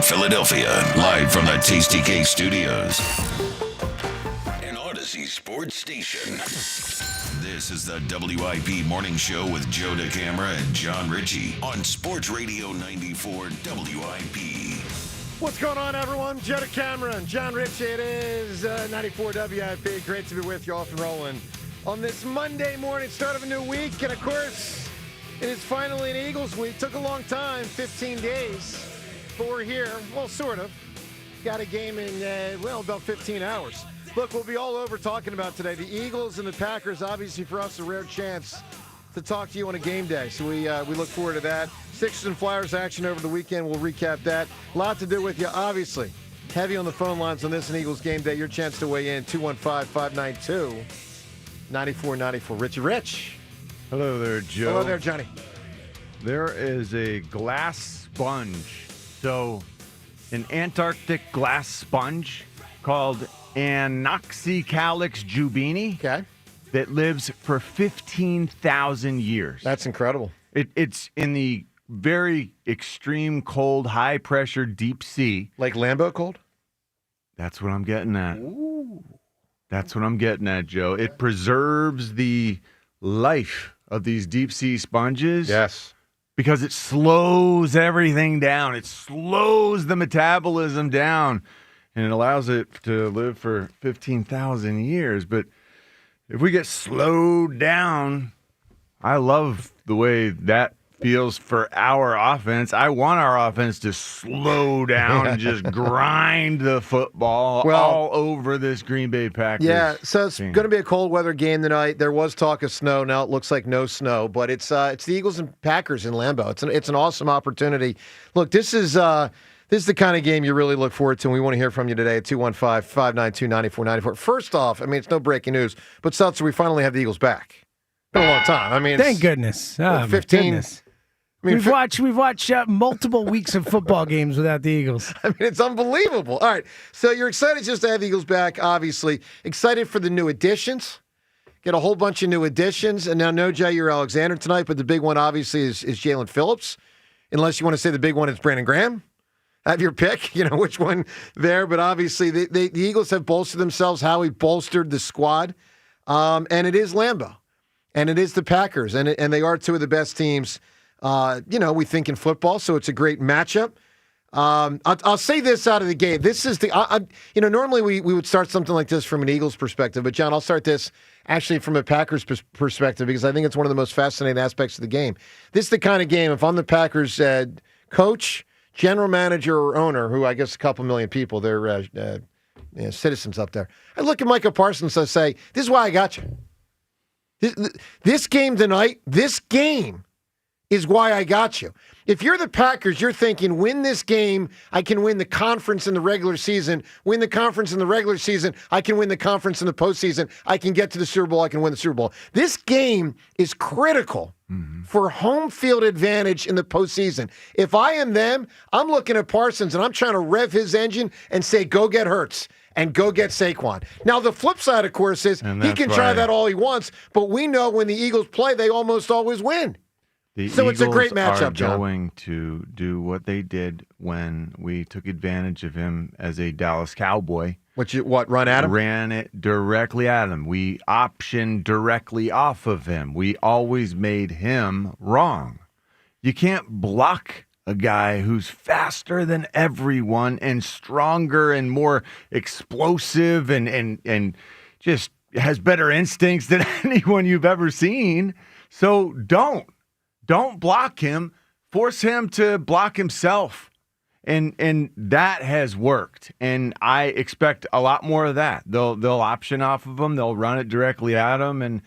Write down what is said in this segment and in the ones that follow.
Philadelphia, live from the Tasty Cake Studios. An Odyssey Sports Station. This is the WIP Morning Show with Joe DeCamara and John Ritchie on Sports Radio 94 WIP. What's going on, everyone? Joe DeCamara and John Ritchie. It is 94 WIP. Great to be with you, off and rolling on this Monday morning, start of a new week. And, of course, it is finally an Eagles week. Took a long time, 15 days, but we're here. Well, sort of. Got a game in, about 15 hours. Look, we'll be all over talking about today. The Eagles and the Packers, obviously for us, a rare chance to talk to you on a game day. So we look forward to that. Sixers and Flyers action over the weekend. We'll recap that. A lot to do with you, obviously. Heavy on the phone lines on this and Eagles game day. Your chance to weigh in, 215-592-9494. Richie Rich. Hello there, Joe. Hello there, Johnny. There is a glass sponge. So, an Antarctic glass sponge called Anoxicalix jubini. Okay. That lives for 15,000 years. That's incredible. It's in the very extreme cold, high-pressure deep sea. Like Lambeau cold? That's what I'm getting at. Ooh. That's what I'm getting at, Joe. It preserves the life of these deep sea sponges. Yes. Because it slows everything down. It slows the metabolism down, and it allows it to live for 15,000 years. But if we get slowed down, I love the way that feels for our offense. I want our offense to slow down and just grind the football all over this Green Bay Packers. Yeah, so it's going to be a cold weather game tonight. There was talk of snow. Now it looks like no snow, but it's the Eagles and Packers in Lambeau. It's an awesome opportunity. Look, this is the kind of game you really look forward to, and we want to hear from you today at 215-592-9494. First off, I mean, it's no breaking news, but Seltzer, we finally have the Eagles back. Been a long time. I mean, thank goodness. 15. Goodness. I mean, we've watched multiple weeks of football games without the Eagles. I mean, it's unbelievable. All right, so you're excited just to have the Eagles back, obviously. Excited for the new additions. Get a whole bunch of new additions. And now no Jair Alexander tonight, but the big one, obviously, is Jaylen Phillips. Unless you want to say the big one is Brandon Graham. Have your pick, which one there. But obviously, the Eagles have bolstered themselves. Howie bolstered the squad. And it is Lambeau. And it is the Packers. And they are two of the best teams, we think in football. So it's a great matchup. I'll say this out of the gate. This is normally we would start something like this from an Eagles perspective. But, John, I'll start this actually from a Packers perspective because I think it's one of the most fascinating aspects of the game. This is the kind of game, if I'm the Packers coach, general manager, or owner, who I guess a couple million people, they're citizens up there. I look at Micah Parsons and say, this is why I got you. This game tonight, this game is why I got you. If you're the Packers, you're thinking, win this game, I can win the conference in the regular season. Win the conference in the regular season, I can win the conference in the postseason. I can get to the Super Bowl, I can win the Super Bowl. This game is critical for home field advantage in the postseason. If I am them, I'm looking at Parsons and I'm trying to rev his engine and say, go get Hurts and go get Saquon. Now, the flip side, of course, is he can try that all he wants, but we know when the Eagles play, they almost always win. So it's a great matchup, John. Are going to do what they did when we took advantage of him as a Dallas Cowboy. Run at him? Ran it directly at him. We optioned directly off of him. We always made him wrong. You can't block a guy who's faster than everyone and stronger and more explosive and just has better instincts than anyone you've ever seen. So don't block him. Force him to block himself. And that has worked. And I expect a lot more of that. They'll option off of him. They'll run it directly at him and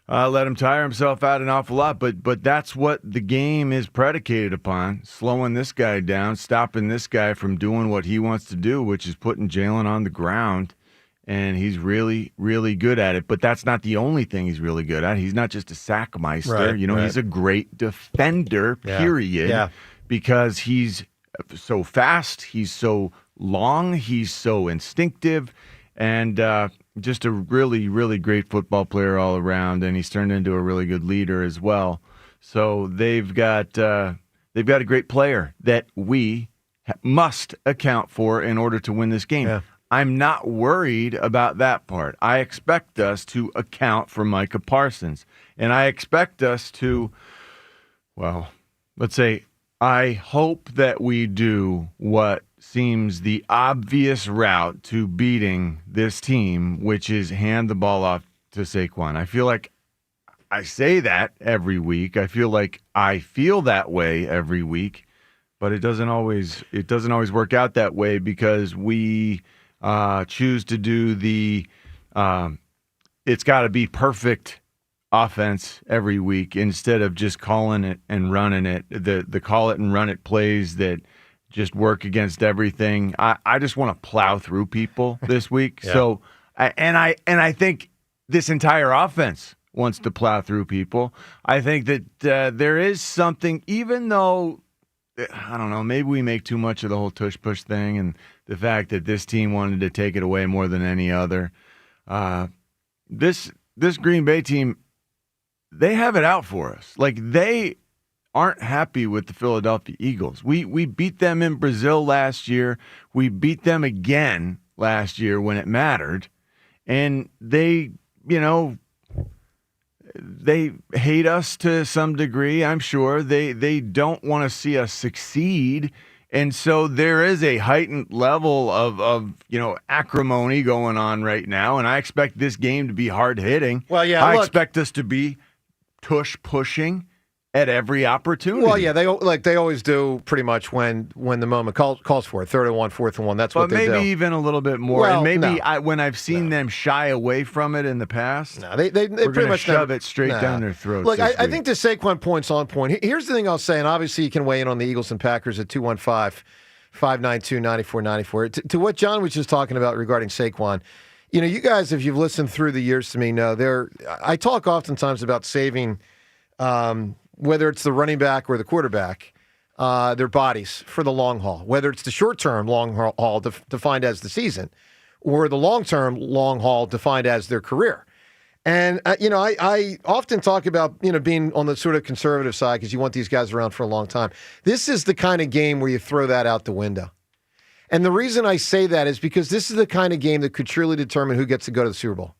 let him tire himself out an awful lot. But that's what the game is predicated upon. Slowing this guy down, stopping this guy from doing what he wants to do, which is putting Jaylen on the ground. And he's really, really good at it. But that's not the only thing he's really good at. He's not just a sackmeister. Right. He's a great defender, period. Yeah. Because he's so fast, he's so long, he's so instinctive, and just a really, really great football player all around. And he's turned into a really good leader as well. So they've got a great player that we must account for in order to win this game. Yeah. I'm not worried about that part. I expect us to account for Micah Parsons. And I expect us to, well, let's say, I hope that we do what seems the obvious route to beating this team, which is hand the ball off to Saquon. I feel like I say that every week. I feel like I feel that way every week, but it doesn't always work out that way because we choose to do the it's got to be perfect offense every week instead of just calling it and running it. The call it and run it plays that just work against everything. I just want to plow through people this week. Yeah. So I think this entire offense wants to plow through people. I think that there is something, even though I don't know, maybe we make too much of the whole tush push thing and the fact that this team wanted to take it away more than any other. This Green Bay team, they have it out for us. Like, they aren't happy with the Philadelphia Eagles. We beat them in Brazil last year. We beat them again last year when it mattered. And they, they hate us to some degree, I'm sure. They don't want to see us succeed. And so there is a heightened level of acrimony going on right now. And I expect this game to be hard hitting. Well, yeah, I expect us to be tush pushing at every opportunity. Well, yeah, they always do pretty much when the moment calls for it. 3rd and 1, 4th and 1. That's what they do. But maybe even a little bit more. Well, and maybe no. when I've seen them shy away from it in the past, No, they we're pretty much shove it straight down their throats. Look, I think the Saquon point's on point. Here's the thing I'll say, and obviously you can weigh in on the Eagles and Packers at 215-592-9494. To what John was just talking about regarding Saquon, you guys, if you've listened through the years to me, know I talk oftentimes about saving whether it's the running back or the quarterback, their bodies for the long haul, whether it's the short-term long haul defined as the season or the long-term long haul defined as their career. And, I often talk about, being on the sort of conservative side because you want these guys around for a long time. This is the kind of game where you throw that out the window. And the reason I say that is because this is the kind of game that could truly determine who gets to go to the Super Bowl,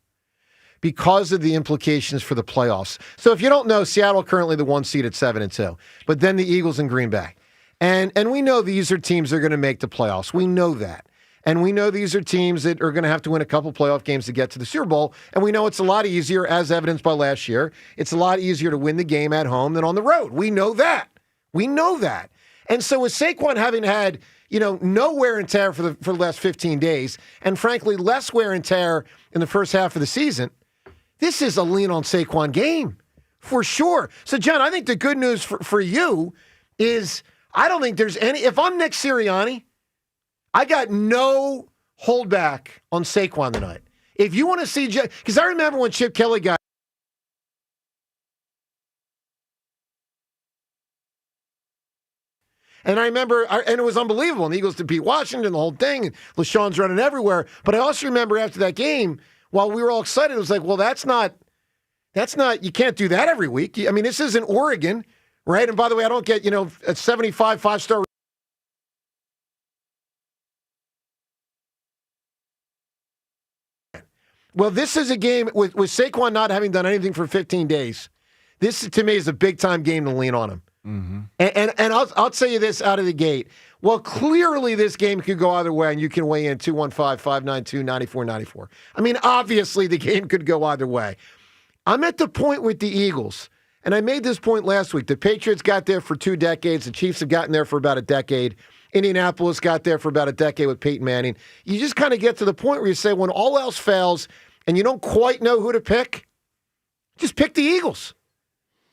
because of the implications for the playoffs. So if you don't know, Seattle currently the 1 seed at 7-2, but then the Eagles and Green Bay. And we know these are teams that are going to make the playoffs. We know that. And we know these are teams that are going to have to win a couple playoff games to get to the Super Bowl. And we know it's a lot easier, as evidenced by last year. It's a lot easier to win the game at home than on the road. We know that. We know that. And so with Saquon having had, no wear and tear for the last 15 days, and frankly, less wear and tear in the first half of the season, this is a lean on Saquon game for sure. So, John, I think the good news for you is I don't think there's any. If I'm Nick Sirianni, I got no holdback on Saquon tonight. If you want to see, because I remember when Chip Kelly got. And I remember, and it was unbelievable. And the Eagles to beat Washington, the whole thing. And LaShawn's running everywhere. But I also remember after that game, while we were all excited, it was like, well, that's not, you can't do that every week. I mean, this isn't Oregon, right? And by the way, I don't get, a 75 5-star. Well, this is a game with Saquon not having done anything for 15 days. This, to me, is a big-time game to lean on him. Mm-hmm. And I'll tell you this out of the gate. Well, clearly this game could go either way, and you can weigh in 215-592-9494. I mean, obviously the game could go either way. I'm at the point with the Eagles, and I made this point last week. The Patriots got there for 2 decades. The Chiefs have gotten there for about a decade. Indianapolis got there for about a decade with Peyton Manning. You just kind of get to the point where you say, when all else fails and you don't quite know who to pick, just pick the Eagles.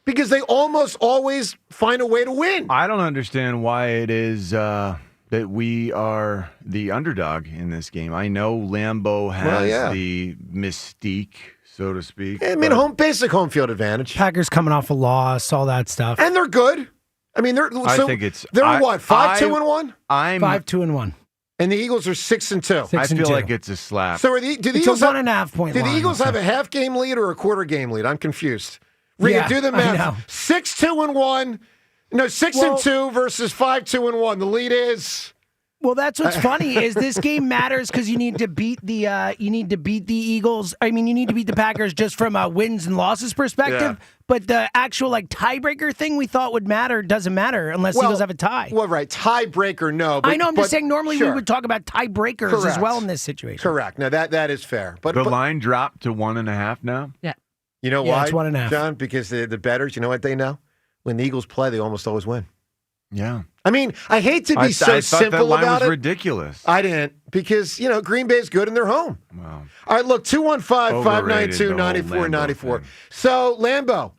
Because they almost always find a way to win. I don't understand why it is that we are the underdog in this game. I know Lambeau has the mystique, so to speak. I mean, basic home field advantage. Packers coming off a loss, all that stuff. And they're good. I mean, they're what, 5-2-1? I'm 5-2-1. And the Eagles are 6-2. I feel like it's a slap. So do the Eagles have 1.5 point do line? the Eagles have a half game lead or a quarter game lead? I'm confused. Do the math. 6-2-1. No, 6-2 versus 5-2-1. The lead is Well, that's what's funny is this game matters because you need to beat the Eagles. I mean, you need to beat the Packers just from a wins and losses perspective. Yeah. But the actual tiebreaker thing we thought would matter doesn't matter unless Eagles have a tie. Well, right, tiebreaker, no. But, I know. I'm just saying. Normally we would talk about tiebreakers as well in this situation. Correct. Now that is fair. But the line dropped to 1.5 now. Yeah. You know why? It's 1.5. John, because the bettors, you know what they know? When the Eagles play, they almost always win. Yeah. I mean, I hate to be so simple that line about was it. Ridiculous. I didn't, because, Green Bay's good and they're home. Wow. All right, look, 215-592-9494. So, Lambeau,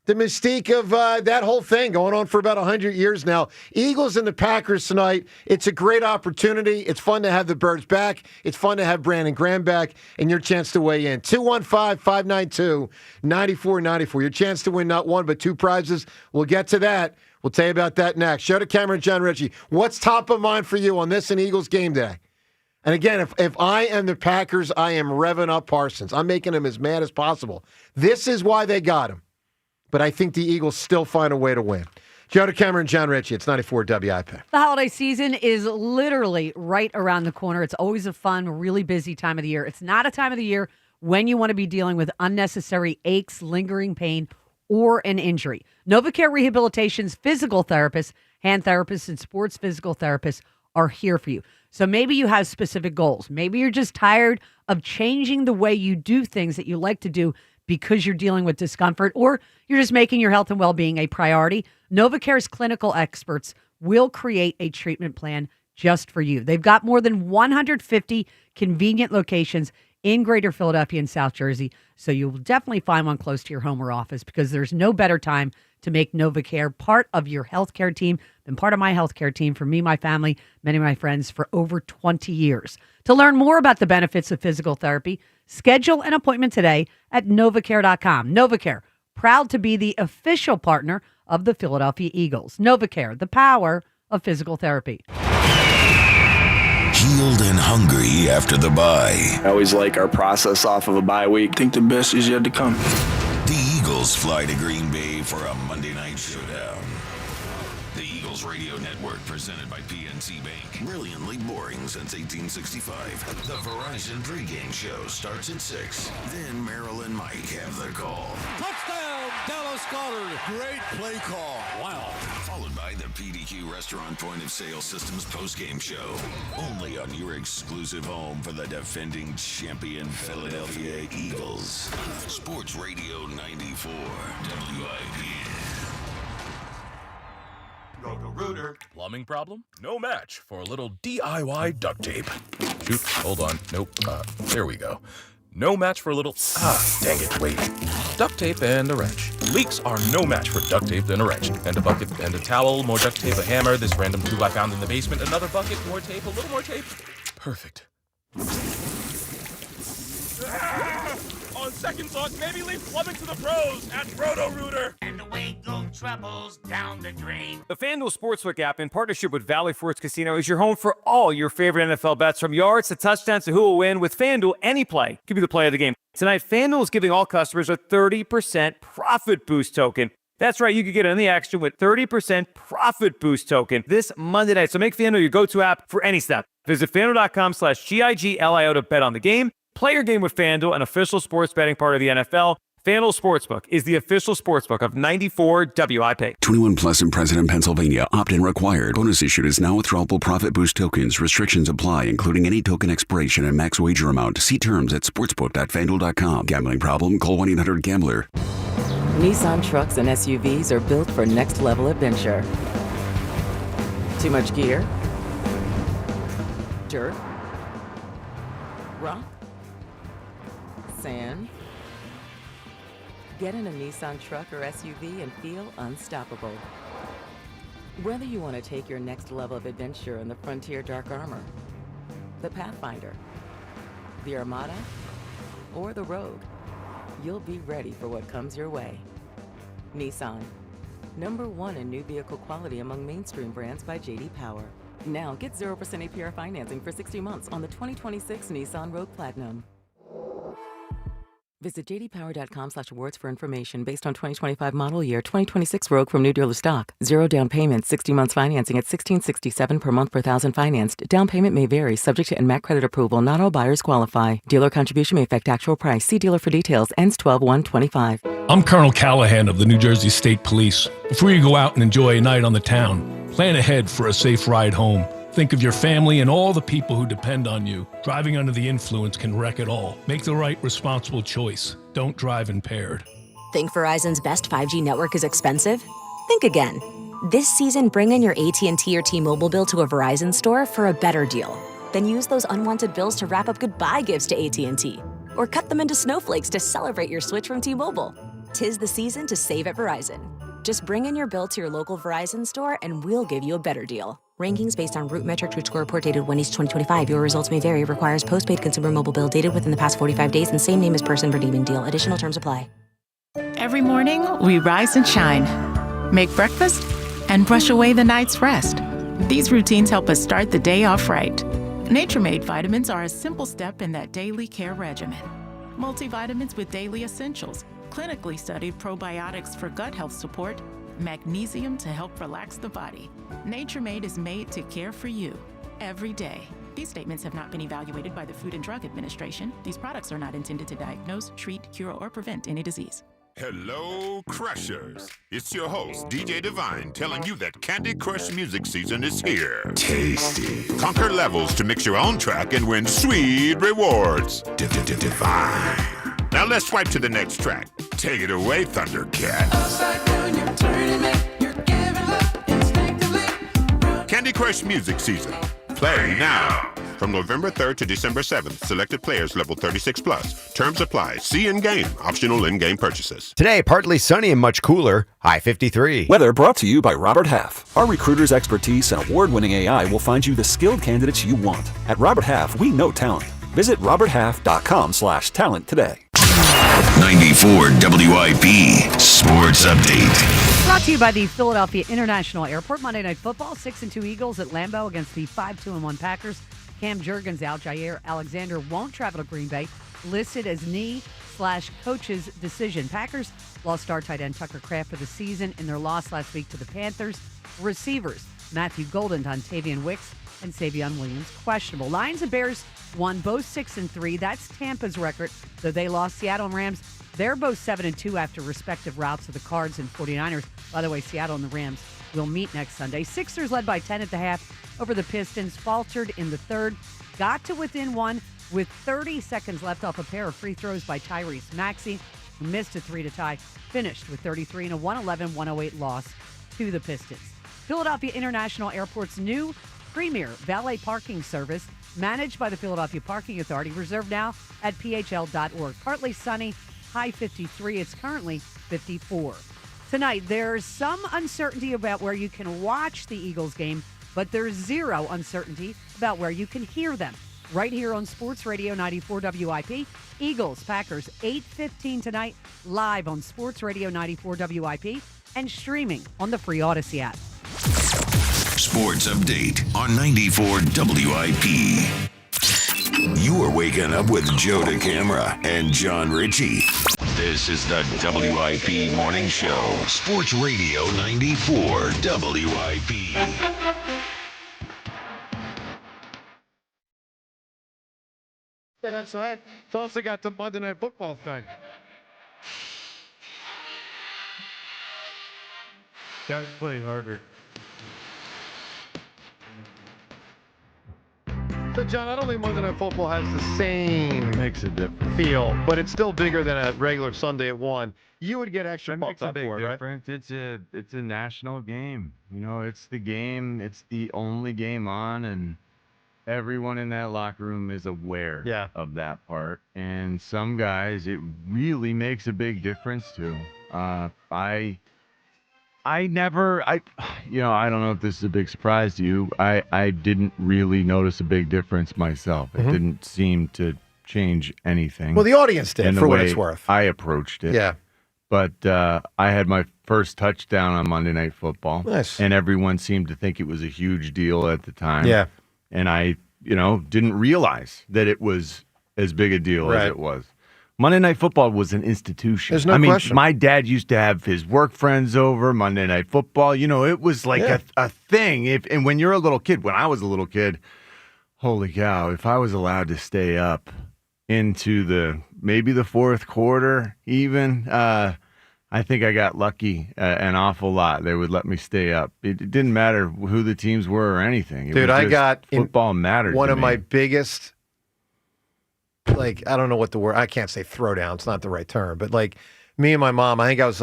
the mystique of that whole thing going on for about 100 years now. Eagles and the Packers tonight. It's a great opportunity. It's fun to have the Birds back. It's fun to have Brandon Graham back, and your chance to weigh in. 215-592-9494. Your chance to win not one but two prizes. We'll get to that. We'll tell you about that next. Show to Cameron, John Ritchie. What's top of mind for you on this and Eagles game day? And again, if I am the Packers, I am revving up Parsons. I'm making him as mad as possible. This is why they got him. But I think the Eagles still find a way to win. Joe to Cameron, John Ritchie. It's 94 WIP. The holiday season is literally right around the corner. It's always a fun, really busy time of the year. It's not a time of the year when you want to be dealing with unnecessary aches, lingering pain, or an injury. NovaCare Rehabilitation's physical therapists, hand therapists, and sports physical therapists are here for you. So maybe you have specific goals. Maybe you're just tired of changing the way you do things that you like to do because you're dealing with discomfort, or you're just making your health and well-being a priority. NovaCare's clinical experts will create a treatment plan just for you. They've got more than 150 convenient locations in Greater Philadelphia and South Jersey, so you'll definitely find one close to your home or office, because there's no better time to make NovaCare part of your healthcare team than part of my healthcare team for me, my family, many of my friends for over 20 years. To learn more about the benefits of physical therapy, schedule an appointment today at NovaCare.com. NovaCare, proud to be the official partner of the Philadelphia Eagles. NovaCare, the power of physical therapy. Healed and hungry after the bye. I always like our process off of a bye week. I think the best is yet to come. The Eagles fly to Green Bay for a Monday night showdown. The Eagles Radio Network, presented by PNC Bank. Brilliantly boring since 1865. The Verizon pregame show starts at 6. Then Merrill and Mike have the call. Touchdown, Dallas Goddard. Great play call. Wow. Followed by the PDQ Restaurant Point of Sale Systems postgame show. Only on your exclusive home for the defending champion Philadelphia Eagles. Sports Radio 94 WIP. Roto-Rooter. Plumbing problem? No match for a little DIY duct tape. Shoot, hold on. Nope. There we go. No match for a little... dang it, wait. Duct tape and a wrench. Leaks are no match for duct tape and a wrench. And a bucket and a towel, more duct tape, a hammer, this random tube I found in the basement, another bucket, more tape, a little more tape. Perfect. On second thought, maybe leave plumbing to the pros at Roto-Rooter. And away go troubles down the drain. The FanDuel Sportsbook app, in partnership with Valley Forge Casino, is your home for all your favorite NFL bets, from yards to touchdowns to who will win. With FanDuel, any play could be the play of the game. Tonight, FanDuel is giving all customers a 30% profit boost token. That's right, you could get in the action with 30% profit boost token this Monday night. So make FanDuel your go-to app for any step. Visit FanDuel.com/GIGLIO to bet on the game. Play your game with FanDuel, an official sports betting part of the NFL. FanDuel Sportsbook is the official sportsbook of 94 WIP. 21 plus in President, Pennsylvania. Opt-in required. Bonus issued is now withdrawable profit boost tokens. Restrictions apply, including any token expiration and max wager amount. See terms at sportsbook.fanduel.com. Gambling problem? Call 1-800-GAMBLER. Nissan trucks and SUVs are built for next-level adventure. Too much gear? Dirt? Rock? Sand? Get in a Nissan truck or SUV and feel unstoppable. Whether you want to take your next level of adventure in the Frontier Dark Armor, the Pathfinder, the Armada, or the Rogue, you'll be ready for what comes your way. Nissan, #1 in new vehicle quality among mainstream brands by J.D. Power. Now get 0% APR financing for 60 months on the 2026 Nissan Rogue Platinum. Visit jdpower.com/awards for information based on 2025 model year 2026 Rogue from new dealer stock. 0 down payment, 60 months financing at $1,667 per month per thousand financed. Down payment may vary, subject to NMAC credit approval. Not all buyers qualify. Dealer contribution may affect actual price. See dealer for details. Ends 12/1/25. I'm Colonel Callahan of the New Jersey State Police. Before you go out and enjoy a night on the town, plan ahead for a safe ride home. Think of your family and all the people who depend on you. Driving under the influence can wreck it all. Make the right, responsible choice. Don't drive impaired. Think Verizon's best 5G network is expensive? Think again. This season, bring in your AT&T or T-Mobile bill to a Verizon store for a better deal. Then use those unwanted bills to wrap up goodbye gifts to AT&T. Or cut them into snowflakes to celebrate your switch from T-Mobile. 'Tis the season to save at Verizon. Just bring in your bill to your local Verizon store and we'll give you a better deal. Rankings based on root metric Root Score report dated 1/2025. Your results may vary. Requires postpaid consumer mobile bill dated within the past 45 days and same name as person redeeming deal. Additional terms apply. Every morning, we rise and shine, make breakfast, and brush away the night's rest. These routines help us start the day off right. Nature-Made vitamins are a simple step in that daily care regimen. Multivitamins with daily essentials, clinically studied probiotics for gut health support, magnesium to help relax the body. Nature-Made is made to care for you every day. These statements have not been evaluated by the Food and Drug Administration. These products are not intended to diagnose, treat, cure, or prevent any disease. Hello, Crushers. It's your host, DJ Divine, telling you that Candy Crush music season is here. Tasty. Conquer levels to mix your own track and win sweet rewards. Divine. Now let's swipe to the next track. Take it away, Thundercat. Candy Crush music season. Play now. From November 3rd to December 7th, selected players level 36+. Terms apply. See in-game. Optional in-game purchases. Today, partly sunny and much cooler. High 53. Weather brought to you by Robert Half. Our recruiters' expertise and award-winning AI will find you the skilled candidates you want. At Robert Half, we know talent. Visit roberthalf.com/talent today. 94 WIP Sports Update. Brought to you by the Philadelphia International Airport. Monday Night Football, 6-2 Eagles at Lambeau against the 5-2-1 Packers. Cam Jurgens out. Jair Alexander won't travel to Green Bay, listed as knee/coach's decision. Packers lost star tight end Tucker Kraft for the season in their loss last week to the Panthers. Receivers Matthew Golden, Dontavian Wicks, and Savion Williams questionable. Lions and Bears won both 6-3. That's Tampa's record, though they lost. Seattle and Rams, they're both 7-2 after respective routes to the Cards and 49ers. By the way, Seattle and the Rams will meet next Sunday. Sixers led by 10 at the half over the Pistons, faltered in the third, got to within one with 30 seconds left off a pair of free throws by Tyrese Maxey, who missed a three to tie, finished with 33 in a 111-108 loss to the Pistons. Philadelphia International Airport's new premier valet parking service, managed by the Philadelphia Parking Authority, reserved now at phl.org. Partly sunny, high 53. It's currently 54. Tonight, there's some uncertainty about where you can watch the Eagles game, but there's zero uncertainty about where you can hear them. Right here on Sports Radio 94 WIP, Eagles, Packers, 8:15 tonight, live on Sports Radio 94 WIP, and streaming on the free Odyssey app. Sports Update on 94 WIP. You are waking up with Joe DeCamera and John Ritchie. This is the WIP Morning Show. Sports Radio 94 WIP. That's right. It's also got the Monday Night Football thing. Guys play harder. So, John, I don't think Monday Night Football has the same Makes a difference. feel, but it's still bigger than a regular Sunday at 1. You would get extra That pumped makes a up big for it, right? difference. It's a national game. You know, it's the game. It's the only game on, and everyone in that locker room is aware of that part. And some guys, it really makes a big difference to. I don't know if this is a big surprise to you. I didn't really notice a big difference myself. It didn't seem to change anything. Well, the audience did, in the for what way it's worth. I approached it. Yeah. But I had my first touchdown on Monday Night Football. Nice. And everyone seemed to think it was a huge deal at the time. Yeah. And I, didn't realize that it was as big a deal as it was. Monday Night Football was an institution. There's no question. My dad used to have his work friends over Monday Night Football. It was like a thing. And when you're a little kid, when I was a little kid, holy cow, if I was allowed to stay up into maybe the fourth quarter even, I think I got lucky an awful lot. They would let me stay up. It didn't matter who the teams were or anything. Dude, I got football mattered. One to of me. my biggest, I don't know what the word, I can't say throwdown. It's not the right term. But me and my mom, I think I was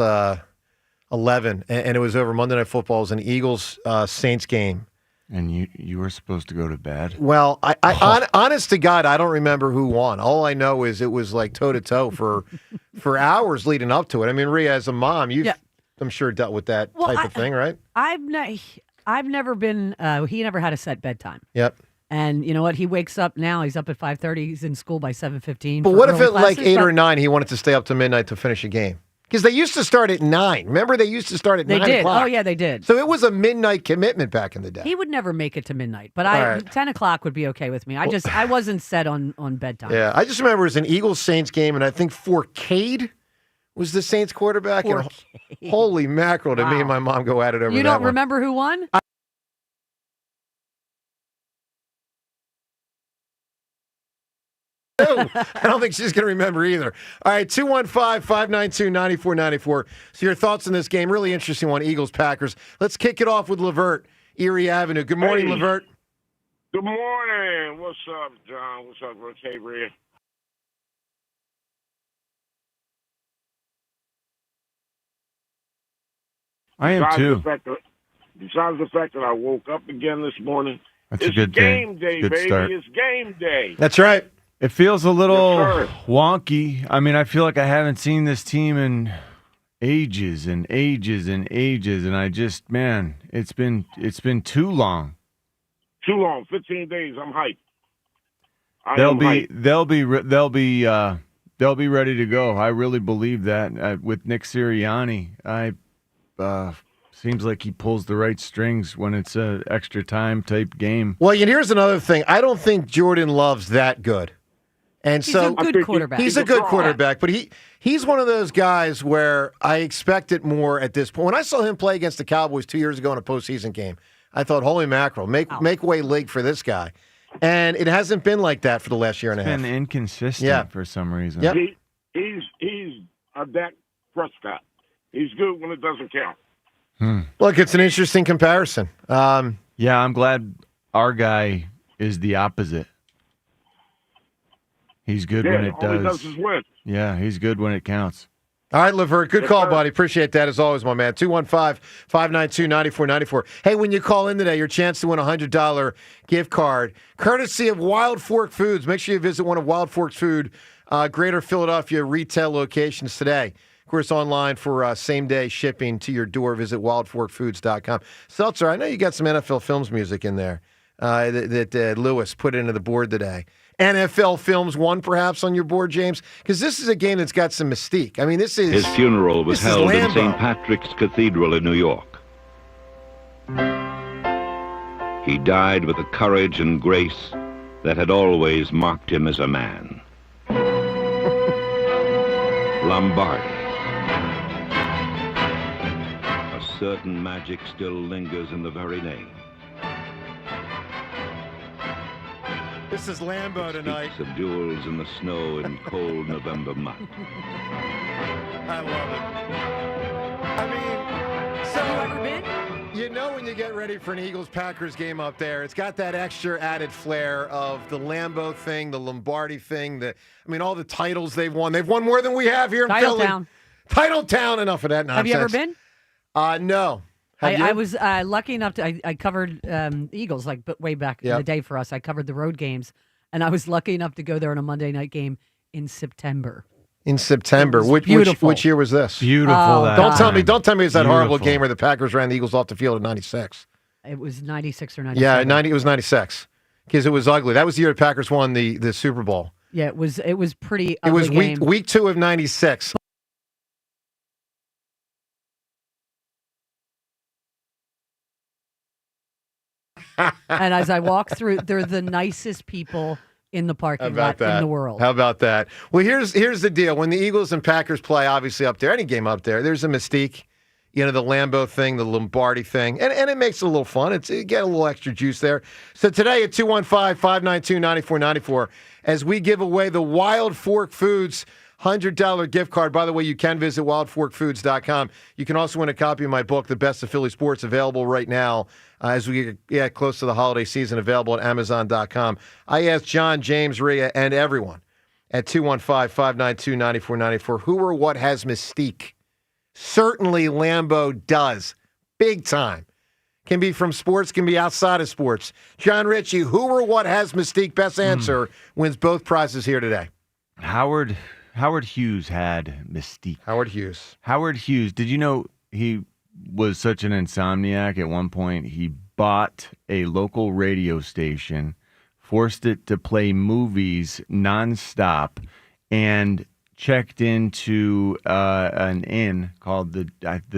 11, and it was over Monday Night Football. It was an Eagles-Saints game. And you were supposed to go to bed? Well, honest to God, I don't remember who won. All I know is it was toe-to-toe for hours leading up to it. I mean, Rhea, as a mom, I'm sure dealt with that type of thing, right? I've never been, he never had a set bedtime. Yep. And you know what? He wakes up now. He's up at 5:30. He's in school by 7:15. But what if at 8 or 9 he wanted to stay up to midnight to finish a game? Because they used to start at 9. Remember, they used to start at 9 They did. o'clock. Oh, yeah, they did. So it was a midnight commitment back in the day. He would never make it to midnight, but 10 o'clock would be okay with me. I wasn't set on bedtime. Yeah, I just remember it was an Eagles-Saints game, and I think Forcade was the Saints quarterback. And holy mackerel, did me and my mom go at it over that You don't one. remember who won? I don't think she's going to remember either. All right, 215-592-9494. So your thoughts on this game, really interesting one, Eagles-Packers. Let's kick it off with Levert, Erie Avenue. Good morning, Levert. Good morning. What's up, John? What's up, Rich? Hey, Rhea. I am too. Besides the fact that I woke up again this morning, That's a good day. Game day, Good baby. start. It's game day. That's right. It feels a little Yes, sir. wonky. I mean, I feel like I haven't seen this team in ages and ages and ages, and I just, man, it's been too long. Too long. 15 days. I'm hyped. They'll be ready to go. I really believe that with Nick Sirianni. Seems like he pulls the right strings when it's a extra time type game. Well, and here's another thing. I don't think Jordan Love's that good. And He's a good quarterback. He's a good quarterback, but he's one of those guys where I expected more at this point. When I saw him play against the Cowboys 2 years ago in a postseason game, I thought, holy mackerel, make way league for this guy. And it hasn't been like that for the last year and a half. It's been inconsistent for some reason. Yep. He's a Dak Prescott. He's good when it doesn't count. Look, it's an interesting comparison. Yeah, I'm glad our guy is the opposite. He's good when it all he does. does is win. Yeah, he's good when it counts. All right, Levert, good call, buddy. Appreciate that as always, my man. 215-592-9494. Hey, when you call in today, your chance to win a $100 gift card, courtesy of Wild Fork Foods. Make sure you visit one of Wild Fork's Food Greater Philadelphia retail locations today. Of course, online for same-day shipping to your door. Visit wildforkfoods.com. Seltzer, I know you got some NFL Films music in there that Lewis put into the board today. NFL Films 1, perhaps, on your board, James? Because this is a game that's got some mystique. I mean, this is... His funeral was this is held in Lambeau. St. Patrick's Cathedral in New York. He died with the courage and grace that had always marked him as a man. Lombardi. A certain magic still lingers in the very name. This is Lambeau tonight. Speaks of duels in the snow in cold November mud. I love it. I mean, so you know when you get ready for an Eagles-Packers game up there, it's got that extra added flair of the Lambeau thing, the Lombardi thing, all the titles they've won. They've won more than we have here in Philly. Titletown. Enough of that nonsense. Have you ever been? No. I was lucky enough to. I covered the Eagles way back in the day for us. I covered the road games, and I was lucky enough to go there on a Monday night game in September. In September, which year was this? Beautiful. Don't tell me it's that horrible game where the Packers ran the Eagles off the field in '96. It was 96 or 97. Yeah, it was 96 because it was ugly. That was the year the Packers won the Super Bowl. Yeah, it was pretty. It was ugly game. week 2 of '96. And as I walk through, they're the nicest people in the parking How about lot that? in the world. How about that? Well, here's the deal. When the Eagles and Packers play, obviously up there, any game up there, there's a mystique. You know, the Lambeau thing, the Lombardi thing, and it makes it a little fun. You get a little extra juice there. So today at 215-592-9494, as we give away the Wild Fork Foods $100 gift card. By the way, you can visit wildforkfoods.com. You can also win a copy of my book, The Best of Philly Sports, available right now as we get close to the holiday season, available at Amazon.com. I asked John, James, Rhea, and everyone at 215-592-9494, who or what has mystique? Certainly Lambeau does. Big time. Can be from sports, can be outside of sports. John Ritchie, who or what has mystique? Best answer wins both prizes here today. Howard Hughes had mystique. Howard Hughes. Did you know he was such an insomniac at one point? He bought a local radio station, forced it to play movies nonstop, and checked into an inn called the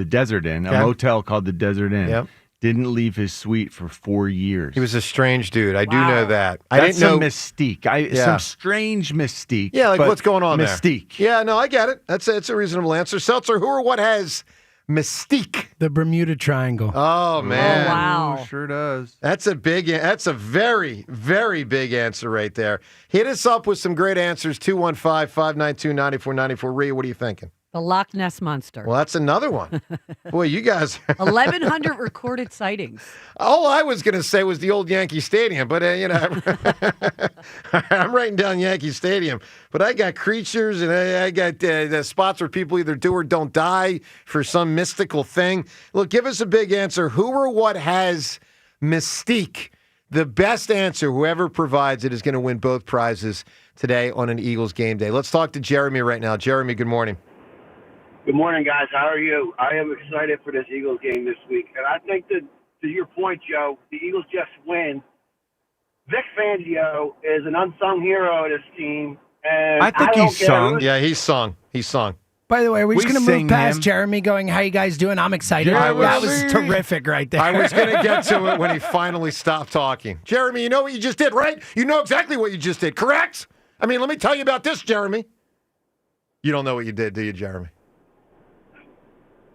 Desert Inn, a motel called the Desert Inn. Yep. Didn't leave his suite for 4 years. He was a strange dude. I do know that. I That's didn't know some mystique. Some strange mystique. Yeah, like what's going on mystique. there? Yeah, no, I get it. It's a reasonable answer. Seltzer, who or what has mystique? The Bermuda Triangle. Oh man! Oh, wow. Sure does. That's a very, very big answer right there. Hit us up with some great answers. 215-592-9494. Rhea, what are you thinking? The Loch Ness Monster. Well, that's another one. Boy, you guys. 1,100 recorded sightings. All I was going to say was the old Yankee Stadium, but, I'm writing down Yankee Stadium. But I got creatures, and I got the spots where people either do or don't die for some mystical thing. Look, give us a big answer. Who or what has mystique? The best answer, whoever provides it, is going to win both prizes today on an Eagles game day. Let's talk to Jeremy right now. Jeremy, good morning. Good morning, guys. How are you? I am excited for this Eagles game this week. And I think that, to your point, Joe, the Eagles just win. Vic Fangio is an unsung hero of this team. And I think don't he's care sung. who's- Yeah, he's sung. He's sung. By the way, we're just We going to move sing past him. Jeremy going, how you guys doing? I'm excited. That was terrific right there. I was going to get to it when he finally stopped talking. Jeremy, you know what you just did, right? You know exactly what you just did, correct? I mean, let me tell you about this, Jeremy. You don't know what you did, do you, Jeremy?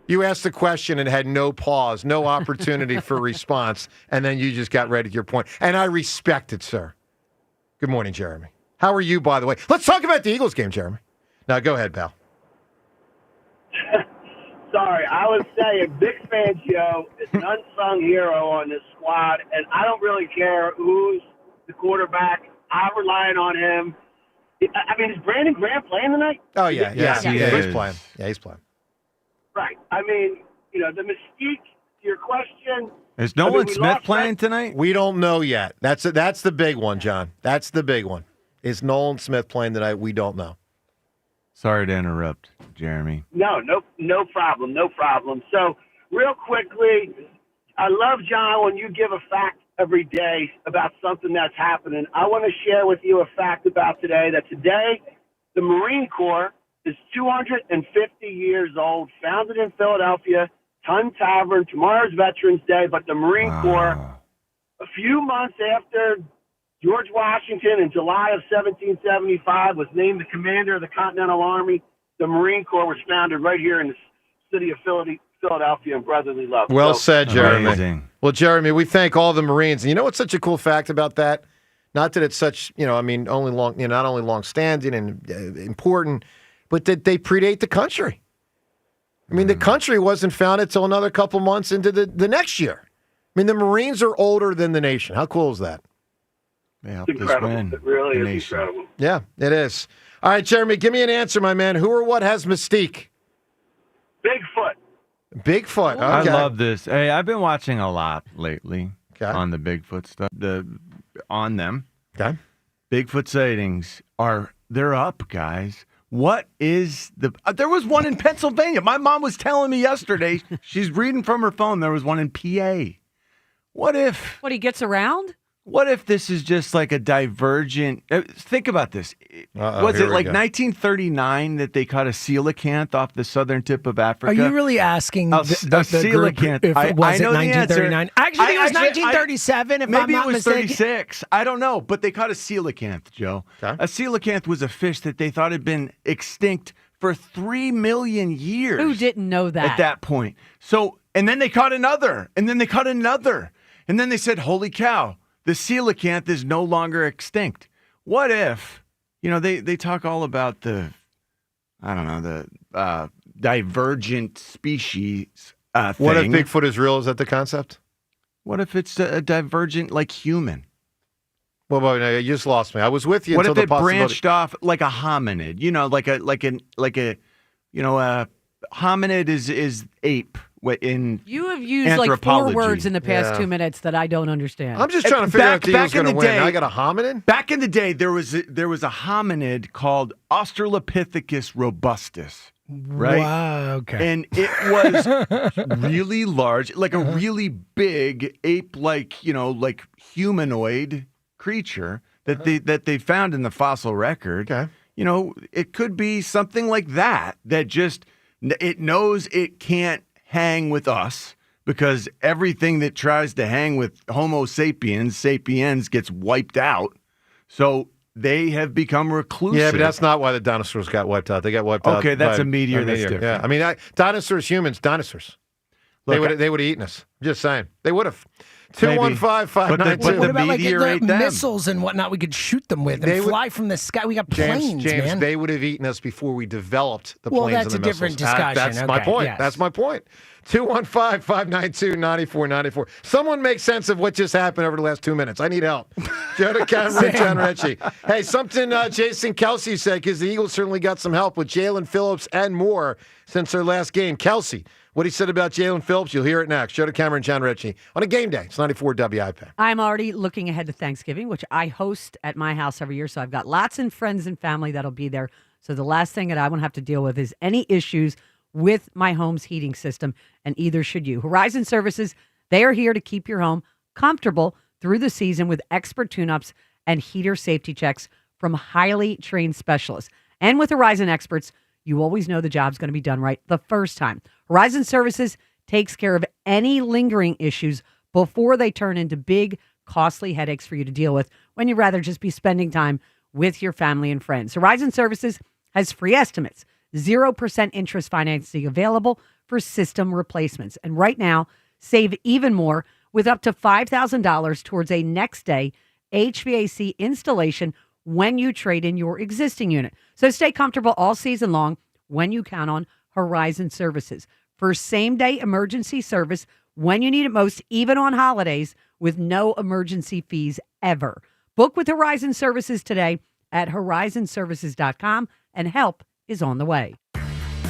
You asked the question and had no pause, no opportunity for response, and then you just got right at your point. And I respect it, sir. Good morning, Jeremy. How are you, by the way? Let's talk about the Eagles game, Jeremy. Now, go ahead, pal. Sorry, I was saying Vic Fangio is an unsung hero on this squad, and I don't really care who's the quarterback. I'm relying on him. I mean, is Brandon Graham playing tonight? Oh, yeah. He's playing. Yeah, he's playing. Right. I mean, the mystique to your question. Is Nolan Smith playing tonight? We don't know yet. That's the big one, John. That's the big one. Is Nolan Smith playing tonight? We don't know. Sorry to interrupt, Jeremy. No problem. So, real quickly, I love, John, when you give a fact every day about something that's happening. I want to share with you a fact about today, that today the Marine Corps is 250 years old, founded in Philadelphia, Ton Tavern. Tomorrow's Veterans Day, but the Marine Corps, a few months after George Washington in July of 1775 was named the commander of the Continental Army, the Marine Corps was founded right here in the city of Philadelphia in brotherly love. Well said, Jeremy. Amazing. Well, Jeremy, we thank all the Marines. And you know what's such a cool fact about that? Not that it's such, not only long-standing and important, but that they predate the country. I mean, the country wasn't founded until another couple months into the next year. I mean, the Marines are older than the nation. How cool is that? They helped us incredible. win. It really the is nation. incredible. Yeah, it is. All right, Jeremy, give me an answer, my man. Who or what has mystique? Bigfoot. Bigfoot. Okay. I love this. Hey, I've been watching a lot lately on the Bigfoot stuff. On them. Okay. Bigfoot sightings they're up, guys. What is there was one in Pennsylvania. My mom was telling me yesterday, she's reading from her phone, there was one in PA. What if? What, he gets around? What if this is just like a divergent? Think about this. Was it like 1939 that they caught a coelacanth off the southern tip of Africa? Are you really asking the coelacanth? If it was I know 1939? Actually, I think it was 1937. If I'm maybe not it was mistaken. 36. I don't know, but they caught a coelacanth, Joe. Okay. A coelacanth was a fish that they thought had been extinct for 3 million years. Who didn't know that at that point? So, and then they caught another, and then they caught another, and then they said, "Holy cow! The coelacanth is no longer extinct." What if, they talk all about the divergent species thing. What if Bigfoot is real? Is that the concept? What if it's a divergent like human? Well, no, you just lost me. I was with you What until if the it possibility. branched off like a hominid? A hominid is ape. You have used like 4 words in the past 2 minutes that I don't understand. I'm just trying to figure out if the Eagles going to win. Now I got a hominid? Back in the day, there was a hominid called Australopithecus robustus. Right? Wow, okay. And it was really large, like a really big ape-like, like humanoid creature that they found in the fossil record. Okay. It could be something like that just it knows it can't hang with us because everything that tries to hang with Homo sapiens gets wiped out. So they have become reclusive. Yeah, but that's not why the dinosaurs got wiped out. They got wiped out. Okay, that's a meteor. That's different. Yeah, I mean, dinosaurs, humans, dinosaurs. Look, they would have eaten us. I'm just saying. They would have. 215-592. What about like the missiles and whatnot we could shoot them with and fly from the sky? We got planes, James, man. they would have eaten us before we developed the planes and the missiles. Well, that's a different discussion. That's my point. Yes. That's my point. 215-592-9494. Someone make sense of what just happened over the last 2 minutes. I need help. Joe DeCamera, John Ritchie. Hey, something Jason Kelsey said, because the Eagles certainly got some help with Jaylen Phillips and more since their last game. Kelsey, what he said about Jaylen Phillips, you'll hear it next. Joe DeCamera and John Ritchie on a game day. It's 94 WIP. I'm already looking ahead to Thanksgiving, which I host at my house every year. So I've got lots of friends and family that'll be there. So the last thing that I won't have to deal with is any issues with my home's heating system, and either should you. Horizon Services, they are here to keep your home comfortable through the season with expert tune-ups and heater safety checks from highly trained specialists. And with Horizon experts, you always know the job's going to be done right the first time. Horizon Services takes care of any lingering issues before they turn into big, costly headaches for you to deal with when you'd rather just be spending time with your family and friends. Horizon Services has free estimates, 0% interest financing available for system replacements. And right now, save even more with up to $5,000 towards a next-day HVAC installation when you trade in your existing unit. So stay comfortable all season long when you count on Horizon Services for same-day emergency service when you need it most, even on holidays, with no emergency fees ever. Book with Horizon Services today at horizonservices.com, and help is on the way.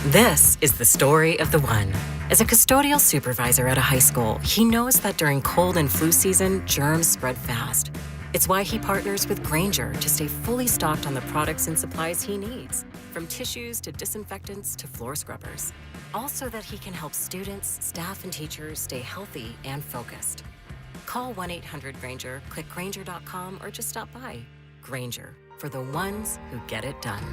This is the story of the one. As a custodial supervisor at a high school, he knows that during cold and flu season, germs spread fast. It's why he partners with Grainger to stay fully stocked on the products and supplies he needs, from tissues to disinfectants to floor scrubbers. Also that he can help students, staff, and teachers stay healthy and focused. Call 1-800-GRAINGER, click Grainger.com, or just stop by. Grainger, for the ones who get it done.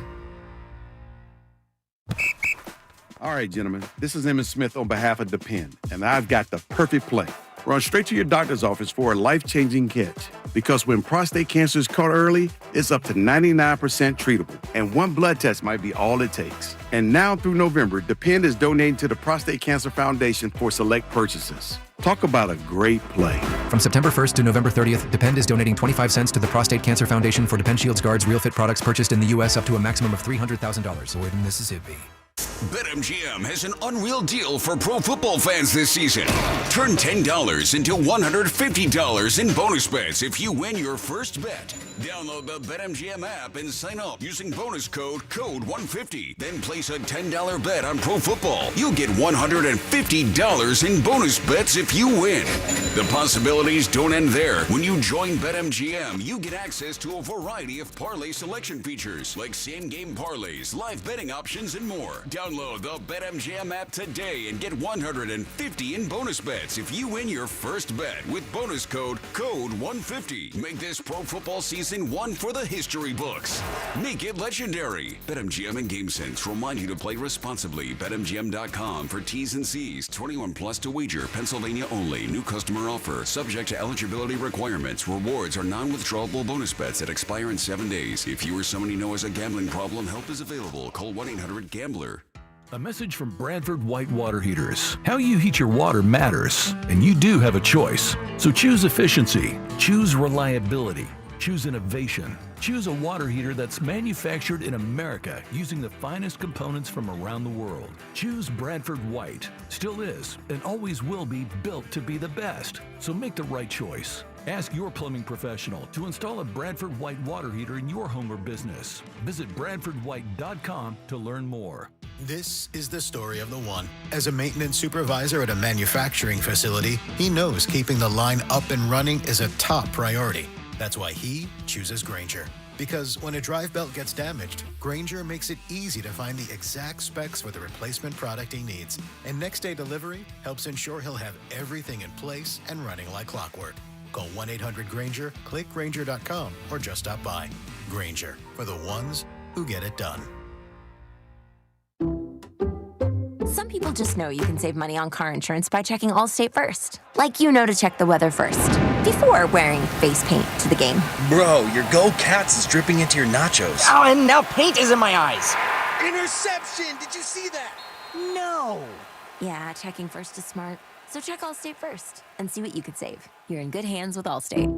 All right, gentlemen, this is Emmett Smith on behalf of Depend, and I've got the perfect play. Run straight to your doctor's office for a life-changing catch. Because when prostate cancer is caught early, it's up to 99% treatable, and one blood test might be all it takes. And now through November, Depend is donating to the Prostate Cancer Foundation for select purchases. Talk about a great play. From September 1st to November 30th, Depend is donating 25 cents to the Prostate Cancer Foundation for Depend Shields Guards Real Fit products purchased in the U.S. up to a maximum of $300,000. Void in Mississippi. BetMGM has an unreal deal for pro football fans this season. Turn $10 into $150 in bonus bets if you win your first bet. Download the BetMGM app and sign up using bonus code CODE150. Then place a $10 bet on pro football. You'll get $150 in bonus bets if you win. The possibilities don't end there. When you join BetMGM, you get access to a variety of parlay selection features like same-game parlays, live betting options, and more. Download Download the BetMGM app today and get $150 in bonus bets if you win your first bet with bonus code CODE150. Make this pro football season one for the history books. Make it legendary. BetMGM and GameSense remind you to play responsibly. BetMGM.com for T's and C's. 21 plus to wager. Pennsylvania only. New customer offer. Subject to eligibility requirements. Rewards are non-withdrawable bonus bets that expire in 7 days. If you or someone you know has a gambling problem, help is available. Call 1-800-GAMBLER. A message from Bradford White Water Heaters. How you heat your water matters, and you do have a choice. So choose efficiency, choose reliability, choose innovation. Choose a water heater that's manufactured in America using the finest components from around the world. Choose Bradford White. Still is and always will be built to be the best. So make the right choice. Ask your plumbing professional to install a Bradford White water heater in your home or business. Visit BradfordWhite.com to learn more. This is the story of the one. As a maintenance supervisor at a manufacturing facility, he knows keeping the line up and running is a top priority. That's why he chooses Grainger. Because when a drive belt gets damaged, Grainger makes it easy to find the exact specs for the replacement product he needs. And next day delivery helps ensure he'll have everything in place and running like clockwork. Call 1-800-GRAINGER, click Grainger.com, or just stop by. Grainger, for the ones who get it done. Some people just know you can save money on car insurance by checking Allstate first. Like you know to check the weather first, before wearing face paint to the game. Bro, your Go Cats is dripping into your nachos. Oh, and now paint is in my eyes. Interception! Did you see that? No. Yeah, checking first is smart. So check Allstate first and see what you could save. You're in good hands with Allstate.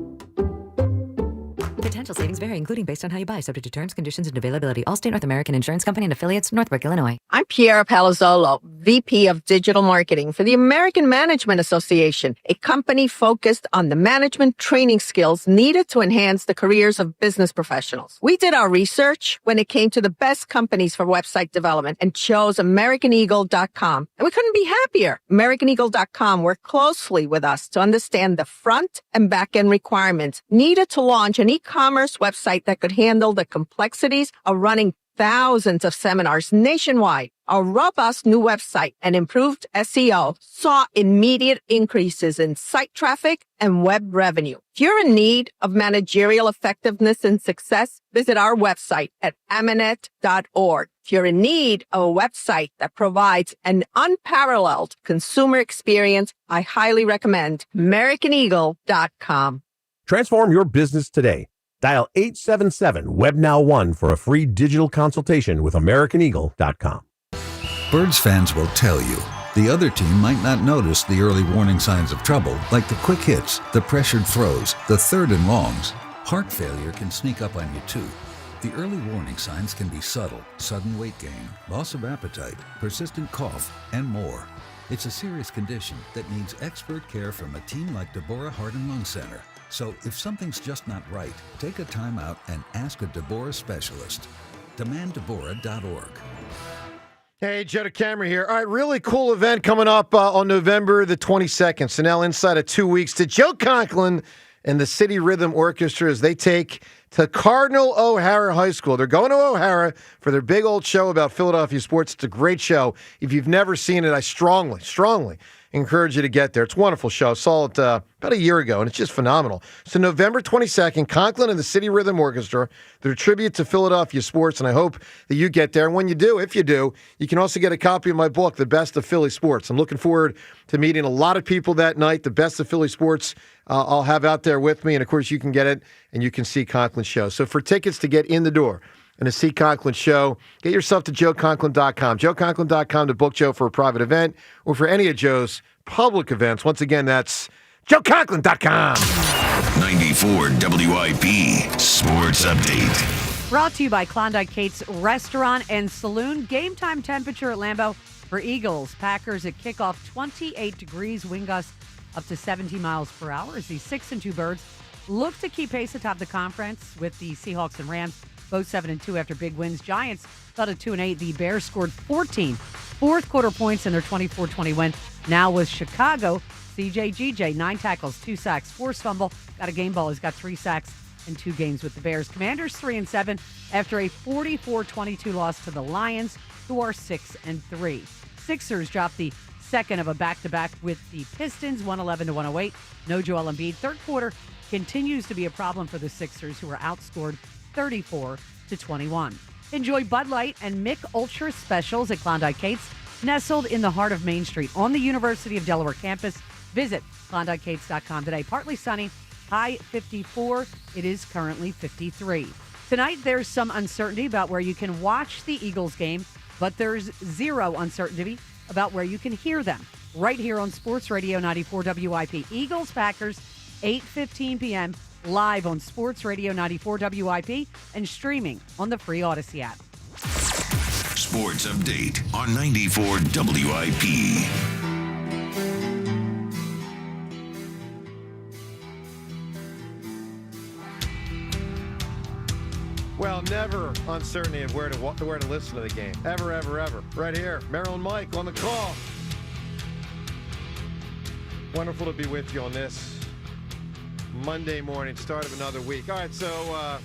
Potential savings vary, including based on how you buy, subject to terms, conditions, and availability. Allstate North American Insurance Company and affiliates, Northbrook, Illinois. I'm Piera Palazzolo, VP of Digital Marketing for the American Management Association, a company focused on the management training skills needed to enhance the careers of business professionals. We did our research when it came to the best companies for website development and chose AmericanEagle.com. And we couldn't be happier. AmericanEagle.com worked closely with us to understand the front and back end requirements needed to launch an e-commerce website that could handle the complexities of running thousands of seminars nationwide. Our robust new website and improved SEO saw immediate increases in site traffic and web revenue. If you're in need of managerial effectiveness and success, visit our website at amanet.org. If you're in need of a website that provides an unparalleled consumer experience, I highly recommend AmericanEagle.com. Transform your business today. Dial 877-WebNow1 for a free digital consultation with AmericanEagle.com. Birds fans will tell you, the other team might not notice the early warning signs of trouble, like the quick hits, the pressured throws, the third and longs. Heart failure can sneak up on you too. The early warning signs can be subtle: sudden weight gain, loss of appetite, persistent cough, and more. It's a serious condition that needs expert care from a team like Deborah Heart and Lung Center. So if something's just not right, take a time out and ask a Deborah specialist. DemandDeborah.org. Hey, Joe DeCamera here. All right, really cool event coming up on November the 22nd. So now inside of 2 weeks to Joe Conklin and the City Rhythm Orchestra as they take to Cardinal O'Hara High School. They're going to O'Hara for their big old show about Philadelphia sports. It's a great show. If you've never seen it, I strongly encourage you to get there. It's a wonderful show. I saw it about a year ago, and it's just phenomenal. So November 22nd, Conklin and the City Rhythm Orchestra, their tribute to Philadelphia sports, and I hope that you get there. And when you do, if you do, you can also get a copy of my book, The Best of Philly Sports. I'm looking forward to meeting a lot of people that night. The Best of Philly Sports I'll have out there with me, and of course you can get it, and you can see Conklin's show. So for tickets to get in the door and to see Conklin's show, get yourself to joeconklin.com. joeconklin.com to book Joe for a private event or for any of Joe's public events. Once again, that's joeconklin.com. 94 WIP Sports Update. Brought to you by Klondike Kate's Restaurant and Saloon. Game time temperature at Lambeau for Eagles. Packers at kickoff, 28 degrees, wind gusts up to 17 miles per hour as the 6-2 Birds look to keep pace atop the conference with the Seahawks and Rams, both 7-2 after big wins. Giants fell to 2-8. The Bears scored 14 fourth-quarter points in their 24-20 win. Now with Chicago, CJ 9 tackles, 2 sacks, forced fumble, got a game ball. He's got 3 sacks in 2 games with the Bears. Commanders 3-7 after a 44-22 loss to the Lions. who are 6-3. Sixers dropped the second of a back-to-back with the Pistons, 111-108. No Joel Embiid. Third quarter continues to be a problem for the Sixers, who are outscored 34-21. Enjoy Bud Light and Mick Ultra specials at Klondike Kate's, nestled in the heart of Main Street on the University of Delaware campus. Visit KlondikeKates.com today. Partly sunny, high 54. It is currently 53. Tonight, there's some uncertainty about where you can watch the Eagles game, but there's zero uncertainty about where you can hear them. Right here on Sports Radio 94 WIP. Eagles Packers, 8:15 p.m. live on Sports Radio 94 WIP and streaming on the free Odyssey app. Sports update on 94 WIP. Well, never uncertainty of where to listen to the game. Ever, ever, ever. Right here, Maryland Mike on the call. Wonderful to be with you on this Monday morning, start of another week. All right, so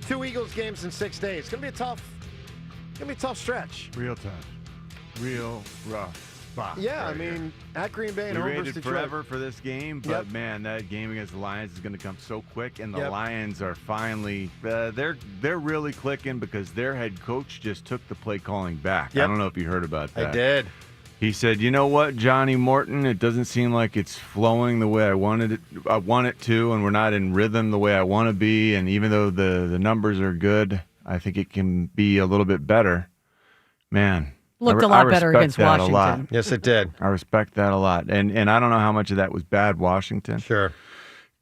2 Eagles games in 6 days. It's gonna be a tough stretch. Real tough. Real rough spot. Yeah, right I mean, here. at Green Bay and we home versus waited Detroit. forever for this game, but man, that game against the Lions is going to come so quick, and the Lions are finally they're really clicking because their head coach just took the play calling back. I don't know if you heard about that. I did. He said, "You know what, Johnny Morton? It doesn't seem like it's flowing the way I want it to, and we're not in rhythm the way I want to be. And even though the numbers are good, I think it can be a little bit better." Man. Looked a lot better against Washington. A lot. Yes, it did. I respect that a lot. And I don't know how much of that was bad Washington. Sure.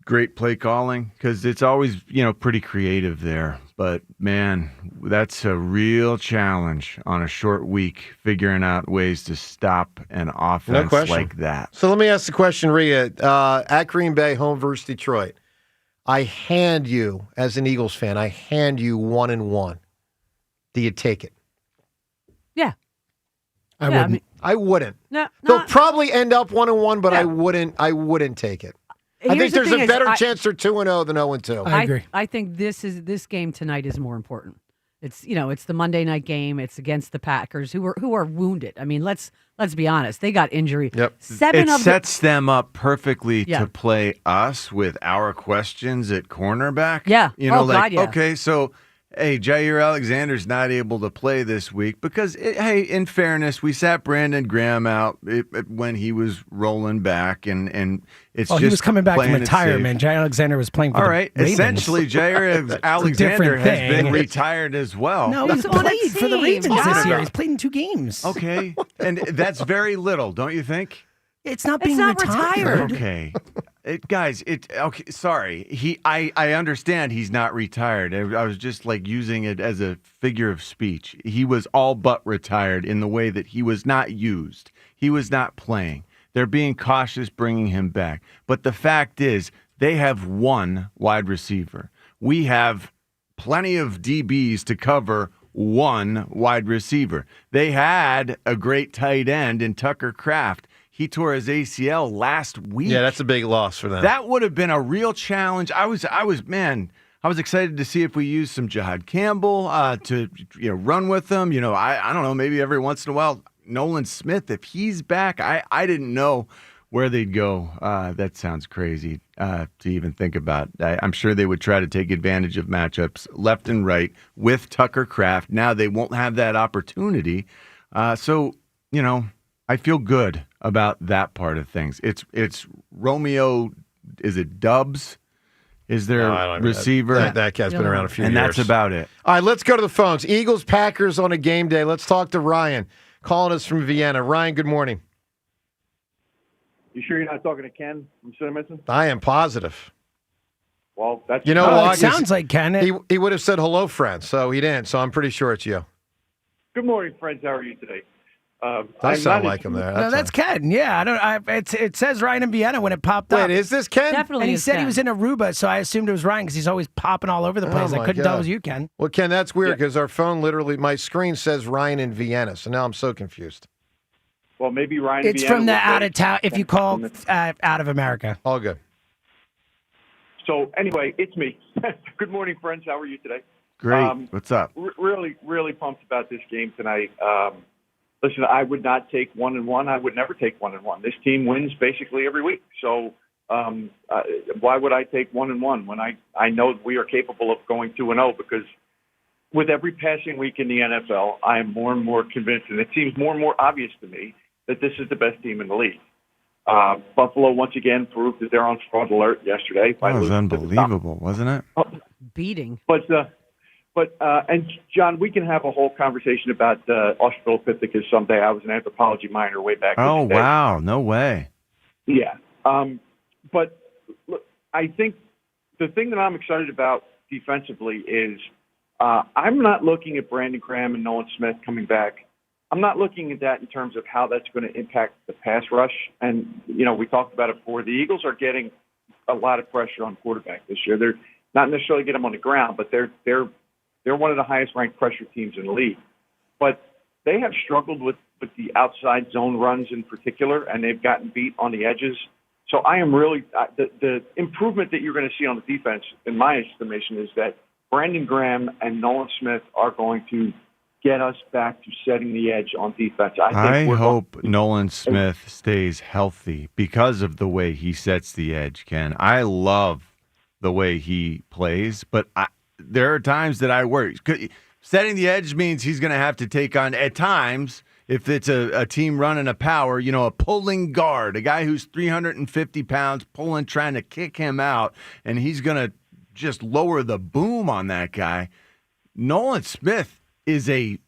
Great play calling, because it's always, pretty creative there. But, man, that's a real challenge on a short week, figuring out ways to stop an offense like that. So let me ask the question, Rhea. At Green Bay, home versus Detroit, I hand you, as an Eagles fan, 1-1. Do you take it? Yeah. I wouldn't. No, they'll probably end up 1-1, but I wouldn't take it. I think there's a better chance they're 2-0 than 0-2. I agree. I think this game tonight is more important. It's it's the Monday night game. It's against the Packers who are wounded. I mean, let's be honest. They got injury. Yep. It sets them up perfectly to play us with our questions at cornerback. Yeah. Okay, so hey, Jair Alexander's not able to play this week because, in fairness, we sat Brandon Graham out when he was rolling back, and it's just he was coming back from playing it retirement. Jair Alexander was playing for the Ravens. Essentially, Jair Alexander has been retired as well. No, he's played for the Ravens this year. He's played in 2 games. Okay, and that's very little, don't you think? It's not being retired. Okay. Okay, sorry. I understand he's not retired. I was just using it as a figure of speech. He was all but retired in the way that he was not used. He was not playing. They're being cautious bringing him back. But the fact is, they have 1 wide receiver. We have plenty of DBs to cover 1 wide receiver. They had a great tight end in Tucker Kraft. He tore his ACL last week. Yeah, that's a big loss for them. That would have been a real challenge. I was excited to see if we used some Jahad Campbell to run with them. I don't know, maybe every once in a while, Nolan Smith, if he's back. I didn't know where they'd go. That sounds crazy to even think about. I'm sure they would try to take advantage of matchups left and right with Tucker Kraft. Now they won't have that opportunity. So, I feel good about that part of things. It's Romeo, is it Dubs? Is there a receiver? That guy's been around a few years. And that's about it. All right, let's go to the phones. Eagles, Packers on a game day. Let's talk to Ryan, calling us from Vienna. Ryan, good morning. You sure you're not talking to Ken from Cinemanson? I am positive. Well, that's... what? It sounds like Ken. He would have said hello, friends, so he didn't. So I'm pretty sure it's you. Good morning, friends. How are you today? Does sound like him there. No, that's Ken. Yeah, it says Ryan in Vienna when it popped up. Wait, is this Ken? Definitely. And he said Ken. he was in Aruba, so I assumed it was Ryan because he's always popping all over the place. I couldn't tell it was you, Ken. Well, Ken, that's weird because our phone my screen says Ryan in Vienna, so now I'm so confused. Well, maybe Ryan. It's Vienna from the was out of town. If you call out of America, all good. So anyway, it's me. Good morning, friends. How are you today? Great. What's up? Really, really pumped about this game tonight. Listen, I would not take 1-1. I would never take 1-1. This team wins basically every week. So why would I take 1-1 when I know we are capable of going 2-0? Because with every passing week in the NFL, I am more and more convinced, and it seems more and more obvious to me that this is the best team in the league. Buffalo, once again, proved that they're on fraud alert yesterday. That was unbelievable, wasn't it? Beating. But and John, we can have a whole conversation about Australopithecus someday. I was an anthropology minor way back. Oh, in the day. wow. No way. Yeah. But look, I think the thing that I'm excited about defensively is I'm not looking at Brandon Graham and Nolan Smith coming back. I'm not looking at that in terms of how that's going to impact the pass rush. And, we talked about it before. The Eagles are getting a lot of pressure on quarterback this year. They're not necessarily getting them on the ground, but they're one of the highest ranked pressure teams in the league. But they have struggled with the outside zone runs in particular, and they've gotten beat on the edges. So I am really the improvement that you're going to see on the defense, in my estimation, is that Brandon Graham and Nolan Smith are going to get us back to setting the edge on defense. I hope Nolan Smith stays healthy because of the way he sets the edge, Ken. I love the way he plays, but there are times that I worry. Setting the edge means he's going to have to take on, at times, if it's a team running a power, a pulling guard, a guy who's 350 pounds, trying to kick him out, and he's going to just lower the boom on that guy. Nolan Smith is he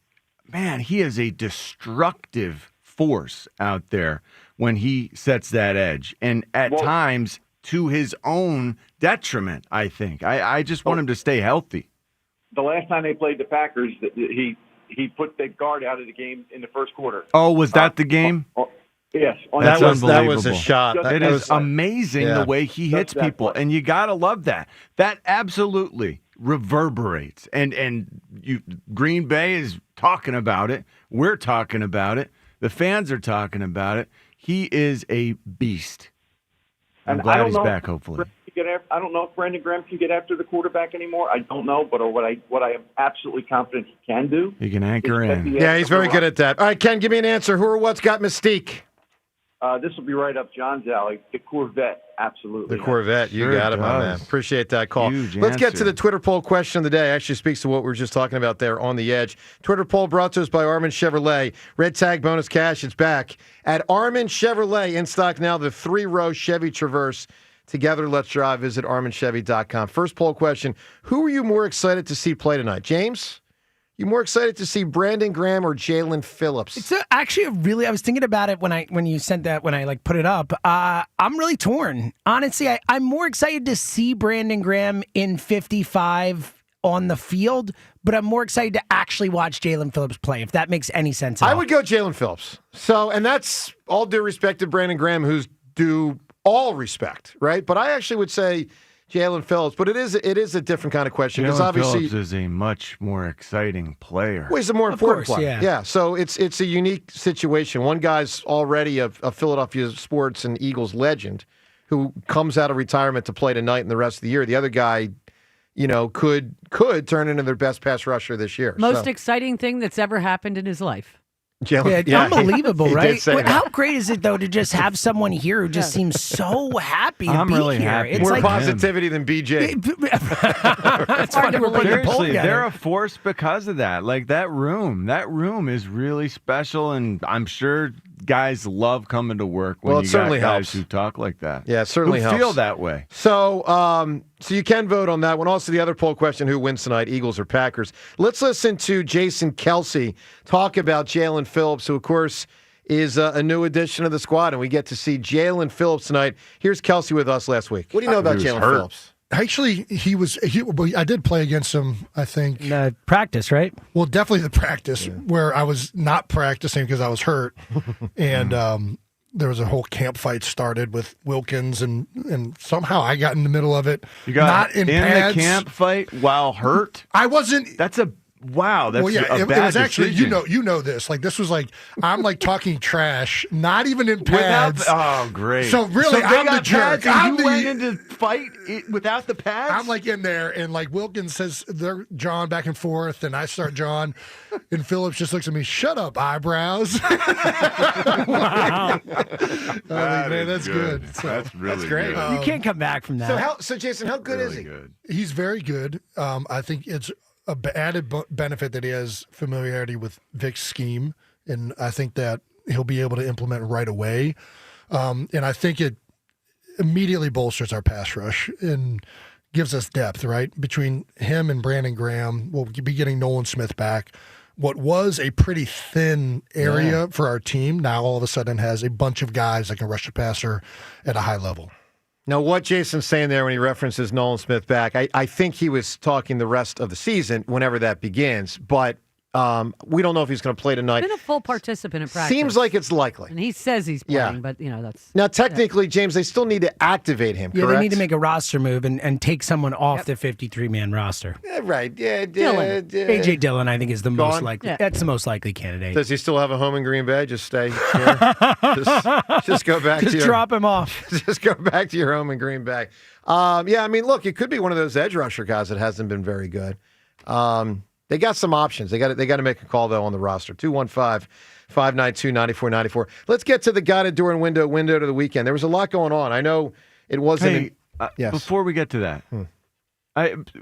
is a destructive force out there when he sets that edge, and at times to his own detriment, I think. I just want him to stay healthy. The last time they played the Packers, he put the guard out of the game in the first quarter. Oh, was that the game? Yes. That was a shot. It is amazing the way he hits people, and you got to love that. That absolutely reverberates. And Green Bay is talking about it. We're talking about it. The fans are talking about it. He is a beast. I'm glad he's back, hopefully. I don't know if Brandon Graham can get after the quarterback anymore. I don't know, but what I am absolutely confident he can do. He can anchor in. Yeah, he's very good at that. All right, Ken, give me an answer. Who or what's got Mystique? This will be right up John's alley. The Corvette, absolutely. The Corvette, you got it, my man. Appreciate that call. Huge Let's get answer. to the Twitter poll question of the day. Actually speaks to what we were just talking about there on the edge. Twitter poll brought to us by Armin Chevrolet. Red tag bonus cash, it's back. At Armin Chevrolet, in stock now, the 3-row Chevy Traverse. Together, let's drive. Visit ArminChevy.com. First poll question, who are you more excited to see play tonight? James? You more excited to see Brandon Graham or Jaylen Phillips? It's actually I was thinking about it when you sent that, when I put it up. I'm really torn. Honestly, I'm more excited to see Brandon Graham in 55 on the field, but I'm more excited to actually watch Jaylen Phillips play, if that makes any sense at all. I would go Jaylen Phillips. And that's all due respect to Brandon Graham, who's due all respect, right? But I actually would say Jaylen Phillips, but it is a different kind of question, because obviously Phillips is a much more exciting player. Well, he's a more important player. Yeah. So it's a unique situation. One guy's already a Philadelphia sports and Eagles legend who comes out of retirement to play tonight and the rest of the year. The other guy, could turn into their best pass rusher this year. Most exciting thing that's ever happened in his life. Unbelievable, he right? did say that. How great is it, though, to just have someone here who just seems so happy to I'm be really here? happy. It's More like positivity than BJ. That's funny. We're putting a poll Seriously, together. they're a force because of that. Like that room is really special, and I'm sure guys love coming to work when Well, it you certainly got guys helps. who talk like that. Yeah, it certainly who helps. feel that way. So you can vote on that one. Also, the other poll question, who wins tonight, Eagles or Packers? Let's listen to Jason Kelsey talk about Jaylen Phillips, who, of course, is a new addition to the squad, and we get to see Jaylen Phillips tonight. Here's Kelsey with us last week. What do you know about Jaylen Phillips? Actually, I did play against him, I think. Practice, right? Well, definitely the practice, where I was not practicing because I was hurt. And there was a whole camp fight started with Wilkins, and somehow I got in the middle of it. You got not in pads. the camp fight while hurt? I wasn't. That's a Wow, that's well, yeah, a it bad was actually decision. you know this. Like this was like I'm like talking trash, not even in pads. Oh, great! So really, they I'm the got jerk. pads and I'm you went into fight without the pads. I'm like in there, and like Wilkins says, they're John back and forth, and I start John, and Phillips just looks at me. Shut up, eyebrows. Wow. Man, that's good. So, That's really great. good. You can't come back from that. So Jason, how good is he? Good. He's very good. I think it's a added benefit that he has familiarity with Vic's scheme, and I think that he'll be able to implement right away. And I think it immediately bolsters our pass rush and gives us depth, right? Between him and Brandon Graham, we'll be getting Nolan Smith back. What was a pretty thin area for our team now all of a sudden has a bunch of guys that can rush the passer at a high level. Now, what Jason's saying there when he references Nolan Smith back, I think he was talking the rest of the season, whenever that begins. But we don't know if he's going to play tonight. Been a full participant in practice. Seems like it's likely. And he says he's playing, but that's now technically, James. They still need to activate him. Yeah, correct? they need to make a roster move and take someone off the 53-man roster. Yeah, right. Yeah, Dillon. AJ Dillon, I think, is the most Gone? likely. Yeah. That's the most likely candidate. Does he still have a home in Green Bay? Just stay here. just go back Just to your drop him off. Just go back to your home in Green Bay. Yeah, I mean, look, it could be one of those edge rusher guys that hasn't been very good. They got some options. They got to make a call, though, on the roster. 215-592-9494. Let's get to the guided door and window to the weekend. There was a lot going on. I know it wasn't. Yes. Before we get to that,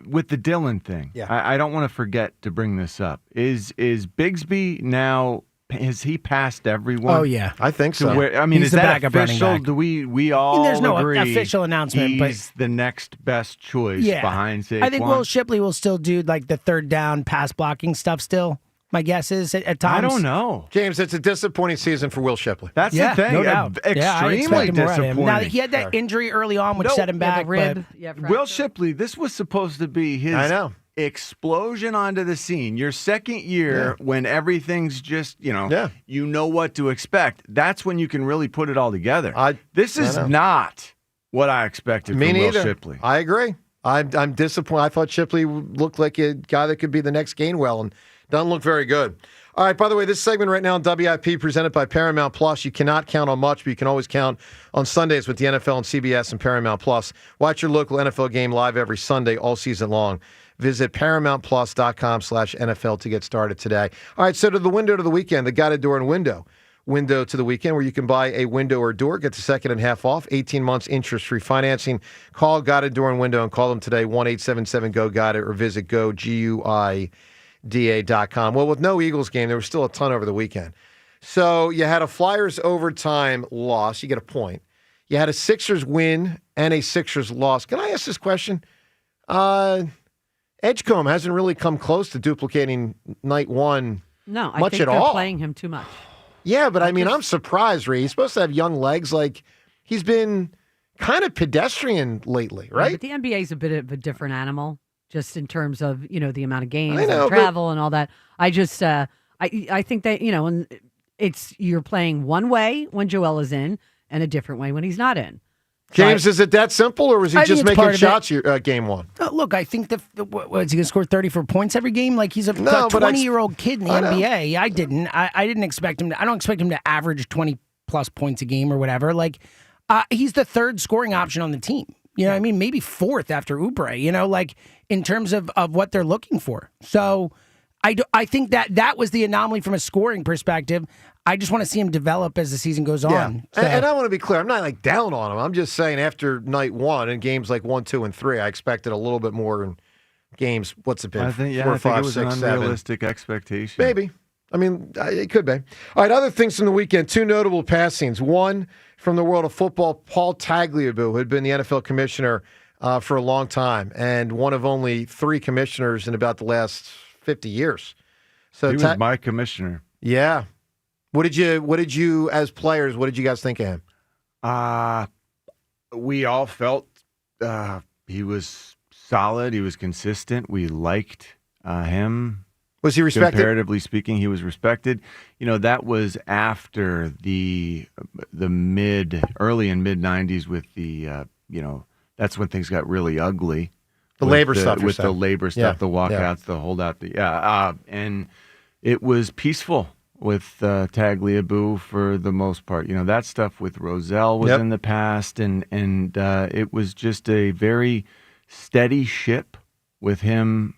with the Dillon thing, I don't want to forget to bring this up. Is Bigsby now? Has he passed everyone? Oh, yeah. I think so. I mean, He's is the that backup running official? back. Do we all There's no agree official announcement, but he's the next best choice behind Saquon? I think Will Shipley will still do like the third down pass blocking stuff still. My guess is at times. I don't know. James, it's a disappointing season for Will Shipley. That's the thing. No doubt. Extremely disappointing. Now, he had that injury early on, which set him back. rib. Will Shipley, this was supposed to be his explosion onto the scene. Your second year when everything's just, you know what to expect. That's when you can really put it all together. This is not what I expected from Will Shipley. I agree. I'm disappointed. I thought Shipley looked like a guy that could be the next Gainwell, and doesn't look very good. All right, by the way, this segment right now on WIP presented by Paramount Plus. You cannot count on much, but you can always count on Sundays with the NFL and CBS and Paramount Plus. Watch your local NFL game live every Sunday all season long. Visit ParamountPlus.com/NFL to get started today. All right, so to the window to the weekend, the guided door and window to the weekend, where you can buy a window or door, get the second and half off, 18 months interest-free financing. Call Guided Door and Window and call them today, 1-877-GO-GUIDED, or visit GUIDA.com. Well, with no Eagles game, there was still a ton over the weekend. So you had a Flyers overtime loss. You get a point. You had a Sixers win and a Sixers loss. Can I ask this question? Edgecombe hasn't really come close to duplicating night one No, I much think at they're all. playing him too much. Yeah, but I mean, I'm surprised, Ree. He's supposed to have young legs. Like, he's been kind of pedestrian lately, right? Yeah, but the NBA is a bit of a different animal, just in terms of, the amount of games I know, and travel and all that. I just, I think that, and you're playing one way when Joel is in and a different way when he's not in. James, is it that simple, or was he I just think it's making part of shots game one? Look, I think is he going to score 34 points every game? Like he's a No, but 20-year-old kid in the I know. NBA. I didn't expect him to. I don't expect him to average 20-plus points a game or whatever. Like he's the third scoring option on the team. You know what I mean? Maybe fourth after Oubre, like in terms of what they're looking for. So I think that was the anomaly from a scoring perspective. I just want to see him develop as the season goes on. So. And I want to be clear. I'm not like down on him. I'm just saying after night one and games like 1, 2, and 3, I expected a little bit more in games. What's it been? I think, 4, I 5, think it was 6, an 7. unrealistic expectation. Maybe. I mean, it could be. All right, other things from the weekend. 2 notable passings. One from the world of football, Paul Tagliabue, who had been the NFL commissioner for a long time, and one of only 3 commissioners in about the last 50 years. So he was my commissioner. Yeah. What did you as players, what did you guys think of him? We all felt he was solid. He was consistent. We liked him. Was he respected? Comparatively speaking, he was respected. That was after the early and mid 90s with the, that's when things got really ugly. The labor stuff, with the labor stuff, the walkouts, yeah. the holdout, and it was peaceful with Tagliabue for the most part. You know, that stuff with Rozelle was in the past, and it was just a very steady ship with him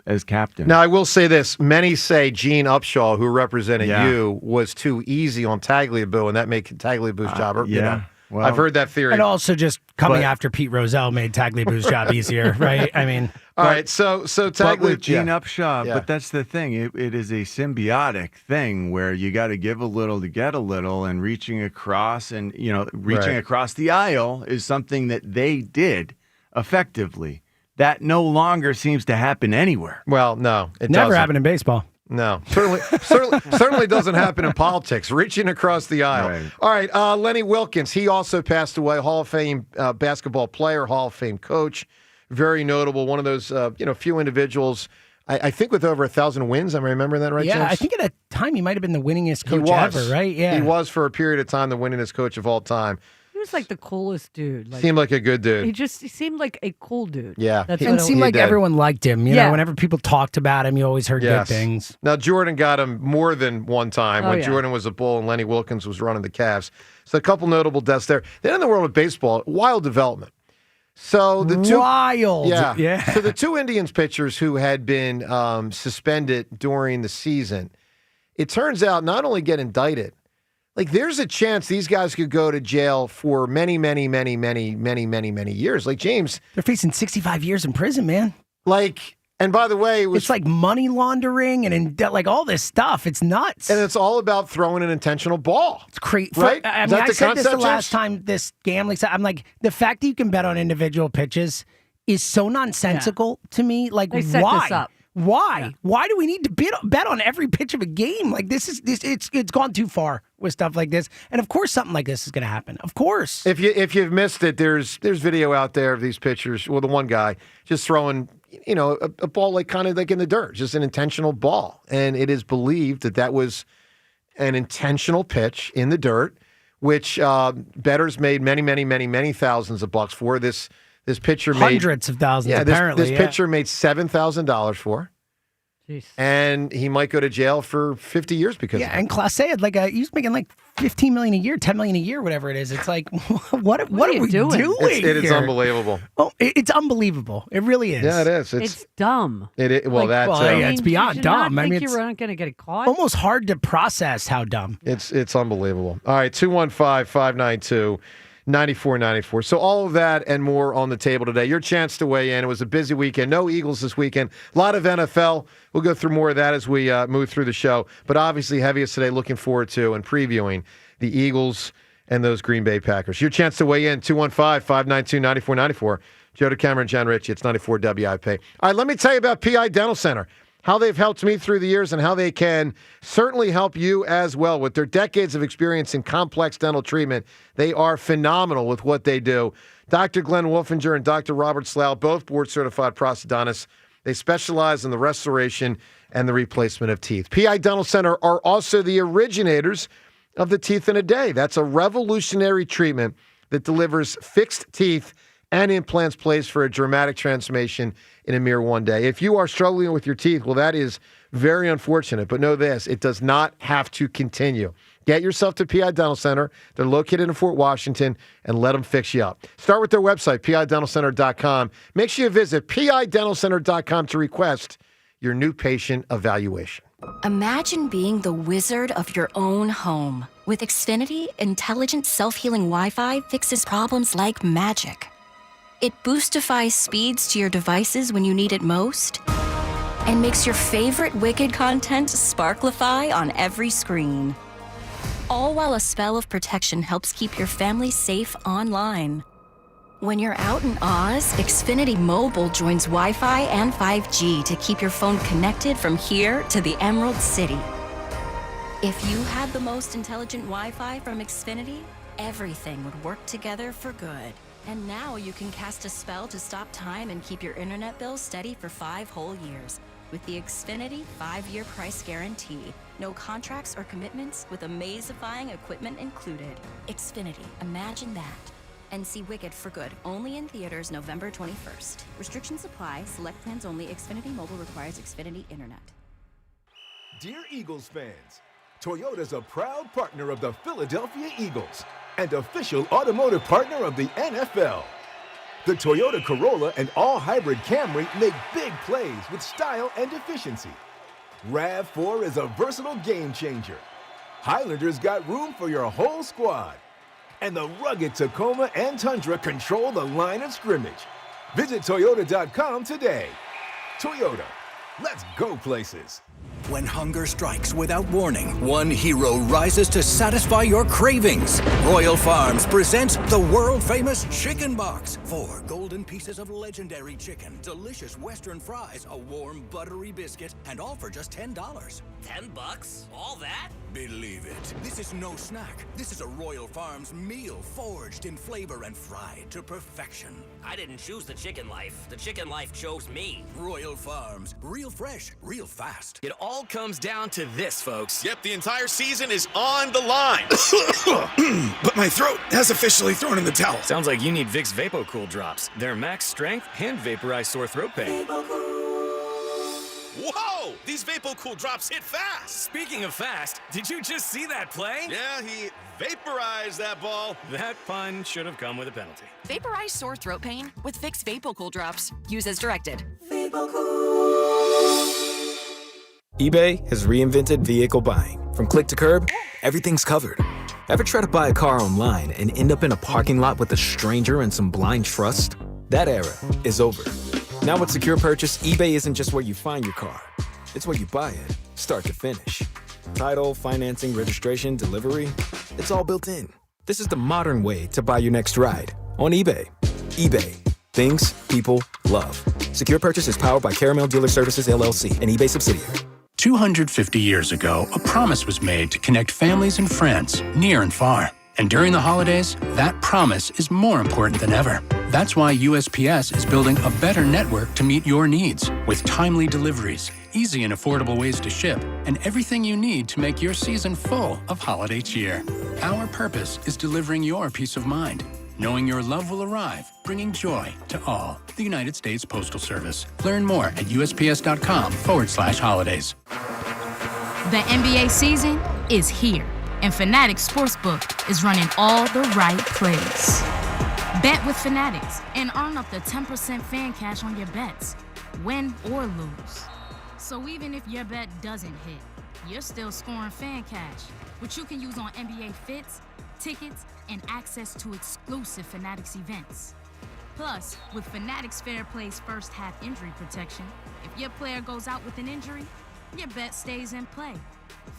as captain. Now, I will say this. Many say Gene Upshaw, who represented you, was too easy on Tagliabue, and that made Tagliabue's job. You know, well, I've heard that theory. And also just coming after Pete Rozelle made Tagliabue's job easier, right? I mean. All right, so Tagliabue with Gene Upshaw, but that's the thing. It is a symbiotic thing where you got to give a little to get a little, and reaching across across the aisle is something that they did effectively. That no longer seems to happen anywhere. Well, no, it never doesn't. happened in baseball. No, certainly doesn't happen in politics. Reaching across the aisle. Right. All right, Lenny Wilkens. He also passed away. Hall of Fame basketball player, Hall of Fame coach. Very notable. One of those few individuals. I think with over 1,000 wins. Am I remembering that right? Yeah, James? I think at a time he might have been the winningest coach ever. Right? Yeah, he was for a period of time the winningest coach of all time. He was like the coolest dude. Seemed like a good dude. He seemed like a cool dude. Yeah. And seemed like everyone liked him. You know, whenever people talked about him, you always heard good things. Now, Jordan got him more than one time when Jordan was a Bull and Lenny Wilkens was running the Cavs. So a couple notable deaths there. Then in the world of baseball, wild development. So the two, So the two Indians pitchers who had been suspended during the season, it turns out not only get indicted, like there's a chance these guys could go to jail for many, many, many, many, many, many, many years. Like James, they're facing 65 years in prison, man. Like, and by the way, it's like money laundering and like all this stuff. It's nuts. And it's all about throwing an intentional ball. It's crazy, right? I mean, I said this the last time this gambling. I'm like, the fact that you can bet on individual pitches is so nonsensical to me. Like, They set why? this up. Why? Yeah. Why do we need to bet on every pitch of a game? Like it's gone too far with stuff like this. And of course, something like this is going to happen. Of course. If you've missed it, there's video out there of these pitchers. Well, the one guy just throwing, a ball like kind of like in the dirt, just an intentional ball, and it is believed that was an intentional pitch in the dirt, which bettors made many, many, many, many thousands of bucks for. This pitcher made hundreds of thousands. Apparently, this pitcher made $7,000 for, Jeez. And he might go to jail for 50 years because of it. And Clase had he was making like $15 million a year, $10 million a year, whatever it is. It's like, what are we doing? It is unbelievable. Oh, it's unbelievable. It really is. Yeah, it is. It's dumb. It's beyond dumb. I mean, you're not going to get caught. Almost hard to process how dumb. It's unbelievable. All right, 215-592-9494. So all of that and more on the table today. Your chance to weigh in. It was a busy weekend. No Eagles this weekend. A lot of NFL. We'll go through more of that as we move through the show. But obviously, heaviest today, looking forward to and previewing the Eagles and those Green Bay Packers. Your chance to weigh in, 215-592-9494. Joe DeCamera and John Ritchie. It's 94 WIP. All right, let me tell you about PI Dental Center. How they've helped me through the years and how they can certainly help you as well. With their decades of experience in complex dental treatment, they are phenomenal with what they do. Dr. Glenn Wolfinger and Dr. Robert Slough, both board-certified prosthodontists. They specialize in the restoration and the replacement of teeth. PI Dental Center are also the originators of the Teeth in a Day. That's a revolutionary treatment that delivers fixed teeth and implants placed for a dramatic transformation in a mere one day. If you are struggling with your teeth, well, that is very unfortunate. But know this, it does not have to continue. Get yourself to PI Dental Center. They're located in Fort Washington, and let them fix you up. Start with their website, pidentalcenter.com. Make sure you visit pidentalcenter.com to request your new patient evaluation. Imagine being the wizard of your own home. With Xfinity, intelligent self-healing Wi-Fi fixes problems like magic. It boostifies speeds to your devices when you need it most and makes your favorite Wicked content sparklify on every screen. All while a spell of protection helps keep your family safe online. When you're out in Oz, Xfinity Mobile joins Wi-Fi and 5G to keep your phone connected from here to the Emerald City. If you had the most intelligent Wi-Fi from Xfinity, everything would work together for good. And now you can cast a spell to stop time and keep your internet bill steady for 5 whole years with the Xfinity 5-year price guarantee. No contracts or commitments with amazifying equipment included. Xfinity, imagine that. and see Wicked for Good, only in theaters November 21st. Restrictions apply. Select plans only. Xfinity Mobile requires Xfinity Internet. Dear Eagles fans, Toyota's a proud partner of the Philadelphia Eagles and official automotive partner of the NFL. The Toyota Corolla and all-hybrid Camry make big plays with style and efficiency. RAV4 is a versatile game changer. Highlander's got room for your whole squad. And the rugged Tacoma and Tundra control the line of scrimmage. Visit Toyota.com today. Toyota, let's go places. When hunger strikes without warning, one hero rises to satisfy your cravings. Royal Farms presents the world-famous Chicken Box. 4 golden pieces of legendary chicken, delicious Western fries, a warm, buttery biscuit, and all for just $10. $10? All that? Believe it. This is no snack. This is a Royal Farms meal forged in flavor and fried to perfection. I didn't choose the chicken life. The chicken life chose me. Royal Farms. Real fresh, real fast. It all comes down to this, folks. Yep, the entire season is on the line. But my throat has officially thrown in the towel. Sounds like you need Vicks VapoCool drops. They're max strength and vaporize sore throat pain. Whoa! These VapoCool drops hit fast. Speaking of fast, did you just see that play? Yeah, he vaporized that ball. That pun should have come with a penalty. Vaporize sore throat pain with Vicks VapoCool drops. Use as directed. eBay has reinvented vehicle buying. From click to curb, everything's covered. Ever try to buy a car online and end up in a parking lot with a stranger and some blind trust? That era is over. Now with Secure Purchase, eBay isn't just where you find your car. It's where you buy it, start to finish. Title, financing, registration, delivery, it's all built in. This is the modern way to buy your next ride on eBay. eBay. Things people love. Secure Purchase is powered by Caramel Dealer Services, LLC, an eBay subsidiary. 250 years ago, a promise was made to connect families and friends near and far. And during the holidays, that promise is more important than ever. That's why USPS is building a better network to meet your needs with timely deliveries, easy and affordable ways to ship, and everything you need to make your season full of holiday cheer. Our purpose is delivering your peace of mind, knowing your love will arrive, bringing joy to all. The United States Postal Service. Learn more at USPS.com/holidays. The NBA season is here, and Fanatics Sportsbook is running all the right plays. Bet with Fanatics and earn up to 10% fan cash on your bets, win or lose. So even if your bet doesn't hit, you're still scoring fan cash, which you can use on NBA fits, tickets, and access to exclusive Fanatics events. Plus, with Fanatics Fair Play's first half injury protection, if your player goes out with an injury, your bet stays in play.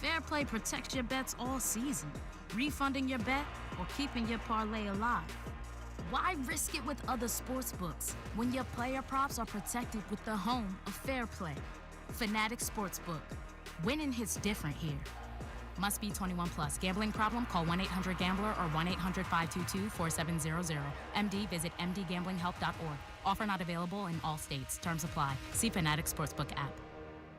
Fair Play protects your bets all season, refunding your bet or keeping your parlay alive. Why risk it with other sports books when your player props are protected with the home of Fair Play? Fanatics Sportsbook. Winning hits different here. Must be 21 plus. Gambling problem? Call 1-800-GAMBLER or 1-800-522-4700. MD, visit mdgamblinghelp.org. Offer not available in all states. Terms apply. See Fanatics Sportsbook app.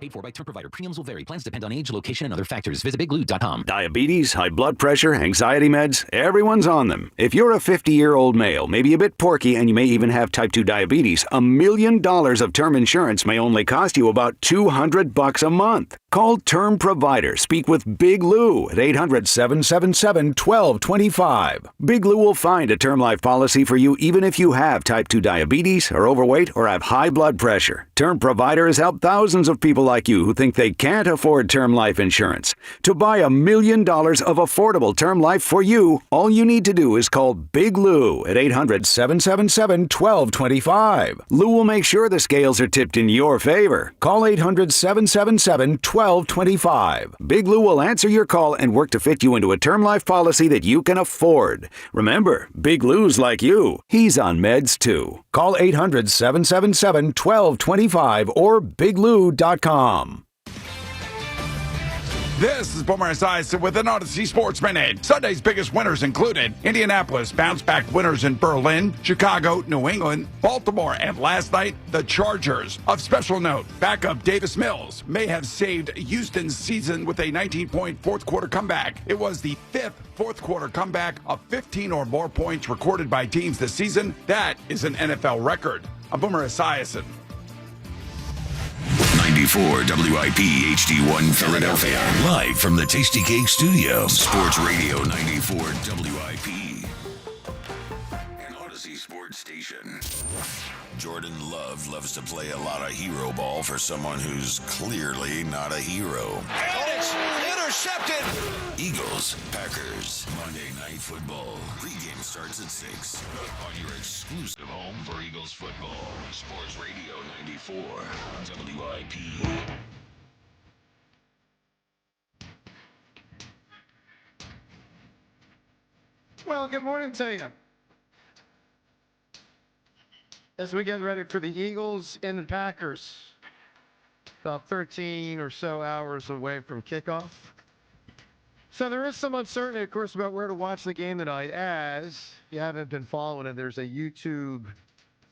Paid for by term provider. Premiums will vary. Plans depend on age, location, and other factors. Visit biglou.com. Diabetes, high blood pressure, anxiety meds, everyone's on them. If you're a 50-year-old male, maybe a bit porky, and you may even have type 2 diabetes, $1 million of term insurance may only cost you about $200 a month. Call Term Provider. Speak with Big Lou at 800-777-1225. Big Lou will find a term life policy for you even if you have type 2 diabetes, are overweight, or have high blood pressure. Term Provider has helped thousands of people like you who think they can't afford term life insurance. To buy $1 million of affordable term life for you, all you need to do is call Big Lou at 800-777-1225. Lou will make sure the scales are tipped in your favor. Call 800-777-1225. Big Lou will answer your call and work to fit you into a term life policy that you can afford. Remember, Big Lou's like you. He's on meds too. Call 800-777-1225 or biglou.com. This is Boomer Esiason with an Odyssey Sports Minute. Sunday's biggest winners included Indianapolis bounce-back winners in Berlin, Chicago, New England, Baltimore, and last night, the Chargers. Of special note, backup Davis Mills may have saved Houston's season with a 19-point fourth-quarter comeback. It was the fifth fourth-quarter comeback of 15 or more points recorded by teams this season. That is an NFL record. I'm Boomer Esiason. 94 WIP HD1 Philadelphia. Live from the Tasty Cake Studio. Sports Radio 94 WIP. An Odyssey Sports Station. Jordan Love loves to play a lot of hero ball for someone who's clearly not a hero. And it's intercepted. Eagles, Packers, Monday Night Football. Pregame starts at 6 on your exclusive home for Eagles football. Sports Radio 94 WIP. Well, good morning to you. As we get ready for the Eagles and the Packers, about 13 or so hours away from kickoff. So there is some uncertainty, of course, about where to watch the game tonight, as you haven't been following it. There's a YouTube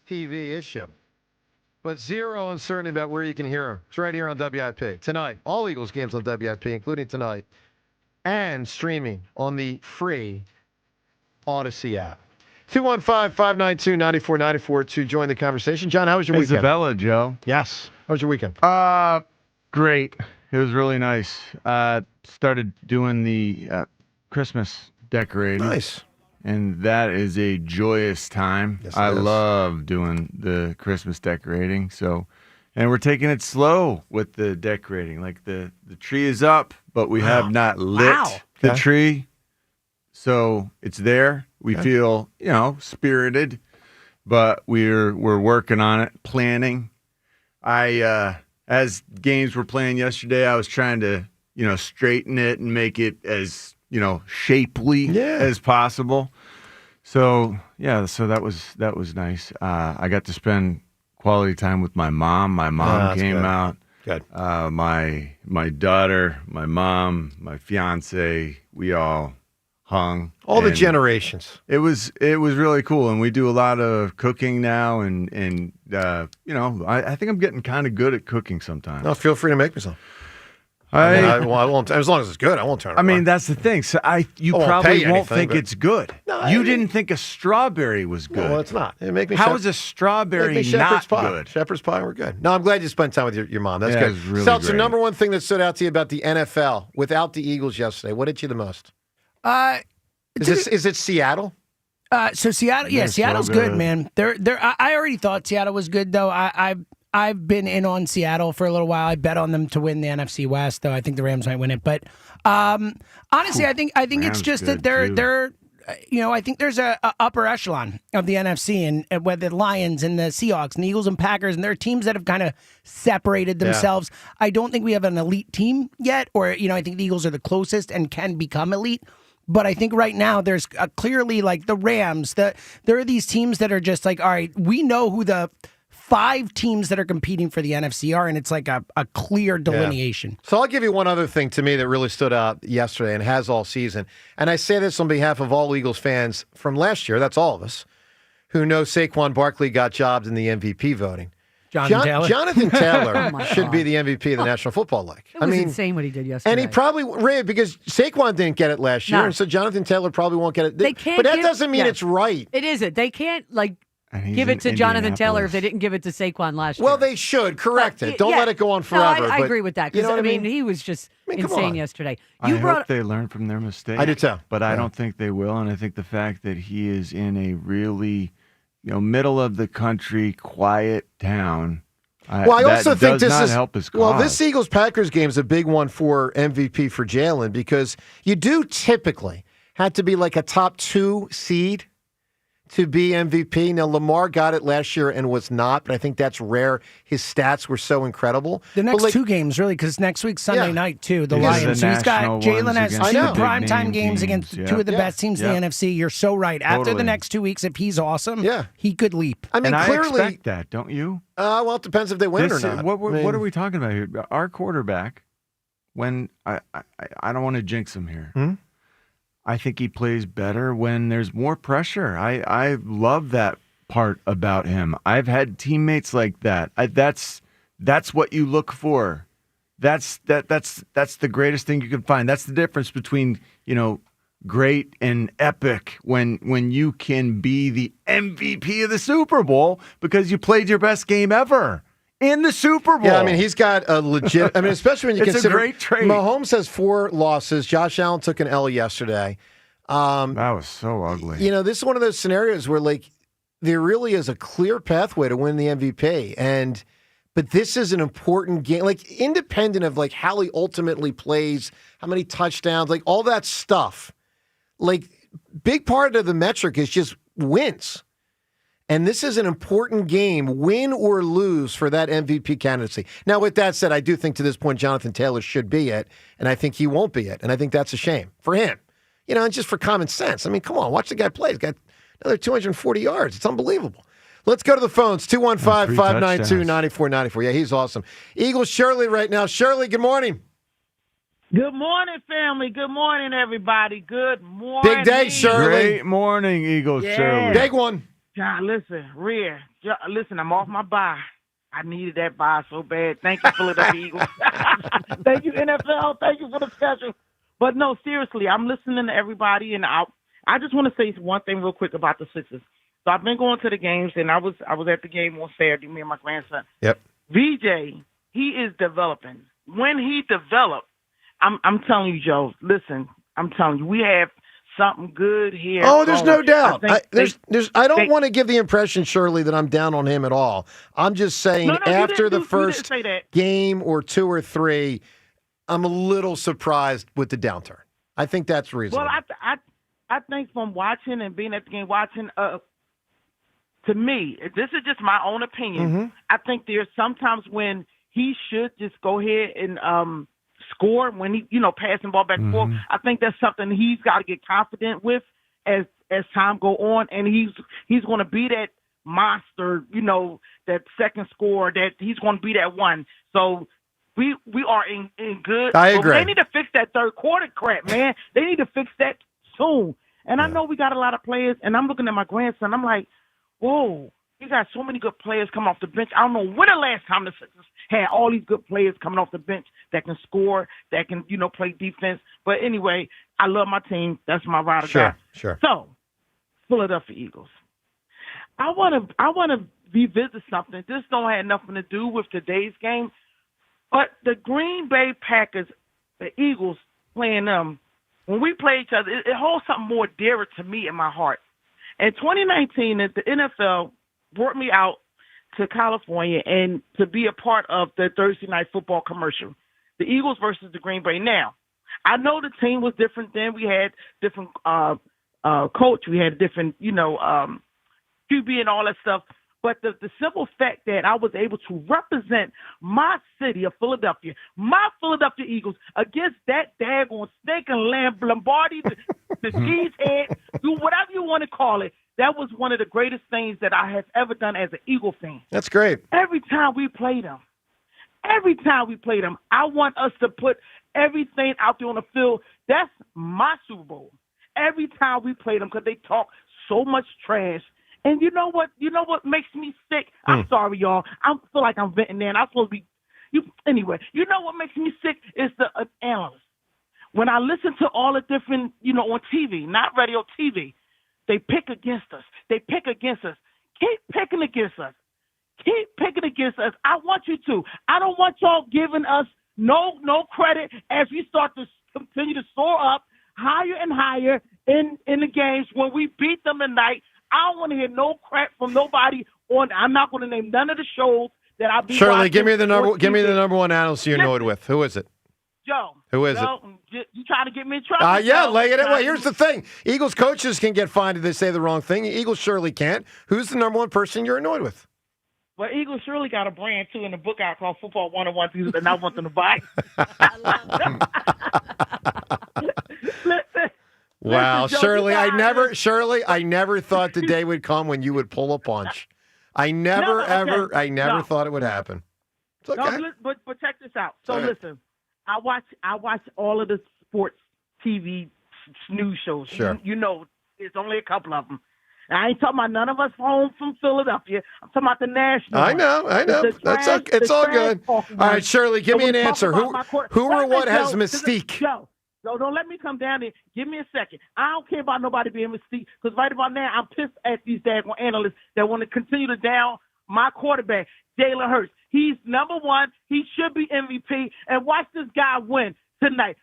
TV issue. But zero uncertainty about where you can hear them. It's right here on WIP. Tonight, all Eagles games on WIP, including tonight, and streaming on the free Odyssey app. 215-592-9494 to join the conversation. John, how was your weekend? Isabella, Joe. Yes. How was your weekend? Great. It was really nice. Started doing the Christmas decorating. Nice. And that is a joyous time. Yes, I love doing the Christmas decorating. So, and we're taking it slow with the decorating. Like the tree is up, but we have not lit the tree. So it's there. We feel, spirited, but we're working on it, planning. As games were playing yesterday, I was trying to, straighten it and make it as, shapely as possible. So, so that was nice. I got to spend quality time with my mom. My mom came out. Good. My daughter, my mom, my fiance, we all hung. All the generations. It was really cool, and we do a lot of cooking now, and I think I'm getting kind of good at cooking sometimes. No, feel free to make me some. I won't. As long as it's good, I won't turn it. I mean, that's the thing. So you probably won't think it's good. No, you didn't think a strawberry was good. No, it's not. It make me. How is a strawberry not good? Shepherd's pie were good. No, I'm glad you spent time with your mom. That's good. It's really Seltz, the great. number one thing that stood out to you about the NFL without the Eagles yesterday, what hit you the most? Is it Seattle? So Seattle, Seattle's good, man. I already thought Seattle was good, though. I've been in on Seattle for a little while. I bet on them to win the NFC West, though. I think the Rams might win it. But honestly, I think it's just that they're I think there's a upper echelon of the NFC, and with the Lions and the Seahawks and the Eagles and Packers, and there are teams that have kind of separated themselves. I don't think we have an elite team yet, or I think the Eagles are the closest and can become elite. But I think right now there's clearly like the Rams. There are these teams that are just like, all right, we know who the 5 teams that are competing for the NFC are, and it's like a clear delineation. So I'll give you one other thing to me that really stood out yesterday and has all season. And I say this on behalf of all Eagles fans from last year, that's all of us, who know Saquon Barkley got jobs in the MVP voting. Jonathan Taylor should be the MVP of the National Football League. It was insane what he did yesterday. And he probably ran because Saquon didn't get it last year, and so Jonathan Taylor probably won't get it. They can't but that doesn't mean it's right. It isn't. They can't give it to Jonathan Taylor if they didn't give it to Saquon last year. Well, they should correct it. Don't let it go on forever. No, I agree with that. You know what I mean? He was just insane yesterday. I hope they learn from their mistake. I do too. But I don't think they will, and I think the fact that he is in a really, middle of the country, quiet town. I also think this does not help his cause. Well, this Eagles-Packers game is a big one for MVP for Jaylen because you do typically have to be like a top 2 seed to be MVP. Now, Lamar got it last year and was not, but I think that's rare. His stats were so incredible. The next 2 games, really, because next week's Sunday night, too, the Lions. So he's got Jaylen has 2 primetime games against 2 of the best teams in the NFC. You're so right. Totally. After the next 2 weeks, if he's awesome, he could leap. I mean, and clearly, I expect that, don't you? Well, it depends if they win or not. What are we talking about here? Our quarterback when I don't want to jinx him here. Hmm? I think he plays better when there's more pressure. I love that part about him. I've had teammates like that. That's what you look for. That's the greatest thing you can find. That's the difference between, great and epic when you can be the MVP of the Super Bowl because you played your best game ever in the Super Bowl. Yeah, I mean, he's got a legit, especially when you It's a consider great trait. Mahomes has 4 losses. Josh Allen took an L yesterday. That was so ugly. This is one of those scenarios where, there really is a clear pathway to win the MVP. But this is an important game, independent of, how he ultimately plays, how many touchdowns, all that stuff. Big part of the metric is just wins. And this is an important game, win or lose, for that MVP candidacy. Now, with that said, I do think to this point Jonathan Taylor should be it, and I think he won't be it. And I think that's a shame for him. And just for common sense. I mean, come on, watch the guy play. He's got another 240 yards. It's unbelievable. Let's go to the phones, 215-592-9494. Yeah, he's awesome. Eagles, Shirley right now. Shirley, good morning. Good morning, family. Good morning, everybody. Good morning. Big day, Shirley. Great morning, Eagles, Shirley. Big one. John, listen, listen, I'm off my bye. I needed that bye so bad. Thank you, Philadelphia Eagles. Thank you, NFL. Thank you for the schedule. But no, seriously, I'm listening to everybody, and I just want to say one thing real quick about the Sixers. So I've been going to the games, and I was at the game on Saturday, me and my grandson. Yep. VJ, he is developing. When he develops, I'm telling you, Joe, listen, I'm telling you, we have something good here. Oh, there's no doubt. I don't they- want to give the impression, Shirley, that I'm down on him at all. I'm just saying after the first game or 2 or 3, I'm a little surprised with the downturn. I think that's reasonable. Well, I think from watching and being at the game, to me, this is just my own opinion. Mm-hmm. I think there's sometimes when he should just go ahead and score when he, passing the ball back and forth. I think that's something he's got to get confident with as time go on, and he's going to be that monster, that second score, that he's going to be that one. So we are in good. I agree. But they need to fix that third quarter crap, man. They need to fix that soon. And I know we got a lot of players, and I'm looking at my grandson. I'm like, whoa, you got so many good players coming off the bench. I don't know when the last time the Sixers had all these good players coming off the bench that can score, that can, play defense. But anyway, I love my team. That's my ride or die. Sure. So, Philadelphia Eagles. I want to revisit something. This don't have nothing to do with today's game, but the Green Bay Packers, the Eagles playing them, when we play each other, it holds something more dearer to me in my heart. In 2019, the NFL brought me out to California and to be a part of the Thursday Night Football commercial, the Eagles versus the Green Bay. Now, I know the team was different then. We had different coach. We had different, QB and all that stuff. But the simple fact that I was able to represent my city of Philadelphia, my Philadelphia Eagles, against that daggone stinking Lombardi, the skis head, do whatever you want to call it, that was one of the greatest things that I have ever done as an Eagle fan. That's great. Every time we play them, I want us to put everything out there on the field. That's my Super Bowl. Every time we play them, because they talk so much trash. And you know what? Makes me sick? I'm sorry, y'all. I feel like I'm venting there, and I'm supposed to be. Anyway, you know what makes me sick is the analysts. When I listen to all the different, on TV, not radio, TV, they pick against us. Keep picking against us. I want you to. I don't want y'all giving us no credit as we start to continue to soar up higher and higher in the games when we beat them tonight. I don't want to hear no crap from nobody I'm not going to name none of the shows that I've been Shirley, watching. give me the number one analyst you're annoyed with. Who is it? Joe. Who is it? You trying to get me in trouble? Yeah, Joe. lay it away. Here's the thing. Eagles coaches can get fined if they say the wrong thing. Eagles surely can't. Who's the number one person you're annoyed with? Well, Eagles surely got a brand, too, in the book out called Football 101, and I want them to buy. Wow, Listen, Shirley, I never thought the day would come when you would pull a punch. I never thought it would happen. It's okay. No, but check this out. So listen, I watch all of the sports TV news shows. Sure. You know, there's only a couple of them. I ain't talking about none of us home from Philadelphia. I'm talking about the national. I know. It's all good. All right, Shirley, give me an answer. Who or what has Mystique? Joe, don't let me come down there. Give me a second. I don't care about nobody being Mystique, because right about now I'm pissed at these daggone analysts that want to continue to down my quarterback, Jalen Hurts. He's number one. He should be MVP. And watch this guy win tonight.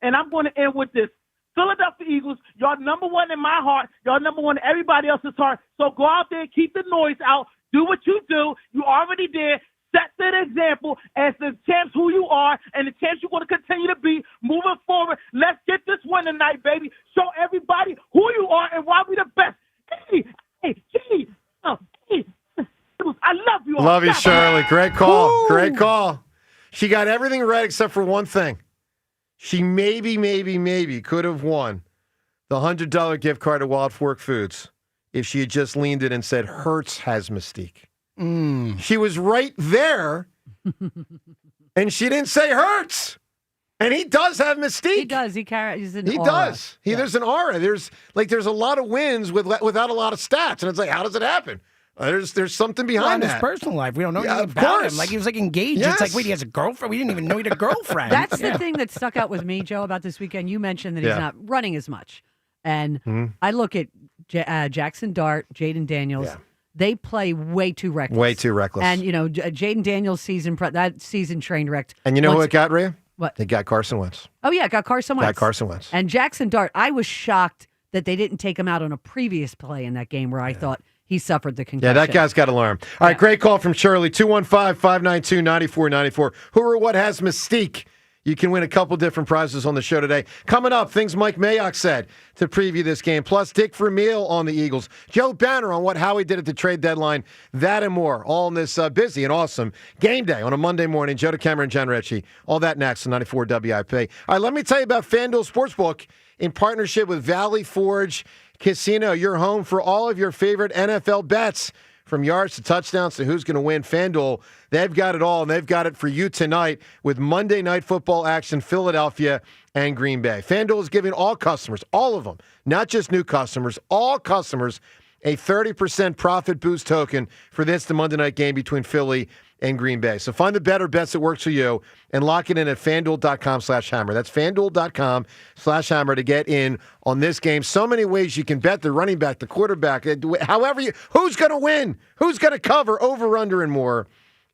And I'm going to end with this. Philadelphia Eagles, y'all number one in my heart. Y'all number one in everybody else's heart. So go out there, keep the noise out. Do what you do. You already did. Set the example as the champs who you are and the champs you're going to continue to be moving forward. Let's get this win tonight, baby. Show everybody who you are and why we the best. I love you all. Love you, Shirley. Great call. Woo! Great call. She got everything right except for one thing. She maybe could have won the $100 gift card to Wild Fork Foods if she had just leaned in and said, Hurts has Mystique. She was right there, and she didn't say Hurts. And he does have Mystique. He does. He carries an aura. He does. There's an aura. There's a lot of wins without a lot of stats. And it's like, how does it happen? There's something behind that. His personal life. We don't know anything about him. Like, he was engaged. Yes. It's like, wait, he has a girlfriend? We didn't even know he had a girlfriend. That's the thing that stuck out with me, Joe, about this weekend. You mentioned that he's not running as much. And I look at Jackson Dart, Jaden Daniels. Yeah. They play way too reckless. Way too reckless. And, Jaden Daniels' that season train wrecked. And you know who it got, Rhea? What? It got Carson Wentz. Oh, yeah, it got Carson Wentz. And Jackson Dart, I was shocked that they didn't take him out on a previous play in that game where I thought he suffered the concussion. Yeah, that guy's got to learn. All right, great call from Shirley. 215-592-9494. Who or what has Mystique? You can win a couple different prizes on the show today. Coming up, things Mike Mayok said to preview this game. Plus, Dick Vermile on the Eagles. Joe Banner on what Howie did at the trade deadline. That and more. All in this busy and awesome game day on a Monday morning. Joe DeCamera and John Ritchie. All that next on 94 WIP. All right, let me tell you about FanDuel Sportsbook in partnership with Valley Forge Casino. Your home for all of your favorite NFL bets. From yards to touchdowns to who's going to win, FanDuel, they've got it all, and they've got it for you tonight with Monday Night Football action, Philadelphia and Green Bay. FanDuel is giving all customers, all of them, not just new customers, all customers, a 30% profit boost token for this, the Monday night game between Philly and Green Bay. So find the better bets that works for you and lock it in at FanDuel.com/hammer. That's FanDuel.com/hammer to get in on this game. So many ways you can bet the running back, the quarterback, who's going to win, who's going to cover, over, under, and more.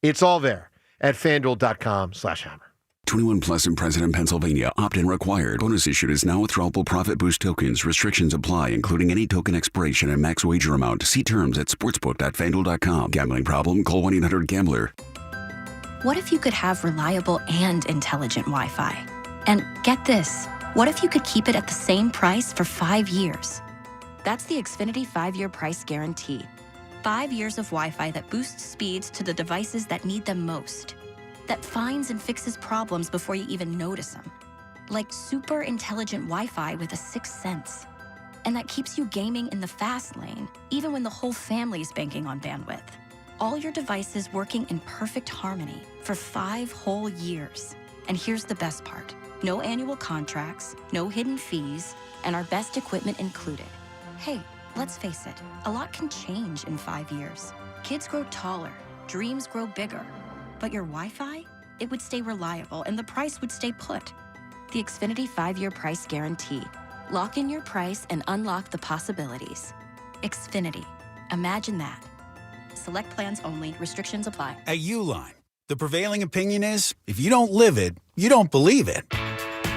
It's all there at FanDuel.com/hammer. 21 plus and present in Pennsylvania. Opt-in required. Bonus issued is now withdrawable profit boost tokens. Restrictions apply, including any token expiration and max wager amount. See terms at sportsbook.fanduel.com. Gambling problem? Call 1-800-GAMBLER. What if you could have reliable and intelligent Wi-Fi? And get this, what if you could keep it at the same price for 5 years? That's the Xfinity 5-year price guarantee. 5 years of Wi-Fi that boosts speeds to the devices that need them most. That finds and fixes problems before you even notice them. Like super intelligent Wi-Fi with a sixth sense. And that keeps you gaming in the fast lane, even when the whole family's banking on bandwidth. All your devices working in perfect harmony for 5 whole years. And here's the best part. No annual contracts, no hidden fees, and our best equipment included. Hey, let's face it, a lot can change in 5 years. Kids grow taller, dreams grow bigger. But your Wi-Fi? It would stay reliable and the price would stay put. The Xfinity 5-year price guarantee. Lock in your price and unlock the possibilities. Xfinity. Imagine that. Select plans only. Restrictions apply. At Uline, the prevailing opinion is, if you don't live it, you don't believe it.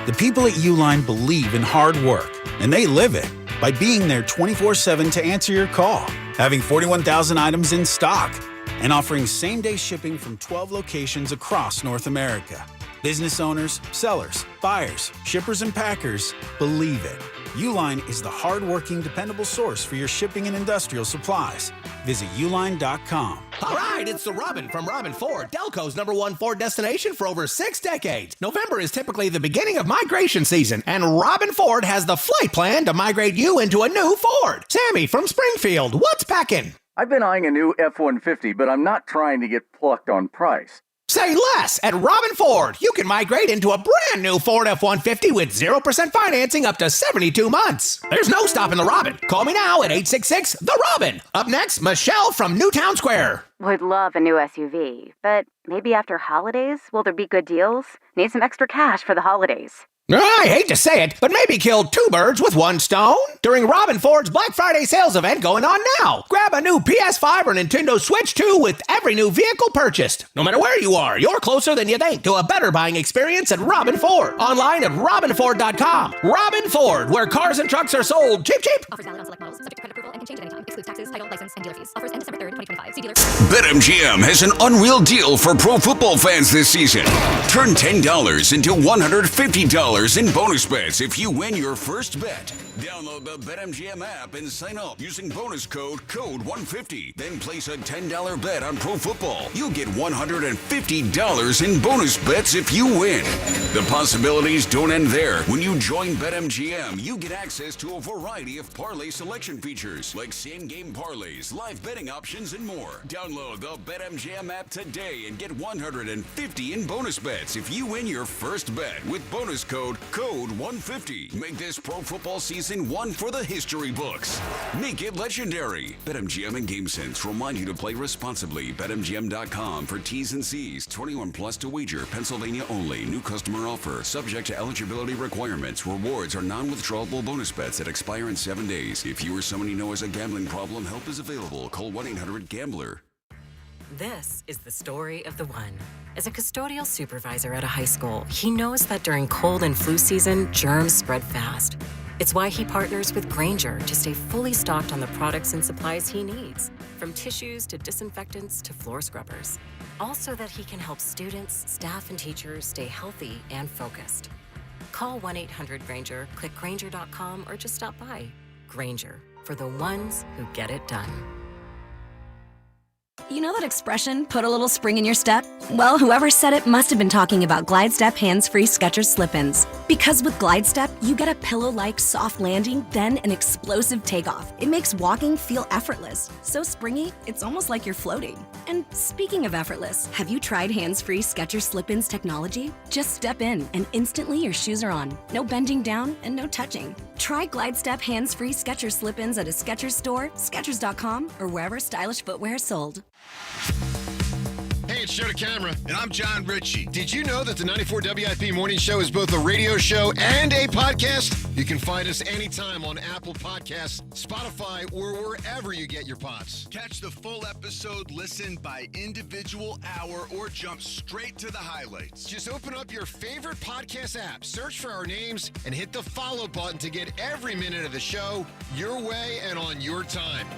The people at Uline believe in hard work, and they live it by being there 24/7 to answer your call, having 41,000 items in stock, and offering same-day shipping from 12 locations across North America. Business owners, sellers, buyers, shippers, and packers believe it. Uline is the hard-working, dependable source for your shipping and industrial supplies. Visit uline.com. All right, it's the Robin from Robin Ford, Delco's #1 Ford destination for over 6 decades. November is typically the beginning of migration season, and Robin Ford has the flight plan to migrate you into a new Ford. Sammy from Springfield, what's packing? I've been eyeing a new F-150, but I'm not trying to get plucked on price. Say less. At Robin Ford, you can migrate into a brand new Ford F-150 with 0% financing up to 72 months. There's no stopping the Robin. Call me now at 866-THE-ROBIN. Up next, Michelle from Newtown Square. Would love a new SUV, but maybe after holidays, will there be good deals? Need some extra cash for the holidays. I hate to say it, but maybe kill two birds with one stone during Robin Ford's Black Friday sales event going on now. Grab a new PS5 or Nintendo Switch 2 with every new vehicle purchased. No matter where you are, you're closer than you think to a better buying experience at Robin Ford. Online at robinford.com. Robin Ford, where cars and trucks are sold cheap, cheap. Offers valid on select models, subject to credit approval and can change at any time. Excludes taxes, title, license, and dealer fees. Offers end December 3rd, 2025. See dealer. BetMGM has an unreal deal for pro football fans this season. Turn $10 into $150 in bonus bets if you win your first bet. Download the BetMGM app and sign up using bonus code CODE150. Then place a $10 bet on pro football. You'll get $150 in bonus bets if you win. The possibilities don't end there. When you join BetMGM, you get access to a variety of parlay selection features like same-game parlays, live betting options, and more. Download the BetMGM app today and get $150 in bonus bets if you win your first bet with bonus code CODE150. Make this pro football season one for the history books. Make it legendary. BetMGM and GameSense remind you to play responsibly. BetMGM.com for T's and C's. 21 plus to wager. Pennsylvania only. New customer offer. Subject to eligibility requirements. Rewards are non-withdrawable bonus bets that expire in 7 days. If you or someone you know has a gambling problem, help is available. Call 1-800-GAMBLER. This is the story of the one. As a custodial supervisor at a high school, he knows that during cold and flu season, germs spread fast. It's why he partners with Grainger to stay fully stocked on the products and supplies he needs, from tissues to disinfectants to floor scrubbers. All so that he can help students, staff, and teachers stay healthy and focused. Call 1-800-GRAINGER, click Grainger.com, or just stop by. Grainger, for the ones who get it done. You know that expression, put a little spring in your step? Well, whoever said it must have been talking about Glide Step hands-free Skechers slip-ins. Because with Glide Step, you get a pillow-like soft landing, then an explosive takeoff. It makes walking feel effortless. So springy, it's almost like you're floating. And speaking of effortless, have you tried hands-free Skechers slip-ins technology? Just step in, and instantly your shoes are on. No bending down and no touching. Try Glide Step hands-free Skechers slip-ins at a Skechers store, Skechers.com, or wherever stylish footwear is sold. Hey, it's Joe to Camera. And I'm John Ritchie. Did you know that the 94 WIP Morning Show is both a radio show and a podcast? You can find us anytime on Apple Podcasts, Spotify, or wherever you get your pods. Catch the full episode, listen by individual hour, or jump straight to the highlights. Just open up your favorite podcast app, search for our names, and hit the follow button to get every minute of the show your way and on your time.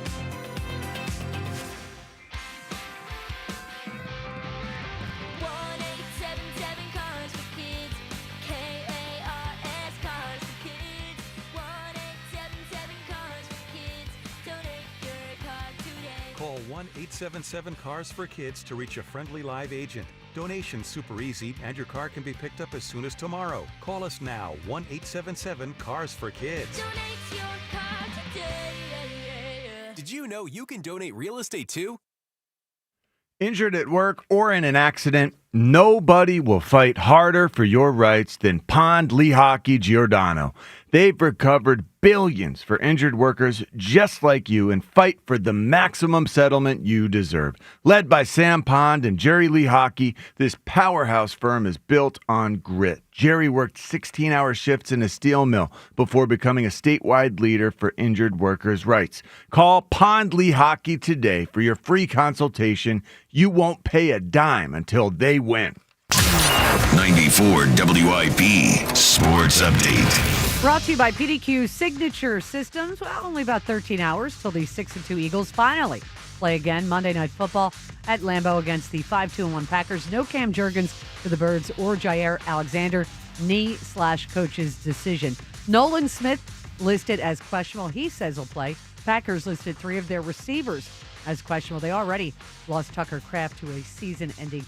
Call 1-877-CARS-FOR-KIDS to reach a friendly live agent. Donation's super easy, and your car can be picked up as soon as tomorrow. Call us now, 1-877-CARS-FOR-KIDS. Did you know you can donate real estate too? Injured at work or in an accident, nobody will fight harder for your rights than Pond Lehocky Giordano. They've recovered billions for injured workers just like you and fight for the maximum settlement you deserve. Led by Sam Pond and Jerry Lehocky, this powerhouse firm is built on grit. Jerry worked 16-hour shifts in a steel mill before becoming a statewide leader for injured workers' rights. Call Pond Lehocky today for your free consultation. You won't pay a dime until they win. 94 WIP Sports Update. Brought to you by PDQ Signature Systems. Well, only about 13 hours till the 6-2 Eagles finally play again Monday Night Football at Lambeau against the 5-2-1 Packers. No Cam Jurgens for the Birds or Jair Alexander. Knee/coach's decision. Nolan Smith listed as questionable. He says he'll play. Packers listed 3 of their receivers as questionable. They already lost Tucker Kraft to a season-ending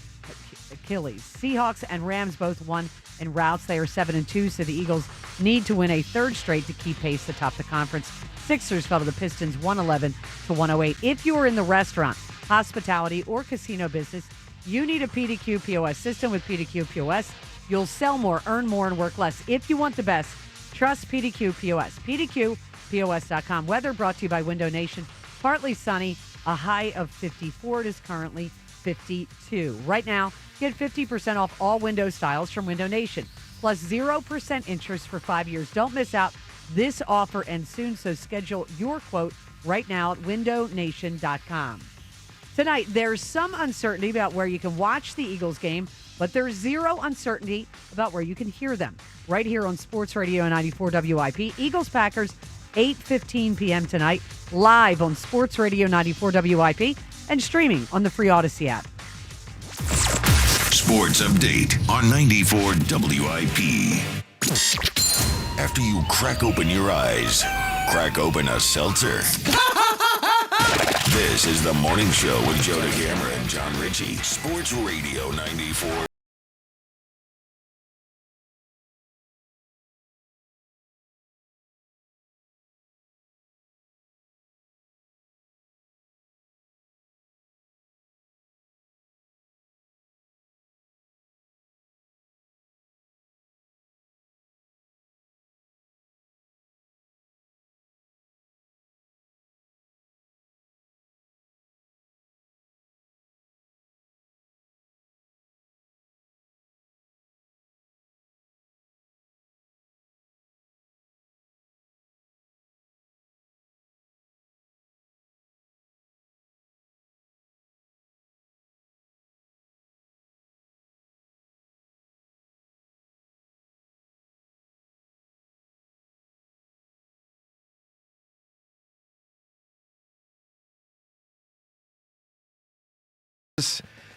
Achilles. Seahawks and Rams both won in routes. They are 7-2, so the Eagles need to win a third straight to keep pace atop the conference. Sixers fell to the Pistons 111-108. If you are in the restaurant, hospitality, or casino business, You need a PDQ POS system. With PDQ POS, you'll sell more, earn more, and work less. If you want the best, trust PDQ POS. PDQPOS.com. Weather brought to you by Window Nation. Partly sunny, a high of 54. It is currently 52. Right now, get 50% off all window styles from Window Nation, plus 0% interest for 5 years. Don't miss out. This offer ends soon, so schedule your quote right now at windownation.com. Tonight, there's some uncertainty about where you can watch the Eagles game, but there's zero uncertainty about where you can hear them. Right here on Sports Radio 94 WIP. Eagles-Packers, 8:15 p.m. tonight, live on Sports Radio 94 WIP and streaming on the free Odyssey app. Sports update on 94 WIP. After you crack open your eyes, crack open a seltzer. This is the morning show with Joe DeCamera and John Ritchie. Sports Radio 94.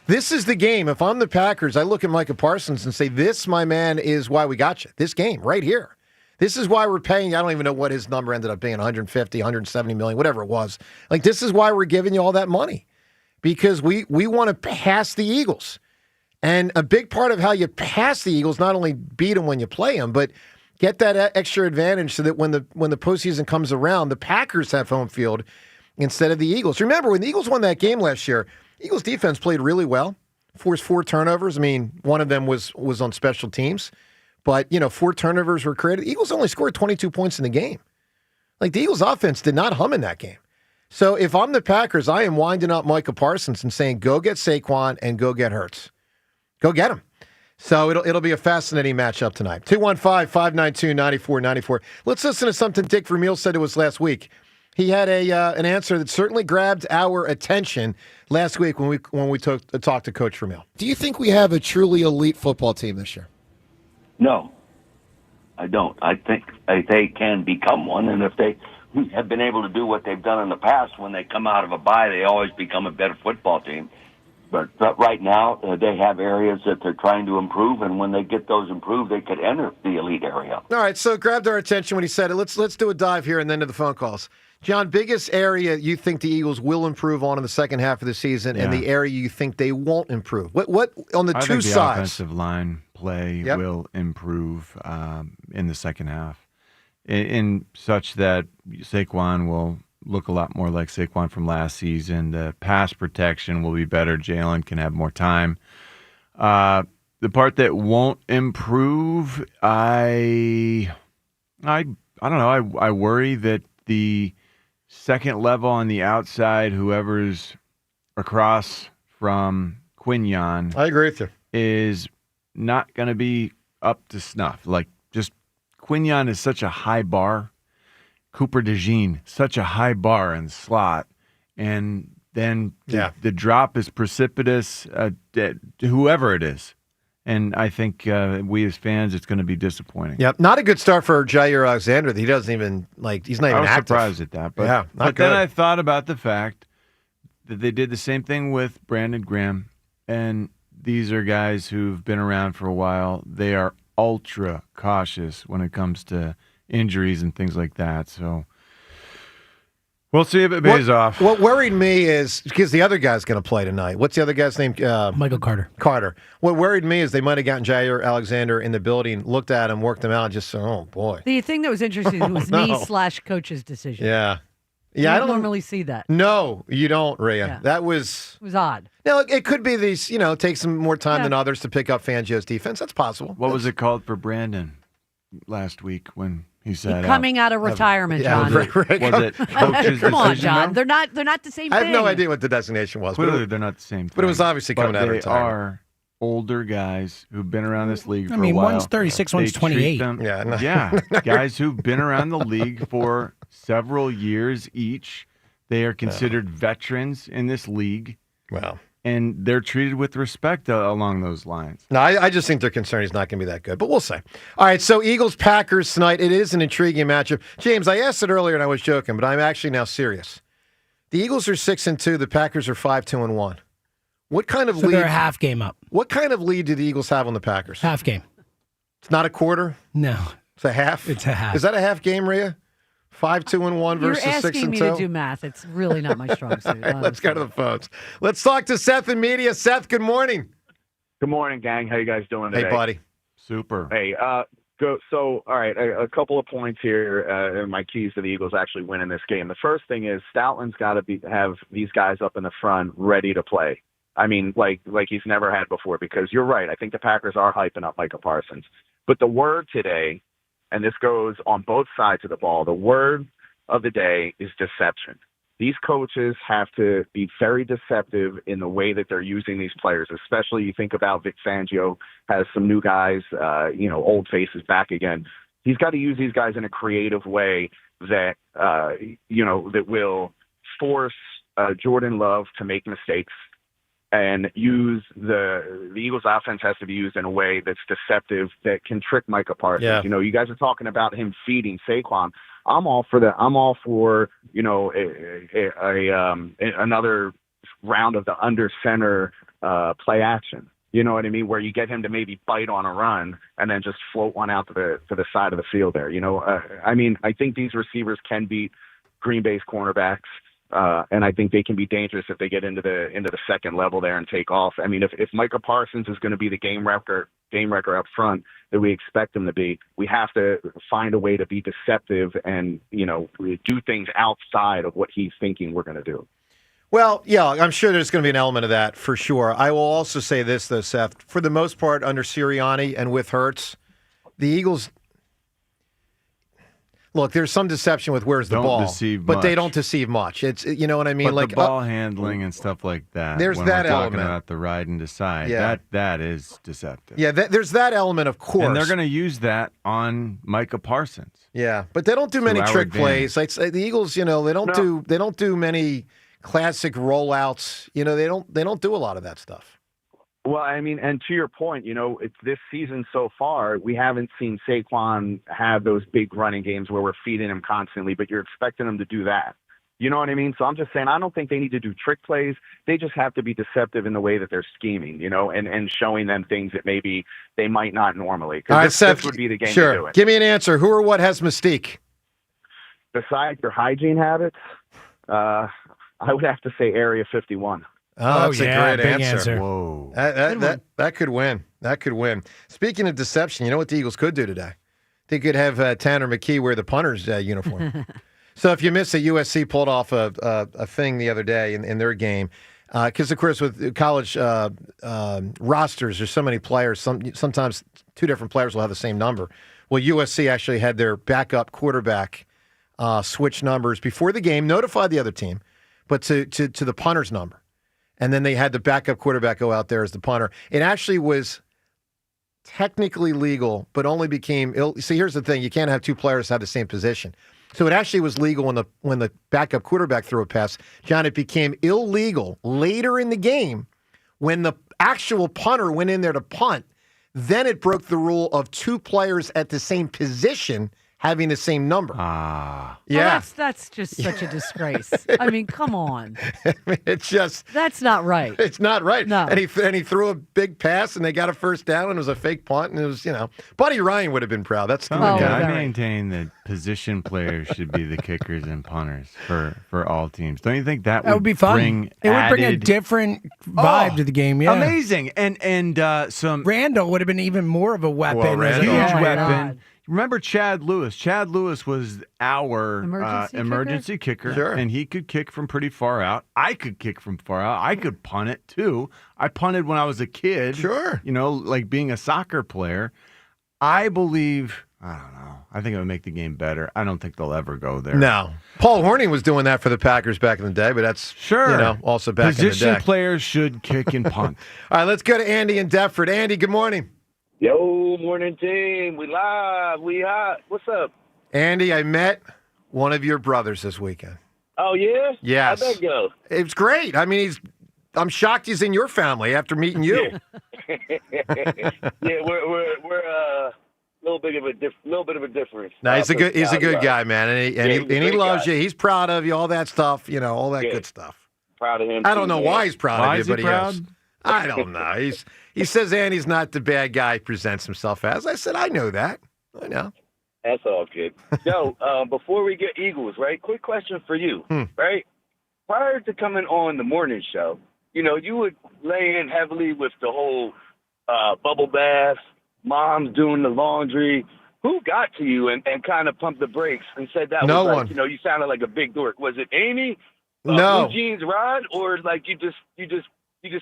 This is the game. If I'm the Packers, I look at Micah Parsons and say, this, my man, is why we got you. This game right here. This is why we're paying. I don't even know what his number ended up being, 150, 170 million, whatever it was. Like, this is why we're giving you all that money, because we want to pass the Eagles. And a big part of how you pass the Eagles, not only beat them when you play them, but get that extra advantage so that when the postseason comes around, the Packers have home field instead of the Eagles. Remember, when the Eagles won that game last year, Eagles defense played really well, forced 4 turnovers. I mean, one of them was on special teams. But, 4 turnovers were created. The Eagles only scored 22 points in the game. Like, the Eagles offense did not hum in that game. So if I'm the Packers, I am winding up Micah Parsons and saying, go get Saquon and go get Hurts. Go get him. So it'll be a fascinating matchup tonight. 215-592-9494. Let's listen to something Dick Vermile said to us last week. He had an answer that certainly grabbed our attention last week when we talked to Coach Vermile. Do you think we have a truly elite football team this year? No, I don't. I think they can become one, and if they have been able to do what they've done in the past, when they come out of a bye, they always become a better football team. But right now, they have areas that they're trying to improve, and when they get those improved, they could enter the elite area. All right, so it grabbed our attention when he said it. Let's do a dive here and then to the phone calls. John, biggest area you think the Eagles will improve on in the second half of the season, and the area you think they won't improve? What on the two sides? The offensive line play will improve in the second half, in such that Saquon will look a lot more like Saquon from last season. The pass protection will be better. Jaylen can have more time. The part that won't improve, I don't know. I worry that the second level on the outside, whoever's across from Quinyon, I agree with you, is not going to be up to snuff. Like, just Quinyon is such a high bar. Cooper DeJean, such a high bar in slot. And then the drop is precipitous, whoever it is. And I think we as fans, it's going to be disappointing. Yep, not a good start for Jair Alexander. He doesn't even, he's not even active. I was surprised at that. But, but then I thought about the fact that they did the same thing with Brandon Graham. And these are guys who've been around for a while. They are ultra cautious when it comes to injuries and things like that. So we'll see if it pays off. What worried me is, because the other guy's going to play tonight. What's the other guy's name? Michael Carter. Carter. What worried me is they might have gotten Jair Alexander in the building, looked at him, worked him out, and just said, oh, boy. The thing that was interesting was me/coach's decision. Yeah. Yeah, You I don't don't normally see that. No, you don't, Rhea. Yeah. That was... It was odd. Now, it could be these, take some more time than others to pick up Fangio's defense. That's possible. What was it called for Brandon last week when he said Coming out of retirement, John. Was it coach's Come on, decision, John. though? They're not the same I thing. have no idea what the designation was. Clearly, they're not the same thing. But it was obviously coming out of They retirement. are older guys who've been around this league for I mean, a while. one's 36, one's They treat 28. them- Yeah, no. yeah, guys who've been around the league for several years each. They are considered veterans in this league. Wow. And they're treated with respect along those lines. No, I just think they're concerned he's not going to be that good, but we'll see. All right, so Eagles-Packers tonight. It is an intriguing matchup. James, I asked it earlier and I was joking, but I'm actually now serious. The Eagles are 6-2. The Packers are 5-1. What kind of lead? They're a half game up. What kind of lead do the Eagles have on the Packers? Half game. It's not a quarter? No. It's a half? It's a half. Is that a half game, Rhea? 5-1 versus 6-2? You're asking me to do math. It's really not my strong suit. All right, let's go to the phones. Let's talk to Seth in media. Seth, good morning. Good morning, gang. How you guys doing today? Hey, buddy. Super. Hey, go. So, all right, a couple of points here. And my keys to the Eagles actually winning this game. The first thing is Stoutland's got to have these guys up in the front ready to play. I mean, like he's never had before. Because you're right. I think the Packers are hyping up Micah Parsons. But the word today, and this goes on both sides of the ball, the word of the day is deception. These coaches have to be very deceptive in the way that they're using these players, especially you think about Vic Fangio has some new guys, old faces back again. He's got to use these guys in a creative way that, that will force Jordan Love to make mistakes and use the Eagles offense has to be used in a way that's deceptive that can trick Micah Parsons. Yeah. You guys are talking about him feeding Saquon. I'm all for that. I'm all for, another round of the under center play action. You know what I mean? Where you get him to maybe bite on a run and then just float one out to the side of the field there. I think these receivers can beat Green Bay's cornerbacks. And I think they can be dangerous if they get into the second level there and take off. I mean, if Micah Parsons is going to be the game wrecker up front that we expect him to be, we have to find a way to be deceptive and, do things outside of what he's thinking we're going to do. Well, yeah, I'm sure there's going to be an element of that for sure. I will also say this, though, Seth. For the most part, under Sirianni and with Hurts, the Eagles... Look, there's some deception with where's the Don't ball, deceive but they much. don't deceive much. It's you know what I mean, But the ball handling and stuff like that. There's when that we're talking element. about the ride and decide. Yeah. That is deceptive. Yeah, there's that element, of course. And they're going to use that on Micah Parsons. Yeah, but they don't do many our trick advantage. plays. Like the Eagles, they don't do many classic rollouts. They don't do a lot of that stuff. Well, I mean, and to your point, it's this season so far, we haven't seen Saquon have those big running games where we're feeding him constantly, but you're expecting him to do that. You know what I mean? So I'm just saying, I don't think they need to do trick plays. They just have to be deceptive in the way that they're scheming, and showing them things that maybe they might not normally. All right, Because Seth, this would be the game sure. to do it. Give me an answer. Who or what has Mystique? Besides your hygiene habits, I would have to say Area 51. Oh, that's a great big answer. Whoa. That could win. That could win. Speaking of deception, you know what the Eagles could do today? They could have Tanner McKee wear the punter's uniform. So if you miss it, USC pulled off a thing the other day in their game. Because, of course, with college rosters, there's so many players. Sometimes two different players will have the same number. Well, USC actually had their backup quarterback switch numbers before the game, notified the other team, but to the punter's number. And then they had the backup quarterback go out there as the punter. It actually was technically legal, but only became See, here's the thing: you can't have two players have the same position. So it actually was legal when the backup quarterback threw a pass. John, it became illegal later in the game when the actual punter went in there to punt. Then it broke the rule of two players at the same position having the same number. Well, Yeah. that's just such a disgrace. I mean, come on. It's just... That's not right. It's not right. No. And he threw a big pass, and they got a first down, and it was a fake punt, and it was, Buddy Ryan would have been proud. That's the I maintain that position players should be the kickers and punters for all teams. Don't you think that That would be fun. bring It would bring a added- different vibe to the game. Yeah, Amazing. And some Randall would have been even more of a weapon. Well, as a huge huge weapon. remember Chad Lewis. Chad Lewis was our Emergency kicker, Sure. and he could kick from pretty far out. I could kick from far out. I could punt it, too. I punted when I was a kid. Sure. You know, like being a soccer player. I believe, I don't know, I think it would make the game better. I don't think they'll ever go there. No. Paul Hornung was doing that for the Packers back in the day, but that's also back in the day. Position players should kick and punt. All right, let's go to Andy in Deptford. Andy, good morning. Yo, morning team. We live. We hot. What's up? Andy, I met one of your brothers this weekend. Oh, yeah? Yes. How'd that go? It was great. I mean, I'm shocked he's in your family after meeting you. Yeah, we're a little bit of a difference. No, he's a good guy, man, and he loves you. He's proud of you, all that stuff, all that good stuff. Proud of him. I don't know why he's proud of you, is he but proud? is. I don't know. He says Andy's not the bad guy he presents himself as. I said, I know that. I know. That's all good. Yo, before we get Eagles, right? Quick question for you, right? Prior to coming on the morning show, you would lay in heavily with the whole bubble baths, moms doing the laundry. Who got to you and kind of pumped the brakes and said that No was one. you sounded like a big dork? Was it Amy? No. Blue Jeans Rod? Or like you just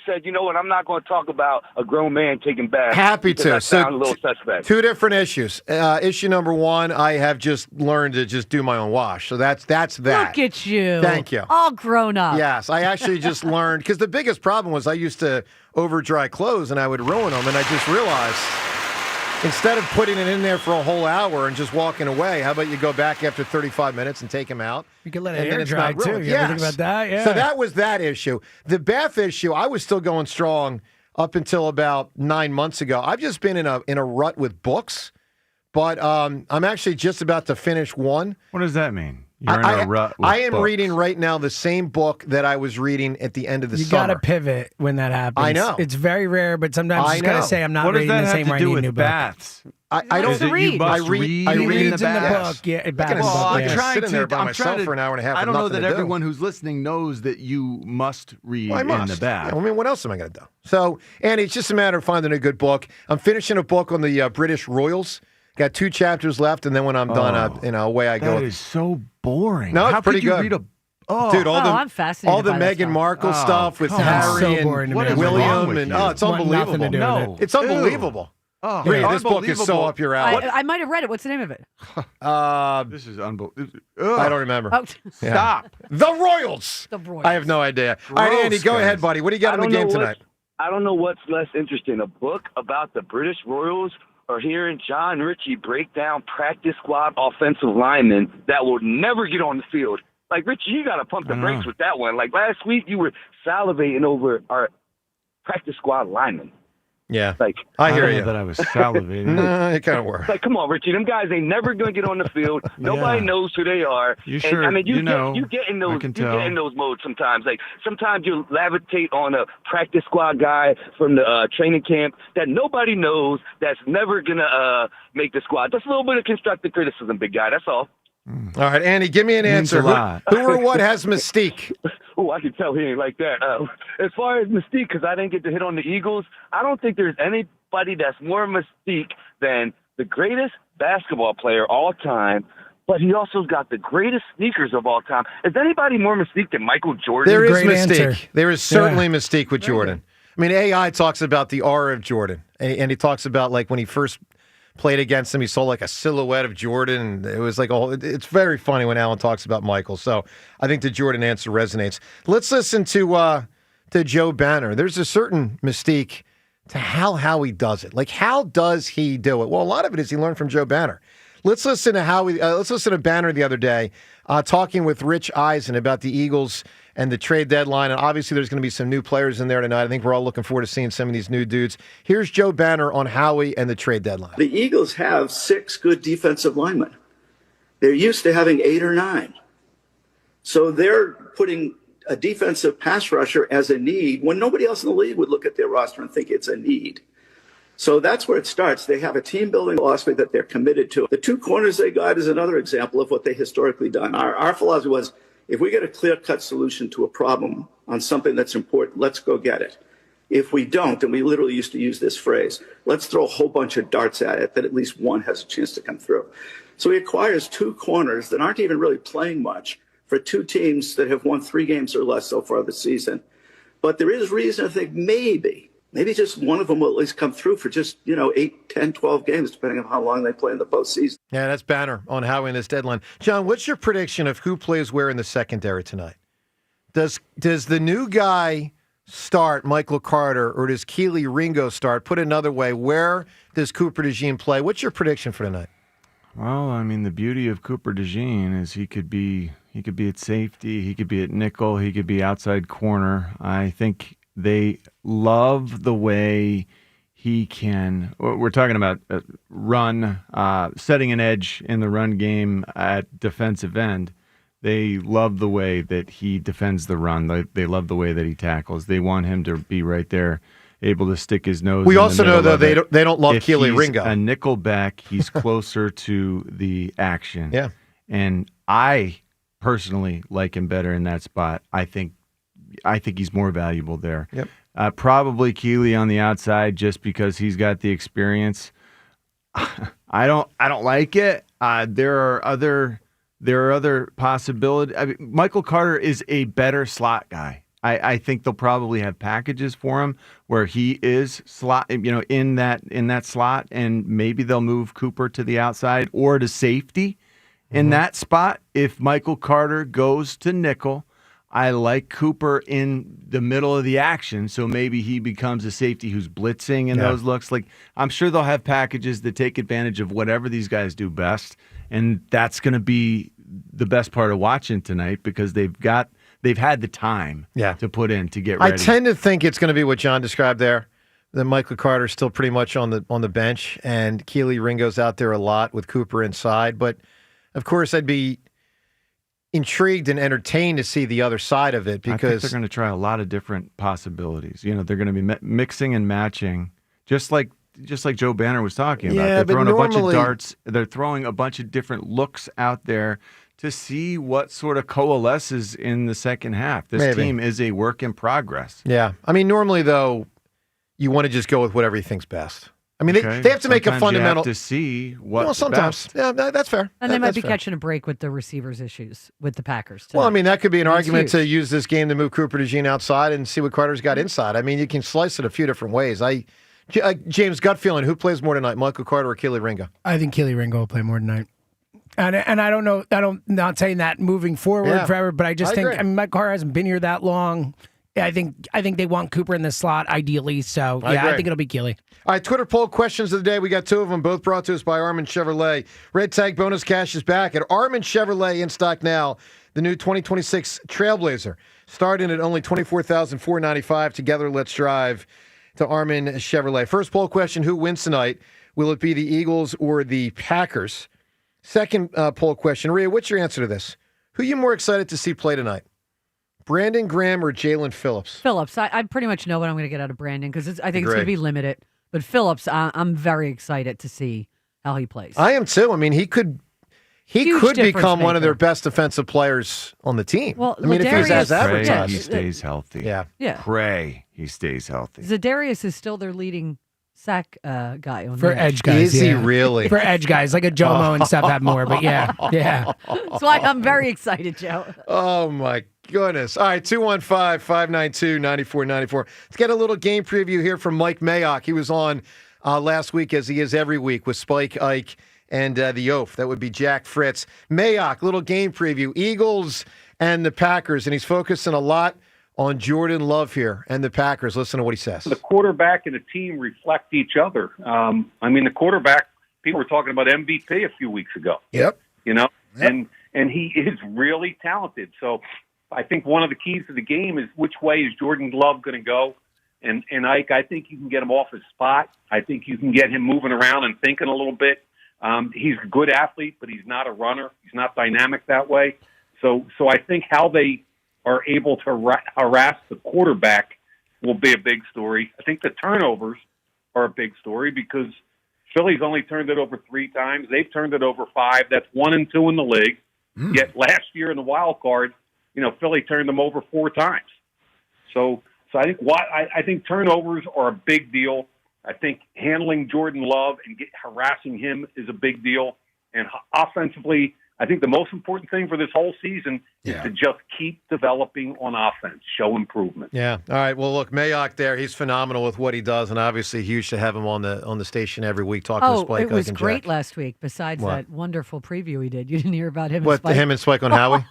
said, you know what, I'm not going to talk about a grown man taking baths. Happy because to. that sounds a little suspect. Two different issues. Issue number one, I have just learned to just do my own wash. So that's that. Look at you. Thank you. All grown up. Yes, I actually just learned, because the biggest problem was I used to over dry clothes and I would ruin them, and I just realized instead of putting it in there for a whole hour and just walking away, how about you go back after 35 minutes and take them out? You can let it and then air it's dry, not too. ruined. You ever think about that? Yeah. So that was that issue. The bath issue, I was still going strong up until about 9 months ago. I've just been in a rut with books, but I'm actually just about to finish one. What does that mean? You're in a rut with I am books. reading right now the same book that I was reading at the end of the You summer. got to pivot when that happens. I know. It's very rare, but sometimes you just got to say, I'm not What does reading that the have same to way I do need a with new book. I baths? don't Is it you must I read read I in read the in the baths? book. Yeah, I'm not gonna sit in there by myself for an hour and a half. I don't know with that nothing to do. everyone who's listening knows that you must read Well, I must. in the bath. Yeah, I mean, what else am I going to do? So, Andy, it's just a matter of finding a good book. I'm finishing a book on the British Royals. Got 2 chapters left, and then when I'm done, away I go. That is so boring. No, it's How pretty could you good. read a Dude, I'm fascinated all the by that Meghan stuff. Markle stuff with come on. Harry So and boring to me. What is wrong William, with and you? it's Want nothing unbelievable. to do with it. It's unbelievable. Oh, Read, it's this book is so unbelievable. up your alley. I might have read it. What's the name of it? This is unbelievable. I don't remember. Oh, Yeah. Stop. The Royals. The Royals. I have no idea. All right, Andy, Gross, go guys. ahead, buddy. What do you got in the game tonight? I don't know what's less interesting, a book about the British Royals or hearing John Ritchie break down practice squad offensive linemen that will never get on the field. Like, Richie, you got to pump the brakes with that one. Like, last week you were salivating over our practice squad linemen. Yeah, like I hear don't you. know that I was salivating. It kind of works. Like, come on, Richie. Them guys ain't never going to get on the field. Nobody knows who they are. You And, sure? I mean, you know. get in I those. can You tell. get in those modes sometimes. Like sometimes you levitate on a practice squad guy from the training camp that nobody knows. That's never gonna make the squad. Just a little bit of constructive criticism, big guy. That's all. All right, Andy, give me an Means answer. a lot. Who or what has Mystique? Oh, I can tell he ain't like that. As far as Mystique, because I didn't get to hit on the Eagles, I don't think there's anybody that's more Mystique than the greatest basketball player all time, but he also got the greatest sneakers of all time. Is anybody more Mystique than Michael Jordan? There is Great Mystique. answer. There is certainly Mystique with Jordan. I mean, AI talks about the aura of Jordan, and he talks about like when he first played against him, he saw like a silhouette of Jordan. And it was like it's very funny when Alan talks about Michael. So I think the Jordan answer resonates. Let's listen to Joe Banner. There's a certain mystique to how he does it. Like, how does he do it? Well, a lot of it is he learned from Joe Banner. Let's listen to let's listen to Banner the other day talking with Rich Eisen about the Eagles and the trade deadline. And obviously there's going to be some new players in there tonight. I think we're all looking forward to seeing some of these new dudes. Here's Joe Banner on Howie and the trade deadline. The Eagles have 6 good defensive linemen. They're used to having 8 or 9. So they're putting a defensive pass rusher as a need when nobody else in the league would look at their roster and think it's a need. So that's where it starts. They have a team-building philosophy that they're committed to. The 2 corners they got is another example of what they historically done. Our philosophy was, if we get a clear-cut solution to a problem on something that's important, let's go get it. If we don't, and we literally used to use this phrase, let's throw a whole bunch of darts at it that at least one has a chance to come through. So he acquires 2 corners that aren't even really playing much for 2 teams that have won 3 games or less so far this season. But there is reason to think maybe just one of them will at least come through for just, 8, 10, 12 games, depending on how long they play in the postseason. Yeah, that's Banner on Howie in this deadline. John, what's your prediction of who plays where in the secondary tonight? Does the new guy start, Michael Carter, or does Keely Ringo start? Put another way, where does Cooper DeJean play? What's your prediction for tonight? Well, I mean, the beauty of Cooper DeJean is he could be at safety, he could be at nickel, he could be outside corner. I think they love the way he can. We're talking about run, setting an edge in the run game at defensive end. They love the way that he defends the run. They love the way that he tackles. They want him to be right there, able to stick his nose. We in also the know, though, middle of they don't love If Keely he's Ringo. A nickel back, he's closer to the action. Yeah. And I personally like him better in that spot. I think he's more valuable there. Yep. Probably Keely on the outside just because he's got the experience. I don't like it. There are other possibilities. I mean, Michael Carter is a better slot guy. I think they'll probably have packages for him where he is slot, in that slot, and maybe they'll move Cooper to the outside or to safety in that spot. If Michael Carter goes to nickel, I like Cooper in the middle of the action, so maybe he becomes a safety who's blitzing in those looks. Like, I'm sure they'll have packages that take advantage of whatever these guys do best, and that's going to be the best part of watching tonight because they've had the time to put in to get ready. I tend to think it's going to be what John described there, that Michael Carter's still pretty much on the bench, and Keely Ringo's out there a lot with Cooper inside. But, of course, I'd be intrigued and entertained to see the other side of it because I think they're going to try a lot of different possibilities. They're going to be mixing and matching, just like Joe Banner was talking about. They're throwing a bunch of darts. They're throwing a bunch of different looks out there to see what sort of coalesces in the second half. This team is a work in progress. Yeah. I mean, normally, though, you want to just go with whatever you think's best. I mean, they have to make a fundamental. You have to see what. Well, sometimes, yeah, that's fair. And they might be catching a break with the receivers' issues with the Packers too. Well, I mean, that could be an argument to use this game to move Cooper DeJean outside and see what Carter's got inside. I mean, you can slice it a few different ways. James, gut feeling, who plays more tonight, Michael Carter or Keely Ringo? I think Keely Ringo will play more tonight. And I don't know. Not saying that moving forward forever, but I just think Mike Carter hasn't been here that long. I think they want Cooper in the slot ideally. So I think it'll be Keely. All right, Twitter poll questions of the day. We got 2 of them, both brought to us by Armin Chevrolet. Red Tag bonus cash is back at Armin Chevrolet, in stock now. The new 2026 Trailblazer, starting at only $24,495. Together, let's drive to Armin Chevrolet. First poll question: who wins tonight? Will it be the Eagles or the Packers? Second poll question: Rhea, what's your answer to this? Who are you more excited to see play tonight? Brandon Graham or Jaylen Phillips? Phillips. I pretty much know what I'm going to get out of Brandon because I think it's going to be limited. But Phillips, I'm very excited to see how he plays. I am too. I mean, he could become one of their best defensive players on the team. Well, I mean, if he's as advertised. He stays healthy. Yeah. Pray he stays healthy. Zadarius is still their leading sack guy on for edge guys. Is he really? For edge guys, like a Jomo and stuff have more, but yeah. That's why I'm very excited, Joe. Oh, my goodness. All right, 215-592-9494. Let's get a little game preview here from Mike Mayok. He was on last week, as he is every week, with Spike, Ike, and the Oaf. That would be Jack Fritz. Mayok, little game preview. Eagles and the Packers, and he's focusing a lot on Jordan Love here and the Packers. Listen to what he says. The quarterback and the team reflect each other. I mean, the quarterback, people were talking about MVP a few weeks ago. Yep. And he is really talented. So I think one of the keys to the game is which way is Jordan Love going to go. And Ike, I think you can get him off his spot. I think you can get him moving around and thinking a little bit. He's a good athlete, but he's not a runner. He's not dynamic that way. So I think how they are able to harass the quarterback will be a big story. I think the turnovers are a big story because Philly's only turned it over 3 times. They've turned it over 5. That's 1 and 2 in the league. Yet last year in the wild card, Philly turned them over 4 times. So So I think turnovers are a big deal. I think handling Jordan Love and harassing him is a big deal. And offensively, I think the most important thing for this whole season is to just keep developing on offense, show improvement. Yeah. All right. Well, look, Mayok there, he's phenomenal with what he does, and obviously huge to have him on the station every week talking to Spike. It was great last week, besides that wonderful preview he did. You didn't hear about him and Spike? Him and Spike on Howie?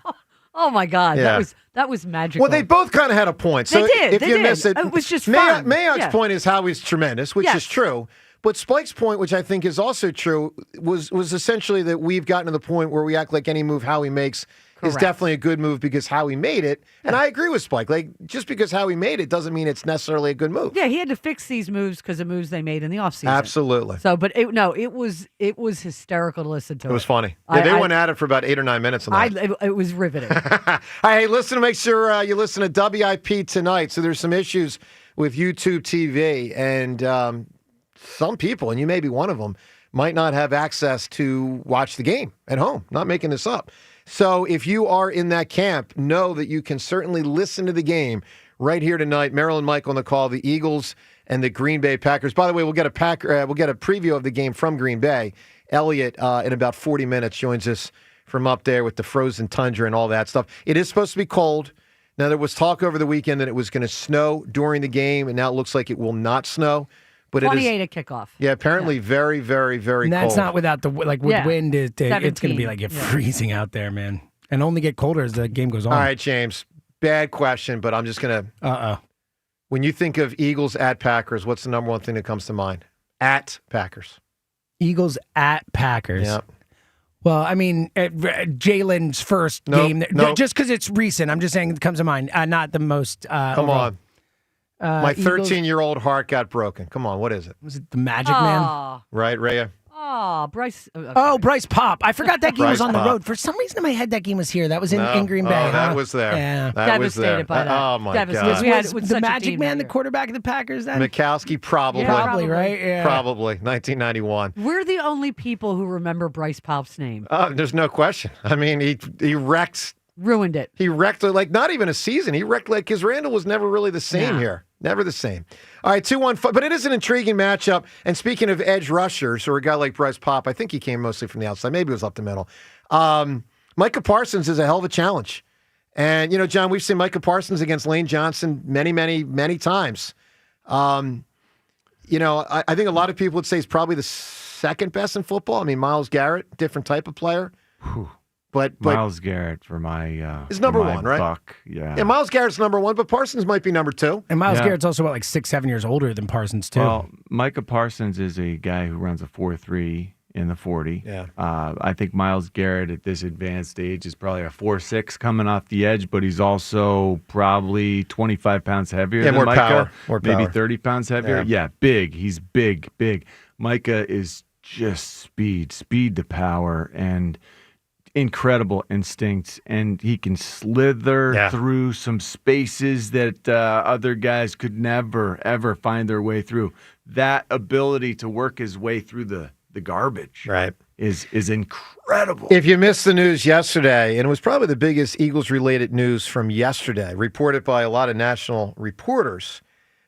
Oh, my God. Yeah. That was magical. Well, they both kind of had a point. So they did. If you miss it, it was just fun. Mayok's point is Howie's tremendous, which is true. But Spike's point, which I think is also true, was essentially that we've gotten to the point where we act like any move Howie makes is definitely a good move because Howie made it. And I agree with Spike. Like, just because Howie made it doesn't mean it's necessarily a good move. Yeah, he had to fix these moves because of moves they made in the offseason. Absolutely. So, but it was hysterical to listen to. It was funny. Yeah, they went at it for about 8 or 9 minutes on that. It was riveting. All right, hey, listen, make sure you listen to WIP tonight. So there's some issues with YouTube TV, and some people, and you may be one of them, might not have access to watch the game at home. Not making this up. So if you are in that camp, know that you can certainly listen to the game right here tonight. Merrill and Mike on the call, the Eagles and the Green Bay Packers. By the way, we'll get a preview of the game from Green Bay. Elliot, in about 40 minutes, joins us from up there with the frozen tundra and all that stuff. It is supposed to be cold. Now, there was talk over the weekend that it was going to snow during the game, and now it looks like it will not snow. But 28 at kickoff. Yeah, apparently very, very, very and that's cold. not without the with wind. It's going to be like freezing out there, man. And only get colder as the game goes on. All right, James. Bad question, but I'm just going to. When you think of Eagles at Packers, what's the number one thing that comes to mind? At Packers. Eagles at Packers. Yep. Well, I mean, Jalen's first game. Just because it's recent, I'm just saying it comes to mind. Not the most. Come on. My 13-year-old heart got broken. Come on, what is it? Was it the Magic Man? Right, Rhea? Oh, Bryce. Okay. Oh, Bryce Pop. I forgot that game was on the road. For some reason in my head, that game was here. That was in Green Bay. That was there. Yeah. That was there. By that. Oh, my God. Was the Magic Man the quarterback of the Packers then? Mikowski, probably. Yeah, probably, right? Yeah. Probably. 1991. We're the only people who remember Bryce Pop's name. There's no question. I mean, he wrecked. Ruined it. He wrecked, like, not even a season. He wrecked, like, because Randall was never really the same here. Never the same. All right, 2-1. But it is an intriguing matchup. And speaking of edge rushers, or a guy like Bryce Pop, I think he came mostly from the outside. Maybe it was up the middle. Micah Parsons is a hell of a challenge. And, you know, John, we've seen Micah Parsons against Lane Johnson many, many, many times. You know, I think a lot of people would say he's probably the second best in football. I mean, Myles Garrett, different type of player. But Myles Garrett for my is number my one, right? buck. Yeah. Yeah, Myles Garrett's number one, but Parsons might be number two. And Myles Garrett's also like 6-7 years older than Parsons too. Well, Micah Parsons is a guy who runs a 4.3 in the 40. Yeah. I think Myles Garrett at this advanced age is probably a 4.6 coming off the edge, but he's also probably 25 pounds heavier than more Micah. power. More maybe power. 30 pounds heavier. Yeah, big. He's big. Micah is just speed to power, and incredible instincts, and he can slither through some spaces that other guys could never, ever find their way through. That ability to work his way through the garbage is incredible. If you missed the news yesterday, and it was probably the biggest Eagles-related news from yesterday, reported by a lot of national reporters,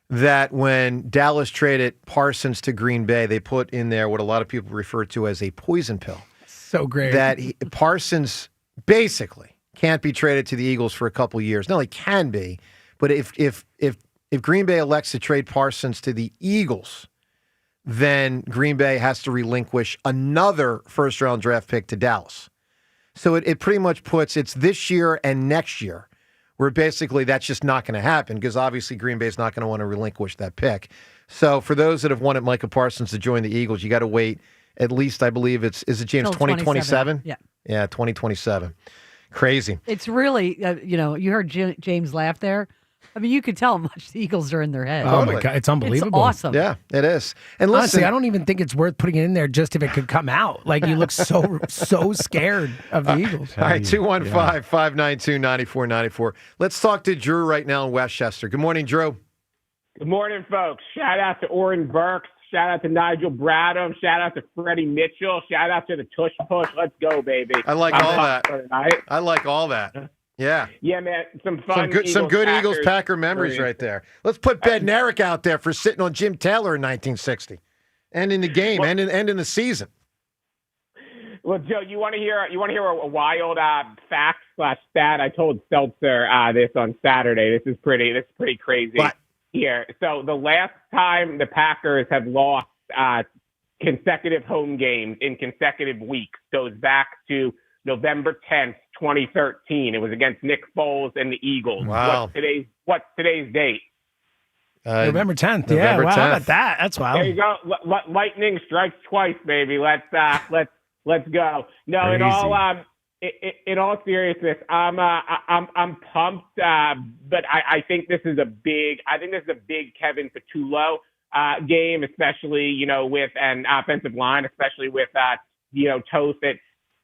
that when Dallas traded Parsons to Green Bay, they put in there what a lot of people refer to as a poison pill. So great. That Parsons basically can't be traded to the Eagles for a couple years. No, he can be, but if Green Bay elects to trade Parsons to the Eagles, then Green Bay has to relinquish another first-round draft pick to Dallas. So it pretty much puts it's this year and next year, where basically that's just not going to happen because obviously Green Bay is not going to want to relinquish that pick. So for those that have wanted Micah Parsons to join the Eagles, you got to wait. At least I believe is it James 2027? Yeah. Yeah, 2027. Crazy. It's really, you heard James laugh there. I mean, you could tell how much the Eagles are in their head. Oh, my God. It's unbelievable. It's awesome. Yeah, it is. And listen, honestly, I don't even think it's worth putting it in there just if it could come out. Like, you look so scared of the Eagles. All right, 215-592-9494. Let's talk to Drew right now in Westchester. Good morning, Drew. Good morning, folks. Shout out to Oren Burks. Shout out to Nigel Bradham. Shout out to Freddie Mitchell. Shout out to the Tush Push. Let's go, baby. I like all that. I like all that. Yeah. Yeah, man. Some fun. Some good Packers Eagles-Packer memories right there. Let's put Bednarik out there for sitting on Jim Taylor in 1960. And in the game, and in the season. Well, Joe, you want to hear a wild fact/stat? I told Seltzer this on Saturday. This is pretty crazy here. So the last time the Packers have lost consecutive home games in consecutive weeks goes back to November 10th, 2013. It was against Nick Foles and the Eagles. Wow. What's today's date? November 10th. November Wow, 10th. how about that? That's wild. There you go. Lightning strikes twice, baby. Let's go. No, Crazy. in all seriousness, I'm pumped. But I think this is a big Kevin Patullo game, especially with an offensive line, especially with Toth at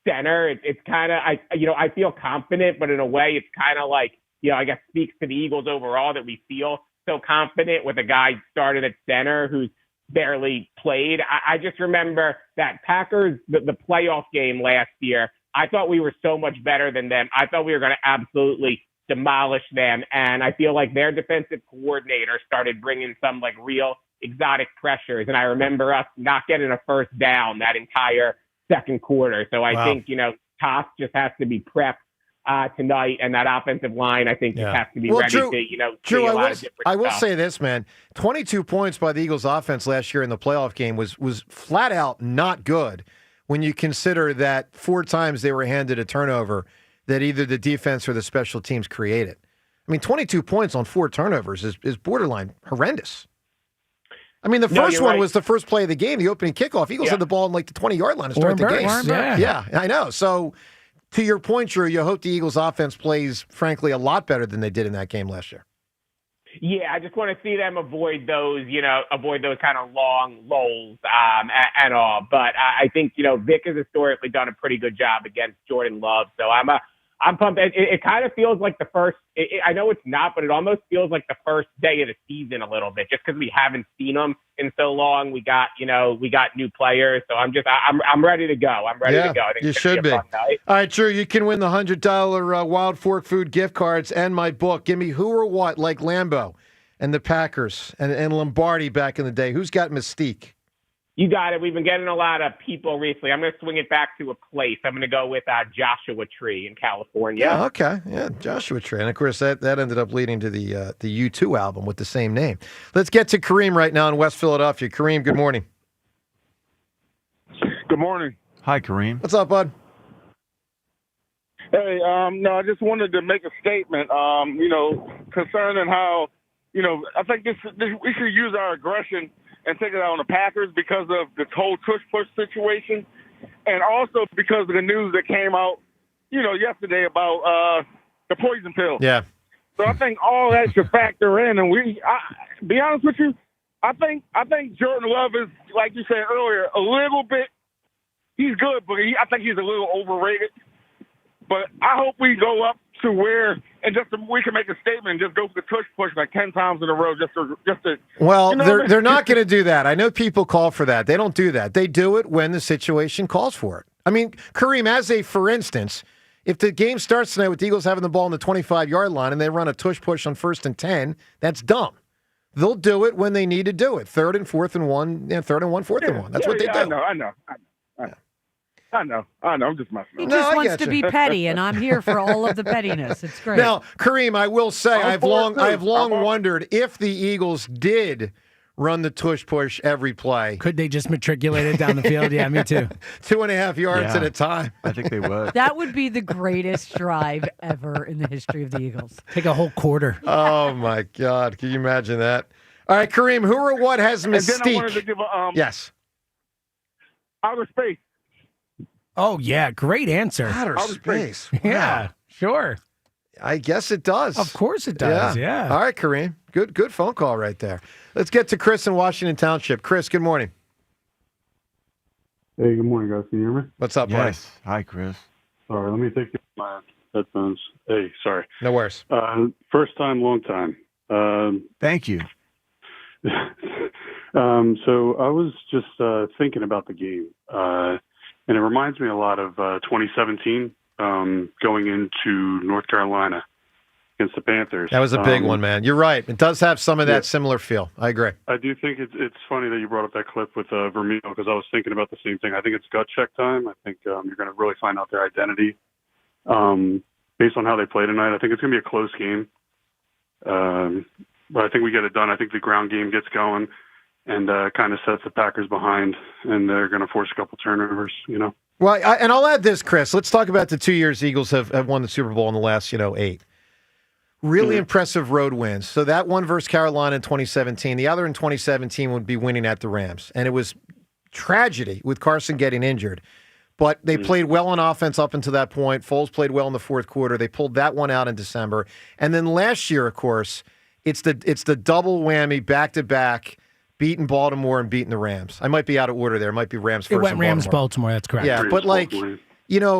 center. It's kind of I feel confident, but in a way, it's kind of like I guess speaks to the Eagles overall that we feel so confident with a guy started at center who's barely played. I just remember that Packers, the playoff game last year, I thought we were so much better than them. I thought we were going to absolutely demolish them. And I feel like their defensive coordinator started bringing some like real exotic pressures. And I remember us not getting a first down that entire second quarter. So I think, Tosh just has to be prepped tonight, and that offensive line, I think, just has to be ready to, Drew, see a lot of different I will stuff. say this, man. 22 points by the Eagles offense last year in the playoff game was flat out not good when you consider that 4 times they were handed a turnover that either the defense or the special teams created. I mean, 22 points on 4 turnovers is borderline horrendous. I mean, the first one was the first play of the game, the opening kickoff. Eagles had the ball on like the 20-yard line to start the game. Yeah, I know. So, to your point, Drew, you hope the Eagles offense plays, frankly, a lot better than they did in that game last year. Yeah, I just want to see them avoid those kind of long lulls and all. But I think, Vic has historically done a pretty good job against Jordan Love. So I'm pumped. It kind of feels like the first, I know it's not, but it almost feels like the first day of the season a little bit, just because we haven't seen them in so long. We got new players. So I'm ready to go. I'm ready to go. I think you should be. A fun night. All right, Drew, you can win the $100 Wild Fork Food gift cards and my book. Give me who or what, like Lambeau and the Packers and Lombardi back in the day. Who's got Mystique? You got it. We've been getting a lot of people recently. I'm going to swing it back to a place. I'm going to go with Joshua Tree in California. Yeah, okay. Yeah, Joshua Tree. And, of course, that ended up leading to the U2 album with the same name. Let's get to Kareem right now in West Philadelphia. Kareem, good morning. Good morning. Hi, Kareem. What's up, bud? Hey, no, I just wanted to make a statement, concerning how, I think we should use our aggression and take it out on the Packers because of this whole tush push situation, and also because of the news that came out, yesterday about the poison pill. Yeah. So I think all that should factor in, and be honest with you, I think Jordan Love is, like you said earlier, a little bit. He's good, but I think he's a little overrated. But I hope we go up to where we can make a statement and just go for the tush push like 10 times in a row just to. Well, they're not going to do that. I know people call for that. They don't do that. They do it when the situation calls for it. I mean, Kareem, for instance, if the game starts tonight with the Eagles having the ball on the 25-yard line and they run a tush push on 1st and 10, that's dumb. They'll do it when they need to do it. 3rd and 4th and 1, 3rd and 1, 4th and 1. That's what they do. I know. I'm just messing He up. just wants to be petty, and I'm here for all of the pettiness. It's great. Now, Kareem, I will say I've long wondered if the Eagles did run the tush push every play. Could they just matriculate it down the field? Yeah, me too. 2.5 yards at a time. I think they would. That would be the greatest drive ever in the history of the Eagles. Take a whole quarter. Oh, my God. Can you imagine that? All right, Kareem, who or what has Mystique? And then I wanted to give yes. Outer space. Oh, yeah. Great answer. Outer space. Yeah, sure. I guess it does. Of course it does, yeah. All right, Kareem. Good phone call right there. Let's get to Chris in Washington Township. Chris, good morning. Hey, good morning, guys. Can you hear me? What's up, buddy? Yes. Hi, Chris. Sorry, let me take my headphones. Hey, sorry. No worries. First time, long time. Thank you. So I was just thinking about the game, and it reminds me a lot of 2017 going into North Carolina against the Panthers. That was a big one, man. You're right. It does have some of that similar feel. I agree. I do think it's funny that you brought up that clip with Vermile, because I was thinking about the same thing. I think it's gut check time. I think you're going to really find out their identity based on how they play tonight. I think it's going to be a close game. But I think we get it done. I think the ground game gets going and kind of sets the Packers behind, and they're going to force a couple turnovers, Well, and I'll add this, Chris. Let's talk about the 2 years Eagles have won the Super Bowl in the last, 8. Really impressive road wins. So that one versus Carolina in 2017. The other in 2017 would be winning at the Rams. And it was tragedy with Carson getting injured. But they played well on offense up until that point. Foles played well in the fourth quarter. They pulled that one out in December. And then last year, of course, it's the double whammy, back-to-back, beating Baltimore and beating the Rams. I might be out of order there. It might be Rams first. It went Rams-Baltimore. That's correct. Yeah, but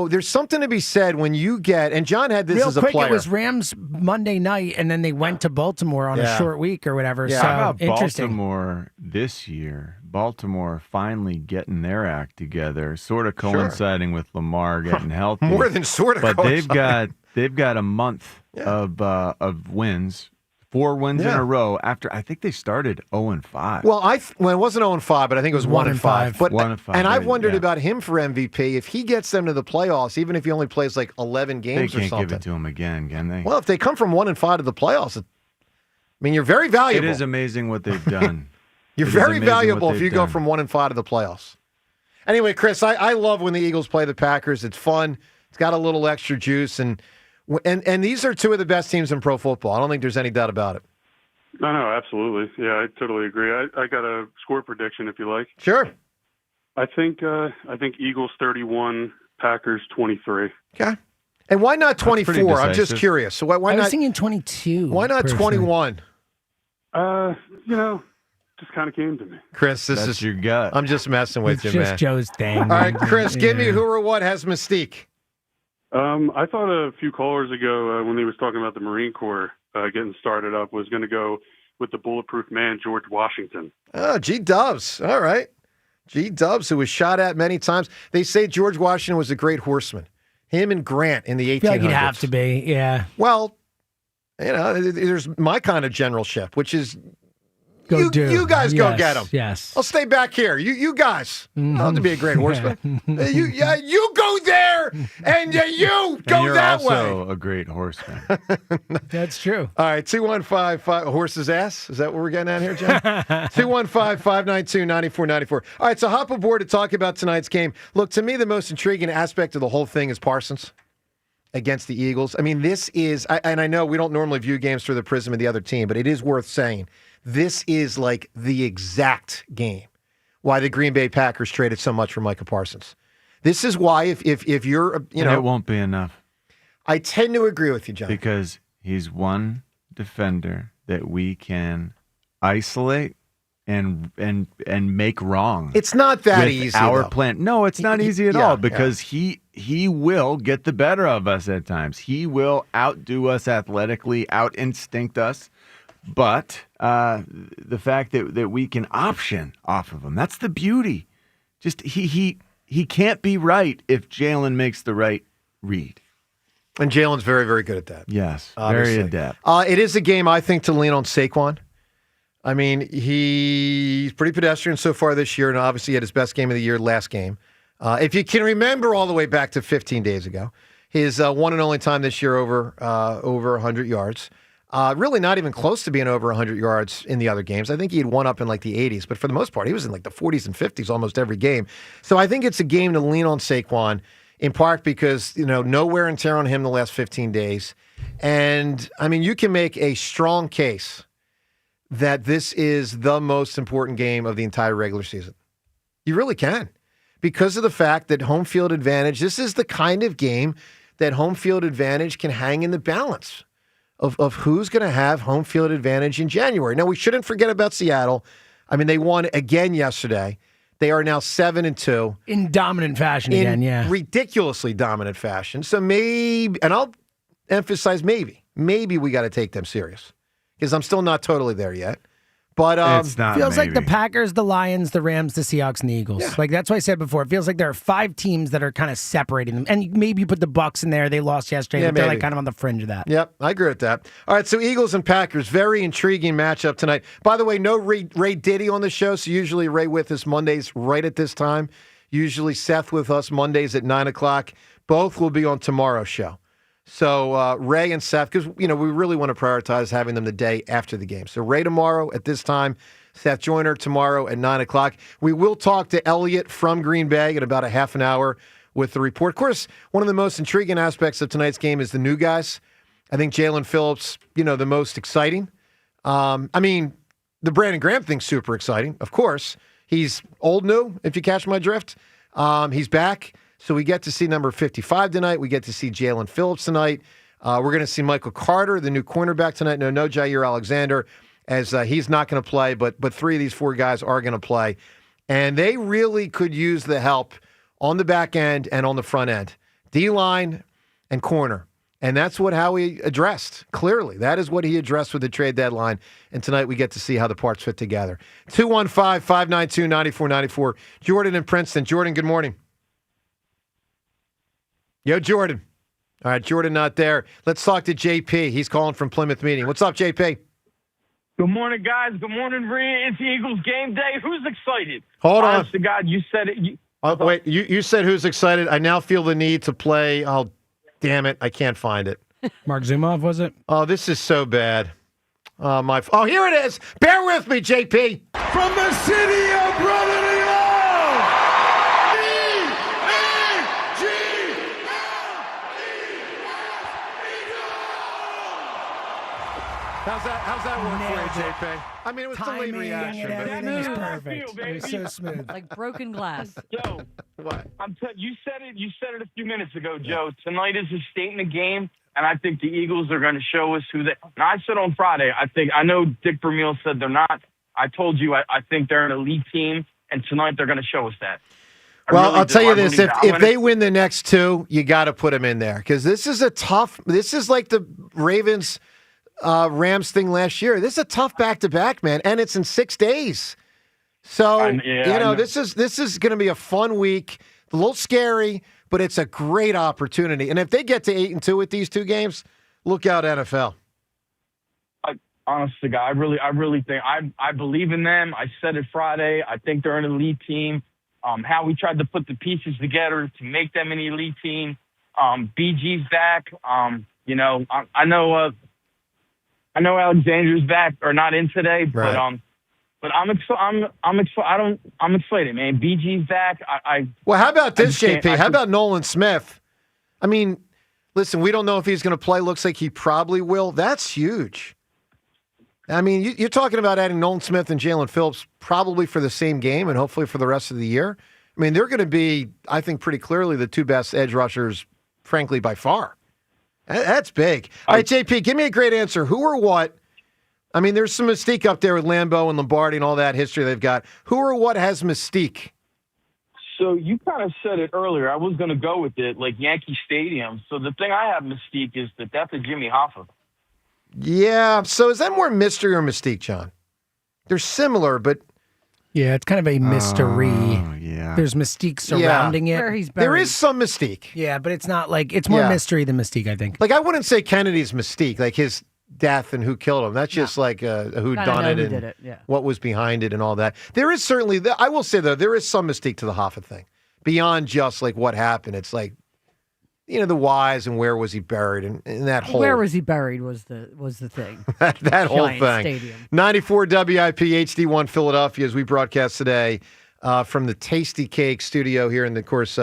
there's something to be said when you get, and John had this as a player. It was Rams Monday night, and then they went to Baltimore on a short week or whatever. Yeah. So, How about interesting. Baltimore this year? Baltimore finally getting their act together, sort of coinciding with Lamar getting healthy. More than sort of But coinciding. they've got a month of wins. 4 wins in a row after I think they started 0-5. Well, it wasn't 0-5, but I think it was 1-5. But 1-5, and I've wondered yeah. about him for MVP. If he gets them to the playoffs, even if he only plays like 11 They games or can't something. give it to him again, can they? Well, if they come from 1-5 to the playoffs, you're very valuable. It is amazing what they've done. You're It is very amazing valuable what if you they've go done. from 1-5 to the playoffs. Anyway, Chris, I love when the Eagles play the Packers. It's fun. It's got a little extra juice, and these are two of the best teams in pro football. I don't think there's any doubt about it. No, absolutely. Yeah, I totally agree. I got a score prediction if you like. Sure. I think Eagles 31, Packers 23. Okay. And why not 24? I'm just curious. So why I was not thinking 22. Why not personally. 21? Just kind of came to me. Chris, this That's is your gut. I'm just messing with It's you, just man. Joe's thing. All right, Chris, give me Yeah. who or what has Mystique. I thought a few callers ago when they was talking about the Marine Corps getting started up was going to go with the bulletproof man, George Washington. Oh, G-Dubs. All right. G-Dubs, who was shot at many times. They say George Washington was a great horseman. Him and Grant in the 1800s. I feel like he'd have to be, yeah. Well, there's my kind of generalship, which is you guys go get him. Yes. I'll stay back here. You guys. I'll have to be a great horseman. You go there, and you go and you're that also way. a great horseman. That's true. All right, 215 horse's ass. Is that what we're getting at here, John? 215-592-9494. All right, so hop aboard to talk about tonight's game. Look, to me, the most intriguing aspect of the whole thing is Parsons against the Eagles. I mean, this is, and I know we don't normally view games through the prism of the other team, but it is worth saying, this is like the exact game why the Green Bay Packers traded so much for Micah Parsons. This is why if you're, And it won't be enough. I tend to agree with you, John. Because he's one defender that we can isolate and make wrong. It's not that with easy, Our though. plan. No, it's not easy at Yeah, all because he will get the better of us at times. He will outdo us athletically, out-instinct us. But the fact that we can option off of him, that's the beauty. Just he can't be right if Jaylen makes the right read. And Jalen's very, very good at that. Yes, Obviously. very adept. It is a game, I think, to lean on Saquon. I mean, he's pretty pedestrian so far this year, and obviously he had his best game of the year last game. If you can remember all the way back to 15 days ago, his one and only time this year over 100 yards. Really not even close to being over 100 yards in the other games. I think he had one up in like the 80s, but for the most part, he was in like the 40s and 50s almost every game. So I think it's a game to lean on Saquon, in part because, no wear and tear on him the last 15 days. And, I mean, you can make a strong case that this is the most important game of the entire regular season. You really can. Because of the fact that home field advantage, this is the kind of game that home field advantage can hang in the balance of who's going to have home field advantage in January. Now, we shouldn't forget about Seattle. I mean, they won again yesterday. They are now 7-2. In dominant fashion again, yeah. Ridiculously dominant fashion. So maybe, and I'll emphasize maybe we got to take them serious because I'm still not totally there yet. But it's not. Feels like the maybe. Packers, the Lions, the Rams, the Seahawks, and the Eagles. Yeah. Like that's what I said before. It feels like there are 5 teams that are kind of separating them. And maybe you put the Bucks in there. They lost yesterday, Yeah, but they're maybe. like kind of on the fringe of that. Yep, I agree with that. All right, so Eagles and Packers, very intriguing matchup tonight. By the way, no Ray Diddy on the show, so usually Ray with us Mondays right at this time. Usually Seth with us Mondays at 9 o'clock. Both will be on tomorrow's show. So Ray and Seth, because we really want to prioritize having them the day after the game. So Ray tomorrow at this time, Seth Joyner tomorrow at 9 o'clock. We will talk to Elliot from Green Bay in about a half an hour with the report. Of course, one of the most intriguing aspects of tonight's game is the new guys. I think Jaylen Phillips, the most exciting. The Brandon Graham thing's super exciting, of course. He's old new, if you catch my drift. He's back. So we get to see number 55 tonight. We get to see Jaylen Phillips tonight. We're going to see Micah Carter, the new cornerback tonight. No Jair Alexander, as he's not going to play, but 3 of these 4 guys are going to play. And they really could use the help on the back end and on the front end. D-line and corner. And that's what Howie addressed, clearly. That is what he addressed with the trade deadline. And tonight we get to see how the parts fit together. 215-592-9494. Jordan in Princeton. Jordan, good morning. Yo, Jordan. All right, Jordan not there. Let's talk to JP. He's calling from Plymouth Meeting. What's up, JP? Good morning, guys. Good morning, Rhea. It's Eagles game day. Who's excited? Hold on. Honest to God, you said it. Wait, you said who's excited. I now feel the need to play. Oh, damn it. I can't find it. Mark Zumov, was it? Oh, this is so bad. Oh, here it is. Bear with me, JP. From the city of brotherly love, How's that work for you, JP? I mean, it was Timing delayed reaction. and but- everything is perfect. It was so smooth. Like broken glass. Joe, what? You said it. You said it a few minutes ago, Joe. Tonight is a state in the game, and I think the Eagles are going to show us who they. And I said on Friday, I know Dick Vermile said they're not. I told you I think they're an elite team, and tonight they're going to show us that. Well, I'll tell you this: believe that. if they win the next 2, you got to put them in there because this is a tough. This is like the Ravens. Rams thing last year. This is a tough back-to-back, man, and it's in 6 days. So, this is going to be a fun week. A little scary, but it's a great opportunity. And if they get to 8-2 with these 2 games, look out, NFL. Honest to God, I really think I believe in them. I said it Friday. I think they're an elite team. How we tried to put the pieces together to make them an elite team. BG's back. I know Alexander's back or not in today, right. but I'm excited, man. BG's back. Well, how about this, JP? How about Nolan Smith? I mean, listen, we don't know if he's going to play. Looks like he probably will. That's huge. I mean, you're talking about adding Nolan Smith and Jaylen Phillips probably for the same game and hopefully for the rest of the year. I mean, they're going to be, I think, pretty clearly the 2 best edge rushers, frankly, by far. That's big. All right, JP, give me a great answer. Who or what? I mean, there's some mystique up there with Lambeau and Lombardi and all that history they've got. Who or what has mystique? So you kind of said it earlier. I was going to go with it, like Yankee Stadium. So the thing I have mystique is the death of Jimmy Hoffa. Yeah. So is that more mystery or mystique, John? They're similar, but... Yeah, it's kind of a mystery. Yeah. There's mystique surrounding it. Where he's buried. There is some mystique. Yeah, but it's not like, it's more mystery than mystique, I think. Like, I wouldn't say Kennedy's mystique, like his death and who killed him. That's just like who done it and what was behind it and all that. There is certainly, I will say, though, there is some mystique to the Hoffa thing. Beyond just, like, what happened. It's like, the whys and where was he buried and that whole... Where was he buried was the thing. that whole Giant thing. Stadium. 94 WIP HD1 Philadelphia as we broadcast today from the Tasty Cake studio here in the, of course,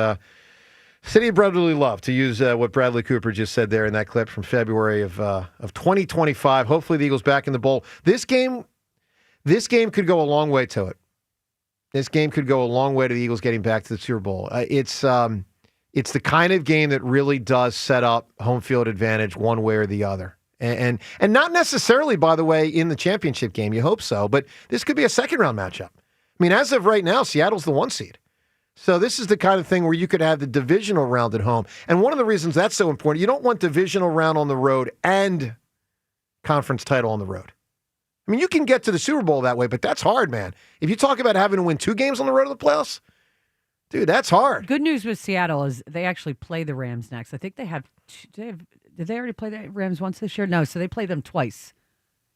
City of Brotherly Love, to use what Bradley Cooper just said there in that clip from February of 2025. Hopefully the Eagles back in the bowl. This game could go a long way to it. This game could go a long way to the Eagles getting back to the Super Bowl. It's the kind of game that really does set up home field advantage one way or the other. And not necessarily, by the way, in the championship game. You hope so. But this could be a second-round matchup. I mean, as of right now, Seattle's the 1 seed. So this is the kind of thing where you could have the divisional round at home. And one of the reasons that's so important, you don't want divisional round on the road and conference title on the road. I mean, you can get to the Super Bowl that way, but that's hard, man. If you talk about having to win 2 games on the road to the playoffs, dude, that's hard. Good news with Seattle is they actually play the Rams next. I think they have. Did they already play the Rams once this year? No, so they play them twice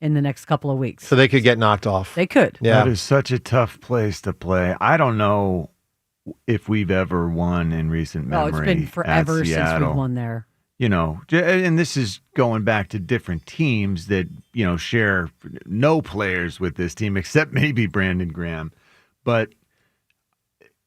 in the next couple of weeks. So they could get knocked off. They could. Yeah. That is such a tough place to play. I don't know if we've ever won in recent memory. Oh, it's been forever at since Seattle. we've won there. You know, and this is going back to different teams that, share no players with this team except maybe Brandon Graham. But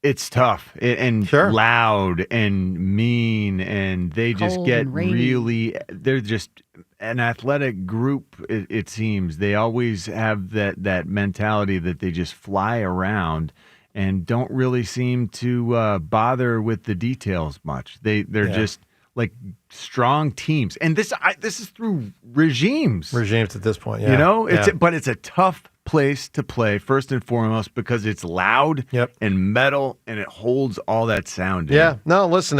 it's tough and loud and mean, and they just Cold get and rainy. really, they're just an athletic group, it seems. They always have that mentality that they just fly around and don't really seem to bother with the details much. They're just like strong teams, and this is through regimes at this point. Yeah. But it's a tough place to play first and foremost because it's loud and metal, and it holds all that sound in. Yeah, no, listen,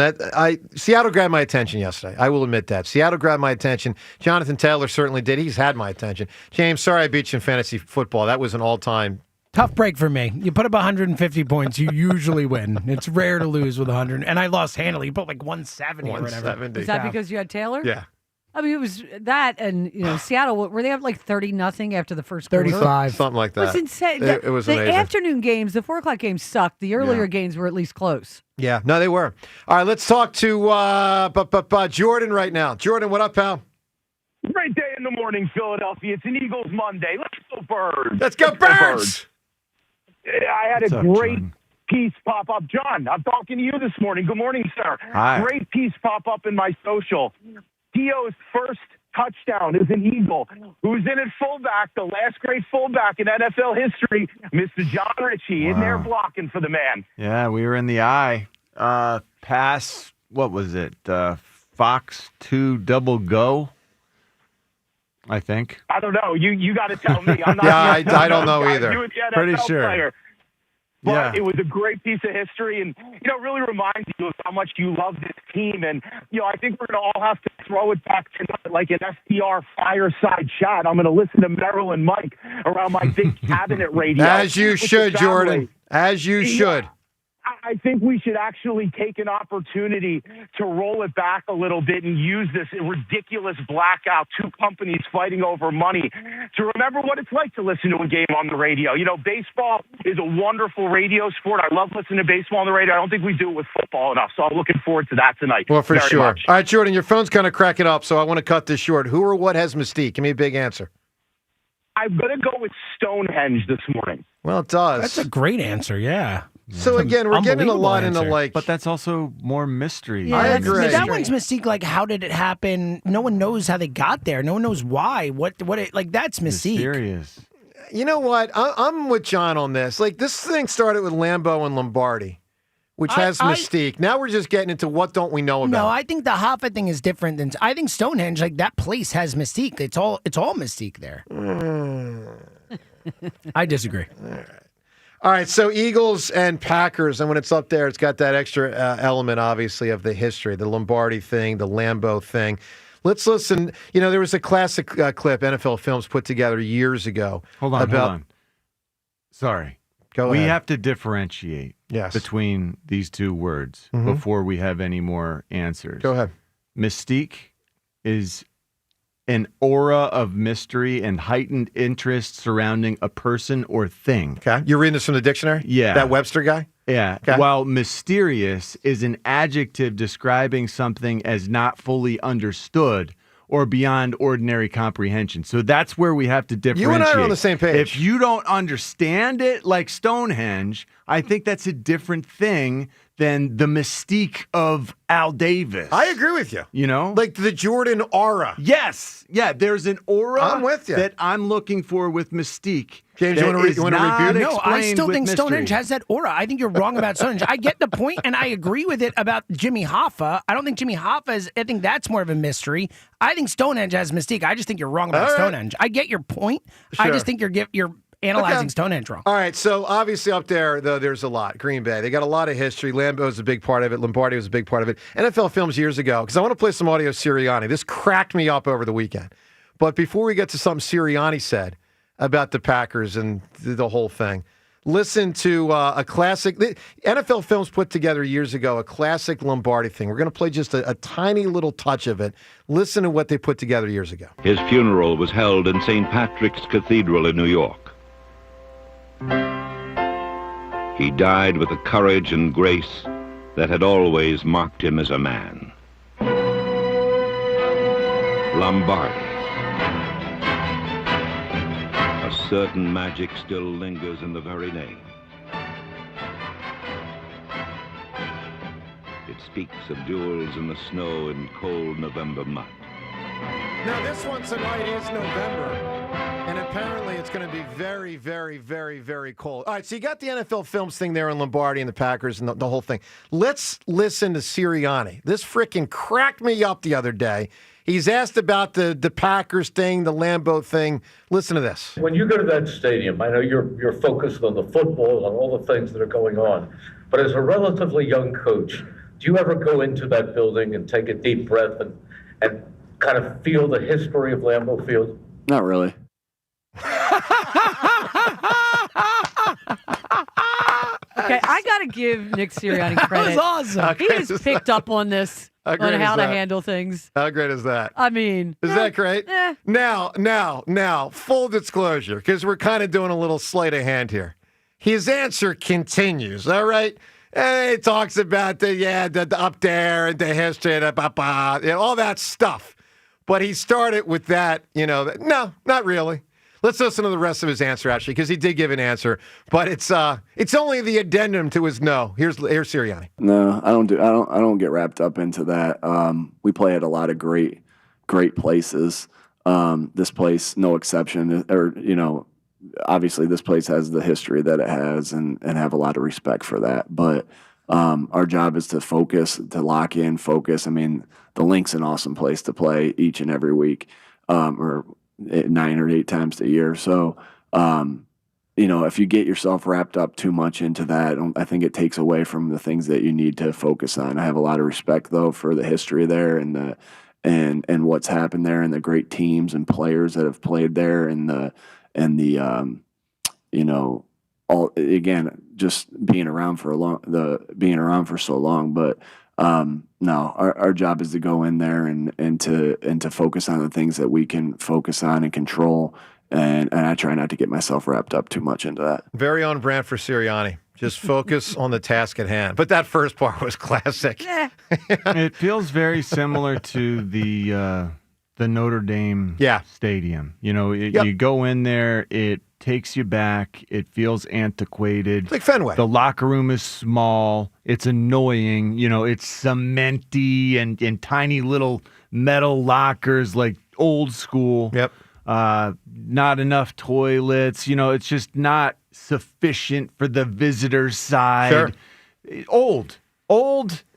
Seattle grabbed my attention yesterday. I will admit that. Seattle grabbed my attention. Jonathan Taylor certainly did. He's had my attention. James, sorry I beat you in fantasy football. That was an all-time. Tough break for me. You put up 150 points, you usually win. It's rare to lose with 100. And I lost handily. You put like 170 or whatever. 170. Is that because you had Taylor? Yeah. I mean, it was that, and Seattle. Were they up like 30-0 after the first 35, quarter? Something like that. It was insane. It was the amazing. afternoon games, the 4:00 games sucked. The earlier games were at least close. Yeah, no, they were. All right, let's talk to Jordan right now. Jordan, what up, pal? Great day in the morning, Philadelphia. It's an Eagles Monday. Let's go Birds. Let's go Birds. I had a great piece pop up. John, I'm talking to you this morning. Good morning, sir. Hi. Great piece pop up in my social. T.O.'s first touchdown is an Eagle. Who's in at fullback, the last great fullback in NFL history, Mr. John Ritchie, in there blocking for the man. Yeah, we were in the eye. Pass, what was it? Fox 2 double go, I think. I don't know. You got to tell me. I'm not. I don't know either. You, the NFL Pretty sure. Player. But it was a great piece of history, and it really reminds you of how much you love this team. And I think we're going to all have to throw it back tonight like an FDR fireside chat. I'm going to listen to Merrill and Mike around my big cabinet radio. As you should, Jordan. As you should. I think we should actually take an opportunity to roll it back a little bit and use this ridiculous blackout, 2 companies fighting over money, to remember what it's like to listen to a game on the radio. Baseball is a wonderful radio sport. I love listening to baseball on the radio. I don't think we do it with football enough, so I'm looking forward to that tonight. Well, for very sure. much. All right, Jordan, your phone's kind of cracking up, so I want to cut this short. Who or what has Mystique? Give me a big answer. I'm going to go with Stonehenge this morning. Well, it does. That's a great answer, yeah. So, again, we're getting a lot into, But that's also more mystery. Yeah, I agree. That one's Mystique. Like, how did it happen? No one knows how they got there. No one knows why. That's Mystique. Mysterious. You know what? I'm with John on this. Like, this thing started with Lambeau and Lombardi, which has Mystique. Now we're just getting into what don't we know about. No, I think the Hoffa thing is different than. I think Stonehenge, like that place, has Mystique. It's all Mystique there. I disagree. All right, so Eagles and Packers, and when it's up there, it's got that extra element, obviously, of the history, the Lombardi thing, the Lambeau thing. Let's listen. There was a classic clip NFL Films put together years ago. Hold on. Sorry. Go ahead. We have to differentiate between these two words before we have any more answers. Go ahead. Mystique is an aura of mystery and heightened interest surrounding a person or thing. Okay. You're reading this from the dictionary? Yeah. That Webster guy? Yeah. Okay. While mysterious is an adjective describing something as not fully understood or beyond ordinary comprehension. So that's where we have to differentiate. You and I are on the same page. If you don't understand it like Stonehenge, I think that's a different thing than the mystique of Al Davis. I agree with you. Like the Jordan aura. Yes. Yeah, there's an aura I'm with you. that I'm looking for with Mystique. James, you want to review? No, I still think Stonehenge has that aura. I think you're wrong about Stonehenge. I get the point, and I agree with it about Jimmy Hoffa. I don't think Jimmy Hoffa is. I think that's more of a mystery. I think Stonehenge has Mystique. I just think you're wrong about Stonehenge. I get your point. Sure. I just think you're analyzing Stonehenge wrong. All right, so obviously up there, though, there's a lot. Green Bay, they got a lot of history. Lambeau was a big part of it. Lombardi was a big part of it. NFL Films years ago, because I want to play some audio Sirianni. This cracked me up over the weekend. But before we get to something Sirianni said, about the Packers and the whole thing. Listen to a classic. NFL Films put together years ago a classic Lombardi thing. We're going to play just a tiny little touch of it. Listen to what they put together years ago. His funeral was held in St. Patrick's Cathedral in New York. He died with the courage and grace that had always marked him as a man. Lombardi. A certain magic still lingers in the very name. It speaks of duels in the snow and cold November mud. Now, this one tonight is November, and apparently it's going to be very, very, very, very cold. All right, so you got the NFL Films thing there in Lombardi and the Packers and the whole thing. Let's listen to Sirianni. This freaking cracked me up the other day. He's asked about the Packers thing, the Lambeau thing. Listen to this. When you go to that stadium, I know you're focused on the football, on all the things that are going on, but as a relatively young coach, do you ever go into that building and take a deep breath and kind of feel the history of Lambeau Field? Not really. Okay, I got to give Nick Sirianni credit. That was awesome. He has picked up on this, on how to handle things. How great is that? I mean. Is that great? Now, full disclosure, because we're kind of doing a little sleight of hand here. His answer continues, all right? He talks about the up there and the history, all that stuff. But he started with that, no, not really. Let's listen to the rest of his answer, actually, because he did give an answer. But it's only the addendum to his no. Here's Sirianni. No, I don't get wrapped up into that. We play at a lot of great places. This place, no exception, obviously this place has the history that it has and have a lot of respect for that. But our job is to focus, to lock in, focus. I mean, the Link's an awesome place to play each and every week, or 9 or 8 times a year. So, if you get yourself wrapped up too much into that, I think it takes away from the things that you need to focus on. I have a lot of respect though for the history there and what's happened there and the great teams and players that have played there all again, just being around for so long. But no, our job is to go in there and to focus on the things that we can focus on and control. And I try not to get myself wrapped up too much into that. Very on brand for Sirianni. Just focus on the task at hand. But that first part was classic. It feels very similar to the Notre Dame stadium. You go in there, it takes you back. It feels antiquated. It's like Fenway. The locker room is small. It's annoying. It's cementy and tiny little metal lockers, like old school. Yep. Not enough toilets. It's just not sufficient for the visitor's side. Sure. Old.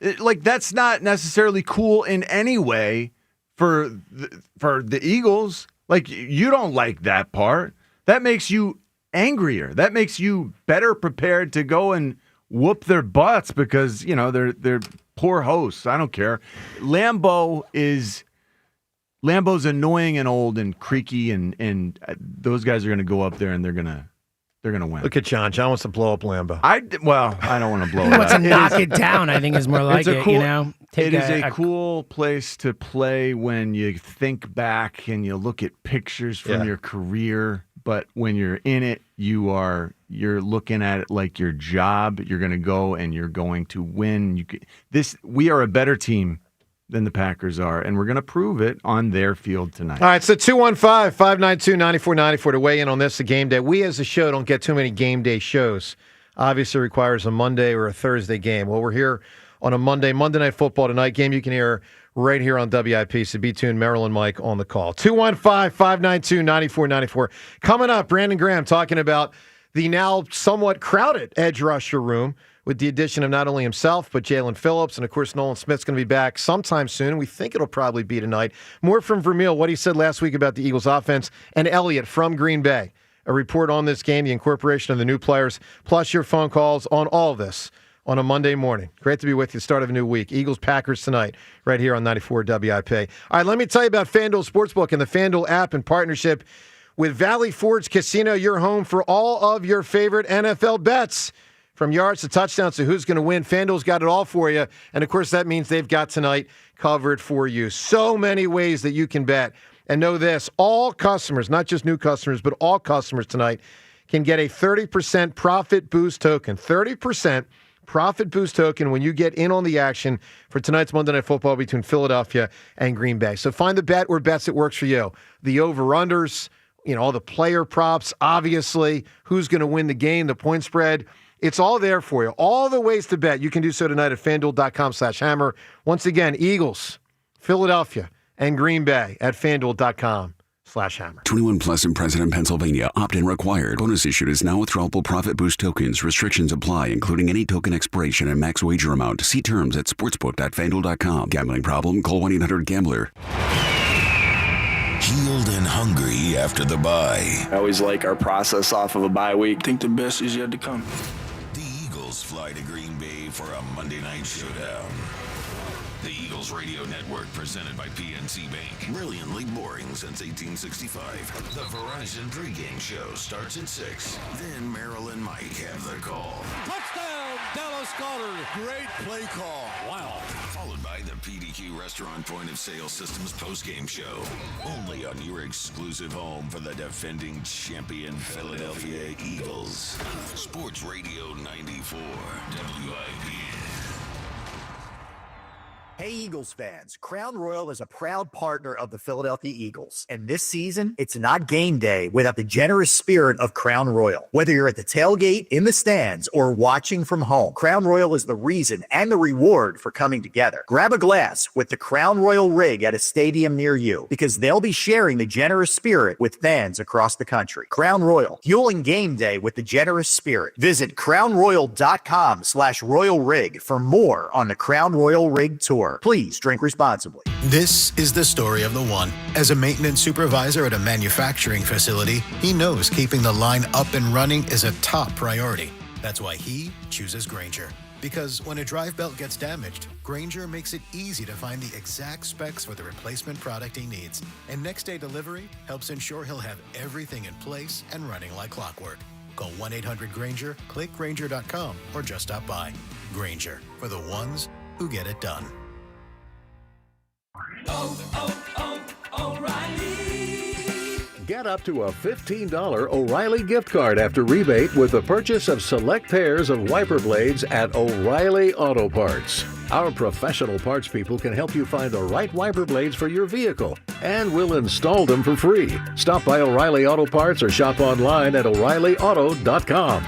That's not necessarily cool in any way for the Eagles. Like, you don't like that part. That makes you angrier. That makes you better prepared to go and whoop their butts because, they're poor hosts. I don't care. Lambeau's annoying and old and creaky, and those guys are going to go up there and they're going to win. Look at John. John wants to blow up Lambeau. I don't want to blow it up. He wants to knock it down, I think is more like it, It is a cool place to play when you think back and you look at pictures from your career. But when you're in it, you're looking at it like your job. You're going to go and you're going to win. We are a better team than the Packers are, and we're going to prove it on their field tonight. All right, so 215-592-9494 to weigh in on this, the game day. We as a show don't get too many game day shows. Obviously requires a Monday or a Thursday game. Well, we're here on a Monday Night Football tonight. Game you can hear right here on WIP. So be tuned. Merrill and Mike on the call. 215-592-9494. Coming up, Brandon Graham talking about the now somewhat crowded edge rusher room with the addition of not only himself, but Jaylen Phillips. And, of course, Nolan Smith's going to be back sometime soon. We think it'll probably be tonight. More from Vermile, what he said last week about the Eagles offense, and Elliott from Green Bay. A report on this game, the incorporation of the new players, plus your phone calls on all of this on a Monday morning. Great to be with you. Start of a new week. Eagles-Packers tonight, right here on 94 WIP. All right, let me tell you about FanDuel Sportsbook and the FanDuel app in partnership With Valley Forge Casino, your home for all of your favorite NFL bets. From yards to touchdowns to who's going to win, FanDuel's got it all for you. And, of course, that means they've got tonight covered for you. So many ways that you can bet. And know this, all customers, not just new customers, but all customers tonight can get a 30% profit boost token. 30% profit boost token when you get in on the action for tonight's Monday Night Football between Philadelphia and Green Bay. So find the bet or bets that works for you. The over-unders, all the player props, obviously, who's going to win the game, the point spread. It's all there for you. All the ways to bet. You can do so tonight at FanDuel.com/hammer. Once again, Eagles, Philadelphia, and Green Bay at FanDuel.com/hammer. 21 plus and present in Pennsylvania. Opt-in required. Bonus issued is now withdrawable profit boost tokens. Restrictions apply, including any token expiration and max wager amount. See terms at sportsbook.fanduel.com. Gambling problem? Call 1-800-GAMBLER. Healed and hungry after the bye. I always like our process off of a bye week. I think the best is yet to come. The Eagles fly to Green Bay for a Monday night showdown. The Eagles Radio Network, presented by PNC Bank. Brilliantly boring since 1865. The Verizon pregame show starts at 6. Then Merrill and Mike have the call. Touchdown, Dallas Goddard. Great play call. Wow. Followed by the PDQ Restaurant Point of Sale Systems postgame show. Only on your exclusive home for the defending champion Philadelphia Eagles. Sports Radio 94, WIP. Hey Eagles fans, Crown Royal is a proud partner of the Philadelphia Eagles. And this season, it's not game day without the generous spirit of Crown Royal. Whether you're at the tailgate, in the stands, or watching from home, Crown Royal is the reason and the reward for coming together. Grab a glass with the Crown Royal rig at a stadium near you, because they'll be sharing the generous spirit with fans across the country. Crown Royal, fueling game day with the generous spirit. Visit crownroyal.com/royal rig for more on the Crown Royal Rig Tour. Please drink responsibly. This is the story of the one. As a maintenance supervisor at a manufacturing facility, he knows keeping the line up and running is a top priority. That's why he chooses Grainger. Because when a drive belt gets damaged, Grainger makes it easy to find the exact specs for the replacement product he needs. And next day delivery helps ensure he'll have everything in place and running like clockwork. Call 1-800-GRAINGER, click Grainger.com, or just stop by. Grainger, for the ones who get it done. O'Reilly. Get up to a $15 O'Reilly gift card after rebate with the purchase of select pairs of wiper blades at O'Reilly Auto Parts. Our professional parts people can help you find the right wiper blades for your vehicle, and we'll install them for free. Stop by O'Reilly Auto Parts or shop online at O'ReillyAuto.com.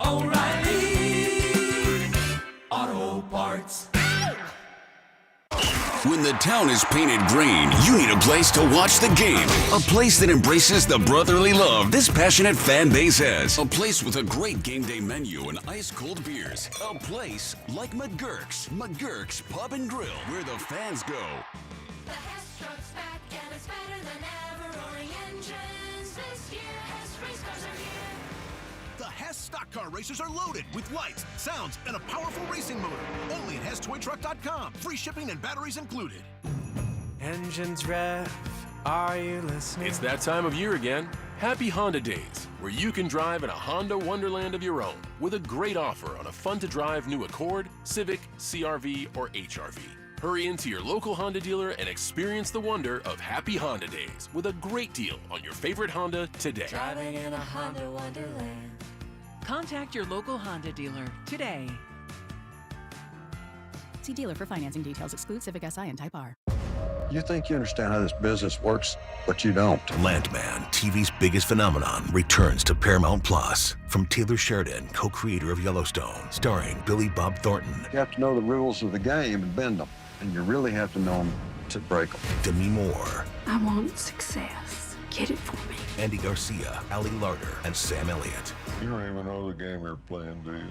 O'Reilly Auto Parts. When the town is painted green, you need a place to watch the game. A place that embraces the brotherly love this passionate fan base has. A place with a great game day menu and ice-cold beers. A place like McGurk's Pub and Grill, where the fans go. The Hess truck's back and it's better than ever. Roaring engines this year. Hess race cars are here. The Hess stock car racers are loaded with lights, sounds, and a powerful racing motor. Only at HessToyTruck.com. Free shipping and batteries included. Engines rev, are you listening? It's that time of year again. Happy Honda Days, where you can drive in a Honda wonderland of your own with a great offer on a fun-to-drive new Accord, Civic, CR-V, or HR-V. Hurry into your local Honda dealer and experience the wonder of Happy Honda Days with a great deal on your favorite Honda today. Driving in a Honda wonderland. Contact your local Honda dealer today. See dealer for financing details. Exclude Civic Si and Type R. You think you understand how this business works, but you don't. Landman, TV's biggest phenomenon, returns to Paramount Plus. From Taylor Sheridan, co-creator of Yellowstone, starring Billy Bob Thornton. You have to know the rules of the game and bend them, and you really have to know them to break them. Demi Moore. I want success. Get it for me. Andy Garcia, Ali Larder, and Sam Elliott. You don't even know the game you're playing, do you?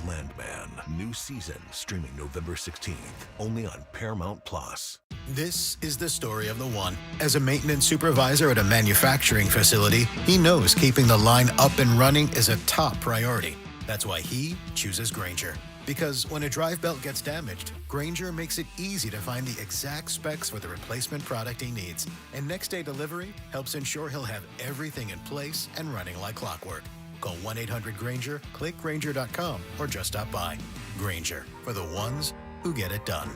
Landman, new season, streaming November 16th, only on Paramount Plus. This is the story of the one. As a maintenance supervisor at a manufacturing facility, he knows keeping the line up and running is a top priority. That's why he chooses Grainger. Because when a drive belt gets damaged, Grainger makes it easy to find the exact specs for the replacement product he needs. And next day delivery helps ensure he'll have everything in place and running like clockwork. Call 1-800-GRAINGER, click Grainger.com, or just stop by. Grainger, for the ones who get it done.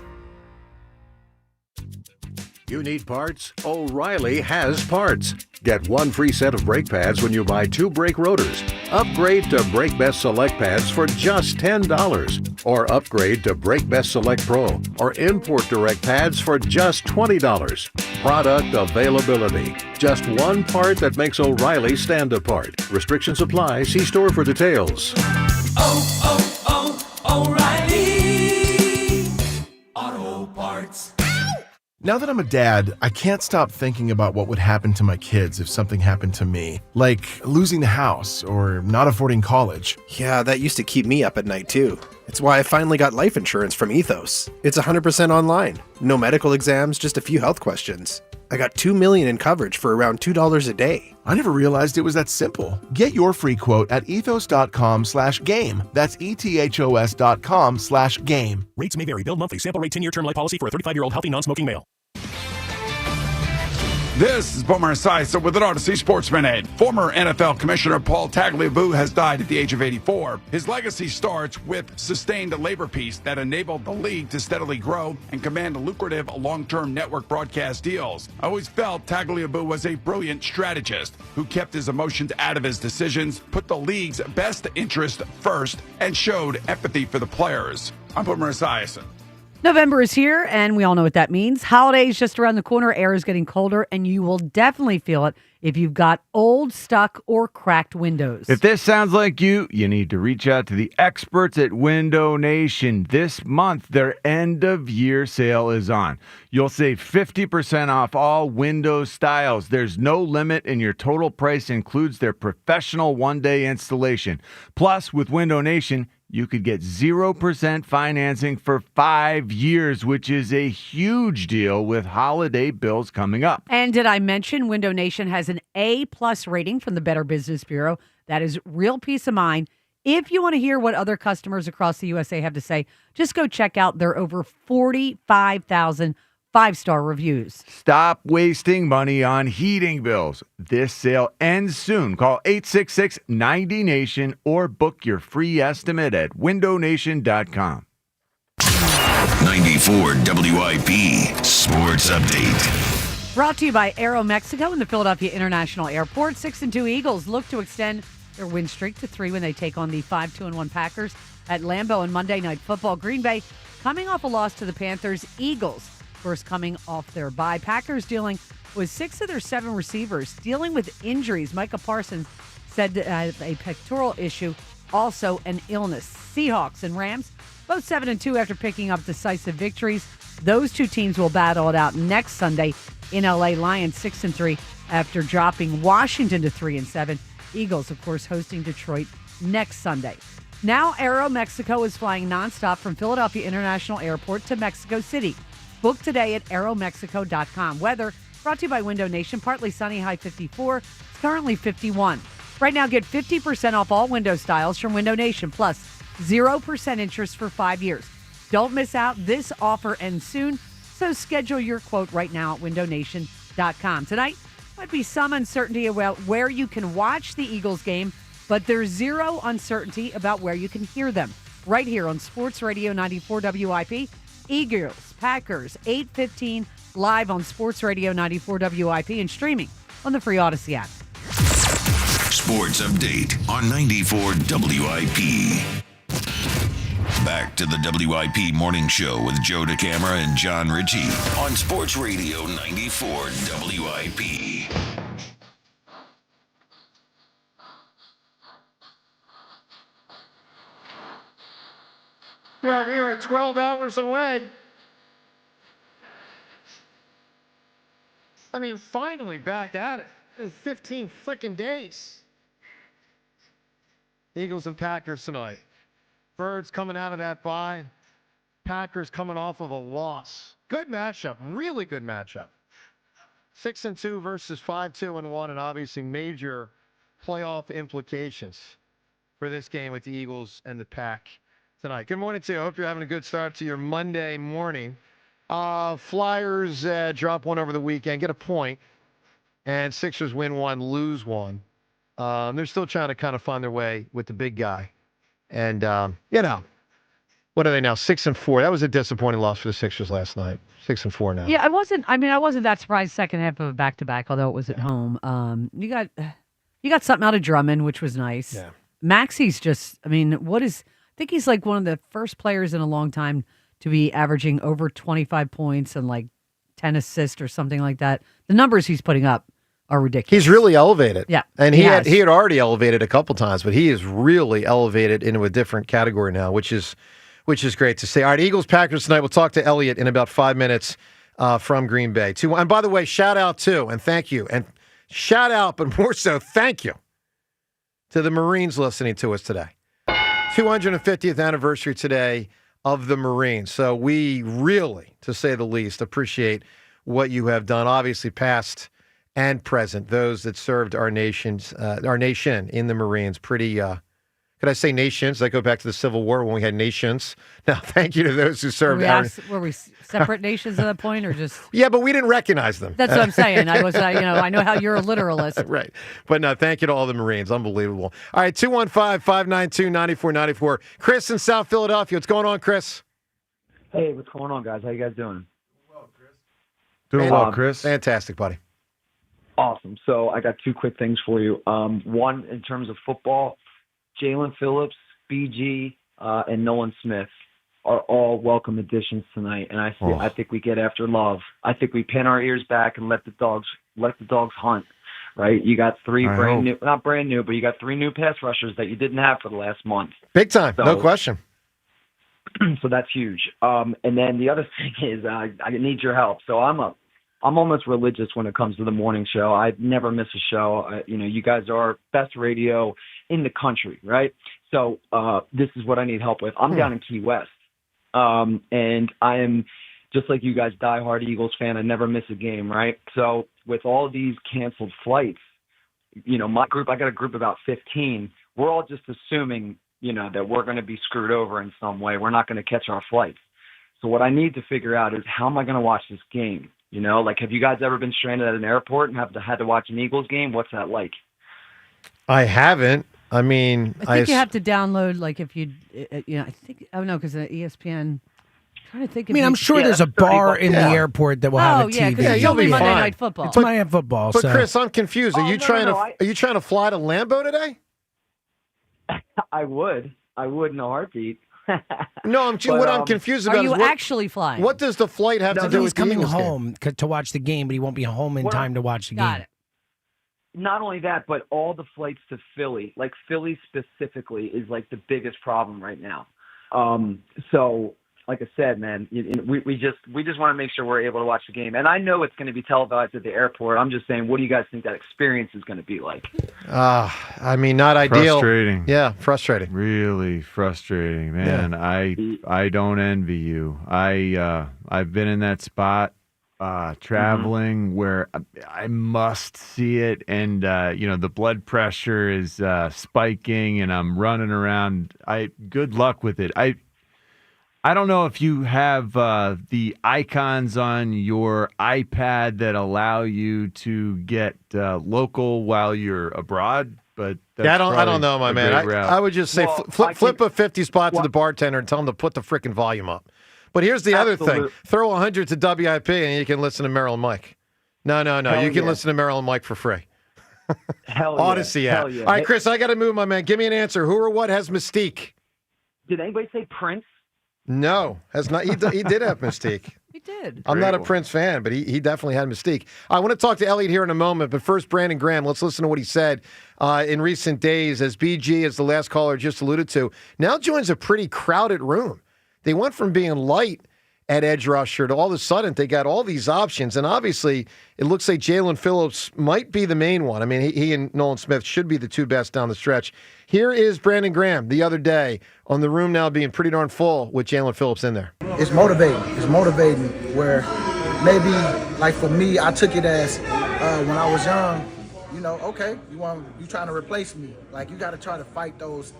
You need parts? O'Reilly has parts. Get one free set of brake pads when you buy 2 brake rotors. Upgrade to Brake Best Select pads for just $10. Or upgrade to Brake Best Select Pro or Import Direct pads for just $20. Product availability. Just one part that makes O'Reilly stand apart. Restrictions apply. See store for details. O'Reilly Auto Parts. Now that I'm a dad, I can't stop thinking about what would happen to my kids if something happened to me, like losing the house or not affording college. Yeah, that used to keep me up at night too. It's why I finally got life insurance from Ethos. It's 100% online. No medical exams, just a few health questions. I got $2 million in coverage for around $2 a day. I never realized it was that simple. Get your free quote at ethos.com/game. That's ethos.com/game. Rates may vary. Bill monthly. Sample rate 10-year term life policy for a 35-year-old healthy non-smoking male. This is Boomer Esiason with an Odyssey Sports Minute. Former NFL Commissioner Paul Tagliabue has died at the age of 84. His legacy starts with sustained labor peace that enabled the league to steadily grow and command lucrative long-term network broadcast deals. I always felt Tagliabue was a brilliant strategist who kept his emotions out of his decisions, put the league's best interest first, and showed empathy for the players. I'm Boomer Esiason. November is here, and we all know what that means. Holidays just around the corner. Air is getting colder, and you will definitely feel it if you've got old, stuck, or cracked windows. If this sounds like you need to reach out to the experts at Window Nation. This month, their end-of-year sale is on. You'll save 50% off all window styles. There's no limit, and your total price includes their professional one-day installation. Plus, with Window Nation, you could get 0% financing for 5 years, which is a huge deal with holiday bills coming up. And did I mention Window Nation has an A+ rating from the Better Business Bureau? That is real peace of mind. If you want to hear what other customers across the USA have to say, just go check out their over 45,000 5-star reviews. Stop wasting money on heating bills. This sale ends soon. Call 866-90-NATION or book your free estimate at windownation.com. 94 WIP Sports Update. Brought to you by Aeromexico and the Philadelphia International Airport. 6-2 Eagles look to extend their win streak to 3 when they take on the 5-2-1 Packers at Lambeau on Monday Night Football. Green Bay coming off a loss to the Panthers. Eagles first coming off their bye. Packers dealing with 6 of their 7 receivers dealing with injuries. Micah Parsons said a pectoral issue, also an illness. Seahawks and Rams both 7-2 after picking up decisive victories. Those two teams will battle it out next Sunday in LA. Lions 6-3 after dropping Washington to 3-7. Eagles, of course, hosting Detroit next Sunday. Now Aeromexico is flying nonstop from Philadelphia International Airport to Mexico City. Book today at aeromexico.com. Weather brought to you by Window Nation. Partly sunny, high 54. It's currently 51. Right now, get 50% off all window styles from Window Nation, plus 0% interest for 5 years. Don't miss out. This offer ends soon, so schedule your quote right now at windownation.com. Tonight might be some uncertainty about where you can watch the Eagles game, but there's zero uncertainty about where you can hear them. Right here on Sports Radio 94 WIP. Eagles, Packers, 8:15, live on Sports Radio 94 WIP and streaming on the free Odyssey app. Sports Update on 94 WIP. Back to the WIP Morning Show with Joe DeCamara and John Ritchie on Sports Radio 94 WIP. We're here at 12 hours away. I mean, finally back at it. It's 15 freaking days. Eagles and Packers tonight. Birds coming out of that bye. Packers coming off of a loss. Good matchup. Really good matchup. 6-2 versus 5-2-1, and obviously major playoff implications for this game with the Eagles and the Pack. tonight. Good morning to you. I hope you're having a good start to your Monday morning. Flyers drop one over the weekend, get a point, and Sixers win one, lose one. They're still trying to kind of find their way with the big guy. And, what are they now? 6-4. That was a disappointing loss for the Sixers last night. 6-4 now. Yeah, I wasn't that surprised second half of a back-to-back, although it was at home. You got something out of Drummond, which was nice. Yeah. Maxey's just, I think he's like one of the first players in a long time to be averaging over 25 points and like 10 assists or something like that. The numbers he's putting up are ridiculous. He's really elevated. Yeah. And he had already elevated a couple times, but he is really elevated into a different category now, which is great to see. All right, Eagles-Packers tonight. We'll talk to Elliot in about 5 minutes from Green Bay. And by the way, shout out to, and thank you, and shout out, but more so, thank you to the Marines listening to us today. 250th anniversary today of the Marines. So we really, to say the least, appreciate what you have done. Obviously, past and present, those that served our nation in the Marines. Pretty, could I say nations? I go back to the Civil War when we had nations. Now, thank you to those who served. Were we separate nations at that point, or just? Yeah, but we didn't recognize them. That's what I'm saying. I know how you're a literalist. Right. But no, thank you to all the Marines. Unbelievable. All right, 215-592-9494. Chris in South Philadelphia. What's going on, Chris? Hey, what's going on, guys? How you guys doing? Doing well, Chris. Fantastic, buddy. Awesome. So I got two quick things for you. One, in terms of football, Jaylen Phillips, BG, and Nolan Smith are all welcome additions tonight, and I think we get after Love. I think we pin our ears back and let the dogs hunt. Right? You got not brand new, but you got three new pass rushers that you didn't have for the last month. Big time, no question. So that's huge. And then the other thing is I need your help. So I'm almost religious when it comes to the morning show. I never miss a show. You guys are best radio in the country, right? So this is what I need help with. I'm down in Key West, and I am just like you guys, diehard Eagles fan. I never miss a game, right? So with all these canceled flights, my group, I got a group of about 15. We're all just assuming, that we're going to be screwed over in some way. We're not going to catch our flights. So what I need to figure out is how am I going to watch this game? Have you guys ever been stranded at an airport and had to watch an Eagles game? What's that like? I haven't. I think you have to download, because ESPN. I'm trying to think. I'm sure there's a bar in the airport that will have a TV. Yeah, you'll be Monday Night Football. It's Monday Night Football. But Chris, I'm confused. Are you trying to fly to Lambeau today? I would in a heartbeat. No, what I'm confused about is actually flying? What does the flight have to do with coming home to watch the game, but he won't be home in time to watch the game. Got it. Not only that, but all the flights to Philly, like Philly specifically, is like the biggest problem right now. So, like I said, man, we just want to make sure we're able to watch the game. And I know it's going to be televised at the airport. I'm just saying, what do you guys think that experience is going to be like? Not ideal. Frustrating. Yeah, frustrating. Really frustrating, man. Yeah. I don't envy you. I've been in that spot traveling where I must see it, and the blood pressure is spiking, and I'm running around. Good luck with it. I don't know if you have the icons on your iPad that allow you to get local while you're abroad, but that's I don't know, my man. I would just say flip a 50 spot to the bartender and tell him to put the freaking volume up. But here's the other thing. Throw 100 to WIP and you can listen to Merrill and Mike. No. You can listen to Merrill and Mike for free. Hell yeah. Odyssey app. Hell yeah. All right, Chris, I got to move, my man. Give me an answer. Who or what has Mystique? Did anybody say Prince? No, has not. He did have Mystique. He did. I'm not a Prince fan, but he definitely had Mystique. I want to talk to Elliot here in a moment, but first, Brandon Graham. Let's listen to what he said in recent days as BG, as the last caller just alluded to, now joins a pretty crowded room. They went from being light at edge rusher to all of a sudden they got all these options, and obviously it looks like Jaylen Phillips might be the main one. I mean, he and Nolan Smith should be the two best down the stretch. Here is Brandon Graham the other day on the room now being pretty darn full with Jaylen Phillips in there. It's motivating. It's motivating where maybe, like for me, I took it as when I was young, okay, you trying to replace me. Like, you got to try to fight those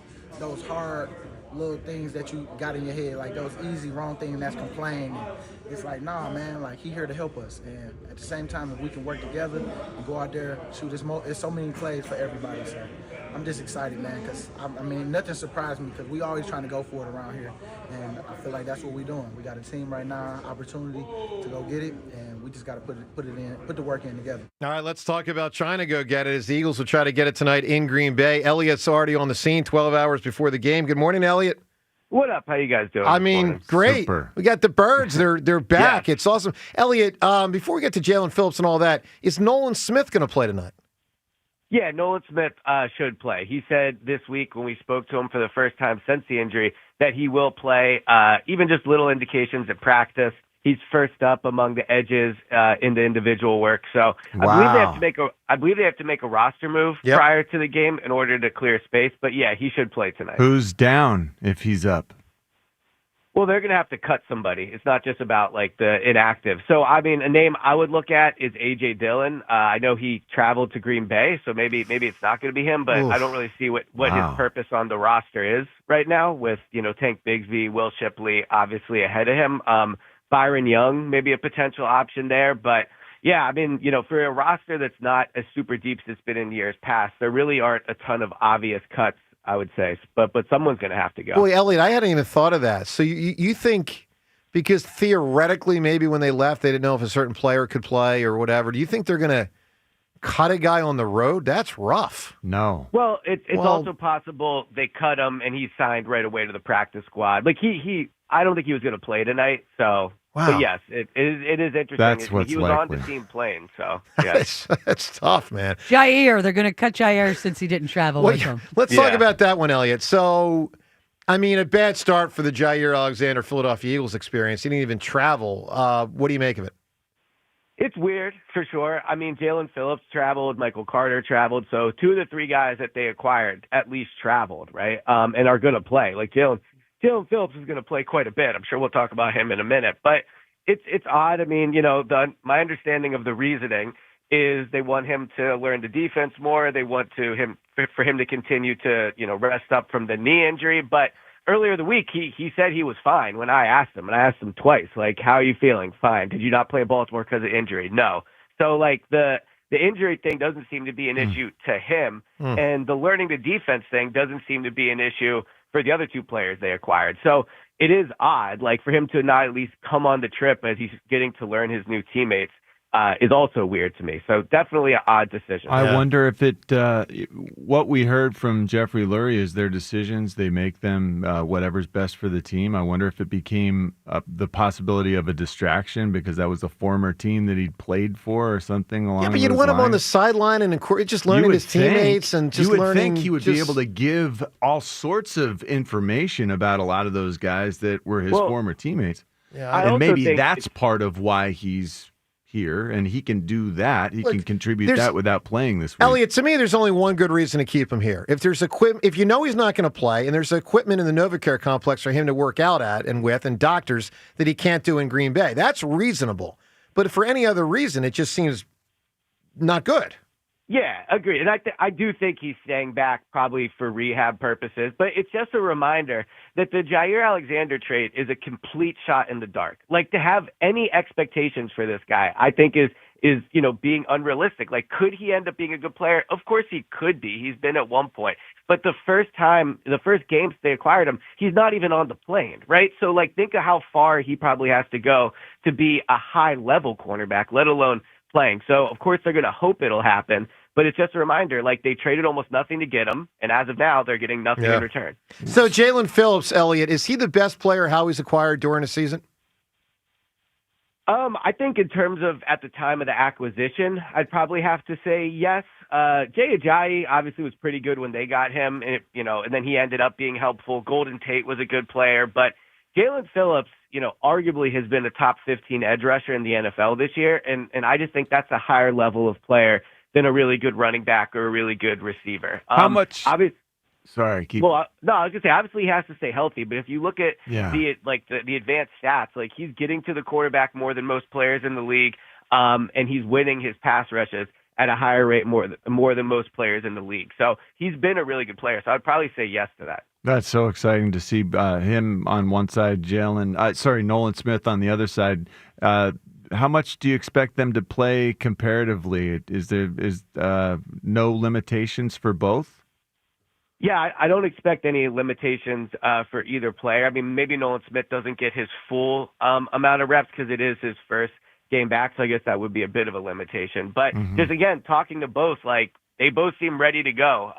hard little things that you got in your head, like those easy wrong things that's complaining. It's like, nah, man, like he here to help us. And at the same time, if we can work together and go out there, shoot, it's so many plays for everybody. So I'm just excited, man, because I mean, nothing surprised me because we always trying to go for it around here. And I feel like that's what we're doing. We got a team right now, opportunity to go get it, and we just got to put the work in together. All right, let's talk about trying to go get it as the Eagles will try to get it tonight in Green Bay. Elliot's already on the scene 12 hours before the game. Good morning, Elliot. What up? How you guys doing? I mean, great. Super. We got the birds. They're back. Yeah. It's awesome. Elliot, before we get to Jaylen Phillips and all that, is Nolan Smith going to play tonight? Yeah, Nolan Smith should play. He said this week when we spoke to him for the first time since the injury that he will play. Even just little indications at practice. He's first up among the edges in the individual work. So I believe they have to make a roster move prior to the game in order to clear space. But yeah, he should play tonight. Who's down if he's up? Well, they're going to have to cut somebody. It's not just about like the inactive. So, I mean, a name I would look at is A.J. Dillon. I know he traveled to Green Bay, so maybe it's not going to be him, but I don't really see what his purpose on the roster is right now with, Tank Bigsby, Will Shipley obviously ahead of him. Byron Young, maybe a potential option there. But, yeah, I mean, for a roster that's not as super deep as it's been in years past, there really aren't a ton of obvious cuts, I would say. But someone's going to have to go. Boy, Elliot, I hadn't even thought of that. So you think, because theoretically maybe when they left they didn't know if a certain player could play or whatever, do you think they're going to cut a guy on the road? That's rough. No. Well, it's also possible they cut him and he signed right away to the practice squad. Like, I don't think he was going to play tonight, so... Wow. But yes, it is interesting. That's what's he was likely. on the team plane, so yes. That's tough, man. Jair, they're going to cut Jair since he didn't travel with them. Let's talk about that one, Elliot. So, I mean, a bad start for the Jair Alexander Philadelphia Eagles experience. He didn't even travel. What do you make of it? It's weird, for sure. I mean, Jaylen Phillips traveled, Michael Carter traveled, so two of the three guys that they acquired at least traveled, right, and are going to play. Like, Jaylen Phillips is going to play quite a bit. I'm sure we'll talk about him in a minute. But it's odd. I mean, my understanding of the reasoning is they want him to learn the defense more. They want for him to continue to, rest up from the knee injury. But earlier the week, he said he was fine when I asked him. And I asked him twice, like, how are you feeling? Fine. Did you not play Baltimore because of injury? No. So, like, the injury thing doesn't seem to be an issue to him. And the learning the defense thing doesn't seem to be an issue for the other two players they acquired. So it is odd, like, for him to not at least come on the trip as he's getting to learn his new teammates is also weird to me. So definitely an odd decision. I wonder if what we heard from Jeffrey Lurie is their decisions. They make them whatever's best for the team. I wonder if it became the possibility of a distraction because that was a former team that he'd played for or something along those lines. Yeah, but you'd want him on the sideline and just learning his teammates and just learning. You would think he would be able to give all sorts of information about a lot of those guys that were his former teammates. Yeah, and maybe that's part of why he's here, and he can do that. He can contribute that without playing this week. Elliot, to me, there's only one good reason to keep him here. If there's if you know he's not going to play, and there's equipment in the NovaCare complex for him to work out at and with, and doctors that he can't do in Green Bay, that's reasonable. But for any other reason, it just seems not good. Yeah, agreed. And I do think he's staying back probably for rehab purposes, but it's just a reminder that the Jair Alexander trade is a complete shot in the dark. Like, to have any expectations for this guy, I think is being unrealistic. Like, could he end up being a good player? Of course he could be. He's been at one point. But the first games they acquired him, he's not even on the plane, right? So, like, think of how far he probably has to go to be a high-level cornerback, let alone playing. So, of course, they're going to hope it'll happen. But it's just a reminder, like, they traded almost nothing to get him, and as of now, they're getting nothing in return. So Jaylen Phillips, Elliot, is he the best player Howie's acquired during the season? I think in terms of at the time of the acquisition, I'd probably have to say yes. Jay Ajayi obviously was pretty good when they got him, and and then he ended up being helpful. Golden Tate was a good player, but Jaylen Phillips, arguably has been a top 15 edge rusher in the NFL this year, and I just think that's a higher level of player than a really good running back or a really good receiver. How much? Sorry, no, I was gonna say obviously he has to stay healthy, but if you look at the advanced stats, like, he's getting to the quarterback more than most players in the league, and he's winning his pass rushes at a higher rate more than most players in the league. So he's been a really good player. So I'd probably say yes to that. That's so exciting to see him on one side, Nolan Smith on the other side. How much do you expect them to play comparatively? Is there no limitations for both? Yeah, I don't expect any limitations for either player. I mean, maybe Nolan Smith doesn't get his full amount of reps because it is his first game back, so I guess that would be a bit of a limitation. But just, again, talking to both, like, they both seem ready to go.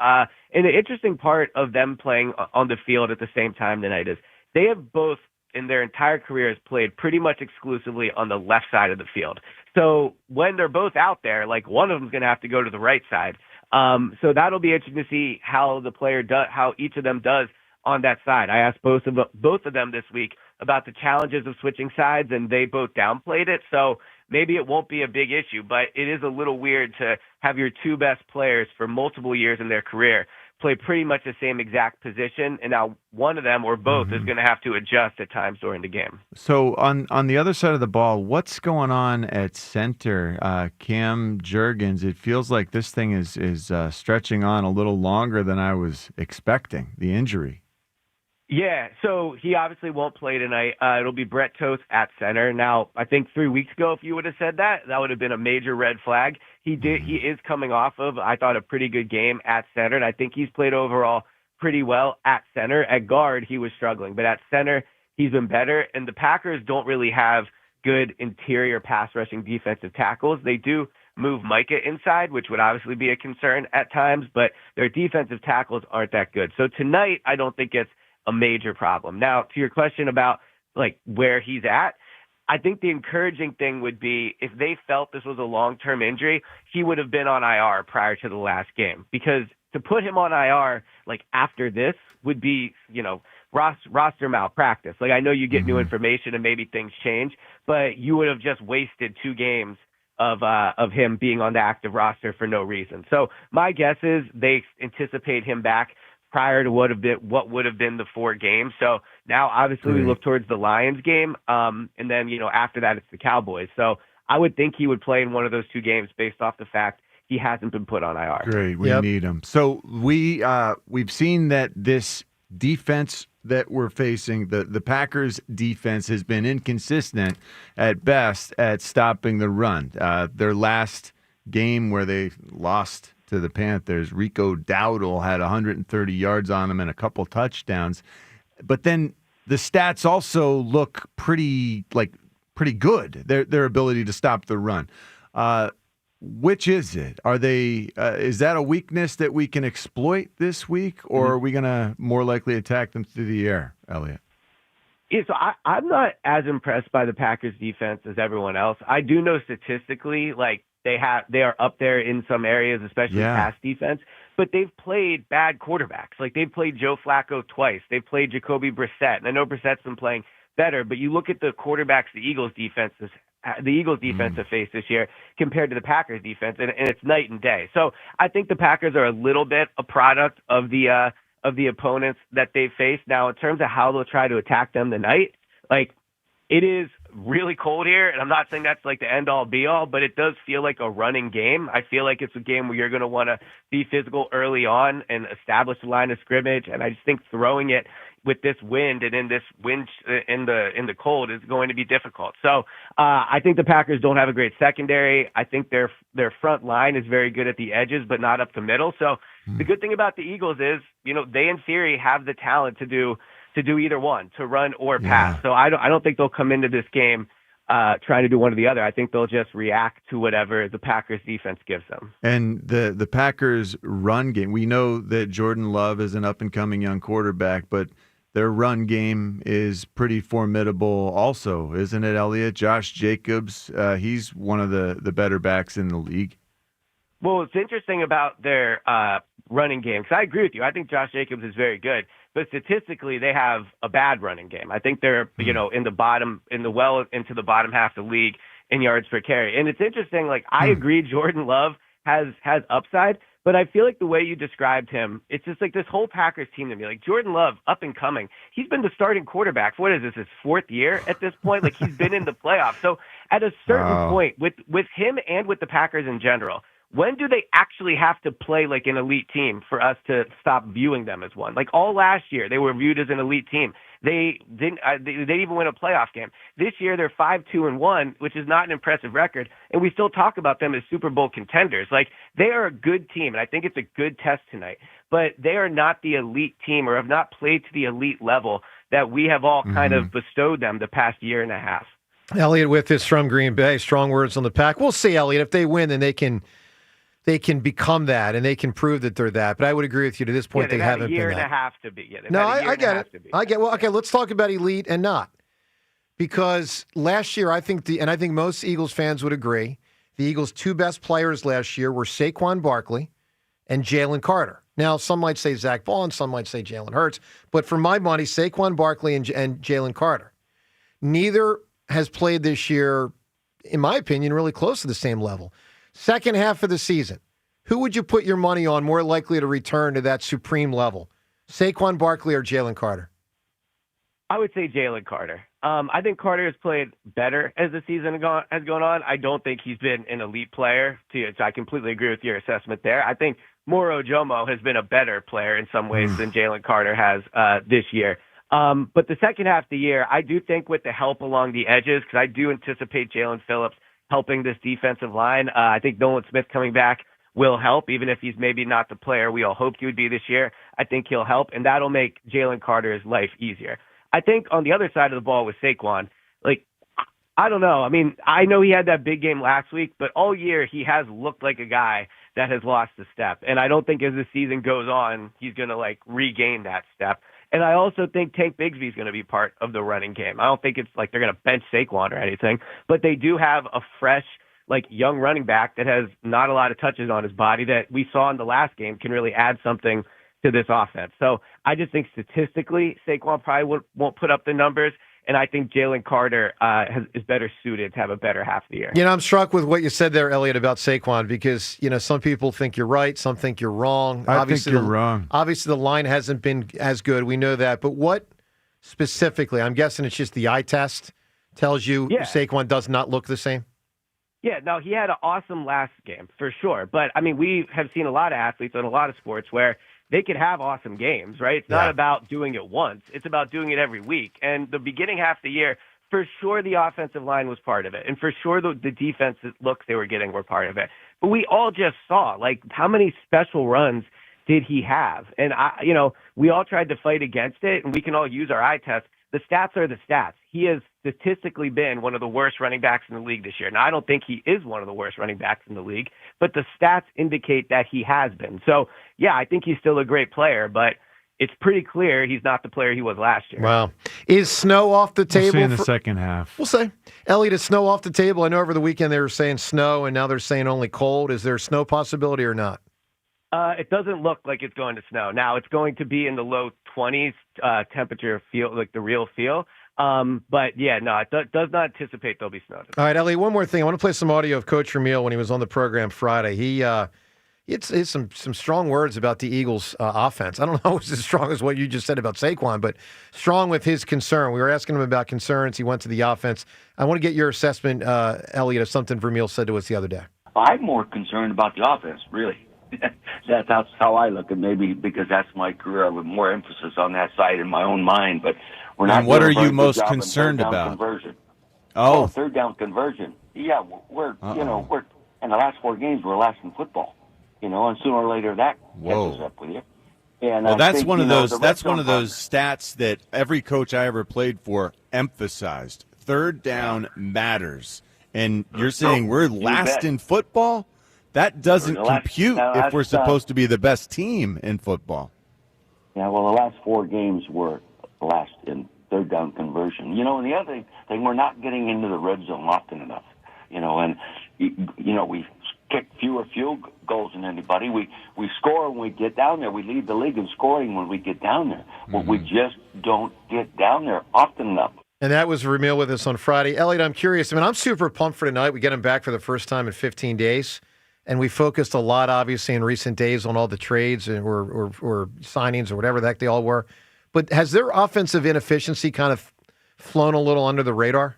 And the interesting part of them playing on the field at the same time tonight is they have both, in their entire careers, played pretty much exclusively on the left side of the field. So when they're both out there, like, one of them's going to have to go to the right side. So that'll be interesting to see how how each of them does on that side. I asked both of them this week about the challenges of switching sides, and they both downplayed it. So maybe it won't be a big issue, but it is a little weird to have your two best players for multiple years in their career play pretty much the same exact position, and now one of them or both is going to have to adjust at times during the game. So on the other side of the ball, what's going on at center? Cam Jurgens, it feels like this thing is stretching on a little longer than I was expecting, the injury. Yeah, so he obviously won't play tonight. It'll be Brett Toth at center. Now, I think 3 weeks ago, if you would have said that would have been a major red flag. He is coming off of, I thought, a pretty good game at center, and I think he's played overall pretty well at center. At guard, he was struggling, but at center, he's been better. And the Packers don't really have good interior pass rushing defensive tackles. They do move Micah inside, which would obviously be a concern at times, but their defensive tackles aren't that good. So tonight, I don't think it's a major problem. Now, to your question about like where he's at, I think the encouraging thing would be if they felt this was a long-term injury, he would have been on IR prior to the last game, because to put him on IR like after this would be, roster malpractice. Like, I know you get new information and maybe things change, but you would have just wasted 2 games of him being on the active roster for no reason. So my guess is they anticipate him back prior to what would have been the 4 games. So now obviously we look towards the Lions game. And then, after that it's the Cowboys. So I would think he would play in one of those 2 games based off the fact he hasn't been put on IR. Great. We need him. So we've seen that this defense that we're facing, the Packers defense has been inconsistent at best at stopping the run. Their last game where they lost to the Panthers, Rico Dowdle had 130 yards on him and a couple touchdowns. But then the stats also look pretty good. Their ability to stop the run. Which is it? Are they? Is that a weakness that we can exploit this week, or are we going to more likely attack them through the air, Elliot? Yeah, so I'm not as impressed by the Packers defense as everyone else. I do know statistically, like, they are up there in some areas, especially pass defense, but they've played bad quarterbacks. Like, they've played Joe Flacco twice. They've played Jacoby Brissett, and I know Brissett's been playing better, but you look at the quarterbacks the Eagles defense have faced this year compared to the Packers defense, and it's night and day. So I think the Packers are a little bit a product of the opponents that they've faced. Now, in terms of how they'll try to attack them tonight, like, it is really cold here, and I'm not saying that's like the end-all, be-all, but it does feel like a running game. I feel like it's a game where you're going to want to be physical early on and establish a line of scrimmage, and I just think throwing it with this wind and in this wind in the cold is going to be difficult. So I think the Packers don't have a great secondary. I think their front line is very good at the edges, but not up the middle. So the good thing about the Eagles is, they in theory have the talent to do either one, to run or pass. So I don't think they'll come into this game trying to do one or the other. I think they'll just react to whatever the Packers defense gives them. And the Packers run game, we know that Jordan Love is an up-and-coming young quarterback, but their run game is pretty formidable also, isn't it, Elliot? Josh Jacobs, he's one of the better backs in the league. Well, it's interesting about their running game, because I agree with you. I think Josh Jacobs is very good, but statistically they have a bad running game. I think they're into the bottom half of the league in yards per carry. And it's interesting, like, I agree Jordan Love has upside, but I feel like the way you described him, it's just like this whole Packers team to me. Like, Jordan Love, up and coming. He's been the starting quarterback for, what is this, his 4th year at this point? Like, he's been in the playoffs. So at a certain point, with him and with the Packers in general, when do they actually have to play like an elite team for us to stop viewing them as one? Like all last year, they were viewed as an elite team. They didn't even win a playoff game. This year, they're 5-2-1, which is not an impressive record, and we still talk about them as Super Bowl contenders. Like, they are a good team, and I think it's a good test tonight, but they are not the elite team or have not played to the elite level that we have all kind of bestowed them the past year and a half. Elliot with us from Green Bay. Strong words on the Pack. We'll see, Elliot. If they win, then they can become that, and they can prove that they're that. But I would agree with you. To this point, they haven't been that. A year and a half to be. Yeah, no, I get it. I get. Well, okay. Let's talk about elite and not, because last year I think most Eagles fans would agree, the Eagles' two best players last year were Saquon Barkley and Jaylen Carter. Now, some might say Zach Ball, some might say Jalen Hurts, but for my money, Saquon Barkley and Jaylen Carter. Neither has played this year, in my opinion, really close to the same level. Second half of the season, who would you put your money on more likely to return to that supreme level? Saquon Barkley or Jaylen Carter? I would say Jaylen Carter. I think Carter has played better as the season has gone on. I don't think he's been an elite player. So I completely agree with your assessment there. I think Moro Jomo has been a better player in some ways than Jaylen Carter has this year. But the second half of the year, I do think with the help along the edges, because I do anticipate Jaylen Phillips helping this defensive line. I think Nolan Smith coming back will help, even if he's maybe not the player we all hoped he would be this year. I think he'll help, and that'll make Jaylen Carter's life easier. I think on the other side of the ball with Saquon, like, I don't know. I mean, I know he had that big game last week, but all year he has looked like a guy that has lost a step. And I don't think as the season goes on, he's going to, like, regain that step. And I also think Tank Bigsby is going to be part of the running game. I don't think it's like they're going to bench Saquon or anything, but they do have a fresh, like, young running back that has not a lot of touches on his body that we saw in the last game can really add something to this offense. So I just think statistically, Saquon probably won't put up the numbers, and I think Jaylen Carter is better suited to have a better half of the year. You know, I'm struck with what you said there, Elliot, about Saquon, because, you know, some people think you're right, some think you're wrong. I think you're wrong. Obviously, the line hasn't been as good. We know that. But what specifically, I'm guessing it's just the eye test, tells you Saquon does not look the same? Yeah, no, he had an awesome last game, for sure. But, I mean, we have seen a lot of athletes in a lot of sports where they could have awesome games, right? It's not about doing it once. It's about doing it every week. And the beginning half of the year, for sure the offensive line was part of it. And for sure the defensive looks they were getting were part of it. But we all just saw, like, how many special runs did he have? And, we all tried to fight against it, and we can all use our eye test. The stats are the stats. He has statistically been one of the worst running backs in the league this year. Now, I don't think he is one of the worst running backs in the league, but the stats indicate that he has been. So, yeah, I think he's still a great player, but it's pretty clear he's not the player he was last year. Wow. Is snow off the table? We'll see in the second half. We'll say. Elliot, is snow off the table? I know over the weekend they were saying snow, and now they're saying only cold. Is there a snow possibility or not? It doesn't look like it's going to snow. Now, it's going to be in the low 20s temperature, feel like the real feel. But, yeah, no, it does not anticipate there'll be snow. All right, Elliot, one more thing. I want to play some audio of Coach Vermile when he was on the program Friday. It's some strong words about the Eagles' offense. I don't know if it's as strong as what you just said about Saquon, but strong with his concern. We were asking him about concerns. He went to the offense. I want to get your assessment, Elliot, of something Vermile said to us the other day. I'm more concerned about the offense, really. That's how I look at it, maybe because that's my career. I have more emphasis on that side in my own mind. But we're not. And what are you most concerned about? Conversion. Oh, third down conversion. Yeah, we're in the last 4 games we're last in football. And sooner or later that catches up with you. And well, that's one of those stats that every coach I ever played for emphasized. Third down matters, and you're saying we're last in football. That doesn't compute if we're supposed to be the best team in football. Yeah, well, the last 4 games were last in third down conversion. And the other thing, we're not getting into the red zone often enough. And we kick fewer field goals than anybody. We score when we get down there. We lead the league in scoring when we get down there. But we just don't get down there often enough. And that was Vermile with us on Friday. Elliot, I'm curious. I'm super pumped for tonight. We get him back for the first time in 15 days. And we focused a lot, obviously, in recent days on all the trades or signings or whatever the heck they all were. But has their offensive inefficiency kind of flown a little under the radar?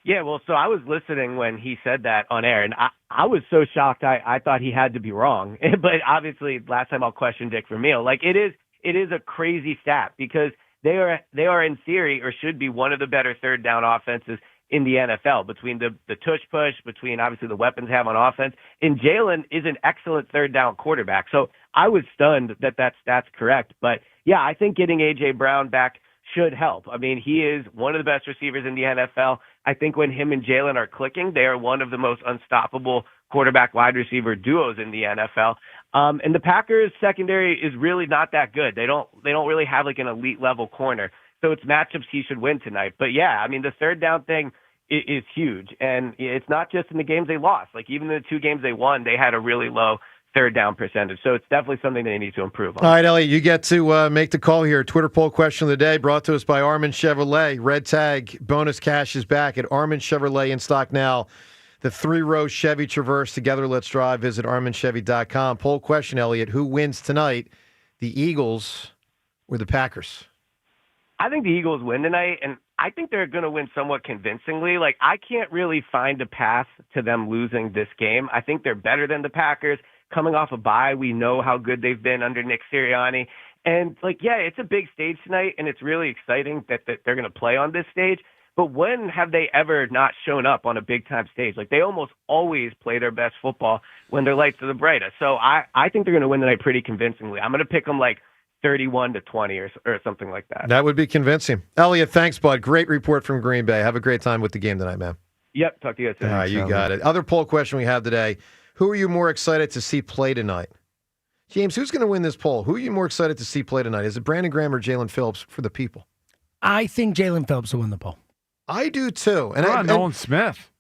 Yeah, well, so I was listening when he said that on air, and I was so shocked. I thought he had to be wrong. But obviously, last time I'll question Dick Vermile. Like, it is a crazy stat because they are in theory, or should be, one of the better third down offenses in the NFL, between the tush push, between obviously the weapons they have on offense. And Jaylen is an excellent third down quarterback. So I was stunned that stat's correct. But yeah, I think getting A.J. Brown back should help. I mean, he is one of the best receivers in the NFL. I think when him and Jaylen are clicking, they are one of the most unstoppable quarterback wide receiver duos in the NFL. And the Packers secondary is really not that good. They don't really have like an elite level corner. So it's matchups he should win tonight. But yeah, I mean, the third down thing is huge. And it's not just in the games they lost. Like, even in the 2 games they won, they had a really low third down percentage. So it's definitely something they need to improve on. All right, Elliot, you get to make the call here. Twitter poll question of the day brought to us by Armin Chevrolet. Red tag bonus cash is back at Armin Chevrolet, in stock now. The 3-row Chevy Traverse. Together, let's drive. Visit ArminChevy.com. Poll question, Elliot. Who wins tonight, the Eagles or the Packers? I think the Eagles win tonight, and I think they're going to win somewhat convincingly. Like, I can't really find a path to them losing this game. I think they're better than the Packers. Coming off a bye, we know how good they've been under Nick Sirianni. And, like, yeah, it's a big stage tonight, and it's really exciting that they're going to play on this stage. But when have they ever not shown up on a big-time stage? Like, they almost always play their best football when their lights are the brightest. So I think they're going to win tonight pretty convincingly. I'm going to pick them, like, 31-20 or something like that. That would be convincing. Elliot, thanks, bud. Great report from Green Bay. Have a great time with the game tonight, man. Yep, talk to you guys soon. All right, you got it. Other poll question we have today. Who are you more excited to see play tonight? James, who's going to win this poll? Who are you more excited to see play tonight? Is it Brandon Graham or Jaylen Phillips for the people? I think Jaylen Phillips will win the poll. I do too. And Nolan Smith.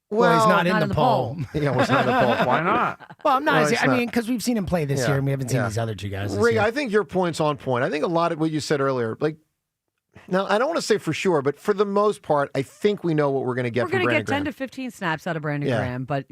Well, he's not in the poll. Yeah, well, he's not in the poll. Why not? Well, I'm not. I mean, because we've seen him play this year, and we haven't seen these other 2 guys. Ray, I think your point's on point. I think a lot of what you said earlier, like, now, I don't want to say for sure, but for the most part, I think we know what we're going to get from Brandon Graham. We're going to get 10 to 15 snaps out of Brandon Graham, but,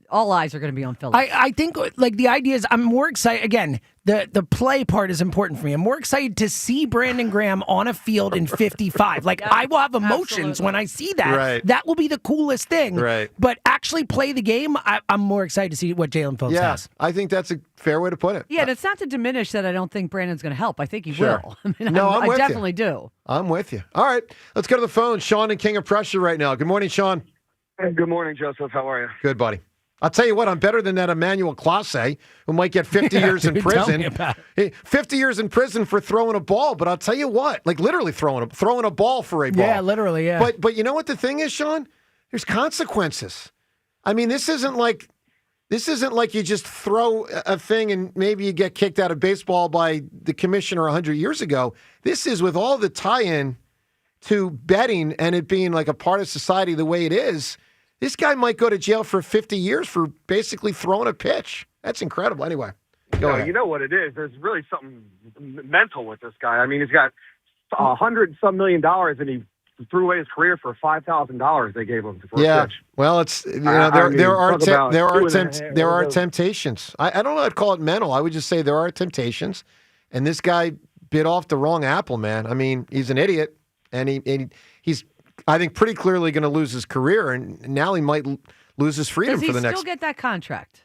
all eyes are going to be on Phillips. I think, like, the idea is I'm more excited. Again, the play part is important for me. I'm more excited to see Brandon Graham on a field in 55. Like, I will have emotions when I see that. Right. That will be the coolest thing. Right. But actually play the game, I'm more excited to see what Jaylen Phillips has. I think that's a fair way to put it. Yeah, and it's not to diminish that I don't think Brandon's going to help. I think he will. I mean, No, I'm with you. I definitely do. I'm with you. All right, let's go to the phone. Sean and King of Prussia right now. Good morning, Sean. Good morning, Joseph. How are you? Good, buddy. I'll tell you what, I'm better than that Emmanuel Clase, who might get 50 years in prison. 50 years in prison for throwing a ball, but I'll tell you what, like literally throwing a ball for a ball. Yeah, literally, yeah. But you know what the thing is, Sean? There's consequences. I mean, this isn't like you just throw a thing and maybe you get kicked out of baseball by the commissioner 100 years ago. This is with all the tie-in to betting and it being like a part of society the way it is. This guy might go to jail for 50 years for basically throwing a pitch. That's incredible. Anyway, go ahead. You know what it is? There's really something mental with this guy. I mean, he's got $100-some million, and he threw away his career for $5,000 they gave him for a pitch. Well, it's there are temptations. I don't know. I'd call it mental. I would just say there are temptations, and this guy bit off the wrong apple, man. I mean, he's an idiot, and he's. I think pretty clearly going to lose his career, and now he might lose his freedom for the next. Does he still get that contract?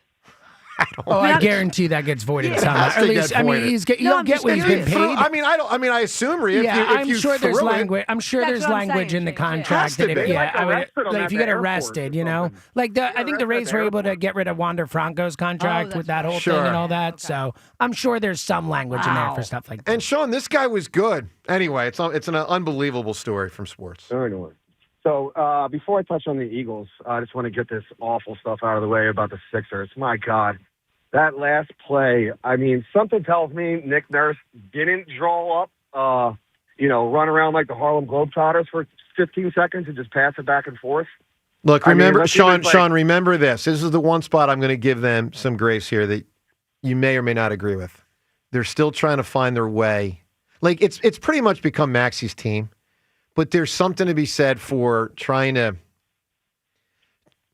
I guarantee that gets voided somehow. At least, I mean, he'll get what he's been paid. I assume, Rhea, I'm sure there's language. I'm sure there's language in the contract that if you get arrested, I think the Rays were able to get rid of Wander Franco's contract with that whole thing and all that. So I'm sure there's some language in there for stuff like that. And Sean, this guy was good. Anyway, it's an unbelievable story from sports. Anyway. So before I touch on the Eagles, I just want to get this awful stuff out of the way about the Sixers. My God, that last play, I mean, something tells me Nick Nurse didn't draw up, run around like the Harlem Globetrotters for 15 seconds and just pass it back and forth. Look, remember, Sean, remember this. This is the one spot I'm going to give them some grace here that you may or may not agree with. They're still trying to find their way. Like, it's pretty much become Maxey's team. But there's something to be said for trying to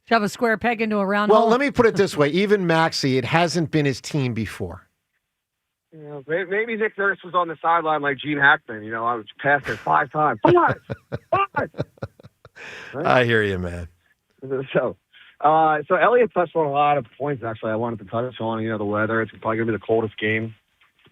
shove a square peg into a round hole. Well, let me put it this way. Even Maxey, it hasn't been his team before. Maybe Nick Nurse was on the sideline like Gene Hackman. I was passed it 5 times. 5! Right? I hear you, man. So Elliott touched on a lot of points, actually, I wanted to touch on. The weather. It's probably going to be the coldest game.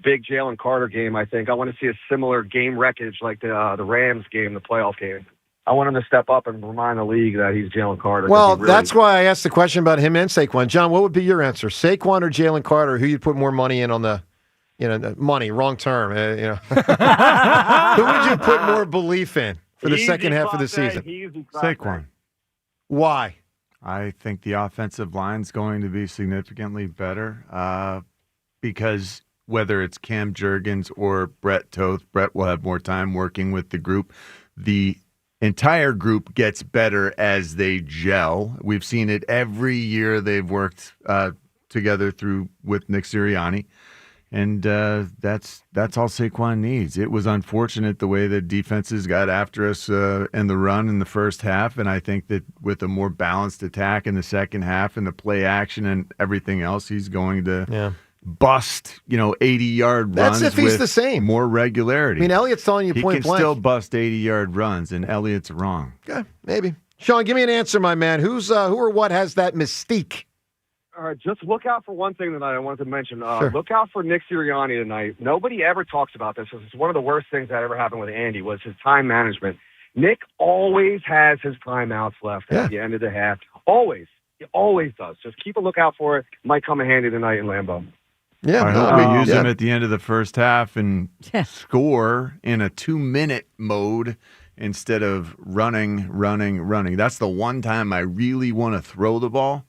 Big Jaylen Carter game, I think. I want to see a similar game wreckage like the Rams game, the playoff game. I want him to step up and remind the league that he's Jaylen Carter. Well, that's why I asked the question about him and Saquon. John, what would be your answer? Saquon or Jaylen Carter? Who you'd put more money in on the money, wrong term. Who would you put more belief in for the second half of the season? Saquon. Why? I think the offensive line's going to be significantly better because whether it's Cam Jurgens or Brett Toth, Brett will have more time working with the group. The entire group gets better as they gel. We've seen it every year they've worked together with Nick Sirianni. And that's all Saquon needs. It was unfortunate the way the defenses got after us in the run in the first half, and I think that with a more balanced attack in the second half and the play action and everything else, he's going to bust 80-yard runs. That's if he's with the same. More regularity. I mean, Elliott's telling you point he can blank. still bust 80-yard runs, and Elliott's wrong. Okay, maybe. Sean, give me an answer, my man. Who or what has that mystique? All right, just look out for one thing tonight I wanted to mention. Sure. Look out for Nick Sirianni tonight. Nobody ever talks about this. It's one of the worst things that ever happened with Andy was his time management. Nick always has his timeouts left at the end of the half. Always. He always does. Just keep a lookout for it. Might come in handy tonight in Lambeau. Yeah, I hope we use him at the end of the first half and score in a 2-minute mode instead of running. That's the one time I really want to throw the ball.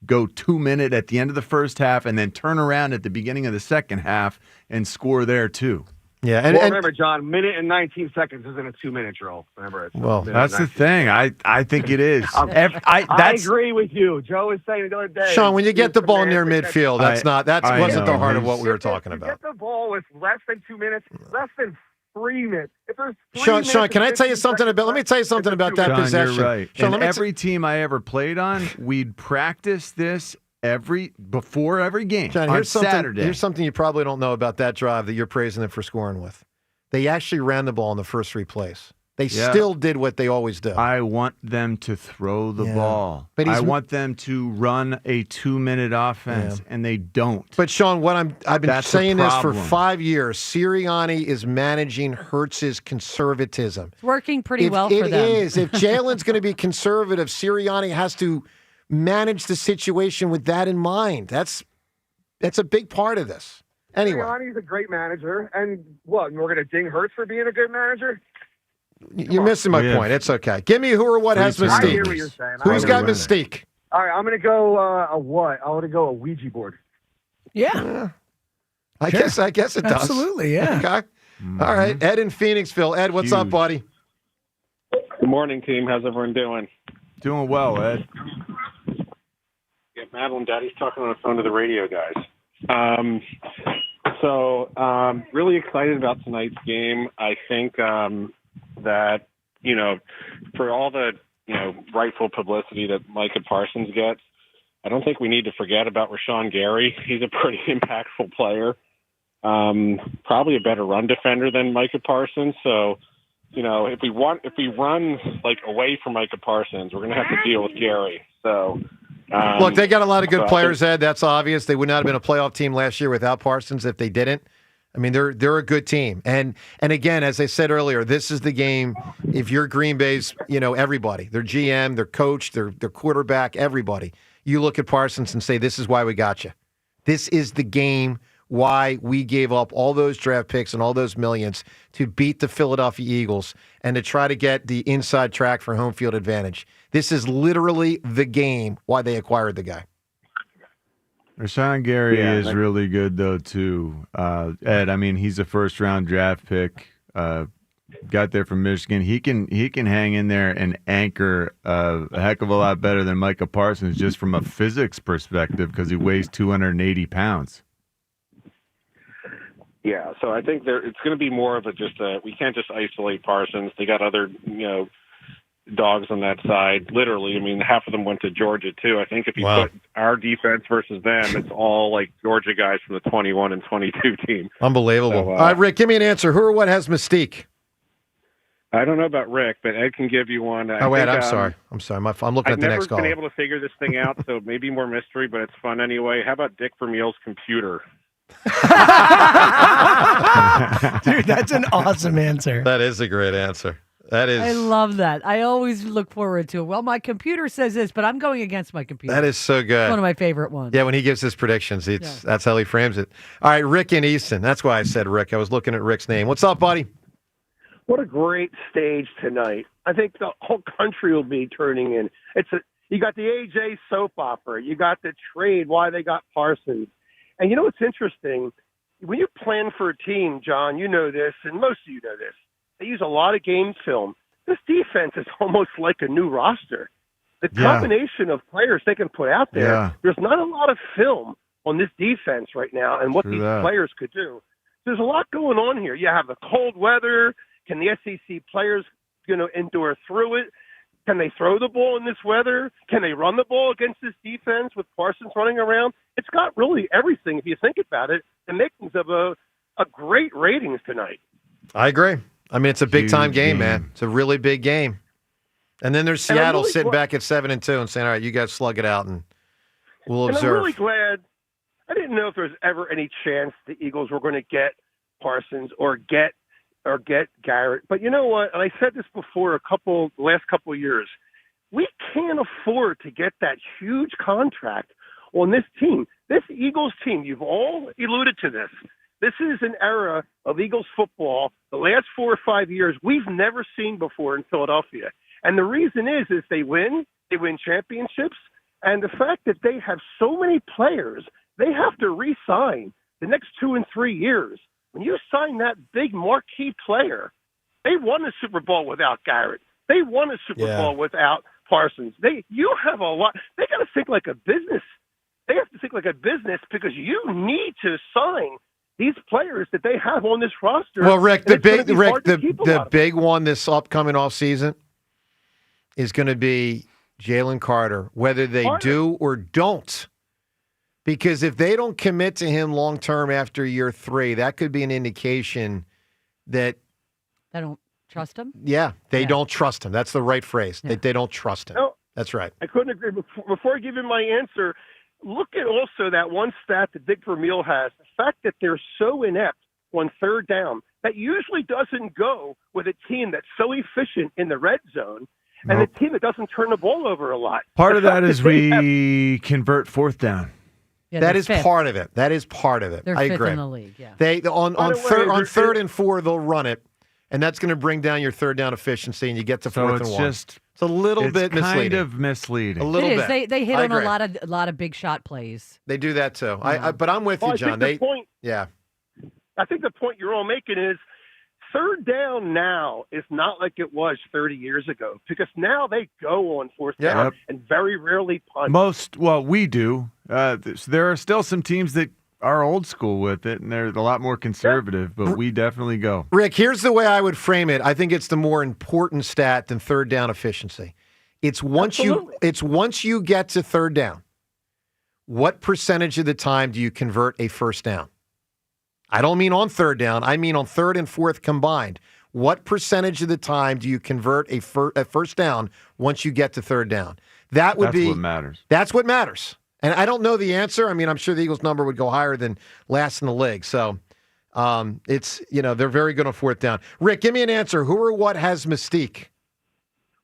Go 2-minute at the end of the first half and then turn around at the beginning of the second half and score there too. Yeah, and remember, John, minute and 19 seconds isn't a 2-minute drill. Remember, that's the thing. I think it is. I agree with you. Joe was saying the other day. Sean, when you get the ball near midfield, that wasn't the heart of what we were talking about. Get the ball with less than 2 minutes, less than 3 minutes. If there's Sean, can I tell you something about? Let me tell you something about that possession. You're right. Sean, and every team I ever played on, we'd practice this before every game. John, on Saturday. Here's something you probably don't know about that drive that you're praising them for scoring with. They actually ran the ball in the first 3 plays. They still did what they always do. I want them to throw the ball. But I want them to run a 2-minute offense, and they don't. But Sean, I've been saying this for 5 years. Sirianni is managing Hurts's conservatism. It's working pretty well for them. It is. If Jalen's going to be conservative, Sirianni has to manage the situation with that in mind. That's a big part of this. Anyway, Sirianni's a great manager, and what? We're going to ding Hurts for being a good manager? You're missing my point. It's okay. Give me who or what has Mystique. I hear what you're saying. Who's got Mystique? All right, I'm going to go a what? I want to go a Ouija board. Yeah. I guess it does. Absolutely, yeah. Okay. All right. Ed in Phoenixville. Ed, what's up, buddy? Good morning, team. How's everyone doing? Doing well, Ed. Yeah, Madeline, Daddy's talking on the phone to the radio guys. Really excited about tonight's game. I think that, for all the, rightful publicity that Micah Parsons gets, I don't think we need to forget about Rashawn Gary. He's a pretty impactful player. Probably a better run defender than Micah Parsons. So, if we run like away from Micah Parsons, we're going to have to deal with Gary. So, look, they got a lot of good players, Ed. That's obvious. They would not have been a playoff team last year without Parsons if they didn't. I mean, they're a good team. And again, as I said earlier, this is the game. If you're Green Bay's, everybody, their GM, their coach, their quarterback, everybody, you look at Parsons and say, this is why we got you. This is the game why we gave up all those draft picks and all those millions to beat the Philadelphia Eagles and to try to get the inside track for home field advantage. This is literally the game why they acquired the guy. Rashawn Gary is really good, though, too. Ed, I mean, he's a first-round draft pick. Got there from Michigan. He can hang in there and anchor a heck of a lot better than Micah Parsons just from a physics perspective because he weighs 280 pounds. Yeah, so I think it's going to be more of we can't just isolate Parsons. They got other, dogs on that side. Literally, I mean, half of them went to Georgia too. I think if you put our defense versus them, it's all like Georgia guys from the 21 and 22 team. Unbelievable. So, all right, Rick, give me an answer. Who or what has Mystique? I don't know about Rick, but Ed can give you one. I'm sorry. I'm looking at the next call. I've never been able to figure this thing out, so maybe more mystery, but it's fun anyway. How about Dick Vermile's computer? Dude, that's an awesome answer. That is a great answer. That is. I love that. I always look forward to it. Well, my computer says this, but I'm going against my computer. That is so good. It's one of my favorite ones. Yeah, when he gives his predictions, that's how he frames it. All right, Rick in Easton. That's why I said Rick. I was looking at Rick's name. What's up, buddy? What a great stage tonight. I think the whole country will be turning in. You got the AJ soap opera. You got the trade, why they got Parsons. And you know what's interesting? When you plan for a team, John, you know this, and most of you know this, they use a lot of game film. This defense is almost like a new roster. The combination of players they can put out there, there's not a lot of film on this defense right now and what these players could do. There's a lot going on here. You have the cold weather. Can the SEC players, endure through it? Can they throw the ball in this weather? Can they run the ball against this defense with Parsons running around? It's got really everything, if you think about it, the makings of a great ratings tonight. I agree. I mean, it's a big-time game, man. It's a really big game. And then there's Seattle sitting back at 7-2 and saying, all right, you guys slug it out, and we'll observe. I'm really glad. I didn't know if there was ever any chance the Eagles were going to get Parsons or get Garrett. But you know what? And I said this before the last couple of years. We can't afford to get that huge contract on this team. This Eagles team, you've all alluded to this. This is an era of Eagles football, the last 4 or 5 years, we've never seen before in Philadelphia. And the reason is they win championships, and the fact that they have so many players, they have to re-sign the next 2 and 3 years. When you sign that big marquee player, they won a Super Bowl without Garrett. They won a Super Bowl without Parsons. You have a lot. They got to think like a business. They have to think like a business because you need to sign these players that they have on this roster. Well, Rick, the big one this upcoming offseason is going to be Jaylen Carter, whether they do or don't. Because if they don't commit to him long-term after year 3, that could be an indication that they don't trust him? Yeah, they don't trust him. That's the right phrase. Yeah. They don't trust him. No, that's right. I couldn't agree. Before I give you my answer, look at also that one stat that Dick Vermeil has, the fact that they're so inept on third down. That usually doesn't go with a team that's so efficient in the red zone and a team that doesn't turn the ball over a lot. Part of that is we convert fourth down. Yeah, that is part of it. That is part of it. They're I fifth agree. in the league, yeah. They on third and 4 they'll run it, and that's going to bring down your third down efficiency, and you get to fourth and 1. It's a little bit misleading. Kind of misleading. A little bit. They hit on a lot of big shot plays. They do that too. But I'm with you, John. I think the point you're all making is third down now is not like it was 30 years ago because now they go on fourth down and very rarely punt. We do. There are still some teams that are old school with it, and they're a lot more conservative, but we definitely go. Rick, here's the way I would frame it. I think it's the more important stat than third down efficiency. It's once you get to third down, what percentage of the time do you convert a first down? I don't mean on third down. I mean on third and fourth combined. What percentage of the time do you convert a first down once you get to third down? That's what matters. That's what matters. And I don't know the answer. I mean, I'm sure the Eagles' number would go higher than last in the league. So it's, they're very good on fourth down. Rick, give me an answer. Who or what has Mystique?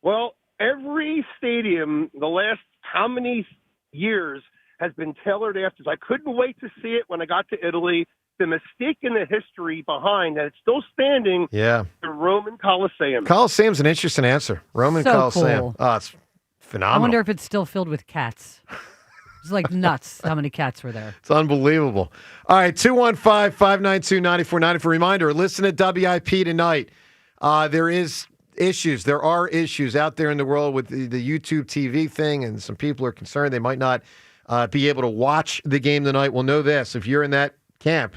Well, every stadium the last how many years has been tailored after. I couldn't wait to see it when I got to Italy. The mystique and the history behind that it's still standing. Yeah. The Roman Coliseum. Coliseum's an interesting answer. Roman Coliseum. Cool. Oh, it's phenomenal. I wonder if it's still filled with cats. It's like nuts how many cats were there. It's unbelievable. All right, 215-592-9490. Reminder, listen to WIP tonight. There are issues out there in the world with the YouTube TV thing, and some people are concerned they might not be able to watch the game tonight. Well, know this. If you're in that camp,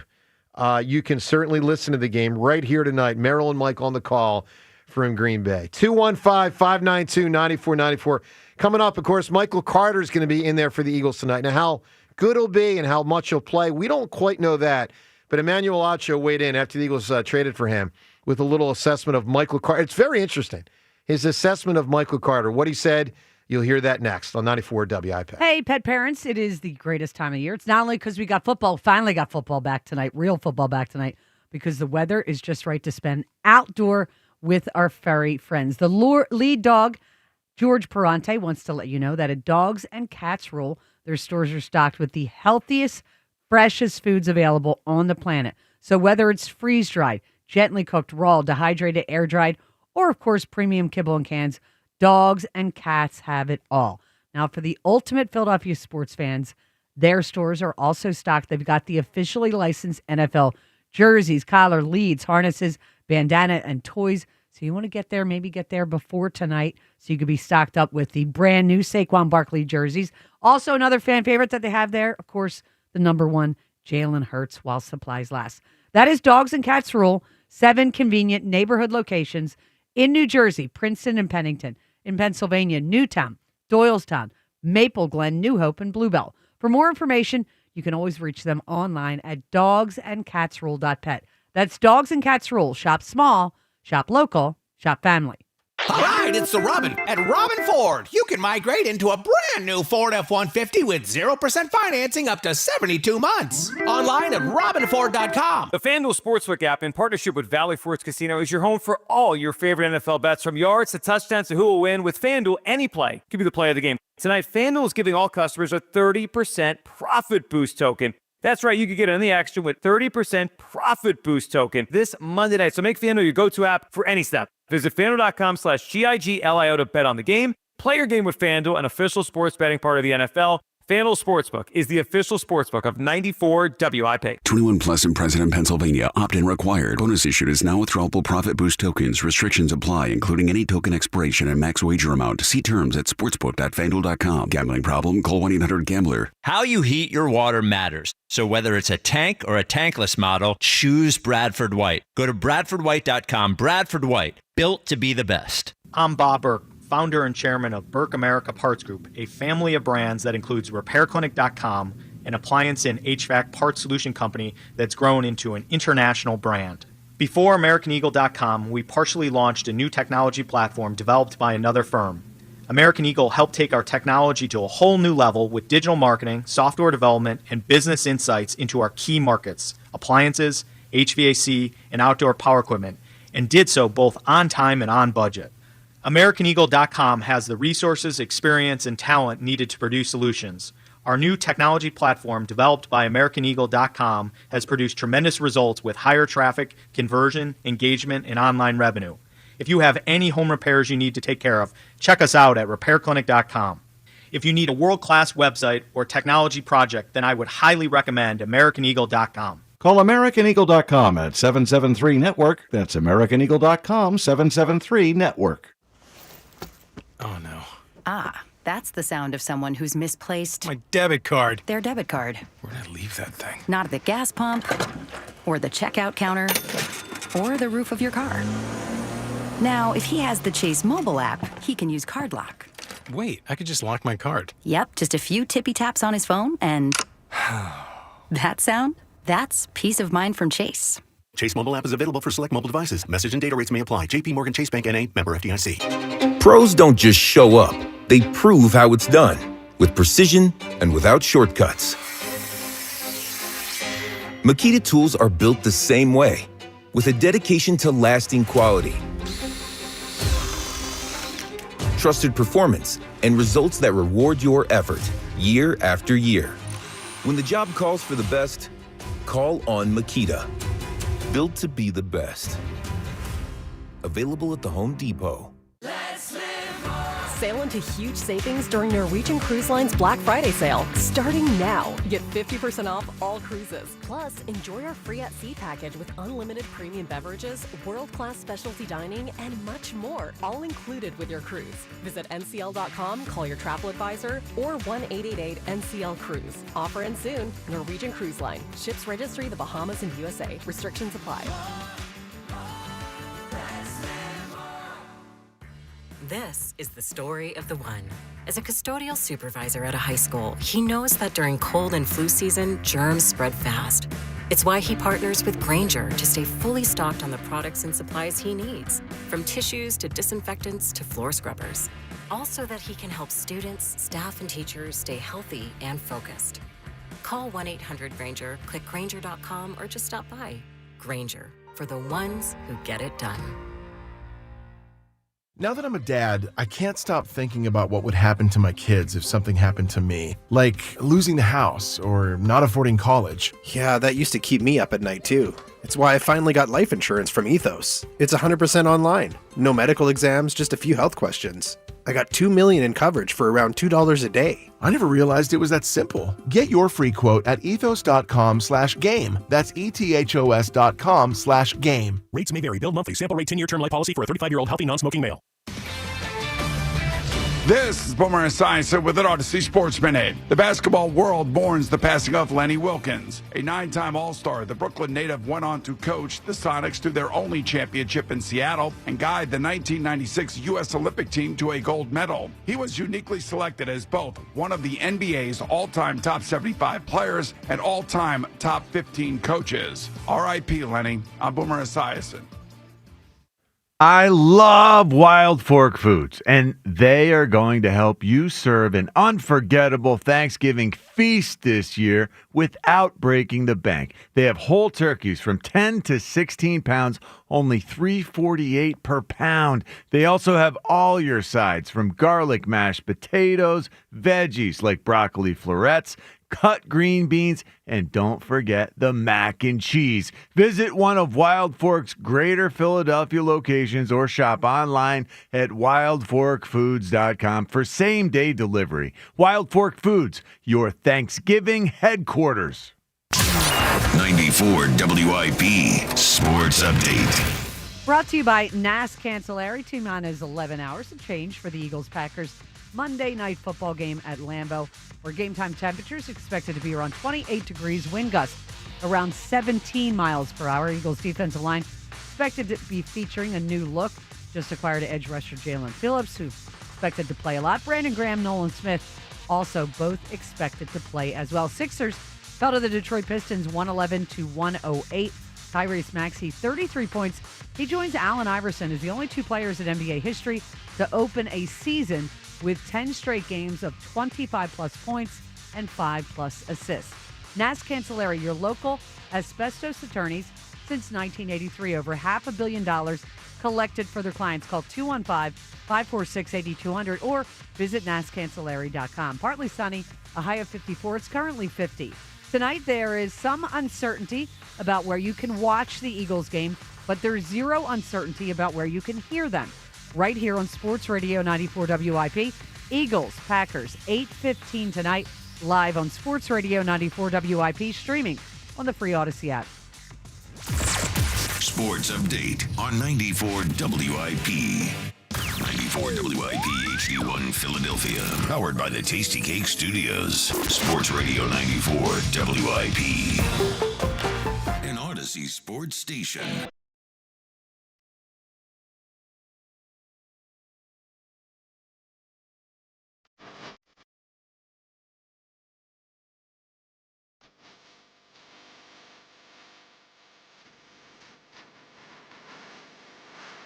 you can certainly listen to the game right here tonight. Merrill and Mike on the call from Green Bay. 215-592-9494. Coming up, of course, Michael Carter is going to be in there for the Eagles tonight. Now, how good he'll be and how much he'll play, we don't quite know that. But Emmanuel Acho weighed in after the Eagles traded for him with a little assessment of Michael Carter. It's very interesting. His assessment of Michael Carter. What he said, you'll hear that next on 94 WIP. Hey, pet parents, it is the greatest time of year. It's not only because we got football, finally got football back tonight, real football back tonight, because the weather is just right to spend outdoor with our furry friends. The lead dog, George Parante, wants to let you know that at Dogs and Cats Rule, their stores are stocked with the healthiest, freshest foods available on the planet. So whether it's freeze-dried, gently cooked, raw, dehydrated, air-dried, or, of course, premium kibble and cans, Dogs and Cats have it all. Now, for the ultimate Philadelphia sports fans, their stores are also stocked. They've got the officially licensed NFL jerseys, collar, leads, harnesses, bandana, and toys. So you want to get there, maybe get there before tonight so you could be stocked up with the brand new Saquon Barkley jerseys. Also, another fan favorite that they have there, of course, the number one, Jalen Hurts, while supplies last. That is Dogs and Cats Rule, 7 convenient neighborhood locations in New Jersey, Princeton and Pennington, in Pennsylvania, Newtown, Doylestown, Maple Glen, New Hope, and Bluebell. For more information, you can always reach them online at dogsandcatsrule.pet. That's Dogs and Cats Rule. Shop small, shop local, shop family. All right, it's the Robin at Robin Ford. You can migrate into a brand new Ford F-150 with 0% financing up to 72 months. Online at robinford.com. The FanDuel Sportsbook app, in partnership with Valley Forge Casino, is your home for all your favorite NFL bets, from yards to touchdowns to who will win. With FanDuel, any play could be the play of the game. Tonight, FanDuel is giving all customers a 30% profit boost token. That's right, you could get in the action with 30% profit boost token this Monday night. So make FanDuel your go-to app for any step. Visit FanDuel.com/GIGLIO to bet on the game. Play your game with FanDuel, an official sports betting part of the NFL. FanDuel Sportsbook is the official sportsbook of 94 WIP. 21 plus and present in Pennsylvania. Opt-in required. Bonus issued is now withdrawable profit boost tokens. Restrictions apply, including any token expiration and max wager amount. See terms at sportsbook.fanduel.com. Gambling problem? Call 1-800-GAMBLER. How you heat your water matters. So whether it's a tank or a tankless model, choose Bradford White. Go to bradfordwhite.com. Bradford White, built to be the best. I'm Bob Burke, founder and chairman of Burke America Parts Group, a family of brands that includes RepairClinic.com, an appliance and HVAC parts solution company that's grown into an international brand. Before AmericanEagle.com, we partially launched a new technology platform developed by another firm. American Eagle helped take our technology to a whole new level with digital marketing, software development, and business insights into our key markets, appliances, HVAC, and outdoor power equipment, and did so both on time and on budget. AmericanEagle.com has the resources, experience, and talent needed to produce solutions. Our new technology platform, developed by AmericanEagle.com, has produced tremendous results with higher traffic, conversion, engagement, and online revenue. If you have any home repairs you need to take care of, check us out at RepairClinic.com. If you need a world-class website or technology project, then I would highly recommend AmericanEagle.com. Call AmericanEagle.com at 773-NETWORK. That's AmericanEagle.com, 773-NETWORK. Oh, no. Ah, that's the sound of someone who's misplaced my debit card. Their debit card. Where'd I leave that thing? Not at the gas pump, or the checkout counter, or the roof of your car. Now, if he has the Chase mobile app, he can use Card Lock. Wait, I could just lock my card. Yep, just a few tippy taps on his phone, and that sound? That's peace of mind from Chase. Chase mobile app is available for select mobile devices. Message and data rates may apply. JP Morgan Chase Bank N.A., member FDIC. Pros don't just show up. They prove how it's done. With precision and without shortcuts. Makita tools are built the same way. With a dedication to lasting quality. Trusted performance and results that reward your effort year after year. When the job calls for the best, call on Makita. Built to be the best. Available at the Home Depot. Sail into huge savings during Norwegian Cruise Line's Black Friday sale. Starting now, get 50% off all cruises. Plus, enjoy our free at sea package with unlimited premium beverages, world-class specialty dining, and much more, all included with your cruise. Visit ncl.com, call your travel advisor, or 1-888-NCL-CRUISE. Offer ends soon. Norwegian Cruise Line. Ships registry the Bahamas and USA. Restrictions apply. This is the story of the one. As a custodial supervisor at a high school, he knows that during cold and flu season, germs spread fast. It's why he partners with Grainger to stay fully stocked on the products and supplies he needs, from tissues to disinfectants to floor scrubbers. Also that he can help students, staff, and teachers stay healthy and focused. Call 1-800-GRAINGER, click Grainger.com, or just stop by. Grainger, for the ones who get it done. Now that I'm a dad, I can't stop thinking about what would happen to my kids if something happened to me, like losing the house or not affording college. Yeah, that used to keep me up at night too. It's why I finally got life insurance from Ethos. It's 100% online. No medical exams, just a few health questions. I got $2 million in coverage for around $2 a day. I never realized it was that simple. Get your free quote at ethos.com/game. That's ethos.com/game. Rates may vary. Bill monthly. Sample rate 10-year term life policy for a 35-year-old healthy non-smoking male. This is Boomer Esiason with an Odyssey Sports Minute. The basketball world mourns the passing of Lenny Wilkens. A 9-time All-Star, the Brooklyn native went on to coach the Sonics to their only championship in Seattle and guide the 1996 U.S. Olympic team to a gold medal. He was uniquely selected as both one of the NBA's all-time top 75 players and all-time top 15 coaches. R.I.P. Lenny. I'm Boomer Esiason. I love Wild Fork Foods, and they are going to help you serve an unforgettable Thanksgiving feast this year without breaking the bank. They have whole turkeys from 10 to 16 pounds, only $3.48 per pound. They also have all your sides, from garlic mashed potatoes, veggies like broccoli florets, cut green beans, and don't forget the mac and cheese. Visit one of Wild Fork's Greater Philadelphia locations or shop online at wildforkfoods.com for same-day delivery. Wild Fork Foods, your Thanksgiving headquarters. 94 WIP Sports Update. Brought to you by NAS Cancelleri. T-Man is 11 hours of change for the Eagles-Packers Monday Night Football game at Lambeau, where game time temperatures expected to be around 28 degrees, wind gusts around 17 miles per hour. Eagles defensive line expected to be featuring a new look. Just acquired edge rusher Jaylen Phillips, who expected to play a lot. Brandon Graham, Nolan Smith, also both expected to play as well. Sixers fell to the Detroit Pistons 111-108. Tyrese Maxey, 33 points. He joins Allen Iverson as the only two players in NBA history to open a season with 10 straight games of 25-plus points and 5-plus assists. NAS Cancelleri, your local asbestos attorneys since 1983. Over $500 million collected for their clients. Call 215-546-8200 or visit nascancelleri.com. Partly sunny, a high of 54. It's currently 50. Tonight there is some uncertainty about where you can watch the Eagles game, but there's zero uncertainty about where you can hear them. Right here on Sports Radio 94 WIP. Eagles, Packers, 8:15 tonight, live on Sports Radio 94 WIP, streaming on the free Odyssey app. Sports Update on 94 WIP. 94 WIP HD1 Philadelphia. Powered by the Tasty Cake Studios. Sports Radio 94 WIP. An Odyssey sports station.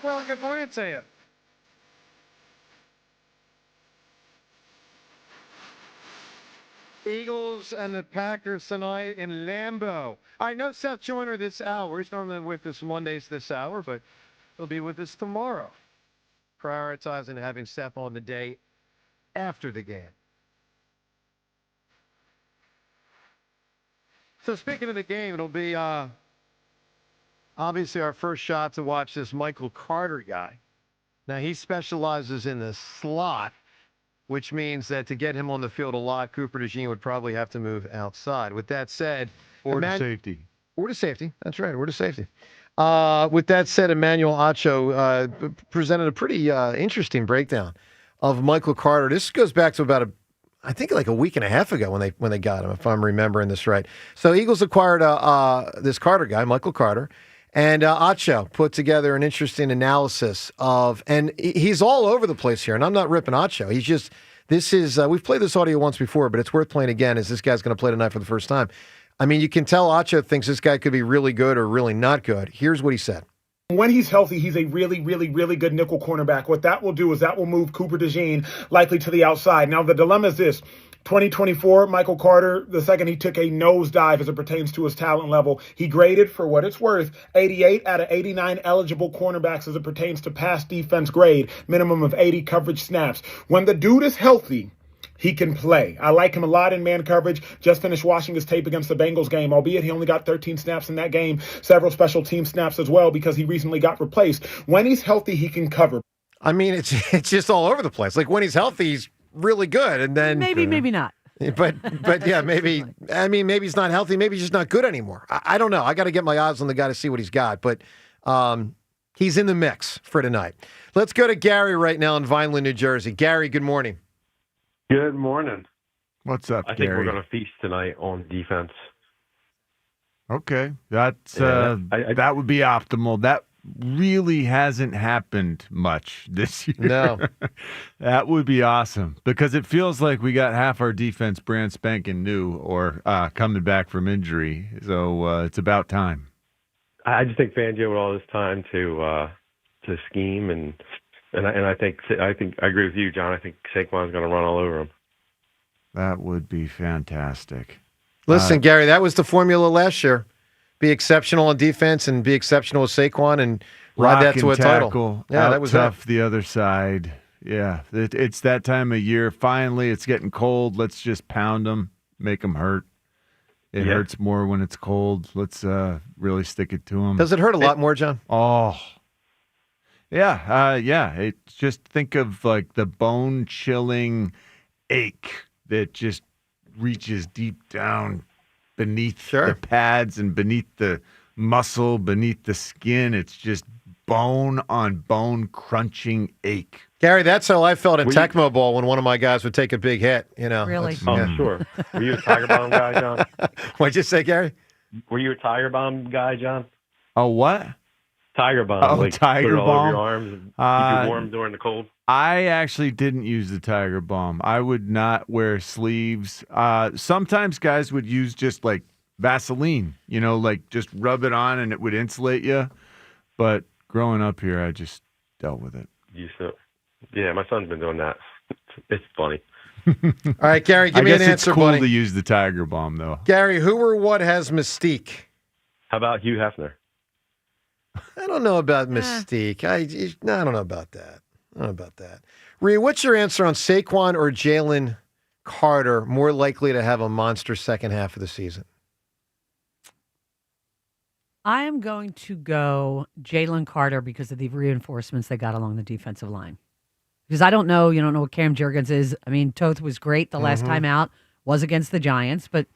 Well, good morning to you. Eagles and the Packers tonight in Lambeau. I know Seth Joyner this hour. He's normally with us Mondays this hour, but he'll be with us tomorrow. Prioritizing having Seth on the day after the game. So speaking of the game, it'll be obviously our first shot to watch this Michael Carter guy. Now, he specializes in the slot, which means that to get him on the field a lot, Cooper DeJean would probably have to move outside. With that said... Or to safety. Or to safety. That's right, or to safety. With that said, Emmanuel Acho presented a pretty interesting breakdown of Michael Carter. This goes back to about I think like a week and a half ago when they got him, if I'm remembering this right. So Eagles acquired this Carter guy, Michael Carter, and Acho put together an interesting analysis of, and he's all over the place here, and I'm not ripping Acho. He's just, we've played this audio once before, but it's worth playing again as this guy's going to play tonight for the first time. I mean, you can tell Acho thinks this guy could be really good or really not good. Here's what he said. When he's healthy, he's a really, really, really good nickel cornerback. What that will do is that will move Cooper DeJean likely to the outside. Now, the dilemma is this. 2024, Michael Carter, the second he took a nosedive as it pertains to his talent level. He graded, for what it's worth, 88 out of 89 eligible cornerbacks as it pertains to pass defense grade, minimum of 80 coverage snaps. When the dude is healthy, he can play. I like him a lot in man coverage. Just finished watching his tape against the Bengals game, albeit he only got 13 snaps in that game, several special team snaps as well because he recently got replaced. When he's healthy, he can cover. I mean, it's just all over the place. Like when he's healthy, he's really good, and then maybe not. But yeah, maybe. I mean, maybe he's not healthy. Maybe he's just not good anymore. I don't know. I got to get my eyes on the guy to see what he's got. But he's in the mix for tonight. Let's go to Gary right now in Vineland, New Jersey. Gary, good morning. Good morning. What's up, I think Gary? we're going to feast tonight on defense. Okay, that's that would be optimal. That really hasn't happened much this year. No. That would be awesome because it feels like we got half our defense brand spanking new or coming back from injury. So it's about time. I just think Fangio with all this time to scheme and I think I agree with you, John. I think Saquon's going to run all over him. That would be fantastic. Listen, Gary, that was the formula last year. Be exceptional on defense and be exceptional with Saquon and ride that to a title. Yeah, that was tough. The other side. Yeah, it's that time of year. Finally, it's getting cold. Let's just pound them, make them hurt. It hurts more when it's cold. Let's really stick it to them. Does it hurt a lot more, John? Oh, yeah. It's just think of like the bone-chilling ache that just reaches deep down beneath the pads and beneath the muscle, beneath the skin. It's just bone-on-bone crunching ache. Gary, that's how I felt in Tecmo Bowl when one of my guys would take a big hit. You know, really? Sure. Were you a Tiger Bomb guy, John? What'd you say, Gary? Were you a Tiger Bomb guy, John? Oh, what? Tiger Bomb. Oh, like Tiger put it all Bomb. over your arms and keep you warm during the cold. I actually didn't use the Tiger Bomb. I would not wear sleeves. Sometimes guys would use just like Vaseline, like just rub it on and it would insulate you. But growing up here, I just dealt with it. Yeah, my son's been doing that. It's funny. All right, Gary, give me an answer, it's cool buddy. to use the Tiger Bomb, though. Gary, who or what has Mystique? How about Hugh Hefner? I don't know about Mystique. I don't know about that. Rhea, what's your answer on Saquon or Jaylen Carter more likely to have a monster second half of the season? I am going to go Jaylen Carter because of the reinforcements they got along the defensive line. Because I don't know, you don't know what Cam Jurgens is. I mean, Toth was great the last time out, was against the Giants, but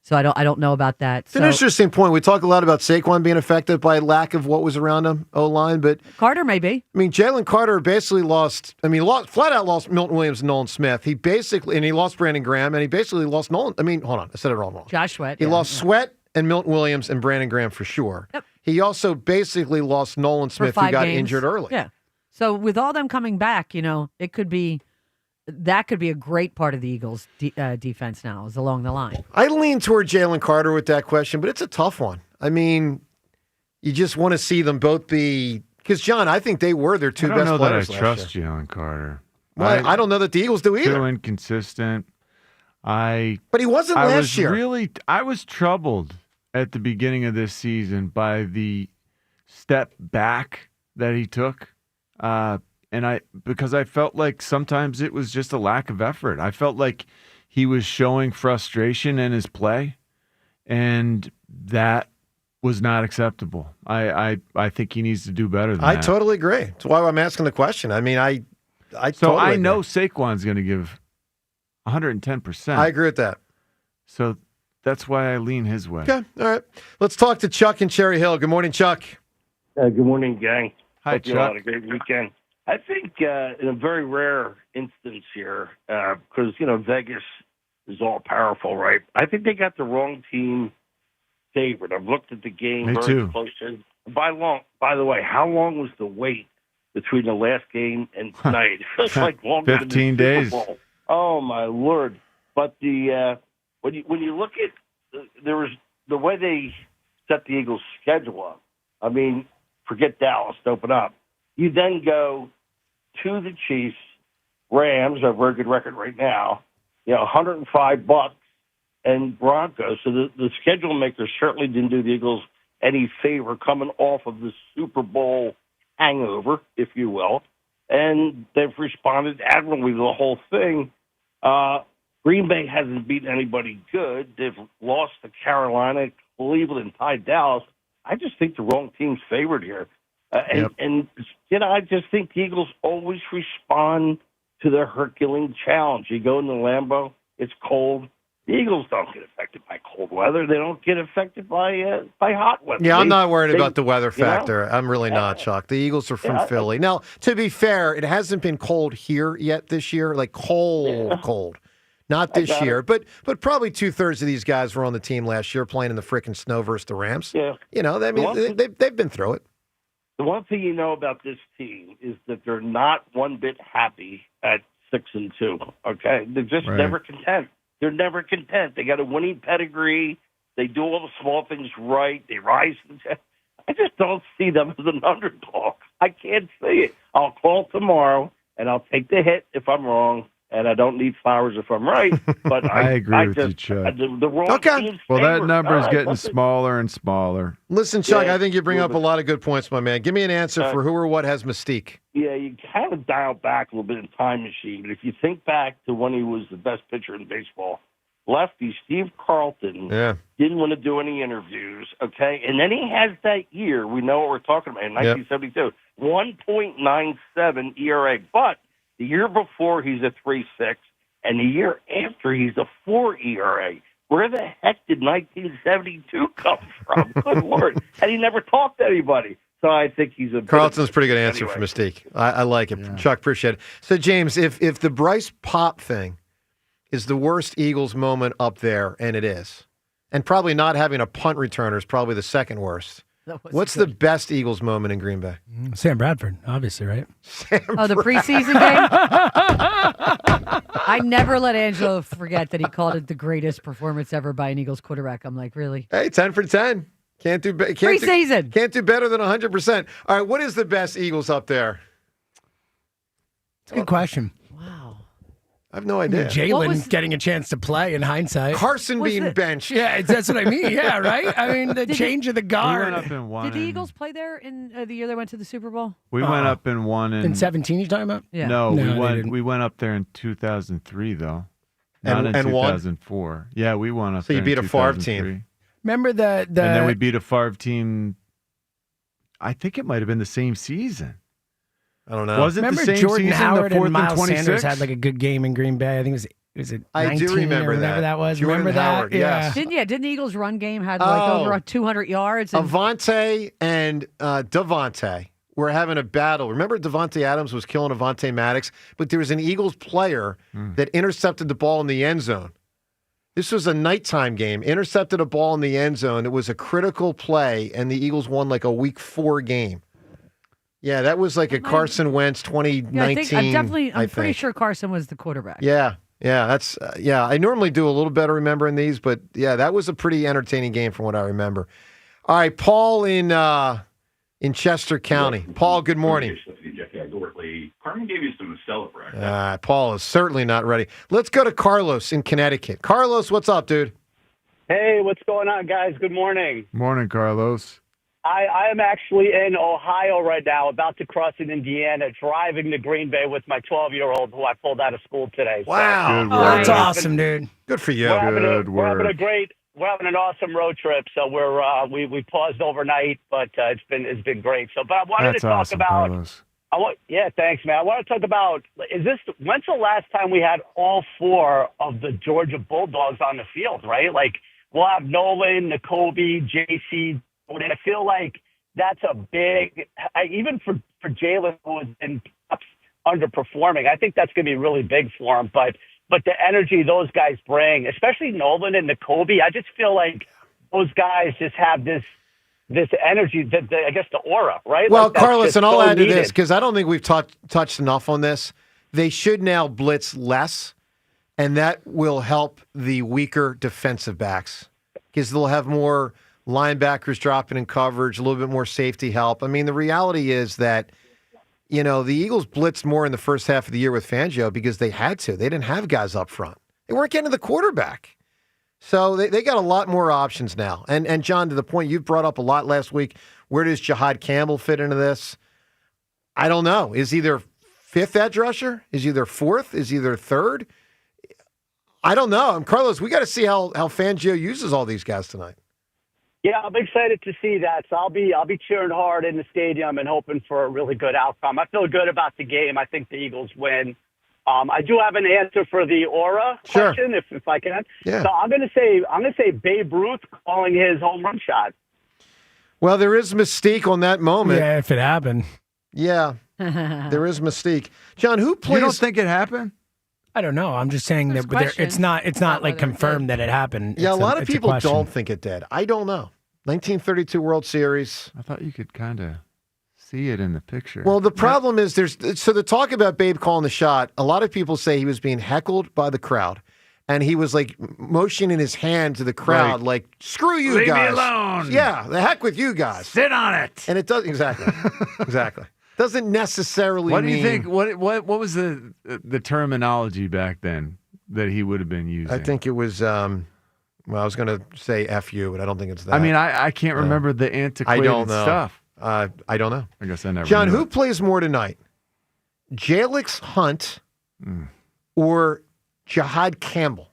so I don't know about that. It's an interesting point. We talk a lot about Saquon being affected by lack of what was around him, O-line, but Carter may be. I mean, Jaylen Carter basically flat out lost Milton Williams and Nolan Smith. He lost Brandon Graham, and he basically lost Nolan. I mean, hold on, I said it wrong. Josh Sweat. He lost Sweat and Milton Williams and Brandon Graham for sure. Yep. He also basically lost Nolan Smith, who got injured early. Yeah. So with all them coming back, it could be that could be a great part of the Eagles' defense now is along the line. I lean toward Jaylen Carter with that question, but it's a tough one. I mean, you just want to see them both be because John, I think they were their two best players last year. I don't know that I trust Jaylen Carter. Well, I don't know that the Eagles do either. Too inconsistent. But he wasn't last year. I was troubled at the beginning of this season by the step back that he took. Because I felt like sometimes it was just a lack of effort. I felt like he was showing frustration in his play, and that was not acceptable. I think he needs to do better than that. I totally agree. That's why I'm asking the question. I mean, I totally know agree. Saquon's going to give 110%. I agree with that. So that's why I lean his way. Okay, all right. Let's talk to Chuck in Cherry Hill. Good morning, Chuck. Good morning, gang. Hi, Hope Chuck. you all had a great weekend. I think in a very rare instance here, because, Vegas is all powerful, right? I think they got the wrong team favored. I've looked at the game Me very too. closely. By the way, how long was the wait between the last game and tonight? It feels like longer 15 than the days. Super Bowl. Oh, my Lord. But when you look at there was the way they set the Eagles' schedule up, I mean, forget Dallas to open up. You then go to the Chiefs, Rams, a very good record right now, $105, and Broncos. So the schedule makers certainly didn't do the Eagles any favor coming off of the Super Bowl hangover, if you will. And they've responded admirably to the whole thing. Green Bay hasn't beaten anybody good. They've lost to Carolina, Cleveland, tied Dallas. I just think the wrong team's favored here. And I just think the Eagles always respond to the Herculean challenge. You go into Lambeau, it's cold. The Eagles don't get affected by cold weather. They don't get affected by hot weather. Yeah, I'm not worried about the weather factor. I'm really not, Chuck. The Eagles are from Philly. Now, to be fair, it hasn't been cold here yet this year, like cold. Not this year, but probably 2/3 of these guys were on the team last year playing in the frickin' snow versus the Rams. Yeah. They've been through it. The one thing you know about this team is that they're not one bit happy at 6-2. Okay, they're just never content. They're never content. They got a winning pedigree. They do all the small things right. They rise to the chest. I just don't see them as an underdog. I can't see it. I'll call tomorrow, and I'll take the hit if I'm wrong, and I don't need flowers if I'm right. But I agree with you, Chuck. The wrong team's Well, that favored. number is All right, getting listen. smaller and smaller. Listen, Chuck, I think you bring up a lot of good points, my man. Give me an answer for who or what has Mystique. Yeah, you kind of dial back a little bit in time machine. But if you think back to when he was the best pitcher in baseball, lefty Steve Carlton didn't want to do any interviews, okay? And then he has that year, we know what we're talking about, in 1972, 1.97 ERA. But the year before, he's a 3.6, and the year after, he's a 4 ERA. Where the heck did 1972 come from? Good Lord. And he never talked to anybody. So I think he's a... Carlton's a pretty good answer for Mystique. I like it. Chuck, appreciate it. So, James, if the Bryce Pop thing is the worst Eagles moment up there, and it is, and probably not having a punt returner is probably the second worst, what's the best Eagles moment in Green Bay? Sam Bradford, obviously, right? The preseason game? I never let Angelo forget that he called it the greatest performance ever by an Eagles quarterback. I'm like, really? Hey, 10 for 10. Can't do preseason. Can't do better than 100%. All right, what is the best Eagles up there? It's a good question. I have no idea. Jaylen getting a chance to play in hindsight. Carson being benched. Yeah, that's what I mean. Yeah, right? I mean, the change of the guard. Did the Eagles play there in the year they went to the Super Bowl? We went up and won in 17. You talking about? Yeah. No, we went up there in 2003 though, not in 2004. Yeah, we won up. So you there beat a Favre team. Remember the and then we beat a Favre team. I think it might have been the same season. I don't know. Was it Remember the same Jordan season? Howard the 4th and Miles 26? Sanders had like a good game in Green Bay. I think it was it 19 I do remember or whatever that was. Jordan Remember Howard, that? yes. Didn't the Eagles run game had over 200 yards? And Avante and Devontae were having a battle. Remember Devontae Adams was killing Avante Maddox, but there was an Eagles player that intercepted the ball in the end zone. This was a nighttime game. Intercepted a ball in the end zone. It was a critical play, and the Eagles won like a Week 4 game. Yeah, that was like a Carson Wentz 2019. I'm pretty sure Carson was the quarterback. Yeah, that's I normally do a little better remembering these, but yeah, that was a pretty entertaining game from what I remember. All right, Paul in Chester County. Paul, good morning. Carmen gave you some to celebrate. Paul is certainly not ready. Let's go to Carlos in Connecticut. Carlos, what's up, dude? Hey, what's going on, guys? Good morning. Morning, Carlos. I am actually in Ohio right now, about to cross in Indiana, driving to Green Bay with my 12-year-old who I pulled out of school today. Wow. Oh, that's awesome, dude. Good for you. We're having an awesome road trip. So we paused overnight, but it's been great. So, but I wanted to talk about. Carlos. Thanks, man. I want to talk about when's the last time we had all 4 of the Georgia Bulldogs on the field, right? Like we'll have Nolan, Nakobe, JC. And I feel like that's a big, even for Jaylen, who has been underperforming, I think that's going to be really big for him. But the energy those guys bring, especially Nolan and Nakobe, I just feel like those guys just have this energy, I guess the aura, right? Well, like that's Carlos, and I'll add to needed. this, because I don't think we've touched enough on this. They should now blitz less, and that will help the weaker defensive backs. because they'll have more linebackers dropping in coverage, a little bit more safety help. I mean, the reality is that, the Eagles blitzed more in the first half of the year with Fangio because they had to. They didn't have guys up front. They weren't getting to the quarterback. So they got a lot more options now. And John, to the point you brought up a lot last week, where does Jihad Campbell fit into this? I don't know. Is he their fifth edge rusher? Is he their fourth? Is he their third? I don't know. Carlos, we got to see how Fangio uses all these guys tonight. Yeah, I'm excited to see that. So I'll be cheering hard in the stadium and hoping for a really good outcome. I feel good about the game. I think the Eagles win. I do have an answer for the aura question, if I can. Yeah. So I'm gonna say Babe Ruth calling his home run shot. Well, there is mystique on that moment. Yeah, if it happened. Yeah, there is mystique. John, who plays? You don't think it happened? I don't know. I'm just saying that it's not like confirmed that it happened. Yeah, a lot of people don't think it did. I don't know. 1932 World Series. I thought you could kind of see it in the picture. Well, the problem is so the talk about Babe calling the shot, a lot of people say he was being heckled by the crowd. And he was like motioning his hand to the crowd, like, screw you Leave guys. me alone. Yeah, the heck with you guys. Sit on it. And it does exactly. Doesn't necessarily What do mean. you think? What was the terminology back then that he would have been using? I think it was I was gonna say F you, but I don't think it's that. I mean, I can't remember the antiquated I don't know. stuff. I don't know. I guess I never John, knew who it. plays more tonight? Jaylen Hunt or Jihad Campbell?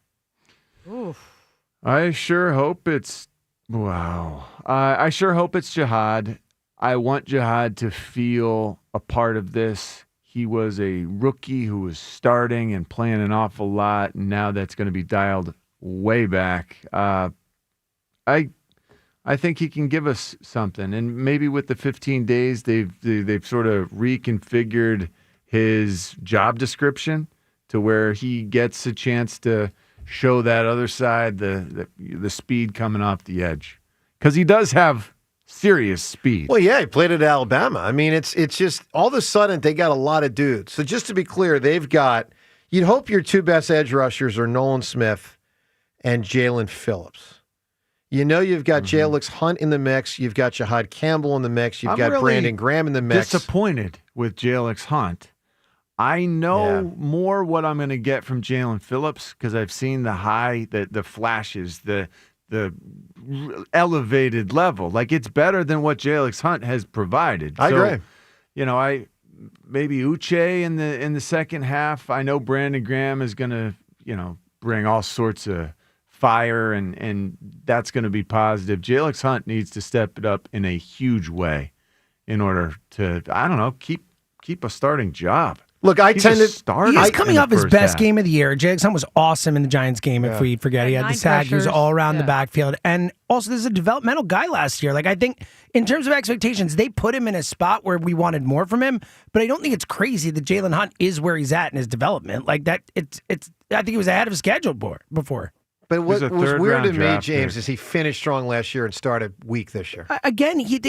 Oof. I sure hope it's I sure hope it's Jihad. I want Jihad to feel a part of this. He was a rookie who was starting and playing an awful lot, and now that's going to be dialed way back. I think he can give us something, and maybe with the 15 days, they've sort of reconfigured his job description to where he gets a chance to show that other side, the speed coming off the edge, because he does have serious speed. Well, yeah, he played at Alabama. I mean, it's just all of a sudden they got a lot of dudes. So just to be clear, they've got. You'd hope your two best edge rushers are Nolan Smith and Jaylen Phillips. You've got Jaylen Hunt in the mix. You've got Jihad Campbell in the mix. You've got really Brandon Graham in the mix. Disappointed with Jaylen Hunt. I know more what I'm going to get from Jaylen Phillips because I've seen the flashes, the elevated level. Like, it's better than what Jaylen Hunt has provided. I agree. Maybe Uche in the second half. I know Brandon Graham is going to, bring all sorts of fire, and that's going to be positive. Jaylen Hunt needs to step it up in a huge way in order to, keep a starting job. Look, He's coming off his best game of the year. Jaylen Hunt was awesome in the Giants game, if we forget. He had the sack. He was all around the backfield. And also, this is a developmental guy last year. Like, I think in terms of expectations, they put him in a spot where we wanted more from him. But I don't think it's crazy that Jaylen Hunt is where he's at in his development. Like, that, I think he was ahead of schedule before. But what was weird to me, James, is he finished strong last year and started weak this year. Again, he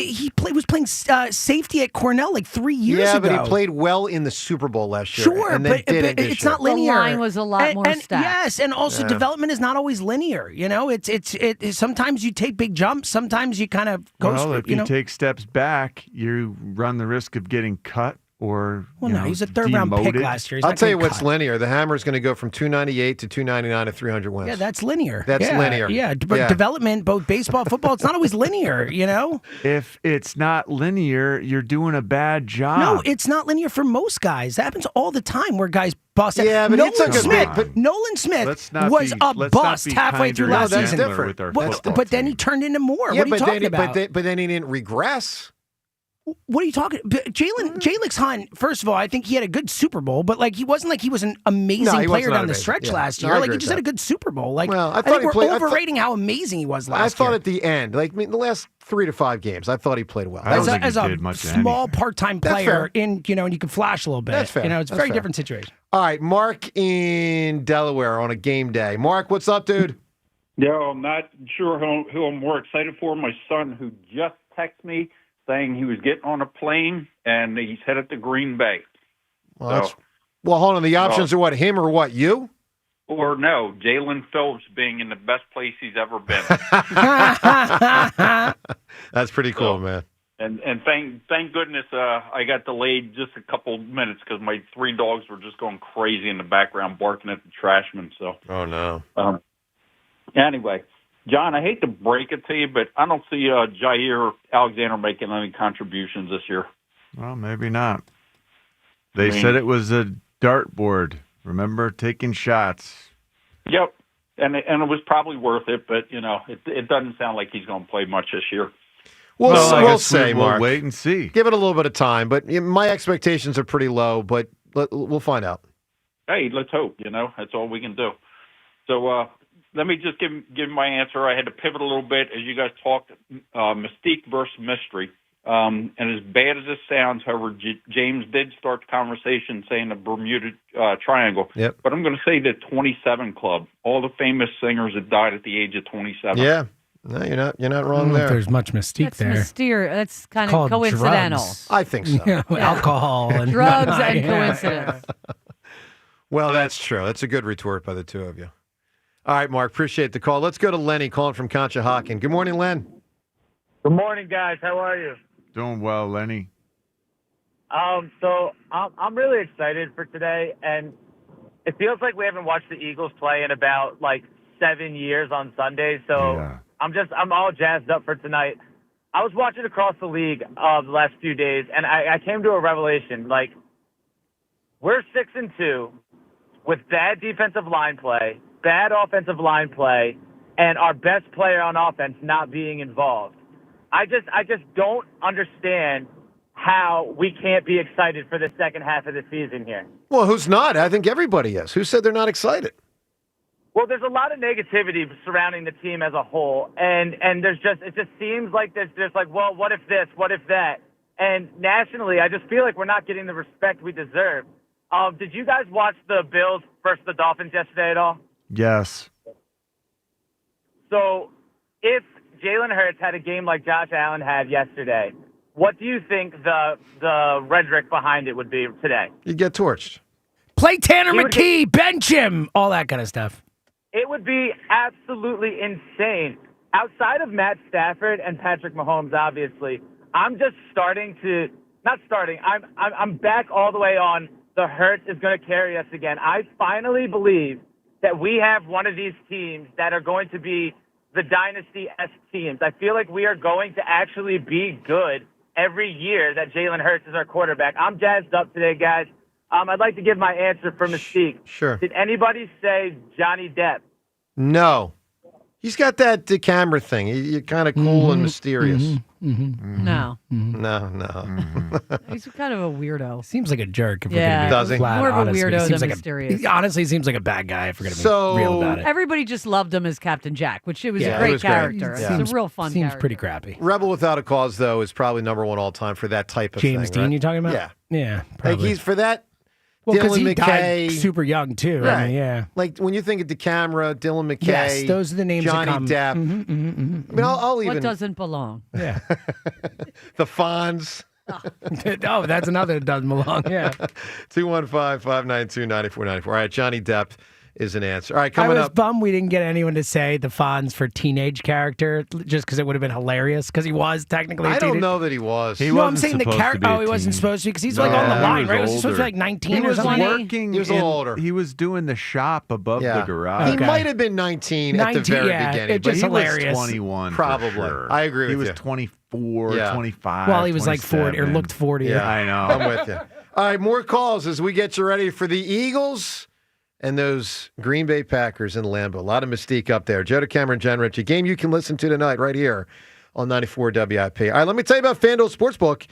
was playing safety at Cornell like 3 years ago. Yeah, but he played well in the Super Bowl last year. Sure, and then but it's not linear. The line was a lot more stacked. Yes, and also development is not always linear. It's sometimes you take big jumps, sometimes you kind of go. Well, if you take steps back, you run the risk of getting cut. Or he's a third-round pick last year. I'll tell you what's linear. The Hammer is going to go from 298 to 299 to 300 wins. Yeah, that's linear. That's linear. Yeah, but development, both baseball, football, it's not always linear, If it's not linear, you're doing a bad job. No, it's not linear for most guys. That happens all the time where guys bust out. Yeah, but Nolan Smith was a bust halfway through last season. But then he turned into more. Yeah, what are you talking about? But then he didn't regress. What are you talking about? Jaylen Hunt, first of all, I think he had a good Super Bowl, but he wasn't like he was an amazing player down the stretch last year. He just had a good Super Bowl. I think we're overrating how amazing he was last year. I thought at the end, the last 3 to 5 games, I thought he played well. As a small part-time player, and you can flash a little bit. That's fair. It's a very different situation. All right, Mark in Delaware on a game day. Mark, what's up, dude? Yeah, I'm not sure who I'm more excited for. My son, who just texted me saying he was getting on a plane and he's headed to Green Bay. Well, hold on. The options are what, him or what, you? Or no, Jaylen Phillips being in the best place he's ever been. That's pretty cool, man. And thank goodness I got delayed just a couple minutes because my 3 dogs were just going crazy in the background barking at the trashman. So. Oh, no. Anyway, John, I hate to break it to you, but I don't see Jair Alexander making any contributions this year. Well, maybe not. They said it was a dartboard. Remember, taking shots. Yep, and it was probably worth it, but it doesn't sound like he's going to play much this year. We'll say, Mark. Wait and see. Give it a little bit of time, but my expectations are pretty low. But we'll find out. Hey, let's hope. That's all we can do. So let me just give my answer. I had to pivot a little bit as you guys talked. Mystique versus mystery. And as bad as this sounds, however, James did start the conversation saying the Bermuda Triangle. Yep. But I'm going to say the 27 Club. All the famous singers that died at the age of 27. Yeah. No, you're not wrong there. There's much mystique there. That's kind of coincidental. Drugs. I think so. Alcohol and drugs and coincidence. Well, that's true. That's a good retort by the two of you. All right, Mark, appreciate the call. Let's go to Lenny calling from Conshohocken. Good morning, Len. Good morning, guys. How are you? Doing well, Lenny. So I'm really excited for today, and it feels like we haven't watched the Eagles play in about 7 years on Sunday. So Yeah. I'm all jazzed up for tonight. I was watching across the league the last few days, and I came to a revelation. We're 6-2 with bad defensive line play, bad offensive line play, and our best player on offense not being involved. I just don't understand how we can't be excited for the second half of the season here. Well, who's not? I think everybody is. Who said they're not excited? Well, there's a lot of negativity surrounding the team as a whole, and it just seems like there's well, what if this, what if that? And nationally, I just feel like we're not getting the respect we deserve. Did you guys watch the Bills versus the Dolphins yesterday at all? Yes. So if Jalen Hurts had a game like Josh Allen had yesterday, what do you think the rhetoric behind it would be today? You get torched. Play Tanner McKee, bench him, all that kind of stuff. It would be absolutely insane. Outside of Matt Stafford and Patrick Mahomes, obviously, I'm just I'm back all the way on the Hurts is going to carry us again. I finally believe that we have one of these teams that are going to be the dynasty-esque teams. I feel like we are going to actually be good every year that Jalen Hurts is our quarterback. I'm jazzed up today, guys. I'd like to give my answer for Mystique. Sure. Did anybody say Johnny Depp? No. He's got that camera thing. You're kind of cool and mysterious. No. No. He's kind of a weirdo. Seems like a jerk. If Yeah. we're Does he? flat, More of a honestly. weirdo Seems than like mysterious. Honestly, seems like a bad guy if we're going to be real about it. Everybody just loved him as Captain Jack, which it was Yeah, a it great was great. character. Yeah. It's a real fun Seems character. pretty crappy. Rebel Without a Cause, though, is probably number one all time for that type of James thing. Dean, right? you talking about? Yeah. Yeah, Like probably. he's for that. Well, because Dylan he McKay, died super young, too. Right. I mean, yeah. Like when you think of DeCamera, Dylan McKay, Yes, those are the names Johnny that come. Depp. Mhm, mhm, I mhm, mean, I'll even What doesn't belong? Yeah. the Fonz. Oh, that's another that doesn't belong. Yeah. 215-592-9494. All right, Johnny Depp is an answer. All right, I coming was up. bummed we didn't get anyone to say the Fonz for teenage character, just because it would have been hilarious, because he was technically a I don't teenage. know that he was. No, I'm saying the character. Oh, he wasn't supposed to, because he's like on the line, right? Was he supposed to be like 19 He or was something? working. He was a little older. He was doing the shop above the garage. He might have been 19 at the very beginning. It's just but he hilarious. was 21. Probably. For sure. I agree with he you. was 24, Yeah. 25. Well, he was like 40 or 27. looked 40. Yeah, I know. I'm with you. All right, more calls as we get you ready for the Eagles and those Green Bay Packers in Lambeau. A lot of mystique up there. Joe DeCamera and Jen Rich, a game you can listen to tonight right here on 94 WIP. All right, let me tell you about FanDuel Sportsbook.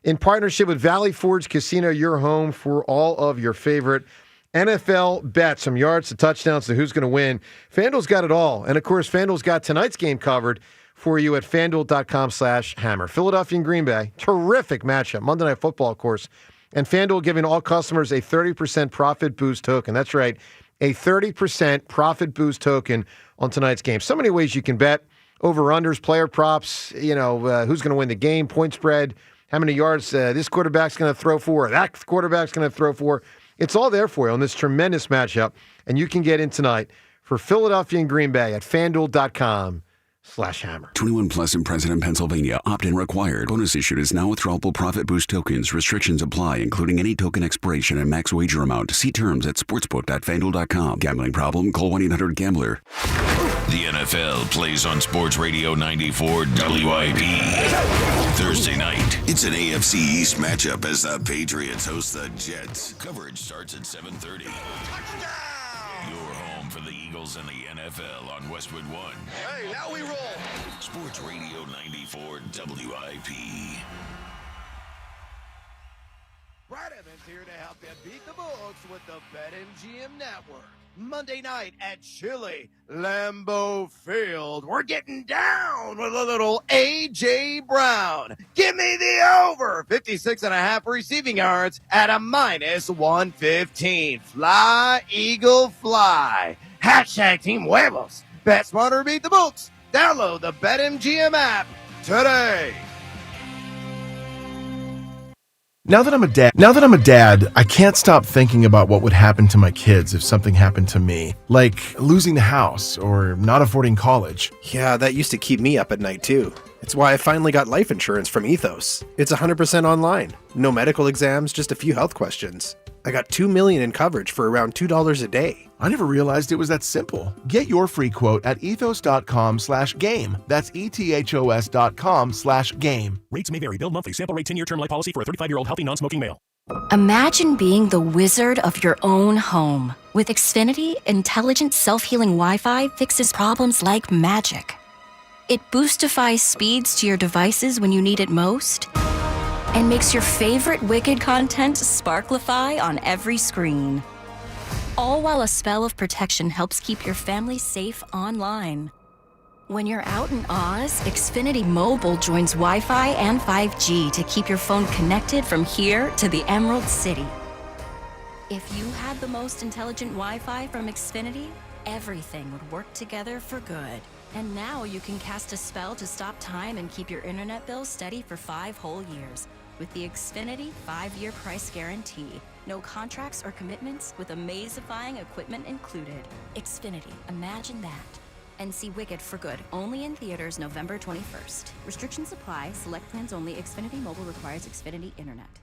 In partnership with Valley Forge Casino, your home for all of your favorite NFL bets, from yards to touchdowns to who's going to win. FanDuel's got it all. And, of course, FanDuel's got tonight's game covered for you at FanDuel.com/hammer. Philadelphia and Green Bay, terrific matchup. Monday Night Football, of course. And FanDuel giving all customers a 30% profit boost token. That's right, a 30% profit boost token on tonight's game. So many ways you can bet. Over-unders, player props, who's going to win the game, point spread, how many yards this quarterback's going to throw for, or that quarterback's going to throw for. It's all there for you on this tremendous matchup, and you can get in tonight for Philadelphia and Green Bay at FanDuel.com/hammer. 21 plus and present in Pennsylvania. Opt-in required. Bonus issued is now withdrawable profit boost tokens. Restrictions apply, including any token expiration and max wager amount. See terms at sportsbook.fanduel.com. Gambling problem? Call 1-800-GAMBLER. The NFL plays on Sports Radio 94 WIP. Thursday night, it's an AFC East matchup as the Patriots host the Jets. Coverage starts at 7:30. Your home for the Eagles and the NFL on Westwood One. Hey, now we roll. Sports Radio 94 WIP. Brad Evans here to help you beat the books with the BetMGM Network. Monday night at chilly Lambeau Field, we're getting down with a little A.J. Brown. Give me the over 56.5 receiving yards at a -115. Fly, Eagle, fly. # Team Huevos. Bet smarter, beat the books. Download the BetMGM app today. Now that I'm a dad, I can't stop thinking about what would happen to my kids if something happened to me, like losing the house or not affording college. Yeah, that used to keep me up at night too. It's why I finally got life insurance from Ethos. It's 100% online. No medical exams, just a few health questions. I got $2 million in coverage for around $2 a day. I never realized it was that simple. Get your free quote at ethos.com/game. That's ethos.com/game. Rates may vary. Bill monthly. Sample rate 10-year term life policy for a 35-year-old healthy non-smoking male. Imagine being the wizard of your own home. With Xfinity, intelligent self-healing Wi-Fi fixes problems like magic. It boostifies speeds to your devices when you need it most, and makes your favorite Wicked content sparklify on every screen. All while a spell of protection helps keep your family safe online. When you're out in Oz, Xfinity Mobile joins Wi-Fi and 5G to keep your phone connected from here to the Emerald City. If you had the most intelligent Wi-Fi from Xfinity, everything would work together for good. And now you can cast a spell to stop time and keep your internet bill steady for 5 whole years. With the Xfinity 5-year price guarantee. No contracts or commitments with amazifying equipment included. Xfinity, imagine that. And see Wicked for good, only in theaters November 21st. Restrictions apply, select plans only. Xfinity Mobile requires Xfinity Internet.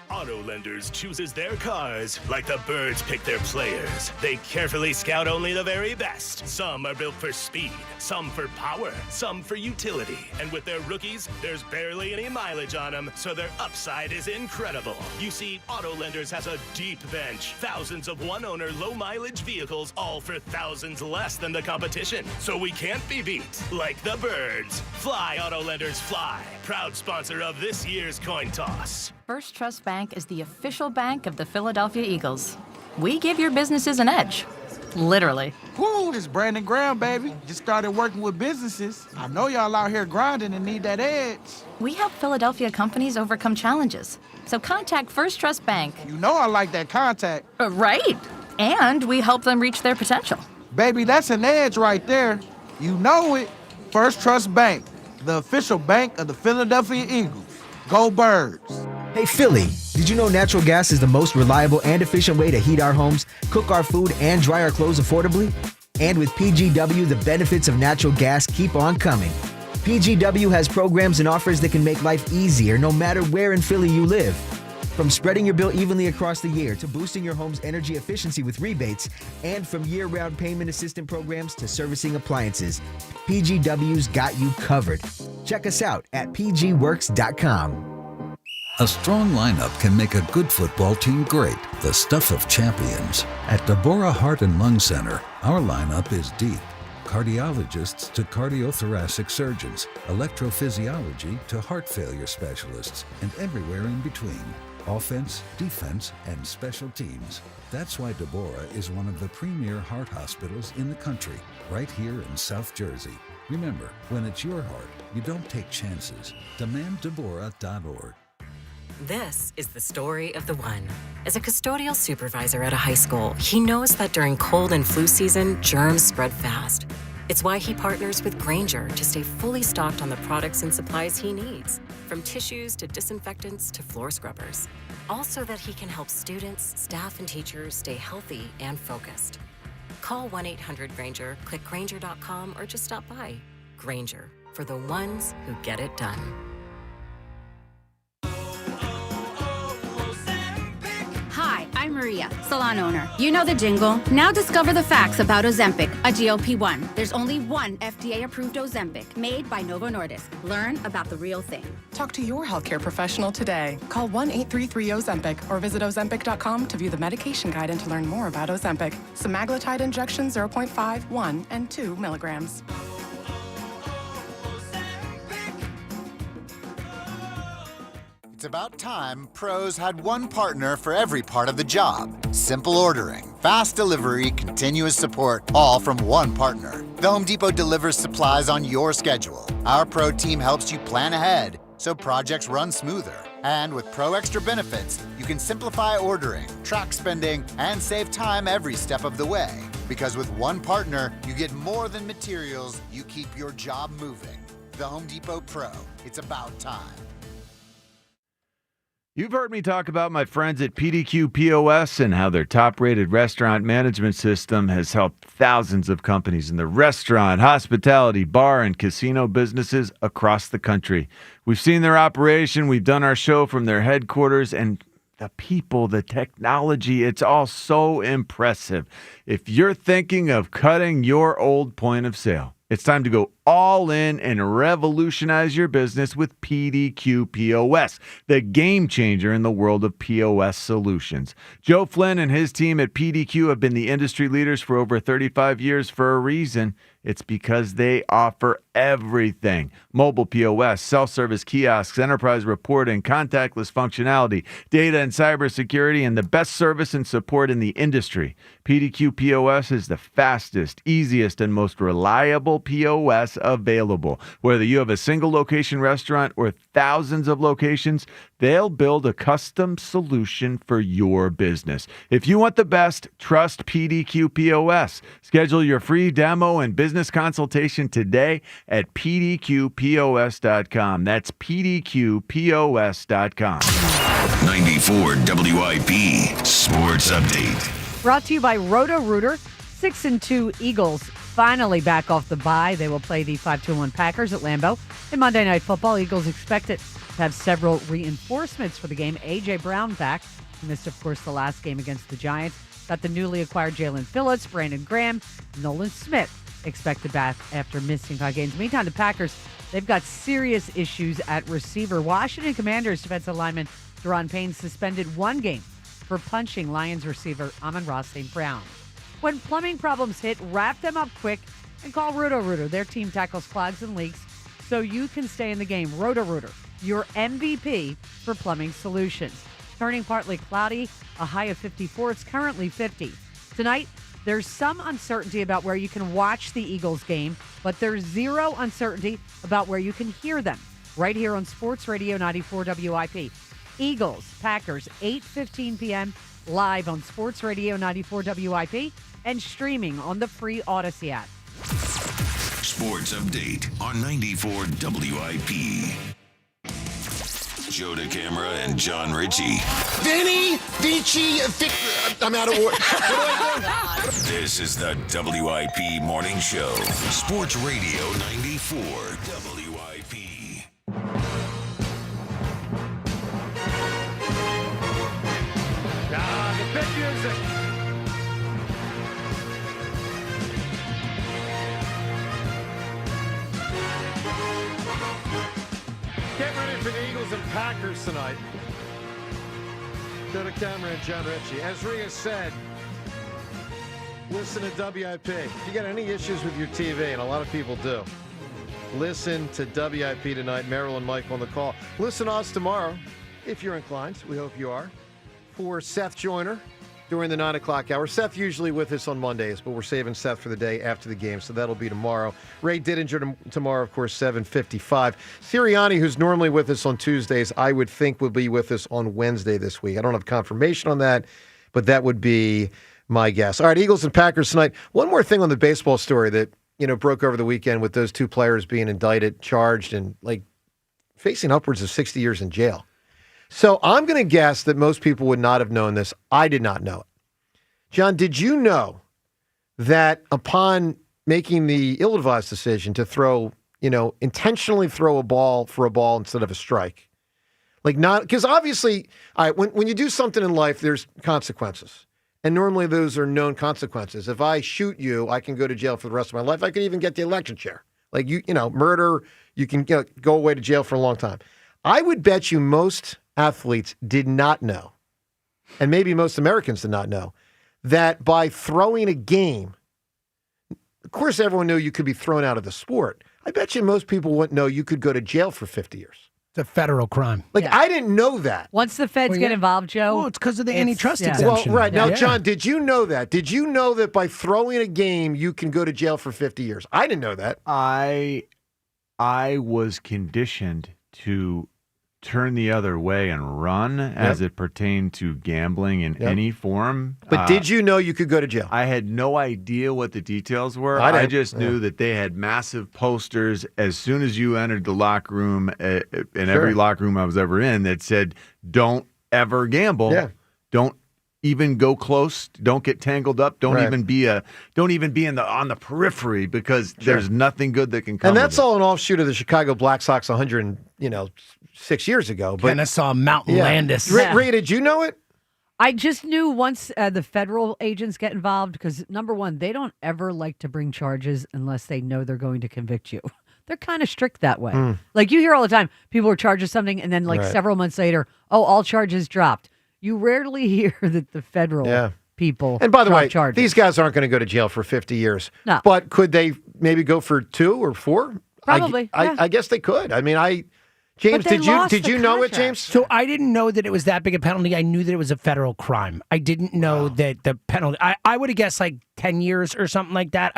Auto Lenders chooses their cars like the birds pick their players. They carefully scout only the very best. Some are built for speed, some for power, some for utility. And with their rookies, there's barely any mileage on them, so their upside is incredible. You see, Auto Lenders has a deep bench. Thousands of one-owner, low-mileage vehicles, all for thousands less than the competition. So we can't be beat like the birds. Fly, Auto Lenders, fly. Proud sponsor of this year's coin toss. First Trust Bank is the official bank of the Philadelphia Eagles. We give your businesses an edge. Literally. Woo, this Brandon Graham, baby. Just started working with businesses. I know y'all out here grinding and need that edge. We help Philadelphia companies overcome challenges. So contact First Trust Bank. You know I like that contact. Right. And we help them reach their potential. Baby, that's an edge right there. You know it. First Trust Bank, the official bank of the Philadelphia Eagles. Go Birds. Hey Philly, did you know natural gas is the most reliable and efficient way to heat our homes, cook our food, and dry our clothes affordably? And with PGW, the benefits of natural gas keep on coming. PGW has programs and offers that can make life easier no matter where in Philly you live. From spreading your bill evenly across the year to boosting your home's energy efficiency with rebates, and from year-round payment assistance programs to servicing appliances, PGW's got you covered. Check us out at pgworks.com. A strong lineup can make a good football team great, the stuff of champions. At Deborah Heart and Lung Center, our lineup is deep. Cardiologists to cardiothoracic surgeons, electrophysiology to heart failure specialists, and everywhere in between. Offense, defense, and special teams. That's why Deborah is one of the premier heart hospitals in the country, right here in South Jersey. Remember, when it's your heart, you don't take chances. DemandDeborah.org. This is the story of the one. As a custodial supervisor at a high school, he knows that during cold and flu season, germs spread fast. It's why he partners with Grainger to stay fully stocked on the products and supplies he needs, from tissues to disinfectants to floor scrubbers. Also that he can help students, staff, and teachers stay healthy and focused. Call 1-800-GRAINGER, click Grainger.com, or just stop by. Grainger, for the ones who get it done. Hi, I'm Maria, salon owner. You know the jingle. Now discover the facts about Ozempic, a GLP-1. There's only one FDA-approved Ozempic, made by Novo Nordisk. Learn about the real thing. Talk to your healthcare professional today. Call 1-833-OZEMPIC or visit Ozempic.com to view the medication guide and to learn more about Ozempic. Semaglutide injection 0.5, 1, and 2 milligrams. It's about time pros had one partner for every part of the job. Simple ordering, fast delivery, continuous support, all from one partner. The Home Depot delivers supplies on your schedule. Our pro team helps you plan ahead so projects run smoother. And with Pro Extra benefits, you can simplify ordering, track spending, and save time every step of the way. Because with one partner, you get more than materials, you keep your job moving. The Home Depot Pro. It's about time. You've heard me talk about my friends at PDQ POS and how their top-rated restaurant management system has helped thousands of companies in the restaurant, hospitality, bar, and casino businesses across the country. We've seen their operation. We've done our show from their headquarters, and the people, the technology, it's all so impressive. If you're thinking of cutting your old point of sale, it's time to go all in and revolutionize your business with PDQ POS, the game changer in the world of POS solutions. Joe Flynn and his team at PDQ have been the industry leaders for over 35 years for a reason. It's because they offer everything: mobile POS, self-service kiosks, enterprise reporting, contactless functionality, data and cybersecurity, and the best service and support in the industry. PDQ POS is the fastest, easiest, and most reliable POS available. Whether you have a single location restaurant or thousands of locations, they'll build a custom solution for your business. If you want the best, trust PDQ POS. Schedule your free demo and business consultation today at pdqpos.com. That's pdqpos.com. 94 WIP Sports Update. Brought to you by Roto-Rooter. 6-2 Eagles finally back off the bye. They will play the 5-1 Packers at Lambeau. In Monday Night Football, Eagles expected to have several reinforcements for the game. A.J. Brown back. He missed, of course, the last game against the Giants. Got the newly acquired Jaylen Phillips, Brandon Graham, Nolan Smith expected back after missing 5 games. Meantime, the Packers, they've got serious issues at receiver. Washington Commanders defensive lineman Deron Payne suspended 1 game for punching Lions receiver Amon-Ra St. Brown. When plumbing problems hit, wrap them up quick and call Roto-Rooter. Their team tackles clogs and leaks so you can stay in the game. Roto-Rooter, your MVP for plumbing solutions. Turning partly cloudy, a high of 54. It's currently 50. Tonight, there's some uncertainty about where you can watch the Eagles game, but there's zero uncertainty about where you can hear them. Right here on Sports Radio 94 WIP. Eagles, Packers, 8:15 p.m. live on Sports Radio 94 WIP and streaming on the free Odyssey app. Sports Update on 94 WIP. Joe DeCamera and John Ritchie. Vinny, Vici, I'm out of order. This is the WIP Morning Show. Sports Radio 94 WIP. The big music. Get ready for the Eagles and Packers tonight. Joe DeCamera and John Ritchie. As Ria said, listen to WIP. If you got any issues with your TV, and a lot of people do, listen to WIP tonight. Merrill and Mike on the call. Listen to us tomorrow, if you're inclined. We hope you are. For Seth Joyner during the 9 o'clock hour. Seth usually with us on Mondays, but we're saving Seth for the day after the game, so that'll be tomorrow. Ray Didinger tomorrow, of course, 7:55. Sirianni, who's normally with us on Tuesdays, I would think will be with us on Wednesday this week. I don't have confirmation on that, but that would be my guess. All right, Eagles and Packers tonight. One more thing on the baseball story that broke over the weekend with those two players being indicted, charged, and facing upwards of 60 years in jail. So I'm going to guess that most people would not have known this. I did not know it. John, did you know that upon making the ill-advised decision to intentionally throw a ball for a ball instead of a strike, because obviously, when you do something in life, there's consequences. And normally those are known consequences. If I shoot you, I can go to jail for the rest of my life. I could even get the electric chair. Murder, you can go away to jail for a long time. I would bet you most athletes did not know, and maybe most Americans did not know, that by throwing a game, of course everyone knew you could be thrown out of the sport. I bet you most people wouldn't know you could go to jail for 50 years. It's a federal crime. I didn't know that. Once the feds get involved, Joe. Well, it's because of the antitrust exemption. Well, right. Now, John, did you know that? Did you know that by throwing a game, you can go to jail for 50 years? I didn't know that. I was conditioned to turn the other way and run as it pertained to gambling in any form. But did you know you could go to jail? I had no idea what the details were. I just knew that they had massive posters as soon as you entered the locker room, in every locker room I was ever in, that said, don't ever gamble. Yeah. Don't even go close. Don't get tangled up. Don't even be on the periphery, because there's nothing good that can come. And that's of it. all an offshoot of the Chicago Black Sox 6 years ago. But Kennesaw Mountain Landis. Ray, did you know it? I just knew once the federal agents get involved, because number one, they don't ever like to bring charges unless they know they're going to convict you. They're kind of strict that way. You hear all the time, people are charged with something, and then several months later, all charges dropped. You rarely hear that the federal people. And by the way, charges. these guys aren't going to go to jail for 50 years. No. But could they maybe go for 2 or 4? Probably. I guess they could. I mean, James, did you know it, James? So I didn't know that it was that big a penalty. I knew that it was a federal crime. I didn't know that the penalty. I would have guessed 10 years or something like that.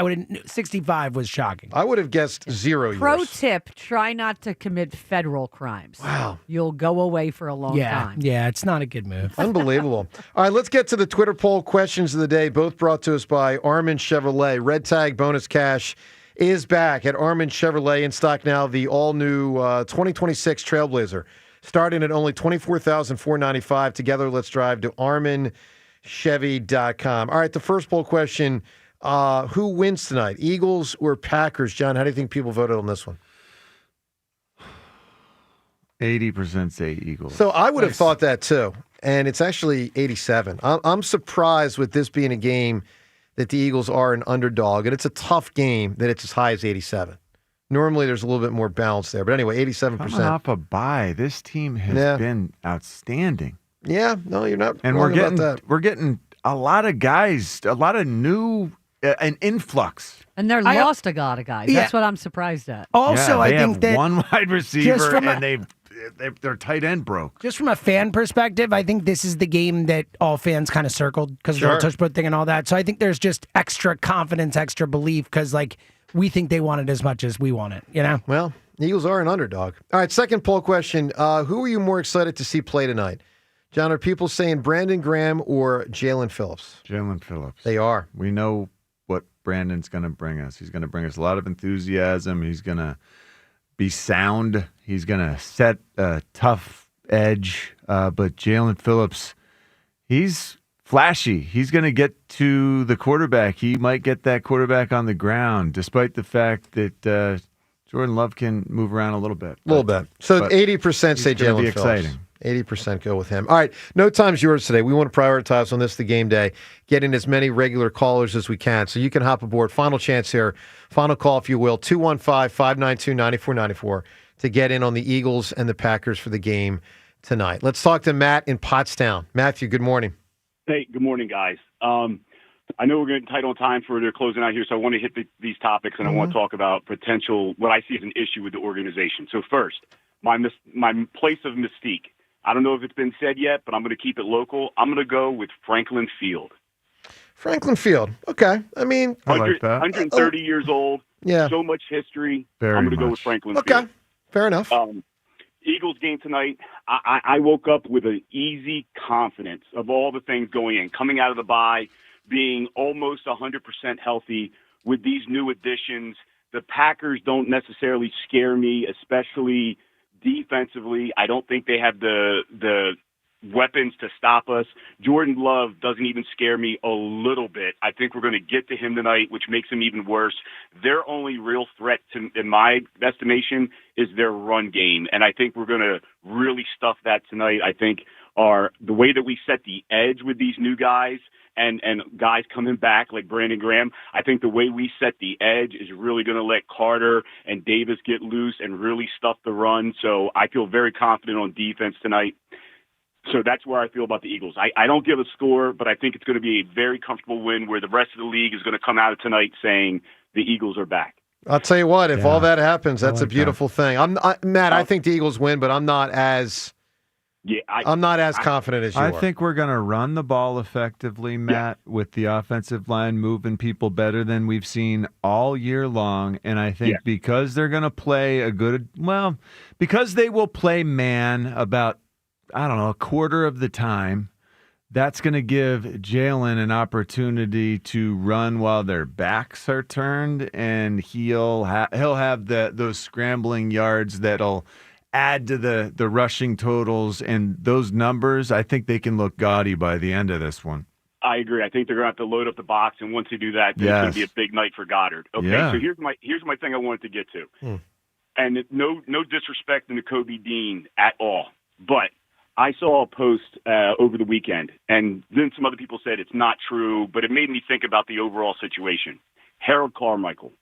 65 was shocking. I would have guessed 0 years. Pro tip: try not to commit federal crimes. Wow, you'll go away for a long time. Yeah, it's not a good move. Unbelievable. All right, let's get to the Twitter poll questions of the day. Both brought to us by Armin Chevrolet. Red Tag Bonus Cash is back at Armin Chevrolet, in stock now, the all-new 2026 Trailblazer, starting at only $24,495. Together, let's drive to ArminChevy.com. All right, the first poll question, who wins tonight, Eagles or Packers? John, how do you think people voted on this one? 80% say Eagles. So I would have thought that too, and it's actually 87. I'm surprised with this being a game that the Eagles are an underdog, and it's a tough game that it's as high as 87. Normally, there's a little bit more balance there. But anyway, 87%. Coming off a bye, this team has been outstanding. Yeah, no, you're not and wrong about that. We're getting a lot of guys, a lot of new, an influx. And they're lost a lot of guys. That's what I'm surprised at. Also, I think that one wide receiver, and their tight end broke. Just from a fan perspective, I think this is the game that all fans kind of circled because of the Tush thing and all that. So I think there's just extra confidence, extra belief, because we think they want it as much as we want it, Well, the Eagles are an underdog. All right, second poll question. Who are you more excited to see play tonight? John, are people saying Brandon Graham or Jaylen Phillips? Jaylen Phillips. They are. We know what Brandon's going to bring us. He's going to bring us a lot of enthusiasm. He's going to be sound. He's going to set a tough edge. But Jaylen Phillips, he's flashy. He's going to get to the quarterback. He might get that quarterback on the ground, despite the fact that Jordan Love can move around a little bit. A little bit. So 80% say Jaylen Phillips. Exciting. 80% go with him. All right, no time's yours today. We want to prioritize on this, the game day, getting as many regular callers as we can. So you can hop aboard. Final chance here. Final call, if you will, 215-592-9494 to get in on the Eagles and the Packers for the game tonight. Let's talk to Matt in Pottstown. Matthew, good morning. Hey, good morning, guys. I know we're getting tight on time for their closing out here, so I want to hit these topics, and I want to talk about potential, what I see as an issue with the organization. So first, my place of mystique. I don't know if it's been said yet, but I'm going to keep it local. I'm going to go with Franklin Field. Franklin Field. Okay. I mean, 130 years old. Yeah. So much history. Very I'm going to go much. with Franklin Okay. Field. Fair enough. Eagles game tonight, I woke up with an easy confidence of all the things going in, coming out of the bye, being almost 100% healthy, with these new additions, the Packers don't necessarily scare me, especially defensively. I don't think they have the weapons to stop us. Jordan Love doesn't even scare me a little bit. I think we're going to get to him tonight, which makes him even worse. Their only real threat, in my estimation, is their run game, and I think we're going to really stuff that tonight. I think the way that we set the edge with these new guys and guys coming back like Brandon Graham, I think the way we set the edge is really going to let Carter and Davis get loose and really stuff the run. So I feel very confident on defense tonight. So that's where I feel about the Eagles. I don't give a score, but I think it's going to be a very comfortable win where the rest of the league is going to come out of tonight saying the Eagles are back. I'll tell you what, if all that happens, that's a beautiful thing. Matt, I think the Eagles win, but I'm not as confident as you are. I think we're going to run the ball effectively, Matt, with the offensive line moving people better than we've seen all year long. And I think because they're going to play because they will play man about, a quarter of the time, that's going to give Jaylen an opportunity to run while their backs are turned, and he'll have those scrambling yards that'll add to the rushing totals, and those numbers, I think they can look gaudy by the end of this one. I agree. I think they're going to have to load up the box, and once they do that, then it's going to be a big night for Goddard. Okay, so here's my thing I wanted to get to. And no disrespect to Kobe Dean at all, but I saw a post over the weekend, and then some other people said it's not true, but it made me think about the overall situation. Harold Carmichael.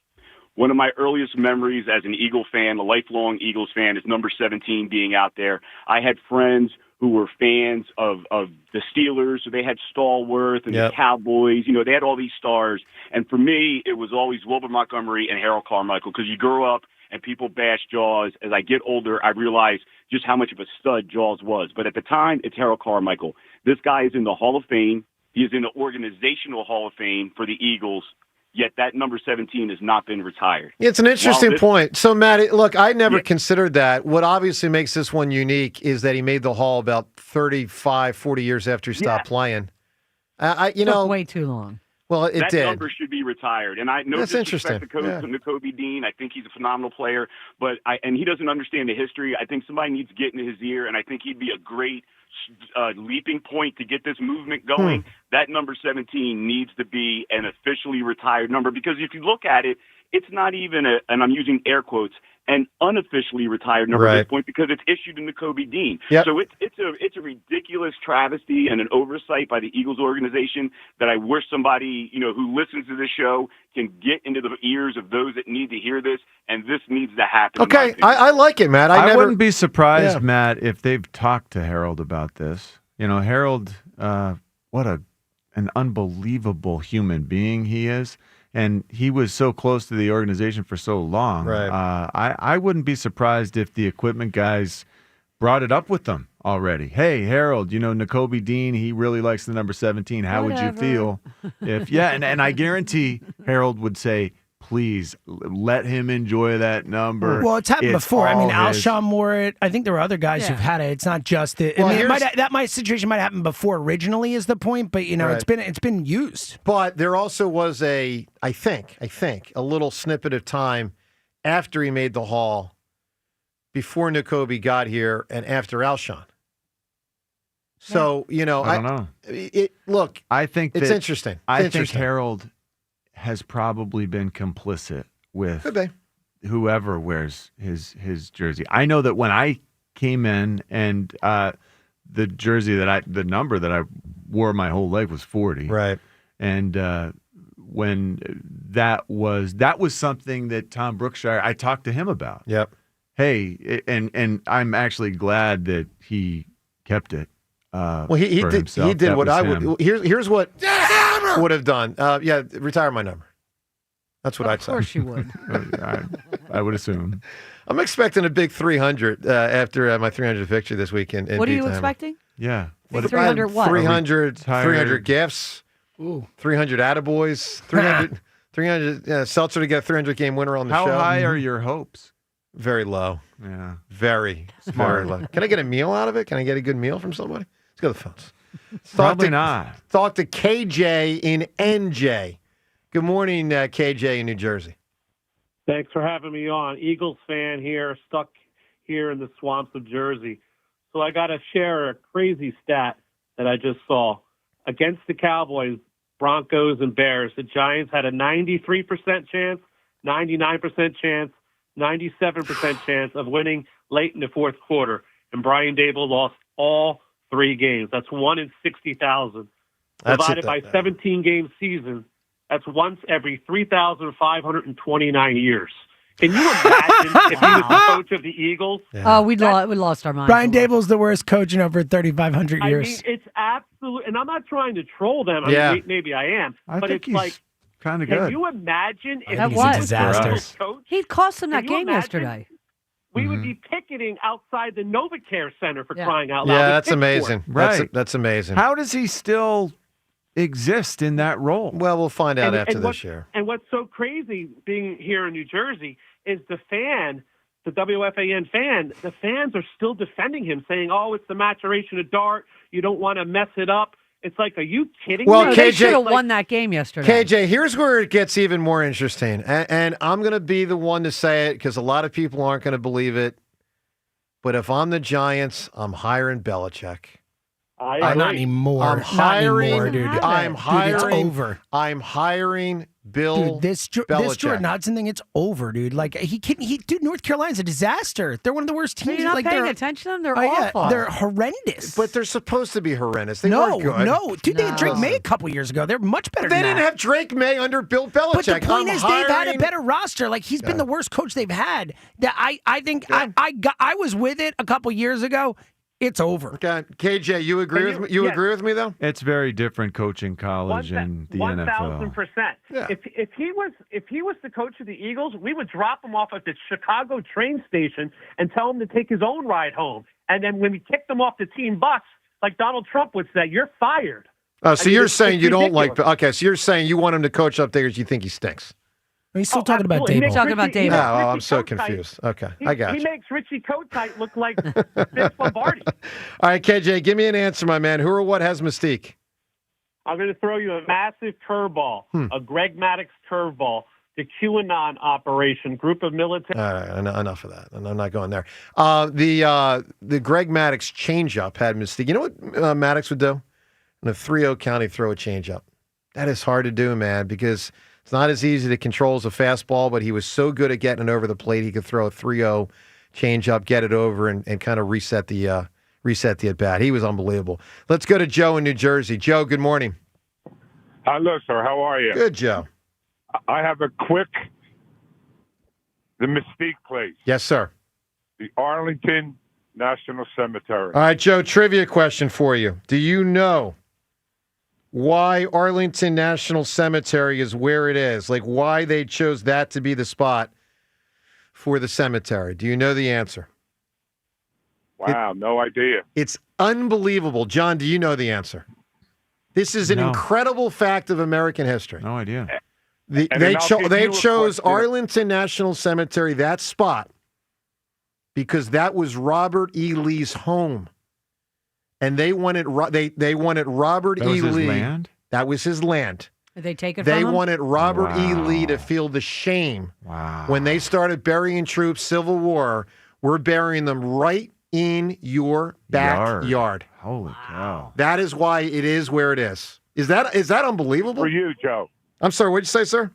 One of my earliest memories as an Eagle fan, a lifelong Eagles fan, is number 17 being out there. I had friends who were fans of the Steelers, so they had Stallworth and the Cowboys. They had all these stars. And for me, it was always Wilbur Montgomery and Harold Carmichael, because you grow up and people bash Jaws. As I get older, I realize just how much of a stud Jaws was. But at the time, it's Harold Carmichael. This guy is in the Hall of Fame. He is in the organizational Hall of Fame for the Eagles, yet that number 17 has not been retired. It's an interesting point. So, Matt, look, I never considered that. What obviously makes this one unique is that he made the Hall about 35, 40 years after he stopped playing. Took way too long. Well, that number should be retired. And I know that's interesting. To Kobe Dean. I think he's a phenomenal player, and he doesn't understand the history. I think somebody needs to get into his ear, and I think he'd be a great leaping point to get this movement going. That number 17 needs to be an officially retired number, because if you look at it, it's not even and I'm using air quotes, an unofficially retired number at this point, because it's issued in the Kobe Dean. So it's a ridiculous travesty and an oversight by the Eagles organization that I wish somebody who listens to this show can get into the ears of those that need to hear this, and this needs to happen. Okay, I like it, Matt. I wouldn't be surprised, Matt, if they've talked to Harold about this. Harold, what an unbelievable human being he is. And he was so close to the organization for so long. I wouldn't be surprised if the equipment guys brought it up with them already. Hey, Harold, Nakobe Dean, he really likes the number 17. How would you feel if, and I guarantee Harold would say, please let him enjoy that number. Well, it's happened before. I mean, Alshon wore it. I think there were other guys who've had it. It's not just it. Well, that situation might happen before originally is the point, but it's been used. But there also was I think a little snippet of time after he made the Hall, before Nakobe got here and after Alshon. So I don't know. I think it's interesting. I think Harold has probably been complicit with whoever wears his jersey. I know that when I came in and the jersey the number that I wore my whole life was 40. Right. And when that was something that Tom Brookshire, I talked to him about. Yep. Hey, and I'm actually glad that he kept it. Well, he did. Himself. He did that what I would. Here's what would have done. Retire my number. That's what I'd say. Of course you would. I would assume. I'm expecting a big 300 after my 300th victory this weekend. What are you expecting? Yeah. What 300 what? 300 gifts. Ooh. 300 attaboys. 300 Seltzer to get a 300 game winner on the show. How high are your hopes? Very low. Yeah. Very low. Can I get a meal out of it? Can I get a good meal from somebody? Let's go to the phones. Probably not. Talk to KJ in NJ. Good morning, KJ in New Jersey. Thanks for having me on. Eagles fan here, stuck here in the swamps of Jersey. So I got to share a crazy stat that I just saw. Against the Cowboys, Broncos, and Bears, the Giants had a 93% chance, 99% chance, 97% chance of winning late in the fourth quarter. And Brian Dable lost all 3 games. That's 1 in 60,000. Divided by 17-game season, that's once every 3,529 years. Can you imagine if he was the coach of the Eagles? Yeah. Oh, we lost our mind. Brian Dable's the worst coach in over 3,500 years. I mean, it's absolute, and I'm not trying to troll them. I mean, maybe I am, but it's like kind of good. good. Can you imagine if that he was a disaster? Coach? He cost them that game yesterday. We would be picketing outside the NovaCare Center for crying out loud. Yeah, that's amazing. Right. That's amazing. How does he still exist in that role? Well, we'll find out after this year. And what's so crazy being here in New Jersey is the WFAN fan, the fans are still defending him, saying, oh, it's the maturation of Dart. You don't want to mess it up. It's like, are you kidding me? KJ, they should have won that game yesterday. KJ, here's where it gets even more interesting. And I'm going to be the one to say it because a lot of people aren't going to believe it. But if I'm the Giants, I'm hiring Belichick. Not anymore. I'm hiring, dude. I'm hiring. Dude, it's over. I'm hiring Bill. Dude, this Jordan Hudson thing, it's over, dude. Like dude, North Carolina's a disaster. They're one of the worst teams. You're not like, paying attention to them. They're awful. They're horrendous. But they're supposed to be horrendous. They weren't good. No, dude, they had Drake May a couple years ago. They're much better. They than didn't that. have Drake May under Bill Belichick. But the point is, they've had a better roster. Like he's been the worst coach they've had. That I think I was with it a couple years ago. It's over. Okay, KJ, you agree with me? You agree with me though? It's very different coaching college and the NFL. 1,000%. If he was the coach of the Eagles, we would drop him off at the Chicago train station and tell him to take his own ride home. And then when we kicked him off the team bus, like Donald Trump would say, you're fired. Oh, so you're saying you don't like? Okay, so you're saying you want him to coach up there because you think he stinks. He's still talking about Dable. He's talking about Dable. Oh, I'm so confused. Okay, I got you. He makes Richie Kotite look like Vince Lombardi. All right, KJ, give me an answer, my man. Who or what has Mystique? I'm going to throw you a massive curveball, a Greg Maddux curveball, the QAnon operation, group of military. All right, enough of that. I'm not going there. The Greg Maddux changeup had Mystique. You know what Maddux would do? In a 3-0 county, throw a changeup. That is hard to do, man, because it's not as easy to control as a fastball, but he was so good at getting it over the plate, he could throw a 3-0 changeup, get it over, and kind of reset the at-bat. He was unbelievable. Let's go to Joe in New Jersey. Joe, good morning. Hello, sir. How are you? Good, Joe. I have the Mystique place. Yes, sir. The Arlington National Cemetery. All right, Joe, trivia question for you. Do you know why Arlington National Cemetery is where it is? Like why they chose that to be the spot for the cemetery? Do you know the answer? Wow, no idea. It's unbelievable. John, do you know the answer? This is an incredible fact of American history. No idea. They chose Arlington National Cemetery, that spot, because that was Robert E. Lee's home. And they wanted Robert E. Lee. Land? That was his land. Did they take it They from him? wanted Robert E. Lee to feel the shame when they started burying troops, Civil War. We're burying them right in your backyard. Holy cow. That is why it is where it is. Is that unbelievable? For you, Joe. I'm sorry, what'd you say, sir?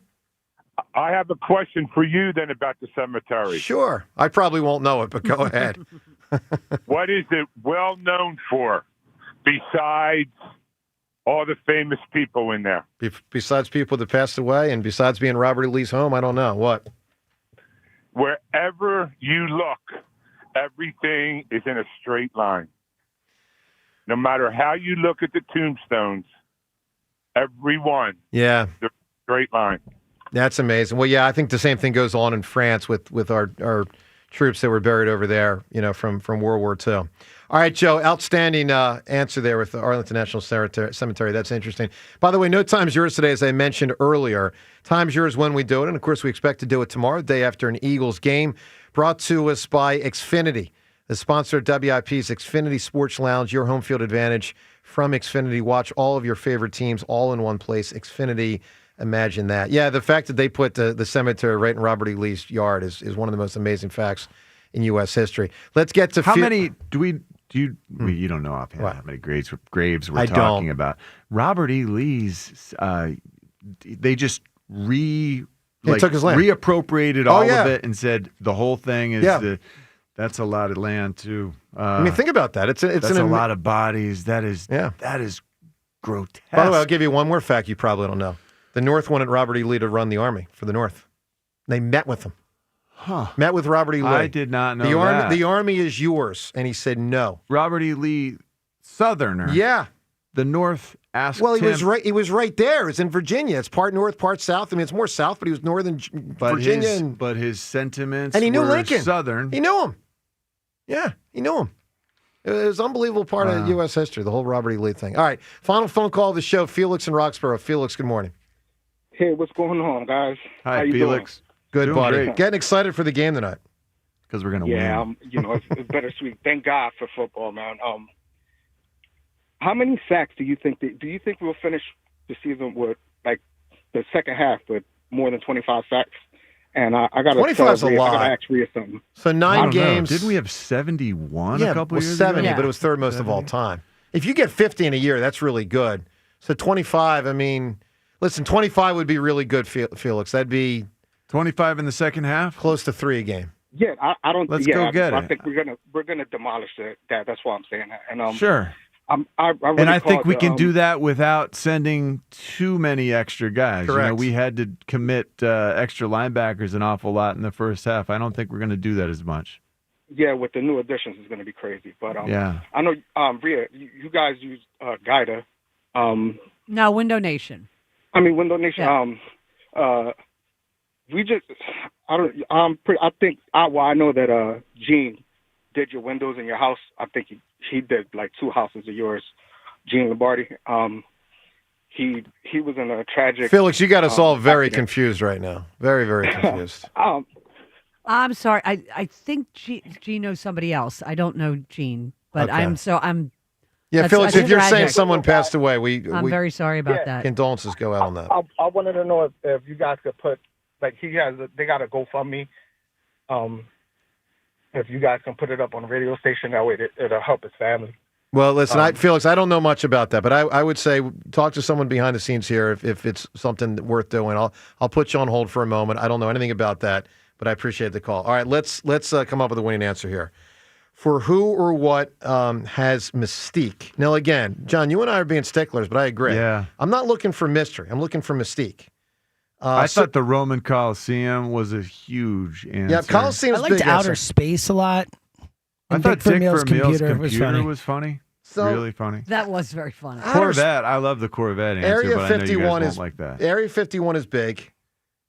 I have a question for you then about the cemetery. Sure. I probably won't know it, but go ahead. What is it well known for besides all the famous people in there? Besides people that passed away and besides being Robert E. Lee's home, I don't know. What? Wherever you look, everything is in a straight line. No matter how you look at the tombstones, everyone is a straight line. That's amazing. Well, yeah, I think the same thing goes on in France with our troops that were buried over there, from World War II. All right, Joe, outstanding answer there with the Arlington National Cemetery. That's interesting. By the way, no time's yours today, as I mentioned earlier. Time's yours when we do it, and of course we expect to do it tomorrow, the day after an Eagles game, brought to us by Xfinity, the sponsor of WIP's Xfinity Sports Lounge, your home field advantage from Xfinity. Watch all of your favorite teams all in one place, Xfinity. Imagine that. Yeah, the fact that they put the cemetery right in Robert E. Lee's yard is one of the most amazing facts in U.S. history. Let's get to how many you don't know offhand how many graves we're talking about. Robert E. Lee's, they just took his land. reappropriated all of it and said the whole thing is that's a lot of land too. I mean, think about that. That's a lot of bodies. That is grotesque. By the way, I'll give you one more fact you probably don't know. The North wanted Robert E. Lee to run the Army for the North. They met with him. Met with Robert E. Lee. I did not know that. The Army is yours. And he said no. Robert E. Lee, Southerner. Yeah. The North asked him. He was right there. It's in Virginia. It's part North, part South. I mean, it's more South, but he was Northern Virginia. But his sentiments and he knew were Lincoln. Southern. He knew him. Yeah, he knew him. It was an unbelievable part of U.S. history, the whole Robert E. Lee thing. All right, final phone call of the show. Felix in Roxborough. Felix, good morning. Hey, what's going on, guys? Hi, How you Felix. Good, doing buddy. Great. Getting excited for the game tonight. Because we're going to win. Yeah, it's bittersweet. Thank God for football, man. How many sacks do you think we'll finish the season with, like, the second half with more than 25 sacks? And I got to 25's a lot. I got to ask Rhea something. So 9 games. Didn't we have 71 a couple years 70, ago? but it was third most of all time. If you get 50 in a year, that's really good. So 25, I mean, listen, 25 would be really good, Felix. That'd be 25 in the second half? Close to 3 a game. Yeah, I don't. Let's go get I it. think we're gonna demolish that. That's why I'm saying that. And sure. I really and I think we called can do that without sending too many extra guys. Correct. We had to commit extra linebackers an awful lot in the first half. I don't think we're going to do that as much. Yeah, with the new additions, it's going to be crazy. But yeah, I know, Rhea, you guys use GAMEDAY. No, Window Nation. I mean, Window Nation. Yeah. We just, I know that Gene did your windows in your house. I think he did like 2 houses of yours, Gene Lombardi. He was in a tragic. Felix, you got us all very confused right now. Very, very confused. I'm sorry. I think Gene knows somebody else. I don't know Gene, but Okay. I'm. Yeah, Felix, if you're saying someone passed away, I'm very sorry about that. Condolences go out on that. I wanted to know if you guys could put, like, they got a GoFundMe. If you guys can put it up on the radio station, that way it'll help his family. Well, listen, Felix, I don't know much about that, but I would say talk to someone behind the scenes here if it's something worth doing. I'll put you on hold for a moment. I don't know anything about that, but I appreciate the call. All right, let's come up with a winning answer here. For who or what has mystique? Now, again, John, you and I are being sticklers, but I agree. Yeah. I'm not looking for mystery. I'm looking for mystique. I thought the Roman Coliseum was a huge answer. Yeah, Coliseum's I liked big outer answer. space a lot. I And thought Dick Dick Vermeil's Vermeil's computer was funny. So- really funny. That was very funny. Corvette, I love the Corvette answer, Area but I know you 51 guys is won't like that. Area 51 is big.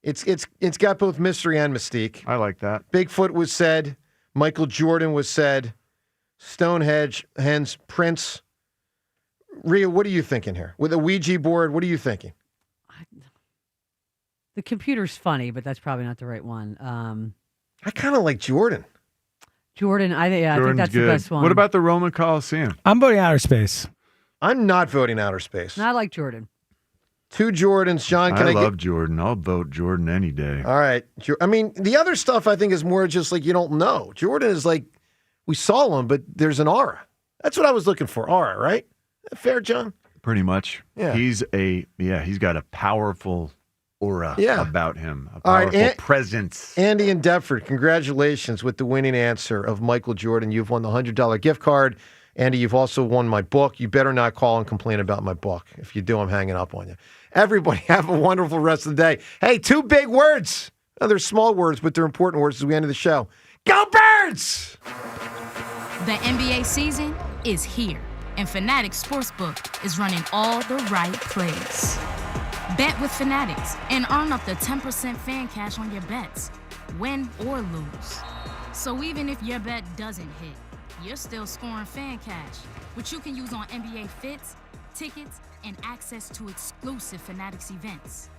It's got both mystery and mystique. I like that. Bigfoot was said. Michael Jordan was said. Stonehenge, hence Prince. Rhea, what are you thinking here? With a Ouija board, what are you thinking? The computer's funny, but that's probably not the right one. I kind of like Jordan. Jordan, I think Jordan's that's good. the best one. What about the Roman Coliseum? I'm voting outer space. I'm not voting outer space. I like Jordan. 2 Jordans, John. Can I love Jordan. I'll vote Jordan any day. All right. I mean, the other stuff I think is more just like you don't know. Jordan is like, we saw him, but there's an aura. That's what I was looking for, aura, right? Fair, John? Pretty much. Yeah. He's got a powerful aura about him, a All right, powerful presence. Andy in Deptford, congratulations with the winning answer of Michael Jordan. You've won the $100 gift card. Andy, you've also won my book. You better not call and complain about my book. If you do, I'm hanging up on you. Everybody have a wonderful rest of the day. Hey, 2 big words. Oh, they're small words, but they're important words as we end the show. Go Birds! The NBA season is here, and Fanatics Sportsbook is running all the right plays. Bet with Fanatics and earn up to 10% fan cash on your bets, win or lose. So even if your bet doesn't hit, you're still scoring fan cash, which you can use on NBA fits, tickets, and access to exclusive Fanatics events.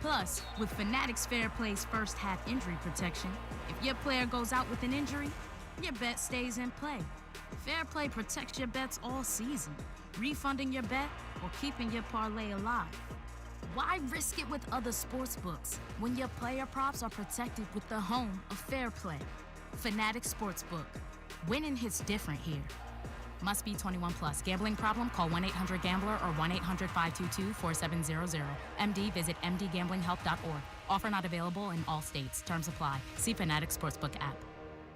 Plus, with Fanatics Fair Play's first half injury protection, if your player goes out with an injury, your bet stays in play. Fair Play protects your bets all season, refunding your bet or keeping your parlay alive. Why risk it with other sports books when your player props are protected with the home of fair play? Fanatic Sportsbook. Winning hits different here. Must be 21 plus. Gambling problem? Call 1-800-GAMBLER or 1-800-522-4700. MD, visit mdgamblinghelp.org. Offer not available in all states. Terms apply. See Fanatic Sportsbook app.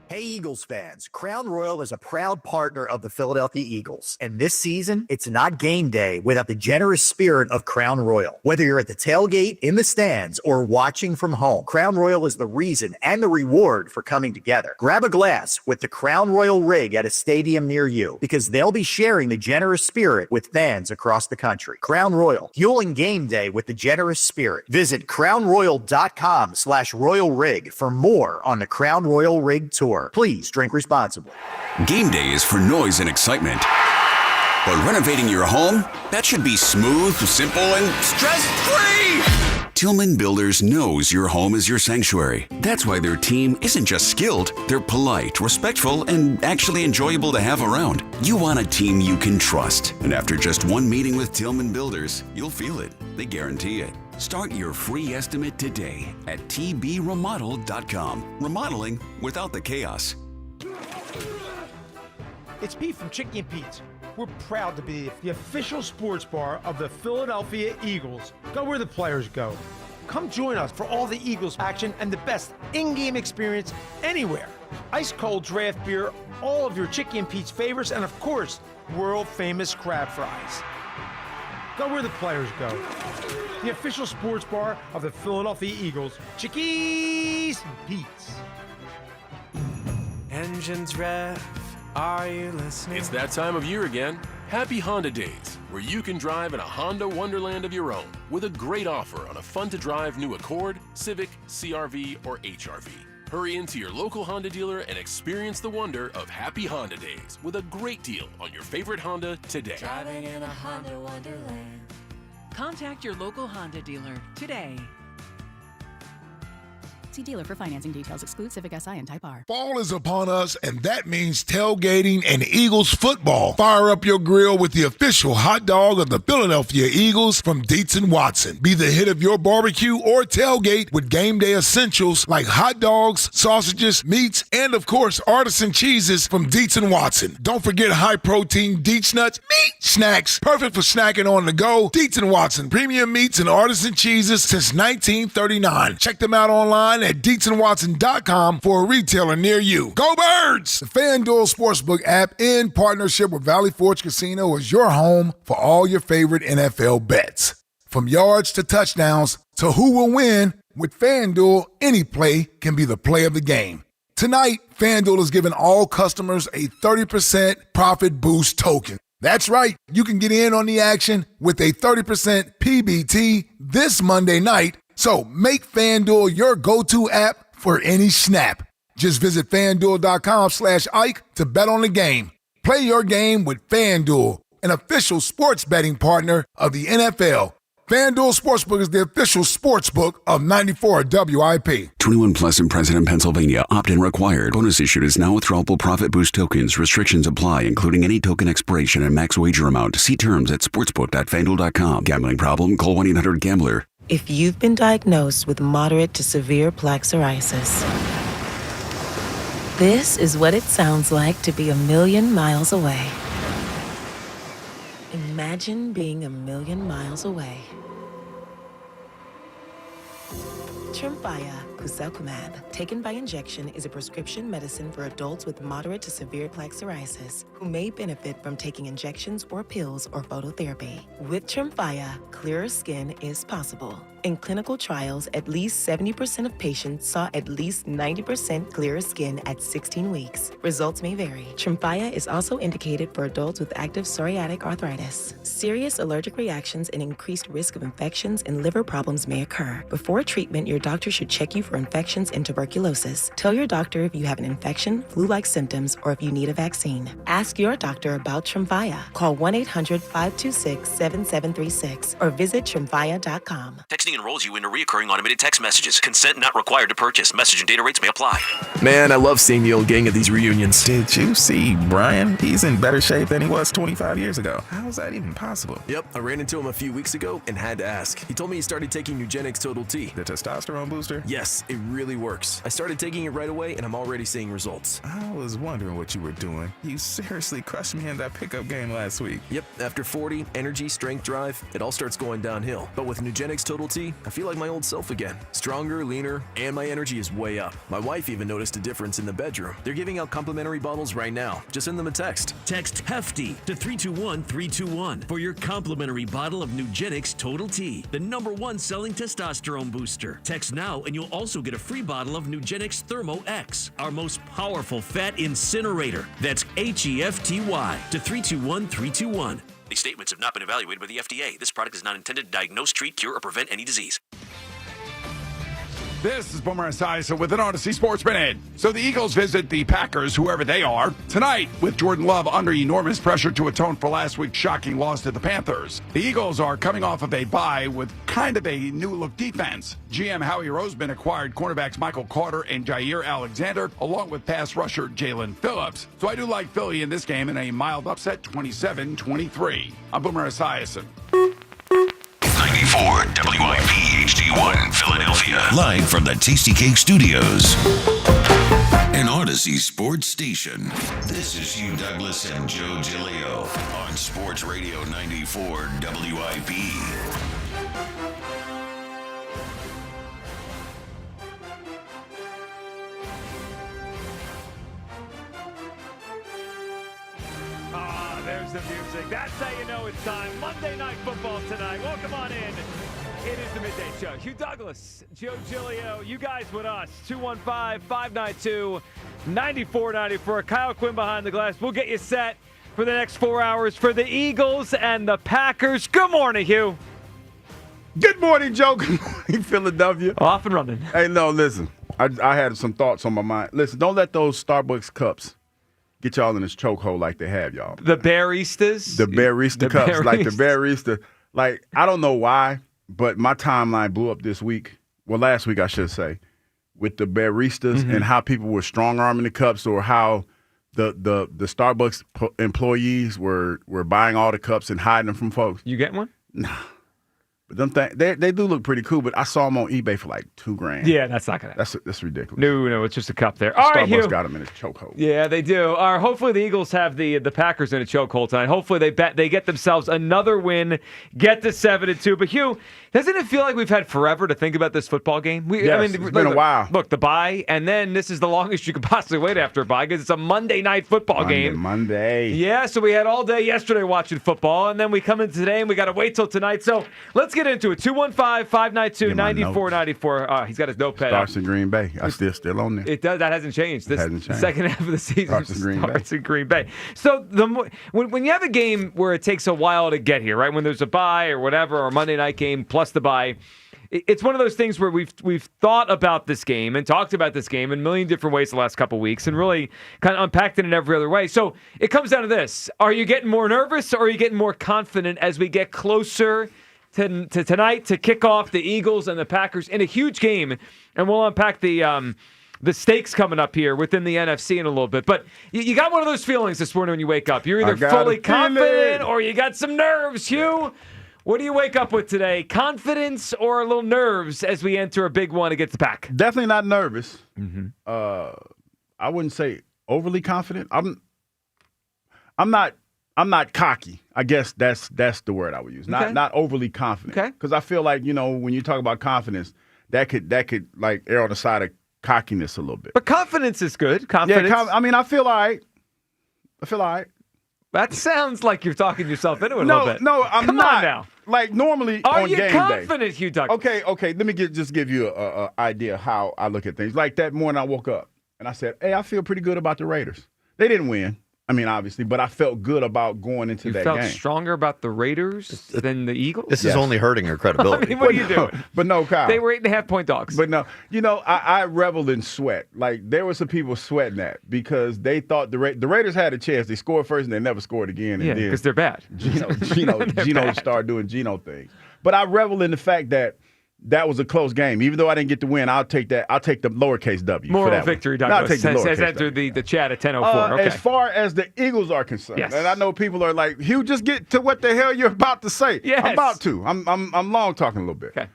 Hey Eagles fans, Crown Royal is a proud partner of the Philadelphia Eagles. And this season, it's not game day without the generous spirit of Crown Royal. Whether you're at the tailgate, in the stands, or watching from home, Crown Royal is the reason and the reward for coming together. Grab a glass with the Crown Royal rig at a stadium near you because they'll be sharing the generous spirit with fans across the country. Crown Royal, fueling game day with the generous spirit. Visit crownroyal.com/royal rig for more on the Crown Royal Rig Tour. Please drink responsibly. Game day is for noise and excitement. But renovating your home? That should be smooth, simple, and stress-free! Tillman Builders knows your home is your sanctuary. That's why their team isn't just skilled, they're polite, respectful, and actually enjoyable to have around. You want a team you can trust. And after just one meeting with Tillman Builders, you'll feel it. They guarantee it. Start your free estimate today at tbremodel.com. Remodeling without the chaos. It's Pete from Chicky and Pete's. We're proud to be the official sports bar of the Philadelphia Eagles. Go where the players go. Come join us for all the Eagles action and the best in-game experience anywhere. Ice cold draft beer, all of your Chicky and Pete's favorites, and of course, world famous crab fries. Go where the players go. The official sports bar of the Philadelphia Eagles, Chickies and Pete's. Engines rev, are you listening? It's that time of year again. Happy Honda Days, where you can drive in a Honda wonderland of your own with a great offer on a fun-to-drive new Accord, Civic, CR-V, or HR-V. Hurry into your local Honda dealer and experience the wonder of Happy Honda Days with a great deal on your favorite Honda today. Driving in a Honda wonderland. Contact your local Honda dealer today. See dealer for financing details. Exclude Civic Si and Type R. Fall is upon us, and that means tailgating and Eagles football. Fire up your grill with the official hot dog of the Philadelphia Eagles from Dietz & Watson. Be the hit of your barbecue or tailgate with game day essentials like hot dogs, sausages, meats, and of course, artisan cheeses from Dietz & Watson. Don't forget high-protein Dietz nuts meat snacks, perfect for snacking on the go. Dietz & Watson, premium meats and artisan cheeses since 1939. Check them out online at DietzandWatson.com for a retailer near you. Go Birds! The FanDuel Sportsbook app in partnership with Valley Forge Casino is your home for all your favorite NFL bets. From yards to touchdowns to who will win, with FanDuel, any play can be the play of the game. Tonight, FanDuel is giving all customers a 30% profit boost token. That's right, you can get in on the action with a 30% PBT this Monday night. So make FanDuel your go-to app for any snap. Just visit FanDuel.com/Ike to bet on the game. Play your game with FanDuel, an official sports betting partner of the NFL. FanDuel Sportsbook is the official sportsbook of 94 WIP. 21 plus in President, Pennsylvania. Opt-in required. Bonus issued is now withdrawable profit boost tokens. Restrictions apply, including any token expiration and max wager amount. See terms at sportsbook.fanduel.com. Gambling problem? Call 1-800-GAMBLER. If you've been diagnosed with moderate to severe plaque psoriasis, this is what it sounds like to be 1,000,000 miles away. Imagine being 1,000,000 miles away. Tremfya guselkumab, taken by injection, is a prescription medicine for adults with moderate to severe plaque psoriasis who may benefit from taking injections or pills or phototherapy. With Tremfya, clearer skin is possible. In clinical trials, at least 70% of patients saw at least 90% clearer skin at 16 weeks. Results may vary. Tremfya is also indicated for adults with active psoriatic arthritis. Serious allergic reactions and increased risk of infections and liver problems may occur. Before treatment, your doctor should check you for infections and tuberculosis. Tell your doctor if you have an infection, flu-like symptoms, or if you need a vaccine. Ask your doctor about Tremfya. Call 1-800-526-7736 or visit Tremfya.com. Texting Texting enrolls you into recurring automated text messages. Consent not required to purchase. Message and data rates may apply. Man, I love seeing the old gang at these reunions. Did you see Brian? He's in better shape than he was 25 years ago. How is that even possible? Yep, I ran into him a few weeks ago and had to ask. He told me he started taking Nugenix Total T. The testosterone booster? Yes, it really works. I started taking it right away and I'm already seeing results. I was wondering what you were doing. You seriously crushed me in that pickup game last week. Yep, after 40, energy, strength, drive, it all starts going downhill. But with Nugenix Total T, I feel like my old self again. Stronger, leaner, and my energy is way up. My wife even noticed a difference in the bedroom. They're giving out complimentary bottles right now. Just send them a text. Text HEFTY to 321-321 for your complimentary bottle of Nugenix Total T, the #1 selling testosterone booster. Text now and you'll also get a free bottle of Nugenix Thermo X, our most powerful fat incinerator. That's HEFTY to 321-321. These statements have not been evaluated by the FDA. This product is not intended to diagnose, treat, cure, or prevent any disease. This is Boomer Esiason with an Odyssey Sports Minute. So the Eagles visit the Packers, whoever they are, tonight with Jordan Love under enormous pressure to atone for last week's shocking loss to the Panthers. The Eagles are coming off of a bye with kind of a new-look defense. GM Howie Roseman acquired cornerbacks Micah Carter and Jair Alexander, along with pass rusher Jaylen Phillips. So I do like Philly in this game in a mild upset, 27-23. I'm Boomer Esiason. 94 WIP HD1 Philadelphia. Live from the Tasty Cake Studios. An Odyssey sports station. This is Hugh Douglas and Joe Giglio on Sports Radio 94 WIP. There's the music. That's how you know it's time. Monday Night Football tonight. Welcome on in. It is the Midday Show. Hugh Douglas, Joe Giglio, you guys with us. 215-592-9494. Kyle Quinn behind the glass. We'll get you set for the next 4 hours for the Eagles and the Packers. Good morning, Hugh. Good morning, Joe. Good morning, Philadelphia. Off and running. Hey, no, listen. I had some thoughts on my mind. Listen, don't let those Starbucks cups get y'all in this chokehold like they have y'all. The baristas? The barista cups. Like the barista. Like, I don't know why, but my timeline blew up this week. Well, last week, I should say, with the baristas and how people were strong-arming the cups, or how the Starbucks employees were buying all the cups and hiding them from folks. You getting one? Nah. But they do look pretty cool, but I saw them on eBay for like $2,000. Yeah, that's not gonna happen. That's ridiculous. No, it's just a cup there. All right, Starbucks Hugh. got them in a chokehold. Yeah, they do. Hopefully the Eagles have the Packers in a chokehold tonight. Hopefully they get themselves another win, get to 7-2. But Hugh, doesn't it feel like we've had forever to think about this football game? It's been a while. Look, the bye, and then this is the longest you could possibly wait after a bye because it's a Monday night football game. Monday. Yeah, so we had all day yesterday watching football, and then we come in today and we got to wait till tonight. So let's get into it. 215-592-9494. He's got his notepad. Starts in Green Bay. I still on there. It does. That hasn't changed. This hasn't changed. Second half of the season starts in Green Bay. So when you have a game where it takes a while to get here, right? When there's a bye or whatever, or a Monday night game plus the bye, it's one of those things where we've thought about this game and talked about this game in a million different ways the last couple of weeks and really kind of unpacked it in every other way. So it comes down to this. Are you getting more nervous, or are you getting more confident as we get closer to tonight, to kick off the Eagles and the Packers in a huge game? And we'll unpack the stakes coming up here within the NFC in a little bit. But you got one of those feelings this morning when you wake up. You're either fully confident or you got some nerves, Hugh. What do you wake up with today? Confidence or a little nerves as we enter a big one against the Pack? Definitely not nervous. Mm-hmm. I wouldn't say overly confident. I'm not cocky. I guess that's the word I would use. Not overly confident. Okay. Because I feel like, when you talk about confidence, that could like err on the side of cockiness a little bit. But confidence is good. Confidence. Yeah, I feel all right. That sounds like you're talking yourself into it a little bit. No, I'm Come not. on now. Like normally Are on you game confident, day. Hugh Douglas? Okay. Let me just give you a idea how I look at things. Like that morning I woke up and I said, hey, I feel pretty good about the Raiders. They didn't win. I mean, obviously, but I felt good about going into that game. You felt stronger about the Raiders than the Eagles? This is only hurting her credibility. I mean, what are you doing? But no, Kyle. They were 8.5-point dogs. But no, I reveled in sweat. Like, there were some people sweating that because they thought the Raiders had a chance. They scored first and they never scored again. Yeah, because they're bad. Gino started doing Gino things. But I revel in the fact that, that was a close game. Even though I didn't get the win, I'll take that. I'll take the lowercase W. for Moral that victory, one. No, I'll Douglas. take the Has lowercase entered W. the chat at 10:04. Okay. As far as the Eagles are concerned, Yes. and I know people are like, Hugh, just get to what the hell you're about to say. Yes. I'm about to. I'm long talking a little bit. Okay.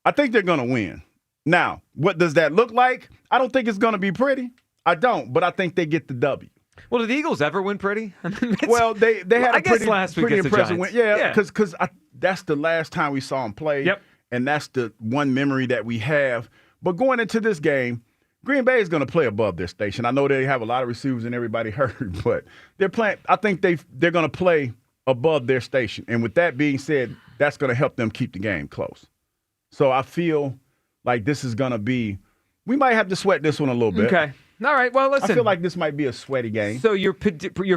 I think they're going to win. Now, what does that look like? I don't think it's going to be pretty. I don't, but I think they get the W. Well, did the Eagles ever win pretty? I mean, Well, they had a pretty, last week pretty against the impressive Giants. win. Yeah, because that's the last time we saw them play. Yep. And that's the one memory that we have. But going into this game, Green Bay is going to play above their station. I know they have a lot of receivers and everybody hurt, but they're playing. I think they're going to play above their station. And with that being said, that's going to help them keep the game close. So I feel like this is going to be – we might have to sweat this one a little bit. Okay. All right. Well, listen. I feel like this might be a sweaty game. So you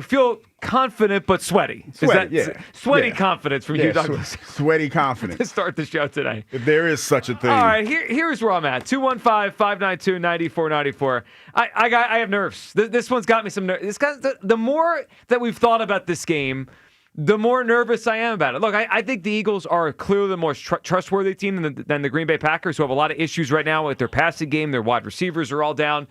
feel confident but sweaty. Sweaty confidence from you, Douglas. Sweaty confidence. To start the show today. If there is such a thing. All right, here's where I'm at. 215-592-9494. I have nerves. This one's got me some nerves. The more that we've thought about this game, the more nervous I am about it. Look, I think the Eagles are clearly the more trustworthy team than the Green Bay Packers, who have a lot of issues right now with their passing game. Their wide receivers are all down.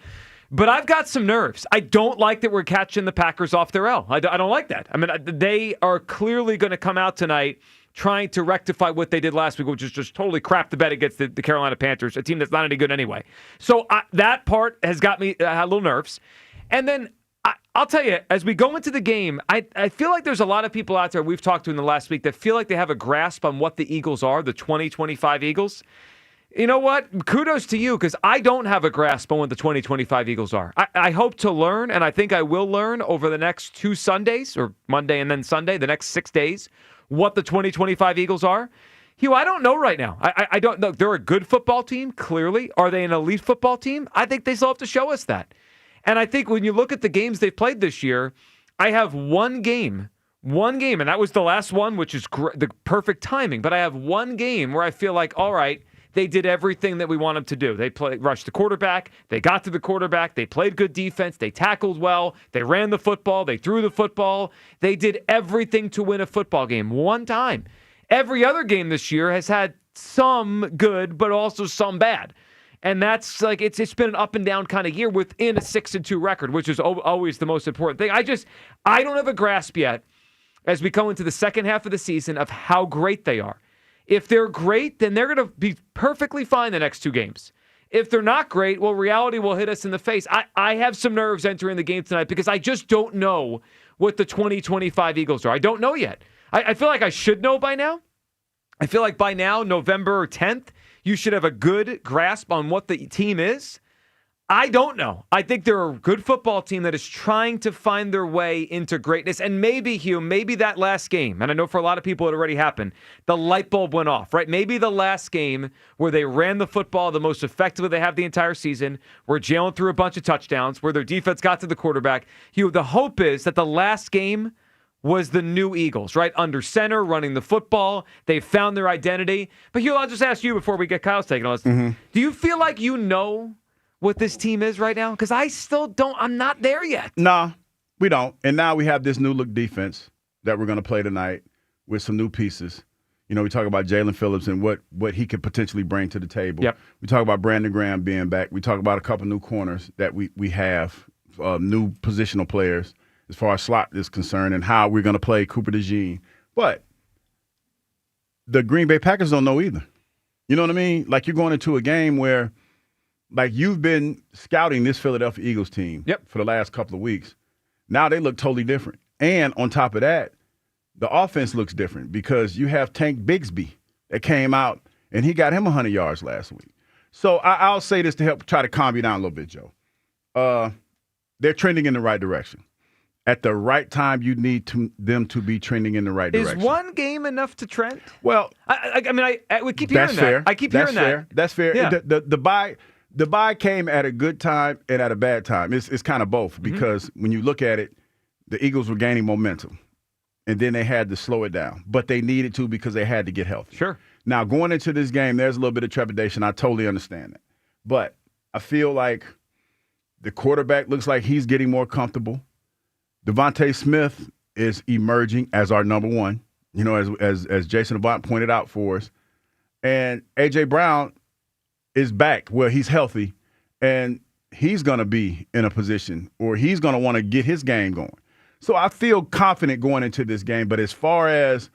But I've got some nerves. I don't like that we're catching the Packers off their L. I don't like that. I mean, they are clearly going to come out tonight trying to rectify what they did last week, which is just totally crap the bed against the Carolina Panthers, a team that's not any good anyway. So that part has got me a little nerves. And then I'll tell you, as we go into the game, I feel like there's a lot of people out there we've talked to in the last week that feel like they have a grasp on what the Eagles are, the 2025 Eagles. You know what? Kudos to you, because I don't have a grasp on what the 2025 Eagles are. I hope to learn, and I think I will learn over the next 2 Sundays, or Monday and then Sunday, the next 6 days, what the 2025 Eagles are. Hugh, I don't know right now. I don't know. They're a good football team, clearly. Are they an elite football team? I think they still have to show us that. And I think when you look at the games they've played this year, I have one game, and that was the last one, which is the perfect timing. But I have one game where I feel like, all right, they did everything that we want them to do. They rushed the quarterback. They got to the quarterback. They played good defense. They tackled well. They ran the football. They threw the football. They did everything to win a football game one time. Every other game this year has had some good, but also some bad. And that's like it's been an up and down kind of year within a 6-2 record, which is always the most important thing. I don't have a grasp yet as we go into the second half of the season of how great they are. If they're great, then they're going to be perfectly fine the next 2 games. If they're not great, well, reality will hit us in the face. I have some nerves entering the game tonight because I just don't know what the 2025 Eagles are. I don't know yet. I feel like I should know by now. I feel like by now, November 10th, you should have a good grasp on what the team is. I don't know. I think they're a good football team that is trying to find their way into greatness. And maybe, Hugh, maybe that last game, and I know for a lot of people it already happened, the light bulb went off, right? Maybe the last game where they ran the football the most effectively they have the entire season, where Jaylen threw a bunch of touchdowns, where their defense got to the quarterback. Hugh, the hope is that the last game was the new Eagles, right? Under center, running the football. They found their identity. But Hugh, I'll just ask you before we get Kyle's taking on this. Mm-hmm. Do you feel like you know what this team is right now? Because I still don't. I'm not there yet. Nah, we don't. And now we have this new look defense that we're going to play tonight with some new pieces. You know, we talk about Jaylen Phillips and what he could potentially bring to the table. Yep. We talk about Brandon Graham being back. We talk about a couple new corners that we have, new positional players as far as slot is concerned, and how we're going to play Cooper DeJean. But the Green Bay Packers don't know either. You know what I mean? Like, you're going into a game where, like, you've been scouting this Philadelphia Eagles team for the last couple of weeks. Now they look totally different. And on top of that, the offense looks different because you have Tank Bigsby that came out, and he got him 100 yards last week. So I'll say this to help try to calm you down a little bit, Joe. They're trending in the right direction. At the right time, you need them to be trending in the right direction. Is one game enough to trend? Well, we keep hearing that. I keep hearing that. That's fair. Yeah. The bye came at a good time and at a bad time. It's kind of both because when you look at it, the Eagles were gaining momentum, and then they had to slow it down. But they needed to because they had to get healthy. Sure. Now, going into this game, there's a little bit of trepidation. I totally understand that. But I feel like the quarterback looks like he's getting more comfortable. Devontae Smith is emerging as our number one, you know, as Jason Avant pointed out for us. and A.J. Brown is back. Well, he's healthy, and he's going to be in a position, or he's going to want to get his game going. So I feel confident going into this game. But as far as,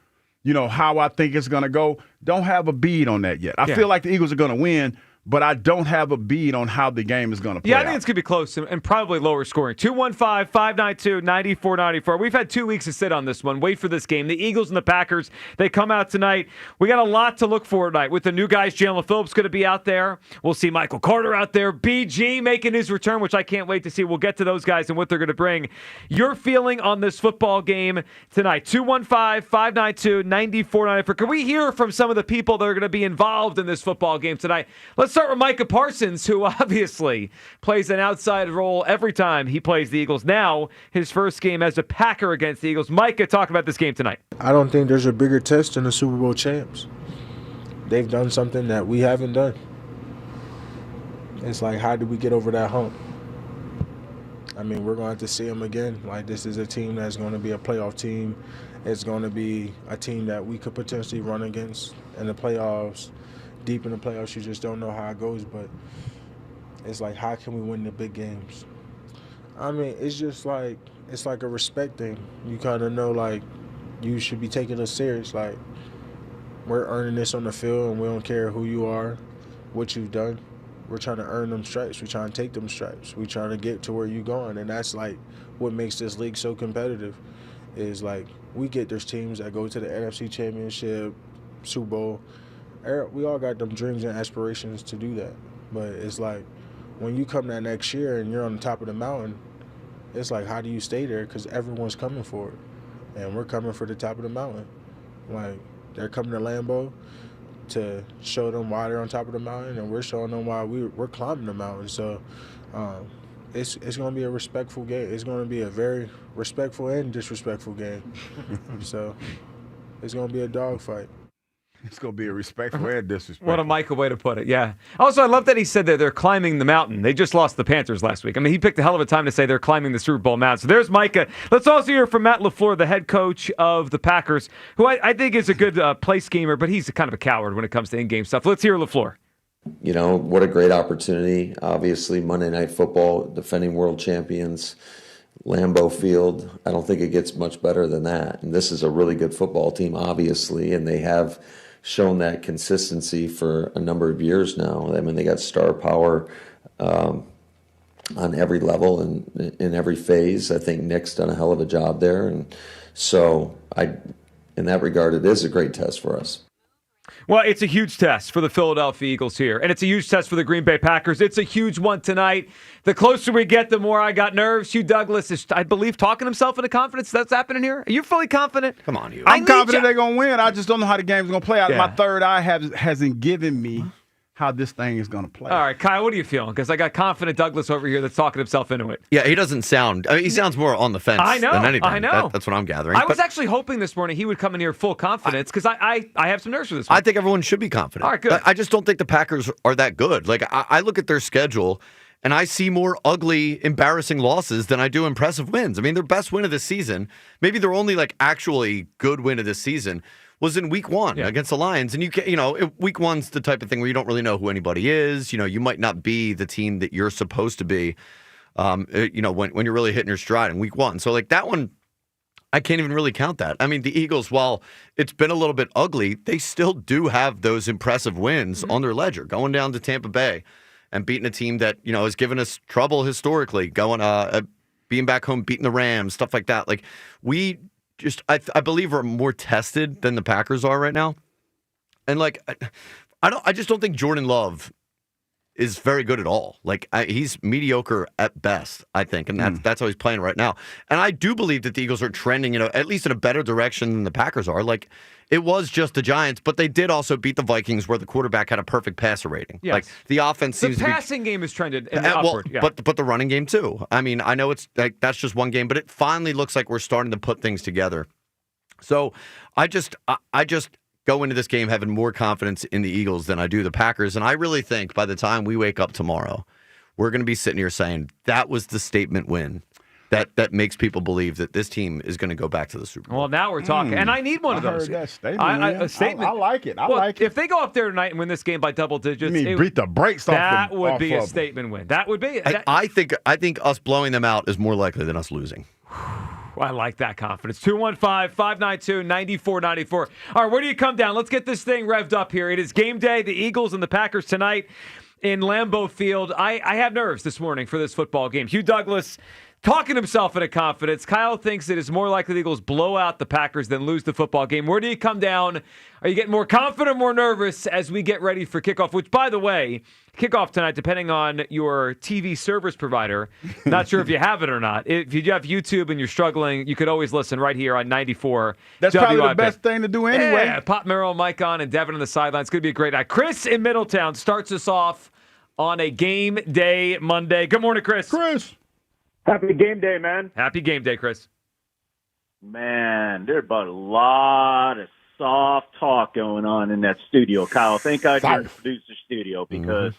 how I think it's going to go, don't have a bead on that yet. I feel like the Eagles are going to win, but I don't have a bead on how the game is going to play I think it's going to be close and probably lower scoring. 215-592-9494. We've had 2 weeks to sit on this one. Wait for this game. The Eagles and the Packers, they come out tonight. We got a lot to look for tonight. With the new guys, Jaylen Phillips going to be out there. We'll see Micah Carter out there. BG making his return, which I can't wait to see. We'll get to those guys and what they're going to bring. Your feeling on this football game tonight. 215-592-9494. Can we hear from some of the people that are going to be involved in this football game tonight? Let's start with Micah Parsons, who obviously plays an outside role every time he plays the Eagles. Now, his first game as a Packer against the Eagles. Micah, talk about this game tonight. I don't think there's a bigger test than the Super Bowl champs. They've done something that we haven't done. It's like, how did we get over that hump? I mean, we're going to have to see them again. Like, this is a team that's going to be a playoff team. It's going to be a team that we could potentially run against in the playoffs. Deep in the playoffs, you just don't know how it goes, but it's like, how can we win the big games? I mean, it's just like, it's like a respect thing. You kind of know, like, you should be taking us serious. Like, we're earning this on the field, and we don't care who you are, what you've done. We're trying to earn them stripes. We're trying to take them stripes. We're trying to get to where you're going, and that's, like, what makes this league so competitive is, like, there's teams that go to the NFC Championship, Super Bowl. We all got them dreams and aspirations to do that. But it's like, when you come that next year and you're on the top of the mountain, it's like, how do you stay there? Because everyone's coming for it. And we're coming for the top of the mountain. Like, they're coming to Lambeau to show them why they're on top of the mountain, and we're showing them why we're climbing the mountain. So it's going to be a respectful game. It's going to be a very respectful and disrespectful game. So it's going to be a dogfight. It's going to be a respectful and disrespectful. What a Micah way to put it, yeah. Also, I love that he said that they're climbing the mountain. They just lost the Panthers last week. I mean, he picked a hell of a time to say they're climbing the Super Bowl mountain. So there's Micah. Let's also hear from Matt LaFleur, the head coach of the Packers, who I think is a good play schemer, but he's kind of a coward when it comes to in-game stuff. Let's hear LaFleur. What a great opportunity. Obviously, Monday Night Football, defending world champions, Lambeau Field. I don't think it gets much better than that. And this is a really good football team, obviously, and they have shown that consistency for a number of years now. I mean, they got star power on every level and in every phase. I think Nick's done a hell of a job there. And so in that regard, it is a great test for us. Well, it's a huge test for the Philadelphia Eagles here, and it's a huge test for the Green Bay Packers. It's a huge one tonight. The closer we get, the more I got nerves. Hugh Douglas is, I believe, talking himself into confidence. That's happening here. Are you fully confident? Come on, Hugh. I'm confident they're going to win. I just don't know how the game's going to play out. Yeah. My third eye hasn't given me how this thing is going to play. All right, Kyle, what are you feeling? Because I got confident Douglas over here that's talking himself into it. Yeah, he doesn't sound. I mean, he sounds more on the fence than anything. I know. That's what I'm gathering. I was actually hoping this morning he would come in here full confidence because I have some nerves for this one. I think everyone should be confident. All right, good. I just don't think the Packers are that good. Like, I look at their schedule, and I see more ugly, embarrassing losses than I do impressive wins. I mean, their best win of the season, maybe their only actually good win of this season, was in week one against the Lions. And week one's the type of thing where you don't really know who anybody is. You might not be the team that you're supposed to be, when you're really hitting your stride in week one. So that one, I can't even really count that. I mean, the Eagles, while it's been a little bit ugly, they still do have those impressive wins on their ledger, going down to Tampa Bay and beating a team that, has given us trouble historically, being back home, beating the Rams, stuff like that. I believe we're more tested than the Packers are right now. And I just don't think Jordan Love is very good at all. He's mediocre at best, I think. And that's how he's playing right now. And I do believe that the Eagles are trending, at least in a better direction than the Packers are. It was just the Giants, but they did also beat the Vikings where the quarterback had a perfect passer rating. Yes. The offense seems the to be... passing game is trended upward. Yeah. But the running game too. I mean, I know it's that's just one game, but it finally looks like we're starting to put things together. So I just go into this game having more confidence in the Eagles than I do the Packers. And I really think by the time we wake up tomorrow, we're going to be sitting here saying that was the statement win. that makes people believe that this team is going to go back to the Super Bowl. Well, now we're talking, and I need one of those. Heard that statement. A statement. I like it. I well, like it. If they go up there tonight and win this game by double digits, You mean beat the brakes off that them- would off be a of them. statement win. That would be. I think us blowing them out is more likely than us losing. I like that confidence. 215-592-9494. All right, where do you come down? Let's get this thing revved up here. It is game day. The Eagles and the Packers tonight in Lambeau Field. I have nerves this morning for this football game. Hugh Douglas talking himself into confidence. Kyle thinks it is more likely the Eagles blow out the Packers than lose the football game. Where do you come down? Are you getting more confident or more nervous as we get ready for kickoff? Which, by the way, kickoff tonight, depending on your TV service provider. Not sure if you have it or not. If you have YouTube and you're struggling, you could always listen right here on 94. That's probably the best thing to do anyway. Yeah, Pop Merrill, Mike on, and Devin on the sidelines. It's going to be a great night. Chris in Middletown starts us off on a game day Monday. Good morning, Chris. Happy game day, man. Happy game day, Chris. Man, there's about a lot of soft talk going on in that studio, Kyle. Thank God you're in the producer studio because,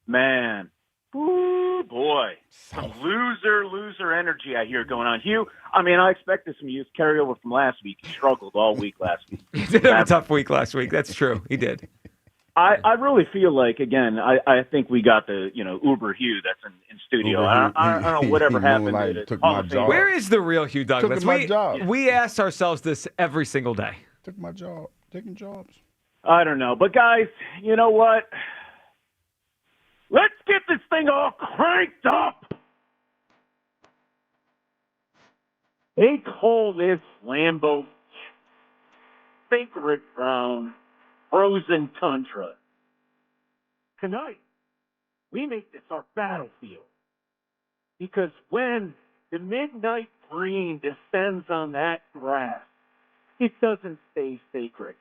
man, ooh, boy, some loser energy I hear going on. Hugh, I mean, I expected some youth carryover from last week. He struggled all week last week. He did have a tough week last week. That's true. He did. I really feel like, again, I think we got the, Uber Hugh that's in studio. I don't know whatever happened. Took my job. Where is the real Hugh Douglas? Took my job. We ask ourselves this every single day. Took my job. Taking jobs. I don't know. But, guys, you know what? Let's get this thing all cranked up. They call this Lambeau Sacred Ground Frozen Tundra. Tonight, we make this our battlefield. Because when the midnight green descends on that grass, it doesn't stay sacred.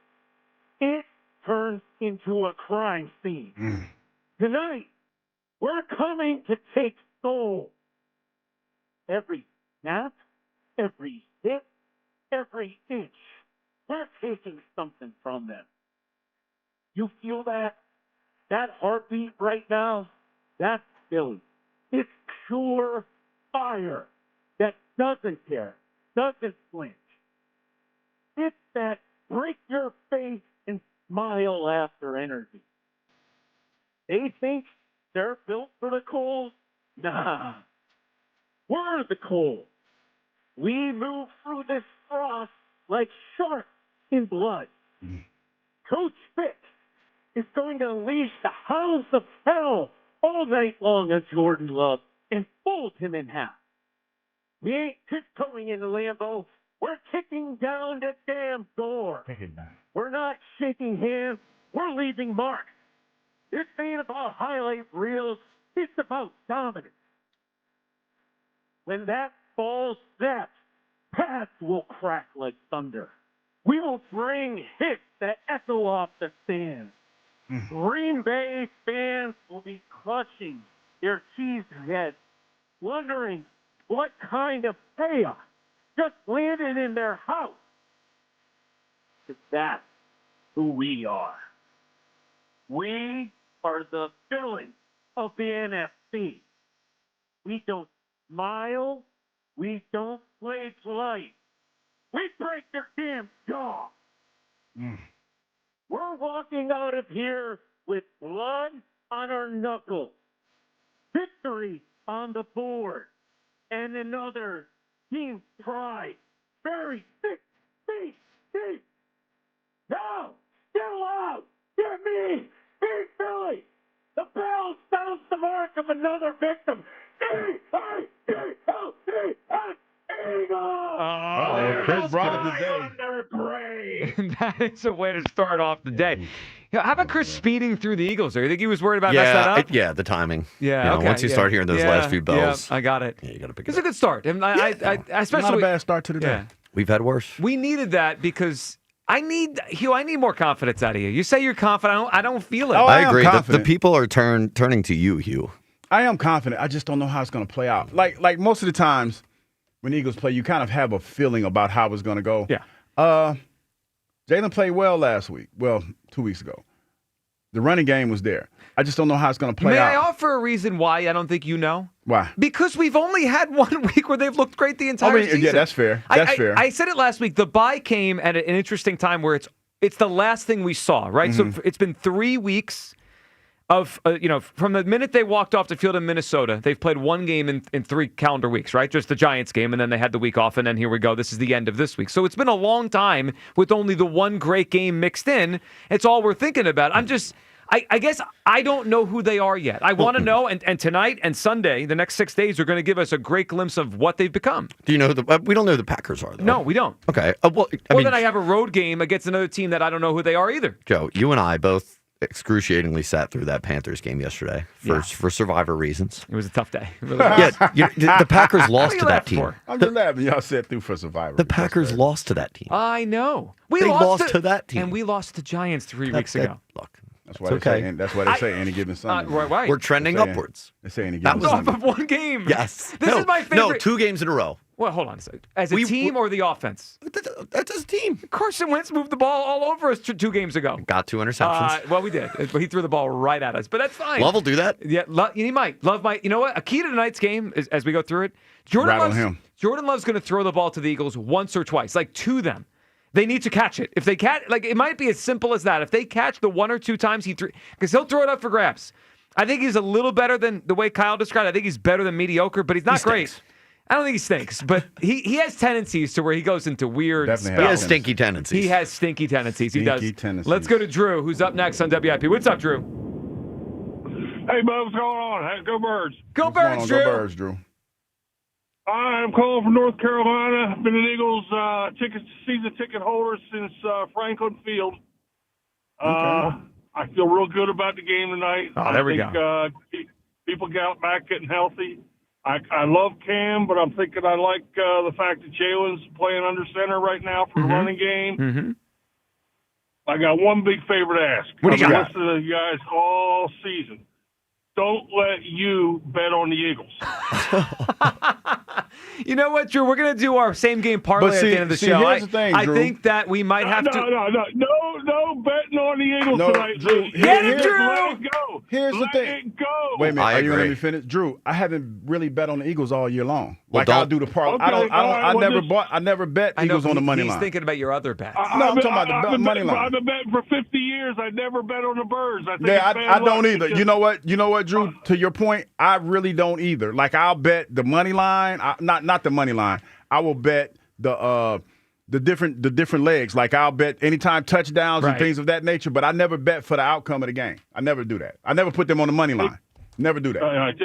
It turns into a crime scene. Tonight, we're coming to take soul. Every snap, every hit, every inch, we're taking something from them. You feel that? That heartbeat right now? That's Philly. It's pure fire that doesn't care, doesn't flinch. It's that break your face and smile after energy. They think they're built for the cold? Nah. We're the cold. We move through this frost like sharks in blood. Coach Fitz is going to unleash the hounds of hell all night long on Jordan Love and fold him in half. We ain't tiptoeing into Lambeau. We're kicking down the damn door. We're not shaking hands. We're leaving marks. This ain't about highlight reels. It's about dominance. When that ball snaps, paths will crack like thunder. We will bring hits that echo off the stands. Green Bay fans will be clutching their cheese heads, wondering what kind of chaos just landed in their house. Because that's who we are. We are the villains of the NFC. We don't smile. We don't play polite. We break their damn jaw. We're walking out of here with blood on our knuckles, victory on the board, and another team pride. Very deep. Now, get loud. Get me. Beat Philly. The bell sounds the mark of another victim. Chris brought it today. That is a way to start off the day. How about Chris speeding through the Eagles there? You think he was worried about messing that up? Yeah, the timing. Yeah, okay, once you start hearing those last few bells. Yeah, I got it. Yeah, you got to pick it It's up. a good start. And I especially Not a bad start to the day. Yeah. We've had worse. We needed that because I need more confidence out of you. You say you're confident. I don't feel it. Oh, I agree. The confident. people are turning to you, Hugh. I am confident. I just don't know how it's going to play out. Like most of the times when Eagles play, you kind of have a feeling about how it's going to go. Yeah. Jaylen played well last week. Well, 2 weeks ago. The running game was there. I just don't know how it's going to play May out. I offer a reason why I don't think you know? Why? Because we've only had 1 week where they've looked great the entire season. Yeah, that's fair. That's fair. I said it last week. The bye came at an interesting time where it's the last thing we saw, right? So it's been 3 weeks of, from the minute they walked off the field in Minnesota, they've played one game in 3 calendar weeks, right? Just the Giants game, and then they had the week off, and then here we go. This is the end of this week. So it's been a long time with only the one great game mixed in. It's all we're thinking about. I guess I don't know who they are yet. I want to know, and tonight and Sunday, the next 6 days, are going to give us a great glimpse of what they've become. Do you know we don't know who the Packers are, though. No, we don't. Okay. Then I have a road game against another team that I don't know who they are either. Joe, you and I both excruciatingly sat through that Panthers game yesterday for survivor reasons. It was a tough day. Really the Packers lost to that team. I'm just laughing. Y'all sat through for survivor. The Packers lost to that team. I know. They lost to that team. And we lost to the Giants 3 weeks ago. Look. That's why they say any given Sunday. Right. We're trending upwards. They say any given Sunday. Off of one game. Yes. This is my favorite. No, 2 games in a row. Well, hold on a second. As a team or the offense? That's a team. Carson Wentz moved the ball all over us 2 games ago. Got 2 interceptions. Well, we did. But he threw the ball right at us. But that's fine. Love will do that. Yeah, he might. Love might. You know what? A key to tonight's game, is, as we go through it, Jordan Love's going to throw the ball to the Eagles once or twice, like to them. They need to catch it. If they catch, it might be as simple as that. If they catch the 1 or 2 times because he'll throw it up for grabs. I think he's a little better than the way Kyle described it. I think he's better than mediocre, but he's not great. I don't think he stinks, but he has tendencies to where he goes into weird spells. He has stinky tendencies. He has stinky tendencies. He does. Let's go to Drew, who's up next on WIP. What's up, Drew? Hey, Bub, what's going on? Go Birds. Go Birds, Drew. Go Birds, Drew. I'm calling from North Carolina. Been an Eagles season ticket holder since Franklin Field. I feel real good about the game tonight. We go. People got back getting healthy. I love Cam, but I'm thinking I like the fact that Jaylen's playing under center right now for the running game. I got one big favor to ask. What do you got? I've listened to you guys all season. Don't let you bet on the Eagles. You know what, Drew? We're going to do our same game parlay at the end of the show. Here's the thing, Drew. I think that we might have to. No betting on the Eagles tonight. Drew. Get it, Drew. Let it go. Here's the thing. Let it go. Wait a minute. Are you agree. going to be finished, Drew? I haven't really bet on the Eagles all year long. Well, I'll do the parlay. I never bet Eagles on the money line. He's thinking about your other bets. I'm talking about the money line. I've been betting for 50 years. I never bet on the Birds. I don't either. You know what, Drew? To your point, I really don't either. Like I'll bet the money line, not the money line. I will bet the different legs. Like I'll bet anytime touchdowns and things of that nature. But I never bet for the outcome of the game. I never do that. I never put them on the money line. Never do that.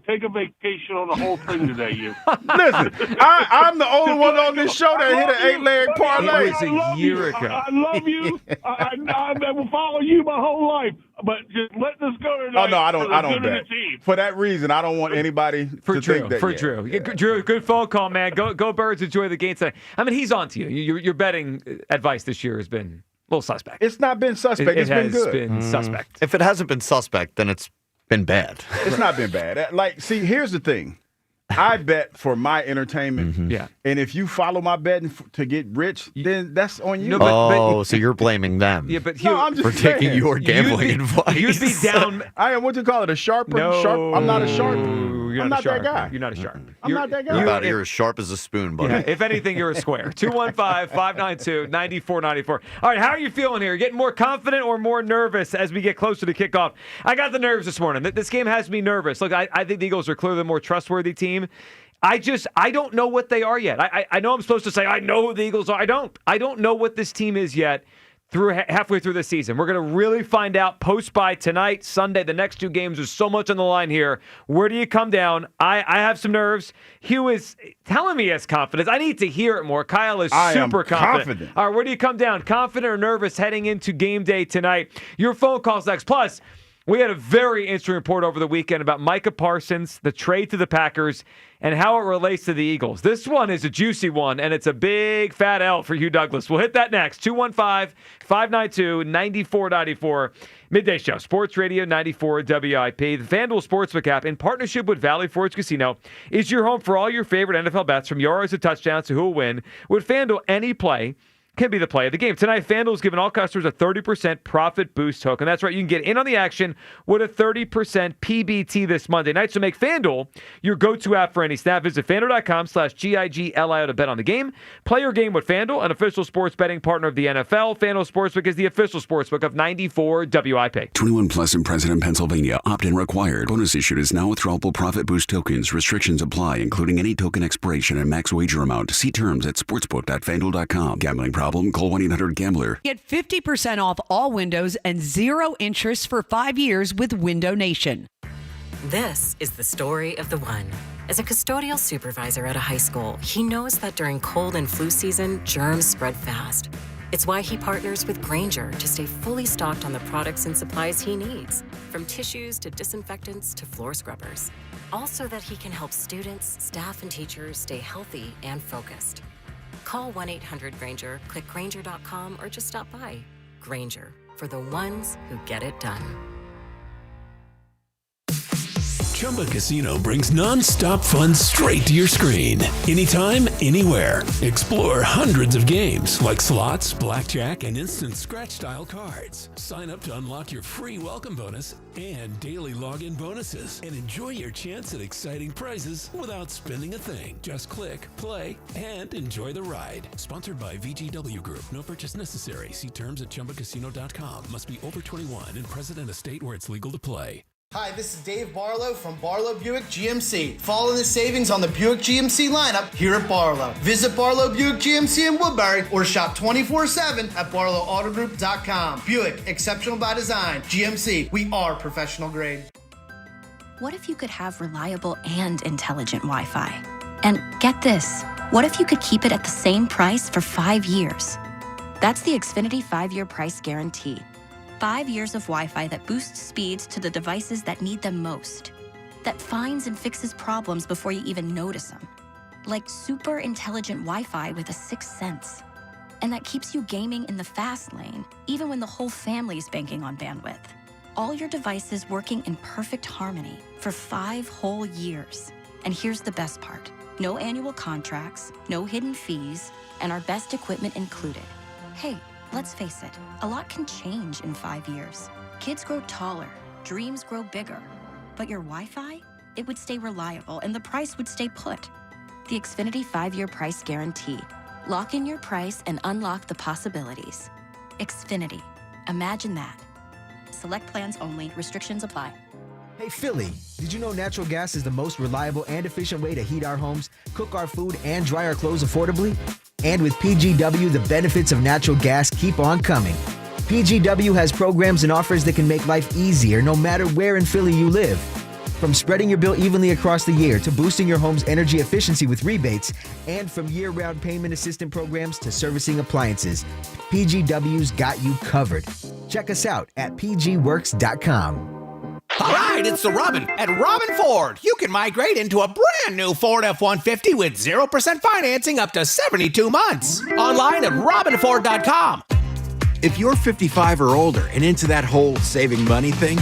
Take a vacation on the whole thing today, you. Listen, I'm the only one on this show that hit an 8-leg parlay. It was a year ago. I love you. I will follow you my whole life. But just let this go tonight. Oh no, I don't bet. Team. For that reason, I don't want anybody to think that. Drew. Drew, good phone call, man. Go Birds. Enjoy the game tonight. I mean, he's on to you. Your betting advice this year has been a little suspect. It's not been suspect. It's been good. It's been suspect. If it hasn't been suspect, then it's been bad. It's not been bad. Like, see, here's the thing. I bet for my entertainment. Yeah. And if you follow my betting to get rich, then that's on you. No, so you're blaming them. Yeah, but I'm just for taking your gambling advice. You'd be down. I am what you call it, a sharper. No, I'm not a sharp. You're I'm not that guy. You're not a sharp. I'm not that guy. You're as sharp as a spoon, buddy. Yeah, if anything, you're a square. 215-592-9494. All right, how are you feeling here? Getting more confident or more nervous as we get closer to kickoff? I got the nerves this morning. This game has me nervous. Look, I think the Eagles are clearly the more trustworthy team. I don't know what they are yet. I know I'm supposed to say I know who the Eagles are. I don't know what this team is yet. Halfway through the season. We're going to really find out post-bye tonight, Sunday. The next 2 games, there's so much on the line here. Where do you come down? I have some nerves. Hugh is telling me he has confidence. I need to hear it more. Kyle is super confident. All right, where do you come down? Confident or nervous heading into game day tonight? Your phone calls next. Plus, we had a very interesting report over the weekend about Micah Parsons, the trade to the Packers, and how it relates to the Eagles. This one is a juicy one, and it's a big fat L for Hugh Douglas. We'll hit that next. 215-592-9494. Midday Show, Sports Radio 94 WIP. The FanDuel Sportsbook app, in partnership with Valley Forge Casino, is your home for all your favorite NFL bets, from yards to touchdowns to who will win. With FanDuel, any play can be the play of the game. Tonight, FanDuel is giving all customers a 30% profit boost token. That's right. You can get in on the action with a 30% PBT this Monday night. So make FanDuel your go-to app for any snap. Visit FanDuel.com/GIGLIO to bet on the game. Play your game with FanDuel, an official sports betting partner of the NFL. FanDuel Sportsbook is the official sportsbook of 94 WIP. 21 plus in President, Pennsylvania. Opt-in required. Bonus issued is now withdrawable profit boost tokens. Restrictions apply, including any token expiration and max wager amount. See terms at sportsbook.fanduel.com. Gambling problem? Call 1-800-GAMBLER. Get 50% off all windows and 0 interest for 5 years with Window Nation. This is the story of the one. As a custodial supervisor at a high school, he knows that during cold and flu season, germs spread fast. It's why he partners with Grainger to stay fully stocked on the products and supplies he needs, from tissues to disinfectants to floor scrubbers. Also that he can help students, staff, and teachers stay healthy and focused. Call 1-800-GRAINGER, click Grainger.com, or just stop by. Grainger, for the ones who get it done. Chumba Casino brings non-stop fun straight to your screen. Anytime, anywhere. Explore hundreds of games like slots, blackjack, and instant scratch-style cards. Sign up to unlock your free welcome bonus and daily login bonuses. And enjoy your chance at exciting prizes without spending a thing. Just click, play, and enjoy the ride. Sponsored by VGW Group. No purchase necessary. See terms at ChumbaCasino.com. Must be over 21 and present in a state where it's legal to play. Hi, this is Dave Barlow from Barlow Buick GMC. Follow the savings on the Buick GMC lineup here at Barlow. Visit Barlow Buick GMC in Woodbury or shop 24/7 at barlowautogroup.com. Buick, exceptional by design. GMC, we are professional grade. What if you could have reliable and intelligent Wi-Fi? And get this, what if you could keep it at the same price for 5 years? That's the Xfinity 5-year price guarantee. 5 years of Wi-Fi that boosts speeds to the devices that need them most. That finds and fixes problems before you even notice them. Like super intelligent Wi-Fi with a 6th sense. And that keeps you gaming in the fast lane, even when the whole family's banking on bandwidth. All your devices working in perfect harmony for 5 whole years. And here's the best part. No annual contracts, no hidden fees, and our best equipment included. Hey, let's face it, a lot can change in 5 years. Kids grow taller, dreams grow bigger. But your Wi-Fi? It would stay reliable and the price would stay put. The Xfinity 5-year price guarantee. Lock in your price and unlock the possibilities. Xfinity. Imagine that. Select plans only. Restrictions apply. Hey Philly, did you know natural gas is the most reliable and efficient way to heat our homes, cook our food, and dry our clothes affordably? And with PGW, the benefits of natural gas keep on coming. PGW has programs and offers that can make life easier no matter where in Philly you live. From spreading your bill evenly across the year to boosting your home's energy efficiency with rebates, and from year-round payment assistance programs to servicing appliances, PGW's got you covered. Check us out at pgworks.com. All right, it's the Robin at Robin Ford. You can migrate into a brand new Ford F-150 with 0% financing up to 72 months. Online at robinford.com. If you're 55 or older and into that whole saving money thing,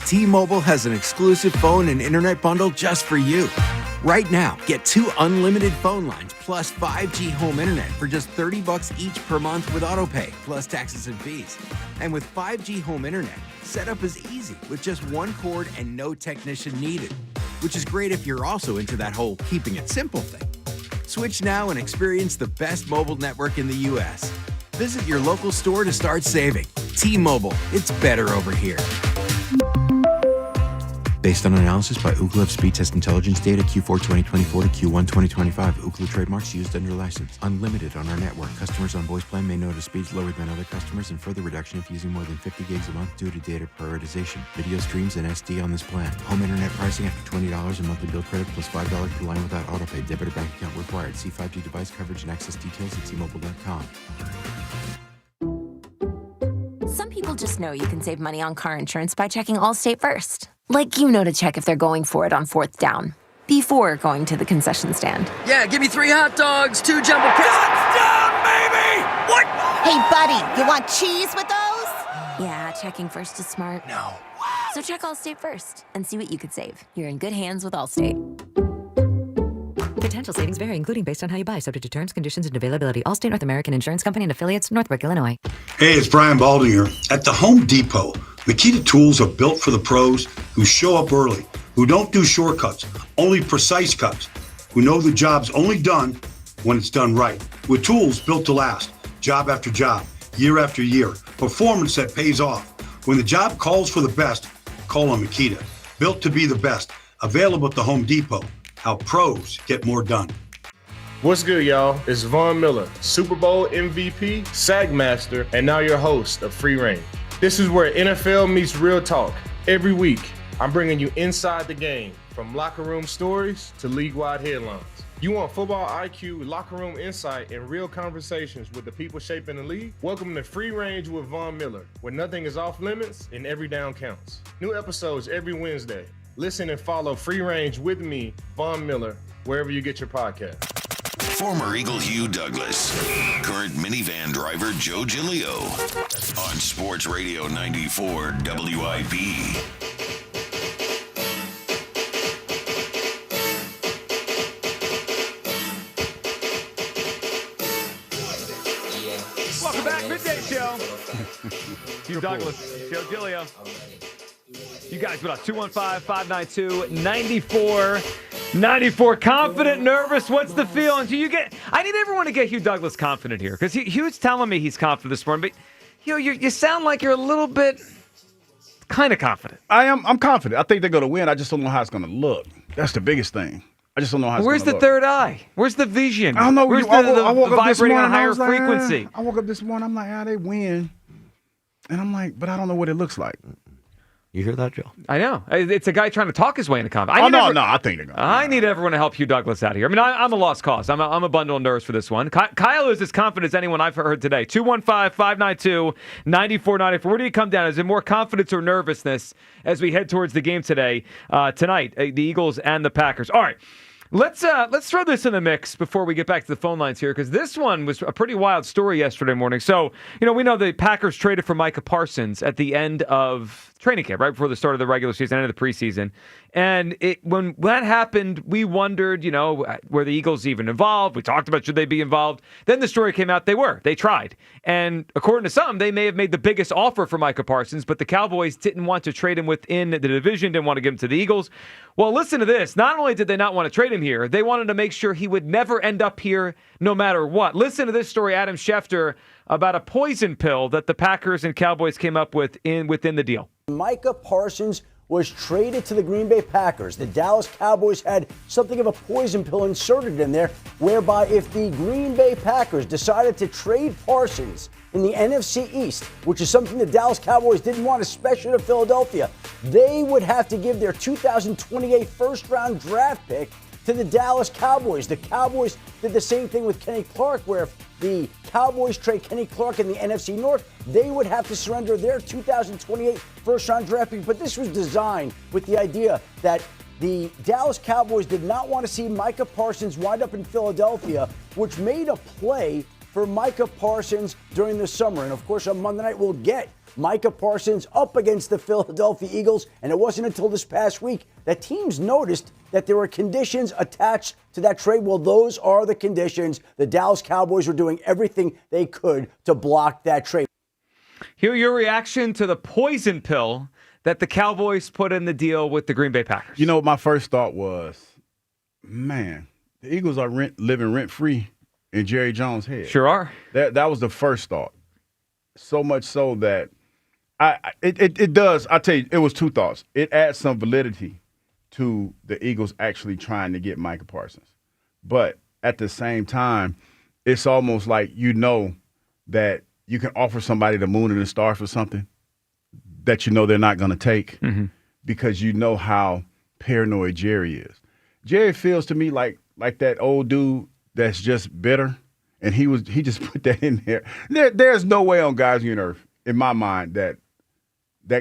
T-Mobile has an exclusive phone and internet bundle just for you. Right now, get 2 unlimited phone lines plus 5G home internet for just $30 each per month with autopay, plus taxes and fees. And with 5G home internet, setup is easy with just one cord and no technician needed, which is great if you're also into that whole keeping it simple thing. Switch now and experience the best mobile network in the U.S. Visit your local store to start saving. T-Mobile, it's better over here. Based on analysis by Ookla of speed test intelligence data Q4 2024 to Q1 2025. Ookla trademarks used under license. Unlimited on our network. Customers on voice plan may notice speeds lower than other customers and further reduction if using more than 50 gigs a month due to data prioritization. Video streams and SD on this plan. Home internet pricing after $20 a monthly bill credit plus $5 per line without autopay. Debit or bank account required. See 5G device coverage and access details at T-Mobile.com. Some people just know you can save money on car insurance by checking Allstate first. Like you know to check if they're going for it on 4th down, before going to the concession stand. Yeah, give me 3 hot dogs, 2 jumbo touchdown, baby! What? Hey, buddy, you want cheese with those? Yeah, checking first is smart. No. So check Allstate first and see what you could save. You're in good hands with Allstate. Potential savings vary, including based on how you buy, subject to terms, conditions, and availability. Allstate North American Insurance Company and affiliates, Northbrook, Illinois. Hey, it's Brian Baldy here. At the Home Depot, Makita tools are built for the pros who show up early, who don't do shortcuts, only precise cuts, who know the job's only done when it's done right. With tools built to last, job after job, year after year, performance that pays off. When the job calls for the best, call on Makita. Built to be the best. Available at the Home Depot. How pros get more done. What's good, y'all? It's Von Miller, Super Bowl MVP, Sack Master, and now your host of Free Range. This is where NFL meets real talk. Every week, I'm bringing you inside the game, from locker room stories to league-wide headlines. You want football IQ, locker room insight, and real conversations with the people shaping the league? Welcome to Free Range with Von Miller, where nothing is off limits and every down counts. New episodes every Wednesday. Listen and follow Free Range with me, Von Miller, wherever you get your podcast. Former Eagle Hugh Douglas, current minivan driver Joe Giglio, on Sports Radio 94 WIP. Welcome back, Midday Show. Hugh Douglas, Joe Giglio. You guys, what up? 215-592-9494. Confident, nervous. What's the feeling? I need everyone to get Hugh Douglas confident here, because Hugh's telling me he's confident this morning, but you sound like you're a little bit kind of confident. I'm confident. I think they're going to win. I just don't know how it's going to look. That's the biggest thing. I just don't know how it's going to look. Where's the third eye? Where's the vision? I don't know. Where's I woke the up this vibrating morning, on a higher I was like, frequency? I woke up this morning, I'm like, they win. And I'm like, but I don't know what it looks like. You hear that, Joe? I know. It's a guy trying to talk his way into confidence. I think they're going to. I need everyone to help Hugh Douglas out here. I mean, I'm a lost cause. I'm a bundle of nerves for this one. Kyle is as confident as anyone I've heard today. 215-592-9494. Where do you come down? Is it more confidence or nervousness as we head towards the game today, tonight, the Eagles and the Packers? All right. Let's throw this in the mix before we get back to the phone lines here, because this one was a pretty wild story yesterday morning. So, we know the Packers traded for Micah Parsons at the end of training camp, right before the start of the regular season, end of the preseason. And when that happened, we wondered, were the Eagles even involved? We talked about should they be involved. Then the story came out they were. They tried. And according to some, they may have made the biggest offer for Micah Parsons, but the Cowboys didn't want to trade him within the division, didn't want to give him to the Eagles. Well, listen to this. Not only did they not want to trade him here, they wanted to make sure he would never end up here no matter what. Listen to this story, Adam Schefter, about a poison pill that the Packers and Cowboys came up with within the deal. Micah Parsons was traded to the Green Bay Packers. The Dallas Cowboys had something of a poison pill inserted in there, whereby if the Green Bay Packers decided to trade Parsons in the NFC East, which is something the Dallas Cowboys didn't want, especially to Philadelphia, they would have to give their 2028 first-round draft pick to the Dallas Cowboys. The Cowboys did the same thing with Kenny Clark, where if the Cowboys trade Kenny Clark in the NFC North, they would have to surrender their 2028 first-round draft pick. But this was designed with the idea that the Dallas Cowboys did not want to see Micah Parsons wind up in Philadelphia, which made a play for Micah Parsons during the summer. And, of course, on Monday night, we'll get Micah Parsons up against the Philadelphia Eagles. And it wasn't until this past week that teams noticed that there were conditions attached to that trade. Well, those are the conditions. The Dallas Cowboys were doing everything they could to block that trade. Hear your reaction to the poison pill that the Cowboys put in the deal with the Green Bay Packers. My first thought was, man, the Eagles are living rent-free in Jerry Jones' head. Sure are. That was the first thought. So much so that it does. I tell you, it was two thoughts. It adds some validity to the Eagles actually trying to get Micah Parsons. But at the same time, it's almost like that you can offer somebody the moon and the stars for something that they're not going to take because how paranoid Jerry is. Jerry feels to me like that old dude that's just bitter, and he just put that in there. There's no way on God's green earth, in my mind, that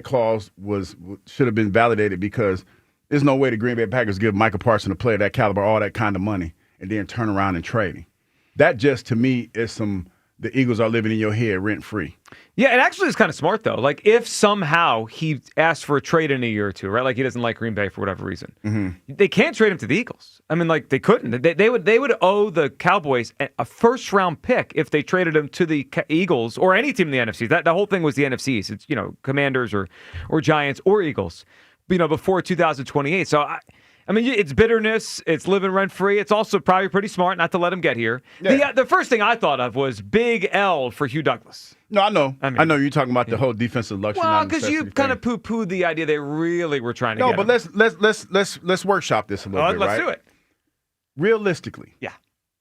clause should have been validated, because there's no way the Green Bay Packers give Micah Parsons, a player that caliber, all that kind of money and then turn around and trade him. That just, to me, is some the Eagles are living in your head rent free. Yeah, and actually it's kind of smart, though. Like, if somehow he asked for a trade in a year or two, right? Like, he doesn't like Green Bay for whatever reason. Mm-hmm. They can't trade him to the Eagles. I mean, like, they couldn't. They would owe the Cowboys a first-round pick if they traded him to the Eagles or any team in the NFC. That the whole thing was the NFCs. It's, Commanders or Giants or Eagles, before 2028. So, I mean, it's bitterness. It's living rent-free. It's also probably pretty smart not to let him get here. Yeah. The first thing I thought of was big L for Hugh Douglas. No, I know. I know you're talking about the whole defensive luxury. Well, because you kind of poo-pooed the idea they really were trying to get him. let's workshop this a little bit, right? Let's do it. Realistically, yeah.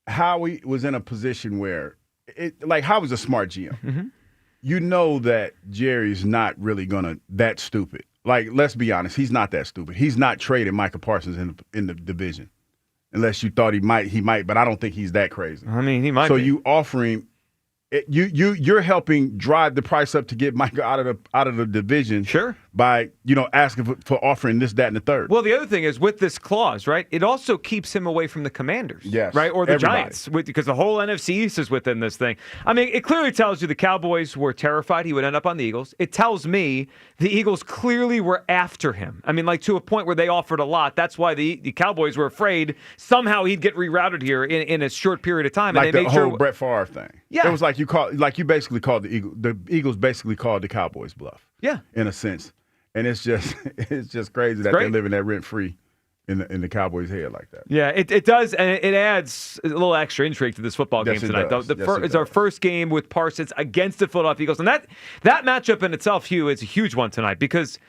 Howie was in a position where, Howie's a smart GM. Mm-hmm. You know that Jerry's not really that stupid. Like, let's be honest, he's not that stupid. He's not trading Micah Parsons in the division, unless you thought he might, but I don't think he's that crazy. I mean, he might. So be. you offer him. You're helping drive the price up to get Micah out of the division. Sure. By asking for offering this, that, and the third. Well, the other thing is with this clause, right? It also keeps him away from the Commanders. Yes. Right, or the Everybody. Giants, because the whole NFC East is within this thing. I mean, it clearly tells you the Cowboys were terrified he would end up on the Eagles. It tells me the Eagles clearly were after him. I mean, like, to a point where they offered a lot. That's why the Cowboys were afraid somehow he'd get rerouted here in a short period of time. Like and they the made whole Brett Favre thing. Yeah. It was like you basically called the Eagles basically called the Cowboys bluff. Yeah. In a sense. And it's just crazy that they're living that rent free in the Cowboys' head like that. Yeah, it does, and it adds a little extra intrigue to this football game Yes, it tonight. does. It's our first game with Parsons against the Philadelphia Eagles, and that matchup in itself, Hugh, is a huge one tonight because,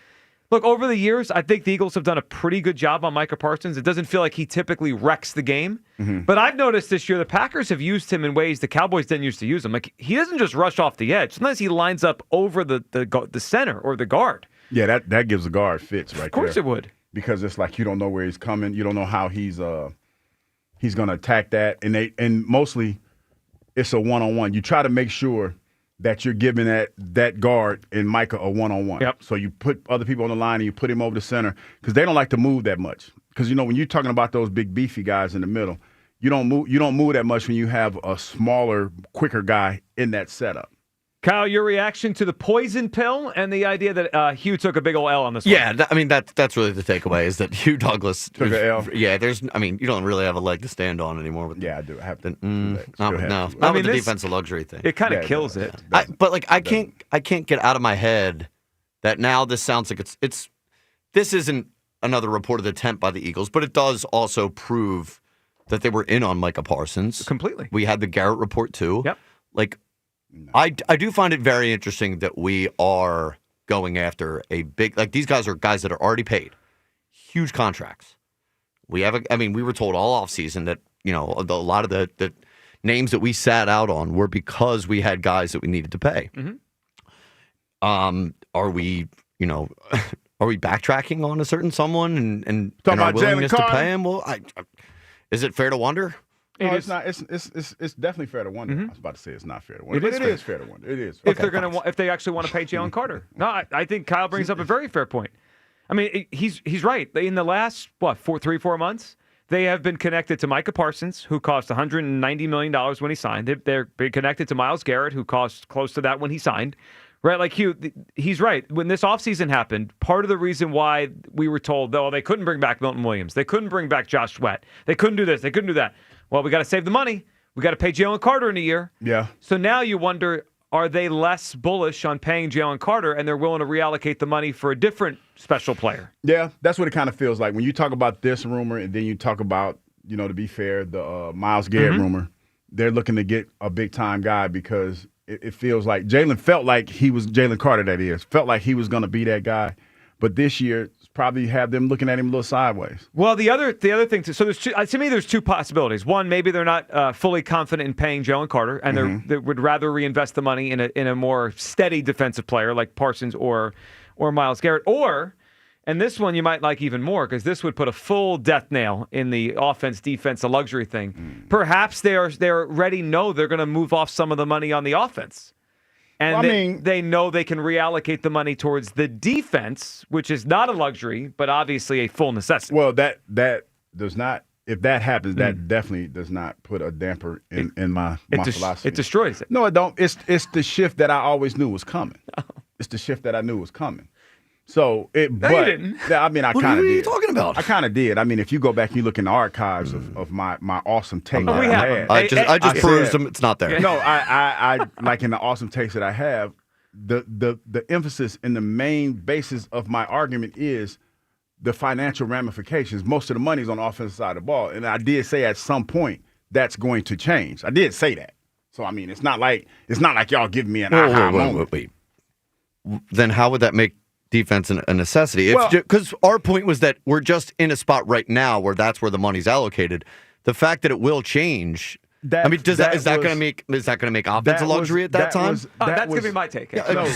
look, over the years, I think the Eagles have done a pretty good job on Micah Parsons. It doesn't feel like he typically wrecks the game, but I've noticed this year the Packers have used him in ways the Cowboys didn't used to use him. Like, he doesn't just rush off the edge. Sometimes he lines up over the center or the guard. Yeah, that gives the guard fits right there. Of course it would. Because it's like you don't know where he's coming. You don't know how he's going to attack that. And mostly it's a one-on-one. You try to make sure that you're giving that guard and Micah a one-on-one. Yep. So you put other people on the line and you put him over the center because they don't like to move that much. Because, when you're talking about those big, beefy guys in the middle, you don't move that much when you have a smaller, quicker guy in that setup. Kyle, your reaction to the poison pill and the idea that Hugh took a big old L on this one. Yeah, I mean, that's really the takeaway is that Hugh Douglas took an L. Yeah, you don't really have a leg to stand on anymore. With I do. I have to. Not with the defensive luxury thing. It kind of kills it. But I can't get out of my head that now this sounds like this isn't another reported attempt by the Eagles, but it does also prove that they were in on Micah Parsons. Completely. We had the Garrett report too. Yep. No. I do find it very interesting that we are going after a big, these guys are guys that are already paid, huge contracts. We were told all offseason that, a lot of the names that we sat out on were because we had guys that we needed to pay. Mm-hmm. Are we backtracking on a certain someone and about our willingness Jaylen to Carter? pay him? Well, is it fair to wonder? No, it's not. It's definitely fair to wonder. I was about to say it's not fair to wonder. It is fair to wonder. It is. If they actually want to pay Jaylen Carter. No, I think Kyle brings up a very fair point. I mean, he's right. In the last 4 months, they have been connected to Micah Parsons, who cost $190 million when he signed. They're been connected to Myles Garrett, who cost close to that when he signed. Right, like Hugh, he's right. When this offseason happened, part of the reason why we were told, they couldn't bring back Milton Williams, they couldn't bring back Josh Sweat, they couldn't do this, they couldn't do that. Well, we got to save the money. We got to pay Jaylen Carter in a year. Yeah. So now you wonder, are they less bullish on paying Jaylen Carter and they're willing to reallocate the money for a different special player? Yeah, that's what it kind of feels like. When you talk about this rumor and then you talk about, to be fair, the Myles Garrett rumor, they're looking to get a big-time guy because it feels like Jaylen felt like he was Jaylen Carter, that is. Felt like he was going to be that guy. But this year, probably have them looking at him a little sideways. Well, the other thing, so there's two possibilities. One, maybe they're not fully confident in paying Jaylen Carter, and they would rather reinvest the money in a more steady defensive player like Parsons or Myles Garrett. Or, and this one you might like even more because this would put a full death nail in the offense-defense, a luxury thing. Perhaps they already know they're going to move off some of the money on the offense. And they know they can reallocate the money towards the defense, which is not a luxury, but obviously a full necessity. Well, that does not if that happens, that definitely does not put a damper in my philosophy. It destroys it. No, it don't. It's the shift that I always knew was coming. It's the shift that I knew was coming. So you didn't. I mean, I What kind of are did. you talking about? I kind of did. I mean, if you go back and you look in the archives of my awesome take that I had. I just perused them. It's not there. No, I like in the awesome takes that I have, the emphasis and the main basis of my argument is the financial ramifications. Most of the money is on the offensive side of the ball. And I did say at some point that's going to change. I did say that. So, I mean, it's not like y'all giving me an aha moment. Wait. Then how would that make defense a necessity? Because our point was that we're just in a spot right now where that's where the money's allocated. The fact that it will change. Is that going to make offense a luxury at that time? That's going to be my take. No,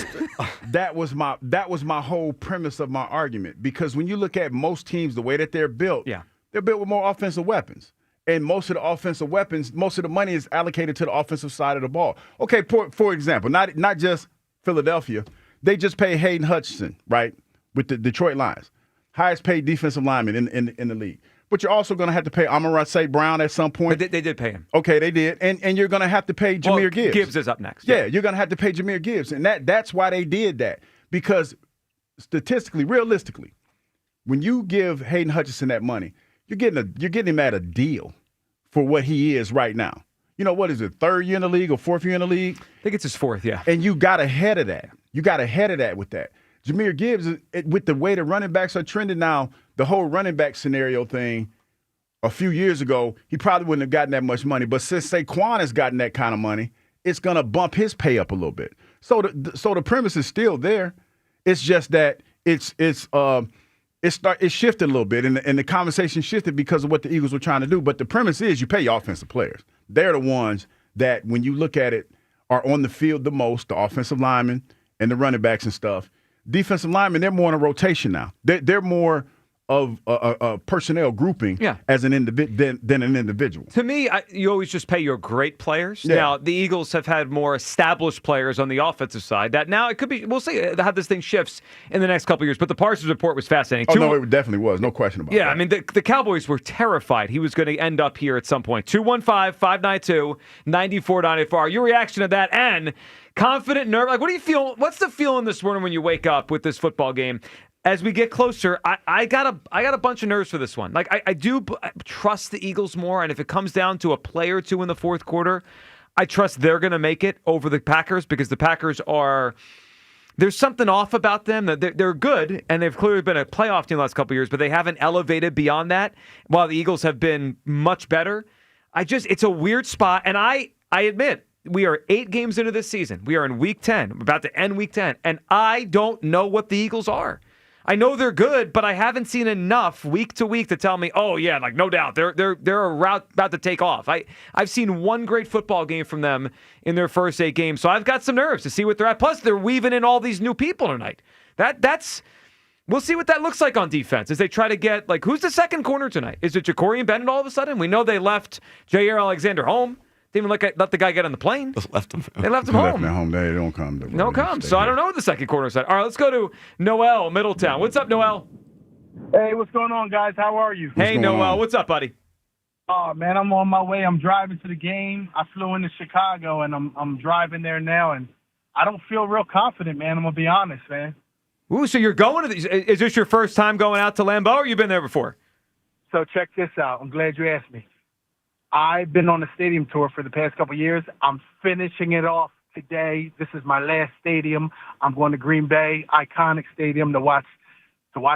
that was my whole premise of my argument. Because when you look at most teams, the way that they're built, they're built with more offensive weapons. And most of the offensive weapons, most of the money is allocated to the offensive side of the ball. Okay, for example, not just Philadelphia. They just paid Hayden Hutchinson, right, with the Detroit Lions. Highest paid defensive lineman in the league. But you're also going to have to pay Amon-Ra St. Brown at some point. But they did pay him. Okay, they did. And you're going to have to pay Jahmyr Gibbs. Gibbs is up next. Yeah, you're going to have to pay Jahmyr Gibbs. And that's why they did that. Because statistically, realistically, when you give Hayden Hutchinson that money, you're getting him at a deal for what he is right now. You know, what is it, third year in the league or fourth year in the league? I think it's his fourth, yeah. And you got ahead of that. With that. Jahmyr Gibbs, with the way the running backs are trending now, the whole running back scenario thing, a few years ago, he probably wouldn't have gotten that much money. But since Saquon has gotten that kind of money, it's going to bump his pay up a little bit. So the premise is still there. It's just that it shifted a little bit, and the conversation shifted because of what the Eagles were trying to do. But the premise is you pay your offensive players. They're the ones that, when you look at it, are on the field the most, the offensive linemen and the running backs and stuff. Defensive linemen, they're more in a rotation now. They're more of a personnel grouping as an than an individual. To me, you always just pay your great players. Yeah. Now, the Eagles have had more established players on the offensive side. That now it could be, we'll see how this thing shifts in the next couple of years. But the Parsons report was fascinating. No, it definitely was. No question about that. Yeah, I mean, the Cowboys were terrified he was going to end up here at some point. 215-592-9494. Your reaction to that and confident, nervous. Like, what do you feel? What's the feeling this morning when you wake up with this football game? As we get closer, I got a bunch of nerves for this one. Like, I do trust the Eagles more, and if it comes down to a play or two in the fourth quarter, I trust they're going to make it over the Packers, because the Packers there's something off about them. They're good, and they've clearly been a playoff team the last couple of years, but they haven't elevated beyond that, while the Eagles have been much better. It's a weird spot, and I admit, we are 8 games into this season. We are in Week 10, about to end Week 10, and I don't know what the Eagles are. I know they're good, but I haven't seen enough week to week to tell me, oh yeah, like no doubt they're a route about to take off. I've seen one great football game from them in their first 8 games, so I've got some nerves to see what they're at. Plus, they're weaving in all these new people tonight. We'll see what that looks like on defense as they try to get, like, who's the second corner tonight? Is it Ja'Cory Bennett all of a sudden? We know they left Jair Alexander home. Didn't even let the guy get on the plane. Just left him. They left him home. They don't come. No come. So I don't know what the second corner said. All right, let's go to Noel, Middletown. What's up, Noel? Hey, what's going on, guys? How are you? Hey, Noel. What's up, buddy? Oh, man, I'm on my way. I'm driving to the game. I flew into Chicago, and I'm driving there now, and I don't feel real confident, man. I'm going to be honest, man. Ooh, so you're going to these. Is this your first time going out to Lambeau, or you been there before? So check this out. I'm glad you asked me. I've been on a stadium tour for the past couple of years. I'm finishing it off today. This is my last stadium. I'm going to Green Bay, iconic stadium, to watch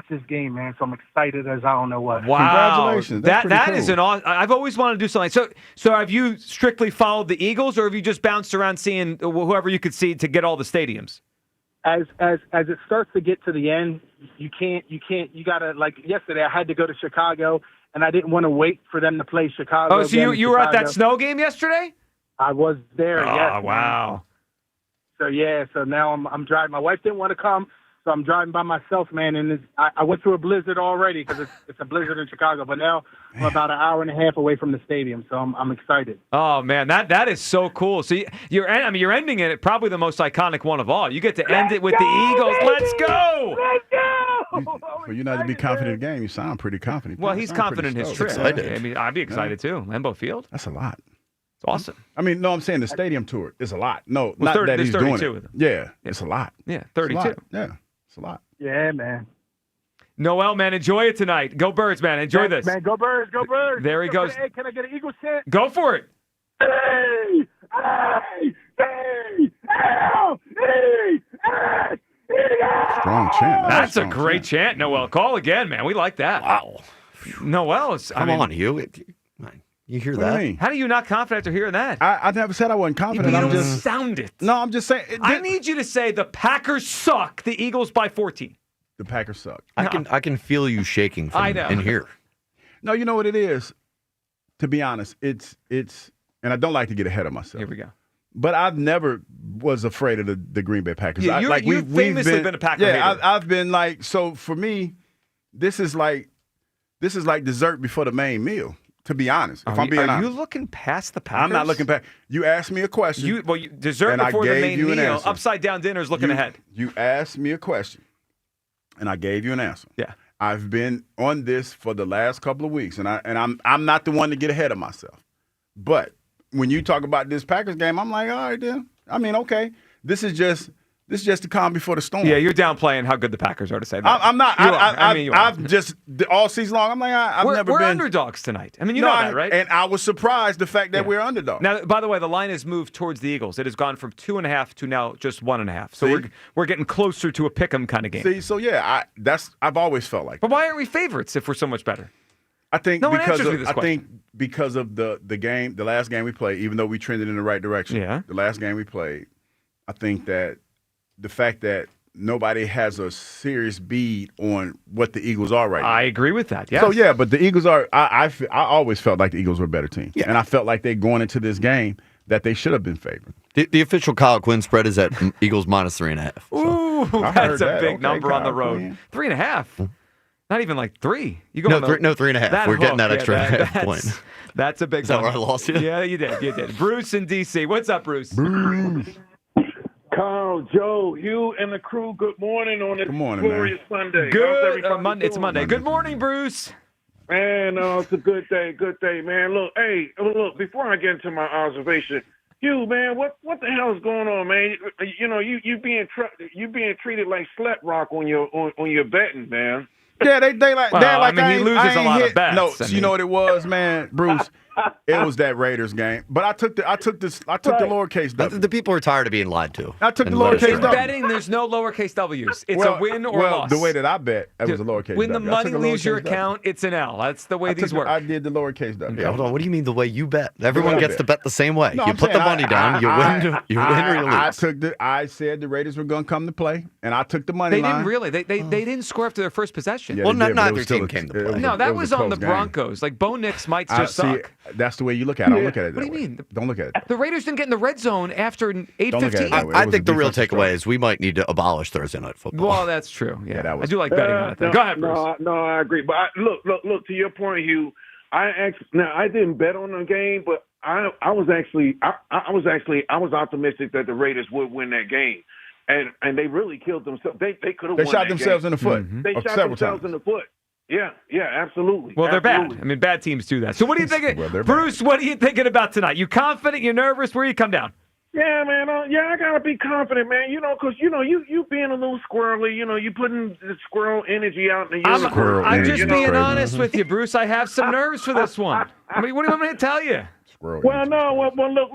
this game, man. So I'm excited as I don't know what. Wow. Congratulations. That's that cool. is an awesome. I've always wanted to do something. So have you strictly followed the Eagles, or have you just bounced around seeing whoever you could see to get all the stadiums? As it starts to get to the end, you gotta, like yesterday I had to go to Chicago, and I didn't want to wait for them to play Chicago. Oh, so you were at that snow game yesterday? I was there, yes. Oh, wow. So now I'm driving. My wife didn't want to come, so I'm driving by myself, man, and I went through a blizzard already because it's a blizzard in Chicago, but now I'm about an hour and a half away from the stadium, so I'm excited. Oh, man, that is so cool. So you're ending it at probably the most iconic one of all. You get to end it with the Eagles. Baby! Let's go! Let's go! For you not to be confident in the game, you sound pretty confident. Well, he's confident in his trip. Excited. I mean, I'd be excited too. Lambeau Field. That's a lot. It's awesome. I mean, no, I'm saying the stadium tour is a lot. No, Well, not that he's doing it. of them. Yeah, it's a lot. Yeah, It's a lot. 32. Yeah, it's a lot. Yeah, man. Noel, man, enjoy it tonight. Go Birds, man. Enjoy this. Man, go Birds, go Birds. There he goes. Hey, can I get an Eagle chant? Go for it. Hey, hey, hey, hey, Strong chant. That's a great chant, Noel. Call again, man. We like that. Wow. Noel, Come on, Hugh. You hear What do you that? mean? How do you not confident after hearing that? I never said I wasn't confident. You I'm don't just sound it. No, I'm just saying. I need you to say the Packers suck, the Eagles by 14. The Packers suck. I can feel you shaking from I know. in here. No, you know what it is? To be honest, it's and I don't like to get ahead of myself. Here we go. But I've never was afraid of the Green Bay Packers. Yeah, you've famously been a Packer Yeah, hater. I've been like, so for me, this is like dessert before the main meal. To be honest, if I'm being honest. Are you looking past the Packers? I'm not looking past. You asked me a question. You dessert and I before the gave main you an meal. answer. Upside down dinner is looking ahead. You asked me a question, and I gave you an answer. Yeah. I've been on this for the last couple of weeks, and I'm not the one to get ahead of myself. But when you talk about this Packers game, I'm like, all right, then. I mean, okay, this is just the calm before the storm. Yeah, you're downplaying how good the Packers are to say that. I'm not. You are. You are. I've just all season long. I'm like, I've never we're been underdogs tonight. I mean, you know that, right? And I was surprised the fact that we're underdogs. Now, by the way, the line has moved towards the Eagles. It has gone from 2.5 to now just 1.5. So we're getting closer to a pick'em kind of game. See, so yeah, I've always felt like. But why aren't we favorites if we're so much better? I think No one because answers me this I question. think because of the game, the last game we played, even though we trended in the right direction. Yeah. The last game we played, I think that the fact that nobody has a serious bead on what the Eagles are right now. I agree with that. Yeah. So yeah, but the Eagles are. I always felt like the Eagles were a better team, and I felt like they going into this game that they should have been favored. The official Kyle Quinn spread is at Eagles minus 3.5. Ooh, I that's heard a that. big Okay, number on the Kyle road. Quinn. 3.5. Not even like 3. You go No, on the, 3.5. that We're getting hook, that extra half that's- point. That's a big. Is that where I number. lost you? Yeah, you did. You did. Bruce in DC. What's up, Bruce? Carl, Joe, you and the crew, good morning on this glorious Sunday. How's Good. everybody Monday. It's doing? Monday. Good morning, Bruce. Man, it's a good day, man. Look, before I get into my observation, you, man, what the hell is going on, man? You know, you being treated like slut rock on your betting, man. Yeah, they like Well, they're like I mean, he loses a lot of hit. bets. No, I you mean- know what it was, man, Bruce. It was that Raiders game, but I took the lowercase W. The people are tired of being lied to. I took the And let us lowercase know. W. Betting, there's no lowercase W's. It's Well, a win or well, loss. the way that I bet, it was a lowercase When the W. I money took a leaves your lowercase W. account, it's an L. That's the way these work. I did the lowercase W. Yeah, hold on. What do you mean the way you bet? Everyone I gets bet. to bet the same way. No, You I'm put the saying money down. You win or you lose. I said the Raiders were going to come to play, and I took the money They line. didn't really. They didn't score after their first possession. Yeah, Well, they did, but it neither was still team a- came to it play. was No, a- that it was on the close game. Broncos. Like Bo Nix might just See, suck. that's the way you look at it. I don't look at it What that do you way. mean? Don't look at it. The Raiders didn't get in the red zone after Don't look at it 8:15. that way. I It was think a the real defensive takeaway struggle. is we might need to abolish Thursday night football. Well, that's true. Yeah, that was- I do like betting on it. Then. Go ahead, Bruce. No, I agree. But look. To your point, Hugh, I didn't bet on the game, but I was optimistic that the Raiders would win that game, and they really killed themselves. They could have. They won shot that themselves game. in the foot. They shot several themselves times. in the foot. Yeah, absolutely. Well, they're Absolutely. bad. I mean, bad teams do that. So what are you thinking? Well, they're Bruce, what are you thinking about tonight? You confident? You nervous? Where you come down? Yeah, man. I gotta be confident, man. Because you being a little squirrely. You putting the squirrel energy out in the universe. I'm energy just is being crazy. honest with you, Bruce. I have some nerves for this one. I mean, what do you want me to tell you? Squirrel Well, energy. no. Well, look.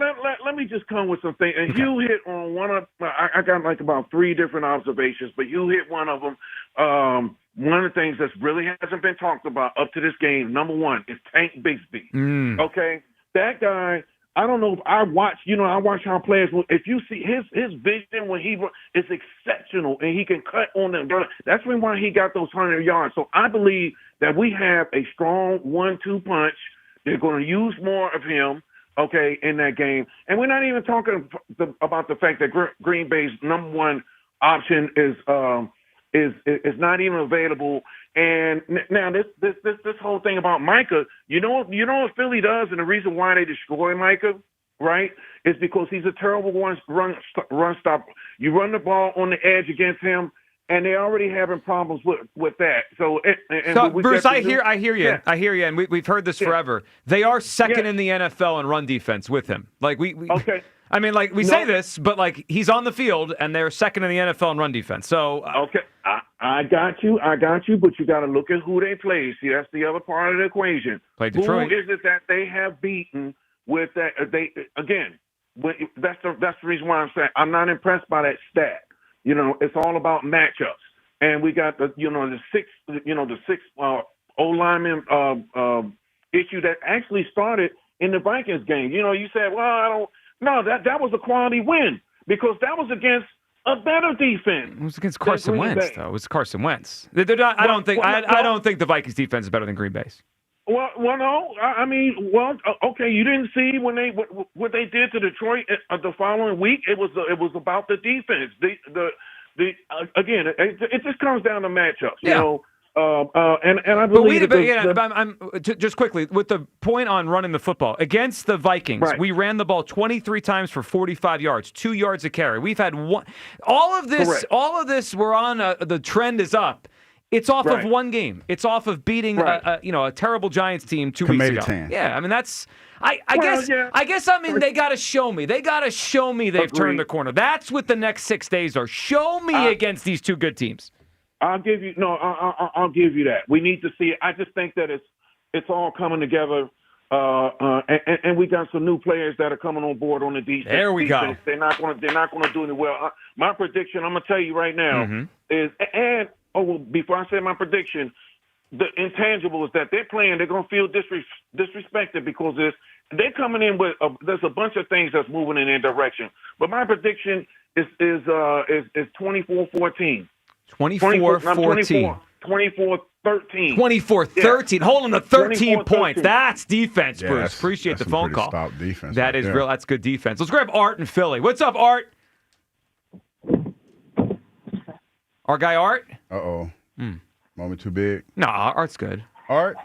Let me just come with something. And you hit on one of. I got like about 3 different observations, but you hit one of them. One of the things that really hasn't been talked about up to this game, number one, is Tank Bigsby. Okay, that guy. I don't know if I watch how players. If you see his vision when he is exceptional and he can cut on them. That's why he got those 100 yards. So I believe that we have a strong 1-2 punch. They're going to use more of him, okay, in that game. And we're not even talking about the fact that Green Bay's number one option is not even available. And now this whole thing about Micah, you know what Philly does, and the reason why they destroy Micah, right, is because he's a terrible run stopper. You run the ball on the edge against him, and they're already having problems with that. So, Bruce, I hear you. Yeah. I hear you, and we've heard this forever. They are second in the NFL in run defense with him. Like we okay. I mean, like we say this, but like he's on the field, and they're second in the NFL in run defense. So okay, I got you, but you got to look at who they play. See, that's the other part of the equation. Play Detroit. Who is it that they have beaten with that? That's the reason why I'm saying I'm not impressed by that stat. You know, it's all about matchups, and we got the six O lineman issue that actually started in the Vikings game. You know, you said, well, I don't. No, that was a quality win because that was against a better defense. It was against Carson Wentz, though. It was Carson Wentz. They're not, I don't think the Vikings defense is better than Green Bay's. Well, no. I mean, okay. You didn't see when what they did to Detroit the following week. It was about the defense. Again, it just comes down to matchups. Yeah. You know. And I believe I'm just quickly with the point on running the football against the Vikings. Right. We ran the ball 23 times for 45 yards, 2 yards a carry. We've had one. All of this. We're on. The trend is up. It's off of one game. It's off of beating a terrible Giants team 2 weeks ago. 10. Yeah, I mean that's. I guess they got to show me. They got to show me they've turned the corner. That's what the next 6 days are. Show me against these two good teams. I'll give you I'll give you that. We need to see it. I just think that it's all coming together, and we got some new players that are coming on board on the defense. There we go. They're not going to do any well. My prediction, I'm going to tell you right now, is before I say my prediction, the intangible is that they're playing. They're going to feel disrespected because they're coming in with there's a bunch of things that's moving in their direction. But my prediction is 24-14. 24-14. 24-13. 24-13. Yeah. Holding to 13 24-13. points. That's defense, Yeah, Bruce. Appreciate the phone call. Stout defense. That right is there. real. That's good defense. Let's grab Art in Philly. What's up, Art? Our guy Art? Uh-oh. Moment too big. No, Art's good. Art?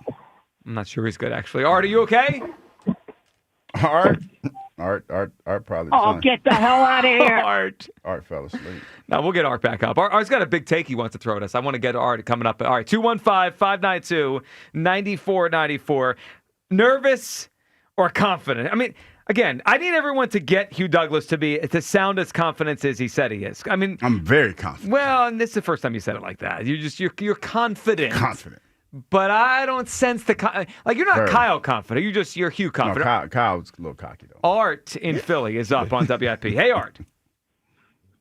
I'm not sure he's good, actually. Art, are you okay? Art probably. Get the hell out of here. Art fell asleep. No, we'll get Art back up. Art's got a big take he wants to throw at us. I want to get Art coming up. All right, 215-592-9494. Nervous or confident? I mean, again, I need everyone to get Hugh Douglas to sound as confident as he said he is. I mean, I'm very confident. Well, and this is the first time you said it like that. You're confident. Confident. But I don't sense you're not Very. Kyle confident. You're Hugh confident. No, Kyle's a little cocky though. Art in Philly is up on WIP. Hey, Art.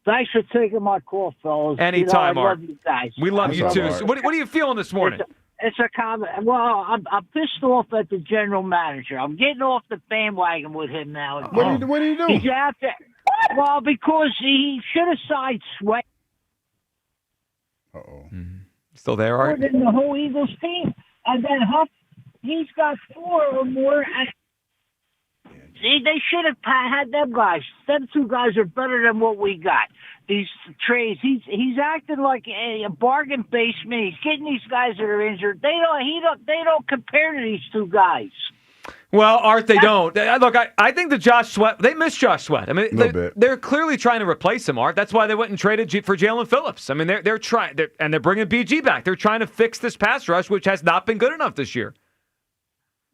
Thanks for taking my call, fellas. Anytime, I Art. love you guys. We love you too. So what are you feeling this morning? It's a comment. Well, I'm pissed off at the general manager. I'm getting off the bandwagon with him now. What do you do? He's out there. Well, because he should have signed Sweat. Still there, Art? More than the whole Eagles team. And then Huff, he's got 4 or more. See, they should have had them guys. Them 2 guys are better than what we got. These trades, he's acting like a bargain basement. He's getting these guys that are injured. They don't compare to these 2 guys. Well, Art, they don't. Look, I think Josh Sweat, they miss Josh Sweat. I mean, they're clearly trying to replace him, Art. That's why they went and traded for Jaylen Phillips. I mean, they're trying, and they're bringing BG back. They're trying to fix this pass rush, which has not been good enough this year.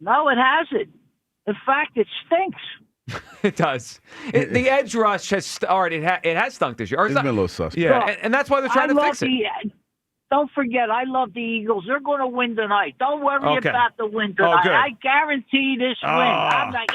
No, it hasn't. In fact, it stinks. It does. The edge rush has, Art, it has stunk this year. It's been a little suspect. Yeah, and that's why they're trying to fix it. Don't forget, I love the Eagles. They're going to win tonight. Don't worry about the win tonight. Good. I guarantee this win. I'm not,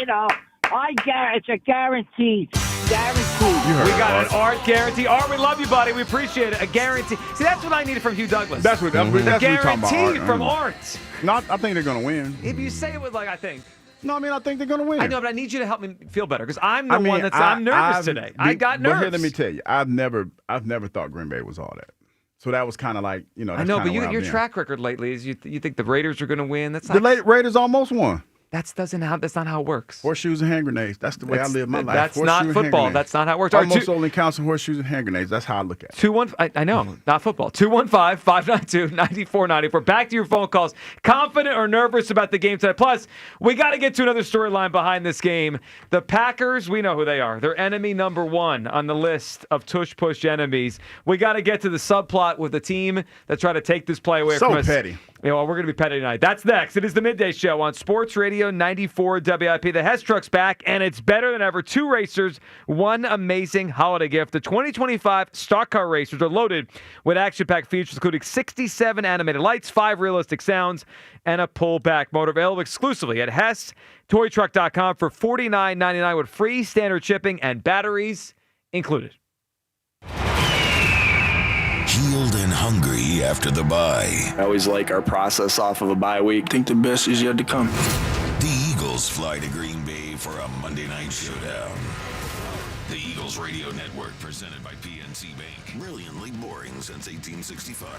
it's a guarantee. Guaranteed. We got an Art guarantee. Art, we love you, buddy. We appreciate it. A guarantee. See, that's what I needed from Hugh Douglas. That's what a we're talking about. guarantee from Art. No, I think they're going to win. If you say it with I think. No, I mean, I think they're going to win. I know, but I need you to help me feel better because I'm the one that's I'm nervous today. I got nervous. But here, let me tell you, I've never thought Green Bay was all that. So that was kind of like, I know, but your track record lately is you think the Raiders are going to win. That's not... The Raiders almost won. That's not how it works. Horseshoes and hand grenades. That's the way I live my life. That's not football. That's not how it works. Almost only counts in horseshoes and hand grenades. That's how I look at it. I know, not football. 215-592-9494. Back to your phone calls. Confident or nervous about the game tonight? Plus, we got to get to another storyline behind this game. The Packers, we know who they are. They're enemy number one on the list of tush-push enemies. We got to get to the subplot with the team that tried to take this play away from us. So petty. Well, we're going to be petty tonight. That's next. It is the Midday Show on Sports Radio 94 WIP. The Hess truck's back, and it's better than ever. 2 racers, 1 amazing holiday gift. The 2025 stock car racers are loaded with action-packed features, including 67 animated lights, 5 realistic sounds, and a pullback motor. Available exclusively at HessToyTruck.com for $49.99 with free standard shipping and batteries included. Healed and hungry after the bye. I always like our process off of a bye week. I think the best is yet to come. The Eagles fly to Green Bay for a Monday night showdown. The Eagles Radio Network, presented by PNC Bank. Brilliantly boring since 1865.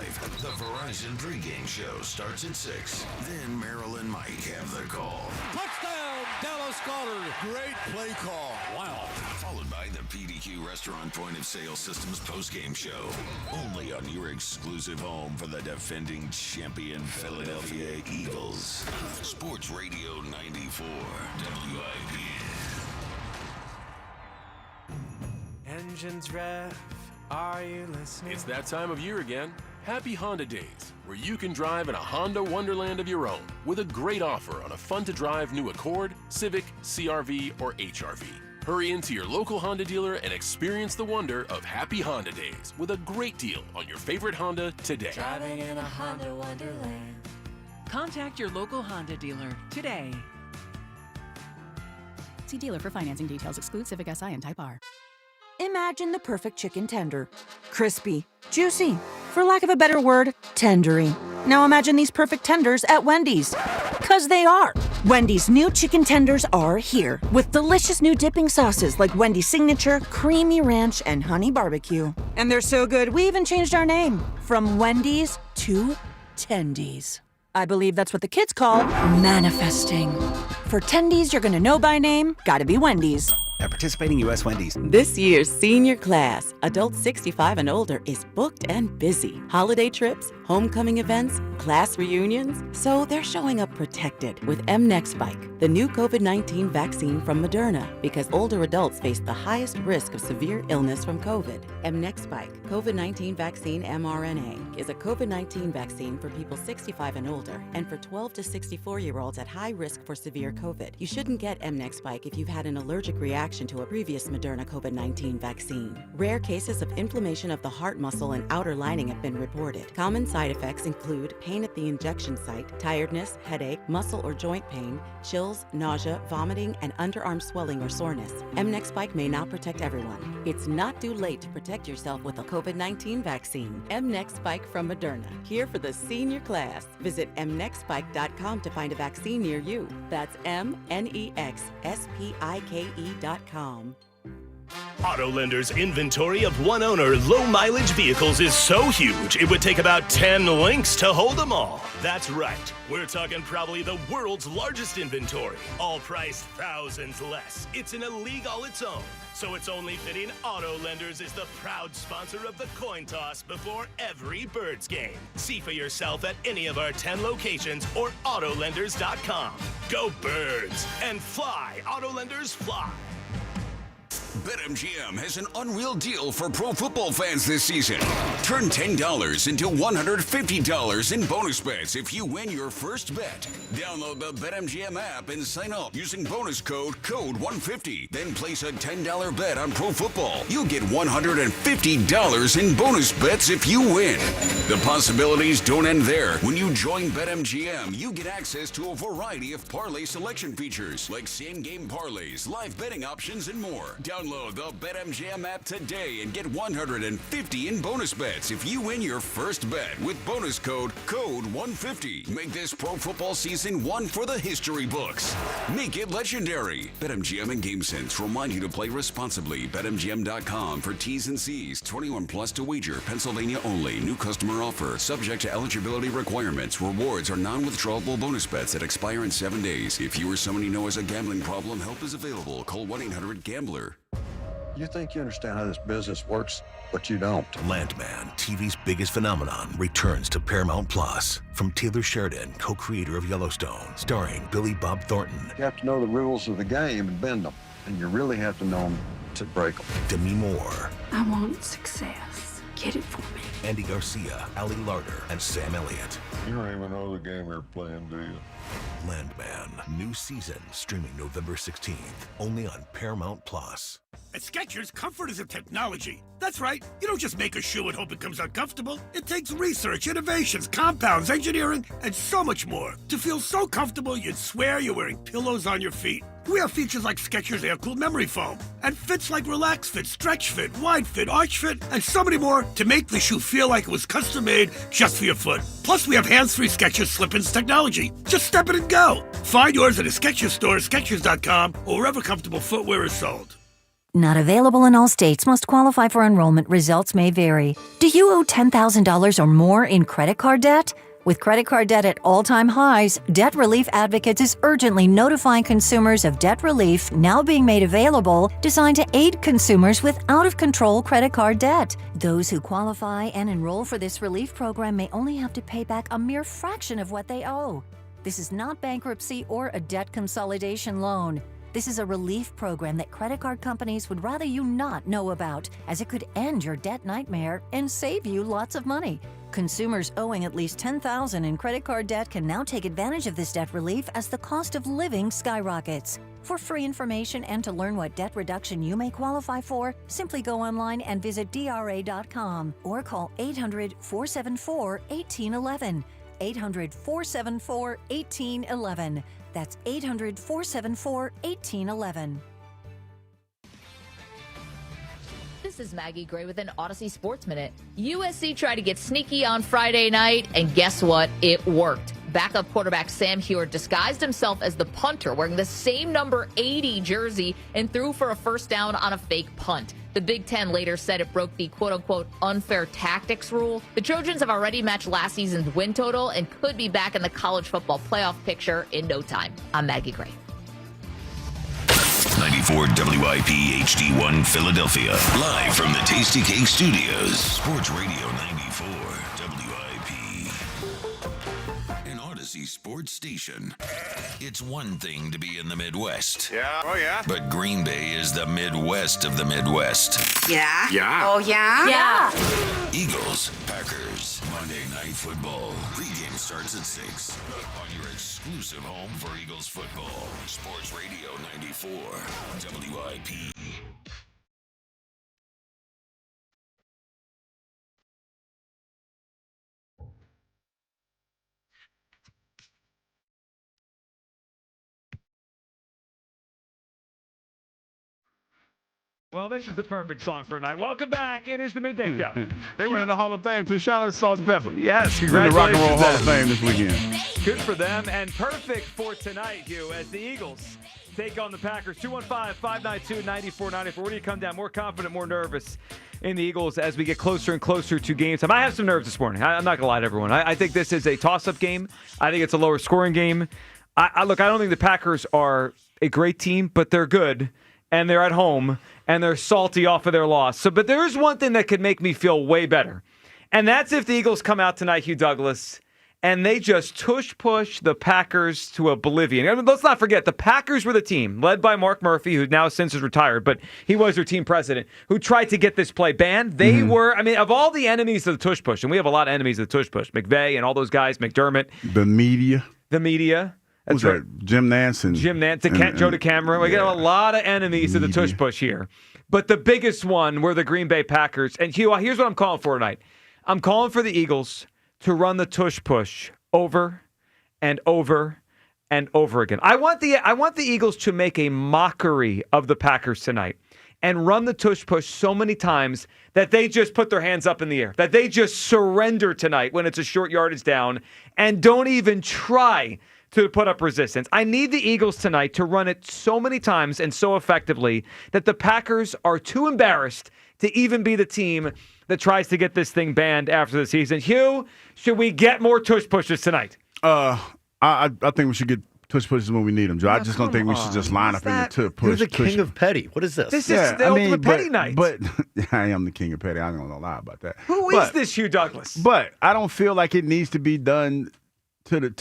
The Verizon pregame show starts at 6. Then Merrill and Mike have the call. Touchdown, Dallas Goedert. Great play call. Wow. Followed by the PDQ Restaurant Point of Sale Systems postgame show. Only on your exclusive home for the defending champion Philadelphia Eagles. Sports Radio 94 WIP. Engines rev, are you listening? It's that time of year again. Happy Honda Days, where you can drive in a Honda wonderland of your own with a great offer on a fun-to-drive new Accord, Civic, CR-V, or HR-V. Hurry into your local Honda dealer and experience the wonder of Happy Honda Days with a great deal on your favorite Honda today. Driving in a Honda wonderland. Contact your local Honda dealer today. See dealer for financing details. Exclude Civic Si and Type R. Imagine the perfect chicken tender. Crispy, juicy, for lack of a better word, tendery. Now imagine these perfect tenders at Wendy's. 'Cause they are. Wendy's new chicken tenders are here with delicious new dipping sauces like Wendy's Signature, Creamy Ranch, and Honey Barbecue. And they're so good, we even changed our name from Wendy's to Tendies. I believe that's what the kids call manifesting. For Tendies you're gonna know by name, gotta be Wendy's. At participating U.S. Wendy's. This year's senior class, adults 65 and older, is booked and busy. Holiday trips, homecoming events, class reunions. So they're showing up protected with mNEXSpike, the new COVID-19 vaccine from Moderna, because older adults face the highest risk of severe illness from COVID. mNEXSpike, COVID-19 vaccine mRNA, is a COVID-19 vaccine for people 65 and older, and for 12 to 64-year-olds at high risk for severe COVID. You shouldn't get mNEXSpike if you've had an allergic reaction to a previous Moderna COVID-19 vaccine. Rare cases of inflammation of the heart muscle and outer lining have been reported. Common side effects include pain at the injection site, tiredness, headache, muscle or joint pain, chills, nausea, vomiting, and underarm swelling or soreness. mNEXSpike may not protect everyone. It's not too late to protect yourself with a COVID-19 vaccine. mNEXSpike from Moderna, here for the senior class. Visit mnexspike.com to find a vaccine near you. That's mnexspike.com. AutoLender's inventory of one-owner, low-mileage vehicles is so huge, it would take about 10 links to hold them all. That's right. We're talking probably the world's largest inventory, all priced thousands less. It's in a league all its own. So it's only fitting AutoLenders is the proud sponsor of the coin toss before every Birds game. See for yourself at any of our 10 locations or AutoLenders.com. Go Birds and fly, AutoLenders fly. BetMGM has an unreal deal for pro football fans this season. Turn $10 into $150 in bonus bets if you win your first bet. Download the BetMGM app and sign up using bonus code CODE150. Then place a $10 bet on pro football. You'll get $150 in bonus bets if you win. The possibilities don't end there. When you join BetMGM, you get access to a variety of parlay selection features like same-game parlays, live betting options, and more. Download Download the BetMGM app today and get $150 in bonus bets if you win your first bet with bonus code CODE150. Make this pro football season one for the history books. Make it legendary. BetMGM and GameSense remind you to play responsibly. BetMGM.com for T's and C's. 21 plus to wager. Pennsylvania only. New customer offer. Subject to eligibility requirements. Rewards are non-withdrawable bonus bets that expire in 7 days. If you or someone you know has a gambling problem, help is available. Call 1-800-GAMBLER. You think you understand how this business works, but you don't. Landman, TV's biggest phenomenon, returns to Paramount Plus. From Taylor Sheridan, co-creator of Yellowstone, starring Billy Bob Thornton. You have to know the rules of the game and bend them, and you really have to know them to break them. Demi Moore. I want success. Get it for me. Andy Garcia, Ali Larder, and Sam Elliott. You don't even know the game you're playing, do you? Landman, new season, streaming November 16th, only on Paramount Plus. At Skechers, comfort is a technology. That's right. You don't just make a shoe and hope it comes out comfortable. It takes research, innovations, compounds, engineering, and so much more to feel so comfortable you'd swear you're wearing pillows on your feet. We have features like Skechers Air-Cooled Memory Foam and fits like Relax Fit, Stretch Fit, Wide Fit, Arch Fit, and so many more to make the shoe feel like it was custom-made just for your foot. Plus, we have hands-free Skechers Slip-ins technology. Just step it and go. Find yours at a Skechers store, Skechers.com, or wherever comfortable footwear is sold. Not available in all states. Must qualify for enrollment. Results may vary. Do you owe $10,000 or more in credit card debt? With credit card debt at all-time highs, Debt Relief Advocates is urgently notifying consumers of debt relief now being made available, designed to aid consumers with out-of-control credit card debt. Those who qualify and enroll for this relief program may only have to pay back a mere fraction of what they owe. This is not bankruptcy or a debt consolidation loan. This is a relief program that credit card companies would rather you not know about, as it could end your debt nightmare and save you lots of money. Consumers owing at least $10,000 in credit card debt can now take advantage of this debt relief as the cost of living skyrockets. For free information and to learn what debt reduction you may qualify for, simply go online and visit DRA.com or call 800-474-1811. 800-474-1811. That's 800-474-1811. This is Maggie Gray with an Odyssey Sports Minute. USC tried to get sneaky on Friday night, and guess what? It worked. Backup quarterback Sam Heward disguised himself as the punter, wearing the same number 80 jersey, and threw for a first down on a fake punt. The Big Ten later said it broke the quote-unquote unfair tactics rule. The Trojans have already matched last season's win total and could be back in the college football playoff picture in no time. I'm Maggie Gray. 94 WIP HD1 Philadelphia. Live from the Tasty Cake Studios. Sports Radio 94 WIP. An Odyssey sports station. It's one thing to be in the Midwest. Yeah. Oh, yeah. But Green Bay is the Midwest of the Midwest. Yeah. Yeah. Oh, yeah. Yeah. Eagles, Packers, Monday Night Football. Pregame starts at 6 on your exclusive home for Eagles football. Sports Radio 94 WIP. Well, this is the perfect song for tonight. Welcome back. It is the Midday Show. They went in the Hall of Fame to Charlotte Salt and Pepper. Yes, In the Rock and Roll congratulations. Hall of Fame this weekend. Good for them, and perfect for tonight, Hugh, as the Eagles take on the Packers. 215-592-9494. Where do you come down? More confident, more nervous in the Eagles as we get closer and closer to game time. I have some nerves this morning. I'm not going to lie to everyone. I think this is a toss-up game. I think it's a lower scoring game. Look, I don't think the Packers are a great team, but they're good, and they're at home, and they're salty off of their loss. But there is one thing that could make me feel way better, and that's if the Eagles come out tonight, Hugh Douglas, and they just push the Packers to oblivion. I mean, let's not forget, the Packers were the team, led by Mark Murphy, who now since is retired, but he was their team president, who tried to get this play banned. They were, I mean, of all the enemies of the tush push, and we have a lot of enemies of the tush push, McVay and all those guys, McDermott. The media. That's Who's right. that? Jim Nance and Joe DeCamera. We got a lot of enemies of the tush push here. But the biggest one were the Green Bay Packers. And Hugh, here's what I'm calling for tonight. I'm calling for the Eagles to run the tush push over and over and over again. I want the Eagles to make a mockery of the Packers tonight. and run the tush push so many times that they just put their hands up in the air, that they just surrender tonight when it's a short yardage down and don't even try to put up resistance. I need the Eagles tonight to run it so many times and so effectively that the Packers are too embarrassed to even be the team that tries to get this thing banned after the season. Hugh, should we get more tush pushes tonight? I think we should get tush pushes when we need them, Joe. I just don't think we should just line up in the tush push. You're the king of petty. What is this? This is the ultimate petty night. But I am the king of petty. I'm not going to lie about that. Who is this Hugh Douglas? But I don't feel like it needs to be done to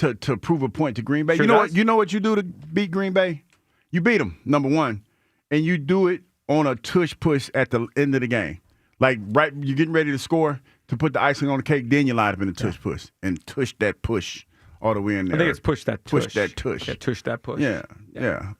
prove a point to Green Bay. Sure You know what you do to beat Green Bay? You beat them, number one, and you do it on a tush push at the end of the game. Like, right, you're getting ready to score, to put the icing on the cake, then you line up in the tush push and tush that push all the way in there. I think it's push that tush. Push that tush. Yeah, tush that push. Yeah.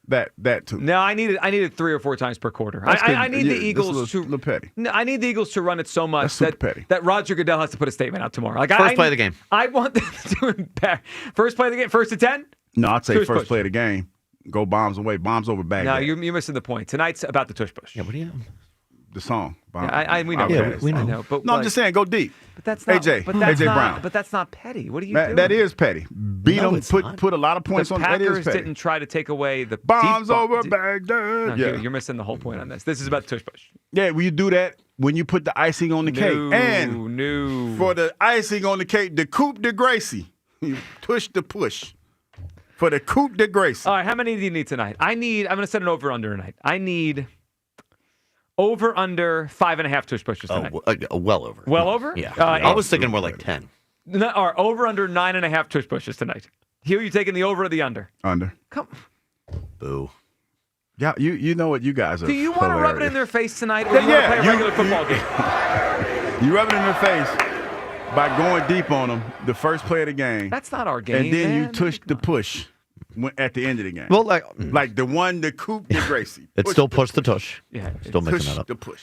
That too. No, I need it 3 or 4 times per quarter. I need the Eagles to petty. No, I need the Eagles to run it so much petty. that Roger Goodell has to put a statement out tomorrow. Like, first play of the game. I want them to impact. First play of the game, 1st to 10? No, I'd say tush first push. Play of the game. Go bombs away. Bombs over Baghdad. No, you're missing the point. Tonight's about the tush push. Yeah, what do you The song. Yeah, we know. Yeah, we know. I know, but no, I'm just saying, go deep. But that's not AJ not, Brown. But that's not petty. What are you doing? That is petty. Beat them. Not. Put a lot of points the on. Packers That is petty. didn't try to take away the bombs deep over Baghdad. No, yeah, you're missing the whole point on this. This is about the tush push. Yeah, well, you do that when you put the icing on the cake. And for the icing on the cake, the coupe de Gracie. You tush the push. For the coupe de Gracie. All right, how many do you need tonight? I'm going to set an over-under tonight. I need over-under 5.5 tush pushes tonight. Well over. Well over? Yeah. I was thinking more like 10. No, or over-under 9.5 tush pushes tonight. Hugh, you taking the over or the under? Under. Come. Boo. Yeah, you know what you guys are. Do you want to rub it in their face tonight, or do you Yeah, want to play a regular football game? You rub it in their face by going deep on them the first play of the game. That's not our game, And then man. you tush the push at the end of the game. Well, like the coupe de Gracie. It's still push the tush. Yeah. Still making Push that up. the push.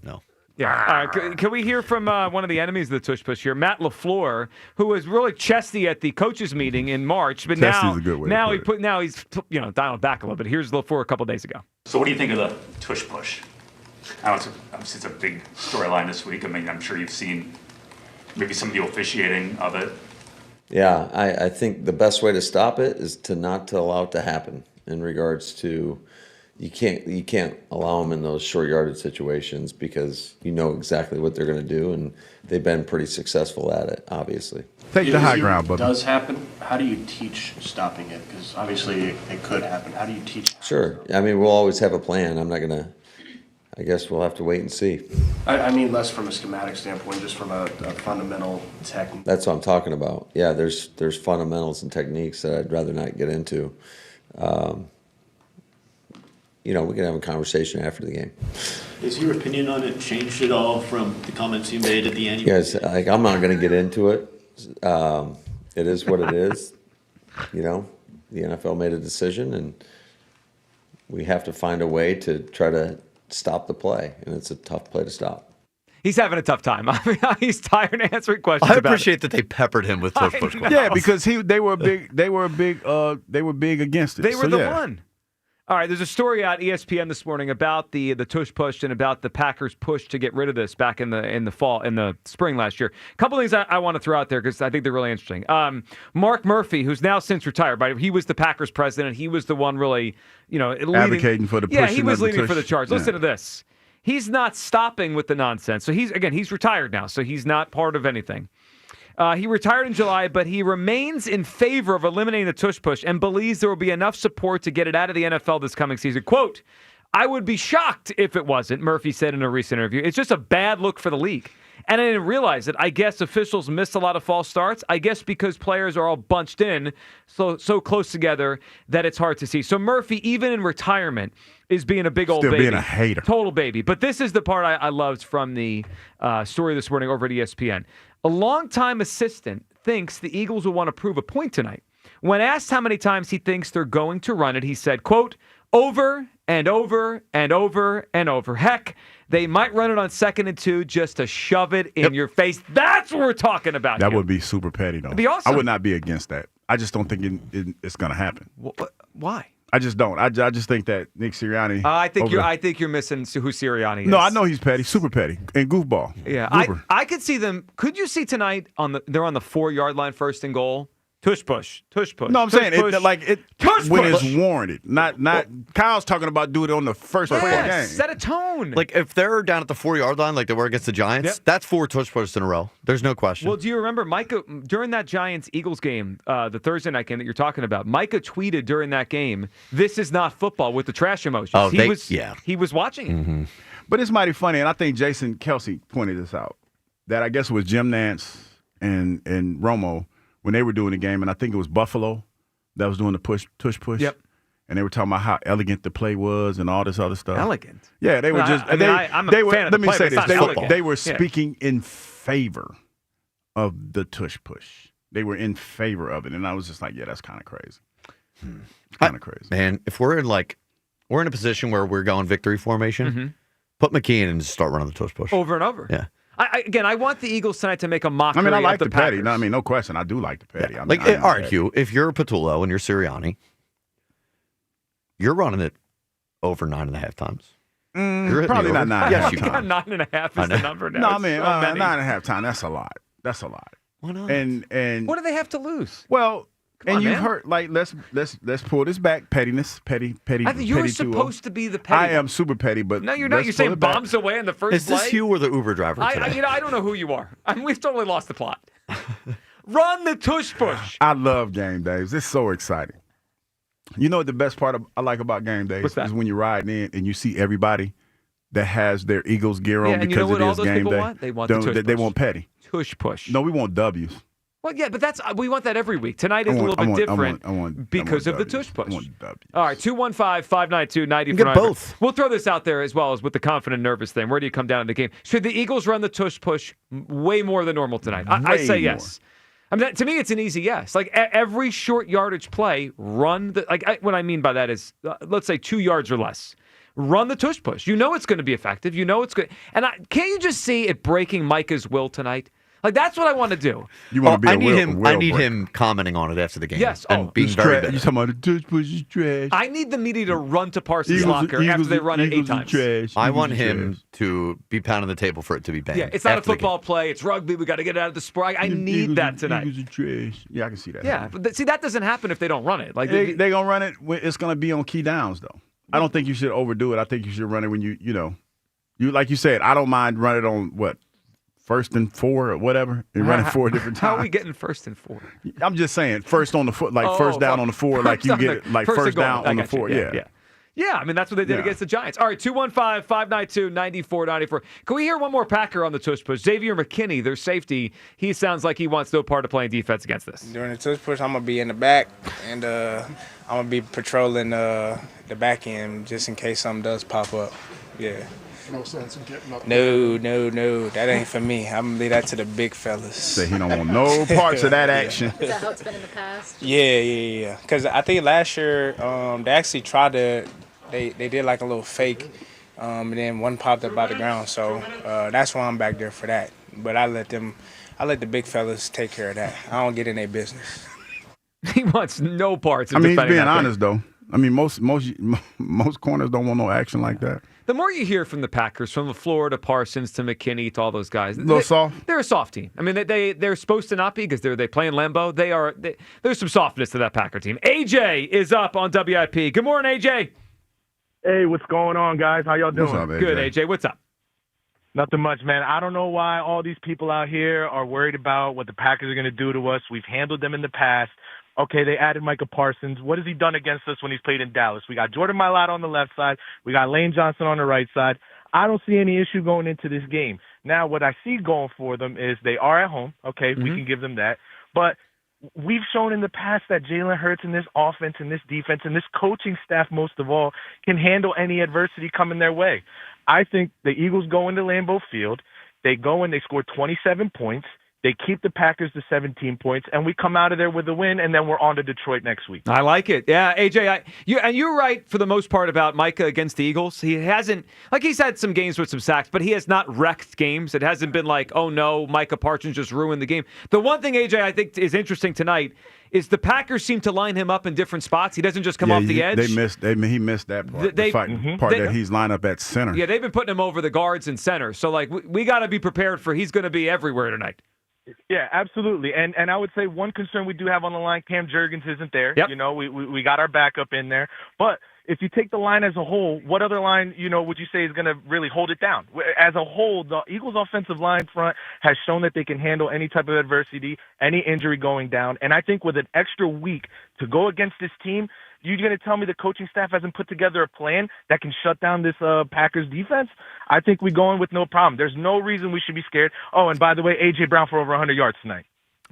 No. Yeah. Can we hear from one of the enemies of the tush push here, Matt LaFleur, who was really chesty at the coaches meeting in March, but Chesty's now a good way now he's dialed back a little bit. Here's LaFleur a couple days ago. So what do you think of the tush push? I know it's a big storyline this week. I mean, I'm sure you've seen maybe some of the officiating of it. Yeah, I think the best way to stop it is to not to allow it to happen. In regards to, you can't allow them in those short yardage situations because you know exactly what they're going to do, and they've been pretty successful at it. Obviously, take the high ground, Bubba. Does happen? How do you teach stopping it? Because obviously it could happen. How do you teach? Sure. I mean, we'll always have a plan. I'm not gonna. I guess we'll have to wait and see. I mean, less from a schematic standpoint, just from a fundamental technique. That's what I'm talking about. Yeah, there's fundamentals and techniques that I'd rather not get into. We can have a conversation after the game. Has your opinion on it changed at all from the comments you made at the annual? Yes, I'm not going to get into it. It is what it is. The NFL made a decision, and we have to find a way to try to stop the play, and it's a tough play to stop. He's having a tough time. I mean, he's tired of answering questions. I appreciate that they peppered him with tush push questions. Yeah, because they were big against it. They were the one. All right, there's a story out ESPN this morning about the tush push and about the Packers' push to get rid of this back in the spring last year. A couple things I want to throw out there because I think they're really interesting. Mark Murphy, who's now since retired, but he was the Packers president. He was the one really, advocating for the push. Yeah, he was leading tush. for the charge. Listen to this. He's not stopping with the nonsense. So he's retired now, so he's not part of anything. He retired in July, but he remains in favor of eliminating the tush push and believes there will be enough support to get it out of the NFL this coming season. Quote, I would be shocked if it wasn't, Murphy said in a recent interview. It's just a bad look for the league. And I didn't realize it. I guess officials missed a lot of false starts. I guess because players are all bunched in so close together that it's hard to see. So Murphy, even in retirement, is being a big old baby. Still being a hater. Total baby. But this is the part I loved from the story this morning over at ESPN. A longtime assistant thinks the Eagles will want to prove a point tonight. When asked how many times he thinks they're going to run it, he said, quote, over and over and over and over. Heck, they might run it on 2nd and 2 just to shove it in your face. That's what we're talking about. That would be super petty, though. It'd be awesome. I would not be against that. I just don't think it's going to happen. Why? I just don't. I just think that Nick Sirianni. I think you're missing who Sirianni is. No, I know he's petty, super petty, and goofball. Yeah, Goober. I could see them. Could you see tonight they're on the 4-yard line, first and goal? Tush push. No, I'm saying push. when it's warranted. Not Kyle's talking about do it on the first play of the game. Set a tone. Like if they're down at the 4-yard line, like they were against the Giants, that's 4 tush pushes in a row. There's no question. Well, do you remember Micah during that Giants-Eagles game, the Thursday night game that you're talking about? Micah tweeted during that game, "This is not football," with the trash emojis. Oh, he was watching it. Mm-hmm. But it's mighty funny, and I think Jason Kelsey pointed this out. That I guess it was Jim Nantz and Romo when they were doing the game, and I think it was Buffalo that was doing the tush push. Yep. And they were talking about how elegant the play was and all this other stuff. Elegant? Yeah, they were just. I'm a fan of the play, but it's not elegant. They were speaking in favor of the tush push. They were in favor of it, and I was just like, yeah, that's kind of crazy. Kind of crazy. Man, if we're in a position where we're going victory formation, put McKee in and just start running the tush push over and over. Yeah. I want the Eagles tonight to make a mockery. I mean, I like of the petty. Packers. No, I mean, no question. I do like the petty. Yeah. I All right, Hugh, if you're Patullo and you're Sirianni, you're running it over 9.5 times. Probably not 9.5 Yes, you got 9.5 is the number now. No, I mean, 9.5 times. That's a lot. That's a lot. Why not? And what do they have to lose? Well, Come on, you've man. heard let's pull this back. Pettiness, petty. I think you're petty supposed to be the petty. I am super petty, but No, you're not. You're saying bombs away in the first Is this play? Hugh or the Uber driver today? I don't know who you are. We've totally lost the plot. Run the tush push. I love game days. It's so exciting. You know what the best part I like about game days is when you're riding in and you see everybody that has their Eagles gear on and you know because what all it is those game people day. want? They want the tush They push. want petty. Tush push. No, we want W's. Well, yeah, but we want that every week. Tonight is a little bit different because of the tush push. All right, 215-592-90. Get both. We'll throw this out there as well as with the confident, nervous thing. Where do you come down in the game? Should the Eagles run the tush push way more than normal tonight? I say yes. I mean, to me, it's an easy yes. Like every short yardage play, run the what I mean by that is, let's say 2 yards or less. Run the tush push. You know it's going to be effective. You know it's good. And can't you just see it breaking Micah's will tonight? Like that's what I want to do. You want to be I need him commenting on it after the game. Yes. And being very bitter. You talking about the tush push is trash. I need the media to run to Parsons' locker after they run it 8 times. Trash. I want him to be pounding the table for it to be banned. Yeah, it's not a football play. It's rugby. We got to get it out of the sport. I need that tonight. Eagles are trash. Yeah, I can see that. Yeah, but see, that doesn't happen if they don't run it. Like they gonna run it. It's gonna be on key downs though. I don't think you should overdo it. I think you should run it when you like you said. I don't mind running it on what. 1st and 4 or whatever, and running 4 different times. How are we getting 1st and 4? I'm just saying, first on the foot, first down on the 4, like you get it, like first down on the 4. Yeah. Yeah, I mean, that's what they did against the Giants. All right, 215-592-9494. Can we hear one more Packer on the tush push? Xavier McKinney, their safety, he sounds like he wants no part of playing defense against this. During the tush push, I'm going to be in the back, and I'm going to be patrolling the back end just in case something does pop up. Yeah. No sense in getting up. No. That ain't for me. I'm going to leave that to the big fellas. Say he don't want no parts of that action. Is that how it's been in the past? Yeah. Because I think last year they actually tried to – they did like a little fake, and then one popped up by the ground. So that's why I'm back there for that. But I let the big fellas take care of that. I don't get in their business. He wants no parts of he's defending being that honest, though. I mean, most corners don't want no action like that. The more you hear from the Packers, from LaFleur to Parsons to McKinney to all those guys, soft. They're a soft team. I mean, they're supposed to not be because they play in Lambeau. There's some softness to that Packer team. AJ is up on WIP. Good morning, AJ. Hey, what's going on, guys? How y'all doing? What's up, AJ? Good, AJ. What's up? Nothing much, man. I don't know why all these people out here are worried about what the Packers are going to do to us. We've handled them in the past. Okay, they added Micah Parsons. What has he done against us when he's played in Dallas? We got Jordan Mailata on the left side. We got Lane Johnson on the right side. I don't see any issue going into this game. Now, what I see going for them is they are at home. Okay, we can give them that. But we've shown in the past that Jalen Hurts and this offense and this defense and this coaching staff, most of all, can handle any adversity coming their way. I think the Eagles go into Lambeau Field. They go and they score 27 points. They keep the Packers to 17 points, and we come out of there with a win, and then we're on to Detroit next week. I like it. Yeah, AJ, you're right for the most part about Micah against the Eagles. He hasn't, like he's had some games with some sacks, but he has not wrecked games. It hasn't been like, oh no, Micah Parsons just ruined the game. The one thing, AJ, I think is interesting tonight is the Packers seem to line him up in different spots. He doesn't just come off the edge. He missed that part. That he's lined up at center. Yeah, they've been putting him over the guards and center. So, like, we got to be prepared for he's going to be everywhere tonight. Yeah, absolutely. And I would say one concern we do have on the line, Cam Jurgens isn't there. Yep. You know, we got our backup in there. But if you take the line as a whole, what other line, would you say is going to really hold it down? As a whole, the Eagles' offensive line front has shown that they can handle any type of adversity, any injury going down. And I think with an extra week to go against this team, you're going to tell me the coaching staff hasn't put together a plan that can shut down this Packers defense? I think we go in with no problem. There's no reason we should be scared. Oh, and by the way, A.J. Brown for over 100 yards tonight.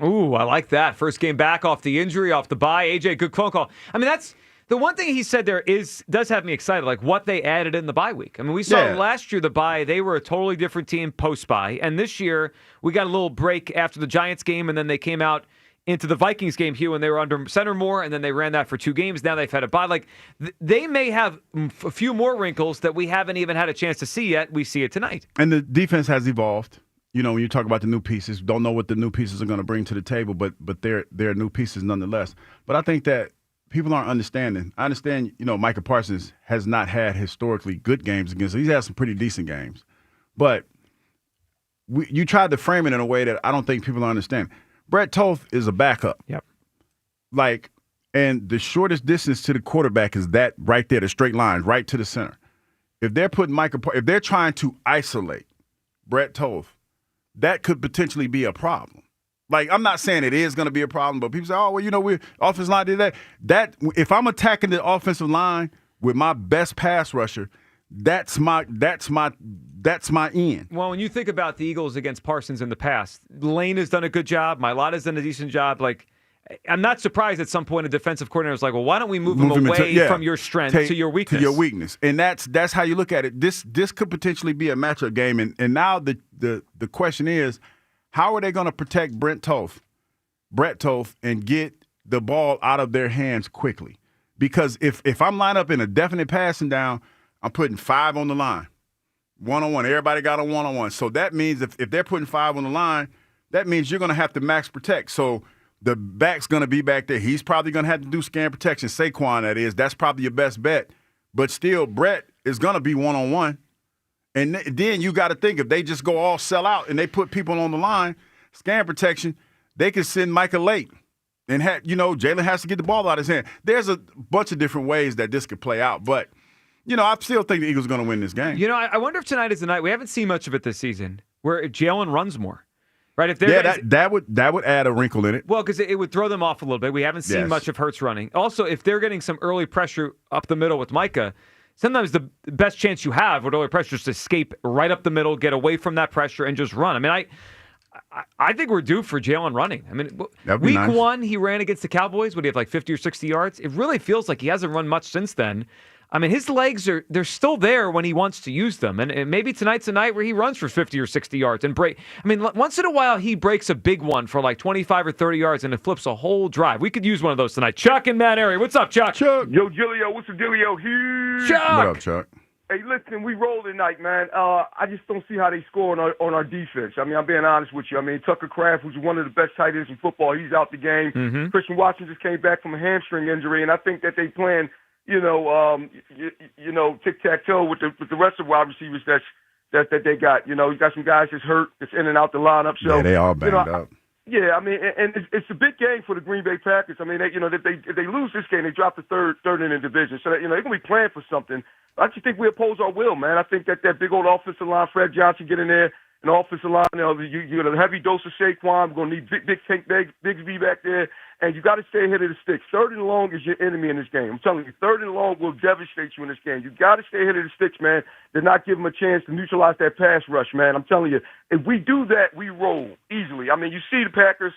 Ooh, I like that. First game back off the injury, off the bye. A.J., good phone call. I mean, that's the one thing he said there does have me excited, like what they added in the bye week. I mean, we saw last year the bye, they were a totally different team post-bye. And this year, we got a little break after the Giants game, and then they came out into the Vikings game, Hugh, and they were under center more, and then they ran that for 2 games. Now they've had a bye. Like, they may have a few more wrinkles that we haven't even had a chance to see yet. We see it tonight. And the defense has evolved. When you talk about the new pieces, don't know what the new pieces are going to bring to the table, but they're new pieces nonetheless. But I think that people aren't understanding. I understand, Micah Parsons has not had historically good games against. He's had some pretty decent games. But you tried to frame it in a way that I don't think people understand. Brett Toth is a backup. Yep. And the shortest distance to the quarterback is that right there, the straight line, right to the center. If they're putting if they're trying to isolate Brett Toth, that could potentially be a problem. Like, I'm not saying it is going to be a problem, but people say, oh, well, we offensive line did that. That if I'm attacking the offensive line with my best pass rusher, that's my end. Well, when you think about the Eagles against Parsons in the past, Lane has done a good job. Mailata's done a decent job. Like, I'm not surprised at some point a defensive coordinator was like, well, why don't we move him away from your strength to your weakness? To your weakness. And that's how you look at it. This could potentially be a matchup game. And now the question is, how are they going to protect Brett Toth, and get the ball out of their hands quickly? Because if I'm lined up in a definite passing down, I'm putting 5 on the line. One-on-one. Everybody got a one-on-one. So that means if they're putting 5 on the line, that means you're going to have to max protect. So the back's going to be back there. He's probably going to have to do scan protection. Saquon, that is. That's probably your best bet. But still, Brett is going to be one-on-one. And then you got to think, if they just go all sell out and they put people on the line, scan protection, they could send Micah late. And, Jaylen has to get the ball out of his hand. There's a bunch of different ways that this could play out. But I still think the Eagles are going to win this game. I wonder if tonight is the night. We haven't seen much of it this season, where Jaylen runs more, right? If that would add a wrinkle in it. Well, because it would throw them off a little bit. We haven't seen much of Hurts running. Also, if they're getting some early pressure up the middle with Micah, sometimes the best chance you have with early pressure is to escape right up the middle, get away from that pressure, and just run. I mean, I think we're due for Jaylen running. I mean, week 1, he ran against the Cowboys. Would he have like 50 or 60 yards? It really feels like he hasn't run much since then. I mean, his legs they're still there when he wants to use them. And maybe tonight's a night where he runs for 50 or 60 yards and break. I mean, once in a while, he breaks a big one for like 25 or 30 yards and it flips a whole drive. We could use one of those tonight. Chuck in that area. What's up, Chuck? Chuck. Yo, Gillio, what's the dealio? Huge. Chuck. What up, Chuck? Hey, listen, we roll tonight, man. I just don't see how they score on our defense. I mean, I'm being honest with you. I mean, Tucker Kraft, who's one of the best tight ends in football, he's out the game. Mm-hmm. Christian Watson just came back from a hamstring injury, and I think that they playing, tic-tac-toe with the rest of the wide receivers that they got. You got some guys that's hurt, that's in and out the lineup. So, yeah, they all banged up. Yeah, I mean, and it's a big game for the Green Bay Packers. I mean, if they lose this game, they drop the third in the division. So, they're going to be playing for something. I just think we oppose our will, man. I think that big old offensive line, Fred Johnson, get in there, an offensive line, you got a heavy dose of Saquon. We're going to need big Tank Bigsby back there. And you got to stay ahead of the sticks. 3rd and long is your enemy in this game. I'm telling you, 3rd and long will devastate you in this game. You got to stay ahead of the sticks, man, to not give them a chance to neutralize that pass rush, man. I'm telling you, if we do that, we roll easily. I mean, you see the Packers,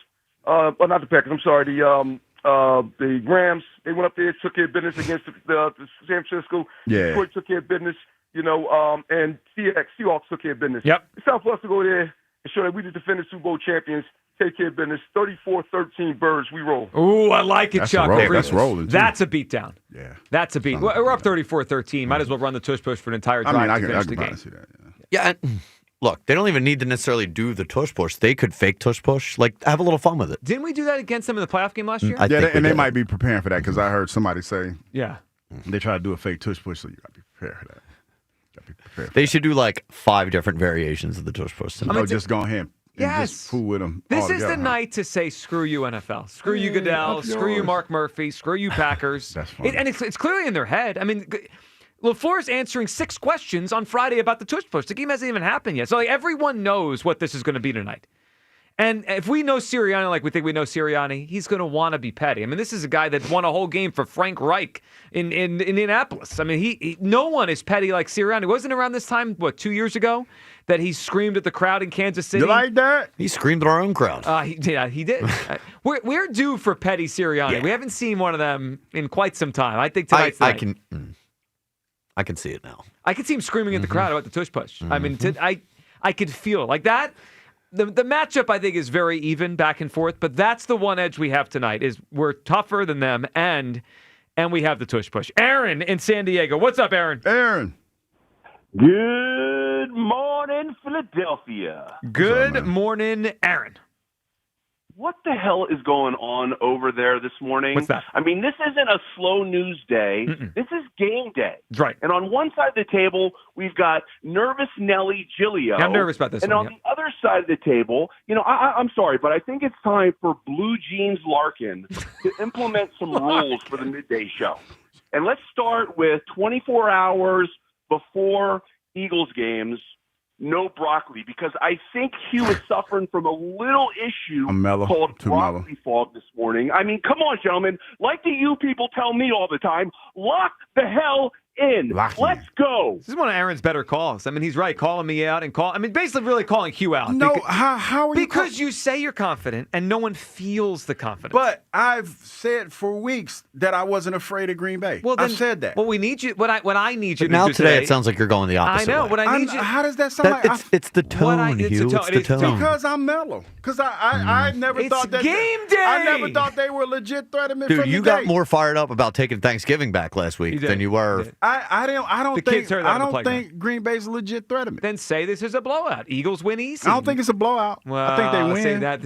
not the Packers, I'm sorry, the Rams, they went up there, took care of business against the San Francisco. Yeah. Detroit took care of business, and Seahawks took care of business. Yep. It's time for us to go there ensure that we the defending Super Bowl champions take care of business. 34-13 Birds, we roll. Ooh, I like it, Chuck. That's rolling, too. That's a beatdown. Yeah. That's a beat. We're up 34-13. Might as well run the tush push for an entire drive to finish the game. See that, Yeah, and look, they don't even need to necessarily do the tush push. They could fake tush push, like have a little fun with it. Didn't we do that against them in the playoff game last year? They might be preparing for that because I heard somebody say they try to do a fake tush push, so you got to be prepared for that. They should do like 5 different variations of the tush push. Just go ahead and just fool with them. This is the night to say, screw you, NFL. Screw you, Goodell. Screw you, Mark Murphy. Screw you, Packers. That's funny. And it's clearly in their head. I mean, LaFleur's answering 6 questions on Friday about the tush push. The game hasn't even happened yet. So like, everyone knows what this is going to be tonight. And if we know Sirianni like we think we know Sirianni, he's going to want to be petty. I mean, this is a guy that won a whole game for Frank Reich in Indianapolis. I mean, he no one is petty like Sirianni. Wasn't around this time, 2 years ago, that he screamed at the crowd in Kansas City? You like that? He screamed at our own crowd. He did. We're due for petty Sirianni. Yeah. We haven't seen one of them in quite some time. I think tonight's the night. I can see it now. I can see him screaming at the crowd about the tush push. I mean, I could feel it. Like that. The matchup, I think, is very even back and forth, but that's the one edge we have tonight is we're tougher than them, and we have the tush push. Aaron in San Diego. What's up, Aaron? Aaron. Good morning, Philadelphia. Good morning, Aaron. What the hell is going on over there this morning? What's that? I mean, this isn't a slow news day. This is game day. That's right. And on one side of the table, we've got nervous Nelly Gilio. Yeah, I'm nervous about this and one. And on the other side of the table, I'm sorry, but I think it's time for Blue Jeans Larkin to implement some rules for the midday show. And let's start with 24 hours before Eagles games. No broccoli, because I think he was suffering from a little issue called broccoli fog this morning. I mean, come on, gentlemen. Like the you people tell me all the time, lock the hell in. Let's go. This is one of Aaron's better calls. I mean, he's right, calling me out and basically really calling Hugh out. No, how are you? Because you say you're confident and no one feels the confidence. But I've said for weeks that I wasn't afraid of Green Bay. Well, I've said that. Well, we need you. What I need you to now do today, it sounds like you're going the opposite. I know. way. What I need you. How does that sound like? It's the tone, Hugh. It's the tone. Because I'm mellow. Because I never thought that. Game day. I never thought they were legit threat of me. Dude, you got more fired up about taking Thanksgiving back last week than you were. I don't think Green Bay's a legit threat of me. Then say this is a blowout. Eagles win easy. I don't think it's a blowout. Well, I think they win. Say that,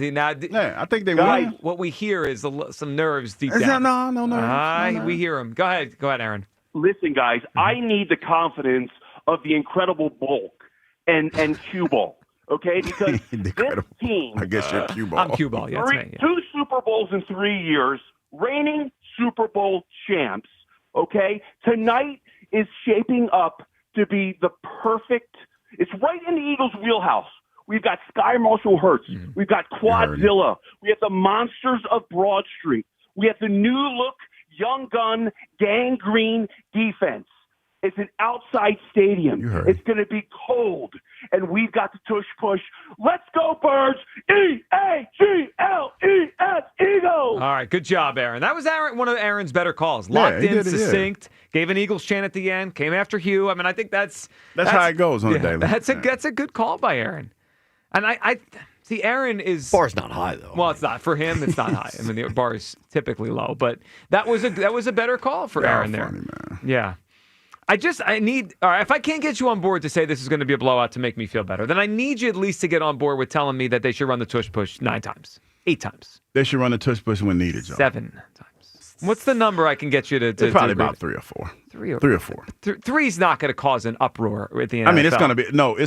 I think they guys, win. What we hear is some nerves deep down. No. We hear them. Go ahead, Aaron. Listen, guys, I need the confidence of the incredible bulk and cue ball. Okay, because this team. I guess you're cue ball. I'm cue ball. Yeah, that's me. 2 Super Bowls in 3 years, reigning Super Bowl champs. Okay, tonight is shaping up to be the perfect. It's right in the Eagles' wheelhouse. We've got Sky Marshall-Hurts. We've got Quadzilla. We have the monsters of Broad Street. We have the new look, young gun, gangrene defense. It's an outside stadium. It's going to be cold, and we've got the tush push. Let's go, Birds! E-A-G-L-E-S, Eagles! All right, good job, Aaron. That was one of Aaron's better calls. Locked in, succinct, gave an Eagles chant at the end, came after Hugh. I mean, I think that's how it goes on a daily. That's a good call by Aaron. And I see, Aaron is bar's not high though. Well, it's not for him. It's not high. I mean, the bar is typically low, but that was a better call for Aaron there. Funny, man. Yeah. I need, all right, if I can't get you on board to say this is going to be a blowout to make me feel better, then I need you at least to get on board with telling me that they should run the tush push 9 times, 8 times. They should run the tush push when needed, John. 7 times. What's the number I can get you to probably about 3 or 4. 3 or 4. 3's not going to cause an uproar at the NFL. I mean, it's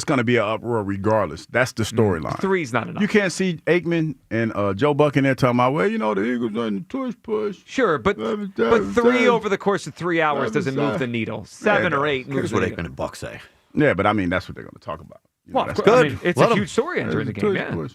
going to be an uproar regardless. That's the storyline. 3's not enough. You can't see Aikman and Joe Buck in there talking about, well, the Eagles run the tush push. Sure, but 3 over the course of 3 hours doesn't move the needle. 7 or 8 moves the needle. Here's what Aikman and Buck say. Yeah, but I mean, that's what they're going to talk about. Well, that's good. I mean, it's a huge story entering the game. Yeah.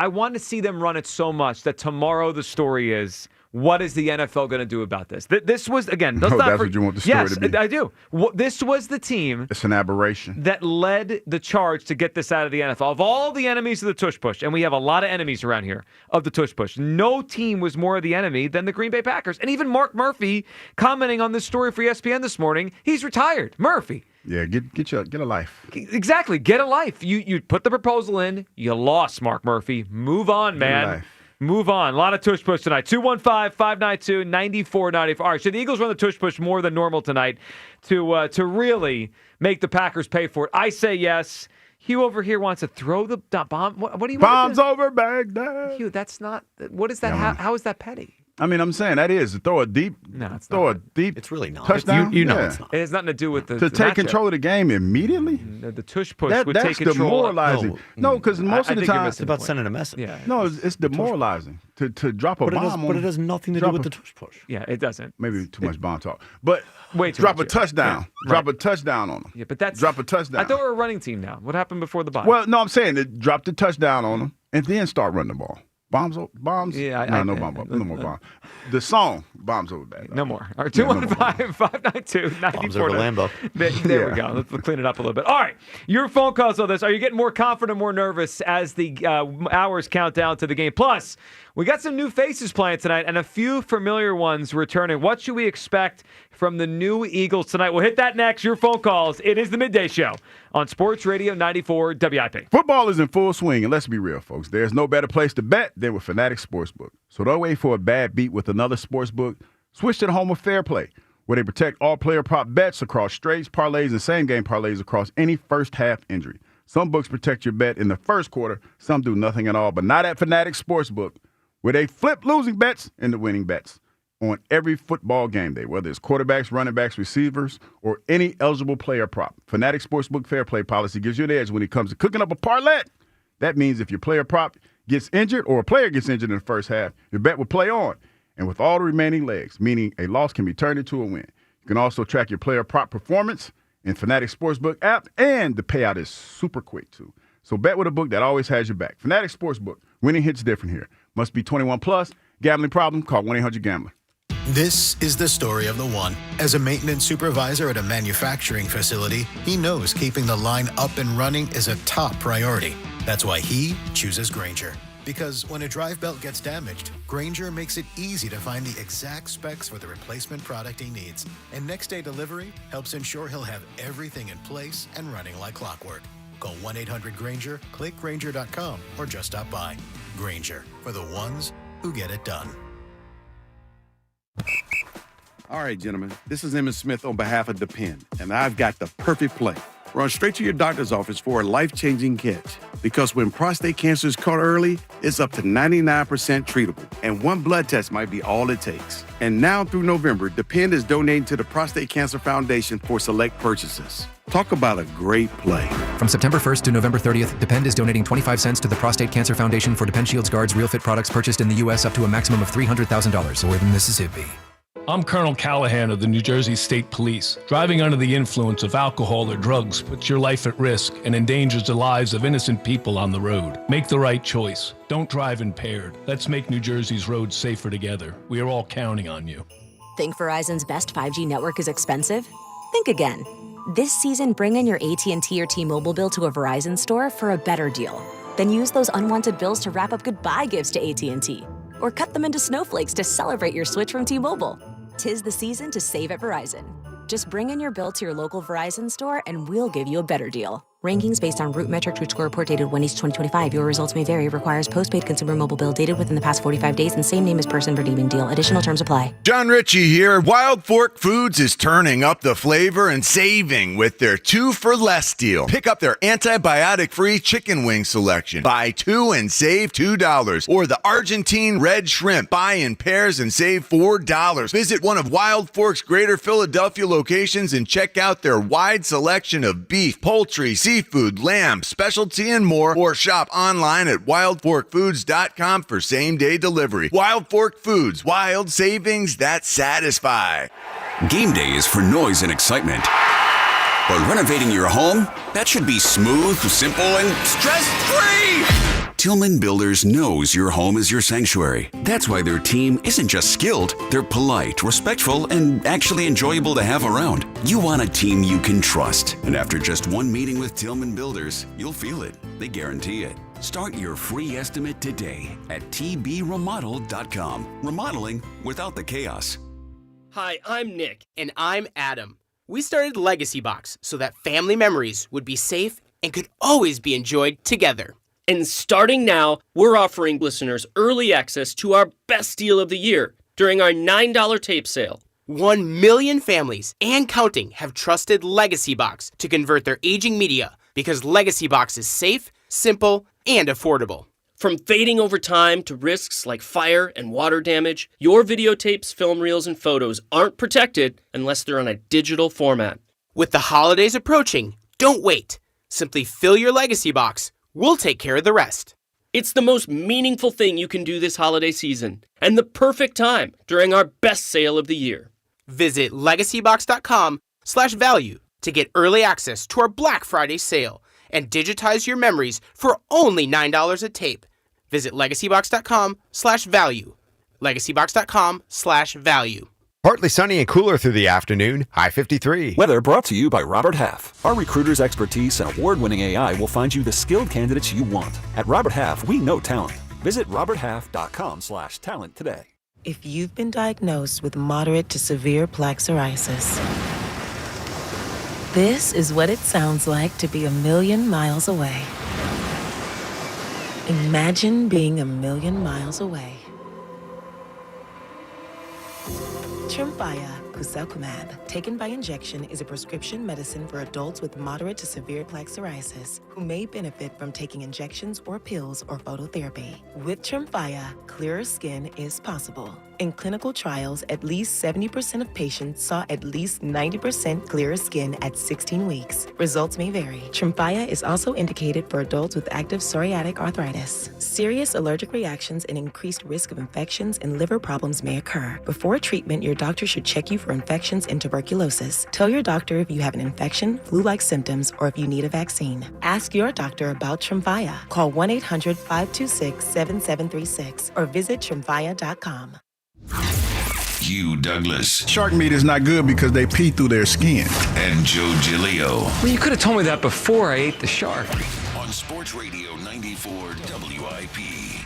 I want to see them run it so much that tomorrow the story is, what is the NFL going to do about this? This was, again, that's what you want the story to be. Yes, I do. This was the team. It's an aberration. That led the charge to get this out of the NFL. Of all the enemies of the tush push, and we have a lot of enemies around here of the tush push, no team was more of the enemy than the Green Bay Packers. And even Mark Murphy, commenting on this story for ESPN this morning, he's retired. Murphy. Yeah, get a life. Exactly. Get a life. You put the proposal in. You lost, Mark Murphy. Move on, man. Move on. A lot of tush push tonight. 215-592-9494. All right, so the Eagles run the tush push more than normal tonight to really make the Packers pay for it. I say yes. Hugh over here wants to throw the bomb. What do you want? Bombs over Baghdad. Hugh, that's not. What is that? How is that petty? I mean, I'm saying that is to throw a deep. No, it's throw not. a deep. It's really not. Touchdown. You know it's not. It has nothing to do with the to take matchup. control of the game immediately. The tush push would that's take control. demoralizing. No, because most of the time it's about sending a message. Yeah. No, it's demoralizing to drop a bomb. But it has nothing to do with the tush push. Yeah, it doesn't. Maybe too much bomb talk. But way too drop much, a touchdown. Yeah. Drop a touchdown on them. Yeah, but that's drop a touchdown. I thought we were a running team now. What happened before the bye? Well, no, I'm saying that drop the touchdown on them and then start running the ball. Bombs. Yeah, no more bombs. The song "Bombs Over Baghdad." No more. All right, 215-592-94. Bombs over Lambeau. There we go. Let's clean it up a little bit. All right, your phone calls on this. Are you getting more confident, more nervous as the hours count down to the game? Plus, we got some new faces playing tonight and a few familiar ones returning. What should we expect from the new Eagles tonight? We'll hit that next. Your phone calls. It is the Midday Show on Sports Radio 94 WIP. Football is in full swing, and let's be real, folks. There's no better place to bet than with Fanatics Sportsbook. So don't wait for a bad beat with another sportsbook. Switch to the home of Fair Play, where they protect all player prop bets across straights, parlays, and same-game parlays across any first-half injury. Some books protect your bet in the first quarter. Some do nothing at all, but not at Fanatics Sportsbook, where they flip losing bets into winning bets on every football game day, whether it's quarterbacks, running backs, receivers, or any eligible player prop. Fanatics Sportsbook Fair Play policy gives you an edge when it comes to cooking up a parlay. That means if your player prop gets injured or a player gets injured in the first half, your bet will play on. And with all the remaining legs, meaning a loss can be turned into a win. You can also track your player prop performance in Fanatics Sportsbook app, and the payout is super quick, too. So bet with a book that always has your back. Fanatics Sportsbook. Winning hits different here. Must be 21 plus. Gambling problem? Call 1-800-GAMBLER. This is the story of the one. As a maintenance supervisor at a manufacturing facility, he knows keeping the line up and running is a top priority. That's why he chooses Grainger. Because when a drive belt gets damaged, Grainger makes it easy to find the exact specs for the replacement product he needs. And next day delivery helps ensure he'll have everything in place and running like clockwork. Call 1-800-GRAINGER, click Grainger.com, or just stop by. Grainger, for the ones who get it done. All right, gentlemen, this is Emmett Smith on behalf of Depend, and I've got the perfect play. Run straight to your doctor's office for a life-changing catch. Because when prostate cancer is caught early, it's up to 99% treatable, and one blood test might be all it takes. And now through November, Depend is donating to the Prostate Cancer Foundation for select purchases. Talk about a great play. From September 1st to November 30th, Depend is donating 25 cents to the Prostate Cancer Foundation for Depend Shields Guards Real Fit products purchased in the U.S. up to a maximum of $300,000 or in Mississippi. I'm Colonel Callahan of the New Jersey State Police. Driving under the influence of alcohol or drugs puts your life at risk and endangers the lives of innocent people on the road. Make the right choice. Don't drive impaired. Let's make New Jersey's roads safer together. We are all counting on you. Think Verizon's best 5G network is expensive? Think again. This season, bring in your AT&T or T-Mobile bill to a Verizon store for a better deal. Then use those unwanted bills to wrap up goodbye gifts to AT&T. Or cut them into snowflakes to celebrate your switch from T-Mobile. 'Tis the season to save at Verizon. Just bring in your bill to your local Verizon store and we'll give you a better deal. Rankings based on Root Metric True Score report dated 1/2025. Your results may vary. Requires postpaid consumer mobile bill dated within the past 45 days and same name as person redeeming deal. Additional terms apply. John Ritchie here. Wild Fork Foods is turning up the flavor and saving with their 2 for less deal. Pick up their antibiotic-free chicken wing selection. Buy 2 and save $2. Or the Argentine red shrimp. Buy in pairs and save $4. Visit one of Wild Fork's Greater Philadelphia locations and check out their wide selection of beef, poultry, seafood, lamb, specialty, and more, or shop online at wildforkfoods.com for same-day delivery. Wild Fork Foods, wild savings that satisfy. Game day is for noise and excitement. But renovating your home? That should be smooth, simple, and stress-free! Tillman Builders knows your home is your sanctuary. That's why their team isn't just skilled, they're polite, respectful, and actually enjoyable to have around. You want a team you can trust. And after just one meeting with Tillman Builders, you'll feel it. They guarantee it. Start your free estimate today at tbremodel.com. Remodeling without the chaos. Hi, I'm Nick. And I'm Adam. we started Legacy Box so that family memories would be safe and could always be enjoyed together. And starting now, we're offering listeners early access to our best deal of the year during our $9 tape sale. 1 million families and counting have trusted Legacy Box to convert their aging media because Legacy Box is safe, simple, and affordable. From fading over time to risks like fire and water damage, your videotapes, film reels, and photos aren't protected unless they're on a digital format. With the holidays approaching, don't wait. Simply fill your Legacy Box. We'll take care of the rest. It's the most meaningful thing you can do this holiday season, and the perfect time during our best sale of the year. Visit legacybox.com/value to get early access to our Black Friday sale and digitize your memories for only $9 a tape. Visit legacybox.com/value. legacybox.com/value. Partly sunny and cooler through the afternoon, high 53. Weather brought to you by Robert Half. Our recruiters' expertise and award-winning AI will find you the skilled candidates you want. At Robert Half, we know talent. Visit roberthalf.com/talent today. If you've been diagnosed with moderate to severe plaque psoriasis, this is what it sounds like to be a million miles away. Imagine being a million miles away. Tremfya guselkumab, taken by injection, is a prescription medicine for adults with moderate to severe plaque psoriasis who may benefit from taking injections or pills or phototherapy. With Tremfya, clearer skin is possible. In clinical trials, at least 70% of patients saw at least 90% clearer skin at 16 weeks. Results may vary. Tremfya is also indicated for adults with active psoriatic arthritis. Serious allergic reactions and increased risk of infections and liver problems may occur. Before treatment, your doctor should check you for infections and tuberculosis. Tell your doctor if you have an infection, flu-like symptoms, or if you need a vaccine. Ask your doctor about Tremfya. Call 1-800-526-7736 or visit tremfya.com. Hugh Douglas. Shark meat is not good because they pee through their skin. And Joe Giglio. Well, you could have told me that before I ate the shark. On Sports Radio 94 WIP.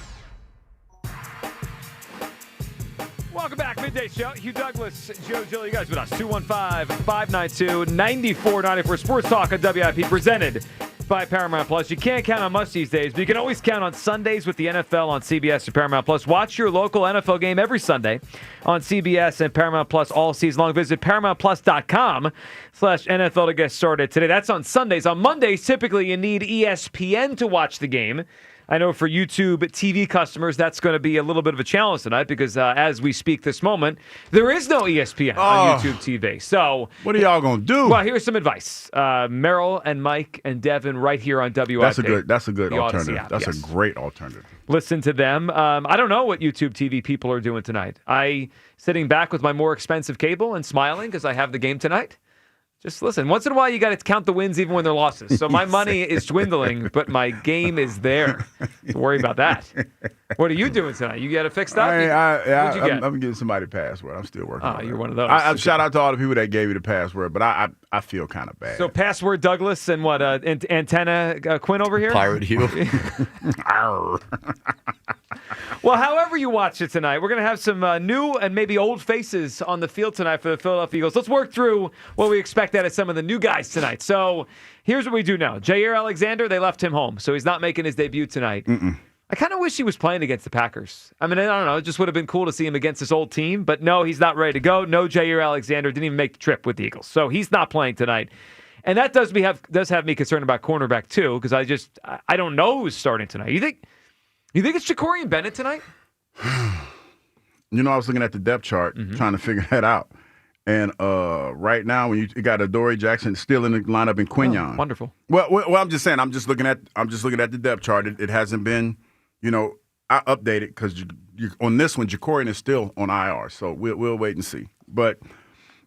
Welcome back, Midday Show. Hugh Douglas, Joe Giglio, you guys with us. 215-592-9494. Sports Talk on WIP, presented by Paramount Plus. You can't count on much these days, but you can always count on Sundays with the NFL on CBS and Paramount Plus. Watch your local NFL game every Sunday on CBS and Paramount Plus all season long. Visit ParamountPlus.com/NFL to get started today. That's on Sundays. On Mondays, typically you need ESPN to watch the game. I know for YouTube TV customers, that's going to be a little bit of a challenge tonight because as we speak this moment, there is no ESPN on YouTube TV. So what are y'all going to do? Well, here's some advice. Merrill and Mike and Devin right here on WIP. That's a good alternative. That's a great alternative. Listen to them. I don't know what YouTube TV people are doing tonight. Sitting back with my more expensive cable and smiling because I have the game tonight. Just listen. Once in a while, you got to count the wins even when they're losses. So my money is dwindling, but my game is there. Don't worry about that. What are you doing tonight? You got it fixed up? What'd you get? I'm getting somebody a password. I'm still working on it. You're one of those. Shout out to all the people that gave me the password, but I feel kind of bad. So password Douglas and what? Antenna Quinn over here? Pirate Hugh. Well, however you watch it tonight, we're going to have some new and maybe old faces on the field tonight for the Philadelphia Eagles. Let's work through what we expect out of some of the new guys tonight. So here's what we do now. Jair Alexander, they left him home, so he's not making his debut tonight. I kind of wish he was playing against the Packers. I mean, I don't know. It just would have been cool to see him against his old team. But no, he's not ready to go. No, Jair Alexander didn't even make the trip with the Eagles. So he's not playing tonight. And that does have me concerned about cornerback, too, because I don't know who's starting tonight. You think it's Ja'Cory Bennett tonight? You know, I was looking at the depth chart, trying to figure that out. And right now, when you got Adoree Jackson still in the lineup in Quinyon. Wonderful. Well, I'm just saying. I'm just looking at the depth chart. It hasn't been, I updated because on this one, Ja'Cory is still on IR. So we'll wait and see. But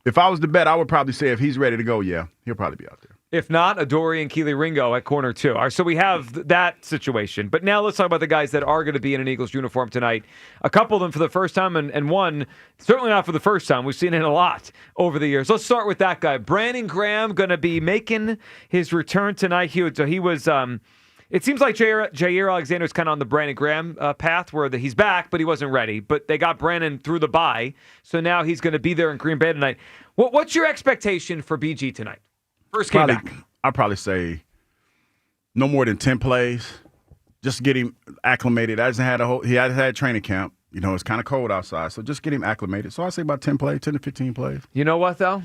if I was to bet, I would probably say if he's ready to go, yeah, he'll probably be out there. If not, Adoree and Keely Ringo at corner 2. All right, so we have that situation. But now let's talk about the guys that are going to be in an Eagles uniform tonight. A couple of them for the first time, and one certainly not for the first time. We've seen it a lot over the years. Let's start with that guy. Brandon Graham going to be making his return tonight. So he was it seems like Jair Alexander's kind of on the Brandon Graham path where he's back, but he wasn't ready. But they got Brandon through the bye, so now he's going to be there in Green Bay tonight. What's your expectation for BG tonight? First game back. I'd probably say no more than 10 plays. Just get him acclimated. He hasn't had training camp. You know, it's kind of cold outside, so just get him acclimated. So I say about 10 to 15 plays. You know what, though?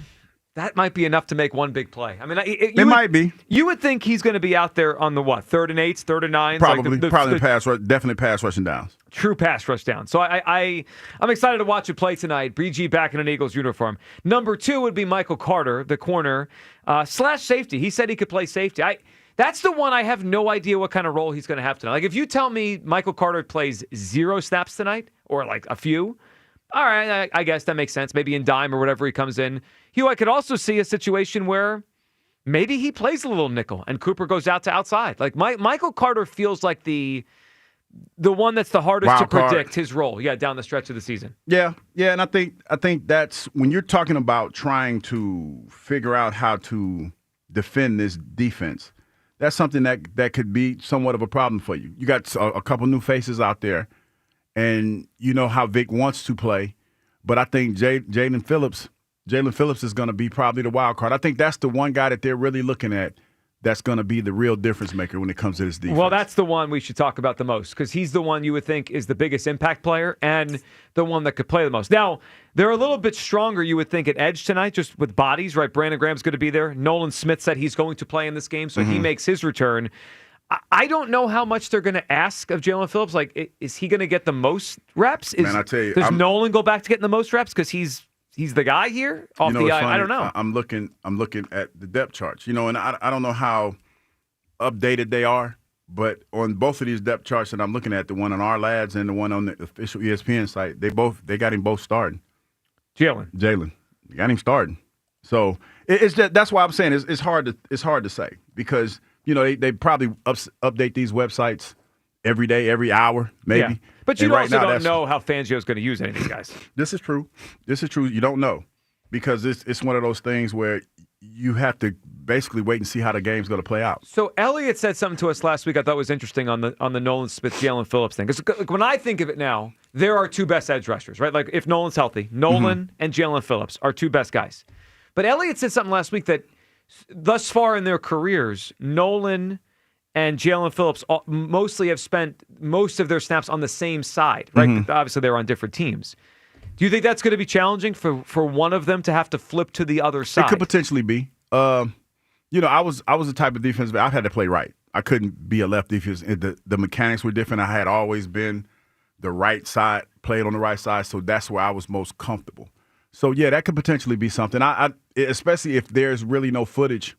That might be enough to make one big play. I mean, it might be. You would think he's going to be out there on the what? 3rd and 8s, 3rd and 9s? Probably pass rush, definitely pass rushing downs. True pass rush down. So I'm excited to watch him play tonight. BG back in an Eagles uniform. Number 2 would be Michael Carter, the corner / safety. He said he could play safety. That's the one I have no idea what kind of role he's going to have tonight. Like, if you tell me Michael Carter plays 0 snaps tonight, or like a few, all right, I guess that makes sense. Maybe in dime or whatever he comes in. Hugh, I could also see a situation where maybe he plays a little nickel and Cooper goes out to outside. Like, Michael Carter feels like the one that's the hardest to predict his role, down the stretch of the season. Yeah, and I think that's when you're talking about trying to figure out how to defend this defense. That's something that could be somewhat of a problem for you. You got a couple new faces out there, and you know how Vic wants to play, but I think Jaylen Phillips is going to be probably the wild card. I think that's the one guy that they're really looking at that's going to be the real difference maker when it comes to this defense. Well, that's the one we should talk about the most because he's the one you would think is the biggest impact player and the one that could play the most. Now, they're a little bit stronger, you would think, at edge tonight, just with bodies, right? Brandon Graham's going to be there. Nolan Smith said he's going to play in this game, so he makes his return. I don't know how much they're going to ask of Jaylen Phillips. Like, is he going to get the most reps? Man, I tell you, does Nolan go back to getting the most reps because he's the guy here off the eye? I don't know. I'm looking at the depth charts, and I don't know how updated they are, but on both of these depth charts that I'm looking at, the one on our lads and the one on the official ESPN site, they got him both starting. Jaylen, you got him starting. So it's just, that's why I'm saying it's hard to say because they probably update these websites every day, every hour, maybe. Yeah. But you don't know how Fangio's going to use any of these guys. This is true. You don't know because it's one of those things where you have to basically wait and see how the game's going to play out. So Elliott said something to us last week I thought was interesting on the Nolan Smith, Jaylen Phillips thing. Because when I think of it now, there are 2 best edge rushers, right? Like if Nolan's healthy, Nolan and Jaylen Phillips are 2 best guys. But Elliott said something last week that thus far in their careers, Nolan and Jaylen Phillips mostly have spent most of their snaps on the same side, right? Obviously, they're on different teams. Do you think that's going to be challenging for one of them to have to flip to the other side? It could potentially be. I was the type of defense, but I had to play right. I couldn't be a left defense. The mechanics were different. I had always been the right side, played on the right side, so that's where I was most comfortable. So, yeah, that could potentially be something. I especially if there's really no footage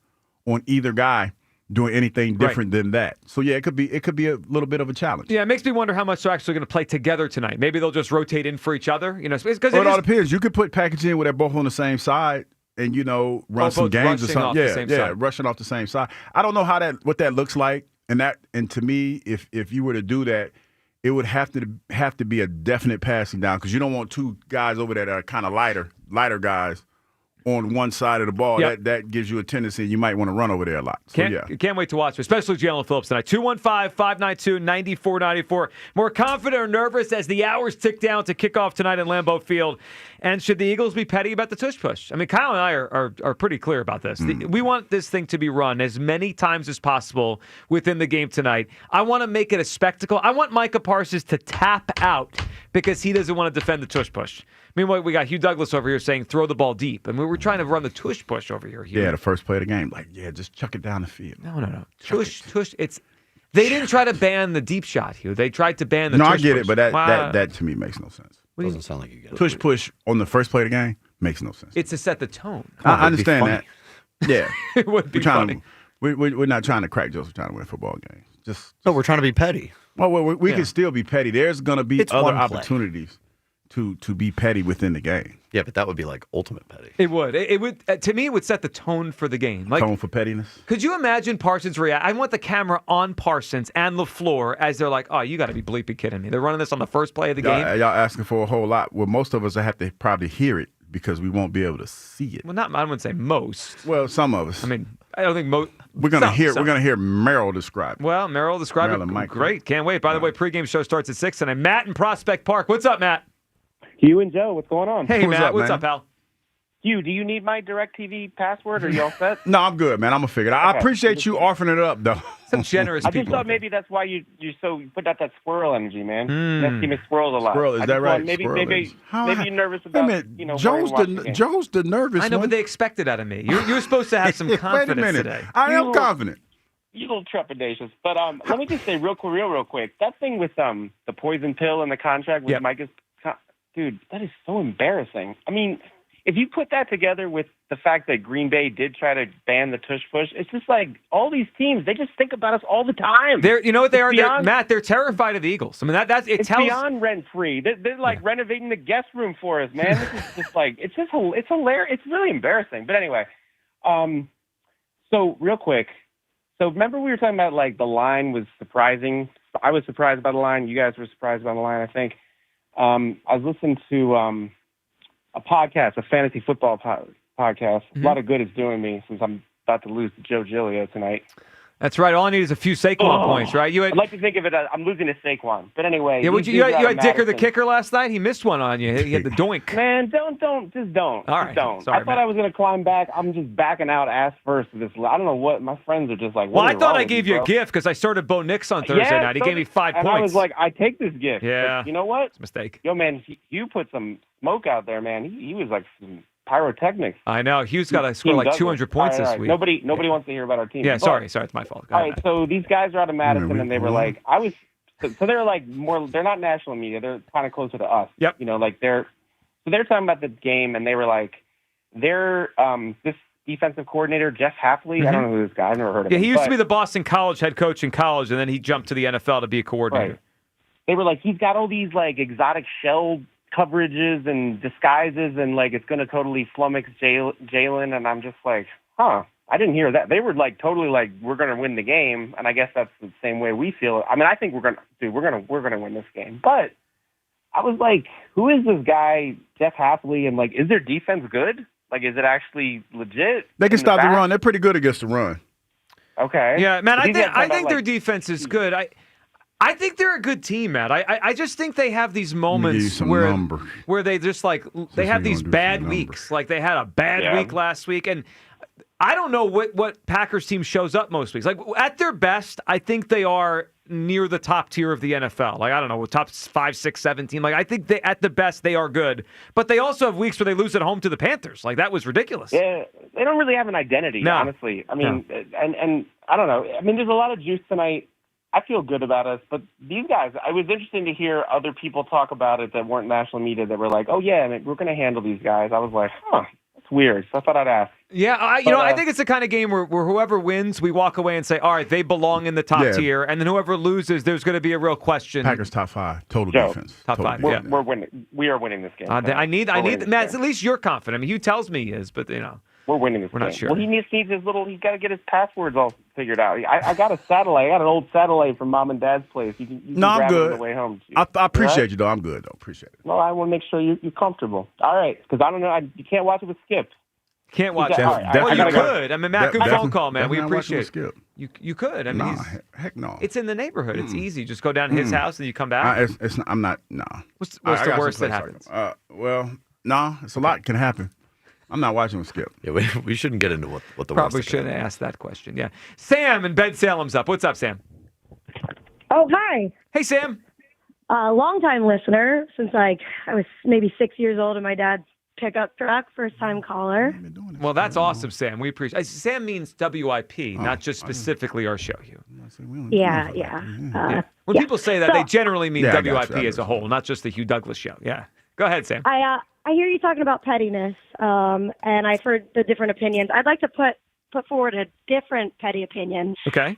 on either guy doing anything different than that. So, yeah, it could be a little bit of a challenge. Yeah, it makes me wonder how much they're actually going to play together tonight. Maybe they'll just rotate in for each other. Because it all depends. You could put package in where they're both on the same side and, run some games or something. Rushing off the same side. I don't know what that looks like. And to me, if you were to do that, it would have to be a definite passing down because you don't want 2 guys over there that are kind of lighter guys on one side of the ball. Yep. That gives you a tendency you might want to run over there a lot. So, Can't wait to watch, especially Jaylen Phillips tonight. 215-592-9494. More confident or nervous as the hours tick down to kick off tonight in Lambeau Field? And should the Eagles be petty about the tush push? I mean, Kyle and I are pretty clear about this. We want this thing to be run as many times as possible within the game tonight. I want to make it a spectacle. I want Micah Parsons to tap out because he doesn't want to defend the tush push. Meanwhile, we got Hugh Douglas over here saying throw the ball deep. And we're trying to run the tush push over here. Yeah, the first play of the game. Just chuck it down the field. No. Tush, they didn't try to ban the deep shot, Hugh. They tried to ban the tush push. No, I get it, but that to me makes no sense. Doesn't sound like you get it. Tush push on the first play of the game makes no sense. It's to set the tone. I understand that. Yeah. It would be funny. We're not trying to crack jokes. We're trying to win football games. We're trying to be petty. Well, we can still be petty. There's going to be other opportunities to be petty within the game. Yeah, but that would be like ultimate petty. It would. It would. To me, it would set the tone for the game. Tone for pettiness. Could you imagine Parsons react? I want the camera on Parsons and LaFleur as they're like, "Oh, you got to be bleeping kidding me! They're running this on the first play of the game." Y'all asking for a whole lot. Well, most of us have to probably hear it because we won't be able to see it. Well, I wouldn't say most. Well, some of us. I mean, I don't think most. We're gonna hear Merrill describe it. Well, Merrill described it. Great. Can't wait. By the way, pregame show starts at 6 tonight. Matt in Prospect Park. What's up, Matt? Hugh and Joe, what's going on? Hey, Matt. What's up, pal? Hugh, do you need my DirecTV password? Are you all set? No, I'm good, man. I'm gonna figure it out. I appreciate you offering it up, though. Some generous I just thought maybe that's why you put out that squirrel energy, man. That team is squirrels a lot. Squirrel, is that right? Maybe Squirrel maybe is. How- you're nervous about Joe's the nervous I know, one. but they expect it out of me. You're supposed to have some confidence Wait a minute. today. I am confident. You little trepidatious. But let me just say real quick. That thing with the poison pill and the contract with Micah's, dude, that is so embarrassing. I mean, if you put that together with the fact that Green Bay did try to ban the tush push, it's just like all these teams, they just think about us all the time. You know what they are, Matt? They're terrified of the Eagles. I mean, it's beyond rent free. They're like renovating the guest room for us, man. This is just like it's hilarious. It's really embarrassing. But anyway, so real quick, so remember we were talking about like the line was surprising. I was surprised by the line. You guys were surprised by the line, I think. I was listening to a podcast, a fantasy football podcast. Mm-hmm. A lot of good it's doing me since I'm about to lose to Joe Giglio tonight. That's right. All I need is a few Saquon points, right? I'd like to think of it as I'm losing to Saquon. But anyway. Yeah, you had Dicker the kicker last night? He missed one on you. He had the doink. Man, don't. All right. Don't. Sorry, I thought I was going to climb back. I'm just backing out ass first of this. I don't know what. My friends are just like, well, I thought I gave you a gift because I started Bo Nix on Thursday night. He gave me 5 points. And I was like, I take this gift. Yeah. But you know what? It's a mistake. Yo, man, you put some smoke out there, man. He was like some pyrotechnics. I know. Hugh's got to score like 200 points this week. Nobody wants to hear about our team. Yeah, But, sorry. It's my fault. Go all ahead, right, Matt. so these guys are out of Madison, and they were like, so they're like more, they're not national media. They're kind of closer to us. Yep. You know, like they're talking about the game, and they were like, this defensive coordinator, Jeff Hafley, I don't know who this guy, I've never heard of him. Yeah, he used to be the Boston College head coach in college, and then he jumped to the NFL to be a coordinator. Right. They were like, he's got all these like exotic shell coverages and disguises, and like it's going to totally flummox Jaylen, and I'm just like, I didn't hear that. They were like totally like, we're going to win the game, and I guess that's the same way we feel. I mean, I think we're going to win this game. But I was like, who is this guy, Jeff Hafley, and like, is their defense good? Like, is it actually legit? They can stop the run. They're pretty good against the run. Okay. Yeah, man, I think their like, defense is good. I think they're a good team, Matt. I just think they have these moments where they just like they have these bad weeks. Like they had a bad week last week, and I don't know what Packers team shows up most weeks. Like at their best, I think they are near the top tier of the NFL. Like I don't know, top 5, 6, 7 team. Like I think at the best they are good, but they also have weeks where they lose at home to the Panthers. Like that was ridiculous. Yeah, they don't really have an identity, honestly. I mean, and I don't know. I mean, there's a lot of juice tonight. I feel good about us, but these guys, it was interesting to hear other people talk about it that weren't national media that were like, oh, yeah, we're going to handle these guys. I was like, that's weird. So I thought I'd ask. Yeah, I think it's the kind of game where whoever wins, we walk away and say, all right, they belong in the top tier, and then whoever loses, there's going to be a real question. Packers top 5, total defense. Top 5, defense. We're winning. We are winning this game. I need Matt, at least you're confident. I mean, Hugh tells me he is, but, we're winning this We're game. not sure. Well, he needs his he's got to get his passwords all figured out. I got a satellite. I got an old satellite from Mom and Dad's place. You can I'm grab it good. on the way home. I appreciate you, though. I'm good, though. Appreciate it. Well, I want to make sure you're comfortable. All right, because I don't know. You can't watch it with Skip. Can't watch it. Well, you could. I mean, Matt, good phone call, man. We appreciate it. You could. I mean, heck no. It's in the neighborhood. It's easy. Just go down to his house and you come back. I'm not. No. What's the worst that happens? It's a lot can happen. I'm not watching with Skip. Yeah, we shouldn't get into what the probably worst shouldn't ask that question. Yeah, Sam in Bed Salem's up. What's up, Sam? Oh, hi. Hey, Sam. Long-time listener since I was maybe 6 years old in my dad's pickup truck. First-time caller. Well, that's awesome, Sam. We appreciate. Sam means WIP, not just specifically our show. Hugh. Yeah. When people say that, they generally mean I WIP got you. as a whole, not just the Hugh Douglas show. Yeah. Go ahead, Sam. I hear you talking about pettiness, and I've heard the different opinions. I'd like to put forward a different petty opinion. Okay.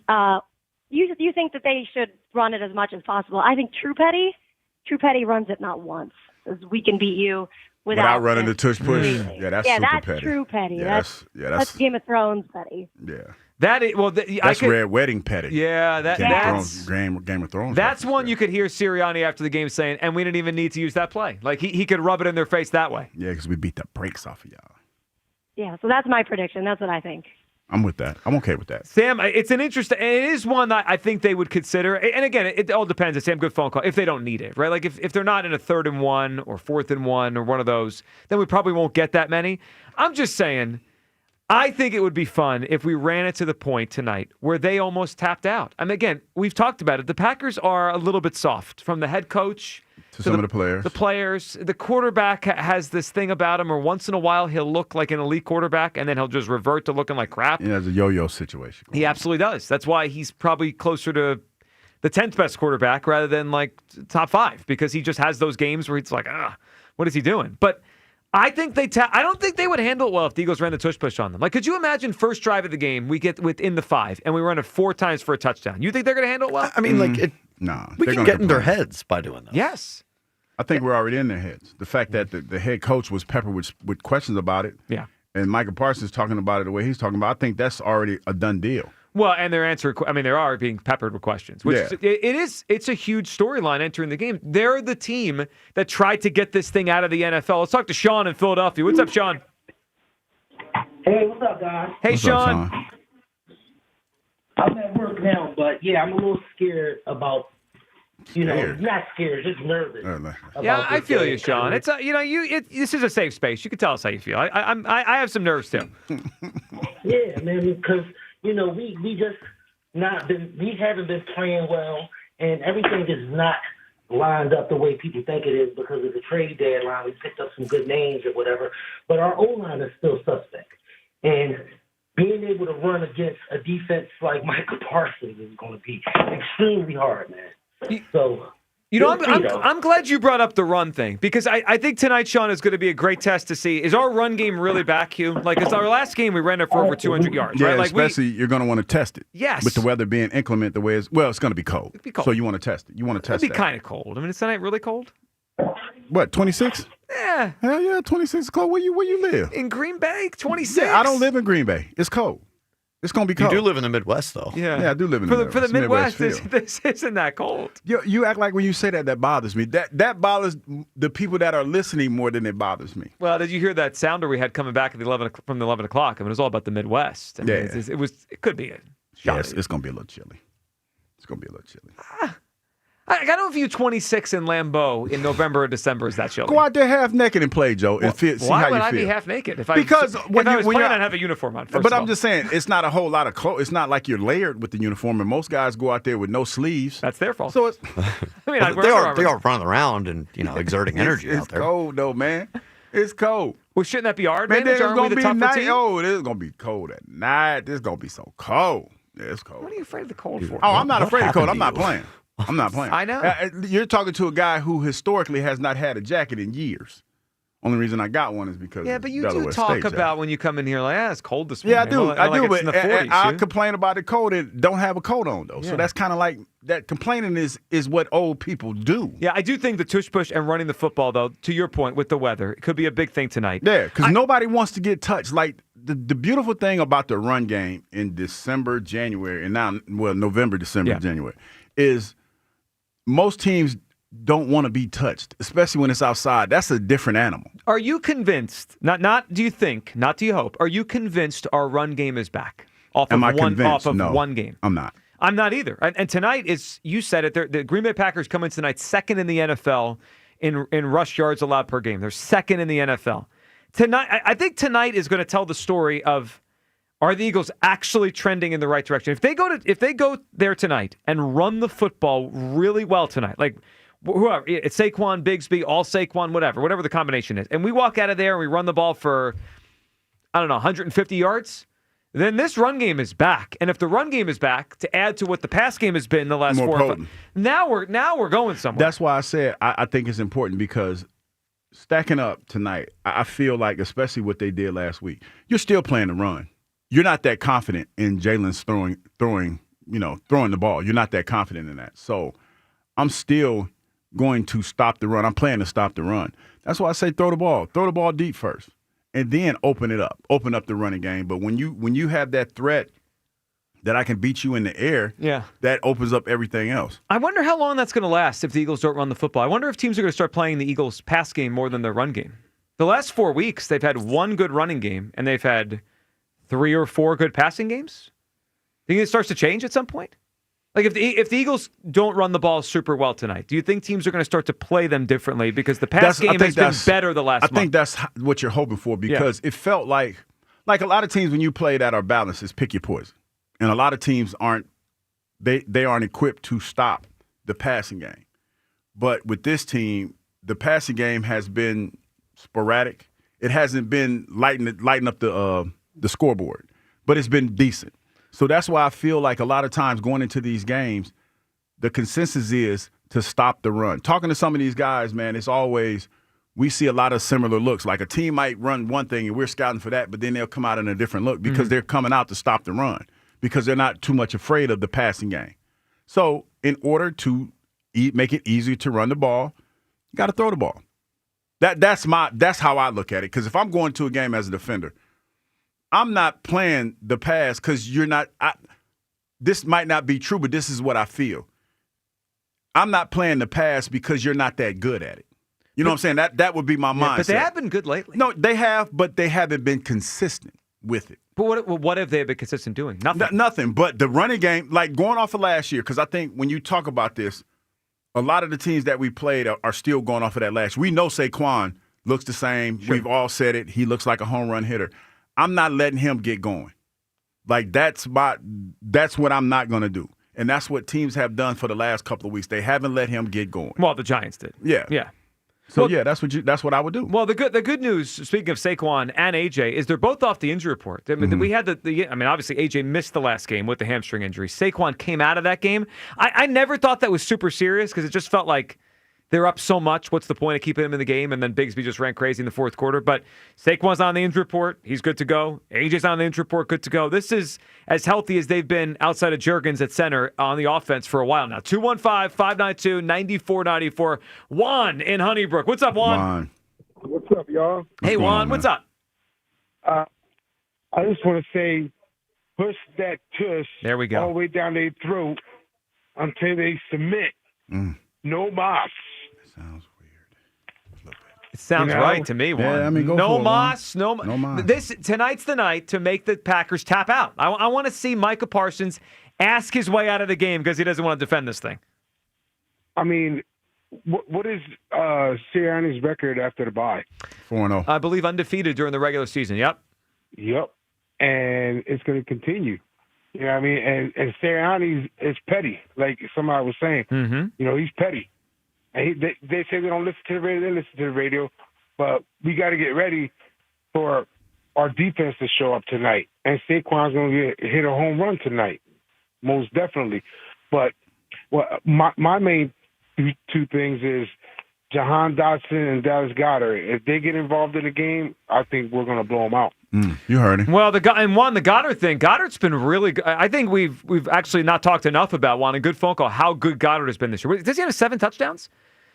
You think that they should run it as much as possible. I think True Petty runs it not once. We can beat you without running the tush push. Yeah, that's super that's petty. True Petty. Yeah, that's Game of Thrones petty. Yeah. That's Red Wedding petty. Yeah, that's Game of Thrones. That's one you could hear Sirianni after the game saying, and we didn't even need to use that play. Like he could rub it in their face that way. Yeah, because we beat the brakes off of y'all. Yeah, so that's my prediction. That's what I think. I'm with that. I'm okay with that. Sam, it's an interesting, and it is one that I think they would consider. And again, it all depends. It's Sam, good phone call. If they don't need it, right? Like if they're not in a 3rd and 1 or 4th and 1 or one of those, then we probably won't get that many. I'm just saying, I think it would be fun if we ran it to the point tonight where they almost tapped out. I mean, again, we've talked about it. The Packers are a little bit soft from the head coach to some of the players. The players. The quarterback has this thing about him where once in a while he'll look like an elite quarterback and then he'll just revert to looking like crap. Yeah, it's a yo-yo situation. He absolutely does. That's why he's probably closer to the 10th best quarterback rather than like top 5 because he just has those games where it's like, what is he doing? But I think I don't think they would handle it well if the Eagles ran the tush push on them. Like, could you imagine first drive of the game, we get within the 5, and we run it 4 times for a touchdown? You think they're going to handle it well? I mean, we can get in their heads by doing that. Yes. I think we're already in their heads. The fact that the head coach was peppered with questions about it, and Micah Parsons talking about it the way he's talking about, I think that's already a done deal. Well, and they're answering. I mean, they are being peppered with questions. Which it's a huge storyline entering the game. They're the team that tried to get this thing out of the NFL. Let's talk to Sean in Philadelphia. What's up, Sean? Hey, what's up, guys? Hey, What's Sean. up, Sean? I'm at work now, but yeah, I'm a little scared about. Not scared, just nervous. Yeah, I feel you, Sean. It's this is a safe space. You can tell us how you feel. I have some nerves too. Yeah, man, because we just we haven't been playing well, and everything is not lined up the way people think it is because of the trade deadline. We picked up some good names or whatever, but our O-line is still suspect. And being able to run against a defense like Micah Parsons is going to be extremely hard, man. So, I'm glad you brought up the run thing because I think tonight, Sean, is going to be a great test to see, is our run game really back, Hugh? Like, it's our last game, we ran it for over 200 yards, Yeah, right? Like especially you're going to want to test it. Yes. With the weather being inclement the way it's going to be cold. It'd be cold. So you want to test it. You want to test It'd be kind of cold. I mean, is tonight really cold? What, 26? Yeah. Hell yeah, 26 is cold. Where you live? In Green Bay, 26. Yeah, I don't live in Green Bay. It's cold. It's going to be cold. You do live in the Midwest, though. Yeah, I do live in the Midwest. For the Midwest, Midwest this isn't that cold. You act like when you say that bothers me. That bothers the people that are listening more than it bothers me. Well, did you hear that sounder we had coming back at from the 11 o'clock? I mean, it was all about the Midwest. I mean, it could be a shot. Yes, it's going to be a little chilly. It's going to be a little chilly. I don't view 26 in Lambeau in November or December as that chilly. Go out there half naked and play, Joe, and see how you feel. Why would I be half naked if I was planning on having a uniform on? But I'm just saying, it's not a whole lot of clothes. It's not like you're layered with the uniform, and most guys go out there with no sleeves. That's their fault. So it's, I mean, they are running around and exerting energy out there. It's cold though, man. It's cold. Well, shouldn't that be our Man, advantage? it's going to be night. Team? Oh, this is going to be cold at night. This is going to be so cold. Yeah, it's cold. What are you afraid of the cold for? Oh, I'm not afraid of cold. I'm not playing. I'm not playing. I know. You're talking to a guy who historically has not had a jacket in years. Only reason I got one is because but you Delaware do talk State about when you come in here like, it's cold this morning. Yeah, I do. Well, I do. It's in the 40s, I complain about the cold and don't have a coat on though. Yeah. So that's kind of like that. Complaining is what old people do. Yeah, I do think the tush push and running the football though, to your point with the weather, it could be a big thing tonight. Yeah, because nobody wants to get touched. Like the beautiful thing about the run game in December, January, and now November, December, January is most teams don't want to be touched, especially when it's outside. That's a different animal. Are you convinced? Not do you think? Not do you hope? Are you convinced our run game is back? Am I convinced? No, one game. I'm not. I'm not either. And tonight is, you said it. The Green Bay Packers come in tonight second in the NFL in rush yards allowed per game. They're second in the NFL tonight. I think tonight is going to tell the story of, are the Eagles actually trending in the right direction? If they go there tonight and run the football really well tonight, like whoever, it's Saquon, Bigsby, all Saquon, whatever the combination is, and we walk out of there and we run the ball for, 150 yards, then this run game is back. And if the run game is back, to add to what the pass game has been the last More 4 or 5, potent. now we're going somewhere. That's why I said I think it's important because stacking up tonight, I feel like, especially what they did last week, you're still playing the run. You're not that confident in Jalen's throwing the ball. You're not that confident in that. So I'm still going to stop the run. I'm planning to stop the run. That's why I say throw the ball. Throw the ball deep first. And then open it up. Open up the running game. But when you have that threat that I can beat you in the air, that opens up everything else. I wonder how long that's going to last if the Eagles don't run the football. I wonder if teams are going to start playing the Eagles' pass game more than their run game. The last 4 weeks, they've had one good running game, and they've had 3 or 4 good passing games? Think it starts to change at some point? Like if the Eagles don't run the ball super well tonight, do you think teams are going to start to play them differently because the pass game has been better the last month? I think that's what you're hoping for because it felt like a lot of teams when you play that are balanced is pick your poison. And a lot of teams aren't equipped to stop the passing game. But with this team, the passing game has been sporadic. It hasn't been lighting up the scoreboard, but it's been decent. So that's why I feel like a lot of times going into these games, the consensus is to stop the run. Talking to some of these guys, man, it's always we see a lot of similar looks. Like a team might run one thing and we're scouting for that, but then they'll come out in a different look because they're coming out to stop the run because they're not too much afraid of the passing game. So in order to make it easier to run the ball, you got to throw the ball. That's how I look at it. Because if I'm going to a game as a defender, I'm not playing the pass because you're not. This might not be true, but this is what I feel. I'm not playing the pass because you're not that good at it. You know what I'm saying? That would be my mindset. But they have been good lately. No, they have, but they haven't been consistent with it. But what have they been consistent doing? Nothing. Nothing. But the running game, like going off of last year, because I think when you talk about this, a lot of the teams that we played are still going off of that last. We know Saquon looks the same. Sure. We've all said it. He looks like a home run hitter. I'm not letting him get going. Like that's what I'm not going to do. And that's what teams have done for the last couple of weeks. They haven't let him get going. Well, the Giants did. Yeah. Yeah. So, that's what I would do. Well, the good news, speaking of Saquon and AJ, is they're both off the injury report. We had obviously AJ missed the last game with the hamstring injury. Saquon came out of that game. I never thought that was super serious because it just felt like they're up so much. What's the point of keeping him in the game? And then Bigsby just ran crazy in the fourth quarter. But Saquon's on the injury report. He's good to go. AJ's on the injury report. Good to go. This is as healthy as they've been outside of Juergens at center on the offense for a while now. 215-592-9494. Juan in Honeybrook. What's up, Juan? What's up, y'all? Hey, Juan. What's up? I just want to say, push that tush there we go. all the way down their throat until they submit. No mas. Sounds weird. It sounds right to me, Juan. Yeah, I mean, go no for it, mas, no mas. Tonight's the night to make the Packers tap out. I want to see Micah Parsons ask his way out of the game because he doesn't want to defend this thing. I mean, what is Sirianni's record after the bye? 4-0. I believe undefeated during the regular season. Yep. And it's going to continue. You know what I mean? And Sirianni is petty, like somebody was saying. Mm-hmm. You know, he's petty. And they say they don't listen to the radio. They listen to the radio. But we got to get ready for our defense to show up tonight. And Saquon's going to hit a home run tonight, most definitely. But my main two things is Jahan Dotson and Dallas Goedert. If they get involved in the game, I think we're going to blow them out. You heard him. Well, the Goddard thing. Goddard's been really good. I think we've actually not talked enough about, Juan, a good phone call, how good Goddard has been this year. Does he have 7 touchdowns?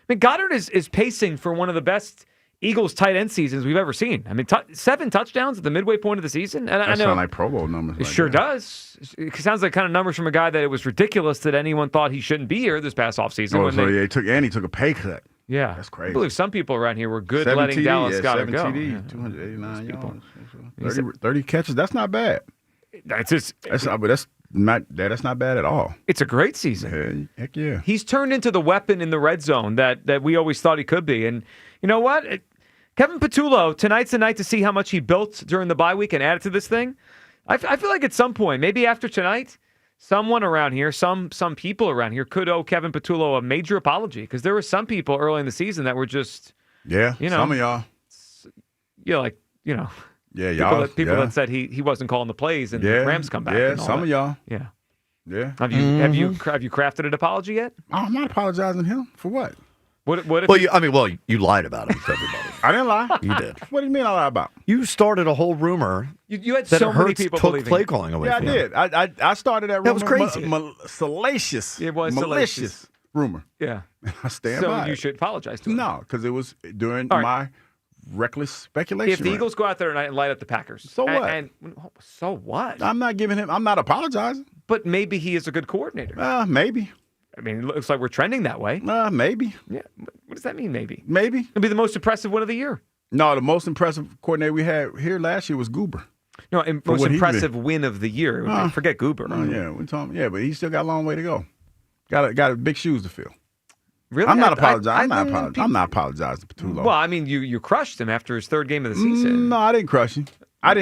I mean, Goddard is pacing for one of the best Eagles tight end seasons we've ever seen. I mean, 7 touchdowns at the midway point of the season. And that sound like Pro Bowl numbers. It sure does. It sounds like kind of numbers from a guy that it was ridiculous that anyone thought he shouldn't be here this past offseason. He took a pay cut. Yeah. That's crazy. I believe some people around here were good 7 letting TD, Dallas Goedert go. 7 TD, 289 yards. 30 catches. That's not bad. That's not bad at all. It's a great season. Heck yeah. He's turned into the weapon in the red zone that we always thought he could be. And you know what? Kevin Patullo, tonight's the night to see how much he built during the bye week and added to this thing. I feel like at some point, maybe after tonight, someone around here, some people around here could owe Kevin Patullo a major apology because there were some people early in the season that were just, some of y'all. People that said he wasn't calling the plays and the Rams come back. Yeah, and all some that. of y'all. Yeah. Yeah. Have you crafted an apology yet? I'm not apologizing to him for what. What if you lied about him to everybody. I didn't lie. You did. What do you mean I lied about? You started a whole rumor. You had that so many Hurts people took believing play it. calling away Yeah, I from did. I started that rumor. That was crazy. Salacious. It was malicious rumor. Yeah. I stand so by you it. should apologize to him. No, because it was during All right. my reckless speculation. If the Eagles go out there tonight and light up the Packers. So what? So what? I'm not apologizing. But maybe he is a good coordinator. Maybe. I mean, it looks like we're trending that way. Maybe. Yeah. What does that mean, maybe? Maybe. It'll be the most impressive win of the year. No, the most impressive coordinator we had here last year was Goober. No, most impressive win of the year. Forget Goober. Oh, yeah, we're talking. Yeah, but he's still got a long way to go. Got big shoes to fill. Really? I'm not apologizing. I'm not apologizing for too long. Well, I mean, you crushed him after his third game of the season. No, I didn't crush him. I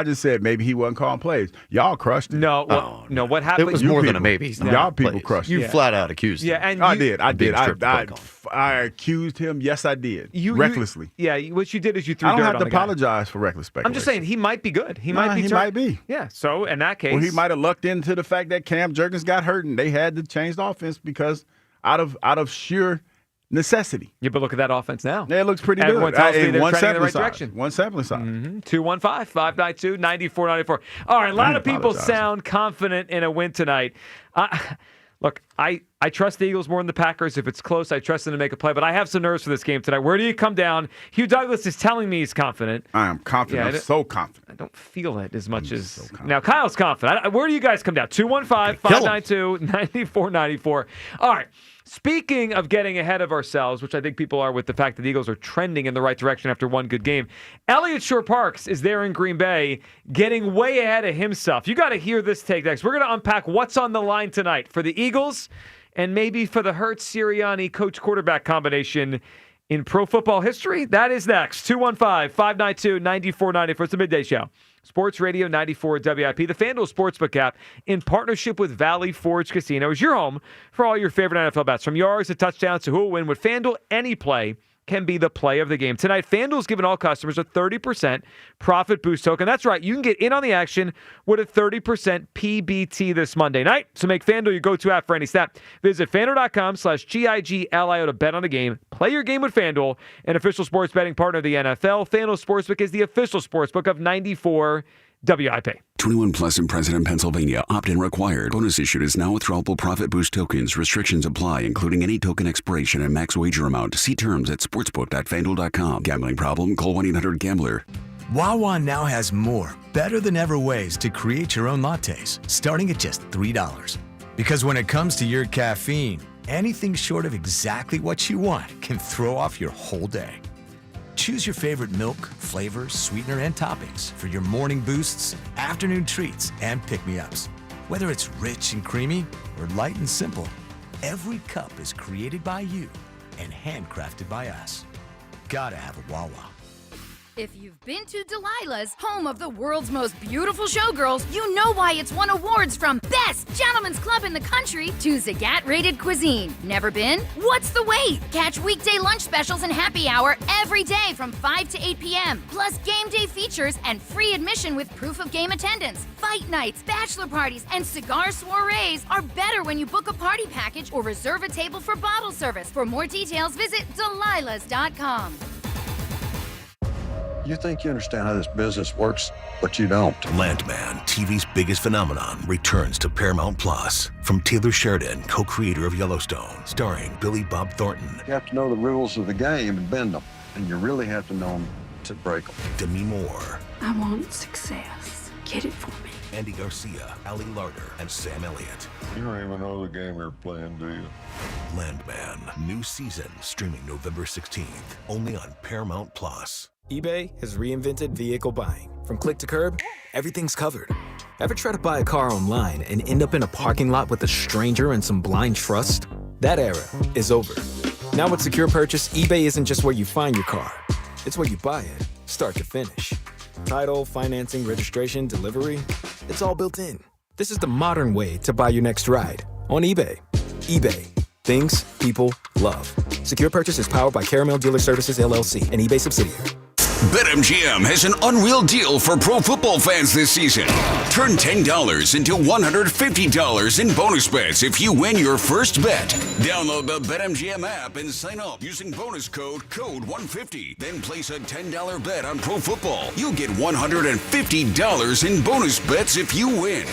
just said maybe he wasn't calling plays. Y'all crushed him. No, what happened? It was more than a maybe. Y'all people crushed him. You flat out accused him. Yeah, and I did. I accused him. Yes, I did. Recklessly. What you did is you threw I don't dirt have on to the guy. apologize for reckless speculation. I'm just saying he might be good. He might be. Yeah. So in that case, well, he might have lucked into the fact that Cam Jurgens got hurt and they had to change the offense because out of sheer necessity. Yeah, but look at that offense now. Yeah, it looks pretty Everyone good. tells me they're one trending in the right sampling direction. One sampling size. 215-592-9494. All right, a lot of people sound confident in a win tonight. Look, I trust the Eagles more than the Packers. If it's close, I trust them to make a play. But I have some nerves for this game tonight. Where do you come down? Hugh Douglas is telling me he's confident. I am confident. I'm so confident. I don't feel it as much as... Now, Kyle's confident. Where do you guys come down? 215-592-9494. All right. Speaking of getting ahead of ourselves, which I think people are with the fact that the Eagles are trending in the right direction after one good game, Elliott Shore-Parks is there in Green Bay getting way ahead of himself. You got to hear this take next. We're going to unpack what's on the line tonight for the Eagles and maybe for the Hurts-Sirianni coach-quarterback combination in pro football history. That is next. 215-592-9494. It's the Midday Show. Sports Radio 94 WIP, the FanDuel Sportsbook app, in partnership with Valley Forge Casino, is your home for all your favorite NFL bets. From yards to touchdowns to who will win, with FanDuel, any play can be the play of the game. Tonight, FanDuel's giving all customers a 30% profit boost token. That's right, you can get in on the action with a 30% PBT this Monday night. So make FanDuel your go-to app for any stat. Visit FanDuel.com/GIGLIO to bet on the game. Play your game with FanDuel, an official sports betting partner of the NFL. FanDuel Sportsbook is the official sportsbook of 94 WIP. 21 plus in President, Pennsylvania. Opt-in required. Bonus issued is now withdrawable profit boost tokens. Restrictions apply, including any token expiration and max wager amount. See terms at sportsbook.fanduel.com. Gambling problem? Call 1-800-GAMBLER. Wawa now has more, better than ever ways to create your own lattes, starting at just $3. Because when it comes to your caffeine, anything short of exactly what you want can throw off your whole day. Choose your favorite milk, flavor, sweetener, and toppings for your morning boosts, afternoon treats, and pick-me-ups. Whether it's rich and creamy or light and simple, every cup is created by you and handcrafted by us. Gotta have a Wawa. If you've been to Delilah's, home of the world's most beautiful showgirls, you know why it's won awards from Best Gentlemen's Club in the country to Zagat-rated cuisine. Never been? What's the wait? Catch weekday lunch specials and happy hour every day from 5 to 8 p.m. Plus game day features and free admission with proof of game attendance. Fight nights, bachelor parties, and cigar soirees are better when you book a party package or reserve a table for bottle service. For more details, visit delilahs.com. You think you understand how this business works, but you don't. Landman, TV's biggest phenomenon, returns to Paramount Plus. From Taylor Sheridan, co-creator of Yellowstone, starring Billy Bob Thornton. You have to know the rules of the game and bend them, and you really have to know them to break them. Demi Moore. I want success. Get it for me. Andy Garcia, Ali Larder, and Sam Elliott. You don't even know the game you're playing, do you? Landman, new season, streaming November 16th, only on Paramount Plus. eBay has reinvented vehicle buying. From click to curb, everything's covered. Ever try to buy a car online and end up in a parking lot with a stranger and some blind trust? That era is over. Now with Secure Purchase, eBay isn't just where you find your car. It's where you buy it, start to finish. Title, financing, registration, delivery, it's all built in. This is the modern way to buy your next ride on eBay. eBay. Things people love. Secure Purchase is powered by Caramel Dealer Services, LLC, an eBay subsidiary. BetMGM has an unreal deal for pro football fans this season. Turn $10 into $150 in bonus bets if you win your first bet. Download the BetMGM app and sign up using bonus code CODE150. Then place a $10 bet on pro football. You'll get $150 in bonus bets if you win.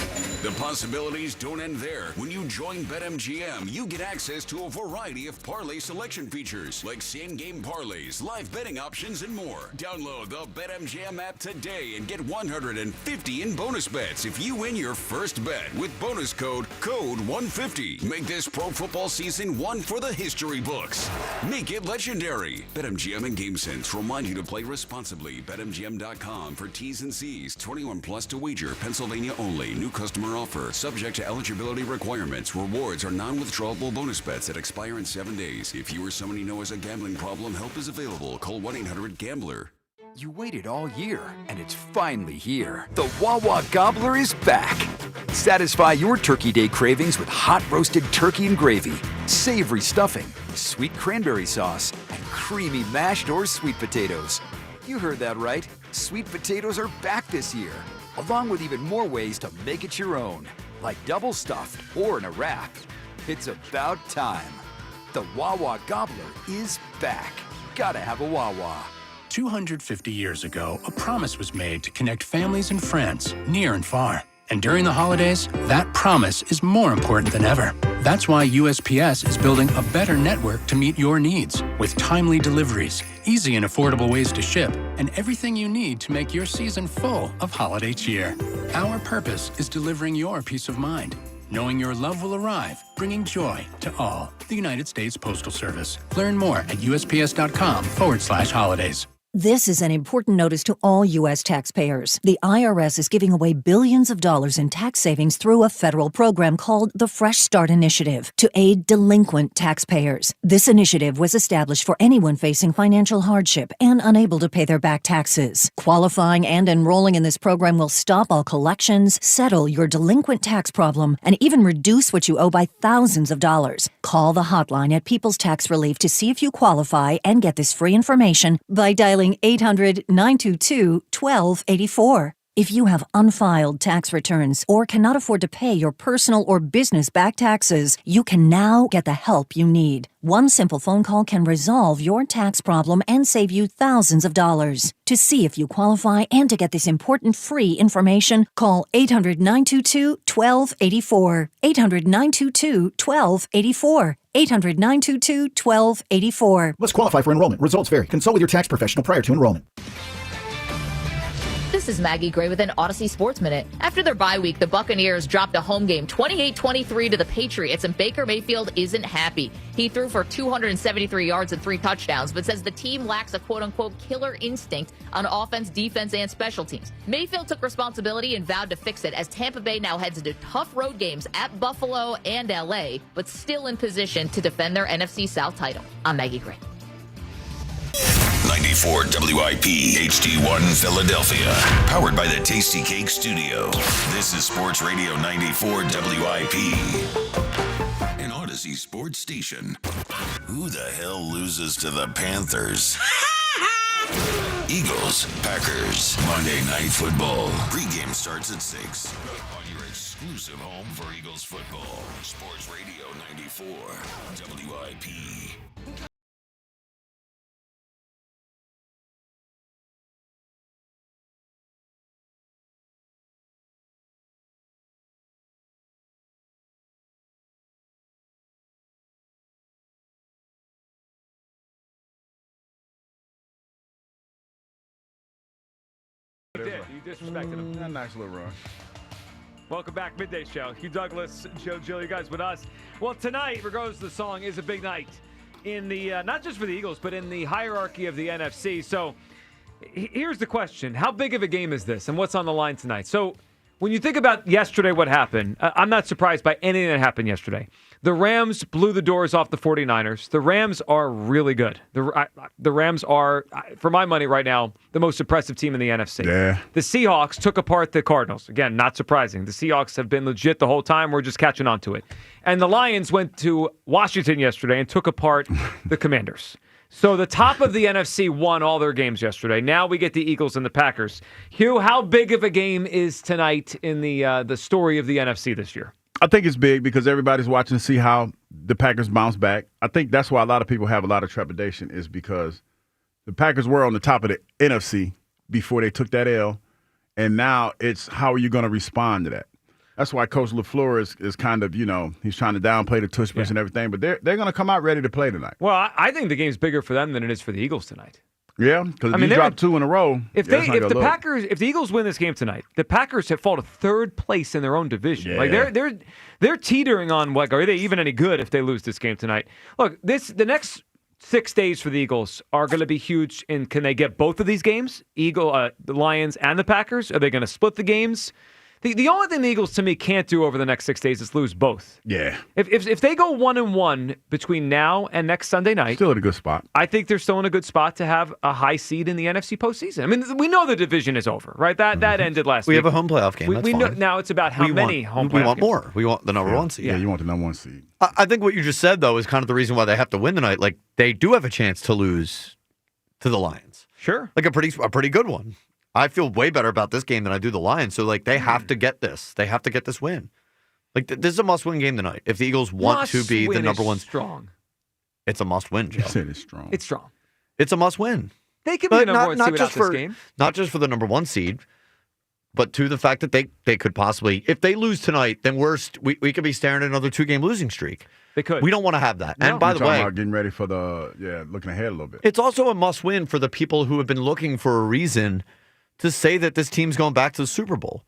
The possibilities don't end there. When you join BetMGM, you get access to a variety of parlay selection features like same-game parlays, live betting options, and more. Download the BetMGM app today and get 150 in bonus bets if you win your first bet with bonus code CODE150. Make this pro football season one for the history books. Make it legendary. BetMGM and GameSense remind you to play responsibly. BetMGM.com for T's and C's. 21 plus to wager. Pennsylvania only. New customer offer. Subject to eligibility requirements. Rewards are non-withdrawable bonus bets that expire in 7 days. If you or someone you know has a gambling problem, help is available. Call 1-800-GAMBLER. You waited all year, and it's finally here. The Wawa Gobbler is back. Satisfy your Turkey Day cravings with hot roasted turkey and gravy, savory stuffing, sweet cranberry sauce, and creamy mashed or sweet potatoes. You heard that right. Sweet potatoes are back this year, along with even more ways to make it your own, like double stuffed or in a wrap. It's about time. The Wawa Gobbler is back. Gotta have a Wawa. 250 years ago, a promise was made to connect families and friends near and far. And during the holidays, that promise is more important than ever. That's why USPS is building a better network to meet your needs, with timely deliveries, easy and affordable ways to ship, and everything you need to make your season full of holiday cheer. Our purpose is delivering your peace of mind, knowing your love will arrive, bringing joy to all. The United States Postal Service. Learn more at USPS.com/holidays. This is an important notice to all U.S. taxpayers. The IRS is giving away billions of dollars in tax savings through a federal program called the Fresh Start Initiative to aid delinquent taxpayers. This initiative was established for anyone facing financial hardship and unable to pay their back taxes. Qualifying and enrolling in this program will stop all collections, settle your delinquent tax problem, and even reduce what you owe by thousands of dollars. Call the hotline at People's Tax Relief to see if you qualify and get this free information by dialing 800-922-1284. If you have unfiled tax returns or cannot afford to pay your personal or business back taxes, you can now get the help you need. One simple phone call can resolve your tax problem and save you thousands of dollars. To see if you qualify and to get this important free information, call 800-922-1284. 800-922-1284. 800-922-1284. Must qualify for enrollment. Results vary. Consult with your tax professional prior to enrollment. This is Maggie Gray with an Odyssey Sports Minute. After their bye week, the Buccaneers dropped a home game 28-23 to the Patriots, and Baker Mayfield isn't happy. He threw for 273 yards and 3 touchdowns, but says the team lacks a quote-unquote killer instinct on offense, defense, and special teams. Mayfield took responsibility and vowed to fix it as Tampa Bay now heads into tough road games at Buffalo and LA, but still in position to defend their NFC South title. I'm Maggie Gray. 94 WIP HD1 Philadelphia. Powered by the Tasty Cake Studio. This is Sports Radio 94 WIP. An Odyssey sports station. Who the hell loses to the Panthers? Eagles, Packers, Monday Night Football. Pregame starts at 6 on your exclusive home for Eagles football. Sports Radio 94 WIP. You disrespected him. A nice little run. Welcome back, Midday Show. Hugh Douglas, Joe Gill, you guys with us. Well, tonight, regardless of the song, is a big night in the not just for the Eagles, but in the hierarchy of the NFC. So here's the question. How big of a game is this, and what's on the line tonight? So when you think about yesterday, what happened, I'm not surprised by anything that happened yesterday. The Rams blew the doors off the 49ers. The Rams are really good. The Rams are, for my money right now, the most impressive team in the NFC. Yeah. The Seahawks took apart the Cardinals. Again, not surprising. The Seahawks have been legit the whole time. We're just catching on to it. And the Lions went to Washington yesterday and took apart the Commanders. So the top of the NFC won all their games yesterday. Now we get the Eagles and the Packers. Hugh, how big of a game is tonight in the story of the NFC this year? I think it's big because everybody's watching to see how the Packers bounce back. I think that's why a lot of people have a lot of trepidation is because the Packers were on the top of the NFC before they took that L, and now it's how are you going to respond to that? That's why Coach LaFleur is kind of, he's trying to downplay the tush push and everything. But they're going to come out ready to play tonight. Well, I think the game's bigger for them than it is for the Eagles tonight. Yeah, because if you drop 2 in a row, if the Eagles win this game tonight, the Packers have fallen to third place in their own division. Yeah. Like they're teetering on are they even any good if they lose this game tonight? Look, the next 6 days for the Eagles are going to be huge. And can they get both of these games? The Lions and the Packers? Are they going to split the games? The only thing the Eagles, to me, can't do over the next 6 days is lose both. Yeah. If they go 1-1 between now and next Sunday night, still in a good spot. I think they're still in a good spot to have a high seed in the NFC postseason. I mean, we know the division is over, right? That ended last week. We have a home playoff game. We know, now it's about how many home playoff We want games. more. We want the number one seed. Yeah, you want the number one seed. I think what you just said, though, is kind of the reason why they have to win tonight. Like, they do have a chance to lose to the Lions. Sure. Like a pretty good one. I feel way better about this game than I do the Lions. So, like, they have to get this. They have to get this win. Like, this is a must-win game tonight. If the Eagles want to be the number one, strong. It's a must-win, Joe. You said it's strong. It's strong. It's a must-win. They can be the number one seed without this game. Not just for the number one seed, but to the fact that they could possibly, if they lose tonight, then we could be staring at another 2-game losing streak. They could. We don't want to have that. No. And by the way, about getting ready for looking ahead a little bit. It's also a must-win for the people who have been looking for a reason to say that this team's going back to the Super Bowl.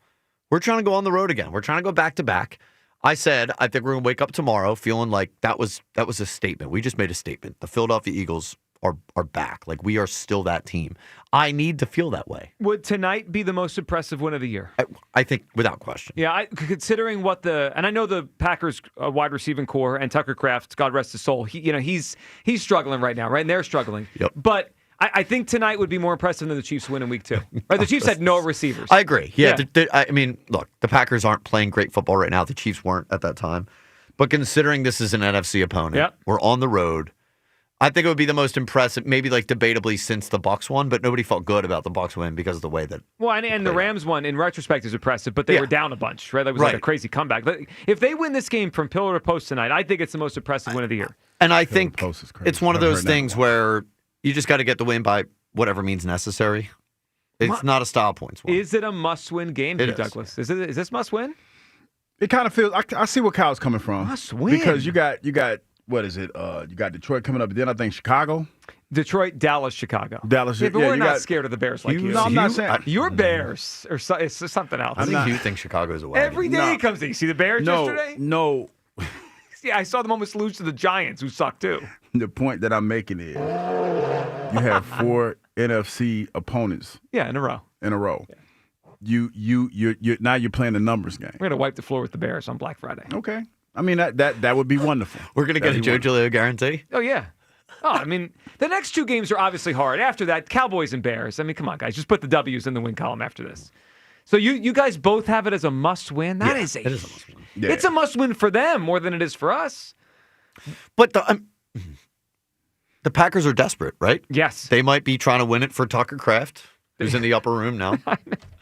We're trying to go on the road again. We're trying to go back-to-back. I said, I think we're going to wake up tomorrow feeling like that was a statement. We just made a statement. The Philadelphia Eagles are back. Like, we are still that team. I need to feel that way. Would tonight be the most impressive win of the year? I think without question. Yeah, considering and I know the Packers wide receiving core and Tucker Kraft, God rest his soul, he's struggling right now, right? And they're struggling. Yep. But I think tonight would be more impressive than the Chiefs win in week 2. Right? The Chiefs had no receivers. I agree. Yeah. I mean, look, the Packers aren't playing great football right now. The Chiefs weren't at that time. But considering this is an NFC opponent, we're on the road. I think it would be the most impressive, maybe like debatably since the Bucs won, but nobody felt good about the Bucs win because of the way that. Well, and the Rams won in retrospect is impressive, but they were down a bunch, right? That was like a crazy comeback. If they win this game from pillar to post tonight, I think it's the most impressive win of the year. And I think it's one of those things where you just got to get the win by whatever means necessary. It's not a style points win. Is it a must-win game, Douglas? Is this must-win? It kind of feels. I see where Kyle's coming from. Must-win because you got. What is it? You got Detroit coming up, but then I think Chicago. Detroit, Dallas, Chicago. Dallas. Yeah, but we're not scared of the Bears like you. No, I'm not saying. You're Bears, or it's something else. I think you think Chicago's a wagon. Every day he comes in. You see the Bears yesterday? No. Yeah, I saw them almost lose to the Giants, who suck too. The point that I'm making is you have 4 NFC opponents. Yeah, in a row. Yeah. You're now you're playing the numbers game. We're gonna wipe the floor with the Bears on Black Friday. Okay. I mean, that would be wonderful. We're going to get a Joe Giglio guarantee? Oh, yeah. Oh, I mean, the next 2 games are obviously hard. After that, Cowboys and Bears. I mean, come on, guys. Just put the W's in the win column after this. So you guys both have it as a must-win? It is a must-win. Yeah. It's a must-win for them more than it is for us. But the Packers are desperate, right? Yes. They might be trying to win it for Tucker Kraft, who's in the upper room now.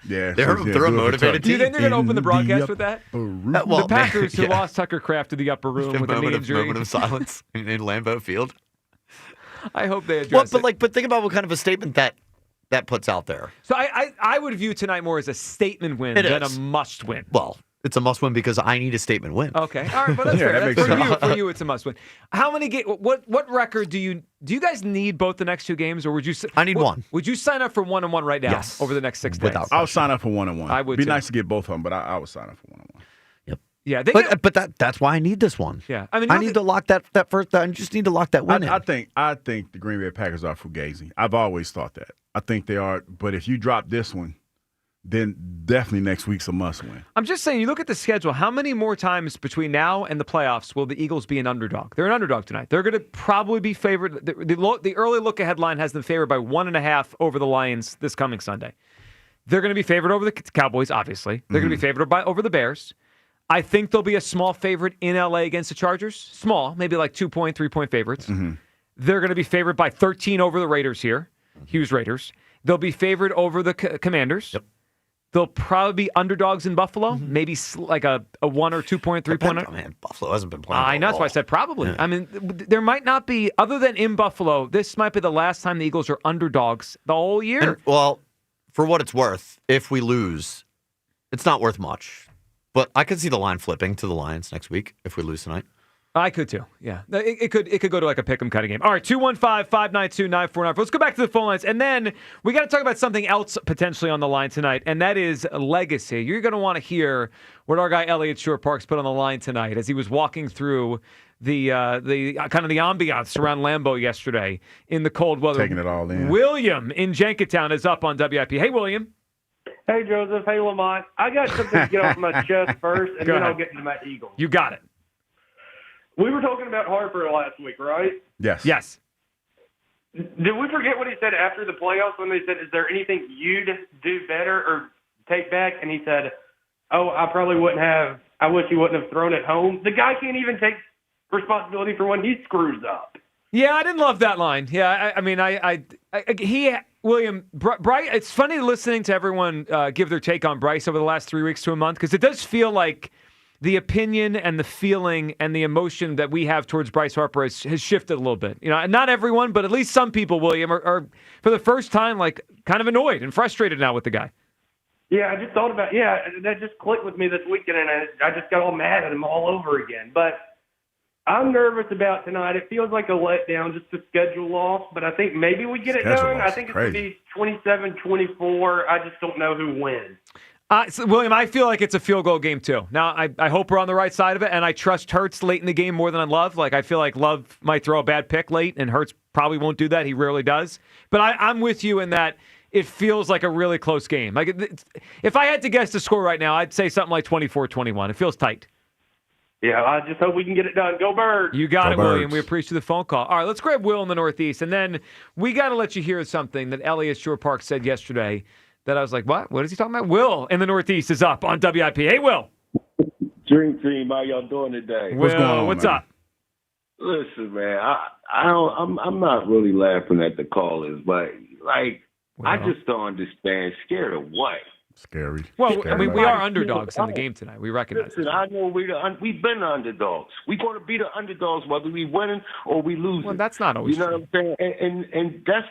Yeah, they're a motivated team. Do you think they're going to open the broadcast with that? The Packers who lost Tucker Kraft to the upper room with a knee injury. Moment of silence in Lambeau Field. I hope they address it. But think about what kind of a statement that puts out there. So I would view tonight more as a statement win than a must win. Well, it's a must win because I need a statement win. Okay, all right, but that's fair. For you, it's a must win. How many what record do you guys need both the next 2 games, or would you? I need one. Would you sign up for 1-1 right now? Yes. Over the next 6 days. I'll sign up for 1-1. I would. Be nice to get both of them, but I would sign up for 1-1. Yep. Yeah, but that's why I need this one. Yeah, I need to lock that first. I just need to lock that win in. I think the Green Bay Packers are fugazi. I've always thought that. I think they are. But if you drop this one, then definitely next week's a must-win. I'm just saying, you look at the schedule, how many more times between now and the playoffs will the Eagles be an underdog? They're an underdog tonight. They're going to probably be favored. The early look-ahead line has them favored by 1.5 over the Lions this coming Sunday. They're going to be favored over the Cowboys, obviously. They're going to be favored over the Bears. I think they'll be a small favorite in L.A. against the Chargers. Small, maybe like 2-point, 3-point favorites. Mm-hmm. They're going to be favored by 13 over the Raiders here. Hughes Raiders. They'll be favored over the Commanders. Yep. They'll probably be underdogs in Buffalo, maybe like a 1 or 2 point, 3 point. Man, Buffalo hasn't been playing. I know, that's why I said probably. Yeah. I mean, there might not be, other than in Buffalo, this might be the last time the Eagles are underdogs the whole year. And, well, for what it's worth, if we lose, it's not worth much. But I could see the line flipping to the Lions next week if we lose tonight. I could too. Yeah, it could go to like a pick 'em kind of game. All right, 215-592-9494. Let's go back to the phone lines, and then we got to talk about something else potentially on the line tonight, and that is legacy. You're going to want to hear what our guy Elliot Shore-Parks put on the line tonight as he was walking through the kind of the ambiance around Lambeau yesterday in the cold weather. Taking it all in. William in Jenkintown is up on WIP. Hey, William. Hey, Joseph. Hey, Lamont. I got something to get off my chest first, and then I'll get into my Eagles. You got it. We were talking about Harper last week, right? Yes. Yes. Did we forget what he said after the playoffs when they said, is there anything you'd do better or take back? And he said, oh, I probably wouldn't have. I wish he wouldn't have thrown it home. The guy can't even take responsibility for when he screws up. Yeah, I didn't love that line. Yeah, I mean, William, Bryce, it's funny listening to everyone give their take on Bryce over the last 3 weeks to a month because it does feel like the opinion and the feeling and the emotion that we have towards Bryce Harper has shifted a little bit. You know, and not everyone, but at least some people, William, are for the first time like kind of annoyed and frustrated now with the guy. Yeah, I just thought about that just clicked with me this weekend, and I just got all mad at him all over again. But I'm nervous about tonight. It feels like a letdown, just a schedule loss, but I think maybe we get it done. I think it's going to be 27-24. I just don't know who wins. So William, I feel like it's a field goal game too. Now, I hope we're on the right side of it, and I trust Hurts late in the game more than I Love. Like, I feel like Love might throw a bad pick late, and Hurts probably won't do that. He rarely does. But I'm with you in that it feels like a really close game. Like, if I had to guess the score right now, I'd say something like 24-21. It feels tight. Yeah, I just hope we can get it done. Go Birds! You got Go it, Birds. William. We appreciate the phone call. All right, let's grab Will in the Northeast, and then we got to let you hear something that Elliot Shore-Parks said yesterday that I was like, what? What is he talking about? Will in the Northeast is up on WIP. Hey, Will. Dream Team, how y'all doing today? What's going on, what's man? up? Listen, man, I'm not really laughing at the callers, but like, I just don't understand. Scared of what? Scary. Well, Scary. I mean, we are underdogs in the game tonight. We recognize Listen, that. I know we've been the underdogs. We're going to be the underdogs whether we winning or we losing. Well, that's not always You know what I'm saying? And that's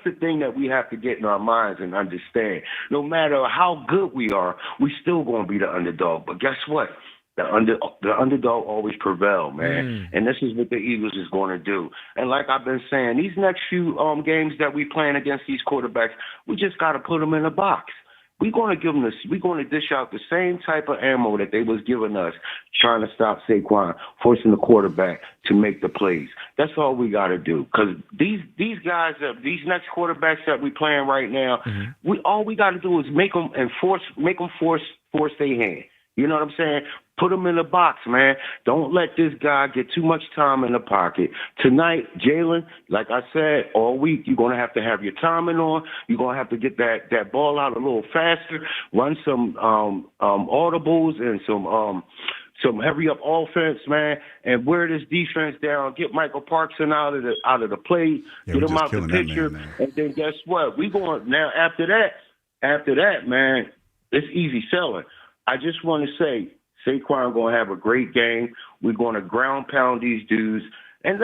the thing that we have to get in our minds and understand. No matter how good we are, we still going to be the underdog. But guess what? The underdog always prevail, man. And this is what the Eagles is going to do. And like I've been saying, these next few games that we playing against these quarterbacks, we just got to put them in a box. We're going to give them this. We're going to dish out the same type of ammo that they was giving us, trying to stop Saquon, forcing the quarterback to make the plays. That's all we got to do. Because these guys, these next quarterbacks that we playing right now, all we got to do is make them force their hand. You know what I'm saying? Put him in the box, man. Don't let this guy get too much time in the pocket. Tonight, Jaylen, like I said, all week, you're going to have your timing on. You're going to have to get that ball out a little faster, run some audibles and some hurry-up offense, man, and wear this defense down. Get Micah Parsons out of the play. Get him out the picture. Man. And then guess what? We going now after that, man, it's easy selling. I just want to say, Saquon going to have a great game. We're going to ground pound these dudes. And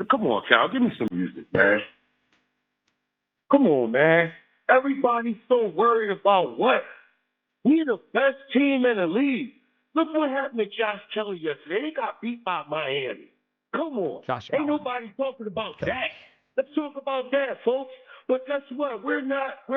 come on, Cal, give me some music, man. Come on, man. Everybody's so worried about what? We're the best team in the league. Look what happened to Josh Kelly yesterday. They got beat by Miami. Come on. Ain't nobody talking about that. Let's talk about that, folks. But guess what? We're not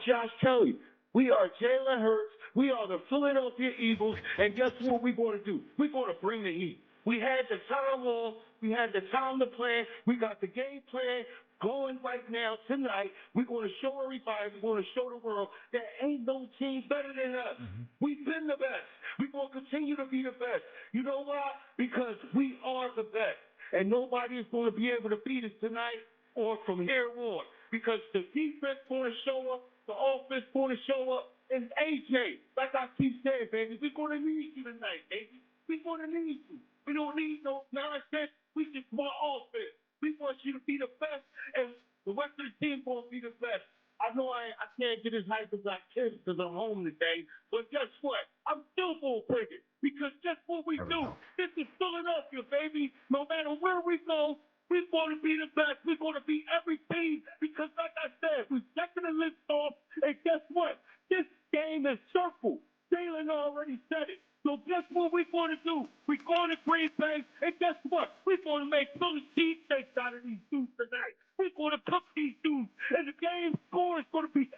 Josh Kelly. We are Jalen Hurts. We are the Philadelphia Eagles, and guess what we're going to do? We're going to bring the heat. We had the time on. We had the time to plan. We got the game plan going right now tonight. We're going to show everybody. We're going to show the world that ain't no team better than us. We've been the best. We're going to continue to be the best. You know why? Because we are the best, and nobody is going to be able to beat us tonight or from here on because the defense going to show up, the offense going to show up. And AJ, like I keep saying, baby, we're going to need you tonight, baby. We're going to need you. We don't need no nonsense. We just want offense. We want you to be the best, and the rest of the team going to be the best. I know I can't get as hype as I can because I'm home today, but guess what? I'm still going to bring it because guess what we do? This is Philadelphia, baby. No matter where we go, we're going to be the best. We're going to be every team because, like I said, we're checking the list off, and guess what? This game is circle. Jaylen already said it. So guess what we're going to do? We're going to Green Bay, and guess what? We're going to make Philly cheesesteaks out of these dudes tonight. We're going to cook these dudes, and the game score is going to be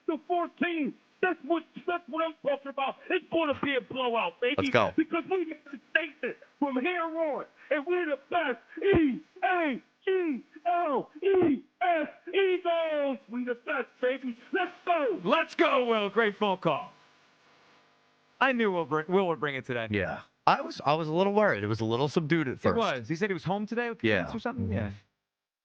38-14. That's what I'm talking about. It's going to be a blowout, baby. Let's go. Because we get the station from here on, and we're the best. EAGLES. Eagles. We the best, baby. Let's go. Let's go, Will. Great phone call. I knew Will would bring it today. Yeah. I was a little worried. It was a little subdued at first. It was. He said he was home today with Yeah. kids or something? Yeah.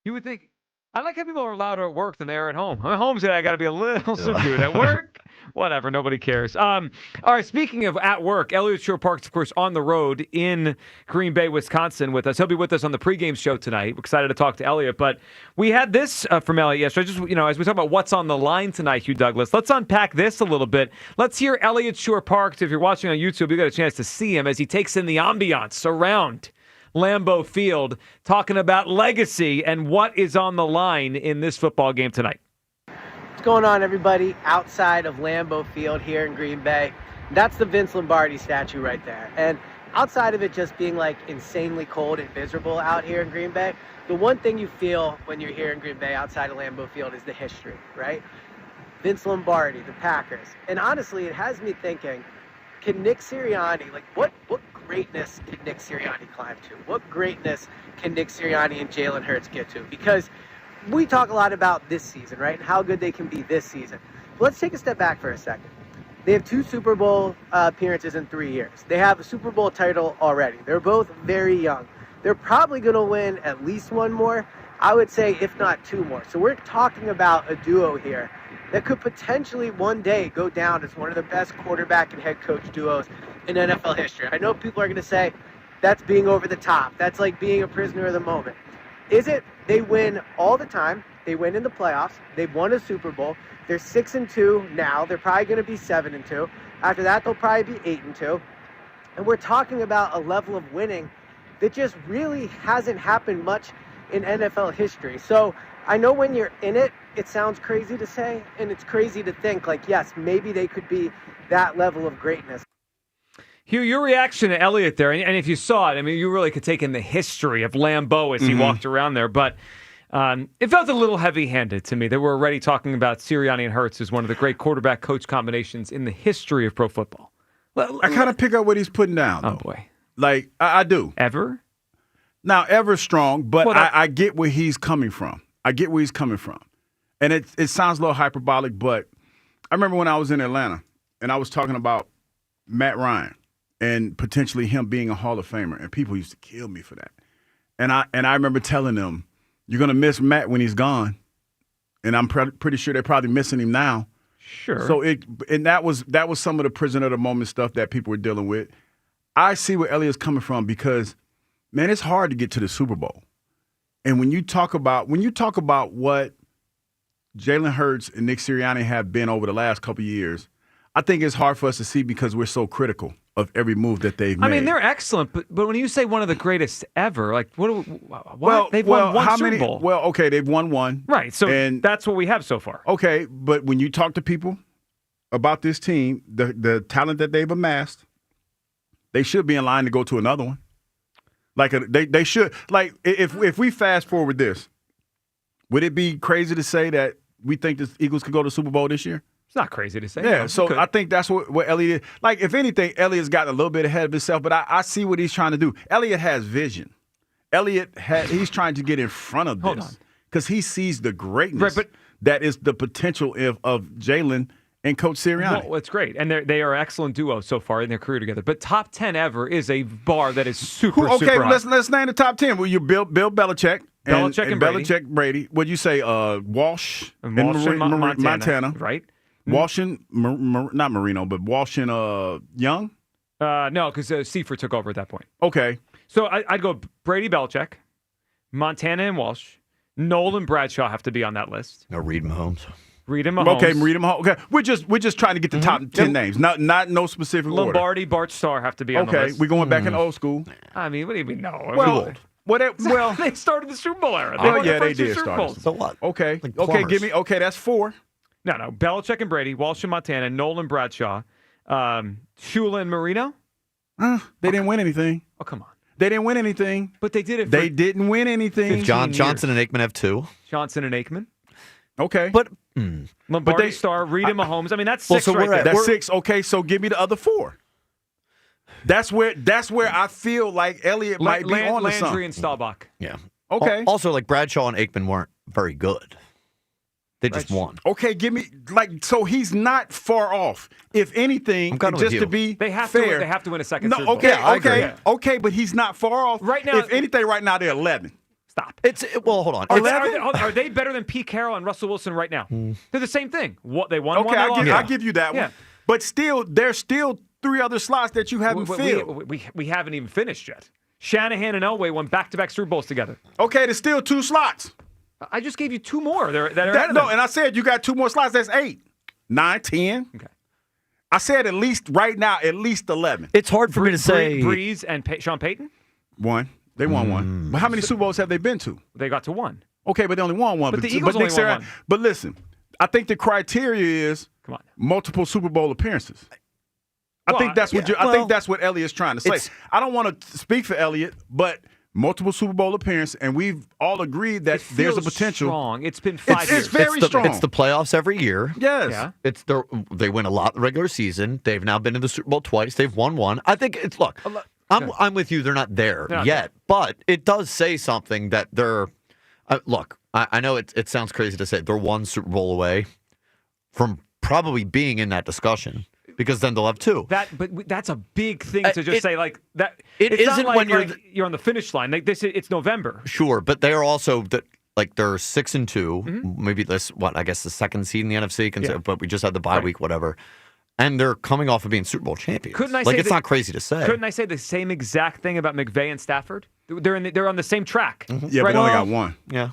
You would think. I like how people are louder at work than they are at home. I'm at home today. I got to be a little subdued. At work, whatever. Nobody cares. All right. Speaking of at work, Elliott Shore Park's, of course, on the road in Green Bay, Wisconsin with us. He'll be with us on the pregame show tonight. We're excited to talk to Elliott. But we had this from Elliott yesterday. Just, as we talk about what's on the line tonight, Hugh Douglas, let's unpack this a little bit. Let's hear Elliott Shore Park. If you're watching on YouTube, you got a chance to see him as he takes in the ambiance around Lambeau Field, talking about legacy and what is on the line in this football game tonight. What's going on, everybody, outside of Lambeau Field here in Green Bay? That's the Vince Lombardi statue right there. And outside of it just being like insanely cold and miserable out here in Green Bay, the one thing you feel when you're here in Green Bay outside of Lambeau Field is the history, right? Vince Lombardi, the Packers. And honestly, it has me thinking, can Nick Sirianni, what greatness can Nick Sirianni climb to? What greatness can Nick Sirianni and Jalen Hurts get to? Because we talk a lot about this season, right? And how good they can be this season. But let's take a step back for a second. They have 2 Super Bowl appearances in 3 years. They have a Super Bowl title already. They're both very young. They're probably going to win at least 1 more. I would say if not 2 more. So we're talking about a duo here that could potentially one day go down as one of the best quarterback and head coach duos in NFL history. I know people are going to say that's being over the top. That's like being a prisoner of the moment. Is it? They win all the time. They win in the playoffs. They've won a Super Bowl. They're 6-2 now. They're probably going to be 7-2. After that, they'll probably be 8-2. And we're talking about a level of winning that just really hasn't happened much in NFL history. So I know when you're in it, it sounds crazy to say, and it's crazy to think, yes, maybe they could be that level of greatness. Hugh, your reaction to Elliott there, and if you saw it, you really could take in the history of Lambeau as he walked around there, but it felt a little heavy-handed to me. They were already talking about Sirianni and Hurts as one of the great quarterback-coach combinations in the history of pro football. I kind of pick up what he's putting down, though. Oh, boy. I do. Ever? Now, Ever's strong, but I get where he's coming from. And it sounds a little hyperbolic, but I remember when I was in Atlanta, and I was talking about Matt Ryan and potentially him being a Hall of Famer, and people used to kill me for that. And I remember telling them, you're going to miss Matt when he's gone, and I'm pretty sure they're probably missing him now. Sure. So that was some of the prisoner of the moment stuff that people were dealing with. I see where Elliott's coming from because, man, it's hard to get to the Super Bowl. And when you talk about what Jalen Hurts and Nick Sirianni have been over the last couple of years, I think it's hard for us to see because we're so critical of every move that they've made. They're excellent, but when you say one of the greatest ever, they've won one Super Bowl. Well, okay, they've won one. Right, so that's what we have so far. Okay, but when you talk to people about this team, the talent that they've amassed, they should be in line to go to another one. They should. If we fast forward this, would it be crazy to say that we think the Eagles could go to the Super Bowl this year? It's not crazy to say. Yeah, so I think that's what Elliott – if anything, Elliott's gotten a little bit ahead of himself, but I see what he's trying to do. Elliott has vision. He's trying to get in front of this because he sees the greatness that is the potential of Jalen and Coach Sirianni. Well, it's great, and they are an excellent duo so far in their career together. But top 10 ever is a bar that is super high. Let's name the top 10. Well, you Bill Belichick. Belichick and Brady. Belichick, Brady. What'd you say? Walsh and Montana. Right. Walsh and, not Marino, but Walsh and Young? No, because Seifert took over at that point. Okay. So I'd go Brady, Belichick, Montana and Walsh. Noel and Bradshaw have to be on that list. No, Reed Mahomes. Reed and Mahomes. Okay, Reed and Mahomes. Okay, we're just trying to get the top 10 names, not no specific order. Lombardi, Bart Starr have to be on the list. Okay, we're going back in old school. What do you mean no? Well, they started the Super Bowl era. They did start. So what? Okay, that's 4. No, Belichick and Brady, Walsh and Montana, Noel and Bradshaw, Shula and Marino? They didn't win anything. Oh, come on. They didn't win anything. But they did it. They didn't win anything. Johnson and Aikman have 2. Johnson and Aikman. Okay. But Lombardi Star, Reed and Mahomes. I mean, that's 6 right there. That's 6. Okay, so give me the other 4. That's where I feel like Elliott might be on to something. Landry and Staubach. Yeah. Okay. Also, like Bradshaw and Aikman weren't very good. They just won. Okay, give me so he's not far off. If anything, just to be they have fair, they have to win a second. No, Super Bowl. okay, but he's not far off. Right now, if anything, right now they're 11. Stop. Well, hold on. Are they better than Pete Carroll and Russell Wilson right now? They're the same thing. What they won? Okay, one, I'll give you that one. But still, there's still 3 other slots that you haven't filled. We haven't even finished yet. Shanahan and Elway won back-to-back Super Bowls together. Okay, there's still 2 slots. I just gave you 2 more. And I said you got 2 more slots. That's 8, 9, 10. Okay. I said at least right now, at least 11. It's hard for me to say. Breeze and Sean Payton? 1. They won 1. But how many Super Bowls have they been to? They got to 1. Okay, but they only won 1. But the Eagles only won 1. But listen, I think the criteria is multiple Super Bowl appearances. I think that's what Elliott's trying to say. I don't want to speak for Elliott, but multiple Super Bowl appearances, and we've all agreed that there's a potential. Strong. It's been 5 years. It's very strong. It's the playoffs every year. Yes. Yeah. They win a lot the regular season. They've now been to the Super Bowl twice. They've won 1. I think it's I'm with you. They're not there yet, but it does say something that they're. Look, I know it sounds crazy to say they're 1 Super Bowl away from probably being in that discussion. Because then they'll have 2. But that's a big thing to just say like that. It it's isn't not like, when you're on the finish line. Like it's November. Sure, but they are also they're 6-2. Maybe this I guess the 2nd seed in the NFC. But we just had the bye week, whatever. And they're coming off of being Super Bowl champions. Couldn't I say it's not crazy to say? Couldn't I say the same exact thing about McVay and Stafford? They're on the same track. Yeah, right? but only got 1. Yeah.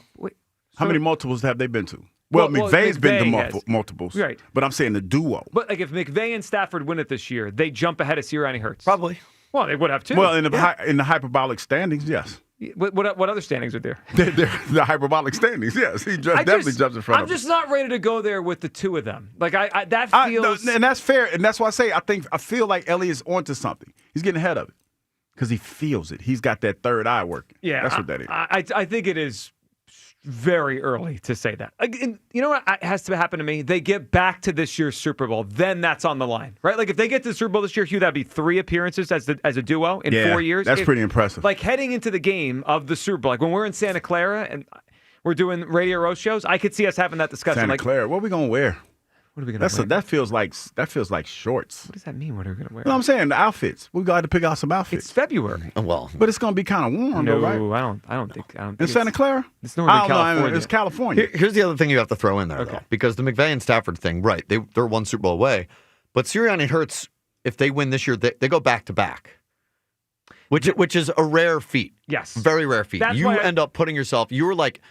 How many multiples have they been to? Well, McVay's been to multiples. Right. But I'm saying the duo. But like if McVay and Stafford win it this year, they jump ahead of Sirianni Hurts. Probably. Well, they would have too. Well, in the hyperbolic standings, yes. What other standings are there? They're the hyperbolic standings, yes. He definitely jumps in front of them. I'm just not ready to go there with the 2 of them. Like that feels. And that's fair. And that's why I say I feel like Elliott's onto something. He's getting ahead of it because he feels it. He's got that third eye working. Yeah, that's what that is. I think it is very early to say that. And you know what has to happen to me? They get back to this year's Super Bowl, then that's on the line, right? Like if they get to the Super Bowl this year, Hugh, that'd be 3 appearances as a duo in 4 years. That's pretty impressive. Like heading into the game of the Super Bowl, like when we're in Santa Clara and we're doing Radio Row shows, I could see us having that discussion. Santa Clara, what are we gonna wear? What are we gonna wear? That feels like shorts. What does that mean? What are we gonna wear? No, I'm saying the outfits. We got to pick out some outfits. It's February. Well, but it's gonna be kind of warm, though, right? No, I don't think. In Santa Clara? It's Northern California. It's California. Here's the other thing you have to throw in there, though, because the McVay and Stafford thing, right? They're 1 Super Bowl away, but Sirianni and Hurts, if they win this year, they go back to back, which is a rare feat. Yes, very rare feat. You end up putting yourself. You were like.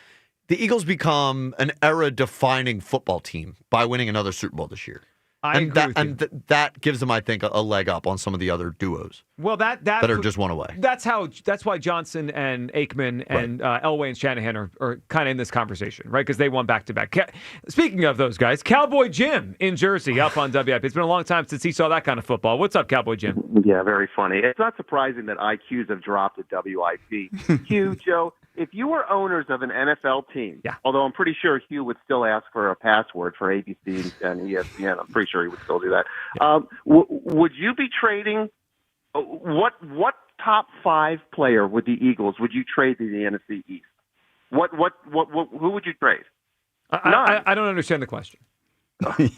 The Eagles become an era-defining football team by winning another Super Bowl this year. I agree with you. That gives them, I think, a leg up on some of the other duos. Well, that are just 1 away. That's why Johnson and Aikman and Elway and Shanahan are kind of in this conversation, right? Because they won back-to-back. Speaking of those guys, Cowboy Jim in Jersey up on WIP. It's been a long time since he saw that kind of football. What's up, Cowboy Jim? Yeah, very funny. It's not surprising that IQs have dropped at WIP. Hugh, Joe, if you were owners of an NFL team, although I'm pretty sure Hugh would still ask for a password for ABC and ESPN. I'm pretty sure he would still do that. Would you be trading what top 5 player with the Eagles would you trade to the NFC East? Who would you trade? I don't understand the question.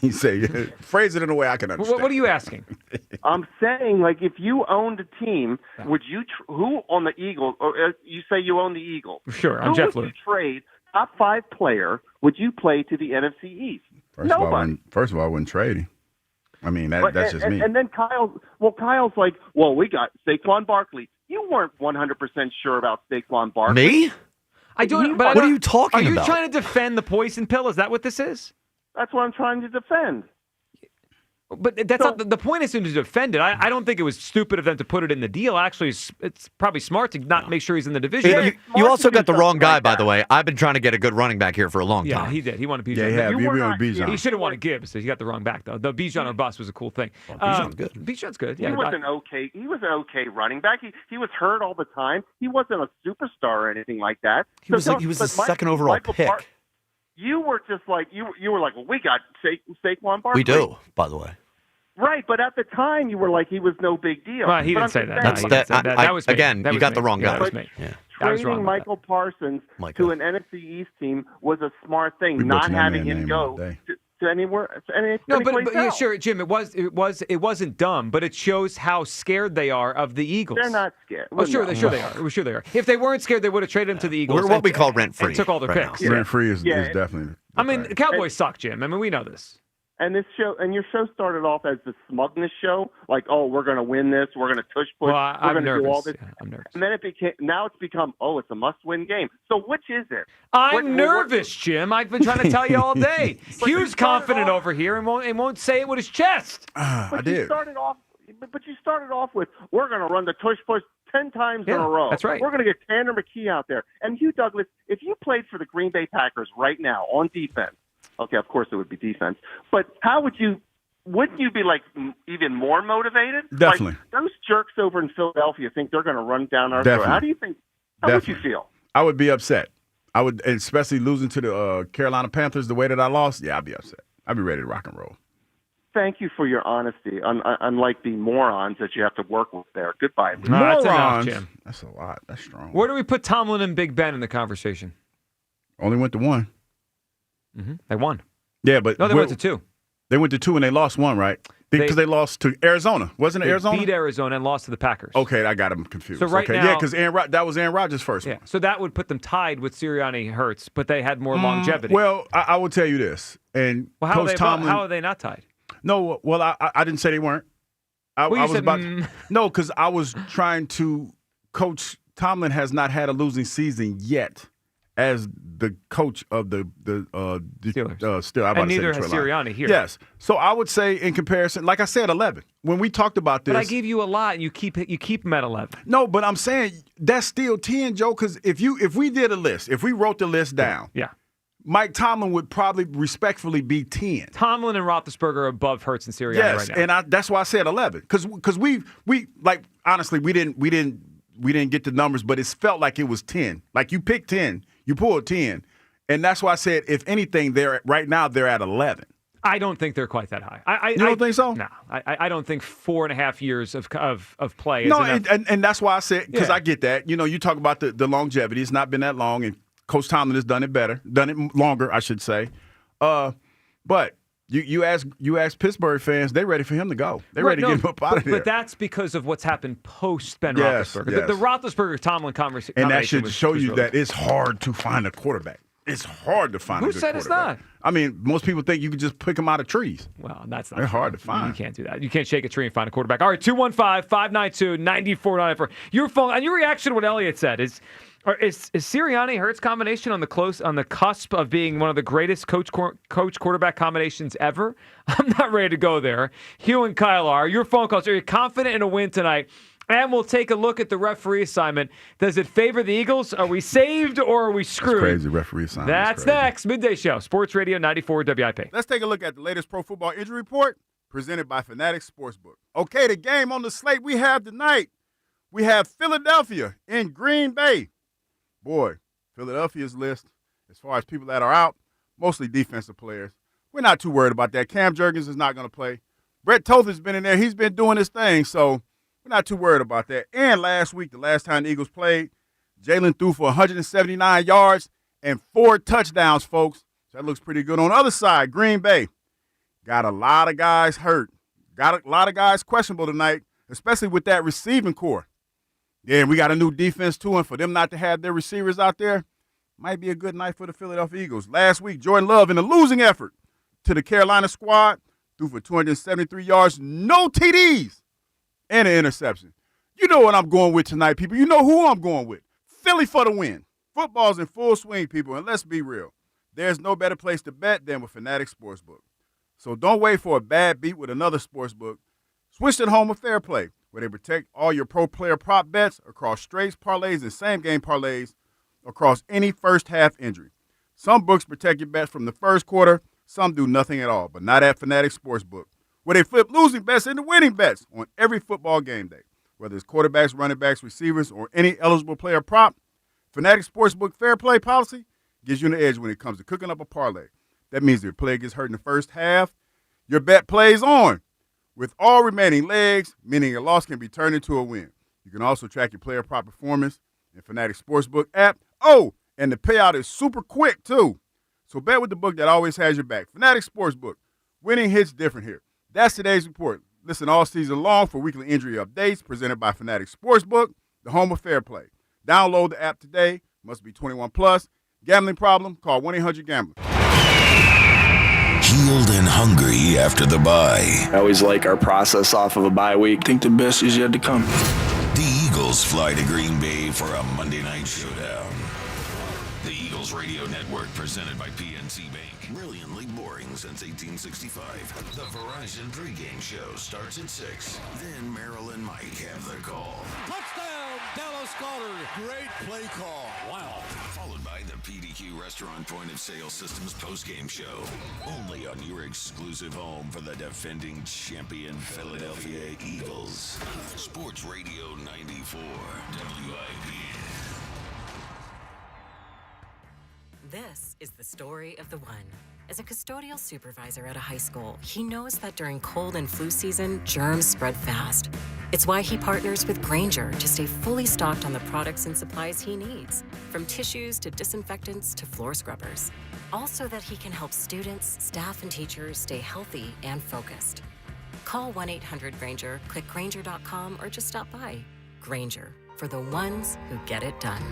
You say, phrase it in a way I can understand. What are you asking? I'm saying, like, if you owned a team, would you who on the Eagles? Or you say you own the Eagles? Sure, I'm Jeff Who would Lurie. you trade? Top 5 player would you play to the NFC East? Nobody. First of all, I wouldn't trade him. I mean, that's just me. And then Kyle's like, well, we got Saquon Barkley. You weren't 100% sure about Saquon Barkley. Me? I don't. But what are you talking about? Are you trying to defend the poison pill? Is that what this is? That's what I'm trying to defend. But that's not the point. Isn't to defend it. I don't think it was stupid of them to put it in the deal. Actually, it's probably smart to not make sure he's in the division. You also got the wrong guy, by the way. I've been trying to get a good running back here for a long time. Yeah, he did. He wanted Bijan. Yeah, Bijan. He should have wanted Gibbs. So he got the wrong back though. The Bijan or bust was a cool thing. Bijan's good. Bijan's good. Yeah, he was an okay running back. He was hurt all the time. He wasn't a superstar or anything like that. He was the second overall pick. You were just like you were like, well, we got Saquon Barkley. We do, by the way. Right, but at the time you were like he was no big deal. Well, he didn't say that. That was me. Again, you got the wrong guy. That was me. Yeah. Trading Micah Parsons to an NFC East team was a smart thing. Not having him go to anywhere. No, but yeah, sure, Jim. It wasn't dumb, but it shows how scared they are of the Eagles. They're not scared. Oh, sure they are. If they weren't scared, they would have traded him to the Eagles. We're what we call rent free. And took all their picks. Rent free is definitely. I mean, the Cowboys suck, Jim. I mean, we know this. And your show started off as the smugness show, like, oh, we're going to win this, we're going to tush push, we're going to do all this. Yeah, I'm nervous. And then it's become, oh, it's a must-win game. So which is it? I'm nervous, Jim. I've been trying to tell you all day. Hugh's confident over here and won't say it with his chest. But you started off with, we're going to run the tush push 10 times in a row. That's right. We're going to get Tanner McKee out there. And Hugh Douglas, if you played for the Green Bay Packers right now on defense, okay, of course it would be defense. But wouldn't you be like even more motivated? Definitely. Like, those jerks over in Philadelphia think they're going to run down our throat. How do you think? How would you feel? I would be upset. I would, especially losing to the Carolina Panthers the way that I lost. Yeah, I'd be upset. I'd be ready to rock and roll. Thank you for your honesty. Unlike the morons that you have to work with there. Goodbye. That's enough, Jim. That's a lot. That's strong. Where do we put Tomlin and Big Ben in the conversation? Only went to one. Mm-hmm. They won. Yeah, but no, they went to two. They went to two and they lost one, right? Because they lost to Arizona. Wasn't it Arizona? They beat Arizona and lost to the Packers. Okay, I got them confused. So now, yeah, because that was Aaron Rodgers' first one. So that would put them tied with Sirianni, Hurts, but they had more longevity. Well, I will tell you this, and Coach Tomlin. How are they not tied? No, well, I didn't say they weren't. No, because I was trying to. Coach Tomlin has not had a losing season yet as the coach of the Steelers. And neither has Sirianni here. Yes. So I would say in comparison, like I said, 11. When we talked about this. But I gave you a lot, and you keep them at 11. No, but I'm saying that's still 10, Joe, because if we did a list, if we wrote the list down. Yeah. Mike Tomlin would probably respectfully be 10. Tomlin and Roethlisberger are above Hurts and Sirianni right now. Yes, and that's why I said 11. Because we like, honestly, we didn't get the numbers, but it felt like it was 10. Like you picked 10. You pulled 10, and that's why I said, if anything, right now they're at 11. I don't think they're quite that high. You don't think so? No, I don't think 4.5 years of play is no, enough. And that's why I said, because I get that. You know, you talk about the longevity. It's not been that long, and Coach Tomlin has done it longer, I should say. But you ask Pittsburgh fans, they're ready for him to go. They're ready to get him up out of there. But that's because of what's happened post Ben Roethlisberger. Yes. The Roethlisberger-Tomlin conversation. And that should show you that it's hard to find a quarterback. It's hard to find a good quarterback. Who said it's not? I mean, most people think you can just pick them out of trees. Well, that's not They're hard to find. You can't do that. You can't shake a tree and find a quarterback. All right, 215-592-9494. Your phone and your reaction to what Elliot said is Sirianni Hurts combination on the cusp of being one of the greatest coach quarterback combinations ever? I'm not ready to go there. Hugh and Kyle are. Your phone calls. Are you confident in a win tonight? And we'll take a look at the referee assignment. Does it favor the Eagles? Are we saved or are we screwed? That's crazy referee assignment. That's next. Midday Show. Sports Radio 94 WIP. Let's take a look at the latest pro football injury report presented by Fanatics Sportsbook. Okay, the game on the slate we have tonight. We have Philadelphia in Green Bay. Boy, Philadelphia's list, as far as people that are out, mostly defensive players. We're not too worried about that. Cam Jurgens is not going to play. Brett Toth has been in there. He's been doing his thing, so we're not too worried about that. And last week, the last time the Eagles played, Jaylen threw for 179 yards and 4 touchdowns, folks. So that looks pretty good. On the other side, Green Bay got a lot of guys hurt. Got a lot of guys questionable tonight, especially with that receiving core. Yeah, and we got a new defense, too, and for them not to have their receivers out there might be a good night for the Philadelphia Eagles. Last week, Jordan Love, in a losing effort to the Carolina squad, threw for 273 yards, no TDs, and an interception. You know what I'm going with tonight, people. You know who I'm going with. Philly for the win. Football's in full swing, people, and let's be real. There's no better place to bet than with Fanatics Sportsbook. So don't wait for a bad beat with another sportsbook. Switch to the home of Fair Play, where they protect all your pro player prop bets across straights, parlays, and same-game parlays across any first-half injury. Some books protect your bets from the first quarter. Some do nothing at all, but not at Fanatics Sportsbook, where they flip losing bets into winning bets on every football game day. Whether it's quarterbacks, running backs, receivers, or any eligible player prop, Fanatics Sportsbook Fair Play policy gives you an edge when it comes to cooking up a parlay. That means if your player gets hurt in the first half, your bet plays on, with all remaining legs, meaning a loss can be turned into a win. You can also track your player prop performance in Fanatics Sportsbook app. Oh, and the payout is super quick, too. So bet with the book that always has your back. Fanatics Sportsbook. Winning hits different here. That's today's report. Listen all season long for weekly injury updates presented by Fanatics Sportsbook, the home of Fair Play. Download the app today. Must be 21 plus. Gambling problem? Call 1-800-GAMBLER. Healed and hungry after the bye. I always like our process off of a bye week. I think the best is yet to come. The Eagles fly to Green Bay for a Monday night showdown. The Eagles Radio Network, presented by PNC Bank. Brilliantly boring since 1865. The Verizon pregame show starts at 6. Then Merrill and Mike have the call. Touchdown, Dallas Goddard. Great play call. Wow. Followed by the PDQ Restaurant Point of Sale Systems postgame show. Only on your exclusive home for the defending champion Philadelphia Eagles. Sports Radio 94 WIP. This is the story of the one. As a custodial supervisor at a high school, he knows that during cold and flu season, germs spread fast. It's why he partners with Grainger to stay fully stocked on the products and supplies he needs, from tissues to disinfectants to floor scrubbers. All so that he can help students, staff, and teachers stay healthy and focused. Call 1-800-GRAINGER, click Grainger.com, or just stop by. Grainger, for the ones who get it done.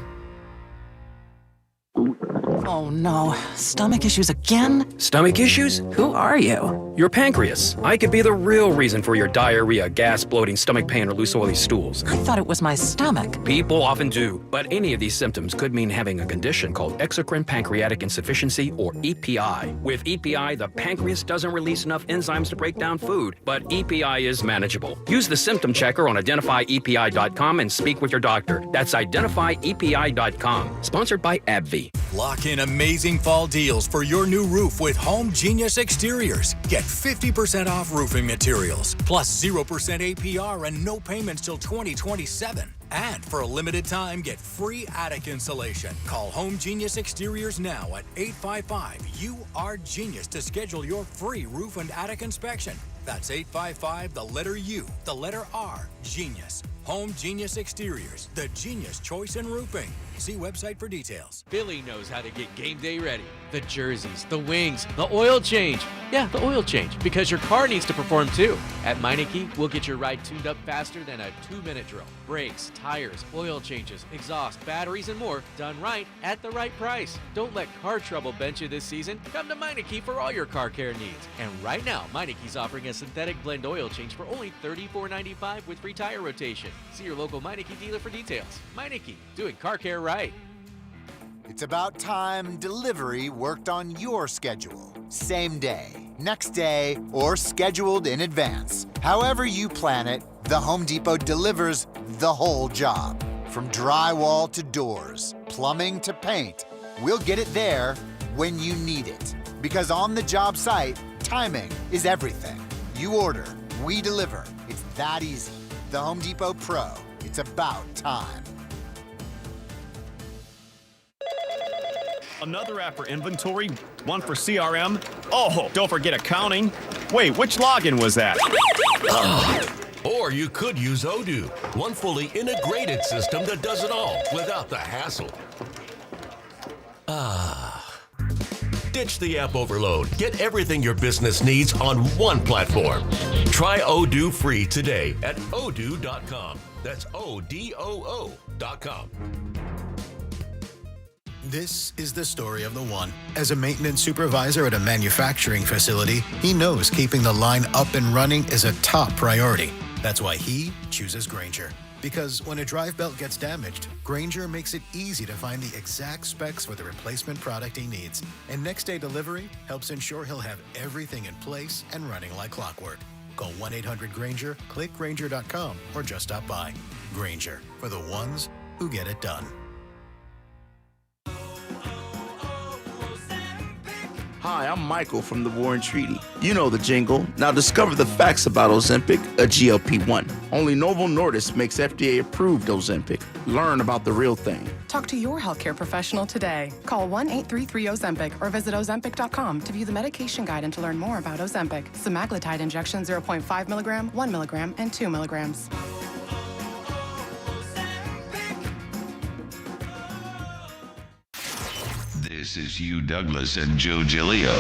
Oh no, stomach issues again? Stomach issues? Who are you? Your pancreas. I could be the real reason for your diarrhea, gas, bloating, stomach pain, or loose oily stools. I thought it was my stomach. People often do, but any of these symptoms could mean having a condition called exocrine pancreatic insufficiency, or EPI. With EPI, the pancreas doesn't release enough enzymes to break down food, but EPI is manageable. Use the symptom checker on identifyepi.com and speak with your doctor. That's identifyepi.com. Sponsored by AbbVie. Lock in amazing fall deals for your new roof with Home Genius Exteriors. Get 50% off roofing materials, plus 0% APR and no payments till 2027. And for a limited time, get free attic insulation. Call Home Genius Exteriors now at 855-U-R-GENIUS to schedule your free roof and attic inspection. That's 855, the letter U, the letter R, Genius. Home Genius Exteriors, the genius choice in roofing. See website for details. Billy knows how to get game day ready. The jerseys, the wings, the oil change. Yeah, the oil change, because your car needs to perform too. At Meineke, we'll get your ride tuned up faster than a 2-minute drill. Brakes, tires, oil changes, exhaust, batteries, and more done right at the right price. Don't let car trouble bench you this season. Come to Meineke for all your car care needs. And right now, Meineke's offering a synthetic blend oil change for only $34.95 with free tire rotation. See your local Meineke dealer for details. Meineke, doing car care right. It's about time delivery worked on your schedule. Same day, next day, or scheduled in advance. However you plan it, the Home Depot delivers the whole job. From drywall to doors, plumbing to paint, we'll get it there when you need it. Because on the job site, timing is everything. You order, we deliver. It's that easy. The Home Depot Pro. It's about time. Another app for inventory, one for CRM. Oh, don't forget accounting. Wait, which login was that? Or you could use Odoo, one fully integrated system that does it all without the hassle. Ditch the app overload. Get everything your business needs on one platform. Try Odoo free today at odoo.com. That's ODOO.com. This is the story of the one. As a maintenance supervisor at a manufacturing facility, he knows keeping the line up and running is a top priority. That's why he chooses Grainger, Because when a drive belt gets damaged, Grainger makes it easy to find the exact specs for the replacement product he needs. And next-day delivery helps ensure he'll have everything in place and running like clockwork. Call 1-800-GRAINGER, click Grainger.com, or just stop by. Grainger, for the ones who get it done. Hi, I'm Michael from the War and Treaty. You know the jingle. Now discover the facts about Ozempic, a GLP-1. Only Novo Nordisk makes FDA-approved Ozempic. Learn about the real thing. Talk to your healthcare professional today. Call 1-833-OZEMPIC or visit Ozempic.com to view the medication guide and to learn more about Ozempic. Semaglutide injection 0.5 milligram, 1 milligram, and 2 milligrams. This is Hugh Douglas and Joe Giglio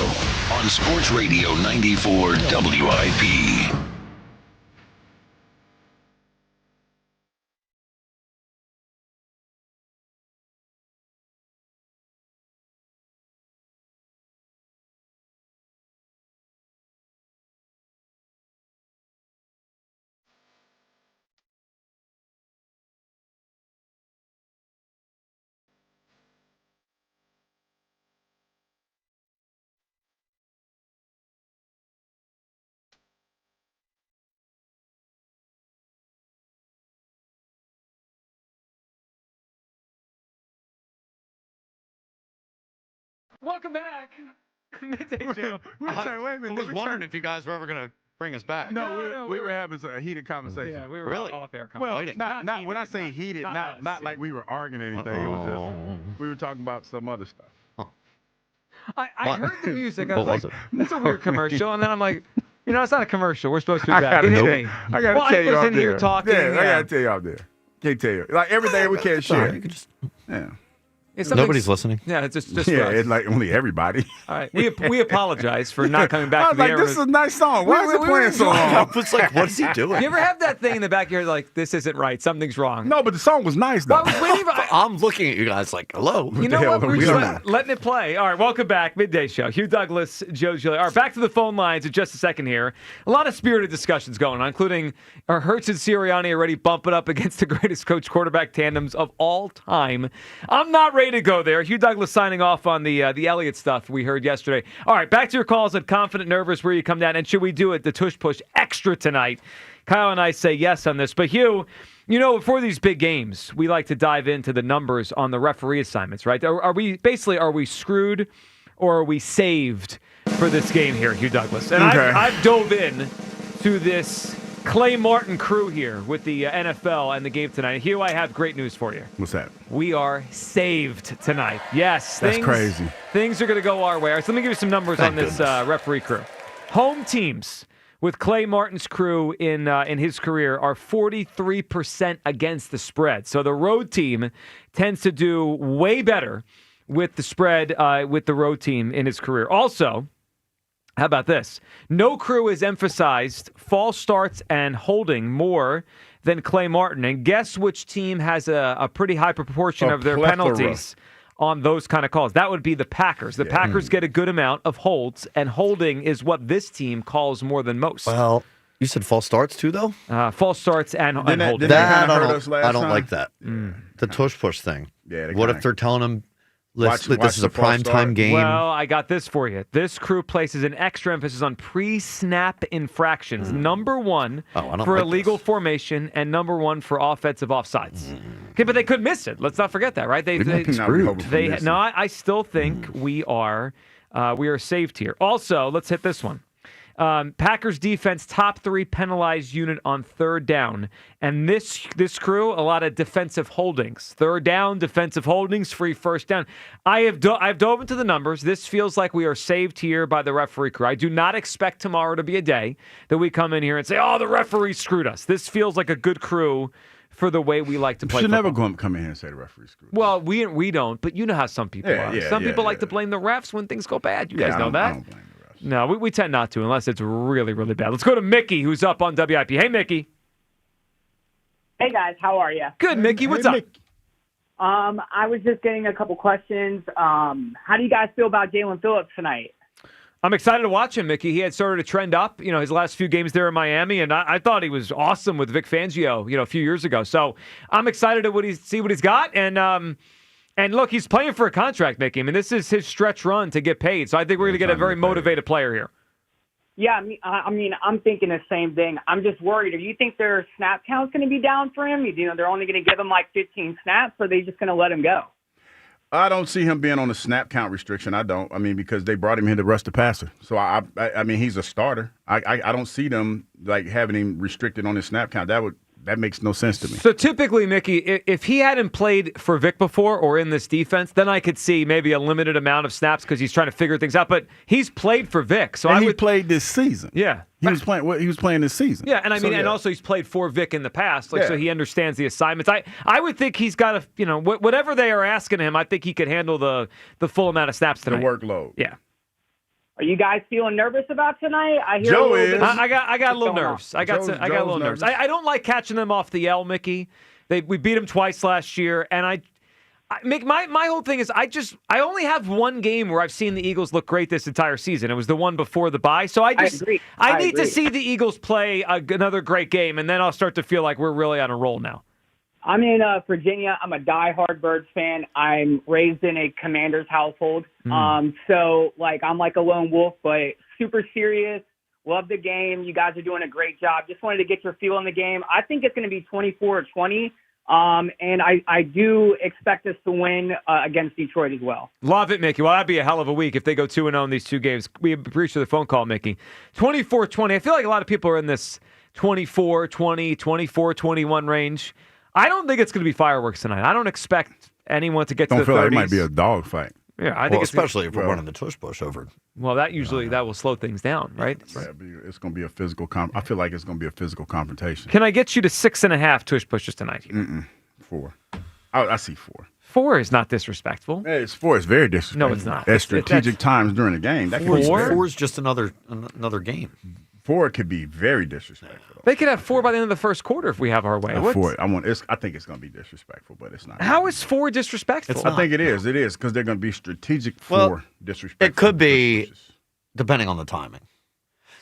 on Sports Radio 94 WIP. Welcome back. Midday Show. I was wondering if you guys were ever going to bring us back. No, we were having a heated conversation. Yeah, we were Really? off air. Well, not when I say heated, not like we were arguing or anything. It was just we were talking about some other stuff. I heard the music. I was What like, was it? that's a weird commercial. And then I'm like, it's not a commercial. We're supposed to be I back. gotta I tell you was out in here there. talking. Yeah, I gotta tell you out there. Can't tell you. Like everything we can't share. You could just... Yeah. Nobody's listening. Yeah, it's just yeah, for us. it's like only everybody. All right, we apologize for not coming back I to was the like, air. this is a nice song. Why is it playing so long? I was like, what is he doing? You ever have that thing in the back of your head like, this isn't right, something's wrong? No, but the song was nice, though. I'm looking at you guys like, hello. You know what? We're just letting it play. All right, welcome back. Midday Show. Hugh Douglas, Joe Giglio. All right, back to the phone lines in just a second here. A lot of spirited discussions going on, including our Hurts and Sirianni already bumping up against the greatest coach-quarterback tandems of all time. I'm not ready to go there. Hugh Douglas signing off on the Elliott stuff we heard yesterday. All right, back to your calls at Confident Nervous, where you come down. And should we do it, the Tush Push Extra tonight? Kyle and I say yes on this. But Hugh, before these big games, we like to dive into the numbers on the referee assignments, right? Are we screwed or are we saved for this game here, Hugh Douglas? And Okay. I've dove in to this Clay Martin crew here with the NFL and the game tonight. And Hugh, I have great news for you. What's that? We are saved tonight. Yes. That's crazy. Things are going to go our way. All right, so let me give you some numbers on this referee crew. Home teams with Clay Martin's crew in his career are 43% against the spread. So the road team tends to do way better with the spread with the road team in his career. Also, how about this? No crew has emphasized false starts and holding more than Clay Martin. And guess which team has a pretty high proportion of their penalties on those kind of calls? That would be the Packers. The Packers get a good amount of holds, and holding is what this team calls more than most. Well, you said false starts too, though? False starts and holding. I don't like that. The tush push thing. Yeah. What if they're telling them, Watch this is a primetime game? Well, I got this for you. This crew places an extra emphasis on pre-snap infractions. Number one for illegal formation and number one for offensive offsides. Okay, but they could miss it. Let's not forget that, right? I still think we are saved here. Also, let's hit this one. Packers defense, top 3 penalized unit on third down. And this crew, a lot of defensive holdings. Third down, defensive holdings, free first down. I've dove into the numbers. This feels like we are saved here by the referee crew. I do not expect tomorrow to be a day that we come in here and say, the referee screwed us. This feels like a good crew for the way we like to play football. football. Never come in here and say the referee screwed. Well, we don't, but you know how some people are. Some people like to blame the refs when things go bad. You guys know that? I don't blame. No, we tend not to unless it's really, really bad. Let's go to Mickey, who's up on WIP. Hey, Mickey. Hey, guys. How are you? Good, Mickey. What's up? I was just getting a couple questions. How do you guys feel about Jaylen Phillips tonight? I'm excited to watch him, Mickey. He had started to trend up, his last few games there in Miami, and I thought he was awesome with Vic Fangio, a few years ago. So I'm excited to see what he's got, and look, he's playing for a contract, Mickey. I mean, this is his stretch run to get paid. So I think we're going to get a very motivated player here. Yeah, I'm thinking the same thing. I'm just worried. Do you think their snap count's going to be down for him? They're only going to give him like 15 snaps, or are they just going to let him go? I don't see him being on a snap count restriction. I don't. Because they brought him here to rush the passer. So, I he's a starter. I don't see them, having him restricted on his snap count. That makes no sense to me. So typically, Mickey, if he hadn't played for Vic before or in this defense, then I could see maybe a limited amount of snaps because he's trying to figure things out. But he's played for Vic, so he played this season. Yeah, he was playing this season. Yeah, and and also he's played for Vic in the past, so he understands the assignments. I would think he's got whatever they are asking him, I think he could handle the full amount of snaps tonight. The workload. Yeah. Are you guys feeling nervous about tonight? I hear Joe is. I got a little nerves. I got a little nerves. I don't like catching them off the L, Mickey. We beat them twice last year, and my whole thing is I only have one game where I've seen the Eagles look great this entire season. It was the one before the bye. So I agree. need to see the Eagles play another great game, and then I'll start to feel like we're really on a roll now. I'm in Virginia. I'm a diehard Birds fan. I'm raised in a Commanders household. So I'm like a lone wolf, but super serious. Love the game. You guys are doing a great job. Just wanted to get your feel on the game. I think it's going to be 24-20. And I do expect us to win against Detroit as well. Love it, Mickey. Well, that'd be a hell of a week if they go 2-0 in these two games. We appreciate the phone call, Mickey. 24-20. I feel like a lot of people are in this 24-20, 24-21 range. I don't think it's going to be fireworks tonight. I don't expect anyone to get to the 30s. Don't feel like it might be a dog fight. Yeah, I think especially if we're running the tush push over. Well, that will slow things down, right? Yeah, it's going to be a physical. I feel like it's going to be a physical confrontation. Can I get you to 6.5 tush pushes tonight? 4. I see 4. 4 is not disrespectful. Hey, 4 is very disrespectful. No, it's not. At strategic times during the game. 4 is just another game. 4 could be very disrespectful. They could have 4 by the end of the first quarter if we have our way. 4. I think it's going to be disrespectful, but it's not. How is 4 disrespectful? I think it is. It is because they're going to be strategic 4 disrespectful. It could be, depending on the timing.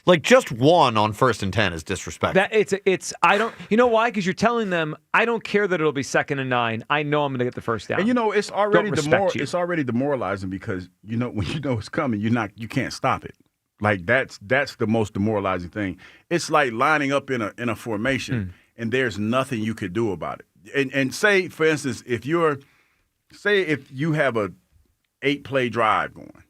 Like just 1 on 1st and 10 is disrespectful. I don't. You know why? Because you're telling them I don't care that it'll be 2nd and 9. I know I'm going to get the first down. And it's already it's already demoralizing because when you know it's coming, you can't stop it. Like that's the most demoralizing thing. It's like lining up in a formation and there's nothing you could do about it. And say, for instance, if you have a 8-play drive going,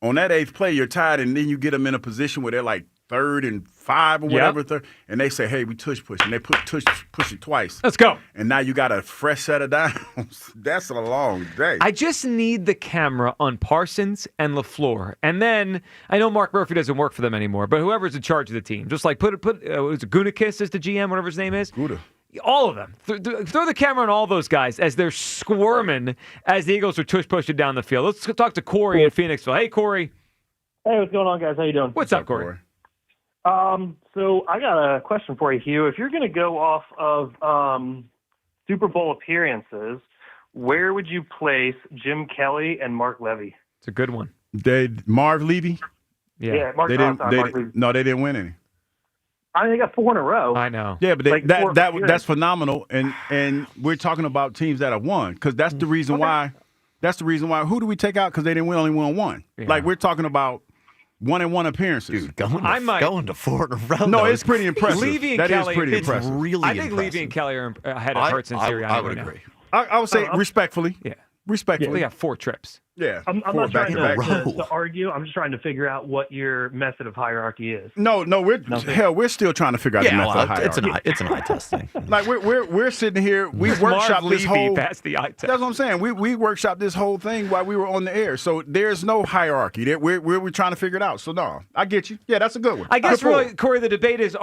on that 8th play you're tied, and then you get them in a position where they're like 3rd and 5 or whatever, and they say, "Hey, we tush push," and they push it twice. Let's go. And now you got a fresh set of downs. That's a long day. I just need the camera on Parsons and LaFleur, and then I know Mark Murphy doesn't work for them anymore, but whoever's in charge of the team, just like put Gunikis as the GM, whatever his name is. Gouda. All of them. Throw the camera on all those guys as they're squirming as the Eagles are tush pushing down the field. Let's talk to Corey in Phoenixville. Hey, Corey. Hey, what's going on, guys? How you doing? What's up, Corey? So I got a question for you, Hugh. If you're going to go off of Super Bowl appearances, where would you place Jim Kelly and Mark Levy? It's a good one. Marv Levy? Yeah, Mark Levy. No, they didn't win any. I mean, they got 4 in a row. I know. Yeah, but that's phenomenal, and we're talking about teams that have won because that's the reason why. That's the reason why. Who do we take out? Because they didn't only win 1. Yeah. Like we're talking about 1-1 appearances. Dude, going to 4 in a row. No, it's pretty impressive. Levy and that Kelly, is pretty impressive. Really I think impressive. Levy and Kelly are ahead of Hurts and Sirianni. I would agree. I would say respectfully. Yeah. Respectfully. They got 4 trips. Yeah. I'm 4 not trying back-to-back. to argue. I'm just trying to figure out what your method of hierarchy is. No, we're still trying to figure out the method of hierarchy. It's an eye test thing. Like we're sitting here, we workshopped this whole. Passed the eye test. That's what I'm saying. We workshopped this whole thing while we were on the air. So there's no hierarchy. We're trying to figure it out. So no, I get you. Yeah, that's a good one. I guess really, Corey, the debate is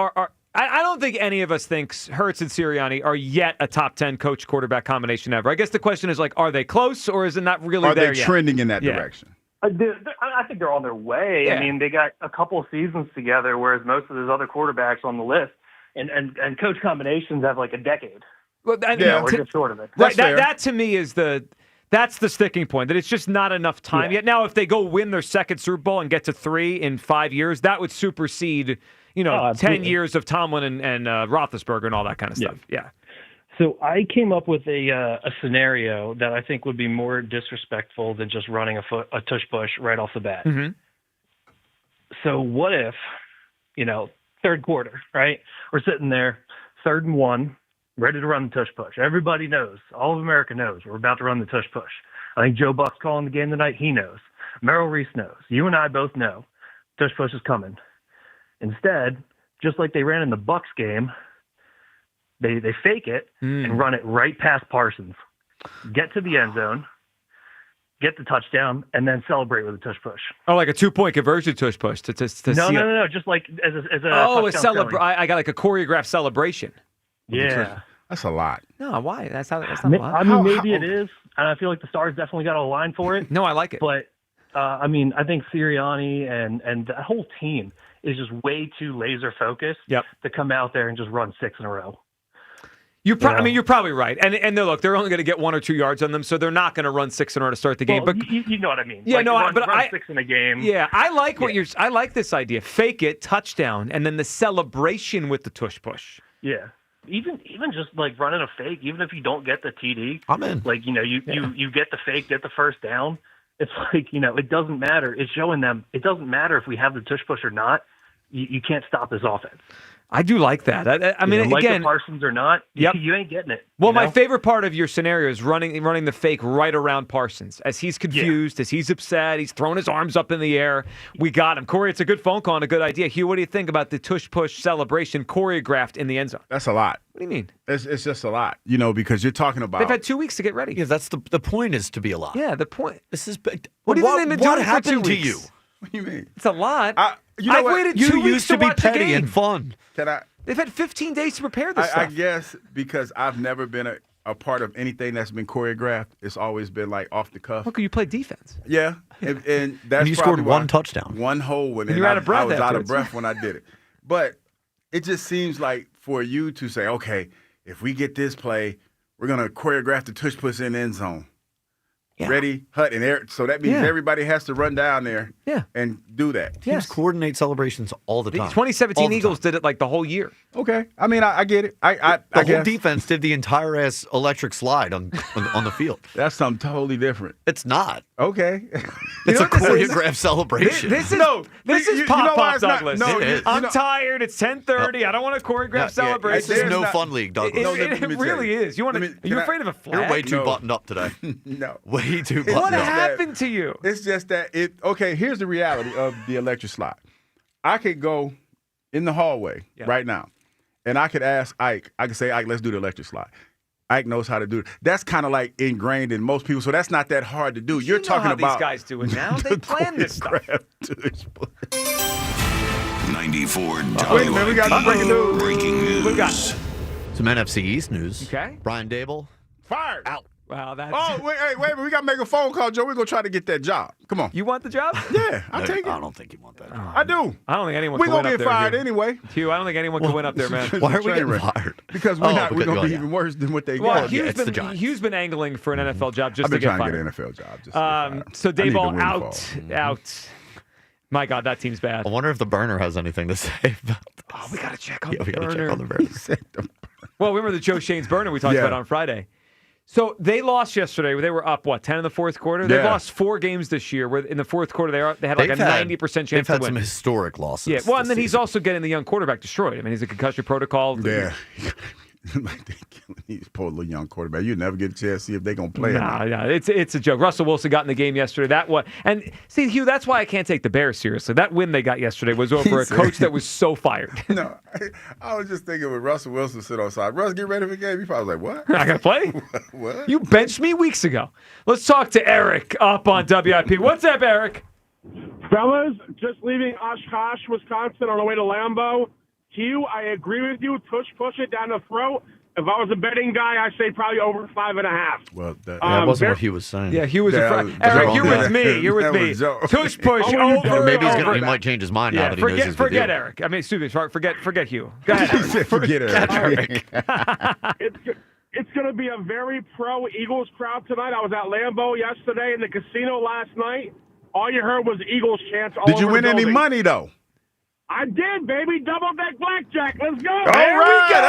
I don't think any of us thinks Hurts and Sirianni are yet a top 10 coach quarterback combination ever. I guess the question is are they close or is it not really there yet? Are they trending in that direction? I think they're on their way. Yeah. I mean, they got a couple of seasons together, whereas most of those other quarterbacks on the list and coach combinations have like a decade. Well, we're just short of it. Right. That to me is the That's the sticking point, that it's just not enough time yet. Now, if they go win their second Super Bowl and get to 3 in 5 years, that would supersede, 10 years of Tomlin and Roethlisberger and all that kind of stuff. Yeah. So I came up with a scenario that I think would be more disrespectful than just running a tush push right off the bat. Mm-hmm. So what if, third quarter, right? We're sitting there, 3rd and 1, ready to run the tush push. Everybody knows, all of America knows we're about to run the tush push. I think Joe Buck's calling the game tonight. He knows. Merrill Reese knows. You and I both know tush push is coming. Instead, just like they ran in the Bucks game, they fake it and run it right past Parsons. Get to the end zone, get the touchdown, and then celebrate with a tush push. Oh, like a 2-point conversion tush push to No. Just like as a I got like a choreographed celebration. Yeah. That's a lot. No, why? That's not a lot. I mean, maybe it is. And I feel like the Stars definitely got a line for it. No, I like it. But, I think Sirianni and that whole team is just way too laser focused to come out there and just run 6 in a row. You're probably right. And they're only going to get 1 or 2 yards on them, so they're not going to run 6 in order to start the game. Well, but you know what I mean. Yeah, run 6 in a game. Yeah, I like I like this idea. Fake it, touchdown, and then the celebration with the tush push. Yeah. Even just like running a fake, even if you don't get the TD, I'm in. Like, you get the fake, get the first down. It's like, it doesn't matter. It's showing them it doesn't matter if we have the tush push or not. You can't stop this offense. I do like that. I mean, Micah again, Parsons or not, you ain't getting it. Well, my favorite part of your scenario is running the fake right around Parsons. As he's confused, as he's upset, he's throwing his arms up in the air. We got him. Corey, it's a good phone call and a good idea. Hugh, what do you think about the tush-push celebration choreographed in the end zone? That's a lot. What do you mean? It's just a lot, because you're talking about... They've had 2 weeks to get ready. Yeah, that's the point is to be a lot. Yeah, the point. This is... What do you think they've been doing happened for 2 to weeks? you? What do you mean? It's a lot. I've waited 2 weeks used to be watch petty a game. and fun. Can I... They've had 15 days to prepare this stuff. I guess because I've never been a part of anything that's been choreographed. It's always been like off the cuff. Look, you played defense. Yeah, and that's and you scored one touchdown. One whole one. And you're out of breath I was out of afterwards. breath when I did it. But it just seems like for you to say, okay, if we get this play, we're going to choreograph the tush push in the end zone. Yeah. Ready, hut, and air. So that means everybody has to run down there and do that. Teams coordinate celebrations all the time. The 2017 Eagles did it like the whole year. Okay. I mean, I get it. I the guess. whole defense did the entire ass electric slide on the field. That's something totally different. It's not. Okay. It's a choreographed celebration. This is Pop Douglas. It is. I'm tired. It's 10:30. I don't want a choreographed celebration. This is no fun league, Douglas. It really is. Are you afraid of a flag? You're way too buttoned up today. No. Way too buttoned up. What happened to you? It's just that okay, here's the reality of the electric slide. I could go in the hallway right now, and I could ask Ike. I could say, Ike, let's do the electric slide. Ike knows how to do it. That's kind of like ingrained in most people, so that's not that hard to do. You're talking about these guys do it now. They plan this stuff. 94 Wait a minute, we got breaking news. Breaking news. What we got? Some NFC East news. Okay. Brian Dable fired. Out. Wow, that's... Oh, wait a minute. We got to make a phone call, Joe. We're going to try to get that job. Come on. You want the job? Yeah, I'll take it. I don't think you want that job. I do. I don't think anyone We're can going win to up get there. fired anyway. Hugh, I don't think anyone can win up there, man. Why are we getting fired? Because we're not. We're going to be even worse than what they got. Hugh's been angling for an NFL job just I've to been get trying fired. to get an NFL job. Just to get fired. So I need to Dayball win out. My God, that team's bad. I wonder if the burner has anything to say about this. Oh, we got to check on the we got to burner. check on the burner. Well, remember the Joe Shane's burner we talked about on Friday. So they lost yesterday. They were up, 10 in the fourth quarter? They've lost 4 games this year where in the fourth quarter they had like a 90% chance to win. They've had some historic losses. Yeah, well, and then he's also getting the young quarterback destroyed. I mean, he's a concussion protocol. Yeah. Like they're killing these poor little young quarterback. You never get a chance to see if they're going to play No, it's a joke. Russell Wilson got in the game yesterday. And see, Hugh, that's why I can't take the Bears seriously. That win they got yesterday was over a coach that was so fired. No, I was just thinking when Russell Wilson sit on side. Russ, get ready for the game. He probably was like, what? I got to play? What? You benched me weeks ago. Let's talk to Eric up on WIP. What's up, Eric? Fellas, just leaving Oshkosh, Wisconsin on the way to Lambeau. Hugh, I agree with you. Push it down the throat. If I was a betting guy, I'd say probably over 5.5. Well, that wasn't what Hugh was saying. Yeah, Hugh was Eric, you're with me. You're with me. Tush push over. Maybe he might change his mind now that he knows his Forget Eric. I mean, excuse me. Forget Hugh. Go ahead, Eric. Forget Eric. It's it's going to be a very pro-Eagles crowd tonight. I was at Lambeau yesterday in the casino last night. All you heard was Eagles chants all Did you over win the any building. money, though? I did, baby. Double deck blackjack. Let's go. All There right, we go.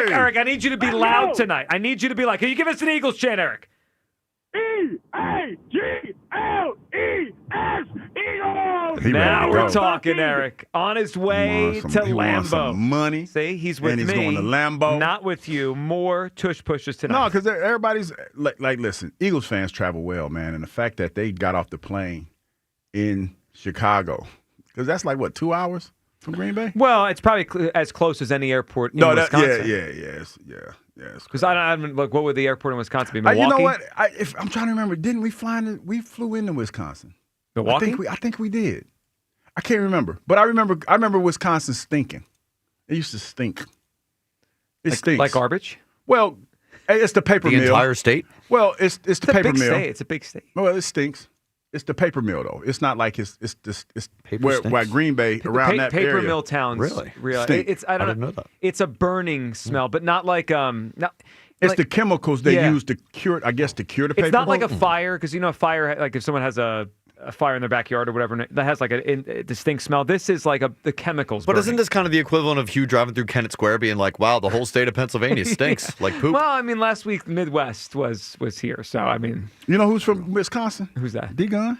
hey! Eric, I need you to be Let's loud go. tonight. I need you to be like, can you give us an Eagles chant, Eric? E-A-G-L-E-S, Eagles. He Now ready to we're go. talking, Eric. On his way to He wants some Lambeau. money. See, he's with and he's me. going to Lambeau. Not with you. More tush pushes tonight. No, because everybody's like, listen, Eagles fans travel well, man. And the fact that they got off the plane in Chicago, because that's like, what, 2 hours from Green Bay? Well, it's probably as close as any airport in Wisconsin. Yeah. Because I don't like, what would the airport in Wisconsin be? Milwaukee? You know what? I'm trying to remember. Didn't we we flew into Wisconsin? Milwaukee? I think we did. I can't remember, but I remember Wisconsin stinking. It used to stink. It stinks like garbage. Well, it's the paper mill. The entire state? Well, it's the paper mill. It's a big state. Well, it stinks. It's the paper mill though. It's not like it's Paper where Green Bay around that paper area. mill towns. Really? Stink. It's I didn't know that. It's a burning smell, but not like It's the chemicals they Yeah. use to cure. I guess to cure the paper. It's not like a fire, because you know a fire, like if someone has a fire in their backyard or whatever, that has like a distinct smell. This is like the chemicals. But burning. isn't this kind of the equivalent of Hugh driving through Kennett Square being like, wow, the whole state of Pennsylvania stinks like poop? Well, I mean, last week Midwest was here, so I mean, you know who's from Wisconsin? Who's that? D-Gun.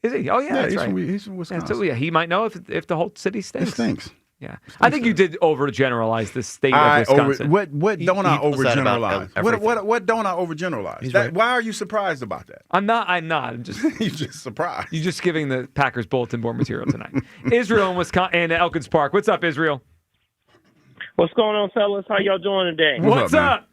Is he? Oh yeah, that's he's right. He's from Wisconsin. Yeah, so, yeah, he might know if the whole city stinks. It stinks. Yeah, I think you did overgeneralize the state of Wisconsin. What don't I he does that about overgeneralize? everything. What don't I overgeneralize? Right. Why are you surprised about that? I'm not. I'm just. You're just surprised. You're just giving the Packers bulletin board material tonight. Israel in Wisconsin and Elkins Park. What's up, Israel? What's going on, fellas? How y'all doing today? What's up?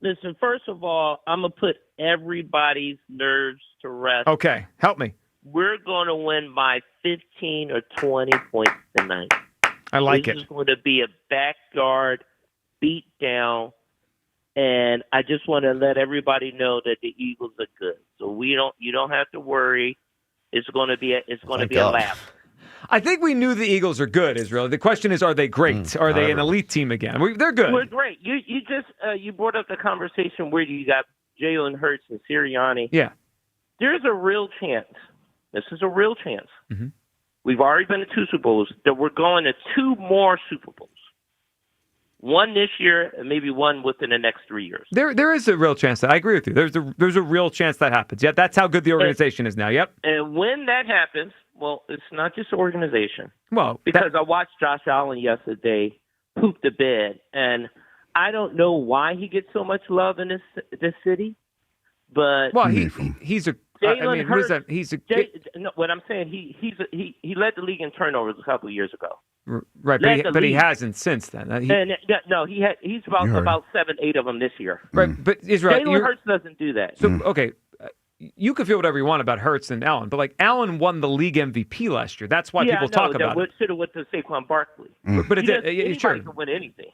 Listen, first of all, I'm going to put everybody's nerves to rest. Okay, help me. We're going to win by 15 or 20 points tonight. I like This it. is going to be a backyard beat down, and I just want to let everybody know that the Eagles are good. So you don't have to worry. It's going to be a laugh. I think we knew the Eagles are good, Israel. The question is, are they great? Are they an elite team again? They're good. We're great. You just you brought up the conversation where you got Jalen Hurts and Sirianni. Yeah. There's a real chance. This is a real chance. Mm-hmm. We've already been to 2 Super Bowls. That we're going to 2 more Super Bowls. One this year, and maybe one within the next 3 years. There is a real chance that I agree with you. There's a real chance that happens. Yeah, that's how good the organization is now. Yep. And when that happens, well, it's not just organization. Well, because I watched Josh Allen yesterday poop the bed, and I don't know why he gets so much love in this city, but he's a. Jalen Hurts. He's a. No, what I'm saying, he led the league in turnovers a couple of years ago. Right, but he hasn't since then. He's about 7-8 of them this year. Right, but Israel, Jalen Hurts doesn't do that. So okay, you can feel whatever you want about Hurts and Allen, but like Allen won the league MVP last year. That's why people talk about it. Should have went to Saquon Barkley. But anybody sure. can win anything.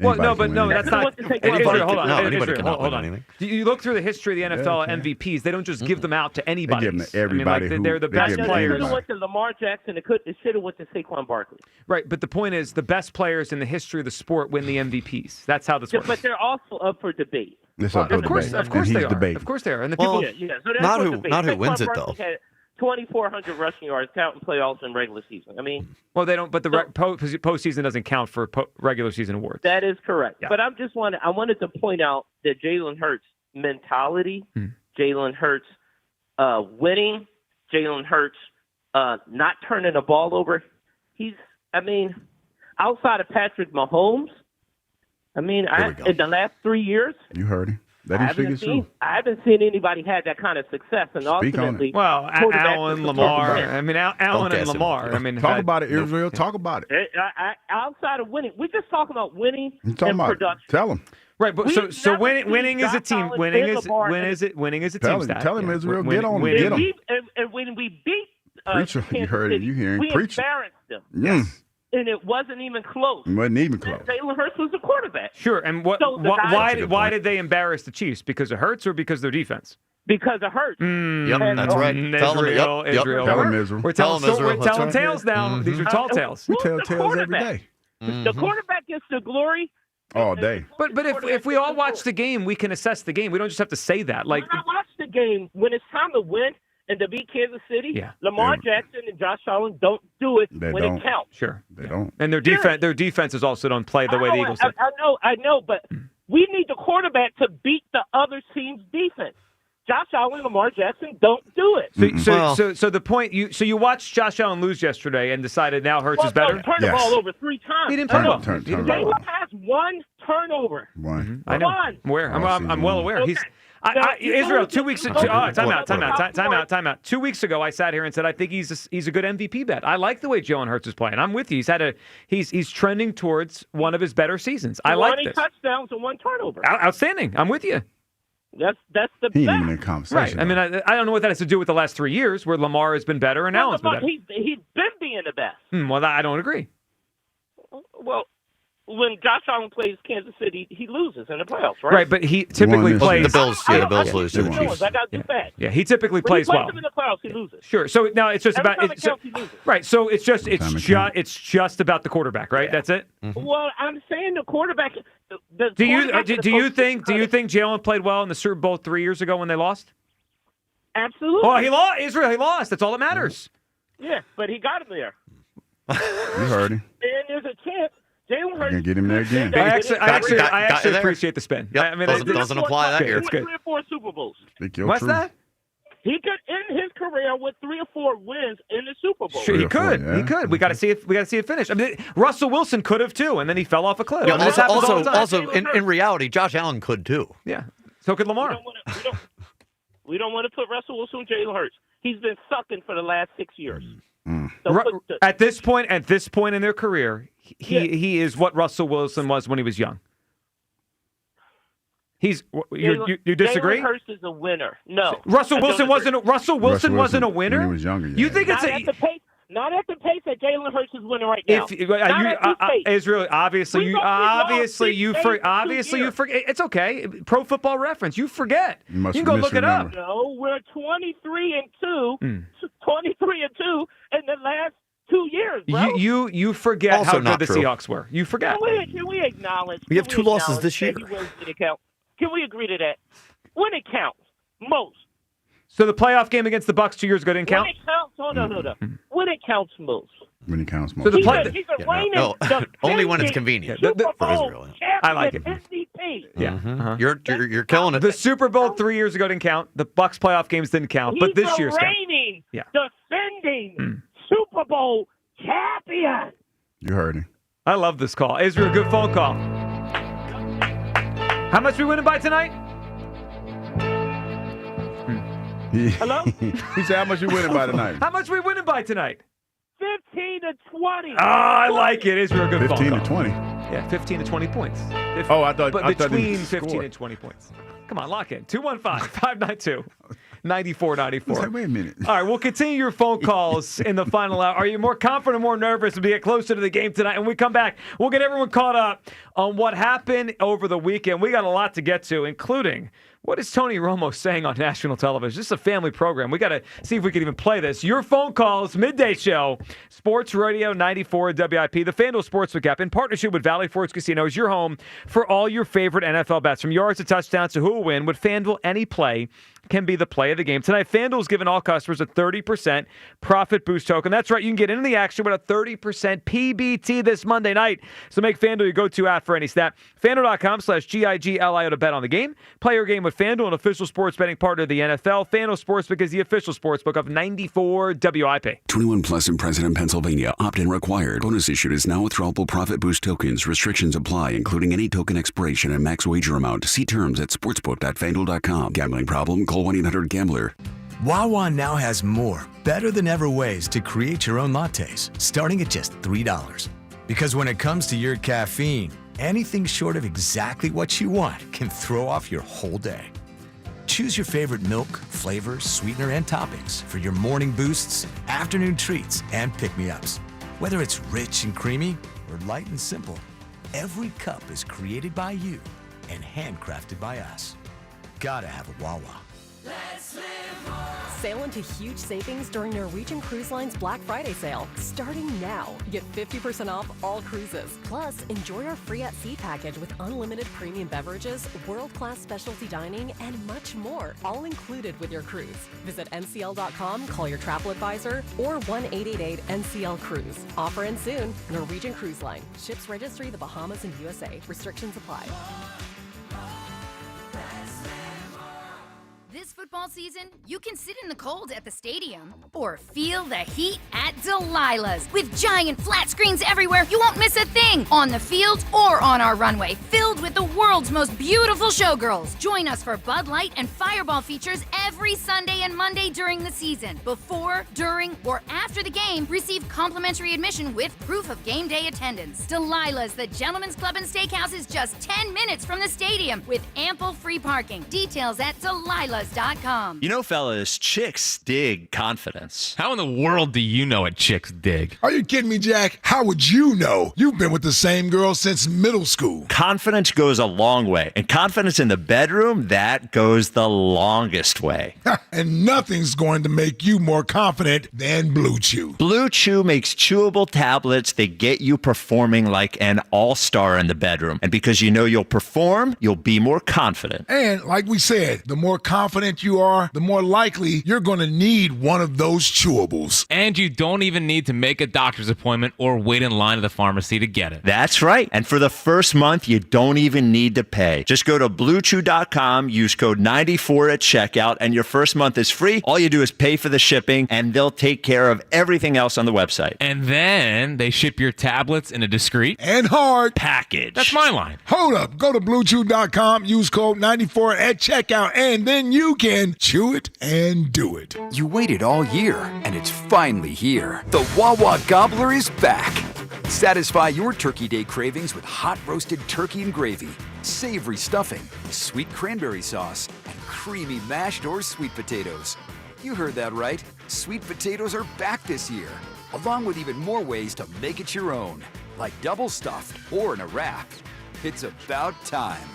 Well, no, but no, that's not. Anybody Hold can on. win anything. You look through the history of the NFL MVPs; they don't just give them out to anybody. They give them to everybody. They're the best players. They should have went to Lamar Jackson. It should have went to Saquon Barkley. Right, but the point is, the best players in the history of the sport win the MVPs. That's how this works. But they're also up for debate. Of course they are. Of course they are. And the people. So not who Saquon wins it Barkley though. had 2,400 rushing yards, counting playoffs and regular season. I mean, well, they don't. But the postseason doesn't count for regular season awards. That is correct. Yeah. But I wanted to point out that Jalen Hurts' mentality, Jalen Hurts winning, Jalen Hurts not turning the ball over. Outside of Patrick Mahomes, in the last 3 years, You heard him. I haven't seen anybody had that kind of success, and ultimately, well, Allen, Lamar. Allen and Lamar. Talk about it, Israel. Talk about it. Outside of winning, we're just talking about winning You talking and about production. it. Tell them. Right, but so winning is a team. Winning is a team stat. Tell him, Israel. Get on. Get him. And when we beat Preacher, you heard it. You hearing we preacher. embarrassed them. Yes. And it wasn't even close. It wasn't even close. Jalen Hurts was the quarterback. Sure, and why did they embarrass the Chiefs? Because of Hurts or because of their defense? Because of Hurts. Yep, that's right. Israel. Tell him, Israel. We're telling Israel. tales now. These are tall tales. We tell tales every day. The quarterback gets the glory. all day. But if we all watch the game, we can assess the game. We don't just have to say that. Like, when I watch the game, when it's time to win and to beat Kansas City, Lamar Jackson and Josh Allen don't do it when it counts. Sure. They don't. And their defenses also don't play the way the Eagles do. I know, but we need the quarterback to beat the other team's defense. Josh Allen and Lamar Jackson don't do it. So the point you watched Josh Allen lose yesterday and decided now Hurts is better? Turn the ball over 3 times. He didn't turn it over. Jaylen has 1 turnover. One. I know. I'm aware. I'm well aware. Okay. Israel, 2 weeks ago. Time out. 2 weeks ago, I sat here and said I think he's a good MVP bet. I like the way Jalen Hurts is playing. I'm with you. He's trending towards one of his better seasons. I like this. 20 touchdowns and 1 turnover. Outstanding. I'm with you. That's the he best. ain't even in conversation. Right. I mean, I don't know what that has to do with the last 3 years where Lamar has been better and Allen's been better. He's been being the best. Well, I don't agree. Well, when Josh Allen plays Kansas City, he loses in the playoffs, right? Right, but he typically plays. The Bills, the Bills lose to the I Chiefs. got to do that. Yeah, he typically When plays he plays well. them in the playoffs, he loses. Sure. So now it's just Every about time it counts, he loses. right. So it's just about the quarterback, right? That's it. Well, I'm saying the quarterback. Do you think Jalen played well in the Super Bowl 3 years ago when they lost? Absolutely. Oh, he lost. Israel, he lost. That's all that matters. Yeah, but he got him there. You heard him. And there's a chance Jalen Hurts can get him there again. I actually appreciate the spin. Yep. I mean, Doesn't apply that here. It's good. 3 or 4 Super Bowls. What's that? He could end his career with 3 or 4 wins in the Super Bowl. Sure, he could. He could. We got to see it. We got to see it finish. I mean, Russell Wilson could have too, and then he fell off a cliff. Yeah, I mean, this happens all the time. also in reality, Josh Allen could too. Yeah. So could Lamar. We don't want to put Russell Wilson, Jalen Hurts. He's been sucking for the last 6 years. At this point in their career, he is what Russell Wilson was when he was young. You disagree? Jalen Hurts is a winner. No, Russell Wilson wasn't a winner. When he was younger. Yeah. You think not at the pace that Jalen Hurts is winning right now. Israel, obviously you forget. It's okay. Pro Football Reference. You forget. You can go look it up. No, we're 23-2. 23-2 in the last 2 years, bro. You forget Also how not good the true. Seahawks were. You forget. Can we acknowledge? We have 2 losses this year. Can we agree to that? When it counts, most. So the playoff game against the Bucs 2 years ago didn't count? When it counts, no. When it counts most. When he counts most. So He's a reigning only when it's convenient. Super Bowl for Israel. I like it. MVP. Yeah. You're killing it. The Super Bowl 3 years ago didn't count. The Bucs playoff games didn't count. But this year's count. He's a reigning, defending Super Bowl champion. You heard him. I love this call. Israel, good phone call. How much we winning by tonight? Hello? He said, how much you winning by tonight? How much we winning by tonight? 15-20. Oh, I like it. Israel, good phone 15 call. to 20. Yeah, 15 to 20 points. Oh, I thought between he 15 scored. and 20 points. Come on, lock in. 215-592-9494. Wait a minute. All right, we'll continue your phone calls in the final hour. Are you more confident or more nervous as we get closer to the game tonight? And when we come back, we'll get everyone caught up on what happened over the weekend. We got a lot to get to, including what is Tony Romo saying on national television? This is a family program. We got to see if we can even play this. Your phone calls, Midday Show, Sports Radio 94 WIP, the FanDuel Sportsbook app, in partnership with Valley Forge Casino, is your home for all your favorite NFL bets. From yards to touchdowns to who will win, with FanDuel, any play can be the play of the game. Tonight, FanDuel is giving all customers a 30% profit boost token. That's right. You can get into the action with a 30% PBT this Monday night. So make FanDuel your go-to app for any stat. FanDuel.com/GIGLIO to bet on the game. Play your game with FanDuel, an official sports betting partner of the NFL. FanDuel Sportsbook is the official sportsbook of 94 WIP. 21 plus in President, Pennsylvania. Opt-in required. Bonus issued is now withdrawable profit boost tokens. Restrictions apply, including any token expiration and max wager amount. See terms at sportsbook.fanduel.com. Gambling problem? Call 1-800-GAMBLER. Wawa now has more, better than ever ways to create your own lattes, starting at just $3. Because when it comes to your caffeine, anything short of exactly what you want can throw off your whole day. Choose your favorite milk, flavor, sweetener, and toppings for your morning boosts, afternoon treats, and pick-me-ups. Whether it's rich and creamy or light and simple, every cup is created by you and handcrafted by us. Gotta have a Wawa. Let's live more. Sail into huge savings during Norwegian Cruise Line's Black Friday sale. Starting now, get 50% off all cruises. Plus, enjoy our free at sea package with unlimited premium beverages, world-class specialty dining, and much more, all included with your cruise. Visit ncl.com, call your travel advisor, or 1-888-NCL-CRUISE. Offer ends soon. Norwegian Cruise Line. Ships registry the Bahamas and USA. Restrictions apply. This football season, you can sit in the cold at the stadium or feel the heat at Delilah's. With giant flat screens everywhere, you won't miss a thing on the field or on our runway, filled with the world's most beautiful showgirls. Join us for Bud Light and Fireball features every Sunday and Monday during the season. Before, during, or after the game, receive complimentary admission with proof of game day attendance. Delilah's, the Gentleman's Club and Steakhouse, is just 10 minutes from the stadium with ample free parking. Details at Delilah's.com. You know, fellas, chicks dig confidence. How in the world do you know what chicks dig? Are you kidding me, Jack? How would you know? You've been with the same girl since middle school. Confidence goes a long way, and confidence in the bedroom, that goes the longest way. And nothing's going to make you more confident than Blue Chew. Blue Chew makes chewable tablets that get you performing like an all-star in the bedroom. And because you know you'll perform, you'll be more confident. And like we said, the more confident you are, the more likely you're going to need one of those chewables. And you don't even need to make a doctor's appointment or wait in line at the pharmacy to get it. That's right. And for the first month, you don't even need to pay. Just go to BlueChew.com, use code 94 at checkout, and your first month is free. All you do is pay for the shipping, and they'll take care of everything else on the website. And then they ship your tablets in a discreet and hard package. That's my line. Hold up. Go to BlueChew.com, use code 94 at checkout, and then you can chew it and do it. You waited all year, and it's finally here. The Wawa Gobbler is back. Satisfy your Turkey Day cravings with hot roasted turkey and gravy, savory stuffing, sweet cranberry sauce, and creamy mashed or sweet potatoes. You heard that right. Sweet potatoes are back this year, along with even more ways to make it your own, like double stuffed or in a wrap. It's about time.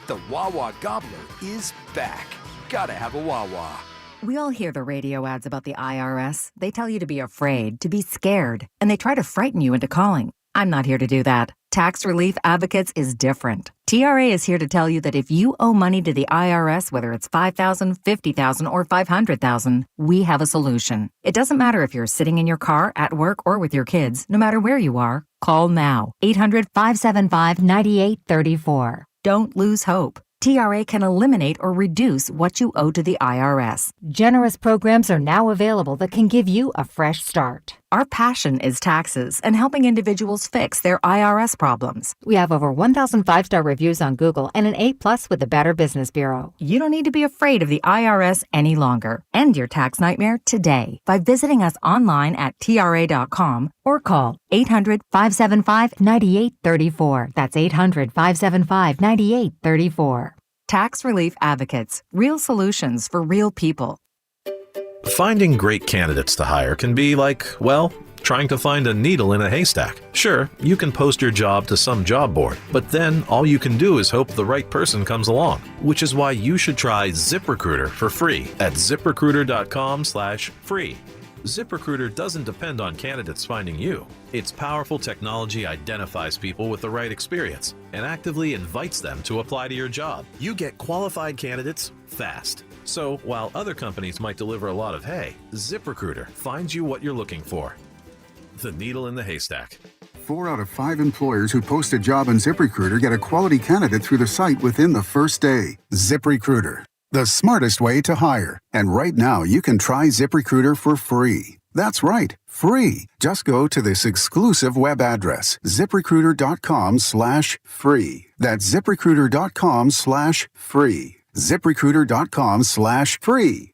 The Wawa Gobbler is back. Gotta have a Wawa. We all hear the radio ads about the IRS. They tell you to be afraid, to be scared, and they try to frighten you into calling. I'm not here to do that. Tax Relief Advocates is different. TRA is here to tell you that if you owe money to the IRS, whether it's $5,000, $50,000, or $500,000, we have a solution. It doesn't matter if you're sitting in your car, at work, or with your kids. No matter where you are, call now. 800-575-9834. Don't lose hope. TRA can eliminate or reduce what you owe to the IRS. Generous programs are now available that can give you a fresh start. Our passion is taxes and helping individuals fix their IRS problems. We have over 1,000 5-star reviews on Google and an A+ with the Better Business Bureau. You don't need to be afraid of the IRS any longer. End your tax nightmare today by visiting us online at TRA.com or call 800-575-9834. That's 800-575-9834. Tax Relief Advocates. Real solutions for real people. Finding great candidates to hire can be like, well, trying to find a needle in a haystack. Sure, you can post your job to some job board, but then all you can do is hope the right person comes along, which is why you should try ZipRecruiter for free at ZipRecruiter.com/free. ZipRecruiter doesn't depend on candidates finding you. Its powerful technology identifies people with the right experience and actively invites them to apply to your job. You get qualified candidates fast. So while other companies might deliver a lot of hay, ZipRecruiter finds you what you're looking for. The needle in the haystack. 4 out of 5 employers who post a job on ZipRecruiter get a quality candidate through the site within the first day. ZipRecruiter, the smartest way to hire. And right now, you can try ZipRecruiter for free. That's right, free. Just go to this exclusive web address, ZipRecruiter.com/free. That's ZipRecruiter.com/free. ZipRecruiter.com/free.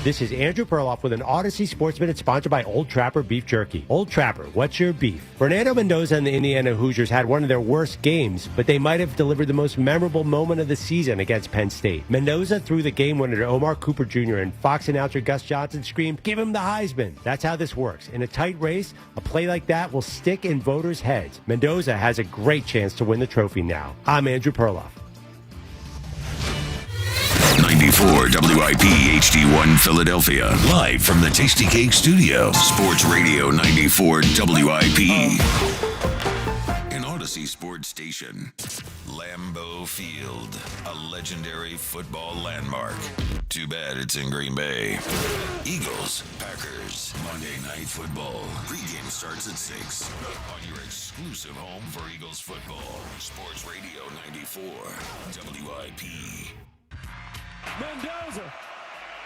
This is Andrew Perloff with an Odyssey Sports Minute sponsored by Old Trapper Beef Jerky. Old Trapper, what's your beef? Fernando Mendoza and the Indiana Hoosiers had one of their worst games, but they might have delivered the most memorable moment of the season against Penn State. Mendoza threw the game winner to Omar Cooper Jr. and Fox announcer Gus Johnson screamed, "Give him the Heisman." That's how this works. In a tight race, a play like that will stick in voters' heads. Mendoza has a great chance to win the trophy now. I'm Andrew Perloff. 94 WIP HD1 Philadelphia. Live from the Tasty Cake Studio. Sports Radio 94 WIP. An Odyssey Sports Station. Lambeau Field, a legendary football landmark. Too bad it's in Green Bay. Eagles, Packers, Monday Night Football. Pregame starts at 6 on your exclusive home for Eagles football. Sports Radio 94 WIP. Mendoza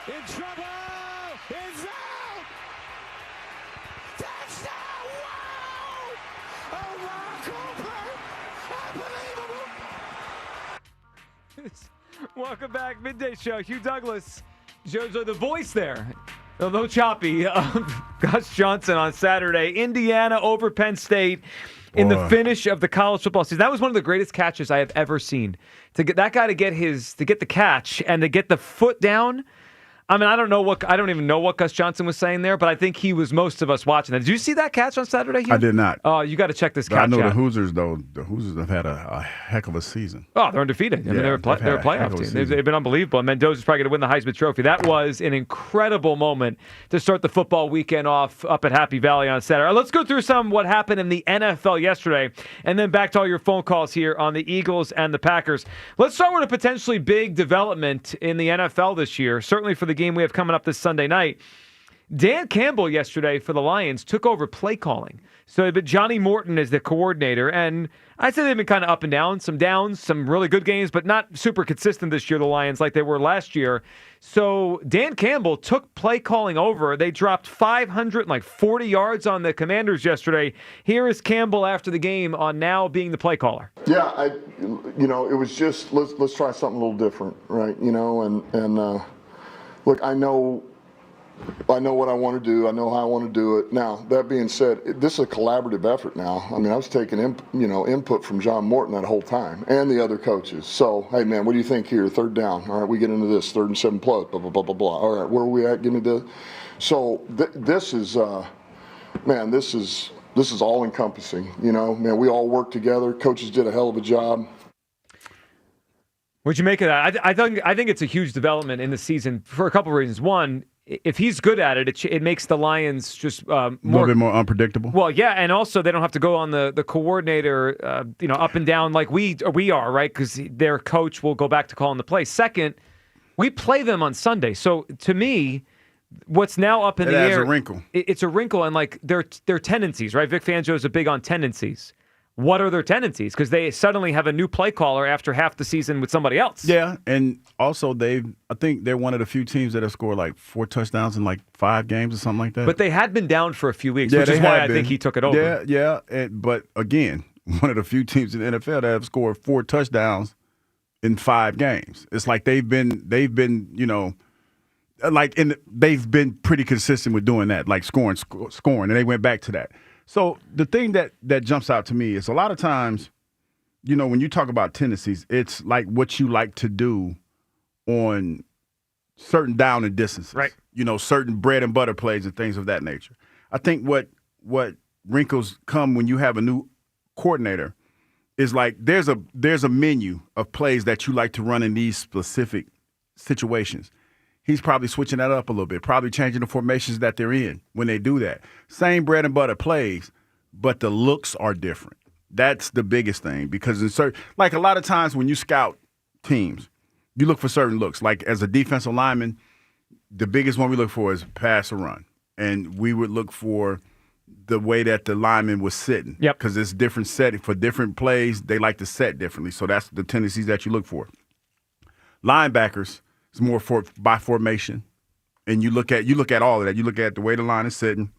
in trouble. It's out. Touchdown! Wow! A miracle play. Unbelievable. Welcome back, Midday Show. Hugh Douglas, Jojo, the voice there, although choppy, Gus Johnson on Saturday. Indiana over Penn State in the finish of the college football season. That was one of the greatest catches I have ever seen. To get that guy to get the catch and to get the foot down. I mean, I don't even know what Gus Johnson was saying there, but I think he was most of us watching that. Did you see that catch on Saturday, Hugh? I did not. Oh, you got to check this catch out. I know the Hoosiers, though. The Hoosiers have had a heck of a season. Oh, they're undefeated. I mean, they're a playoff team. They've been unbelievable. Mendoza's probably going to win the Heisman Trophy. That was an incredible moment to start the football weekend off up at Happy Valley on Saturday. Let's go through what happened in the NFL yesterday, and then back to all your phone calls here on the Eagles and the Packers. Let's start with a potentially big development in the NFL this year, certainly for the game we have coming up this Sunday night. Dan Campbell yesterday for the Lions took over play calling. So but Johnny Morton is the coordinator, and I'd say they've been kind of up and down, some downs, some really good games, but not super consistent this year, the Lions, like they were last year. So Dan Campbell took play calling over. They dropped 540 yards on the Commanders yesterday. Here is Campbell after the game on now being the play caller. Yeah, it was just let's try something a little different, right? And look, I know what I want to do. I know how I want to do it. Now, that being said, this is a collaborative effort now. I mean, I was taking input from John Morton that whole time and the other coaches. So, hey, man, what do you think here? Third down. All right, we get into this. 3rd and 7 plus, blah, blah, blah, blah, blah. All right, where are we at? Give me this. So this is all encompassing. Man, we all work together. Coaches did a hell of a job. What'd you make of that? I think it's a huge development in the season for a couple of reasons. One, if he's good at it, it makes the Lions just a little bit more unpredictable. Well, yeah, and also they don't have to go on the coordinator, up and down like we are, right? Because their coach will go back to calling the play. Second, we play them on Sunday, so to me, what's now up in the air, a wrinkle. It's a wrinkle, and like their tendencies, right? Vic Fangio is big on tendencies. What are their tendencies? Because they suddenly have a new play caller after half the season with somebody else. Yeah, and also I think they're one of the few teams that have scored like 4 touchdowns in like 5 games or something like that. But they had been down for a few weeks, which is why I think he took it over. Yeah. But again, one of the few teams in the NFL that have scored 4 touchdowns in 5 games. It's like they've been they've been pretty consistent with doing that, like scoring, and they went back to that. So the thing that jumps out to me is a lot of times, when you talk about tendencies, it's like what you like to do on certain down and distances. Right. Certain bread and butter plays and things of that nature. I think what wrinkles come when you have a new coordinator is like there's a menu of plays that you like to run in these specific situations. He's probably switching that up a little bit, probably changing the formations that they're in when they do that. Same bread and butter plays, but the looks are different. That's the biggest thing because like a lot of times when you scout teams, you look for certain looks. Like as a defensive lineman, the biggest one we look for is pass or run. And we would look for the way that the lineman was sitting. Yep. Because it's different setting. For different plays, they like to set differently. So that's the tendencies that you look for. Linebackers, it's more by formation, and you look at all of that. You look at the way the line is sitting.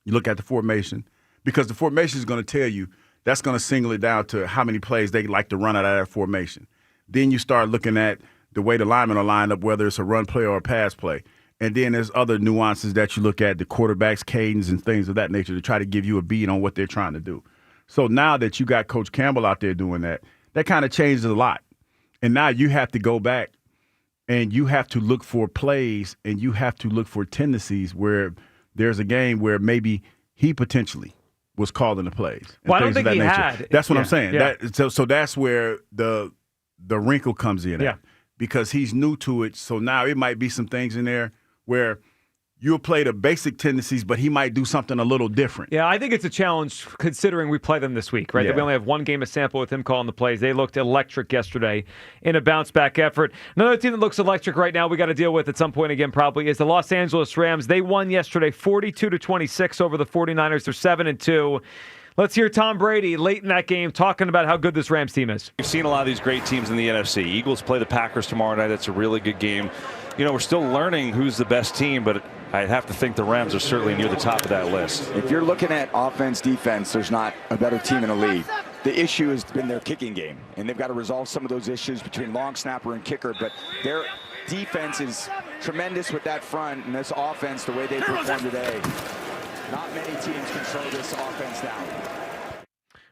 You look at the formation because the formation is going to tell you that's going to single it down to how many plays they like to run out of that formation. Then you start looking at the way the linemen are lined up, whether it's a run play or a pass play, and then there's other nuances that you look at, the quarterback's cadence and things of that nature to try to give you a beat on what they're trying to do. So now that you got Coach Campbell out there doing that kind of changes a lot, and now you have to go back. And you have to look for plays and you have to look for tendencies where there's a game where maybe he potentially was calling the plays. Well, I don't think he had. That's what I'm saying. Yeah. So that's where the wrinkle comes in. Yeah. because he's new to it. So now it might be some things in there where you'll play the basic tendencies, but he might do something a little different. Yeah, I think it's a challenge considering we play them this week, right? Yeah. We only have one game of sample with him calling the plays. They looked electric yesterday in a bounce-back effort. Another team that looks electric right now we got to deal with at some point again probably is the Los Angeles Rams. They won yesterday 42-26 over the 49ers. They're 7-2. Let's hear Tom Brady late in that game talking about how good this Rams team is. We've seen a lot of these great teams in the NFC. Eagles play the Packers tomorrow night. That's a really good game. You know, we're still learning who's the best team, but I have to think the Rams are certainly near the top of that list. If you're looking at offense, defense, there's not a better team in the league. The issue has been their kicking game, and they've got to resolve some of those issues between long snapper and kicker, but their defense is tremendous with that front, and this offense, the way they perform today, not many teams can slow this offense down.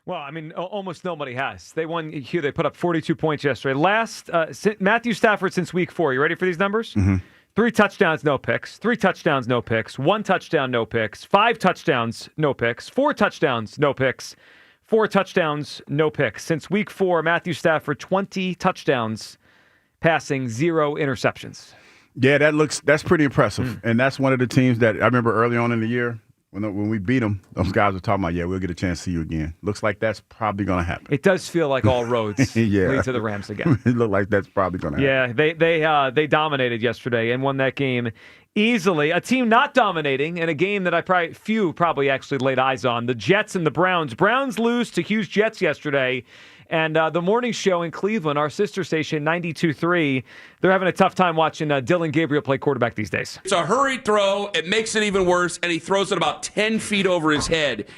Well, I mean, almost nobody has. They won here. They put up 42 points yesterday. Matthew Stafford since week 4. You ready for these numbers? Mm-hmm. 3 touchdowns, no picks. 3 touchdowns, no picks. 1 touchdown, no picks. 5 touchdowns, no picks. 4 touchdowns, no picks. 4 touchdowns, no picks. Since week 4, Matthew Stafford, 20 touchdowns, passing 0 interceptions. Yeah, that's pretty impressive. And that's one of the teams that I remember early on in the year, when we beat them, those guys were talking about, we'll get a chance to see you again. Looks like that's probably going to happen. It does feel like all roads lead to the Rams again. It looked like that's probably going to happen. Yeah, they dominated yesterday and won that game easily. A team not dominating in a game that few probably actually laid eyes on. The Jets and the Browns. Browns lose to Hughes Jets yesterday. And the morning show in Cleveland, our sister station, 92.3, they're having a tough time watching Dillon Gabriel play quarterback these days. It's a hurried throw. It makes it even worse, and he throws it about 10 feet over his head.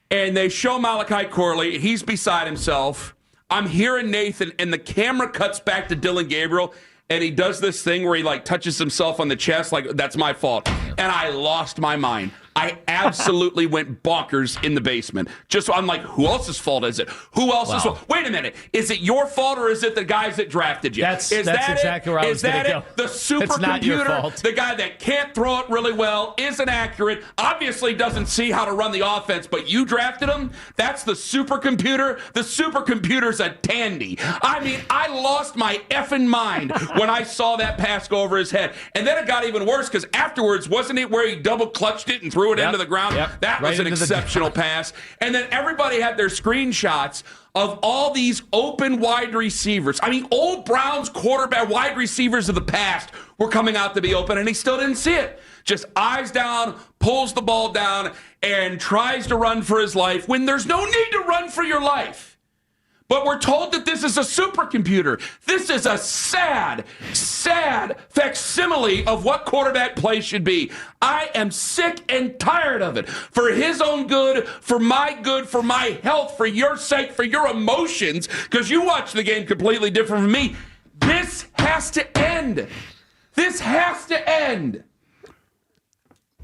And they show Malachi Corley. He's beside himself. I'm hearing Nathan, and the camera cuts back to Dillon Gabriel, and he does this thing where he, touches himself on the chest like, that's my fault. And I lost my mind. I absolutely went bonkers in the basement. I'm like, who else's fault is it? Who else's fault? Wait a minute. Is it your fault or is it the guys that drafted you? That's exactly where I was going to go. The supercomputer, the guy that can't throw it really well, isn't accurate, obviously doesn't see how to run the offense, but you drafted him? That's the supercomputer? The supercomputer's a dandy. I mean, I lost my effing mind when I saw that pass go over his head. And then it got even worse because afterwards, wasn't it where he double clutched it and threw it into the ground? That was an exceptional pass. And then everybody had their screenshots of all these open wide receivers. I mean, old Browns quarterback wide receivers of the past were coming out to be open, and he still didn't see it. Just eyes down, pulls the ball down, and tries to run for his life when there's no need to run for your life. But we're told that this is a supercomputer. This is a sad facsimile of what quarterback play should be. I am sick and tired of it. For his own good, for my health, for your sake, for your emotions, because you watch the game completely different from me. This has to end. This has to end.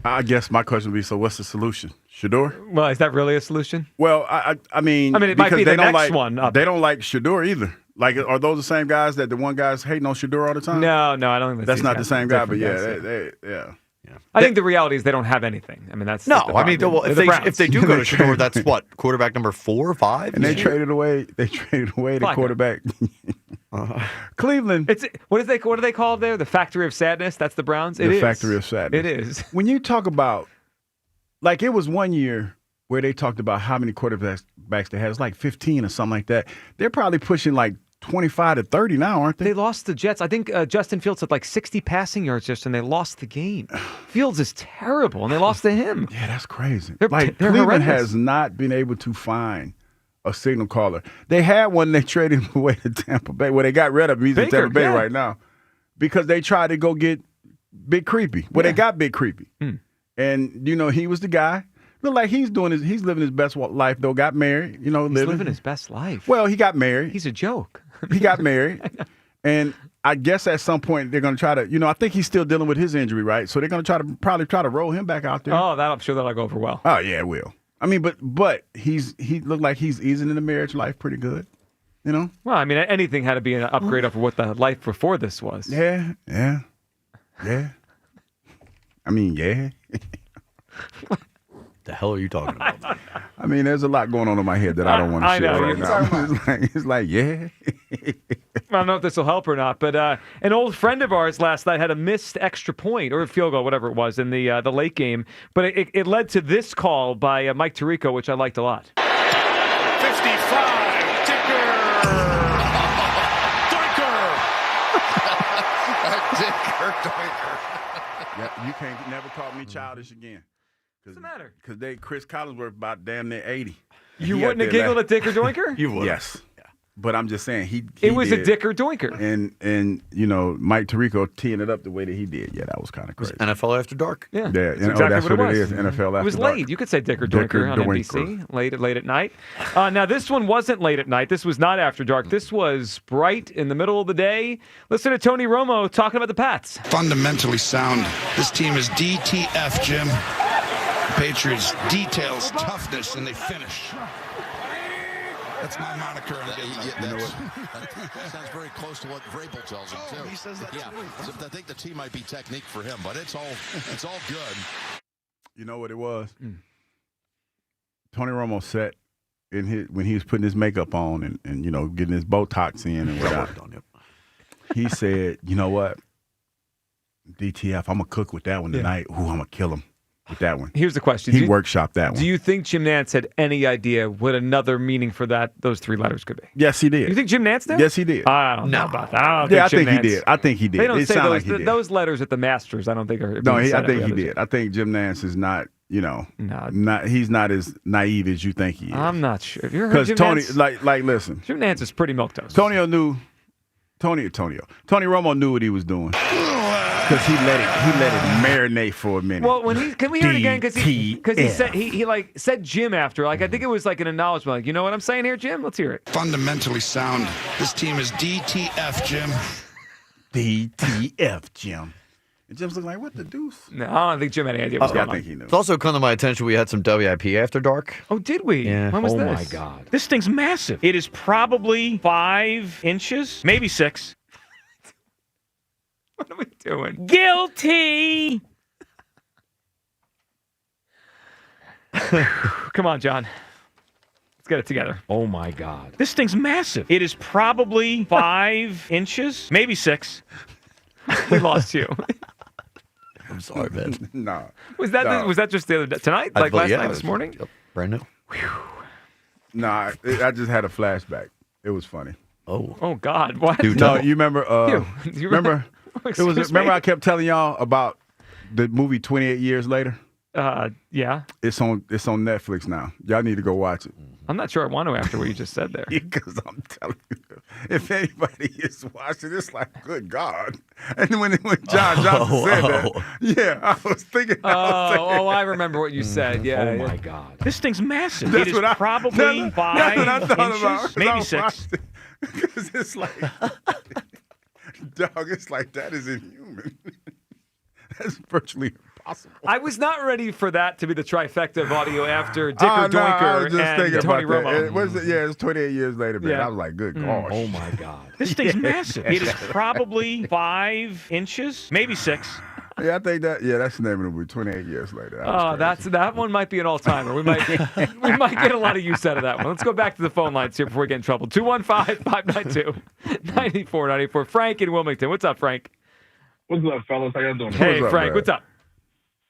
I guess my question would be, so what's the solution? Shador? Well, is that really a solution? Well, I mean, it might be the next one up. They don't like Shador either. Are those the same guys that the one guy's hating on Shador all the time? No, I don't think that's not the same guy. But yeah. I think the reality is they don't have anything. I mean, that's no. I mean, if they do go to Shador, that's what, quarterback number 4 or 5, and they traded away. They traded away the quarterback. Cleveland. What do they call it there? The Factory of Sadness. That's the Browns. The Factory of Sadness. It is. When you talk about, it was one year where they talked about how many quarterbacks they had. It's like 15 or something like that. They're probably pushing 25 to 30 now, aren't they? They lost the Jets. I think Justin Fields had 60 passing yards just, and they lost the game. Fields is terrible, and they lost to him. Yeah, that's crazy. They're Cleveland horrendous. has not been able to find a signal caller. They had one. They traded him away to Tampa Bay. Well, they got rid of him. He's in Tampa Bay right now because they tried to go get Big Creepy. Well, they got Big Creepy, and he was the guy. Look like he's living his best life though. Got married, He's living his best life. Well, he got married. He's a joke. He got married, and I guess at some point they're going to try to. I think he's still dealing with his injury, right? So they're going to probably try to roll him back out there. Oh, I'm sure that'll go over well. Oh yeah, it will. I mean, but he looked like he's easing into marriage life pretty good. Well, I mean, anything had to be an upgrade over what the life before this was. Yeah. I mean, yeah. The hell are you talking about? I mean, there's a lot going on in my head that I don't want to share right now. It's like, yeah. I don't know if this will help or not, but an old friend of ours last night had a missed extra point or a field goal, whatever it was, in the late game. But it led to this call by Mike Tirico, which I liked a lot. 55, Dicker! Dicker. Yeah, you can't never call me childish again. What's the matter? Because Chris Collinsworth about damn near 80. You wouldn't have giggled at Dicker Doinker? You would. Yes. But I'm just saying it was did. a Dicker Doinker. And Mike Tirico teeing it up the way that he did. Yeah, that was kind of crazy. NFL After Dark. Yeah. That's exactly what it is. NFL After Dark. It was late. You could say Dicker Doinker on NBC, late at night. Now, this one wasn't late at night. This was not After Dark. This was bright in the middle of the day. Listen to Tony Romo talking about the Pats. Fundamentally sound. This team is DTF, Jim. Patriots, details, toughness, and they finish. That's my moniker. That sounds very close to what Vrabel tells him, too. He says that, yeah. too. I think the team might be technique for him, but it's all good. You know what it was? Tony Romo said when he was putting his makeup on and getting his Botox in and whatnot. He said, you know what? DTF, I'm going to cook with that one tonight. Ooh, I'm going to kill him with that one. Here's the question. He workshopped that one. Do you think Jim Nantz had any idea what another meaning for those three letters could be? Yes, he did. You think Jim Nantz did? Yes, he did. I don't know about that. I think he did. I think he did. They don't it say like he did. those letters at the Masters. I don't think are. No, I think he did. I think Jim Nantz is not. He's not as naive as you think he is. I'm not sure. Have you heard Jim Tony, Nantz? listen. Jim Nantz is pretty milquetoast. Tony Romo knew what he was doing. Because he let it marinate for a minute. Well, can we hear it again? Because he said he said Jim after. I think it was like an acknowledgement. Like, you know what I'm saying here, Jim? Let's hear it. Fundamentally sound. This team is DTF, Jim. DTF, Jim. And Jim's looking like, what the deuce? No, I don't think Jim had any idea what was going on. I think he knew. It's also come to my attention we had some WIP After Dark. Oh, did we? Yeah. When was this? Oh, my God. This thing's massive. It is probably 5 inches, maybe 6. What are we doing? Guilty. Come on, John. Let's get it together. Oh, my God. This thing's massive. It is probably 5 inches, maybe 6. We lost you. I'm sorry, man. No. Was that just the other day, tonight? Like last night, this morning? Yep, brand new. Nah, I just had a flashback. It was funny. Oh God! What? No, you remember? You remember? Excuse Remember me? I kept telling y'all about the movie 28 Years Later? Yeah. It's on Netflix now. Y'all need to go watch it. I'm not sure I want to after what you just said there. Because I'm telling you, if anybody is watching, it's like, good God. And when John Johnson said that, yeah, I was thinking. I remember what you said. Yeah. Oh, my God. This thing's massive. That's it is what I- probably that's 5 what I thought inches, about. maybe I 6. watched it. Because it's like, dog, it's like, that is inhuman. That's virtually impossible. I was not ready for that to be the trifecta of audio after Dicker Doinker and Tony Romo. It's 28 years later, man. Yeah. I was like, good gosh. Oh, my God. This thing's massive. It is probably 5 inches, maybe 6. Yeah, I think that's the name of the movie, 28 Years Later. That one might be an all-timer. We might get a lot of use out of that one. Let's go back to the phone lines here before we get in trouble. 215-592-9494. Frank in Wilmington. What's up, Frank? What's up, fellas? How y'all doing? Hey, Frank. What's up?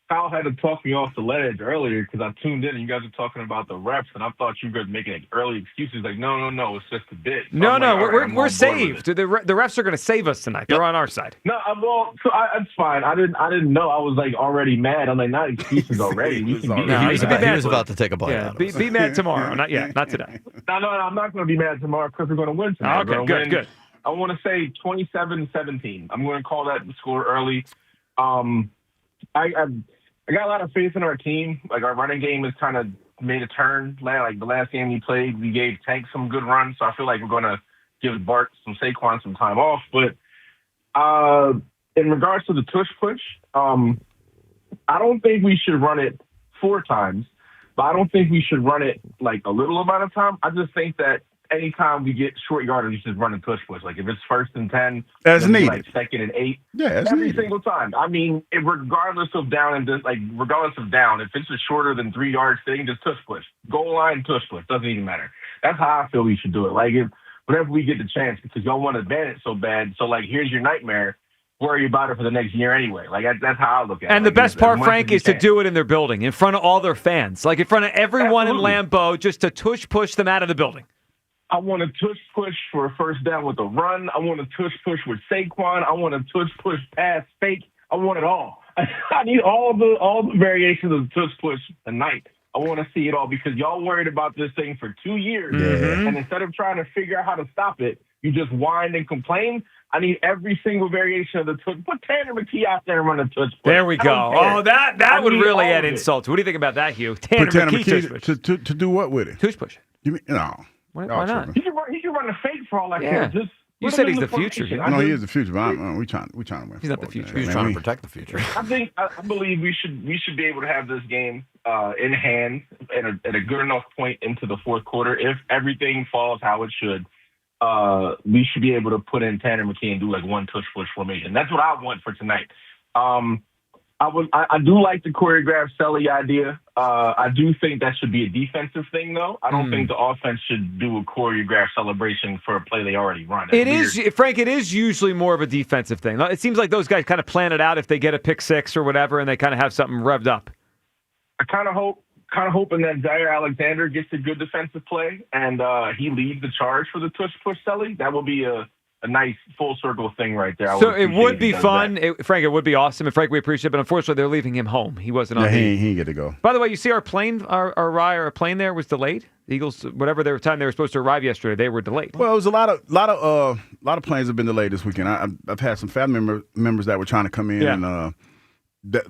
Kyle had to talk me off the ledge earlier because I tuned in and you guys were talking about the refs, and I thought you guys making like early excuses like, no, it's just a bit. So we're saved. The refs are going to save us tonight. They're on our side. No, that's fine. I didn't know. I was like already mad. I'm like, not excuses already. He was about to take a bite out of us. Be mad tomorrow. Not yet. Not today. No, I'm not going to be mad tomorrow because we're going to win tonight. Okay, good. I want to say 27-17. I'm going to call that the score early. I got a lot of faith in our team. Like, our running game has kind of made a turn. Like, the last game we played, we gave Tank some good runs, so I feel like we're going to give Bart some Saquon some time off. But in regards to the Tush push, I don't think we should run it 4 times, but I don't think we should run it, like, a little amount of time. I just think that anytime we get short yardage, we should run a tush push. Like, if it's 1st and 10, as needed. Like 2nd and 8. Yeah, every single time. I mean, regardless of down, if it's a shorter than 3 yards thing, just tush push. Goal line, tush push. Doesn't even matter. That's how I feel we should do it. Like, if whenever we get the chance, because y'all want to ban it so bad. So, like, here's your nightmare. Worry about it for the next year anyway. Like, that's how I look at it. And the best part, Frank, is to do it in their building, in front of all their fans. Like, in front of everyone in Lambeau, just to push them out of the building. I want a tush push for a first down with a run. I want a tush push with Saquon. I want a tush push pass fake. I want it all. I need all the variations of the tush push tonight. I want to see it all because y'all worried about this thing for 2 years. Mm-hmm. And instead of trying to figure out how to stop it, you just whine and complain. I need every single variation of the tush. Put Tanner McKee out there and run a tush push. There we go. Oh, that would really add insult. What do you think about that, Hugh? Tanner McKee tush push. To do what with it? Tush push. You mean no? Why not? He can run a fake for all I care. Just you said he's the future. No, he is the future. But we trying to win. He's not the future. He's trying to protect the future. I believe we should be able to have this game in hand at a good enough point into the fourth quarter. If everything falls how it should, we should be able to put in Tanner McKee and do like one tush push formation. That's what I want for tonight. I do like the choreographed Selly idea. I do think that should be a defensive thing, though. I don't think the offense should do a choreographed celebration for a play they already run. It is, Frank, it is usually more of a defensive thing. It seems like those guys kind of plan it out if they get a pick six or whatever, and they kind of have something revved up. I kind of hoping that Zaire Alexander gets a good defensive play, and he leads the charge for the tush push Selly. That will be a nice full circle thing right there. So it would be fun. Frank, it would be awesome. And Frank, we appreciate it. But unfortunately, they're leaving him home. He wasn't on. He didn't get to go. By the way, you see our plane, our plane there was delayed. The Eagles, whatever their time they were supposed to arrive yesterday, they were delayed. Well, it was a lot of planes have been delayed this weekend. I've had some family members that were trying to come in, and a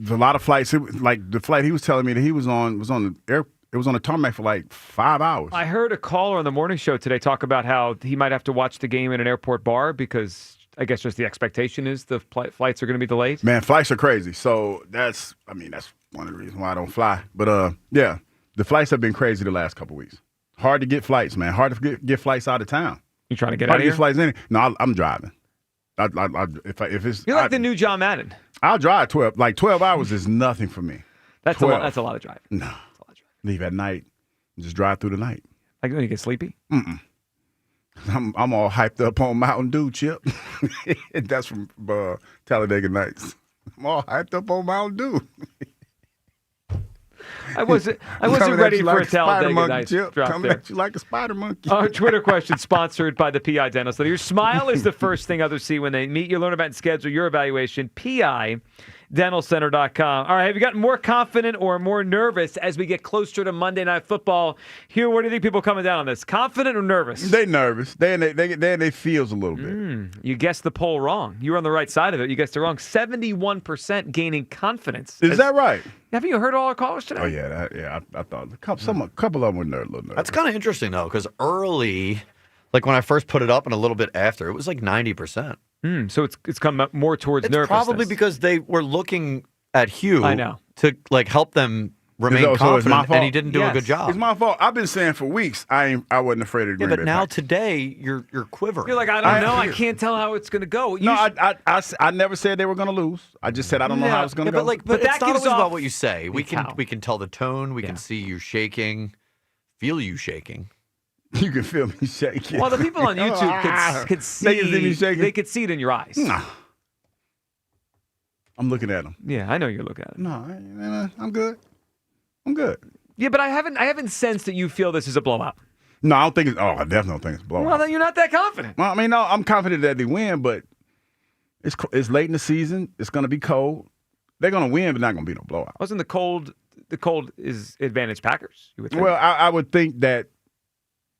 lot of flights. Like the flight he was telling me that he was on the air. It was on the tarmac for like 5 hours. I heard a caller on the morning show today talk about how he might have to watch the game in an airport bar because I guess just the expectation is the flights are going to be delayed. Man, flights are crazy. So that's one of the reasons why I don't fly. But yeah, the flights have been crazy the last couple of weeks. Hard to get flights, man. Hard to get flights out of town. You trying to get Hard out of to here? get flights in. No, I'm driving. If it's you're like the new John Madden. I'll drive 12. Like 12 hours is nothing for me. That's a lot of driving. No, leave at night. Just drive through the night. Like when you get sleepy? Mm-mm. I'm all hyped up on Mountain Dew, Chip. That's from Talladega Nights. I'm all hyped up on Mountain Dew. I wasn't ready for a Talladega Nights drop there. at you like a spider monkey. Our Twitter question sponsored by the PI Dental Center. Your smile is the first thing others see when they meet you. Learn about and schedule your evaluation. PIDentalCenter.com. All right, have you gotten more confident or more nervous as we get closer to Monday Night Football? Hugh, what do you think people coming down on this? Confident or nervous? They nervous. They feels a little bit. You guessed the poll wrong. You were on the right side of it. You guessed it wrong. 71% gaining confidence. Is that right? Haven't you heard all our callers today? Oh, yeah. I thought a couple of them were a little nervous. That's kind of interesting, though, because early, like when I first put it up and a little bit after, it was like 90%. So it's come up more towards nervousness. Probably because they were looking at Hugh I know. to like help them remain confident, and he didn't do a good job. It's my fault. I've been saying for weeks I wasn't afraid of Green Bay. But now today you're quivering. You're like, I don't know. I can't tell how it's going to go. I never said they were going to lose. I just said I don't know how it's going to go. But that it's not gives always off about what you say. We can tell the tone. We can see you shaking, feel you shaking. You can feel me shaking. Well, the people on YouTube could see. They can see me shaking. They could see it in your eyes. Nah. I'm looking at them. Yeah, I know you're looking at it. No, I'm good. I'm good. Yeah, but I haven't sensed that you feel this is a blowout. No, I don't think it's. Oh, I definitely don't think it's a blowout. Well, then you're not that confident. Well, I mean, no, I'm confident that they win, but it's late in the season. It's going to be cold. They're going to win, but not going to be no blowout. Wasn't the cold is advantage Packers? You would think. Well, I would think that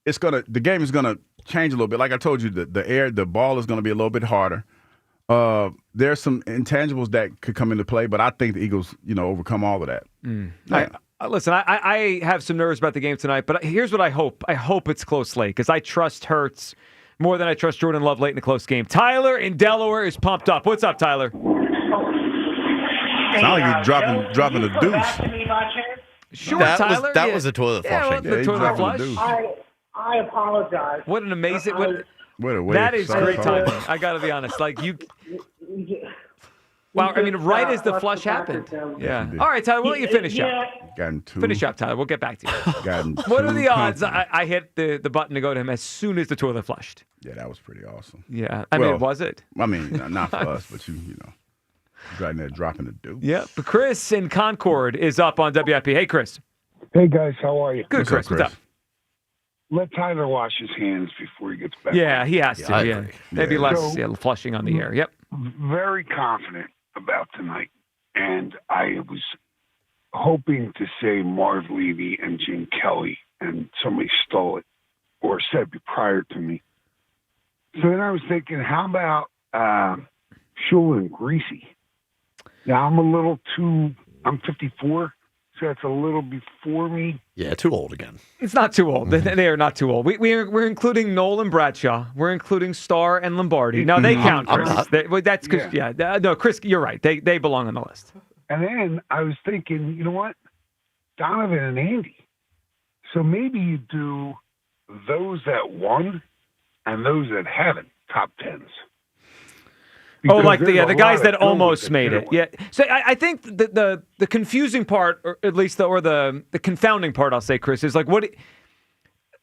the game is gonna change a little bit. Like I told you, the ball is gonna be a little bit harder. There's some intangibles that could come into play, but I think the Eagles, overcome all of that. Yeah. Listen, I have some nerves about the game tonight, but here's what I hope. I hope it's close late because I trust Hurts more than I trust Jordan Love late in a close game. Tyler in Delaware is pumped up. What's up, Tyler? Sound like you're dropping a deuce. Sure, Tyler. That was a toilet flushing. The toilet flush. I apologize. What an amazing. What a way. That is great timing. I got to be honest. Like you. Wow, I mean, right as the flush happened. Yeah. All right, Tyler, we'll let you finish up. Finish up, Tyler. We'll get back to you. What are the odds I hit the button to go to him as soon as the toilet flushed? Yeah, that was pretty awesome. Yeah. I mean, was it? I mean, not for us, but you know, right there dropping the deuce. Yeah. But Chris in Concord is up on WIP. Hey, Chris. Hey, guys. How are you? Good, Chris. What's up? Let Tyler wash his hands before he gets back. Yeah, he has to. Yeah. Maybe less flushing on the air. Yep. Very confident about tonight. And I was hoping to say Marv Levy and Gene Kelly, and somebody stole it or said it prior to me. So then I was thinking, how about Shula and Greasy? Now, I'm 54, so that's a little before me. Yeah, too old again. It's not too old. They are not too old. We're including Noel and Bradshaw. We're including Starr and Lombardi. No, they count, Chris. That's because, no, Chris, you're right. They belong on the list. And then I was thinking, you know what? Donovan and Andy. So maybe you do those that won and those that haven't, top tens. Because like the guys that almost made it. Yeah. So I think the confusing part, or at least the confounding part, I'll say, Chris, is like what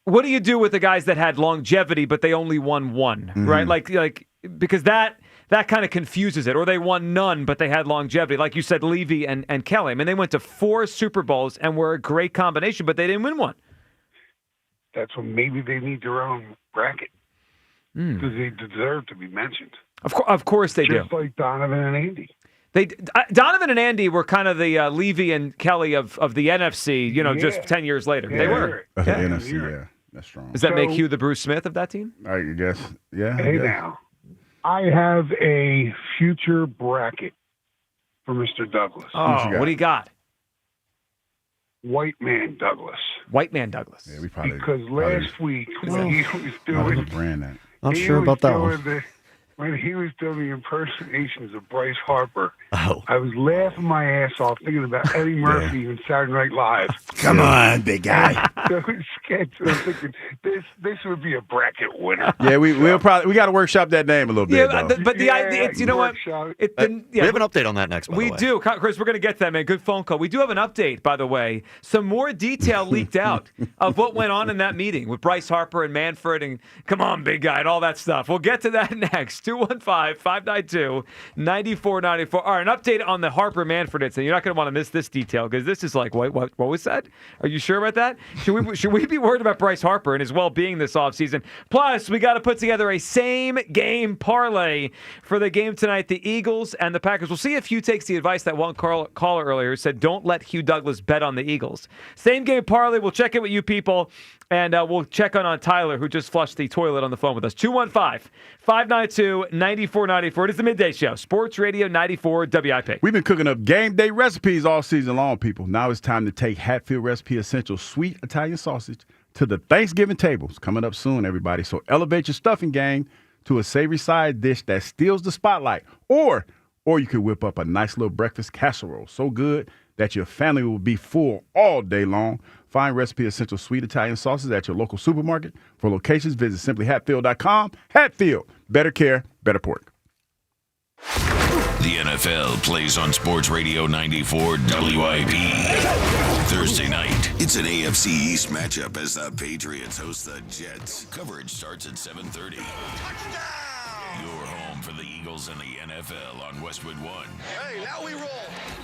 do you do with the guys that had longevity but they only won one, right? Like because that kind of confuses it. Or they won none but they had longevity, like you said, Levy and Kelly. I mean, they went to 4 Super Bowls and were a great combination, but they didn't win one. That's when maybe they need their own bracket because they deserve to be mentioned. Of course they do. Just like Donovan and Andy. Donovan and Andy were kind of the Levy and Kelly of the NFC, just 10 years later. Yeah. They were. The NFC, yeah. That's strong. Does that make Hugh the Bruce Smith of that team? I guess, yeah. Hey, now, I have a future bracket for Mr. Douglas. Oh, what do you got? White Man Douglas. White Man Douglas. Yeah, we probably because last week when he was doing brand that. Not sure about that one. When he was doing the impersonations of Bryce Harper, I was laughing my ass off thinking about Eddie Murphy and Saturday Night Live. Come on, big guy. So sketch. I was thinking this would be a bracket winner. Yeah, we got to workshop that name a little bit. Yeah, but the idea, it's, you know what? We have an update on that next. By the way. Do, Chris. We're going to get that, man. Good phone call. We do have an update, by the way. Some more detail leaked out of what went on in that meeting with Bryce Harper and Manfred and come on, big guy, and all that stuff. We'll get to that next. 215-592-9494. All right, an update on the Harper Manfred incident. You're not going to want to miss this detail because this is like, what was that? Are you sure about that? Should we be worried about Bryce Harper and his well-being this offseason? Plus, we got to put together a same-game parlay for the game tonight, the Eagles and the Packers. We'll see if Hugh takes the advice that one caller earlier said, don't let Hugh Douglas bet on the Eagles. Same-game parlay. We'll check it with you people, and we'll check on Tyler, who just flushed the toilet on the phone with us. 215-592-9494. It is the Midday Show, Sports Radio 94 WIP. We've been cooking up game day recipes all season long, people. Now it's time to take Hatfield Recipe Essential Sweet Italian Sausage to the Thanksgiving tables. Coming up soon, everybody. So elevate your stuffing game to a savory side dish that steals the spotlight. Or you could whip up a nice little breakfast casserole. So good that your family will be full all day long. Find Recipe Essential Sweet Italian Sauces at your local supermarket. For locations, visit simplyhatfield.com. Hatfield. Better care, better pork. The NFL plays on Sports Radio 94 WIP. Thursday night, it's an AFC East matchup as the Patriots host the Jets. Coverage starts at 7:30. Your home for the Eagles and the NFL on Westwood One. Hey, now we roll.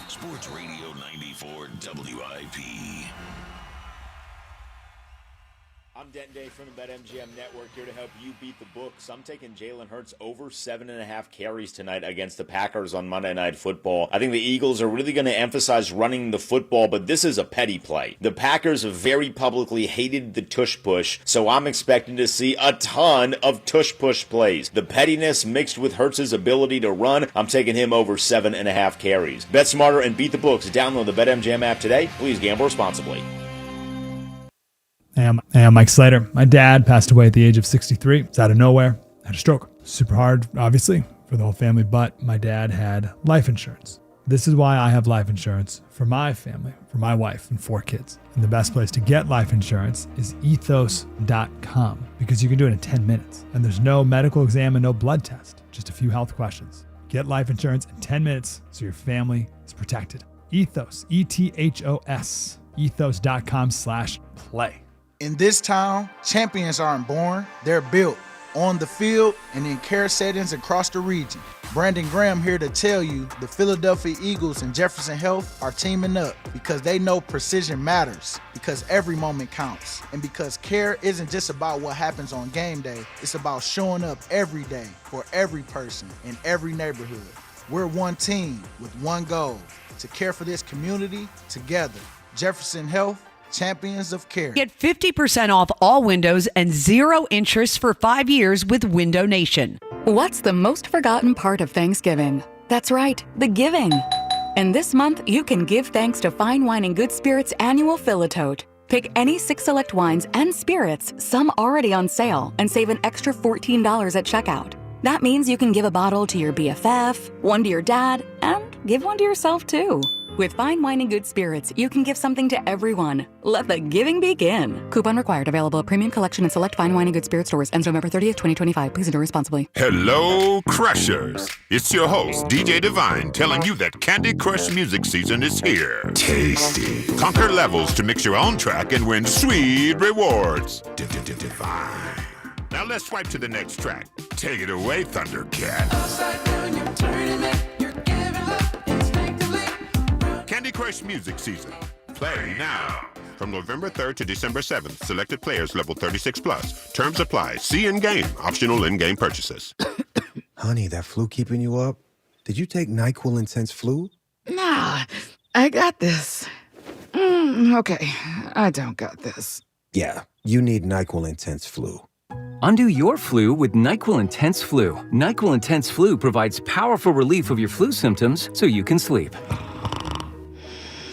Sports Radio 94 WIP. I'm Denton Day from the BetMGM Network, here to help you beat the books. I'm taking Jalen Hurts over 7.5 carries tonight against the Packers on Monday Night Football. I think the Eagles are really going to emphasize running the football, but this is a petty play. The Packers have very publicly hated the tush push, so I'm expecting to see a ton of tush push plays. The pettiness mixed with Hurts' ability to run, I'm taking him over 7.5 carries. Bet smarter and beat the books. Download the BetMGM app today. Please gamble responsibly. Hey, I'm Mike Slater. My dad passed away at the age of 63. It's out of nowhere. Had a stroke. Super hard, obviously, for the whole family, but my dad had life insurance. This is why I have life insurance for my family, for my wife and 4 kids. And the best place to get life insurance is ethos.com because you can do it in 10 minutes. And there's no medical exam and no blood test, just a few health questions. Get life insurance in 10 minutes so your family is protected. Ethos, ETHOS, ethos.com/play. In this town, champions aren't born, they're built on the field and in care settings across the region. Brandon Graham here to tell you the Philadelphia Eagles and Jefferson Health are teaming up because they know precision matters, because every moment counts, and because care isn't just about what happens on game day, it's about showing up every day for every person in every neighborhood. We're one team with one goal, to care for this community together. Jefferson Health, champions of care. Get 50% off all windows and 0 interest for 5 years with Window Nation. What's the most forgotten part of Thanksgiving? That's right, the giving. And this month, you can give thanks to Fine Wine and Good Spirits annual Fill-A-Tote. Pick any 6 select wines and spirits, some already on sale, and save an extra $14 at checkout. That means you can give a bottle to your BFF, one to your dad, and give one to yourself too. With Fine Wine and Good Spirits, you can give something to everyone. Let the giving begin. Coupon required. Available at Premium Collection and select Fine Wine and Good Spirits stores. Ends November 30th, 2025. Please enjoy responsibly. Hello, Crushers. It's your host, DJ Divine, telling you that Candy Crush music season is here. Tasty. Conquer levels to mix your own track and win sweet rewards. Divine. Now let's swipe to the next track. Take it away, Thundercat. Candy Crush music season. Play now. From November 3rd to December 7th. Selected players level 36+. Terms apply. See in-game. Optional in-game purchases. Honey, that flu keeping you up? Did you take NyQuil Intense Flu? Nah, I got this. Okay, I don't got this. Yeah, you need NyQuil Intense Flu. Undo your flu with NyQuil Intense Flu. NyQuil Intense Flu provides powerful relief of your flu symptoms so you can sleep.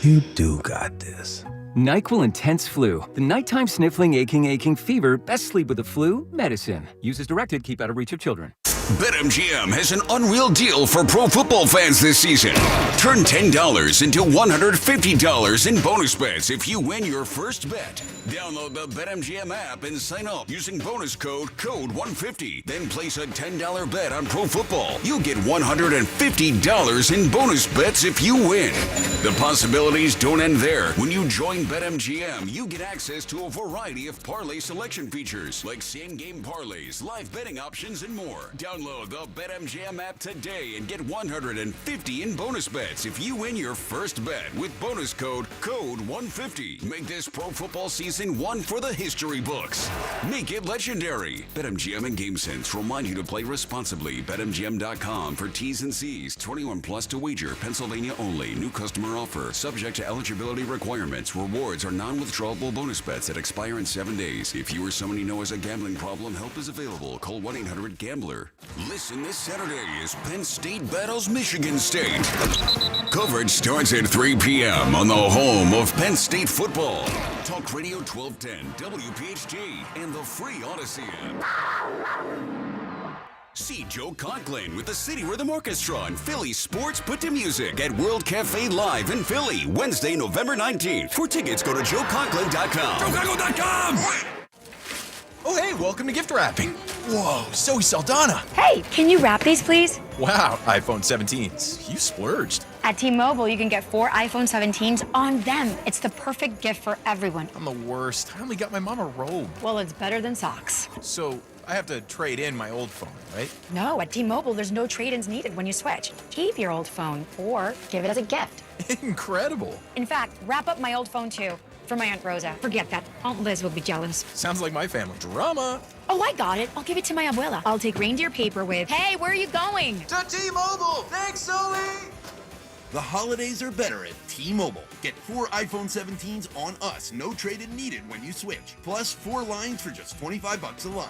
You do got this. NyQuil Intense Flu. The nighttime sniffling, aching fever. Best sleep with the flu medicine. Use as directed. Keep out of reach of children. BetMGM has an unreal deal for pro football fans this season. Turn $10 into $150 in bonus bets if you win your first bet. Download the BetMGM app and sign up using bonus code CODE150. Then place a $10 bet on pro football. You'll get $150 in bonus bets if you win. The possibilities don't end there. When you join BetMGM, you get access to a variety of parlay selection features like same-game parlays, live betting options, and more. Download the BetMGM app today and get $150 in bonus bets if you win your first bet with bonus code CODE150. Make this pro football season one for the history books. Make it legendary. BetMGM and GameSense remind you to play responsibly. BetMGM.com for T's and C's. 21 plus to wager. Pennsylvania only. New customer offer. Subject to eligibility requirements. Rewards are non-withdrawable bonus bets that expire in 7 days. If you or someone you know has a gambling problem, help is available. Call 1-800-GAMBLER. Listen this Saturday as Penn State battles Michigan State. Coverage starts at 3 p.m. on the home of Penn State football. Talk Radio 1210, WPHT, and the free Odyssey app. See Joe Conklin with the City Rhythm Orchestra and Philly Sports Put to Music at World Cafe Live in Philly, Wednesday, November 19th. For tickets, go to joeconklin.com. JoeConklin.com! Oh, hey, welcome to gift wrapping. Whoa, Zoe Saldana. Hey, can you wrap these, please? Wow, iPhone 17s. You splurged. At T-Mobile, you can get 4 iPhone 17s on them. It's the perfect gift for everyone. I'm the worst. I only got my mom a robe. Well, it's better than socks. So I have to trade in my old phone, right? No, at T-Mobile, there's no trade-ins needed when you switch. Keep your old phone or give it as a gift. Incredible. In fact, wrap up my old phone, too. For my Aunt Rosa. Forget that. Aunt Liz will be jealous. Sounds like my family. Drama. Oh, I got it. I'll give it to my abuela. I'll take reindeer paper with, hey, where are you going? To T-Mobile. Thanks, Zoe. The holidays are better at T-Mobile. Get 4 iPhone 17s on us. No trade-in needed when you switch. Plus 4 lines for just $25 a line.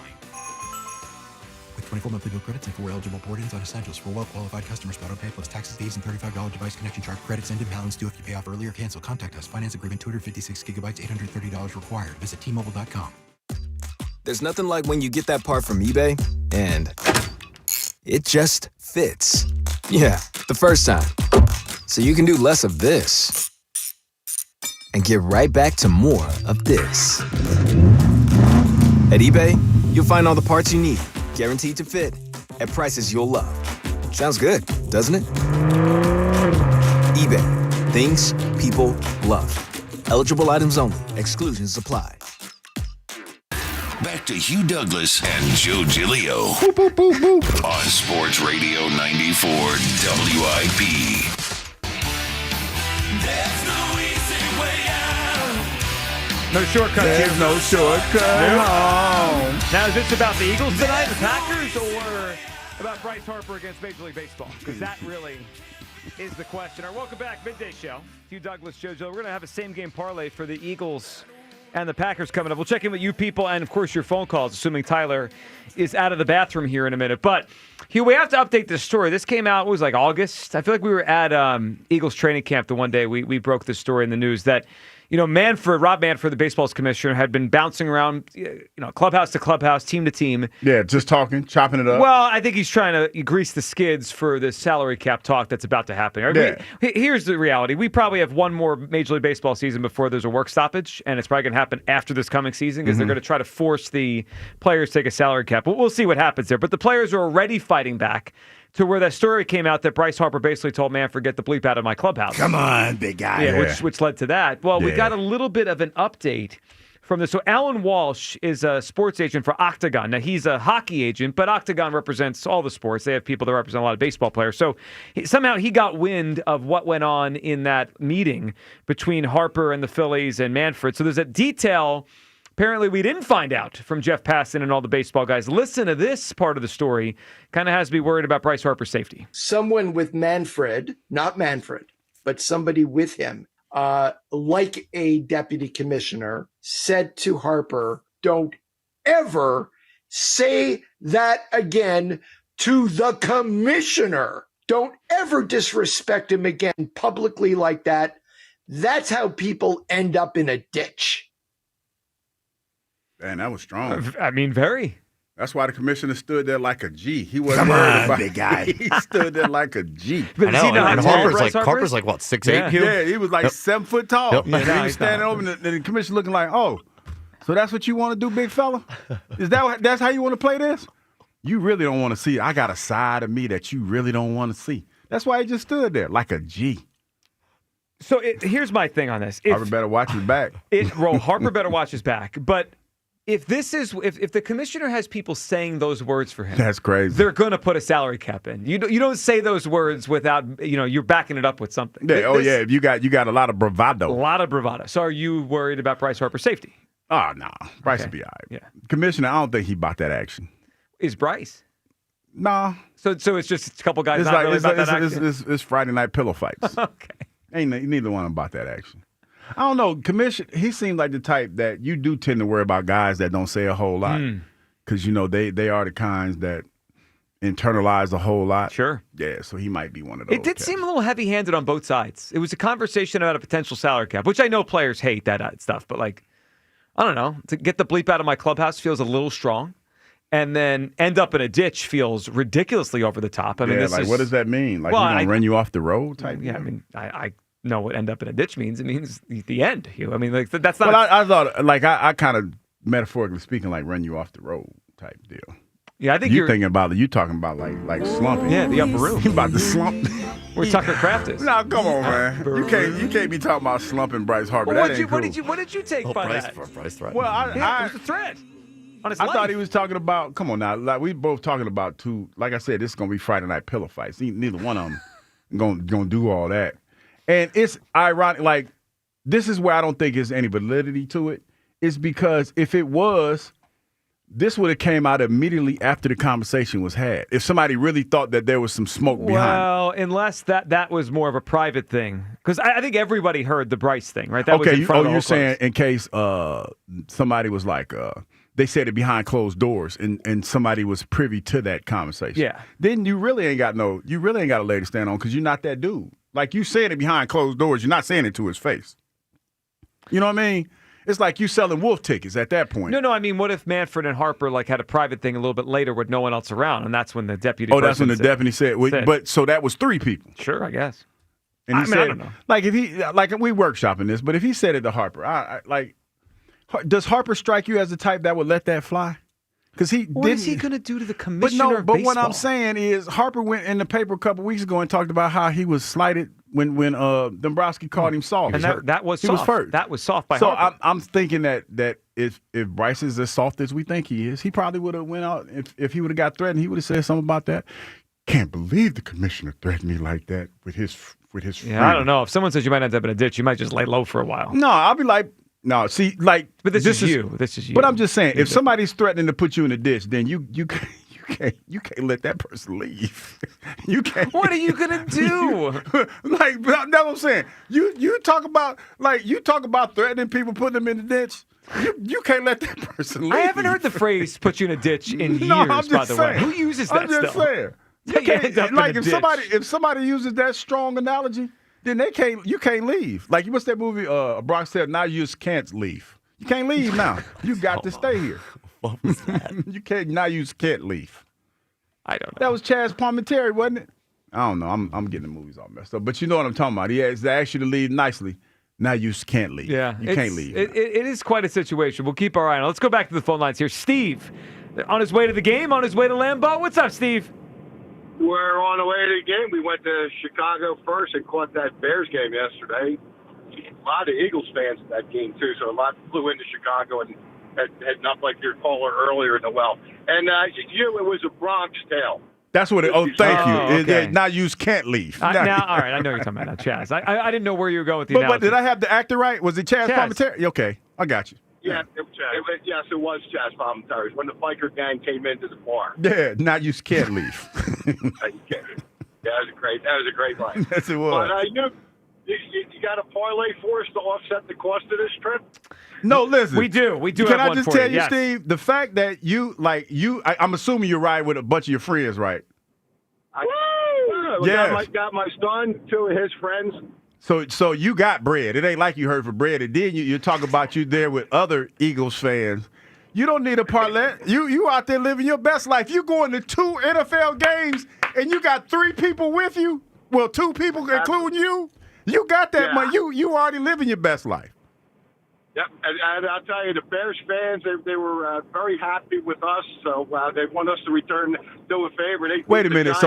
With 24 monthly bill credits and 4 eligible port-ins on essentials for well-qualified customers. Auto pay plus taxes, fees, and $35 device connection charge. Credits end in balance due if you pay off early or cancel. Contact us. Finance agreement 256 gigabytes, $830 required. Visit T-Mobile.com. There's nothing like when you get that part from eBay and it just fits. Yeah, the first time. So you can do less of this and get right back to more of this. At eBay, you'll find all the parts you need, guaranteed to fit, at prices you'll love. Sounds good, doesn't it? eBay. Things people love. Eligible items only. Exclusions apply. Back to Hugh Douglas and Joe Giglio on Sports Radio 94 WIP. No shortcut. There's no shortcut home. Now, is this about the Eagles tonight, the Packers, or about Bryce Harper against Major League Baseball? Because that really is the question. All right, welcome back. Midday Show. Hugh Douglas, Joe. We're going to have a same-game parlay for the Eagles and the Packers coming up. We'll check in with you people and, of course, your phone calls, assuming Tyler is out of the bathroom here in a minute. But, Hugh, we have to update this story. This came out, like August? I feel like we were at Eagles training camp the one day we broke this story in the news that, Rob Manfred, the baseball's commissioner, had been bouncing around, clubhouse to clubhouse, team to team. Yeah, just talking, chopping it up. Well, I think he's trying to grease the skids for the salary cap talk that's about to happen. Right? Yeah. Here's the reality. We probably have one more Major League Baseball season before there's a work stoppage, and it's probably going to happen after this coming season because they're going to try to force the players to take a salary cap. We'll see what happens there. But the players are already fighting back to where that story came out that Bryce Harper basically told Manfred, get the bleep out of my clubhouse. Come on, big guy. Yeah, which led to that. Well, we got a little bit of an update from this. So Alan Walsh is a sports agent for Octagon. Now, he's a hockey agent, but Octagon represents all the sports. They have people that represent a lot of baseball players. So somehow he got wind of what went on in that meeting between Harper and the Phillies and Manfred. So there's a detail apparently we didn't find out from Jeff Passan and all the baseball guys. Listen to this part of the story. Kind of has to be worried about Bryce Harper's safety. Someone with Manfred, not Manfred, but somebody with him, like a deputy commissioner, said to Harper, don't ever say that again to the commissioner. Don't ever disrespect him again publicly like that. That's how people end up in a ditch. Man, that was strong. I mean, very. That's why the commissioner stood there like a G. He wasn't worried about big guy. He stood there like a G. I know. And Harper's like what, 6'8"? Yeah, he was like 7 foot tall. Yep. And he was standing over, and the commissioner looking like, oh, so that's what you want to do, big fella? That's how you want to play this? You really don't want to see it. I got a side of me that you really don't want to see. That's why he just stood there like a G. So here's my thing on this. Harper better watch his back. Harper better watch his back. But if the commissioner has people saying those words for him, that's crazy. They're going to put a salary cap in. You don't say those words without you're backing it up with something. Yeah, you got a lot of bravado. A lot of bravado. So are you worried about Bryce Harper's safety? Oh no, Bryce will be all right. Yeah, commissioner, I don't think he bought that action. Is Bryce? Nah. So it's just a couple guys not really about that action. It's Friday night pillow fights. Okay. Ain't neither one about that action. I don't know. He seemed like the type that you do tend to worry about guys that don't say a whole lot. Because, they are the kinds that internalize a whole lot. Sure. Yeah, so he might be one of those. It did seem a little heavy-handed on both sides. It was a conversation about a potential salary cap, which I know players hate that stuff. But, I don't know. To get the bleep out of my clubhouse feels a little strong. And then end up in a ditch feels ridiculously over the top. I mean, what does that mean? Like, well, he's going to run you off the road type? Yeah, I mean, I know what end up in a ditch means. It means the end. I mean, that's not. Well, I thought, I kind of metaphorically speaking, like run you off the road type deal. Yeah, I think you're thinking about it. You talking about like slumping? Yeah, the upper room. You about to slump? Where Tucker Kraft is. No, come on, man. You can't be talking about slumping Bryce Harper. Well, that ain't cool. What did you take by that? Bryce threat. Well, it was a threat. I thought he was talking about. Come on now, like we both talking about two. Like I said, this is gonna be Friday night pillow fights. Neither one of them gonna do all that. And it's ironic. Like this is where I don't think there's any validity to it. It's because if it was, this would have came out immediately after the conversation was had. If somebody really thought that there was some smoke behind it. Well, unless that was more of a private thing. Because I think everybody heard the Bryce thing, right? That was in front of the you're whole saying class. in case somebody was like, they said it behind closed doors and somebody was privy to that conversation. Yeah. Then you really ain't got a leg to stand on because you're not that dude. Like you saying it behind closed doors, you're not saying it to his face. You know what I mean? It's like you selling wolf tickets at that point. No. I mean, what if Manfred and Harper had a private thing a little bit later with no one else around, and that's when the deputy. Oh, that's when the deputy said. But so that was 3 people. Sure, I guess. And he said, I don't know. Like if he, we workshopping this, but if he said it to Harper, does Harper strike you as the type that would let that fly? Because What is he going to do to the commissioner of But baseball? what I'm saying is Harper went in the paper a couple weeks ago and talked about how he was slighted when Dombrowski called him soft. And that was he soft. was first. That was soft by so Harper. I'm thinking that if Bryce is as soft as we think he is, he probably would have went out. If he would have got threatened, he would have said something about that. Can't believe the commissioner threatened me like that with his friend. Yeah, I don't know. If someone says you might end up in a ditch, you might just lay low for a while. No, I'll be like, no, see, like. But this is you. This is you. But I'm just saying, if somebody's threatening to put you in a ditch, then you can't let that person leave. You can't. What are you gonna do? Like, that's what I'm saying. You talk about threatening people, putting them in the ditch. You can't let that person leave. I haven't heard the phrase "put you in a ditch" in No, years. I'm just By the way, saying. who uses that I'm just still? saying. You can't Like if somebody uses that strong analogy, then you can't leave. Like what's that movie? Brock said, "Now you just can't leave. You can't leave now. You got to stay here." What was that? You can't. Now you just can't leave. I don't know. That was Chaz Palminteri, wasn't it? I don't know. I'm getting the movies all messed up. But you know what I'm talking about. He asked you to leave nicely. Now you just can't leave. Yeah, you can't leave. It is quite a situation. We'll keep our eye on it. Let's go back to the phone lines here. Steve, on his way to the game, on his way to Lambeau. What's up, Steve? We're on the way to the game. We went to Chicago first and caught that Bears game yesterday. A lot of Eagles fans at that game, too, so a lot flew into Chicago and heading up like your caller earlier in the well. And it was a Bronx tale. That's what it. Oh, thank you. Okay. Now you just can't leave. Now, all right, I know you're talking about that, Chaz. I didn't know where you were going with the But analogy. did I have the actor right? Was it Chaz Palminteri? Okay, I got you. Yeah, yes, it was Chaz Palminteri. When the biker gang came into the bar. Yeah, now you just can't leave. That was a great line. Yes, it was. But you got a parlay for us to offset the cost of this trip? No, listen. We do. Can have I one just for tell you, yes. Steve, the fact that I'm assuming you're riding with a bunch of your friends, right? Yes. Got my son, two of his friends. So you got bread. It ain't like you heard for bread. And then you talk about you there with other Eagles fans. You don't need a parlay. You out there living your best life. You going to 2 NFL games and you got 3 people with you. Well, 2 people, including you. You got that money. You already living your best life. Yep, and I'll tell you, the Bears fans, they were very happy with us, so they want us to return to a favor. Wait a minute,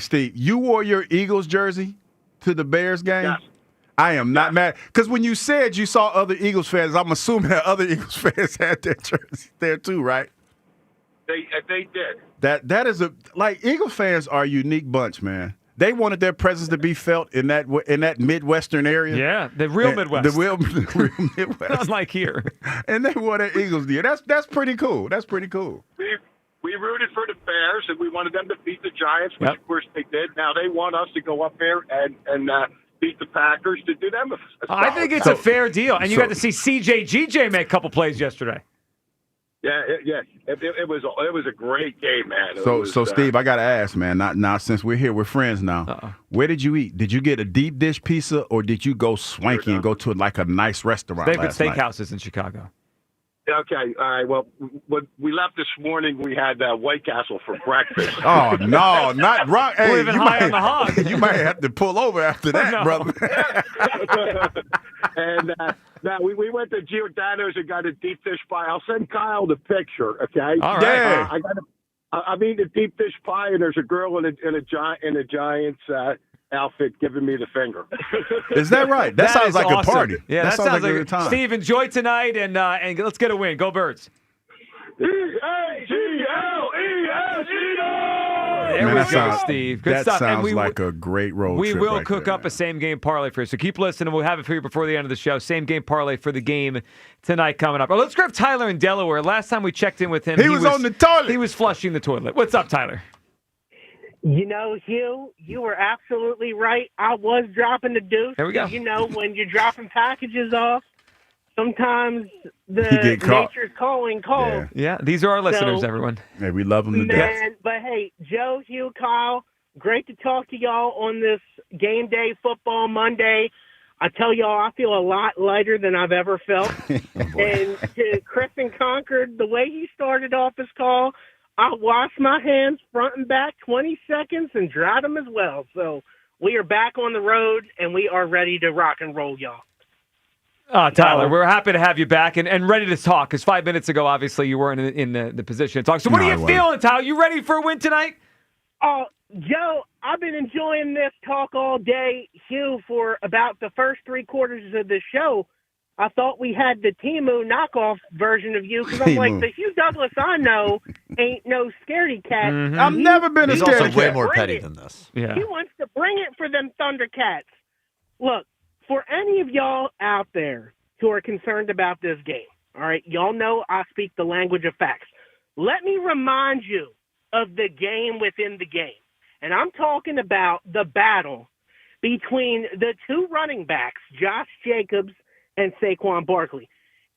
Steve. You wore your Eagles jersey to the Bears game? Yes. I am not mad. Because when you said you saw other Eagles fans, I'm assuming that other Eagles fans had their jerseys there too, right? They did. That is Eagles fans are a unique bunch, man. They wanted their presence to be felt in that Midwestern area. Yeah, the real Midwest. The real Midwest. Unlike here. And they wore their Eagles gear. That's pretty cool. That's pretty cool. We rooted for the Bears, and we wanted them to beat the Giants, which of course they did. Now they want us to go up there and beat the Packers to do them a solid. I think it's a fair deal. And you got to see CJ make a couple plays yesterday. Yeah. It was a great game, man. So Steve, I got to ask, man, now since we're here, we're friends now. Where did you eat? Did you get a deep dish pizza or did you go swanky and go to like a nice restaurant? They've got steakhouses in Chicago. Okay, all right. Well, when we left this morning, we had White Castle for breakfast. Oh, no, not right. Hey, Living high on the hog. You might have to pull over after that, brother. And now we went to Giordano's and got a deep dish pie. I'll send Kyle the picture, okay? All right. I'm eating a deep dish pie, and there's a girl in a Giants outfit giving me the finger. Is that right? That sounds like awesome. a party. Yeah, that sounds like a good time. Steve, enjoy tonight, and let's get a win. Go Birds. There we go, Steve. Good stuff. That sounds like a great road trip. We will cook up a same-game parlay for you. So keep listening. We'll have it for you before the end of the show. Same-game parlay for the game tonight coming up. Let's grab Tyler in Delaware. Last time we checked in with him, he was on the toilet. He was flushing the toilet. What's up, Tyler? You know, Hugh, you were absolutely right. I was dropping the deuce. There we go. You know, when you're dropping packages off, sometimes the nature's calling calls. Yeah, these are our listeners, everyone. Yeah, we love them to death. But hey, Joe, Hugh, Kyle, great to talk to y'all on this Game Day Football Monday. I tell y'all, I feel a lot lighter than I've ever felt. And to Chris and Concord, the way he started off his call, I washed my hands front and back 20 seconds and dried them as well. So we are back on the road, and we are ready to rock and roll, y'all. Tyler, we're happy to have you back and ready to talk, because 5 minutes ago, obviously, you weren't in the position to talk. So what are you feeling, Tyler? You ready for a win tonight? Oh, Joe, I've been enjoying this talk all day. Hugh, for about the first 3 quarters of the show, I thought we had the Timu knockoff version of you, because I'm like, the Hugh Douglas I know ain't no scaredy cat. Mm-hmm. I've never been a scaredy cat. He's also way more petty than this. Yeah. He wants to bring it for them Thundercats. Look, for any of y'all out there who are concerned about this game, all right, y'all know I speak the language of facts. Let me remind you of the game within the game. And I'm talking about the battle between the 2 running backs, Josh Jacobs and Saquon Barkley.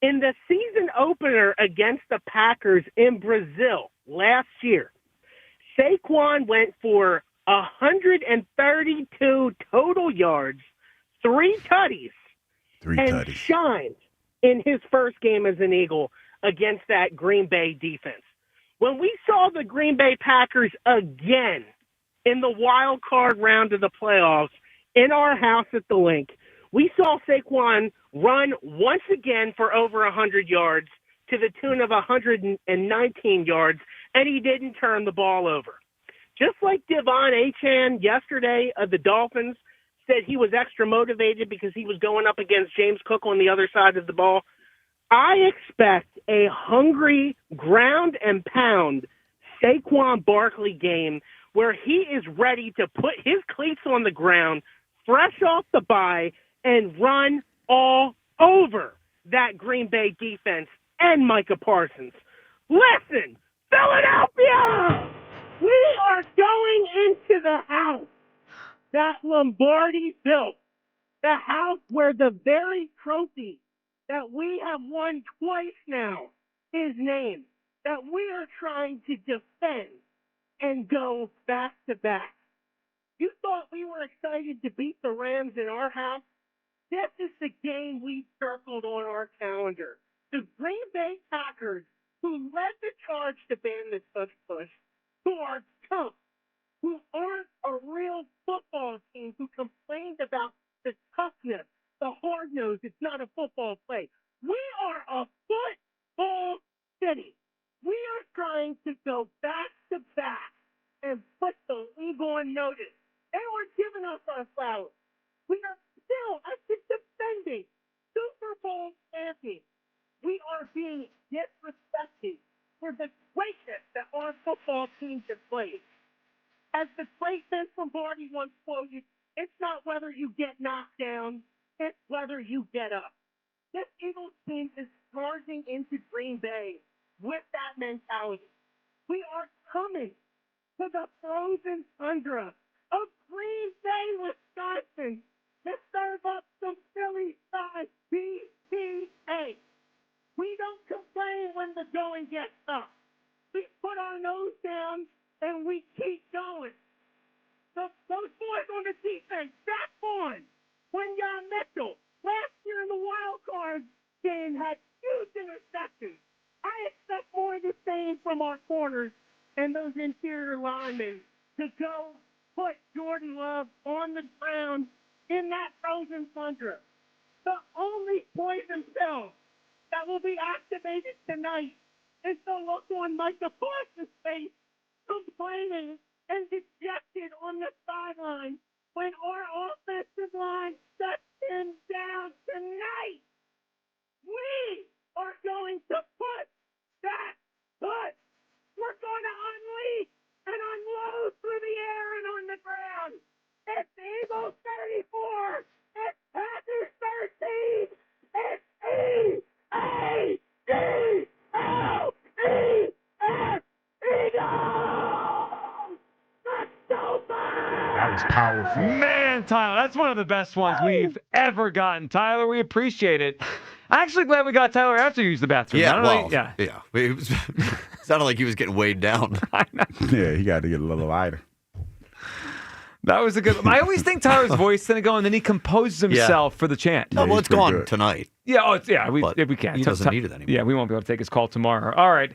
In the season opener against the Packers in Brazil last year, Saquon went for 132 total yards, 3 tutties, and shined in his first game as an Eagle against that Green Bay defense. When we saw the Green Bay Packers again in the wild card round of the playoffs in our house at the Link, we saw Saquon run once again for over 100 yards to the tune of 119 yards, and he didn't turn the ball over. Just like Devon Achane yesterday of the Dolphins said he was extra motivated because he was going up against James Cook on the other side of the ball, I expect a hungry ground and pound Saquon Barkley game where he is ready to put his cleats on the ground, fresh off the bye, and run all over that Green Bay defense and Micah Parsons. Listen, Philadelphia! We are going into the house that Lombardi built, the house where the very trophy that we have won twice now is named, that we are trying to defend and go back-to-back. You thought we were excited to beat the Rams in our house? This is the game we circled on our calendar. The Green Bay Packers, who led the charge to ban the Tush push, who are tough, who aren't a real football team, who complained about the toughness, the hard nose. It's not a football play. We are a football city. We are trying to go back-to-back and put the league on notice. They were giving us our flowers. We are still, as the defending Super Bowl champions, we are being disrespected for the greatness that our football teams have played. As the great Vince Lombardi once quoted, it's not whether you get knocked down, it's whether you get up. This Eagles team is charging into Green Bay with that mentality. We are coming to the frozen tundra of Green Bay, Wisconsin, to serve up some Philly-sized BPA. We don't complain when the going gets tough. We put our nose down and we keep going. Those boys on the defense, Jack Vaughn, Quinyon Mitchell, last year in the wild card game had huge interceptions. I expect more of the same from our corners and those interior linemen to go put Jordan Love on the ground in that frozen tundra. The only poison pill that will be activated tonight is the look on Micah Parsons' face, complaining and dejected on the sideline when our offensive line shuts him down tonight. We are going to put that foot. We're going to unleash and unload through the air and on the ground. It's Eagles 34. It's Packers 13. It's E-A-D-L-E-S, Eagles! Let's go back! That was powerful. Man, Tyler, that's one of the best ones we've ever gotten. Tyler, we appreciate it. I'm actually glad we got Tyler after you used the bathroom. Yeah, yeah. It was, sounded like he was getting weighed down. Yeah, he got to get a little lighter. That was a good. I always think Tyler's voice is going to go, and then he composes himself for the chant. Oh, well, it's gone tonight. Yeah, we can't. He doesn't need it anymore. Yeah, we won't be able to take his call tomorrow. All right,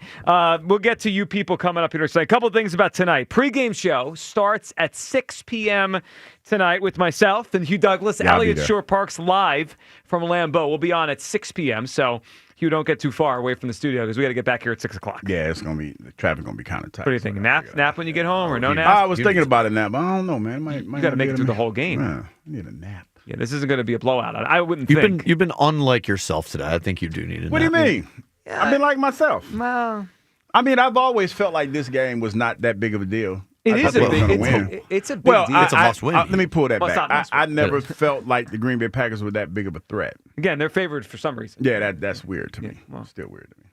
we'll get to you people coming up here in a second. A couple of things about tonight. Pregame show starts at 6 p.m. tonight with myself and Hugh Douglas. Elliott Shore Parks live from Lambeau. We'll be on at 6 p.m. So Hugh, don't get too far away from the studio because we got to get back here at 6 o'clock. Yeah, the traffic's gonna be kind of tight. What do you think? Nap when you get home or no nap? I was thinking about a nap, but I don't know, man. You got to make it through the whole game. Yeah, I need a nap. Yeah, this isn't going to be a blowout. I wouldn't think. You've been unlike yourself today. I think you do need a nap. What do you mean? Yeah, I've been like myself. Well, I mean, I've always felt like this game was not that big of a deal. It's a big deal. It's a must-win. Let me pull that Well, it's back. not I never felt like the Green Bay Packers were that big of a threat. Again, they're favored for some reason. Yeah, that's weird to me. Well, still weird to me.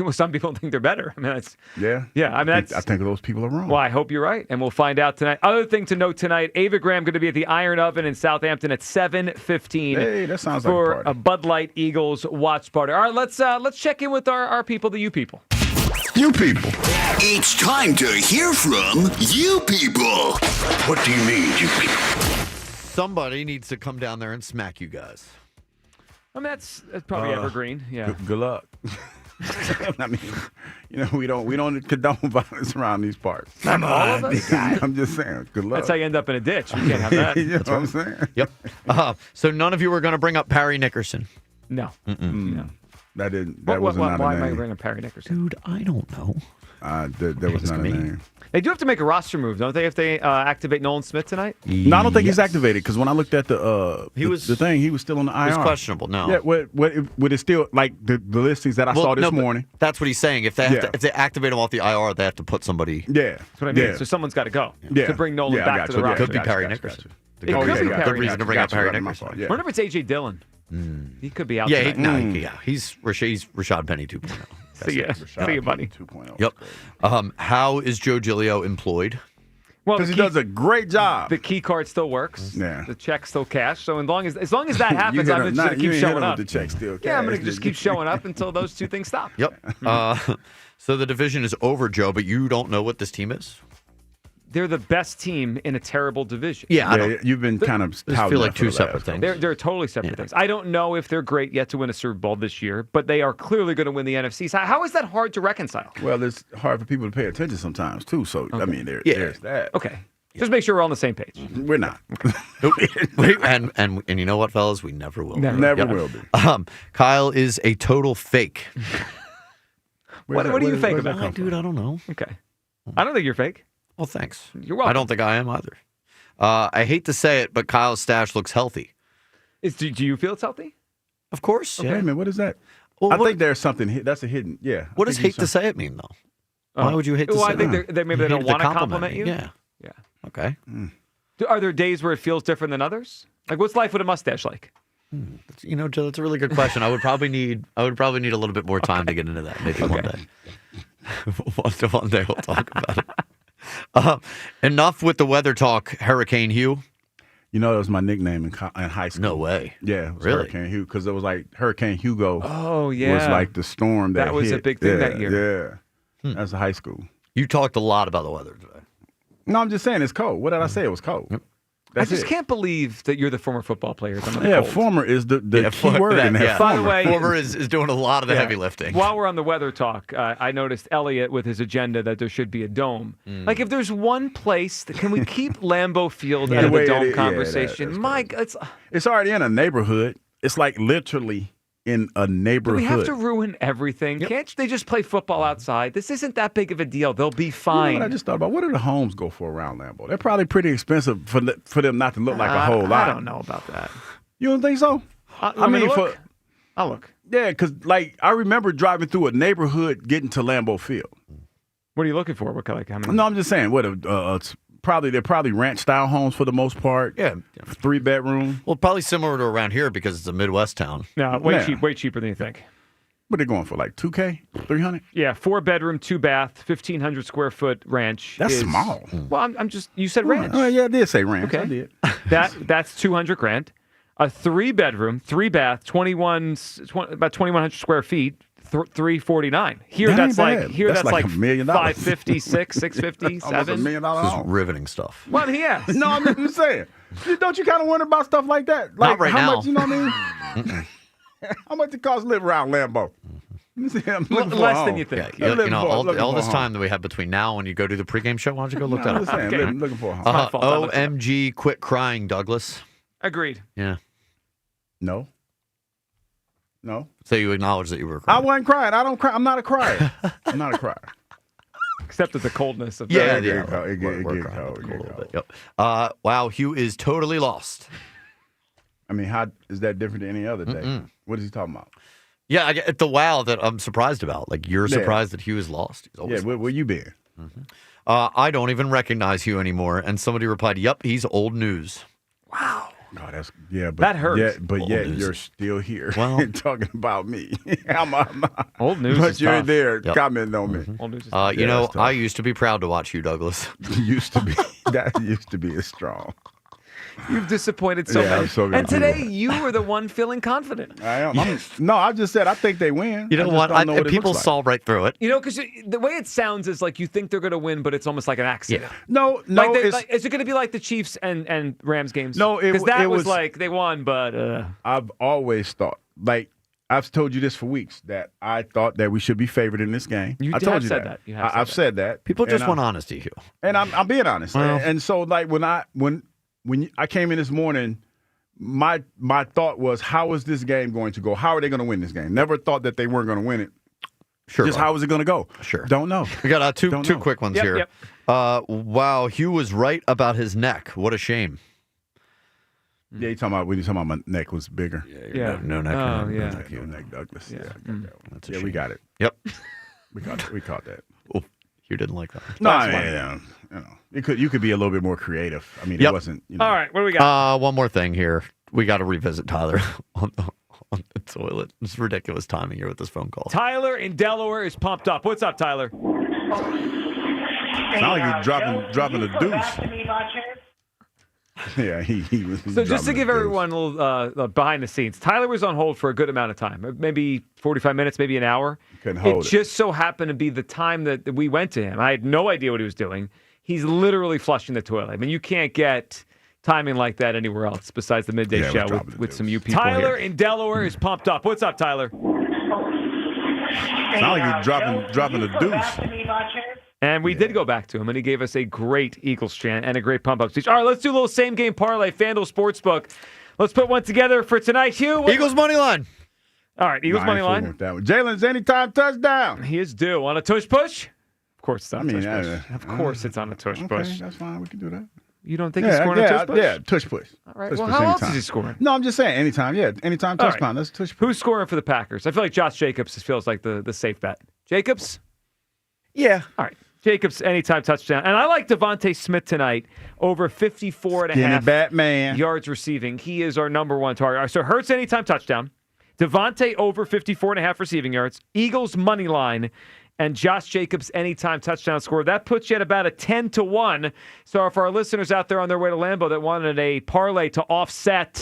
Well, some people think they're better. I mean, that's yeah. I mean, I think those people are wrong. Well, I hope you're right, and we'll find out tonight. Other thing to note tonight: Ava Graham going to be at the Iron Oven in Southampton at 7:15. Hey, that sounds for like a party. Bud Light Eagles watch party. All right, let's check in with our people, the you people. You people. It's time to hear from you people. What do you mean, you people? Somebody needs to come down there and smack you guys. I mean, that's probably evergreen. Yeah. Good luck. I mean, we don't condone violence around these parts. Not all of us. I'm just saying. Good luck. That's how you end up in a ditch. We can't have that. You know what I'm saying? Yep. So none of you were going to bring up Parry Nickerson. No. No. That didn't. That was not a name. Why am I bringing up Parry Nickerson? Dude, I don't know. There was not a name. They do have to make a roster move, don't they? If they activate Nolan Smith tonight. No, I don't think he's activated because when I looked at the thing, he was still on the IR. He was questionable. No. Yeah. Would it still like the listings that I saw this morning? That's what he's saying. If they if they activate him off the IR, they have to put somebody. Yeah. That's what I mean. Yeah. So someone's got to go to bring Nolan back to the roster. It could be Parry Nickerson. It could be Parry. Good reason to bring up Parry Nickerson. Yeah. Wonder if it's AJ Dillon. He could be out. Yeah. tonight. He's Rashad Penny 2.0. See you, buddy. 2.0. Yep. How is Joe Giglio employed? Well, because he does a great job. The key card still works. Yeah. The check still cash. So as long as that happens, I'm just going to keep showing up. The check still cash. Yeah, I'm going to just keep showing up until those two things stop. Yep. So the division is over, Joe, but you don't know what this team is? They're the best team in a terrible division. Yeah, you've been kind of touting. I feel like two separate things. They're totally separate things. I don't know if they're great yet to win a Super Bowl this year, but they are clearly going to win the NFC. So how is that hard to reconcile? Well, it's hard for people to pay attention sometimes, too. So, I mean, there's that. Okay. Just make sure we're on the same page. We're not. and you know what, fellas? We never will. Never will be. Kyle is a total fake. What do you fake about that? Dude, I don't know. Okay. I don't think you're fake. Well, thanks. You're welcome. I don't think I am either. I hate to say it, but Kyle's stash looks healthy. Do you feel it's healthy? Of course. Okay, yeah. wait a minute. What is that? Well, I think there's something. That's a hidden. Yeah. What does hate to say it mean, though? Why would you hate to say it? Well, I think maybe they don't want to compliment you. Yeah. Yeah. Okay. Are there days where it feels different than others? Like, what's life with a mustache like? Joe, that's a really good question. I would probably need a little bit more time to get into that. Maybe one day. one day we'll talk about it. Enough with the weather talk, Hurricane Hugh. You know, that was my nickname in high school. No way. Yeah, it was really? Hurricane Hugh, because it was like Hurricane Hugo. Oh, yeah. Was like the storm that was hit. a big thing that year. Yeah. That's high school. You talked a lot about the weather today. No, I'm just saying it's cold. What did I say? It was cold. Yep. I just can't believe that you're the former football player. Former is the key word in there. By the way, former is doing a lot of the heavy lifting. While we're on the weather talk, I noticed Elliott with his agenda that there should be a dome. Like, if there's one place, can we keep Lambeau Field out of the dome conversation? It's already in a neighborhood. It's like literally in a neighborhood. Do we have to ruin everything? Yep. Can't they just play football outside? This isn't that big of a deal. They'll be fine. You know what I just thought about? What do the homes go for around Lambeau? They're probably pretty expensive for them not to look like a whole lot. I don't know about that. You don't think so? I'll look. Yeah, because I remember driving through a neighborhood getting to Lambeau Field. What are you looking for? How many? No, I'm just saying. They're probably ranch-style homes for the most part. Yeah. 3-bedroom. Well, probably similar to around here because it's a Midwest town. No, way cheaper than you think. What are they going for, like $2K, $300? Yeah, 4-bedroom, 2-bath, 1,500 square foot ranch. That's small. Well, you said ranch. Oh, yeah, I did say ranch. Okay. I did. That's $200,000. A 3-bedroom, 3-bath, about 2,100 square feet, $349. Here That that's ain't bad. That's like $1 million. $550, $650, Almost $1 million. This is riveting stuff. Well, yes. No, I'm just saying. Don't you kind of wonder about stuff like that? Like Not right how now. much, you know what I mean? How much it costs to live around Lambeau? Less than you think. Yeah, all this time that we have between now and you go do the pregame show, why don't you go look that I'm up? just saying, Okay. looking for a home. my fault. I looked it up. OMG, quit crying, Douglas. Agreed. Yeah. No. So you acknowledge that you were I crying. wasn't crying. I don't cry. I'm not a crier. I'm not a crier. Except at the coldness of Yeah, It yeah. get cold. It get We're cold. crying It a get little cold. bit. Yep. Wow, Hugh is totally lost. I mean, how is that different than any other day? What is he talking about? Yeah, I get the wow that I'm surprised about. Like, you're Yeah. surprised that Hugh is lost. He's always Yeah, where you been? I don't even recognize Hugh anymore. And somebody replied, yep, he's old news. Oh, that's but That hurts. Yeah, but Old yet news. you're still here Well- talking about me. I'm Old news but is you're tough. there Yep. commenting on me. Old news is You know, that's tough. I used to be proud to watch you, Douglas. Used to be that used to be as strong. You've disappointed so Yeah, many. I'm so And good. today, you were the one feeling confident. I am. No, I just said I think they win. You know I just what? don't know what it People looks like. saw right through it. You know, because the way it sounds is like you think they're going to win, but it's almost like an accident. No, Like, it's, is it going to be like the Chiefs and Rams games? No, it- because that it was was- like they won, but I've always thought, like I've told you this for weeks, that I thought that we should be favored in this game. You I told have you said that. You have I've said said that. People just And want honesty, Hugh. And I'm being honest. Well- And so like when I came in this morning, my thought was, how is this game going to go? How are they going to win this game? Never thought that they weren't going to win it. Sure. Just how is it going to go? Sure. Don't know. We got two Don't know. quick ones Yep, here. yep. Wow, Hugh was right about his neck. What a shame. Yeah, you talking about when you talking about my neck was bigger. Yeah. No neck. Oh, no yeah. neck, No neck Douglas. Yeah. Yeah, That's a yeah, shame. we got it. Yep. We caught that. Oh, Hugh didn't like that. No, That's I mean, fine. you could be a little bit more creative. I mean, Yep. it wasn't. You know, all right, what do we got? One more thing here. We got to revisit Tyler on the toilet. It's ridiculous timing here with this phone call. Tyler in Delaware is pumped up. What's up, Tyler? It's not like he's dropping a deuce. Yeah, he was. So just to dropping give a deuce. everyone a little behind the scenes, Tyler was on hold for a good amount of time, maybe 45 minutes, maybe an hour. Couldn't hold It it. just so happened to be the time that we went to him. I had no idea what he was doing. He's literally flushing the toilet. I mean, you can't get timing like that anywhere else besides the midday Yeah, show we're dropping with the some deuce. you people Tyler here. Mm. in Delaware is pumped up. What's up, Tyler? It's not like he's dropping a deuce. And we did go back to him, and he gave us a great Eagles chant and a great pump-up speech. All right, let's do a little same-game parlay, FanDuel Sportsbook. Let's put one together for tonight. Hugh? Eagles money line. All right, Eagles money line. With that one. Jalen's anytime touchdown. He is due on a tush push. Of course it's on I mean, a tush push. Of course it's on a tush push. Okay, that's fine. We can do that. You don't think he's scoring a tush push? Yeah, tush push. All right, Tush well, push how else anytime. is he scoring? No, I'm just saying anytime. Yeah, anytime All touchdown. right. That's tush push. Who's scoring for the Packers? I feel like Josh Jacobs feels like the safe bet. Jacobs? Yeah. All right. Jacobs, anytime touchdown. And I like Devontae Smith tonight, over 54 and a Skinny half Batman. yards receiving. He is our number one target. All right, so Hurts anytime touchdown. Devontae over 54 and a half receiving yards. Eagles money line. And Josh Jacobs anytime touchdown score. That puts you at about a 10-1. So for our listeners out there on their way to Lambeau that wanted a parlay to offset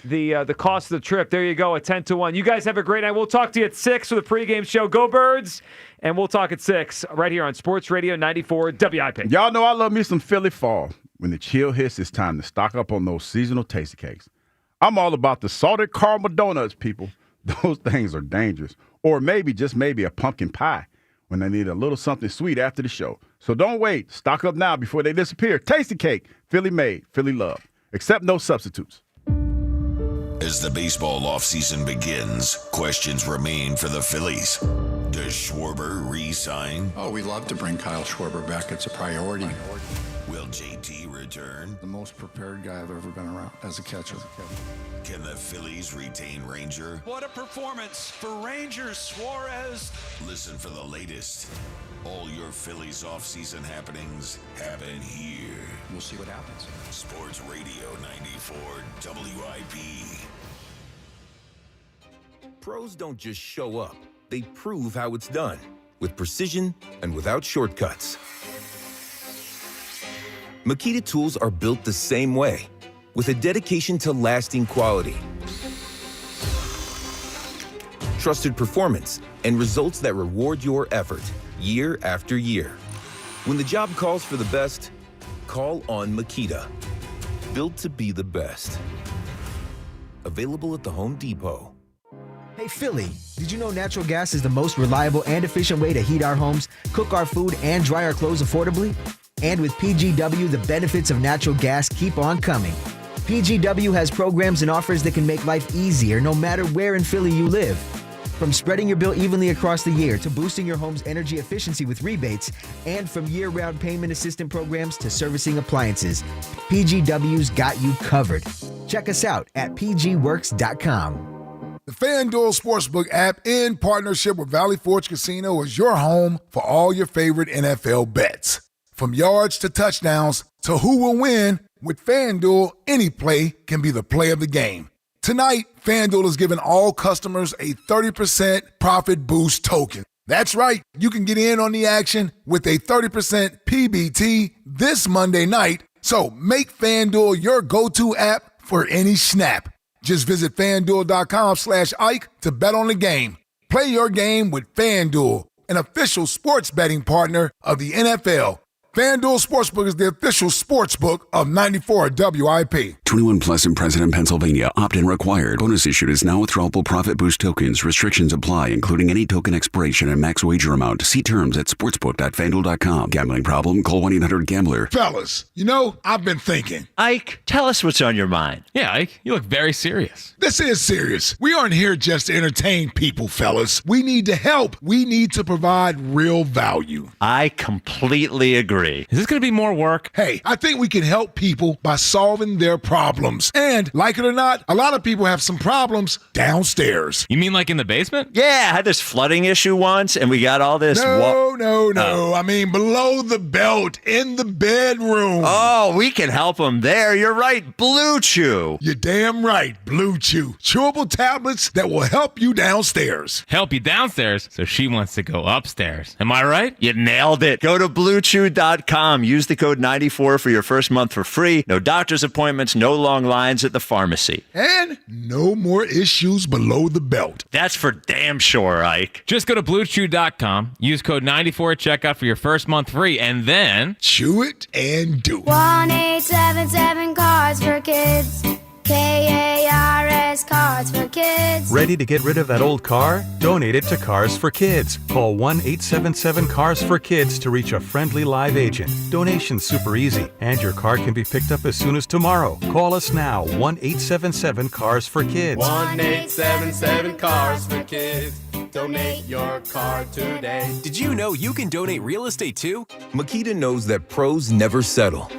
the cost of the trip, there you go, a 10-1. You guys have a great night. We'll talk to you at 6 for the pregame show. Go Birds! And we'll talk at 6 right here on Sports Radio 94 WIP. Y'all know I love me some Philly fall. When the chill hits, it's time to stock up on those seasonal tasty cakes. I'm all about the salted caramel donuts, people. Those things are dangerous. Or maybe, just maybe, a pumpkin pie when they need a little something sweet after the show. So don't wait. Stock up now before they disappear. Tasty cake, Philly made, Philly loved. Accept no substitutes. As the baseball offseason begins, questions remain for the Phillies. Does Schwarber re-sign? Oh, we love to bring Kyle Schwarber back. It's a priority. Will JT return? The most prepared guy I've ever been around as a catcher. Can the Phillies retain Ranger? What a performance for Rangers, Suarez. Listen for the latest. All your Phillies offseason happenings happen here. We'll see what happens. Sports Radio 94 WIP. Pros don't just show up. They prove how it's done. With precision and without shortcuts. Makita tools are built the same way. With a dedication to lasting quality. Trusted performance and results that reward your effort year after year. When the job calls for the best, call on Makita. Built to be the best. Available at the Home Depot. Hey Philly, did you know natural gas is the most reliable and efficient way to heat our homes, cook our food, and dry our clothes affordably? And with PGW, the benefits of natural gas keep on coming. PGW has programs and offers that can make life easier no matter where in Philly you live. From spreading your bill evenly across the year to boosting your home's energy efficiency with rebates, and from year-round payment assistance programs to servicing appliances, PGW's got you covered. Check us out at pgworks.com. The FanDuel Sportsbook app, in partnership with Valley Forge Casino, is your home for all your favorite NFL bets. From yards to touchdowns to who will win, with FanDuel, any play can be the play of the game. Tonight, FanDuel is giving all customers a 30% profit boost token. That's right, you can get in on the action with a 30% PBT this Monday night, so make FanDuel your go-to app for any snap. Just visit FanDuel.com/Ike to bet on the game. Play your game with FanDuel, an official sports betting partner of the NFL. FanDuel Sportsbook is the official sportsbook of 94 WIP. 21 plus in President, Pennsylvania. Opt-in required. Bonus issued is now withdrawable profit boost tokens. Restrictions apply, including any token expiration and max wager amount. See terms at sportsbook.fanduel.com. Gambling problem? Call 1-800-GAMBLER. Fellas, you know, I've been thinking. Ike, tell us what's on your mind. Yeah, Ike, you look very serious. This is serious. We aren't here just to entertain people, fellas. We need to help. We need to provide real value. I completely agree. Is this going to be more work? Hey, I think we can help people by solving their problems. And, like it or not, a lot of people have some problems downstairs. You mean like in the basement? Yeah, I had this flooding issue once, and we got all this... No. I mean below the belt, in the bedroom. Oh, we can help them there. You're right. Blue Chew. You're damn right. Blue Chew. Chewable tablets that will help you downstairs. Help you downstairs? So she wants to go upstairs. Am I right? You nailed it. Go to BlueChew.com. Use the code 94 for your first month for free. No doctor's appointments, no long lines at the pharmacy. And no more issues below the belt. That's for damn sure, Ike. Just go to BlueChew.com. Use code 94 at checkout for your first month free, and then... chew it and do it. 1-877 Cards for Kids. KARS Cards for Kids. Ready to get rid of that old car? Donate it to Cars for Kids. Call 1-877-CARS-FOR-KIDS to reach a friendly live agent. Donation's super easy, and your car can be picked up as soon as tomorrow. Call us now, 1-877-CARS-FOR-KIDS. 1-877-CARS-FOR-KIDS. Donate your car today. Did you know you can donate real estate too? Makita knows that pros never settle,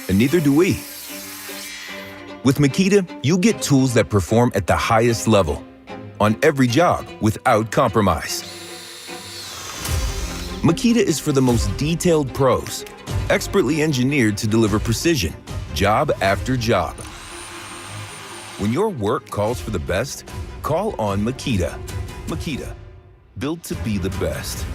and neither do we. With Makita, you get tools that perform at the highest level on every job without compromise. Makita is for the most detailed pros, expertly engineered to deliver precision, job after job. When your work calls for the best, call on Makita. Makita, built to be the best.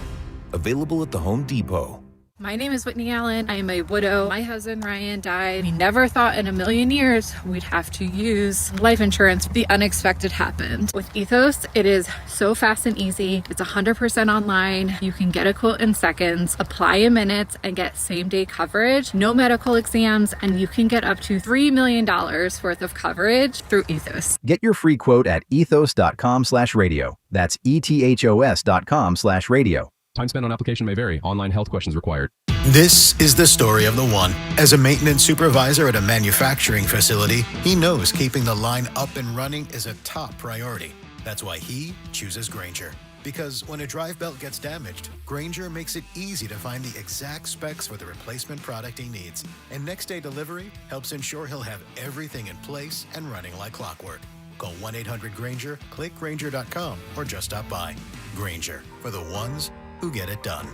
Available at the Home Depot. My name is Whitney Allen. I am a widow. My husband Ryan died. We never thought in a million years we'd have to use life insurance. The unexpected happened. With Ethos, it is so fast and easy. It's 100% online. You can get a quote in seconds, apply in minutes, and get same-day coverage. No medical exams, and you can get up to $3 million worth of coverage through Ethos. Get your free quote at ethos.com/radio. That's ethos.com/radio. Time spent on application may vary. Online health questions required. This is the story of the one. As a maintenance supervisor at a manufacturing facility, he knows keeping the line up and running is a top priority. That's why he chooses Grainger. Because when a drive belt gets damaged, Grainger makes it easy to find the exact specs for the replacement product he needs. And next day delivery helps ensure he'll have everything in place and running like clockwork. Call 1-800-GRAINGER, click Grainger.com, or just stop by. Grainger, for the ones who get it done.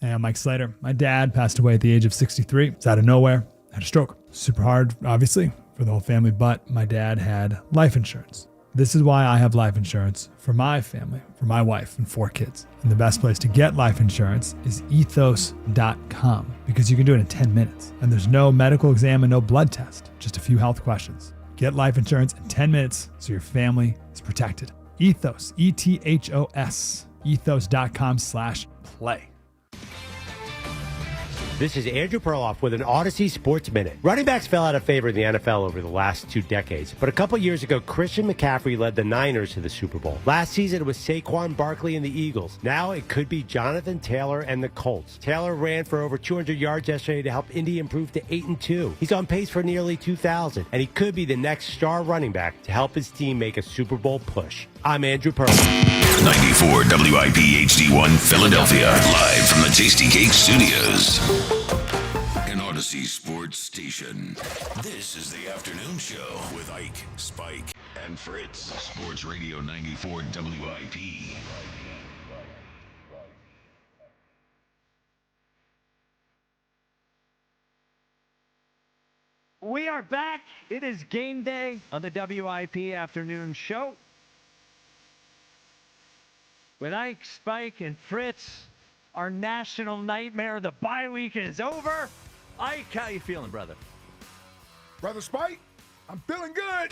Hey, I'm Mike Slater. My dad passed away at the age of 63. It's out of nowhere. Had a stroke. Super hard, obviously, for the whole family, but my dad had life insurance. This is why I have life insurance for my family, for my wife and 4 kids. And the best place to get life insurance is ethos.com, because you can do it in 10 minutes. And there's no medical exam and no blood test, just a few health questions. Get life insurance in 10 minutes so your family is protected. Ethos, ETHOS, ethos.com/play. This is Andrew Perloff with an Odyssey Sports Minute. Running backs fell out of favor in the NFL over the last 2 decades, but a couple years ago, Christian McCaffrey led the Niners to the Super Bowl. Last season, it was Saquon Barkley and the Eagles. Now it could be Jonathan Taylor and the Colts. Taylor ran for over 200 yards yesterday to help Indy improve to 8-2. He's on pace for nearly 2,000, and he could be the next star running back to help his team make a Super Bowl push. I'm Andrew Perloff. 94 WIP HD1 Philadelphia, live from the Tasty Cake Studios. An Odyssey Sports Station. This is the afternoon show with Ike, Spike, and Fritz. Sports Radio 94 WIP. We are back. It is game day on the WIP afternoon show. With Ike, Spike, and Fritz, our national nightmare, the bye week is over. Ike, how you feeling, brother? Brother Spike, I'm feeling good.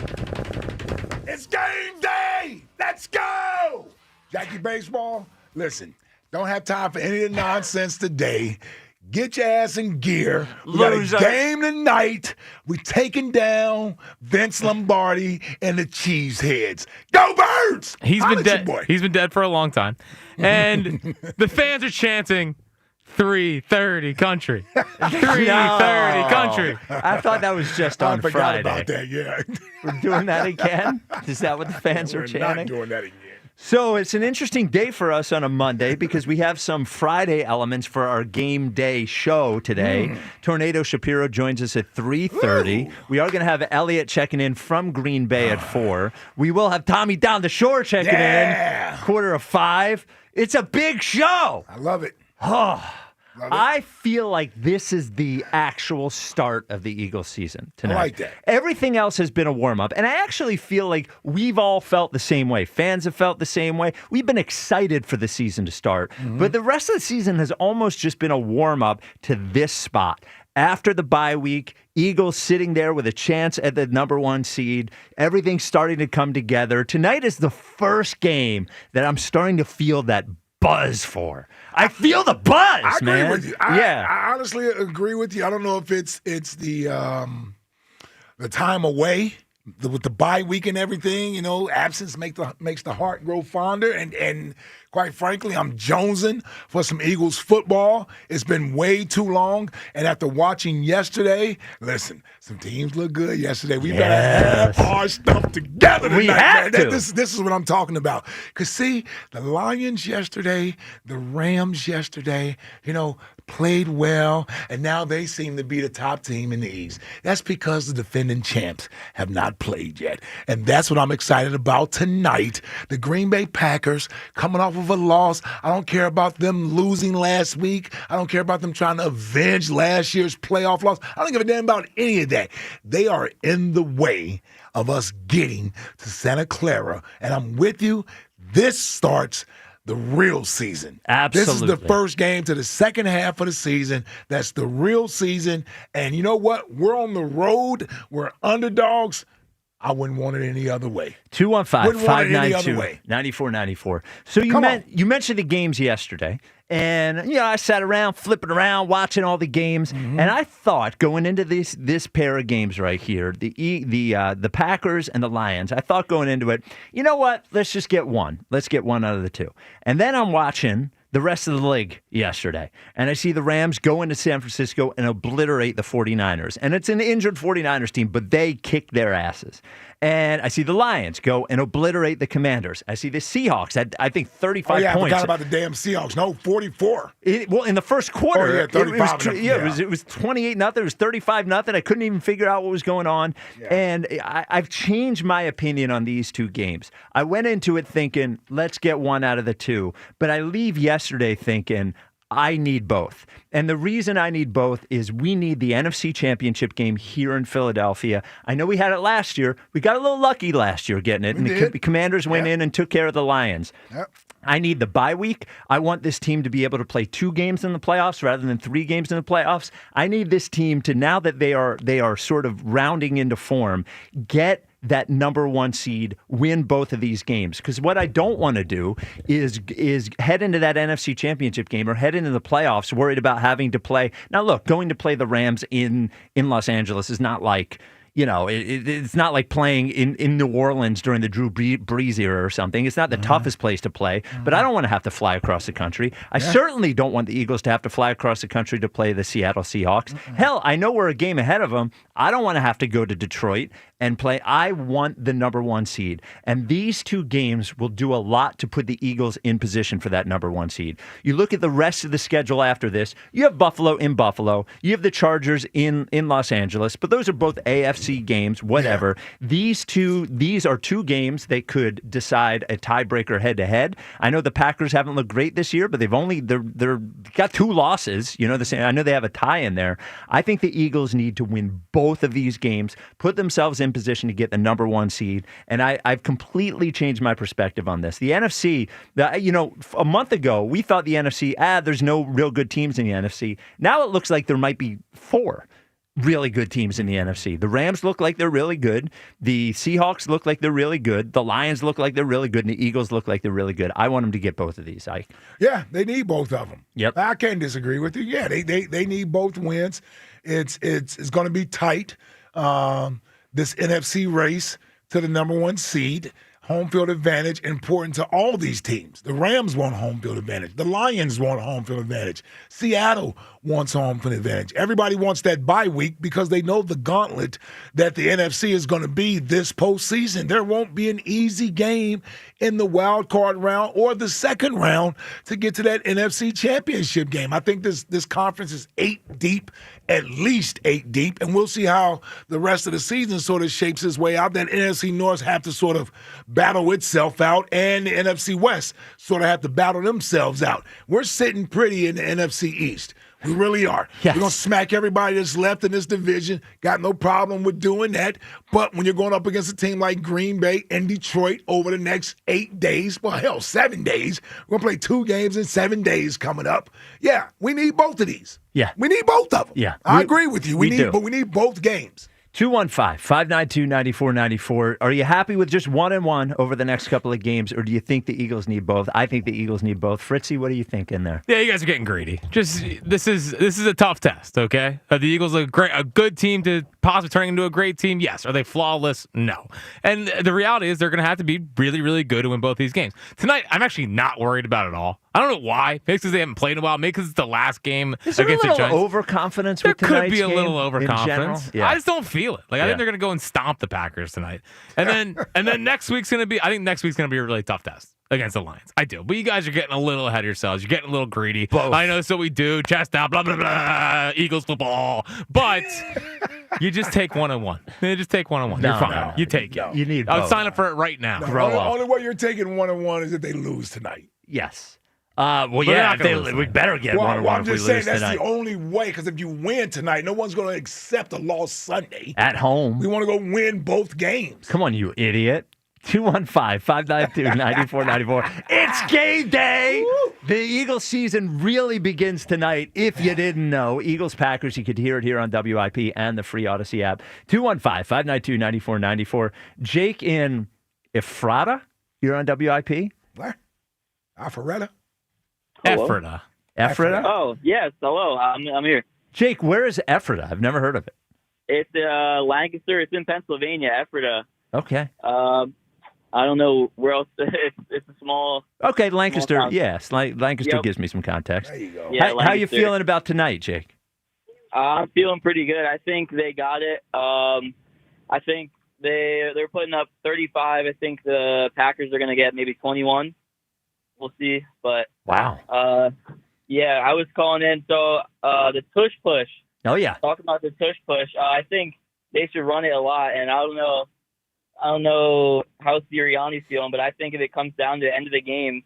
It's game day. Let's go. Jackie Baseball, listen, don't have time for any of the nonsense today. Get your ass in gear. We got a game tonight. We taking down Vince Lombardi and the Cheeseheads. Go Birds! He's been dead. He's been dead for a long time. And the fans are chanting 3:30 country. 3:30 country. I thought that was just on I Friday. forgot about that, yeah. We're doing that again? Is that what the fans are chanting? We're not doing that again. So it's an interesting day for us on a Monday because we have some Friday elements for our game day show today. Tornado Shapiro joins us at 3:30. We are going to have Elliot checking in from Green Bay at 4. We will have Tommy Down the Shore checking in 4:45. It's a big show. I love it. I feel like this is the actual start of the Eagles season tonight. I like that. Everything else has been a warm-up, and I actually feel like we've all felt the same way. Fans have felt the same way. We've been excited for the season to start, but the rest of the season has almost just been a warm-up to this spot. After the bye week, Eagles sitting there with a chance at the number 1 seed. Everything's starting to come together. Tonight is the first game that I'm starting to feel that buzz for. I feel the buzz, I agree man. with you. I honestly agree with you. I don't know if it's the time away with the bye week and everything. You know, absence makes the heart grow fonder. And quite frankly, I'm jonesing for some Eagles football. It's been way too long. And after watching yesterday, listen, some teams look good yesterday. We better have our stuff together tonight. We have man. to. This is what I'm talking about. Because, see, the Lions yesterday, the Rams yesterday, you know, played well, and now they seem to be the top team in the East. That's because the defending champs have not played yet. And that's what I'm excited about tonight. The Green Bay Packers coming off of a loss. I don't care about them losing last week. I don't care about them trying to avenge last year's playoff loss. I don't give a damn about any of that. They are in the way of us getting to Santa Clara. And I'm with you. This starts the real season. Absolutely. This is the first game to the second half of the season. That's the real season. And you know what? We're on the road. We're underdogs. I wouldn't want it any other way. 215-592-9494. So you mentioned the games yesterday, and I sat around flipping around watching all the games, and I thought going into this pair of games right here, the Packers and the Lions, I thought going into it, you know what? Let's just get one. Let's get one out of the two. And then I'm watching the rest of the league yesterday, and I see the Rams go into San Francisco and obliterate the 49ers. And it's an injured 49ers team, but they kick their asses. And I see the Lions go and obliterate the Commanders. I see the Seahawks at, I think, 35 points. I forgot about the damn Seahawks. No, 44. Well, in the first quarter, 35 it was 28-0. It was 35-0. I couldn't even figure out what was going on. Yeah. And I've changed my opinion on these two games. I went into it thinking, let's get one out of the two. But I leave yesterday thinking, I need both. And the reason I need both is we need the NFC Championship game here in Philadelphia. I know we had it last year. We got a little lucky last year getting it. The Commanders went in and took care of the Lions. Yep. I need the bye week. I want this team to be able to play 2 games in the playoffs rather than 3 games in the playoffs. I need this team to, now that they are sort of rounding into form, get that number one seed win both of these games. Because what I don't want to do is head into that NFC Championship game or head into the playoffs worried about having to play. Now, look, going to play the Rams in Los Angeles is not like, it's not like playing in New Orleans during the Drew Brees era or something. It's not the toughest place to play, but I don't want to have to fly across the country. I certainly don't want the Eagles to have to fly across the country to play the Seattle Seahawks. Hell, I know we're a game ahead of them. I don't want to have to go to Detroit and play. I want the number one seed. And these two games will do a lot to put the Eagles in position for that number one seed. You look at the rest of the schedule after this, you have Buffalo in Buffalo, you have the Chargers in Los Angeles, but those are both AFC games, whatever. Yeah. These are two games that could decide a tiebreaker head to head. I know the Packers haven't looked great this year, but they're got two losses. I know they have a tie in there. I think the Eagles need to win both of these games, put themselves in position to get the number one seed, and I've completely changed my perspective on this. The NFC, a month ago, we thought the NFC, there's no real good teams in the NFC. Now it looks like there might be 4 really good teams in the NFC. The Rams look like they're really good. The Seahawks look like they're really good. The Lions look like they're really good. And the Eagles look like they're really good. I want them to get both of these. Yeah, they need both of them. Yep. I can't disagree with you. Yeah, they need both wins. It's going to be tight. This NFC race to the number one seed. Home field advantage important to all these teams. The Rams want home field advantage. The Lions want home field advantage. Seattle wants home field advantage. Everybody wants that bye week because they know the gauntlet that the NFC is going to be this postseason. There won't be an easy game in the wild card round or the second round to get to that NFC championship game. I think this conference is 8 deep, at least 8 deep, and we'll see how the rest of the season sort of shapes its way out. That NFC North have to sort of battle itself out, and the NFC West sort of have to battle themselves out. We're sitting pretty in the NFC East. We really are. Yes. We're going to smack everybody that's left in this division. Got no problem with doing that. But when you're going up against a team like Green Bay and Detroit over the next 8 days, 7 days, we're going to play 2 games in 7 days coming up. Yeah, we need both of these. Yeah. We need both of them. Yeah. I agree with you. We do. But we need both games. 215-592-9494. Are you happy with just 1-1 over the next couple of games, or do you think the Eagles need both? I think the Eagles need both. Fritzy, what do you think in there? Yeah, you guys are getting greedy. This is a tough test, okay? Are the Eagles a good team to possibly turning into a great team? Yes. Are they flawless? No. And the reality is they're going to have to be really, really good to win both these games. Tonight, I'm actually not worried about it at all. I don't know why. Maybe because they haven't played in a while. Maybe because it's the last game against the Giants. Is there a little overconfidence with tonight's game? There could be a little overconfidence. Yeah. I just don't feel it. I think they're going to go and stomp the Packers tonight. And then next week's going to be, I think next week's going to be a really tough test against the Lions. I do. But you guys are getting a little ahead of yourselves. You're getting a little greedy. Both. I know that's what we do. Chest out, blah, blah, blah. Eagles football. But you just take 1-1. You just take 1-1. You're fine. No. You take it. You need I'll both. sign up for it right now. The only way you're taking 1-1 is if they lose tonight. Yes. we better get 1-1 I'm if we just saying lose that's tonight. the only way, because if you win tonight, no one's going to accept a loss Sunday. At home. We want to go win both games. Come on, you idiot. 215-592-9494. It's game day! Woo! The Eagles season really begins tonight. If you didn't know, Eagles-Packers, you could hear it here on WIP and the free Odyssey app. 215-592-9494. Jake in Ephrata, you're on WIP? Where? Alpharetta? Ephrata. Ephrata? Oh, yes. Hello. I'm here. Jake, where is Ephrata? I've never heard of it. It's Lancaster. It's in Pennsylvania, Ephrata. Okay. I don't know where else. It's a small. Okay, Lancaster. Small town. Yes, Lancaster Yep. gives me some context. There you go. Yeah, How you Lancaster. feeling about tonight, Jake? I'm feeling pretty good. I think they got it. I think they're putting up 35. I think the Packers are going to get maybe 21. We'll see. But wow. Yeah, I was calling in. So the Tush push. Oh yeah. Talking about the Tush push. I think they should run it a lot, and I don't know how Sirianni's feeling, but I think if it comes down to the end of the game,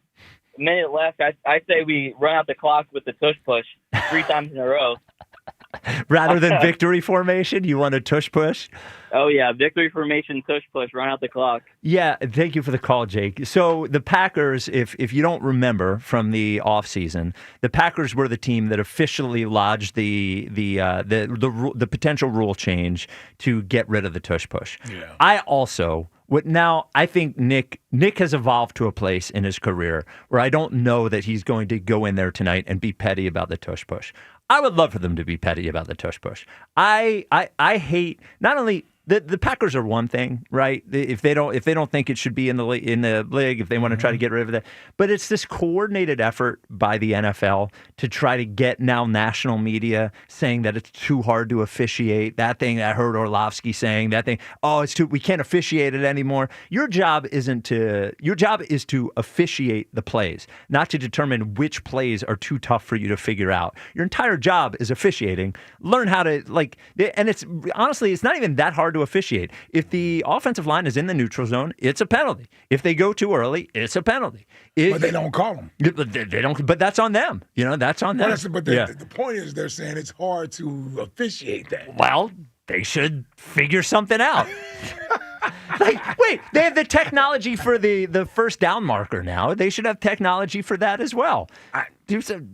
a minute left, I say we run out the clock with the Tush push 3 times in a row. Rather than victory formation, you want a tush push? Oh, yeah. Victory formation, tush push, run out the clock. Yeah, thank you for the call, Jake. So the Packers, if you don't remember from the offseason, the Packers were the team that officially lodged the potential rule change to get rid of the tush push. Yeah. I think Nick has evolved to a place in his career where I don't know that he's going to go in there tonight and be petty about the tush push. I would love for them to be petty about the tush push. I hate not only the Packers are one thing, right? If they don't think it should be in the league, if they want to try to get rid of that, but it's this coordinated effort by the NFL to try to get now national media saying that it's too hard to officiate. That thing I heard Orlovsky saying that thing. Oh, we can't officiate it anymore. Your job is to officiate the plays, not to determine which plays are too tough for you to figure out. Your entire job is officiating. Learn how to and it's honestly it's not even that hard to officiate. If the offensive line is in the neutral zone, it's a penalty. If they go too early, it's a penalty. But they don't call them. They don't. But that's on them. That's on them. But the point is, they're saying it's hard to officiate that. Well, they should figure something out. Wait, they have the technology for the first down marker now. They should have technology for that as well. I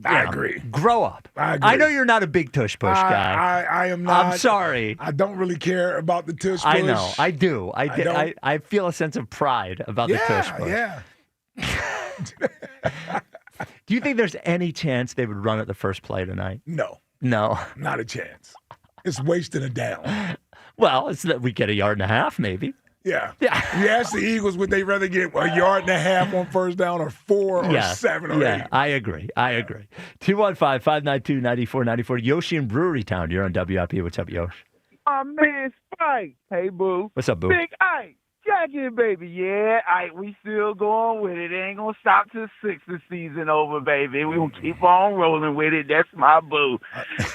agree. Grow up. I agree. I know you're not a big tush push guy. I am not. I'm sorry. I don't really care about the tush push. I know. I do. I feel a sense of pride about the tush push. Yeah. Do you think there's any chance they would run it the first play tonight? No. Not a chance. It's wasting a down. Well, it's that we get a yard and a half, maybe. Yeah. You ask the Eagles, would they rather get a yard and a half on first down or 4 or 7 or 8? I agree. 215-592-9494. Yoshi in Brewery Town. You're on WIP. What's up, Yosh? Man, Spike. Hey, boo. What's up, boo? Big Ike. Jacket, baby. Yeah, we still going with it. It ain't going to stop till 6 the season over, baby. We going to keep on rolling with it. That's my boo.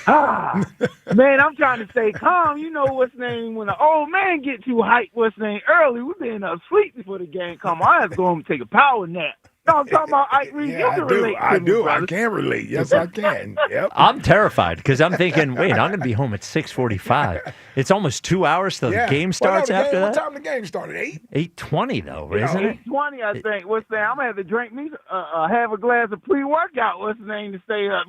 Man, I'm trying to stay calm. You know what's name when the old man get too hyped, what's name early. We've been up sleep before the game come on. I have to go home and take a power nap. No, I'm talking about Ike Reed. You can relate to me, brother. I can relate. Yes, I can. Yep. I'm terrified because I'm thinking, wait, I'm going to be home at 6:45. It's almost 2 hours till the game starts after that. What time the game started? 8? 8:20 though, isn't it? 8:20, I think. What's that? I'm going to have to drink me, have a glass of pre-workout, what's the name, to stay up.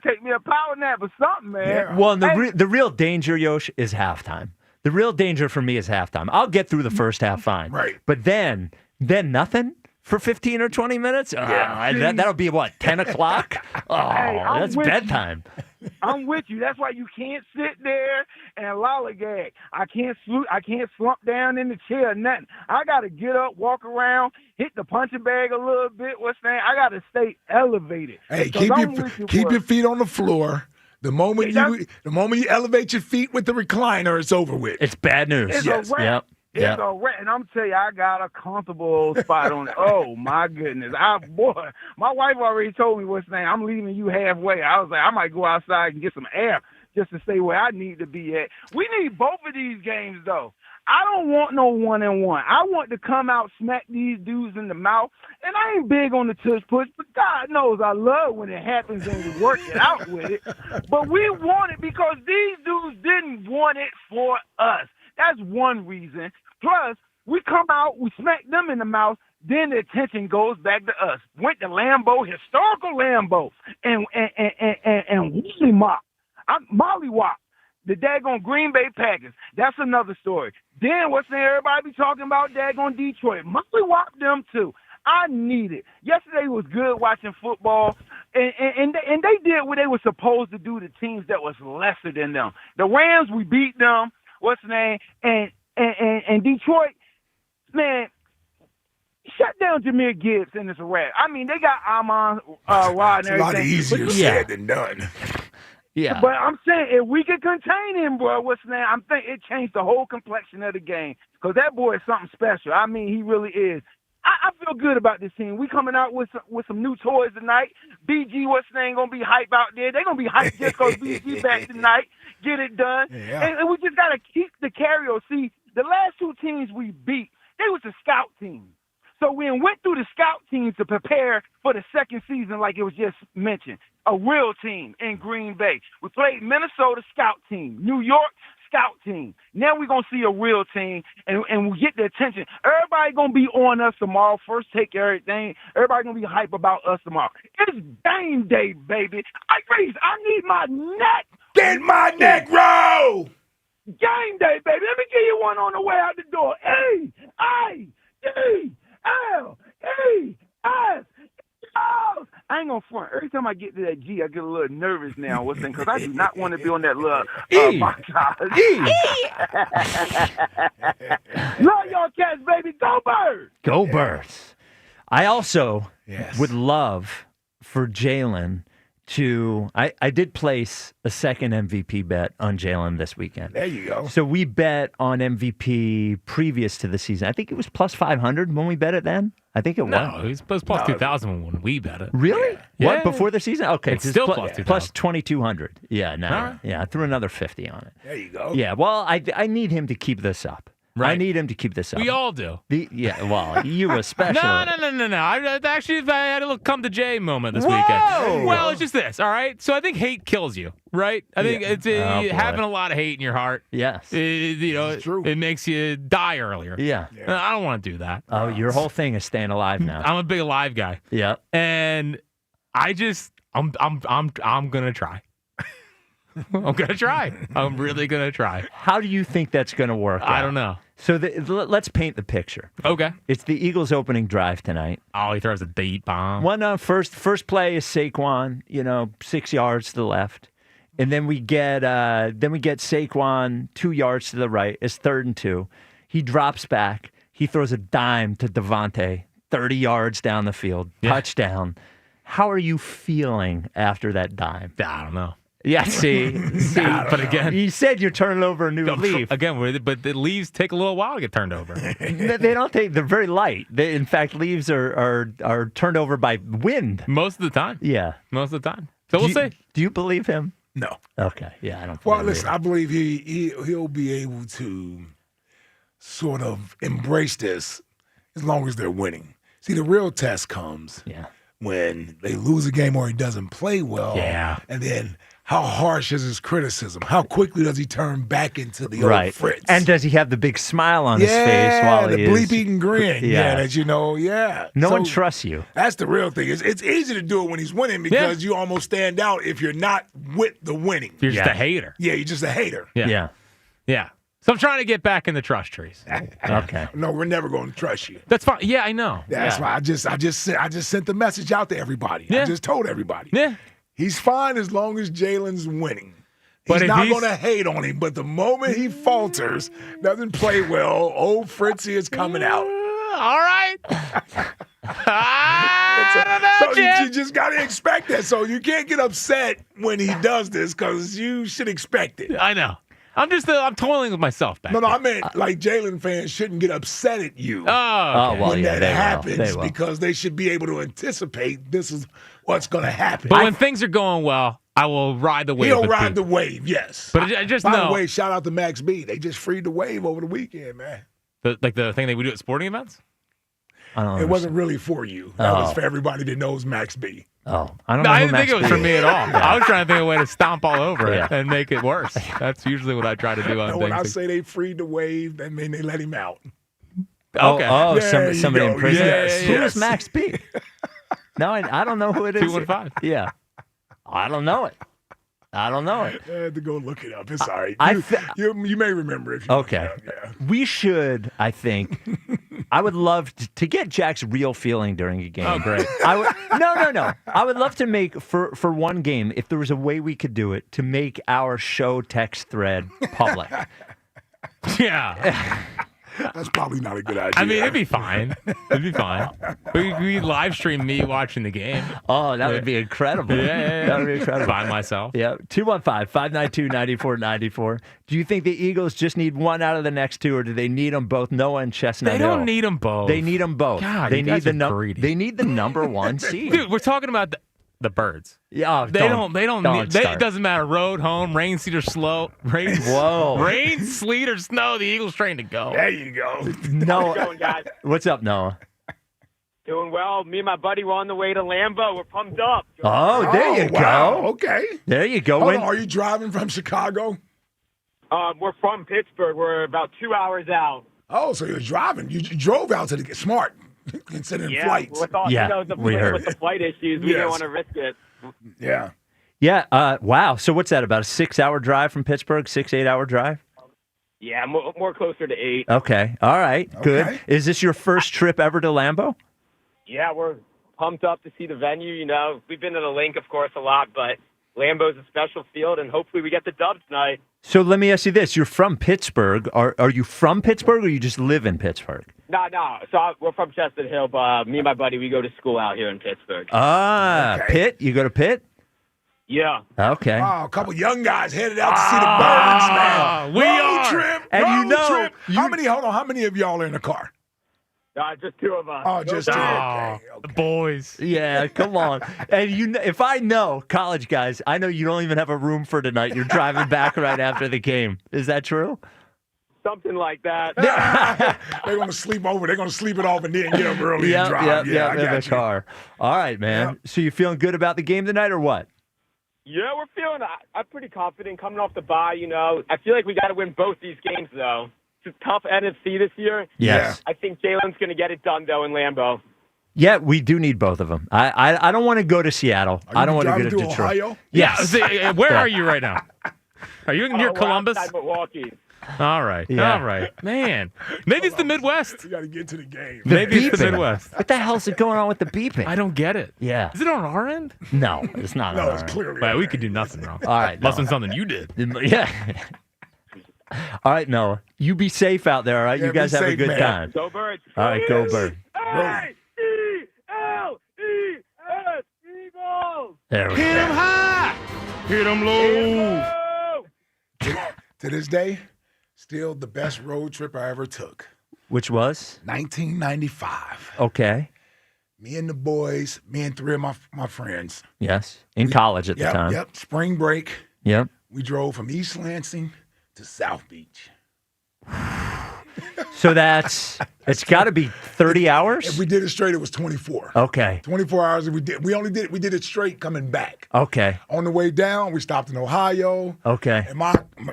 Take me a power nap or something, man. Yeah. Well, the real danger, Yosh, is halftime. The real danger for me is halftime. I'll get through the first half fine. Right. But then nothing? For 15 or 20 minutes? That'll be, what, 10 o'clock? Oh, that's bedtime. I'm with you. That's why you can't sit there and lollygag. I can't slump down in the chair, nothing. I got to get up, walk around, hit the punching bag a little bit. I got to stay elevated. Hey, keep your feet on the floor. The moment you elevate your feet with the recliner, it's over with. It's bad news. It's yes. a wrap. Yep. It's a wreck, and I'm telling you, I got a comfortable spot on it. Oh, my goodness. My wife already told me what's name. I'm leaving you halfway. I was like, I might go outside and get some air just to stay where I need to be at. We need both of these games, though. I don't want no 1-1. I want to come out, smack these dudes in the mouth, and I ain't big on the tush push, but God knows I love when it happens and we work it out with it. But we want it because these dudes didn't want it for us. That's one reason. Plus, we come out, we smack them in the mouth, then the attention goes back to us. Went to Lambeau, historical Lambeau, and mollywop the daggone Green Bay Packers. That's another story. Then what's there? Everybody be talking about daggone Detroit. Mollywop them too. I need it. Yesterday was good watching football, and they did what they were supposed to do to teams that was lesser than them. The Rams, we beat them. What's the name? And Detroit, man, shut down Jahmyr Gibbs and it's a wrap. I mean, they got Amon Rod and everything. It's a lot easier said than done. Yeah. But I'm saying, if we could contain him, bro, what's the name? I'm thinking it changed the whole complexion of the game because that boy is something special. I mean, he really is. I feel good about this team. We coming out with some new toys tonight. BG, what's the name, going to be hype out there. They're going to be hyped just because BG back tonight. Get it done. Yeah. And we just got to keep the carryover. See, the last two teams we beat, they was a scout team. So we went through the scout team to prepare for the second season, like it was just mentioned. A real team in Green Bay. We played Minnesota scout team, New York scout team. Now we're going to see a real team, and we get the attention. Everybody going to be on us tomorrow. First take everything. Everybody going to be hype about us tomorrow. It's game day, baby. I need my neck. Get my neck roll. Game day, baby. Let me give you one on the way out the door. A-I-D-L-E-S. I ain't gonna front. Every time I get to that G, I get a little nervous now. What's because I do not want to be on that little montage. Love y'all cats, baby. Go Birds. Go Birds. I also would love for Jaylen to. I did place a second MVP bet on Jaylen this weekend. There you go. So we bet on MVP previous to the season. I think it was plus 500 when we bet it then. I think it was. No, it was plus 2,000 when we bet it. Really? Yeah. What, before the season? Okay. It's still plus 2,000. Plus 2,200. Yeah, no. All right. Yeah, I threw another 50 on it. There you go. Yeah, well, I need him to keep this up. Right. I need him to keep this up. We all do. Well, you especially. No. I had a little come to Jay moment this weekend. Well, it's just this, all right? So I think hate kills you, right? I think it's having a lot of hate in your heart. Yes. It makes you die earlier. Yeah. I don't want to do that. Oh, your whole thing is staying alive now. I'm a big alive guy. Yeah. And I'm gonna try. I'm gonna try. I'm really gonna try. How do you think that's gonna work? I don't know. So let's paint the picture. Okay. It's the Eagles' opening drive tonight. Oh, he throws a deep bomb. First play is Saquon. 6 yards to the left, and then we get Saquon 2 yards to the right. It's 3rd and 2. He drops back. He throws a dime to Devontae, 30 yards down the field, touchdown. How are you feeling after that dime? I don't know. Yeah, see, but again, you said you're turning over a new leaf. Again, but the leaves take a little while to get turned over. They don't take. They're very light. In fact, leaves are turned over by wind most of the time. Yeah, most of the time. So we'll see. Do you believe him? No. Okay. Yeah, I don't. Well, listen, I believe he'll be able to sort of embrace this as long as they're winning. See, the real test comes when they lose a game or he doesn't play well. Yeah, and then. How harsh is his criticism? How quickly does he turn back into the old Fritz? And does he have the big smile on his face while he the is? bleep-eating grin. No one trusts you. That's the real thing. It's easy to do it when he's winning because you almost stand out if you're not with the winning. You're just a hater. Yeah, you're just a hater. Yeah. So I'm trying to get back in the trust trees. Okay. No, we're never going to trust you. That's fine. Yeah, I know. That's why I just sent the message out to everybody. Yeah. I just told everybody. Yeah. He's fine as long as Jaylen's winning. He's not going to hate on him, but the moment he falters, doesn't play well, old Fritzy is coming out. All right. You just got to expect that. So you can't get upset when he does this because you should expect it. I know. I'm toiling with myself back. No, I meant like Jaylen fans shouldn't get upset at you when that happens because they should be able to anticipate this is what's going to happen. But when things are going well, I will ride the wave. He'll ride the wave, yes. But I just By know. the way, shout out to Max B. They just freed the wave over the weekend, man. The thing they would do at sporting events? It wasn't really for you. That was for everybody that knows Max B. Oh, I don't know. I didn't think it was for me at all. I was trying to think of a way to stomp all over it and make it worse. That's usually what I try to do on things. When I say they freed the wave, that mean they let him out. Okay. Somebody in prison. Yes, Who is Max B? No, I don't know who it is. 215. Yeah. I don't know it. I had to go look it up. It's all right. You may remember if you look it up, We should, I think. I would love to get Jack's real feeling during a game. Oh, great. No. I would love to make, for one game, if there was a way we could do it, to make our show text thread public. Yeah. That's probably not a good idea. I mean, it'd be fine. We live stream me watching the game. Oh, that would be incredible. Yeah. That would be incredible. By myself. Yeah. 215-592-9494. Do you think the Eagles just need one out of the next two, or do they need them both? Noah and Chestnut They Hill. don't need them both. They need them both. God, they you need guys are greedy. They need the number one seed. Dude, we're talking about the Birds. Yeah, they don't need. It doesn't matter. Road, home, rain, sleet, or slow. Rain, rain, sleet, or snow. The Eagles train to go. There you go. Noah, How's it going, guys? what's up, Noah? Doing well. Me and my buddy were on the way to Lambeau. We're pumped up. Oh, there you wow. go. Okay. There you go. Hold on, are you driving from Chicago? We're from Pittsburgh. We're about 2 hours out. Oh, so you're driving. You drove out to get smart, considering flights. With all, with the flight issues, we didn't want to risk it. Yeah. Yeah. Wow. So what's that, about a 6-hour drive from Pittsburgh? 8-hour drive? Yeah, more closer to 8. Okay. All right. Good. Okay. Is this your first trip ever to Lambeau? Yeah, we're pumped up to see the venue. You know, we've been to the Link, of course, a lot, but Lambeau's a special field, and hopefully we get the dub tonight. So let me ask you this. You're from Pittsburgh. Are you from Pittsburgh, or you just live in Pittsburgh? No. So we're from Chestnut Hill, but me and my buddy, we go to school out here in Pittsburgh. Ah, Okay. Pitt? You go to Pitt? Yeah. Okay. Oh, a couple young guys headed out to see the birds, man. We road are. trip. And road you know- trip. How many of y'all are in the car? Just 2 of us. Oh, just 2. Okay. The boys. Yeah, come on. And if I know, college guys, I know you don't even have a room for tonight. You're driving back right after the game. Is that true? Something like that. They're going to sleep over. They're going to sleep it off and then get up early and drive. Yeah, I in got the you. car. All right, man. Yep. So you feeling good about the game tonight, or what? Yeah, we're feeling. I'm pretty confident coming off the bye. You know, I feel like we got to win both these games though. It's a tough NFC this year. Yes. I think Jalen's going to get it done though in Lambeau. Yeah, we do need both of them. I don't want to go to Seattle. I don't want to go to driving to Detroit. Ohio? Yes. Where are you right now? Are you near Columbus? We're outside Milwaukee. All right. Yeah. All right. Man. Maybe it's the Midwest. You got to get to the game. Maybe it's the beeping. Midwest. What the hell's going on with the beeping? I don't get it. Yeah. Is it on our end? No, it's not. No, all it's right. clearly. Well, we could do nothing wrong. All right. Must no. have been something you did. Yeah. All right, Noah. You be safe out there, all right? Yeah, you guys be have a safe, good man. time. Go Birds. All right, go Bird. A-E-L-E-S, Eagles. There we Hit him go. high. Hit him low. To this day, still the best road trip I ever took. Which was? 1995. Okay. Me and the boys, me and 3 of my friends. Yes. In college at the Yep, time. Yep. Spring break. Yep. We drove from East Lansing to South Beach. So it's got to be 30 hours? If we did it straight, it was 24. Okay. 24 hours. We did it straight coming back. Okay. On the way down, we stopped in Ohio. Okay.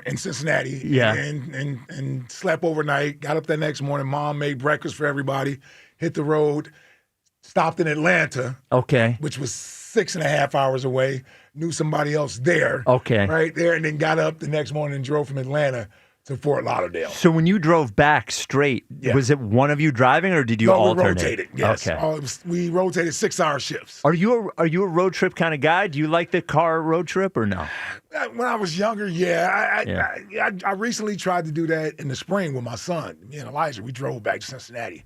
In Cincinnati. Yeah. And slept overnight. Got up that next morning. Mom made breakfast for everybody. Hit the road. Stopped in Atlanta. Okay. Which was 6.5 hours away. Knew somebody else there. Okay. Right there. And then got up the next morning and drove from Atlanta to Fort Lauderdale. So when you drove back straight, was it one of you driving, or did you alternate? We rotated, yes. Okay. We rotated 6-hour shifts. Are you a road trip kind of guy? Do you like the car road trip or no? When I was younger, yeah. I recently tried to do that in the spring with my son. Me and Elijah, we drove back to Cincinnati.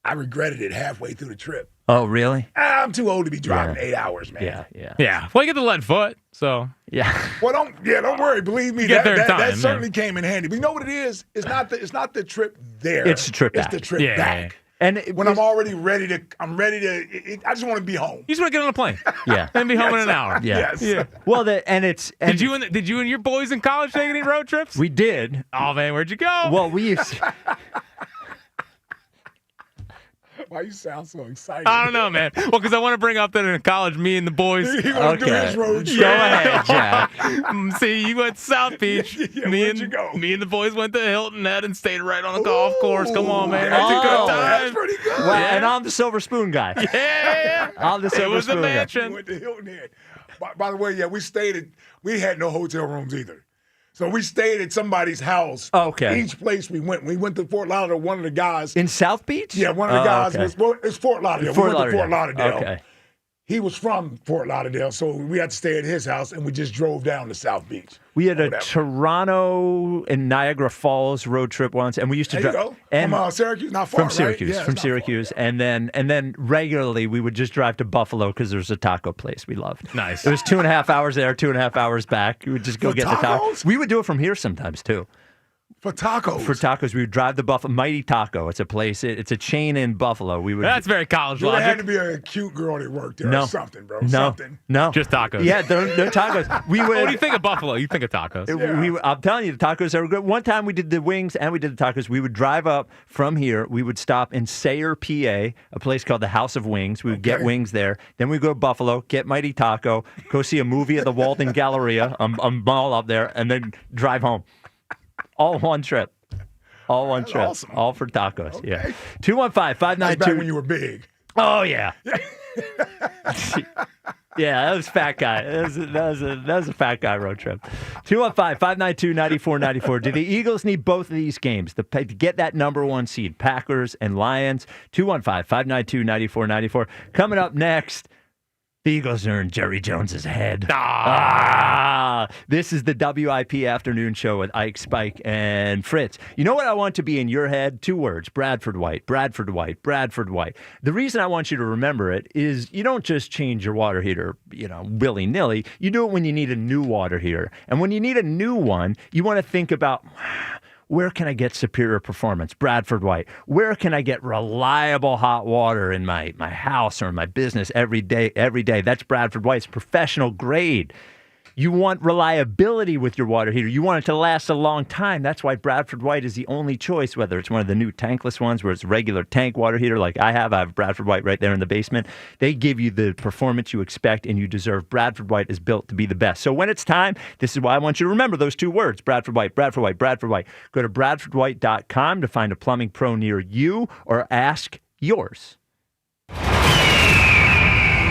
I regretted it halfway through the trip. Oh, really? I'm too old to be driving 8 hours, man. Yeah. Well, you get the lead foot, so. Yeah. Well, don't worry. Believe me, You get there in time, that yeah. certainly came in handy. But you know what it is? It's not the trip there. It's the trip back. It's the trip back. And when I'm already ready to, I just want to be home. You just want to get on a plane. Yeah. And be home in an hour. Yeah. Yes. Yeah. Well, did you and your boys in college take any road trips? We did. Oh man, where'd you go? Well, we used to. Why you sound so excited? I don't know, man. Well, because I want to bring up that in college, me and the boys. He want to do his road trip. Go ahead, Jack. See, you went to South Beach. Yeah, where'd you go? Me and the boys went to Hilton Head and stayed right on a golf course. Come on, man. That's a Oh, good time. That's pretty good. Well, and I'm the Silver Spoon guy. Yeah. I'm the It Silver was a Spoon guy. mansion. We went to Hilton Head. By the way, yeah, we had no hotel rooms either. So we stayed at somebody's house. Okay. Each place we went to Fort Lauderdale. One of the guys. In South Beach? Yeah, one of the guys okay. it's Fort Lauderdale. Fort we went to Fort Lauderdale. Lauderdale. Okay. He was from Fort Lauderdale, so we had to stay at his house, and we just drove down to South Beach. We had a Whatever. Toronto and Niagara Falls road trip once, and we used to There you drive. go. And From Syracuse, not far, from Syracuse, right? Yeah, from it's not Syracuse, far, yeah. and then regularly we would just drive to Buffalo because there was a taco place we loved. Nice. It was 2.5 hours there, 2.5 hours back. We would just go For get the tacos? tacos. We would do it from here sometimes too. For tacos. For tacos, we would drive to Buffalo. Mighty Taco. It's a place. It's a chain in Buffalo. That's very college There logic. had to be a cute girl that worked there or something, bro. No. Something. No. Just tacos. Yeah, no tacos. We would. What do you think of Buffalo? You think of tacos. I'm telling you, the tacos are good. One time we did the wings and we did the tacos. We would drive up from here. We would stop in Sayre, PA, a place called the House of Wings. We would get wings there. Then we go to Buffalo, get Mighty Taco, go see a movie at the Walden Galleria, mall up there, and then drive home. All one trip. All one trip. Awesome. All for tacos. Okay. Yeah. 215-592. That's back when you were big. Oh, yeah. Yeah, that was fat guy. That was a fat guy road trip. 215-592-9494. Do the Eagles need both of these games to get that number one seed? Packers and Lions. 215-592-9494. Coming up next, the Eagles are in Jerry Jones's head. This is the WIP afternoon show with Ike, Spike, and Fritz. You know what I want to be in your head? 2 words: Bradford White, Bradford White, Bradford White. The reason I want you to remember it is you don't just change your water heater, willy-nilly. You do it when you need a new water heater. And when you need a new one, you want to think about, where can I get superior performance? Bradford White. Where can I get reliable hot water in my house or in my business every day? That's Bradford White's professional grade. You want reliability with your water heater. You want it to last a long time. That's why Bradford White is the only choice, whether it's one of the new tankless ones where it's a regular tank water heater like I have. I have Bradford White right there in the basement. They give you the performance you expect and you deserve. Bradford White is built to be the best. So when it's time, this is why I want you to remember those 2 words: Bradford White, Bradford White, Bradford White. Go to bradfordwhite.com to find a plumbing pro near you or ask yours.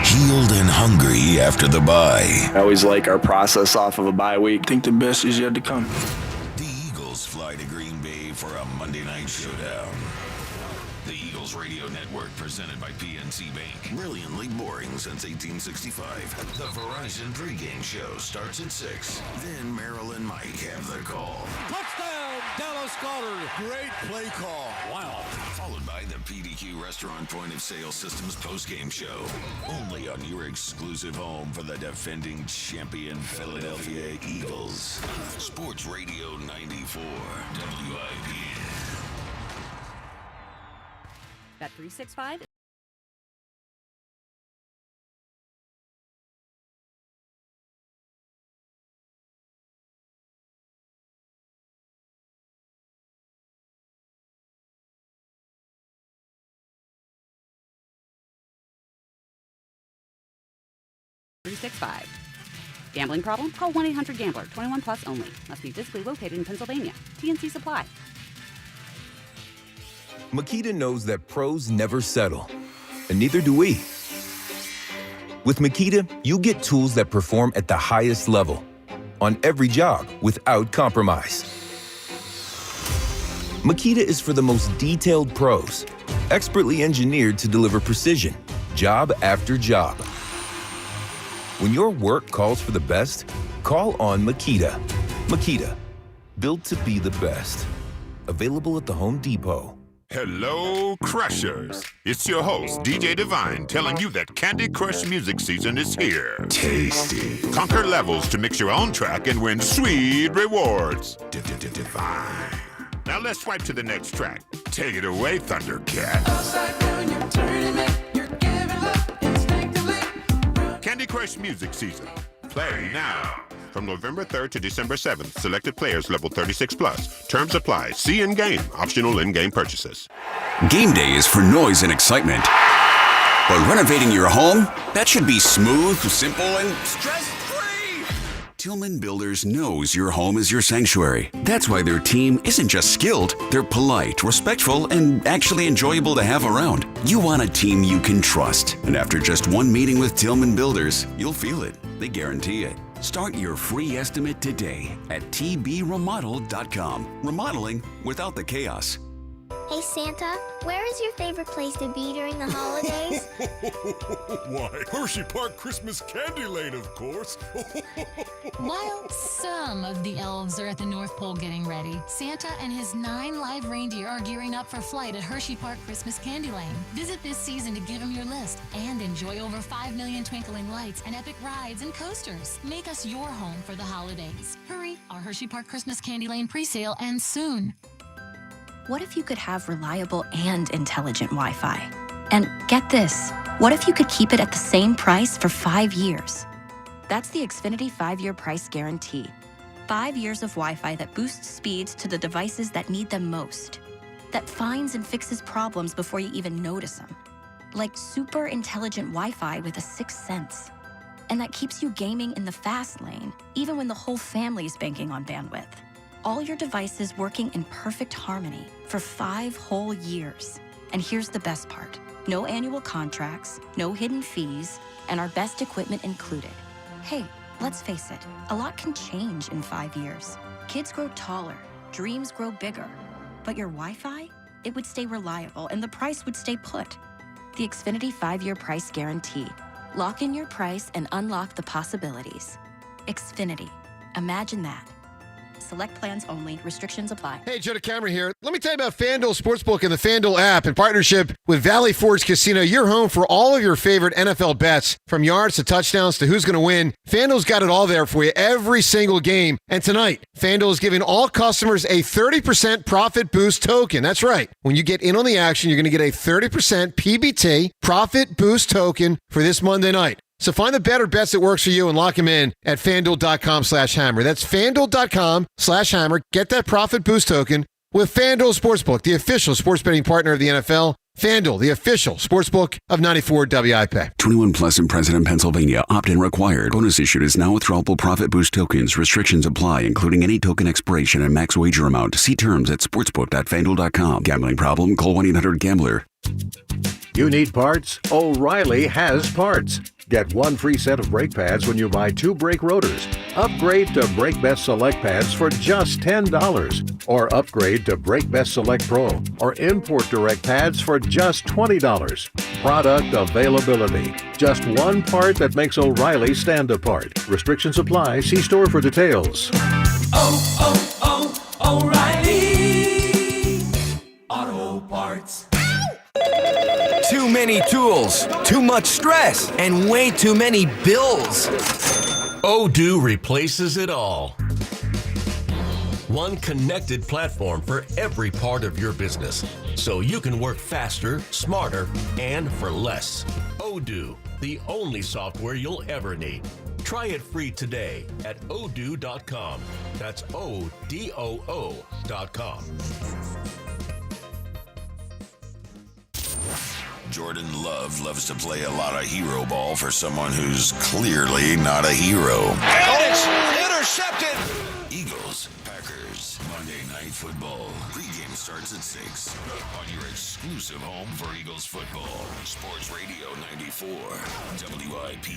Healed and hungry after the bye. I always like our process off of a bye week. I think the best is yet to come. The Eagles fly to Green Bay for a Monday night showdown. The Eagles Radio Network, presented by PNC Bank. Brilliantly boring since 1865. The Verizon pregame show starts at 6. Then Merrill and Mike have the call. Touchdown, Dallas Goddard. Great play call. Wow. Followed by the PDQ Restaurant Point of Sale Systems postgame show. Only on your exclusive home for the defending champion Philadelphia Eagles. Sports Radio 94 WIP. Bet365. $365. Gambling problem? Call 1-800-GAMBLER. 21 plus only. Must be physically located in Pennsylvania. TNC Supply. Makita knows that pros never settle, and neither do we. With Makita, you get tools that perform at the highest level on every job without compromise. Makita is for the most detailed pros, expertly engineered to deliver precision, job after job. When your work calls for the best, call on Makita. Makita, built to be the best. Available at the Home Depot. Hello, Crushers. It's your host, DJ Divine, telling you that Candy Crush music season is here. Tasty. Conquer levels to mix your own track and win sweet rewards. Divine. Now let's swipe to the next track. Take it away, Thundercat. Candy Crush music season. Play now. From November 3rd to December 7th, selected players level 36 plus. Terms apply. See in-game. Optional in-game purchases. Game day is for noise and excitement. But renovating your home? That should be smooth, simple, and stress-free. Tillman Builders knows your home is your sanctuary. That's why their team isn't just skilled, they're polite, respectful, and actually enjoyable to have around. You want a team you can trust. And after just one meeting with Tillman Builders, you'll feel it. They guarantee it. Start your free estimate today at tbremodel.com. Remodeling without the chaos. Hey Santa, where is your favorite place to be during the holidays? Why, Hershey Park Christmas Candy Lane, of course. While some of the elves are at the North Pole getting ready, Santa and his 9 live reindeer are gearing up for flight at Hershey Park Christmas Candy Lane. Visit this season to give them your list and enjoy over 5 million twinkling lights and epic rides and coasters. Make us your home for the holidays. Hurry, our Hershey Park Christmas Candy Lane presale ends soon. What if you could have reliable and intelligent Wi-Fi? And get this, what if you could keep it at the same price for 5 years? That's the Xfinity 5-year price guarantee. 5 years of Wi-Fi that boosts speeds to the devices that need them most. That finds and fixes problems before you even notice them. Like super intelligent Wi-Fi with a 6th sense. And that keeps you gaming in the fast lane, even when the whole family's banking on bandwidth. All your devices working in perfect harmony for 5 whole years. And here's the best part. No annual contracts, no hidden fees, and our best equipment included. Hey, let's face it, a lot can change in 5 years. Kids grow taller, dreams grow bigger. But your Wi-Fi? It would stay reliable and the price would stay put. The Xfinity 5-year price guarantee. Lock in your price and unlock the possibilities. Xfinity. Imagine that. Select plans only. Restrictions apply. Hey, Joe DeCamera here. Let me tell you about FanDuel Sportsbook and the FanDuel app in partnership with Valley Forge Casino. Your home for all of your favorite NFL bets, from yards to touchdowns to who's going to win. FanDuel's got it all there for you every single game. And tonight, FanDuel is giving all customers a 30% profit boost token. That's right. When you get in on the action, you're going to get a 30% PBT profit boost token for this Monday night. So find the better bets that works for you and lock them in at FanDuel.com/hammer. That's FanDuel.com/hammer. Get that profit boost token with FanDuel Sportsbook, the official sports betting partner of the NFL. FanDuel, the official sportsbook of 94 WIP. 21 plus in President, Pennsylvania. Opt-in required. Bonus issued is now withdrawable profit boost tokens. Restrictions apply, including any token expiration and max wager amount. See terms at sportsbook.fanduel.com. Gambling problem? Call 1-800-GAMBLER. You need parts? O'Reilly has parts. Get 1 free set of brake pads when you buy 2 brake rotors. Upgrade to Brake Best Select pads for just $10. Or upgrade to Brake Best Select Pro or Import Direct pads for just $20. Product availability. Just one part that makes O'Reilly stand apart. Restrictions apply. See store for details. O'Reilly Auto Parts. Too many tools, too much stress, and way too many bills. Odoo replaces it all. One connected platform for every part of your business, so you can work faster, smarter, and for less. Odoo, the only software you'll ever need. Try it free today at odoo.com. That's ODOO.com. Jordan Love loves to play a lot of hero ball for someone who's clearly not a hero. And it's intercepted! Eagles, Packers, Monday Night Football. Pregame starts at 6 on your exclusive home for Eagles football. Sports Radio 94, WIP.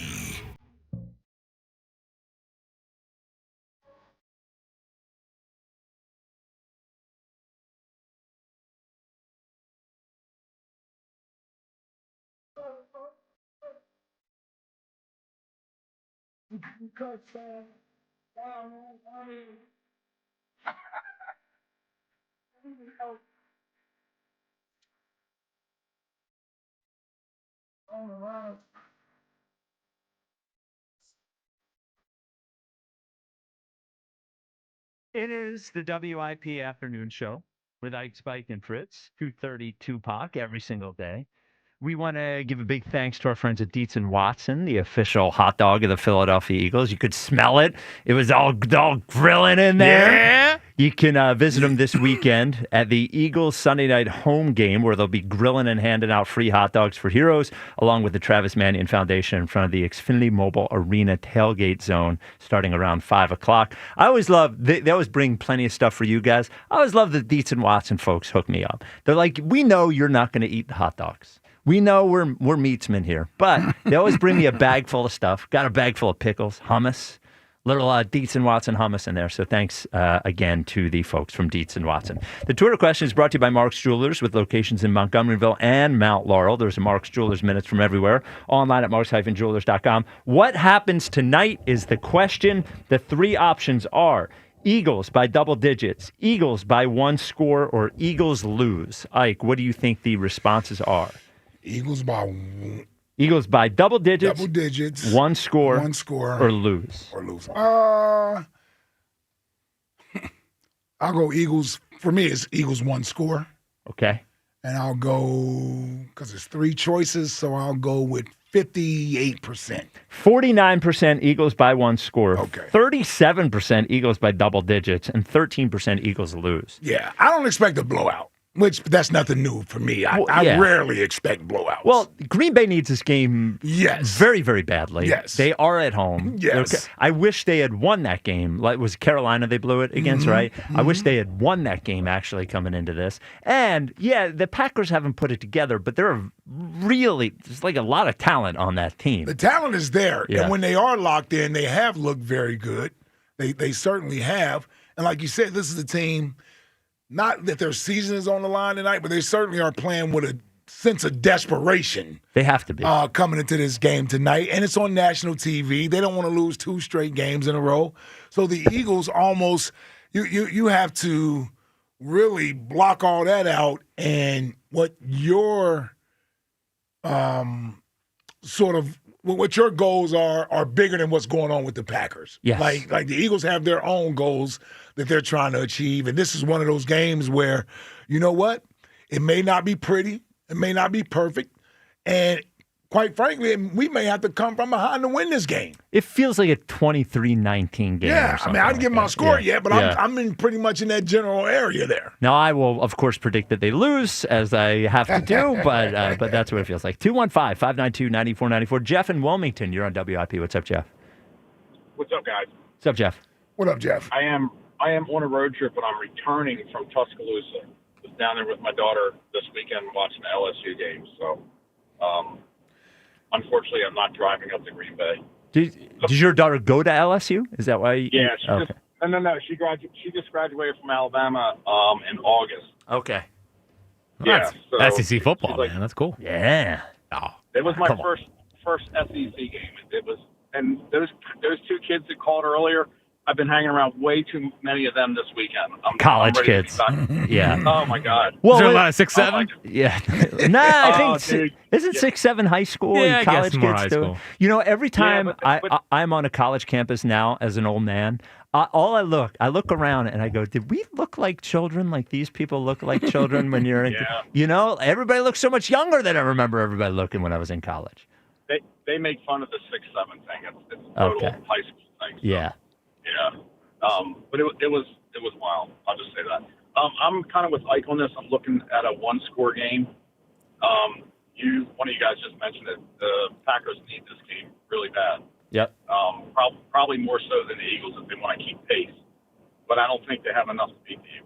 It is the WIP Afternoon Show with Ike, Spike, and Fritz, 2:30 Tupac every single day. We want to give a big thanks to our friends at Dietz and Watson, the official hot dog of the Philadelphia Eagles. You could smell it. It was all grilling in there. Yeah. You can visit them this weekend at the Eagles Sunday night home game, where they'll be grilling and handing out free hot dogs for heroes, along with the Travis Mannion Foundation in front of the Xfinity Mobile Arena tailgate zone starting around 5 o'clock. I always love, they always bring plenty of stuff for you guys. I always love the Dietz and Watson folks hook me up. They're like, we know you're not going to eat the hot dogs. We know we're meatsmen here, but they always bring me a bag full of stuff. Got a bag full of pickles, hummus, Little Dietz and Watson hummus in there. So thanks again to the folks from Dietz and Watson. The Twitter question is brought to you by Mark's Jewelers with locations in Montgomeryville and Mount Laurel. There's a Mark's Jewelers Minutes from everywhere. Online at marks-jewelers.com. What happens tonight is the question. The three options are Eagles by double digits, Eagles by one score, or Eagles lose. Ike, what do you think the responses are? Eagles by double digits, one score, or lose. I'll go Eagles. For me, it's Eagles one score. Okay. And I'll go, because it's three choices, so I'll go with 58%. 49% Eagles by one score. Okay. 37% Eagles by double digits, and 13% Eagles lose. Yeah, I don't expect a blowout. Which, that's nothing new for me. I rarely expect blowouts. Well, Green Bay needs this game very, very badly. Yes. They are at home. Yes. I wish they had won that game. Like, it was Carolina they blew it against, right? I wish they had won that game, actually, coming into this. And, yeah, the Packers haven't put it together, but there's like a lot of talent on that team. The talent is there. Yeah. And when they are locked in, they have looked very good. They certainly have. And like you said, this is a team... Not that their season is on the line tonight, but they certainly are playing with a sense of desperation. They have to be. Coming into this game tonight. And it's on national TV. They don't want to lose 2 straight games in a row. So the Eagles almost, you have to really block all that out. And what your what your goals are bigger than what's going on with the Packers. Yes. Like the Eagles have their own goals that they're trying to achieve. And this is one of those games where, you know what? It may not be pretty. It may not be perfect. And quite frankly, we may have to come from behind to win this game. It feels like a 23-19 game. Yeah, I mean, I didn't give my score yet, but I'm in pretty much in that general area there. Now, I will, of course, predict that they lose, as I have to do, but that's what it feels like. 215-592-9494. Jeff in Wilmington, you're on WIP. What's up, Jeff? What's up, guys? What's up, Jeff? What up, Jeff? I am on a road trip, but I'm returning from Tuscaloosa. I was down there with my daughter this weekend watching the LSU game. So, unfortunately, I'm not driving up to Green Bay. Did your daughter go to LSU? Is that why? Yeah, she just graduated from Alabama in August. Okay. Yeah, that's SEC football, man. That's cool. Yeah. Oh, it was my first SEC game. It was, and those 2 kids that called earlier, I've been hanging around way too many of them this weekend. College I'm ready kids. to be back. Yeah. Oh, my God. Well, is there a lot of 6'7"? Yeah. Nah, I think isn't 6'7" high school Yeah, and college I guess more kids high do it? school. You know, every time but I'm on a college campus now as an old man, I look around and I go, did we look like children? Like these people look like children when you're in, you know, everybody looks so much younger than I remember everybody looking when I was in college. They make fun of the 6'7" thing. It's total high school thing. So, yeah. Yeah. But it was wild. I'll just say that. I'm kind of with Ike on this. I'm looking at a 1-score game. One of you guys just mentioned it. The Packers need this game really bad. Yep. Probably more so than the Eagles if they want to keep pace. But I don't think they have enough to beat the Eagles.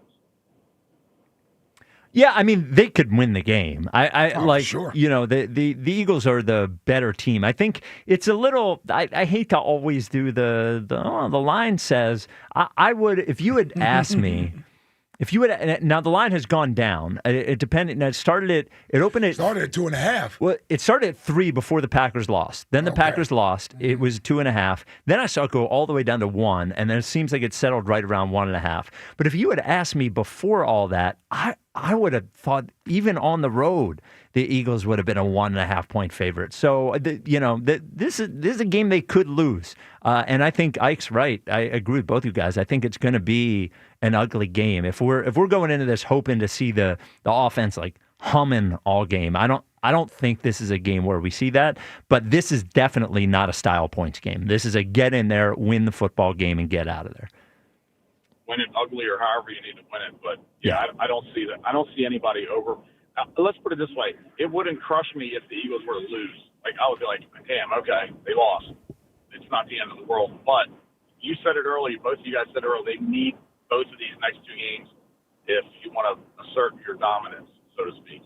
Yeah, I mean, they could win the game. Sure. You know, the Eagles are the better team. I think it's a little, I hate to always do the line says, I would, if you had asked me, now the line has gone down. It depended. Now it started at 2.5. Well, it started at 3 before the Packers lost. Then the Packers lost. It was 2.5. Then I saw it go all the way down to 1, and then it seems like it settled right around 1.5. But if you had asked me before all that, I would have thought even on the road the Eagles would have been a 1.5 point favorite. So this is a game they could lose, and I think Ike's right. I agree with both you guys. I think it's going to be an ugly game if we're going into this hoping to see the offense like humming all game. I don't think this is a game where we see that, but this is definitely not a style points game. This is a get in there, win the football game, and get out of there. Win it ugly or however you need to win it, but I don't see that. I don't see anybody over. Let's put it this way: it wouldn't crush me if the Eagles were to lose. Like I would be like, damn, okay, they lost. It's not the end of the world. But you said it earlier. Both of you guys said it earlier. They need both of these next 2 games if you want to assert your dominance, so to speak.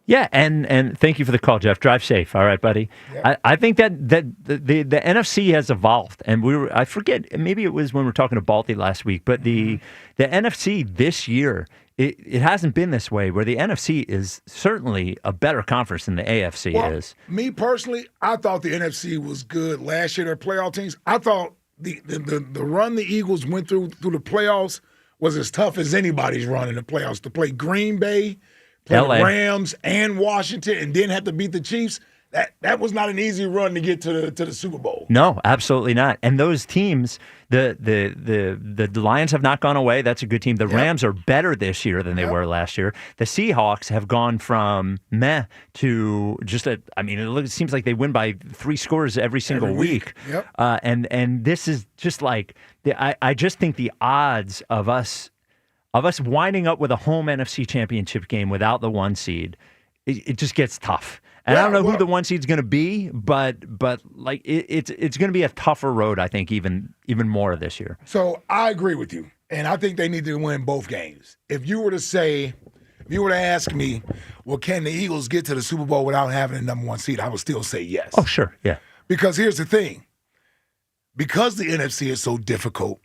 Yeah, and thank you for the call, Jeff. Drive safe. All right, buddy. Yep. I think that the NFC has evolved, and I forget, maybe it was when we were talking to Balti last week, but the NFC this year, it hasn't been this way, where the NFC is certainly a better conference than the AFC is. Me personally, I thought the NFC was good last year, their playoff teams. I thought the run the Eagles went through the playoffs was as tough as anybody's run in the playoffs. To play Green Bay, play the Rams and Washington, and then have to beat the Chiefs. That was not an easy run to get to the Super Bowl. No, absolutely not. And those teams, the Lions have not gone away. That's a good team. The Rams are better this year than they were last year. The Seahawks have gone from meh to just it seems like they win by 3 scores every single week. Yep. And this is just like I just think the odds of us winding up with a home NFC championship game without the 1 seed, it just gets tough. And I don't know who the 1 seed's going to be, but like it's going to be a tougher road, I think, even more this year. So I agree with you, and I think they need to win both games. If you were to ask me, well, can the Eagles get to the Super Bowl without having a number 1 seed? I would still say yes. Oh, sure, yeah. Because here's the thing: because the NFC is so difficult,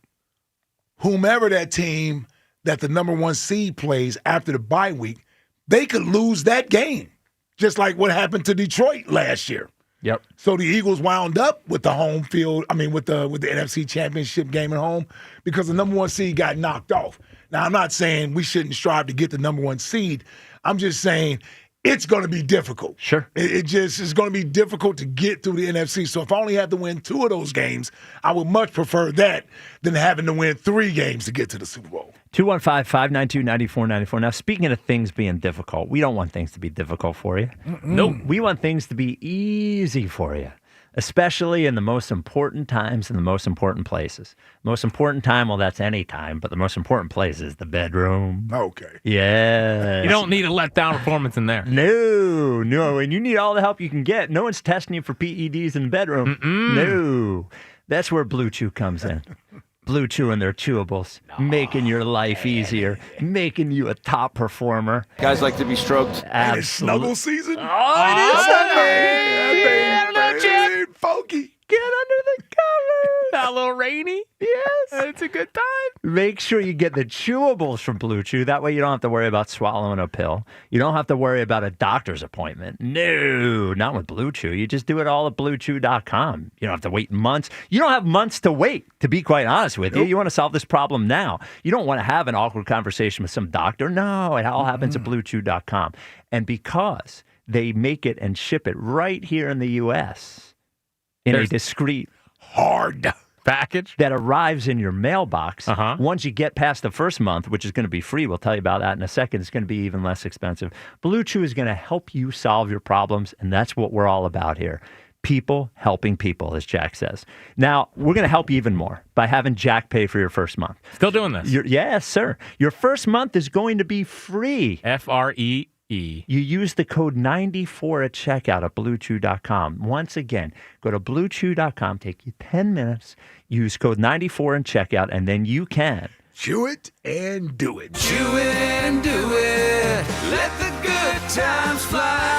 whomever that team that the number 1 seed plays after the bye week, they could lose that game. Just like what happened to Detroit last year. Yep. So the Eagles wound up with the home field, with the NFC Championship game at home because the number 1 seed got knocked off. Now, I'm not saying we shouldn't strive to get the number 1 seed. I'm just saying it's going to be difficult. Sure. It just is going to be difficult to get through the NFC. So if I only have to win 2 of those games, I would much prefer that than having to win 3 games to get to the Super Bowl. 215-592-9494. Now, speaking of things being difficult, we don't want things to be difficult for you. Nope. We want things to be easy for you, especially in the most important times and the most important places. Most important time, well, that's any time, but the most important place is the bedroom. Okay. Yeah. You don't need a letdown performance in there. No, and you need all the help you can get. No one's testing you for PEDs in the bedroom. No. That's where Blue Chew comes in. Blue Chew and their chewables, making your life easier, making you a top performer. Guys like to be stroked. And it's snuggle season. Oh, it is Sunday. Funky. Get under the covers. A little rainy. Yes. It's a good time. Make sure you get the chewables from Blue Chew. That way you don't have to worry about swallowing a pill. You don't have to worry about a doctor's appointment. No, not with Blue Chew. You just do it all at BlueChew.com. You don't have to wait months. You don't have months to wait, to be quite honest with you. You want to solve this problem now. You don't want to have an awkward conversation with some doctor. No, it all happens at BlueChew.com. And because they make it and ship it right here in the U.S., in a discreet, hard package that arrives in your mailbox. Once you get past the first month, which is going to be free, we'll tell you about that in a second, it's going to be even less expensive. Blue Chew is going to help you solve your problems, and that's what we're all about here. People helping people, as Jack says. Now, we're going to help you even more by having Jack pay for your first month. Still doing this? Yes, sir. Your first month is going to be free. FREE. You use the code 94 at checkout at BlueChew.com. Once again, go to BlueChew.com, take you 10 minutes, use code 94 in checkout, and then you can chew it and do it. Chew it and do it. Let the good times fly.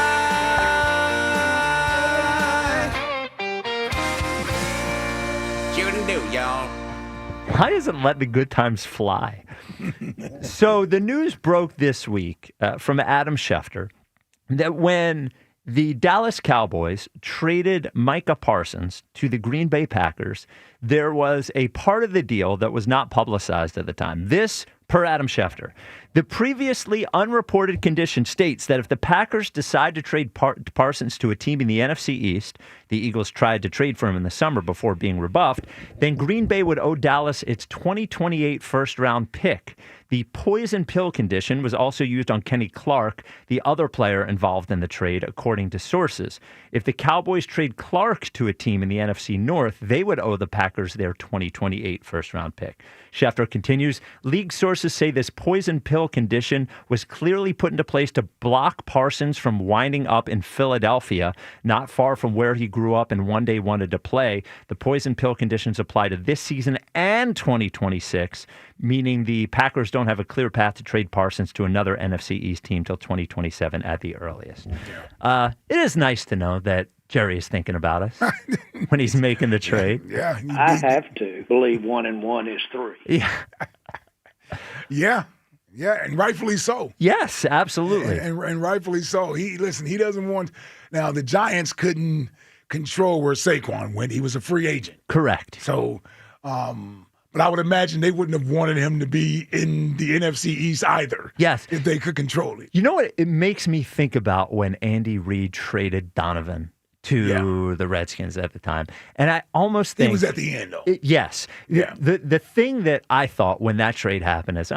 Chew it and do, y'all. Why doesn't let the good times fly? So the news broke this week from Adam Schefter that when the Dallas Cowboys traded Micah Parsons to the Green Bay Packers, there was a part of the deal that was not publicized at the time. This, per Adam Schefter, the previously unreported condition states that if the Packers decide to trade Parsons to a team in the NFC East, the Eagles tried to trade for him in the summer before being rebuffed, then Green Bay would owe Dallas its 2028 first-round pick. The poison pill condition was also used on Kenny Clark, the other player involved in the trade, according to sources. If the Cowboys trade Clark to a team in the NFC North, they would owe the Packers their 2028 first-round pick. Schefter continues, league sources sources say this poison pill condition was clearly put into place to block Parsons from winding up in Philadelphia, not far from where he grew up and one day wanted to play. The poison pill conditions apply to this season and 2026, meaning the Packers don't have a clear path to trade Parsons to another NFC East team till 2027 at the earliest. It is nice to know that Jerry is thinking about us when he's making the trade. Yeah, I have to believe 1 and 1 is 3. Yeah. Yeah, and rightfully so. Yes, absolutely. And rightfully so. He doesn't want – now, the Giants couldn't control where Saquon went. He was a free agent. Correct. So, but I would imagine they wouldn't have wanted him to be in the NFC East either. Yes. If they could control it. You know what it makes me think about when Andy Reid traded Donovan to the Redskins at the time. And I almost think... It was at the end, though. Yes. Yeah. The thing that I thought when that trade happened is,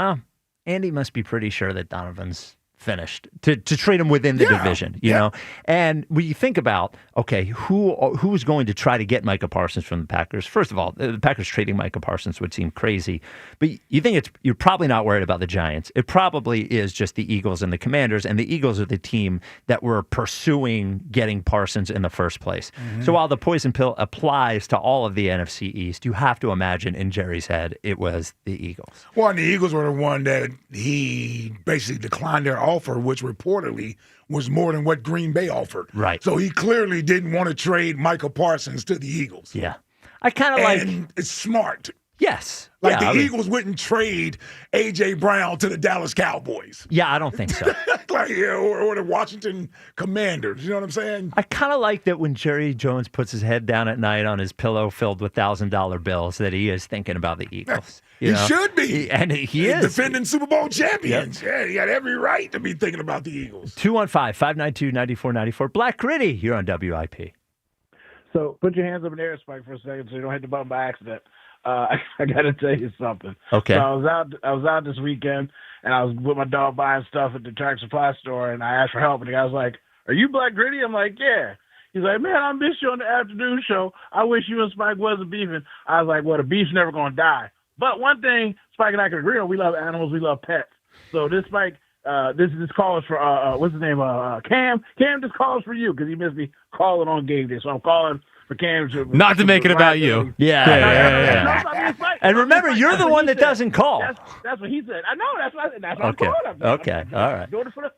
Andy must be pretty sure that Donovan's finished to trade him within the division, you know? And when you think about, okay, who's going to try to get Micah Parsons from the Packers? First of all, the Packers trading Micah Parsons would seem crazy, but you think you're probably not worried about the Giants. It probably is just the Eagles and the Commanders, and the Eagles are the team that were pursuing getting Parsons in the first place. Mm-hmm. So while the poison pill applies to all of the NFC East, you have to imagine in Jerry's head it was the Eagles. Well, and the Eagles were the one that he basically declined their offer, which reportedly was more than what Green Bay offered. Right. So he clearly didn't want to trade Micah Parsons to the Eagles. Yeah. I kind of like... And it's smart. Yes. Like the Eagles wouldn't trade A.J. Brown to the Dallas Cowboys. Yeah, I don't think so. Or the Washington Commanders. You know what I'm saying? I kind of like that when Jerry Jones puts his head down at night on his pillow filled with $1,000 bills that he is thinking about the Eagles. He should be. And he is. Defending Super Bowl champions. Yep. Yeah, he got every right to be thinking about the Eagles. 215-592-9494. Black Gritty, you're on WIP. So put your hands up in the air, Spike, for a second so you don't hit the button by accident. I got to tell you something. Okay. So I was out this weekend, and I was with my dog buying stuff at the Tractor Supply store, and I asked for help, and the guy was like, "Are you Black Gritty?" I'm like, "Yeah." He's like, "Man, I missed you on the afternoon show. I wish you and Spike wasn't beefing." I was like, "Well, the beef's never going to die." But one thing Spike and I can agree on, we love animals, we love pets. So this Spike, this call is for, what's his name, Cam? Cam, this call is for you, because he missed me calling on game day. So I'm calling for Cam. Not to make it about you. Yeah. And remember, you're the one that doesn't call. That's what he said. I know. That's what I'm calling him. Okay. All right. Doing it for the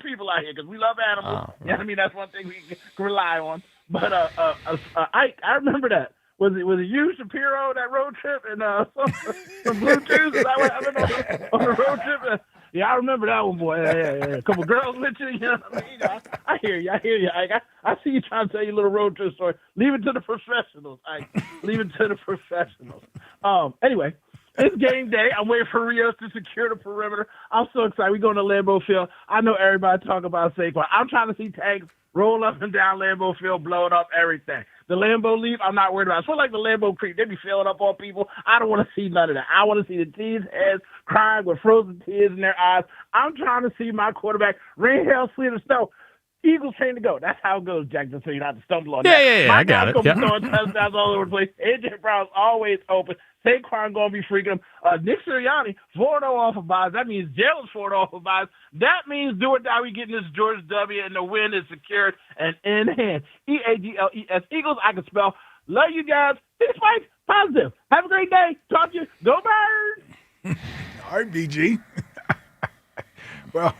people out here, because we love animals. You know what I mean? That's one thing we can rely on. But I remember that. Was it you, Shapiro, that road trip and some Bluetooth? Is that what happened on the road trip? Yeah, I remember that one, boy. Yeah. A couple girls with you. You know what I mean? I hear you. I see you trying to tell your little road trip story. Leave it to the professionals. Leave it to the professionals. Anyway, it's game day. I'm waiting for Rios to secure the perimeter. I'm so excited. We're going to Lambeau Field. I know everybody talk about Saquon. I'm trying to see tags roll up and down Lambeau Field, blowing up everything. The Lambeau leaf, I'm not worried about. It's sort of like the Lambeau Creek. They be filling up on people. I don't want to see none of that. I want to see the team's heads crying with frozen tears in their eyes. I'm trying to see my quarterback, rain, hail, sleet, or snow. Eagles train to go. That's how it goes, Jack, just so you don't have to stumble on that. Yeah, I got it. My guy's going to be throwing touchdowns all over the place. A.J. Brown's always open. Saquon going to be freaking him. Nick Sirianni, 4-0 off of buys. That means Jalen's 4-0 off of buys. That means do or die. We getting this George W. and the win is secured and in hand. EAGLES. Eagles, I can spell. Love you guys. Big Spike, positive. Have a great day. Talk to you. Go Birds. All right, BG. Well,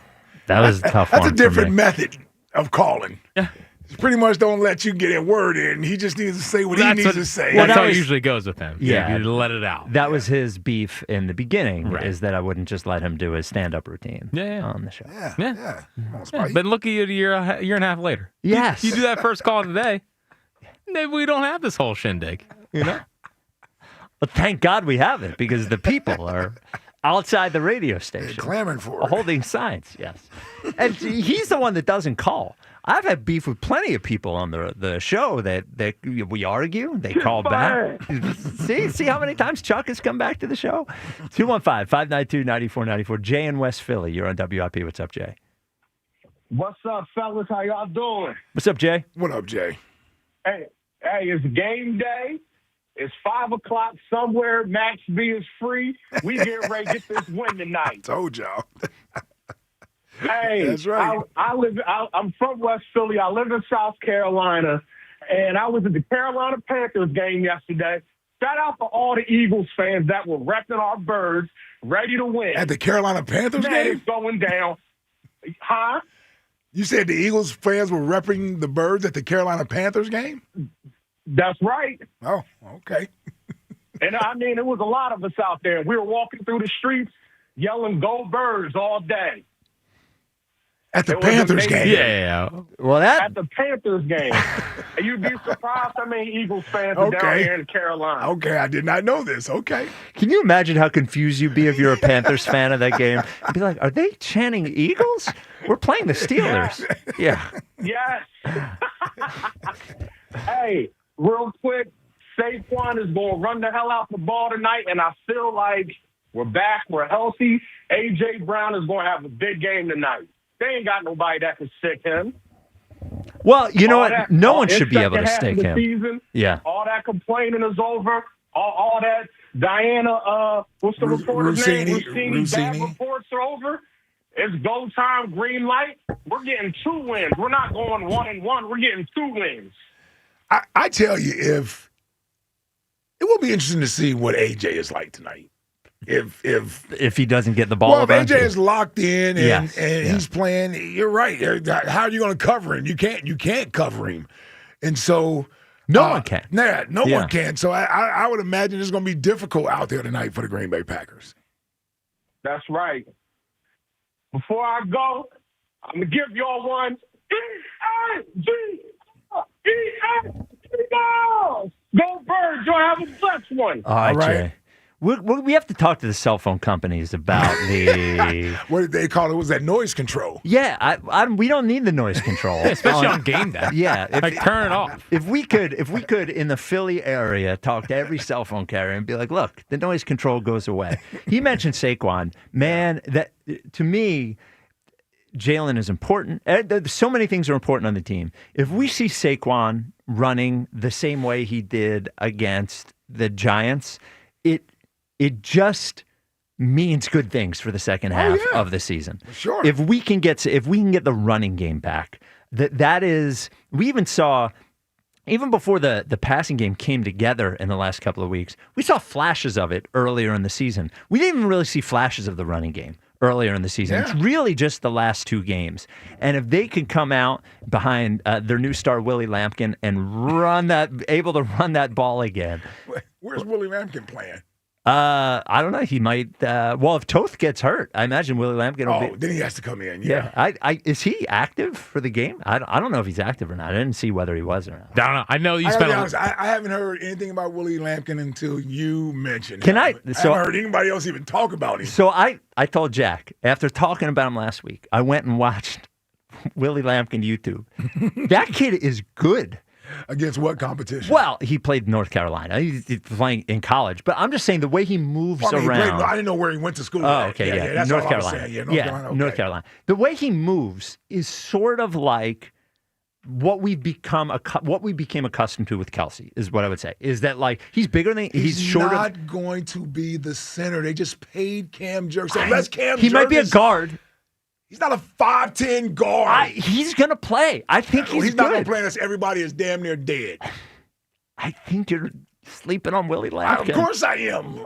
that was a tough one. That's a different method of calling. Yeah. Pretty much don't let you get a word in. He just needs to say what he needs to say. That's how it usually goes with him. Yeah. You let it out. That was his beef in the beginning, is that I wouldn't just let him do his stand-up routine on the show. Yeah. But look at you a year and a half later. Yes. You do that first call today, maybe we don't have this whole shindig. You know? But thank God we have it, because the people are outside the radio station. They're clamoring for it. Holding signs, yes. And he's the one that doesn't call. I've had beef with plenty of people on the show that we argue, they call back. See how many times Chuck has come back to the show? 215-592-9494. Jay in West Philly, you're on WIP. What's up, Jay? What's up, fellas? How y'all doing? What's up, Jay? What up, Jay? Hey, it's game day. It's 5 o'clock somewhere. Max B is free. We get ready to get this win tonight. Told y'all. Hey, That's right. I'm from West Philly. I live in South Carolina, and I was at the Carolina Panthers game yesterday. Shout out to all the Eagles fans that were repping our birds, ready to win. At the Carolina Panthers Man, game? it's going down. Huh? You said the Eagles fans were repping the birds at the Carolina Panthers game? That's right. Oh, okay. And I mean, it was a lot of us out there. We were walking through the streets yelling, "Go Birds," all day. At the Panthers game? Yeah. Well, At the Panthers game. And you'd be surprised how many Eagles fans are down here in Carolina. Okay, I did not know this. Okay. Can you imagine how confused you'd be if you're a Panthers fan of that game? You'd be like, are they chanting Eagles? We're playing the Steelers. Yeah. Yes. Hey, real quick, Saquon is going to run the hell out the ball tonight, and I feel like we're back, we're healthy. A.J. Brown is going to have a big game tonight. They ain't got nobody that can stick him. Well, you know what? That, no one should be able to second half stick of the him. Season, Yeah. All that complaining is over. All that Diana, what's the reporter's name? Rossini, bad reports are over. It's go time, green light. We're getting 2 wins. We're not going 1-1. We're getting 2 wins. I tell you, it will be interesting to see what AJ is like tonight. If he doesn't get the ball, well, if AJ eventually. is locked in and Yes. he's playing, you're right. How are you going to cover him? You can't cover him, and so no one can. Yeah, no one can. So I would imagine it's going to be difficult out there tonight for the Green Bay Packers. That's right. Before I go, I'm gonna give y'all one. E-A-G-E-A-G-O! Go Birds! You'll have a blessed one. All right, Jay. We have to talk to the cell phone companies about the what did they call it? Was that noise control? Yeah, we don't need the noise control, especially on game day. Yeah, turn it off. If we could in the Philly area talk to every cell phone carrier and be like, look, the noise control goes away. He mentioned Saquon, man. That to me, Jaylen is important. So many things are important on the team. If we see Saquon running the same way he did against the Giants, it just means good things for the second half of the season. Sure. If we can get the running game back, that is, we even saw, even before the passing game came together in the last couple of weeks, we saw flashes of it earlier in the season. We didn't even really see flashes of the running game earlier in the season. Yeah. It's really just the last 2 games. And if they can come out behind their new star, Willie Lampkin, and able to run that ball again. Where's Willie Lampkin playing? I don't know. He might. If Toth gets hurt, I imagine Willie Lampkin will be. Then he has to come in. Yeah. Is he active for the game? I don't know if he's active or not. I didn't see whether he was or not. I don't know. I know you I spent. gotta be honest, I haven't heard anything about Willie Lampkin until you mentioned. I haven't heard anybody else even talk about him. So I told Jack after talking about him last week, I went and watched Willie Lampkin YouTube. That kid is good. Against what competition? Well, he played North Carolina. He's playing in college. But I'm just saying the way he moves around. I didn't know where he went to school. Oh, okay, yeah. That's North all Carolina. I was saying. Yeah, North Carolina. Okay. North Carolina. The way he moves is sort of like what we became accustomed to with Kelsey, is what I would say. Is that like he's bigger than he's shorter. He's not going to be the center. They just paid Cam Jurgens. So unless Cam He might be a guard. He's not a 5'10" guard. He's going to play. I think he's not good. going to play unless everybody is damn near dead. I think you're sleeping on Willie Lampkin. Of course I am.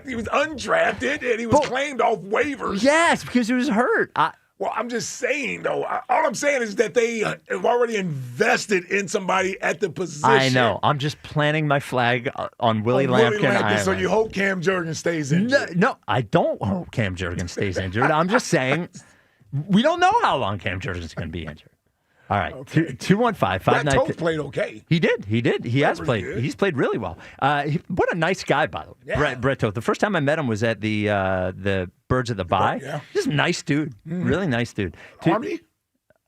He was undrafted and he was claimed off waivers. Yes, because he was hurt. Well, I'm just saying, though. All I'm saying is that they have already invested in somebody at the position. I know. I'm just planting my flag on Willie Lampkin. So you hope Cam Jurgens stays injured? No, I don't hope Cam Jurgens stays injured. I'm just saying we don't know how long Cam Jurgens is going to be injured. All right, okay. 215-592. Toth played okay. He did. He has played. Good. He's played really well. What a nice guy, by the way. Yeah. Brett Toth. The first time I met him was at the Birds of the Bye. Yeah. Just a nice dude. Really nice dude. Army?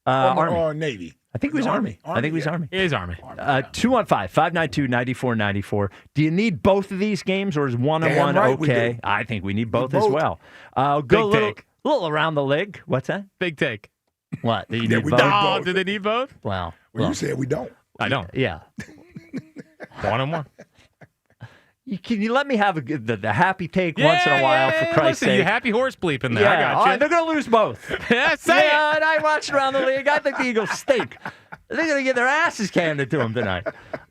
Army. Or Navy? I think he was Army. I think he was Army. He is Army. 215-592-9494. Do you need both of these games, or is one and one okay? I think we need both as well. Go a little around the league. What's that? Big take. What? Do you need we both? don't. Do they need both? Well, you said we don't. I don't. Yeah. 1-1. Can you let me have the happy take once in a while, for Christ's sake? You happy horse bleep in there. Yeah, I got you. they're going to lose both. Yeah, say it. And I watched around the league. I think the Eagles stink. They're going to get their asses handed to them tonight.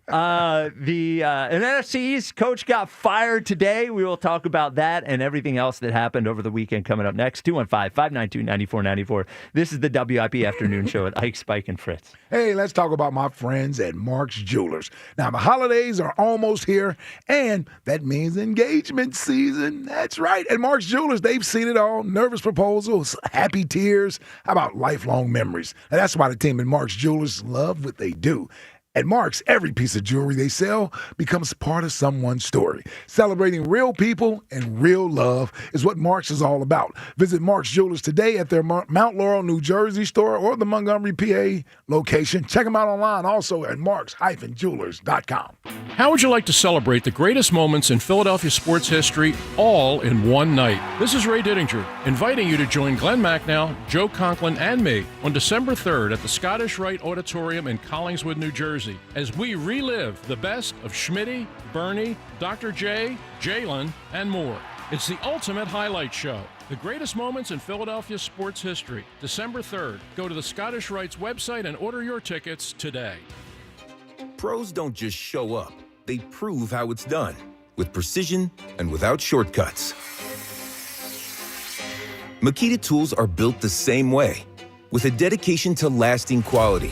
An NFC East coach got fired today. We will talk about that and everything else that happened over the weekend coming up next. 215-592-9494. This is the WIP Afternoon Show with Ike, Spike, and Fritz. Hey, let's talk about my friends at Mark's Jewelers. Now, the holidays are almost here, and that means engagement season. That's right. At Mark's Jewelers, they've seen it all. Nervous proposals, happy tears. How about lifelong memories? And that's why the team at Mark's Jewelers love what they do. At Mark's, every piece of jewelry they sell becomes part of someone's story. Celebrating real people and real love is what Mark's is all about. Visit Mark's Jewelers today at their Mount Laurel, New Jersey store or the Montgomery, PA location. Check them out online also at marks-jewelers.com. How would you like to celebrate the greatest moments in Philadelphia sports history all in one night? This is Ray Dittinger, inviting you to join Glenn Macnow, Joe Conklin, and me on December 3rd at the Scottish Rite Auditorium in Collingswood, New Jersey, as we relive the best of Schmitty, Bernie, Dr. J, Jaylen, and more. It's the ultimate highlight show. The greatest moments in Philadelphia sports history. December 3rd. Go to the Scottish Rite's website and order your tickets today. Pros don't just show up. They prove how it's done. With precision and without shortcuts. Makita tools are built the same way. With a dedication to lasting quality.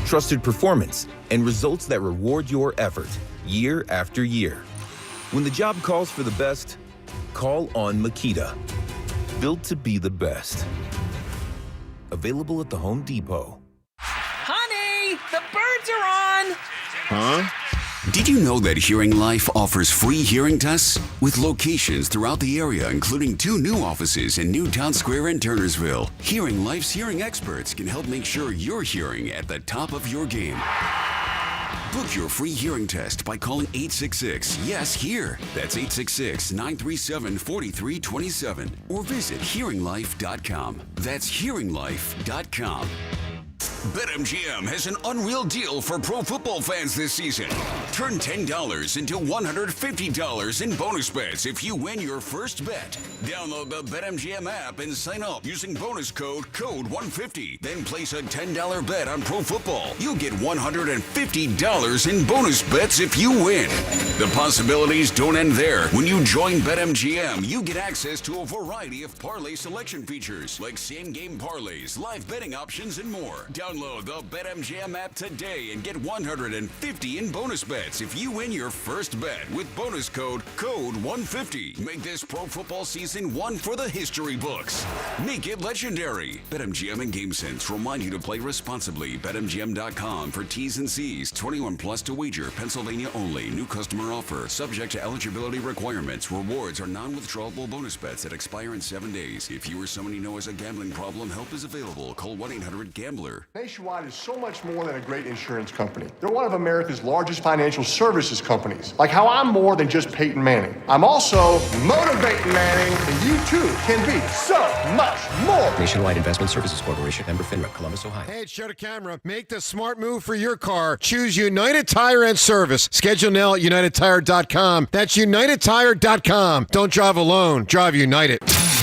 Trusted performance, and results that reward your effort year after year. When the job calls for the best, call on Makita. Built to be the best. Available at the Home Depot. Honey, the birds are on! Huh? Did you know that Hearing Life offers free hearing tests? With locations throughout the area, including 2 new offices in Newtown Square and Turnersville, Hearing Life's hearing experts can help make sure you're hearing at the top of your game. Book your free hearing test by calling 866-YES-HEAR. That's 866-937-4327. Or visit hearinglife.com. That's hearinglife.com. BetMGM has an unreal deal for pro football fans this season. Turn $10 into $150 in bonus bets if you win your first bet. Download the BetMGM app and sign up using bonus code CODE150. Then place a $10 bet on pro football. You'll get $150 in bonus bets if you win. The possibilities don't end there. When you join BetMGM, you get access to a variety of parlay selection features like same-game parlays, live betting options, and more. Download the BetMGM app today and get $150 in bonus bets if you win your first bet with bonus code CODE150. Make this pro football season one for the history books. Make it legendary. BetMGM and GameSense remind you to play responsibly. BetMGM.com for T's and C's. 21 plus to wager. Pennsylvania only. New customer offer. Subject to eligibility requirements. Rewards are non-withdrawable bonus bets that expire in 7 days. If you or someone you know has a gambling problem, help is available. Call 1-800-GAMBLER. Nationwide is so much more than a great insurance company. They're one of America's largest financial services companies. Like how I'm more than just Peyton Manning. I'm also motivating Manning, and you too can be so much more. Nationwide Investment Services Corporation, member FINRA, Columbus, Ohio. Hey, show the camera. Make the smart move for your car. Choose United Tire and Service. Schedule now at UnitedTire.com. That's UnitedTire.com. Don't drive alone. Drive United.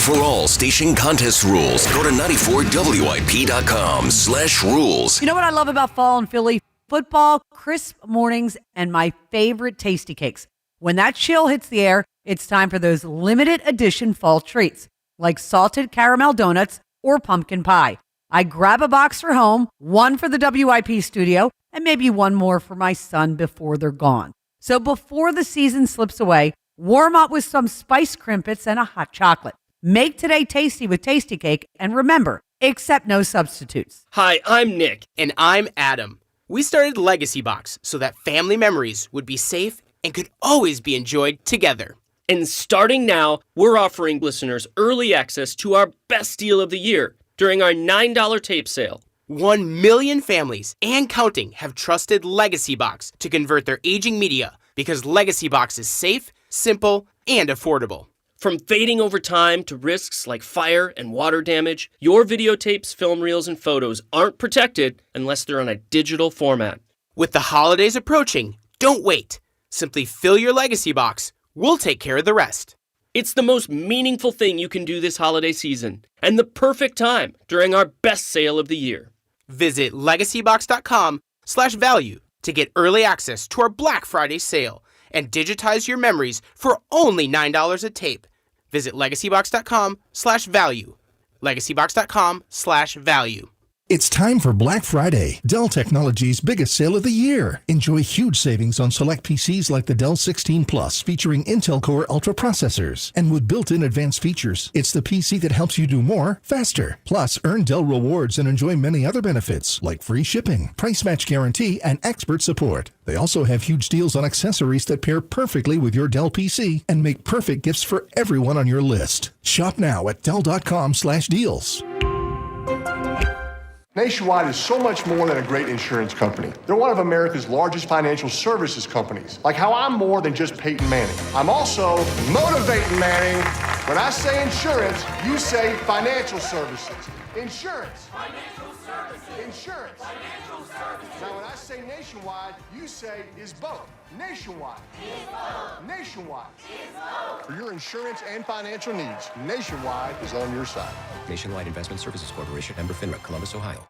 For all station contest rules, go to 94WIP.com/rules. You know what I love about fall in Philly? Football, crisp mornings, and my favorite tasty cakes. When that chill hits the air, it's time for those limited edition fall treats, like salted caramel donuts or pumpkin pie. I grab a box for home, one for the WIP studio, and maybe one more for my son before they're gone. So before the season slips away, warm up with some spiced crimpets and a hot chocolate. Make today tasty with Tasty Cake, and remember, accept no substitutes. Hi, I'm Nick. And I'm Adam. We started Legacy Box so that family memories would be safe and could always be enjoyed together. And starting now, we're offering listeners early access to our best deal of the year during our $9 tape sale. 1 million families and counting have trusted Legacy Box to convert their aging media because Legacy Box is safe, simple, and affordable. From fading over time to risks like fire and water damage, your videotapes, film reels, and photos aren't protected unless they're on a digital format. With the holidays approaching, Don't wait. Simply fill your legacy box. We'll take care of the rest. It's the most meaningful thing you can do this holiday season, and the perfect time during our best sale of the year. Visit legacybox.com/value to get early access to our Black Friday sale and digitize your memories for only $9 a tape. Visit legacybox.com/value. legacybox.com/value. It's time for Black Friday, Dell Technologies' biggest sale of the year. Enjoy huge savings on select PCs like the Dell 16 Plus, featuring Intel Core Ultra processors. And with built-in advanced features, it's the PC that helps you do more, faster. Plus, earn Dell rewards and enjoy many other benefits, like free shipping, price match guarantee, and expert support. They also have huge deals on accessories that pair perfectly with your Dell PC and make perfect gifts for everyone on your list. Shop now at Dell.com/deals. Nationwide is so much more than a great insurance company. They're one of America's largest financial services companies. Like how I'm more than just Peyton Manning. I'm also motivating Manning. When I say insurance, you say financial services. Insurance. Financial services. Insurance. Financial services. Now when I say nationwide, you say is both. Nationwide. Is both. Nationwide. Is both. For your insurance and financial needs, Nationwide is on your side. Nationwide Investment Services Corporation, member FINRA, Columbus, Ohio.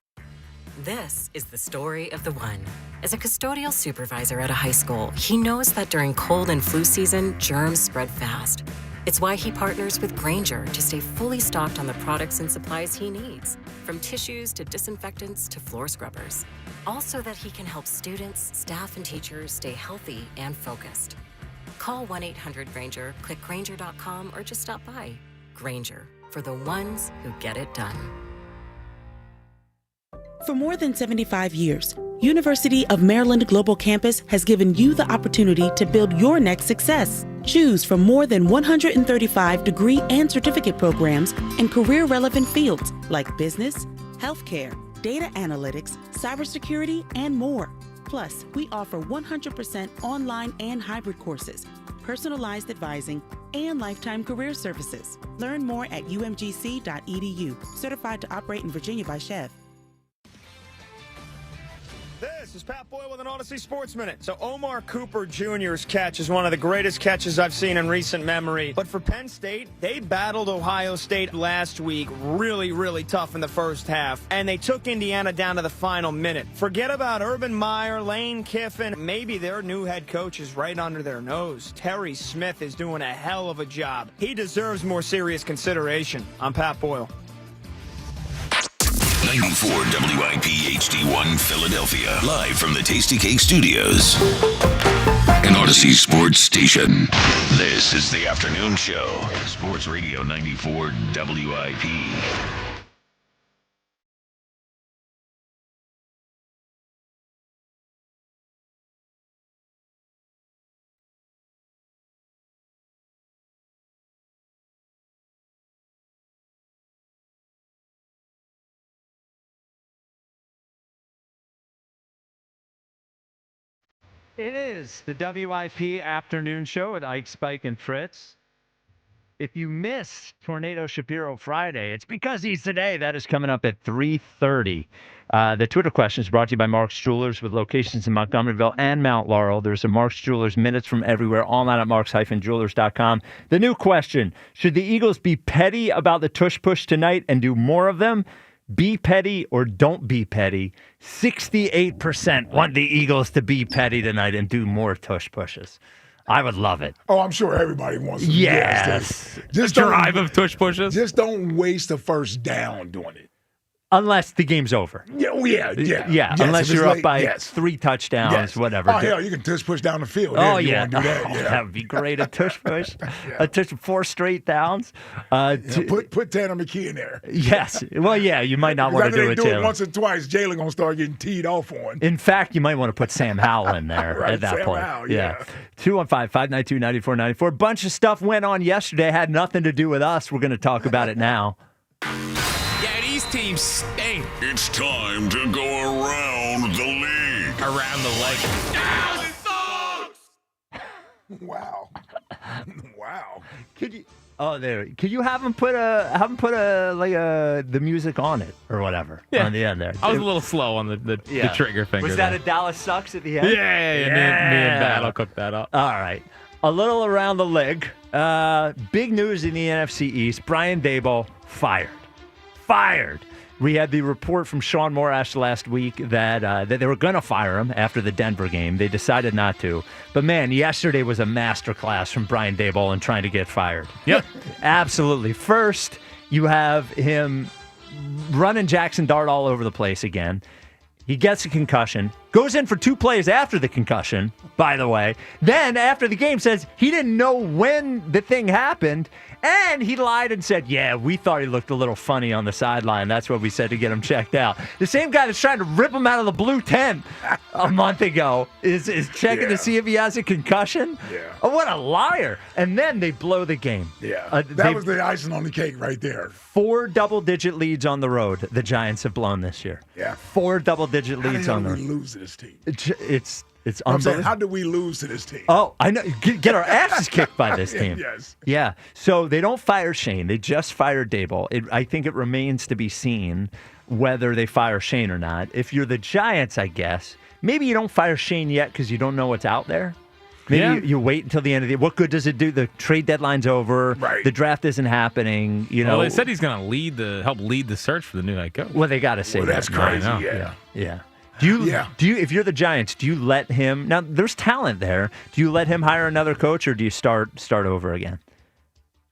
This is the story of the one. As a custodial supervisor at a high school, he knows that during cold and flu season, germs spread fast. It's why he partners with Grainger to stay fully stocked on the products and supplies he needs, from tissues to disinfectants to floor scrubbers. All so that he can help students, staff, and teachers stay healthy and focused. Call 1-800-GRAINGER, click Grainger.com, or just stop by. Grainger, for the ones who get it done. For more than 75 years, University of Maryland Global Campus has given you the opportunity to build your next success. Choose from more than 135 degree and certificate programs in career-relevant fields like business, healthcare, data analytics, cybersecurity, and more. Plus, we offer 100% online and hybrid courses, personalized advising, and lifetime career services. Learn more at umgc.edu. Certified to operate in Virginia by Chev. This is Pat Boyle with an Odyssey Sports Minute. So Omar Cooper Jr.'s catch is one of the greatest catches I've seen in recent memory. But for Penn State, they battled Ohio State last week really, really tough in the first half. And they took Indiana down to the final minute. Forget about Urban Meyer, Lane Kiffin. Maybe their new head coach is right under their nose. Terry Smith is doing a hell of a job. He deserves more serious consideration. I'm Pat Boyle. 94 WIP HD1 Philadelphia. Live from the Tasty Cake Studios. An Odyssey Sports Station. This is the afternoon show. Sports Radio 94 WIP. It is the WIP afternoon show with Ike, Spike, and Fritz. If you missed Tornado Shapiro Friday, it's because he's today. That is coming up at 3:30. The Twitter question is brought to you by Mark's Jewelers with locations in Montgomeryville and Mount Laurel. There's a Mark's Jewelers minutes from everywhere, online at marks-jewelers.com. The new question, should the Eagles be petty about the tush push tonight and do more of them? Be petty or don't be petty. 68% want the Eagles to be petty tonight and do more tush pushes. I would love it. Oh, I'm sure everybody wants to. Yes. Just drive of tush pushes. Just don't waste a first down doing it. Unless the game's over. Yeah, Yes, unless you're up by 3 touchdowns, whatever. Oh, hell, you can tush push down the field. Oh, if you yeah. want to do that. Yeah. That would be great. A tush push. A tush 4 straight downs. Put Tanner McKee in there. Yes. Well, yeah, you might not want to do it, Taylor. Once or twice, Jaylen going to start getting teed off on. In fact, you might want to put Sam Howell in there right, at that Sam point. Howell, yeah. 215-592-9494. Bunch of stuff went on yesterday. Had nothing to do with us. We're going to talk about it now. Yeah, these teams stink. It's time to go around the league. Around the leg. Wow. Wow. Oh, there. Could you have him put the music on it or whatever on the end there? I was a little slow on the trigger finger. Was that a Dallas Sucks at the end? Yeah. Me and Matt will cook that up. All right. A little around the league. Big news in the NFC East. Brian Daboll fired. We had the report from Sean Morash last week that they were going to fire him after the Denver game. They decided not to. But, man, yesterday was a masterclass from Brian Daboll in trying to get fired. Yep. Absolutely. First, you have him running Jackson Dart all over the place again. He gets a concussion, goes in for 2 plays after the concussion, by the way. Then, after the game, says he didn't know when the thing happened. And he lied and said, yeah, we thought he looked a little funny on the sideline. That's what we said to get him checked out. The same guy that's trying to rip him out of the blue tent a month ago is checking to see if he has a concussion. Yeah. Oh, what a liar. And then they blow the game. Yeah. That was the icing on the cake right there. 4 double-digit leads on the road the Giants have blown this year. Yeah. 4 double-digit leads on the road. How did we lose to this team? It's I'm saying, unbelievable. how did we lose to this team? Oh, I know. Get our asses kicked by this team. Yes. Yeah. So they don't fire Shane. They just fired Daboll. I think it remains to be seen whether they fire Shane or not. If you're the Giants, I guess, maybe you don't fire Shane yet because you don't know what's out there. Maybe you wait until the end of the year. What good does it do? The trade deadline's over. Right. The draft isn't happening. Well, they said he's going to help lead the search for the new head coach. Well, they got to say that's crazy. Yeah. Do you, if you're the Giants, do you let him, now there's talent there, do you let him hire another coach or do you start over again?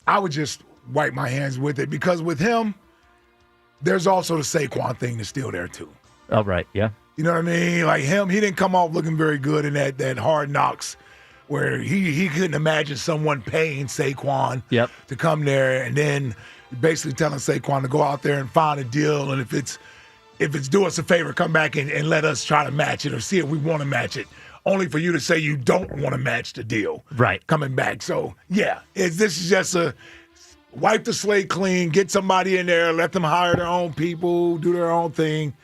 I would just wipe my hands with it because with him, there's also the Saquon thing that's still there too. Oh, right, yeah. You know what I mean? Like him, he didn't come off looking very good in that Hard Knocks where he couldn't imagine someone paying Saquon to come there and then basically telling Saquon to go out there and find a deal, and if it's do us a favor, come back and let us try to match it or see if we want to match it, only for you to say you don't want to match the deal. Right. Coming back. So, this is just a wipe the slate clean, get somebody in there, let them hire their own people, do their own thing.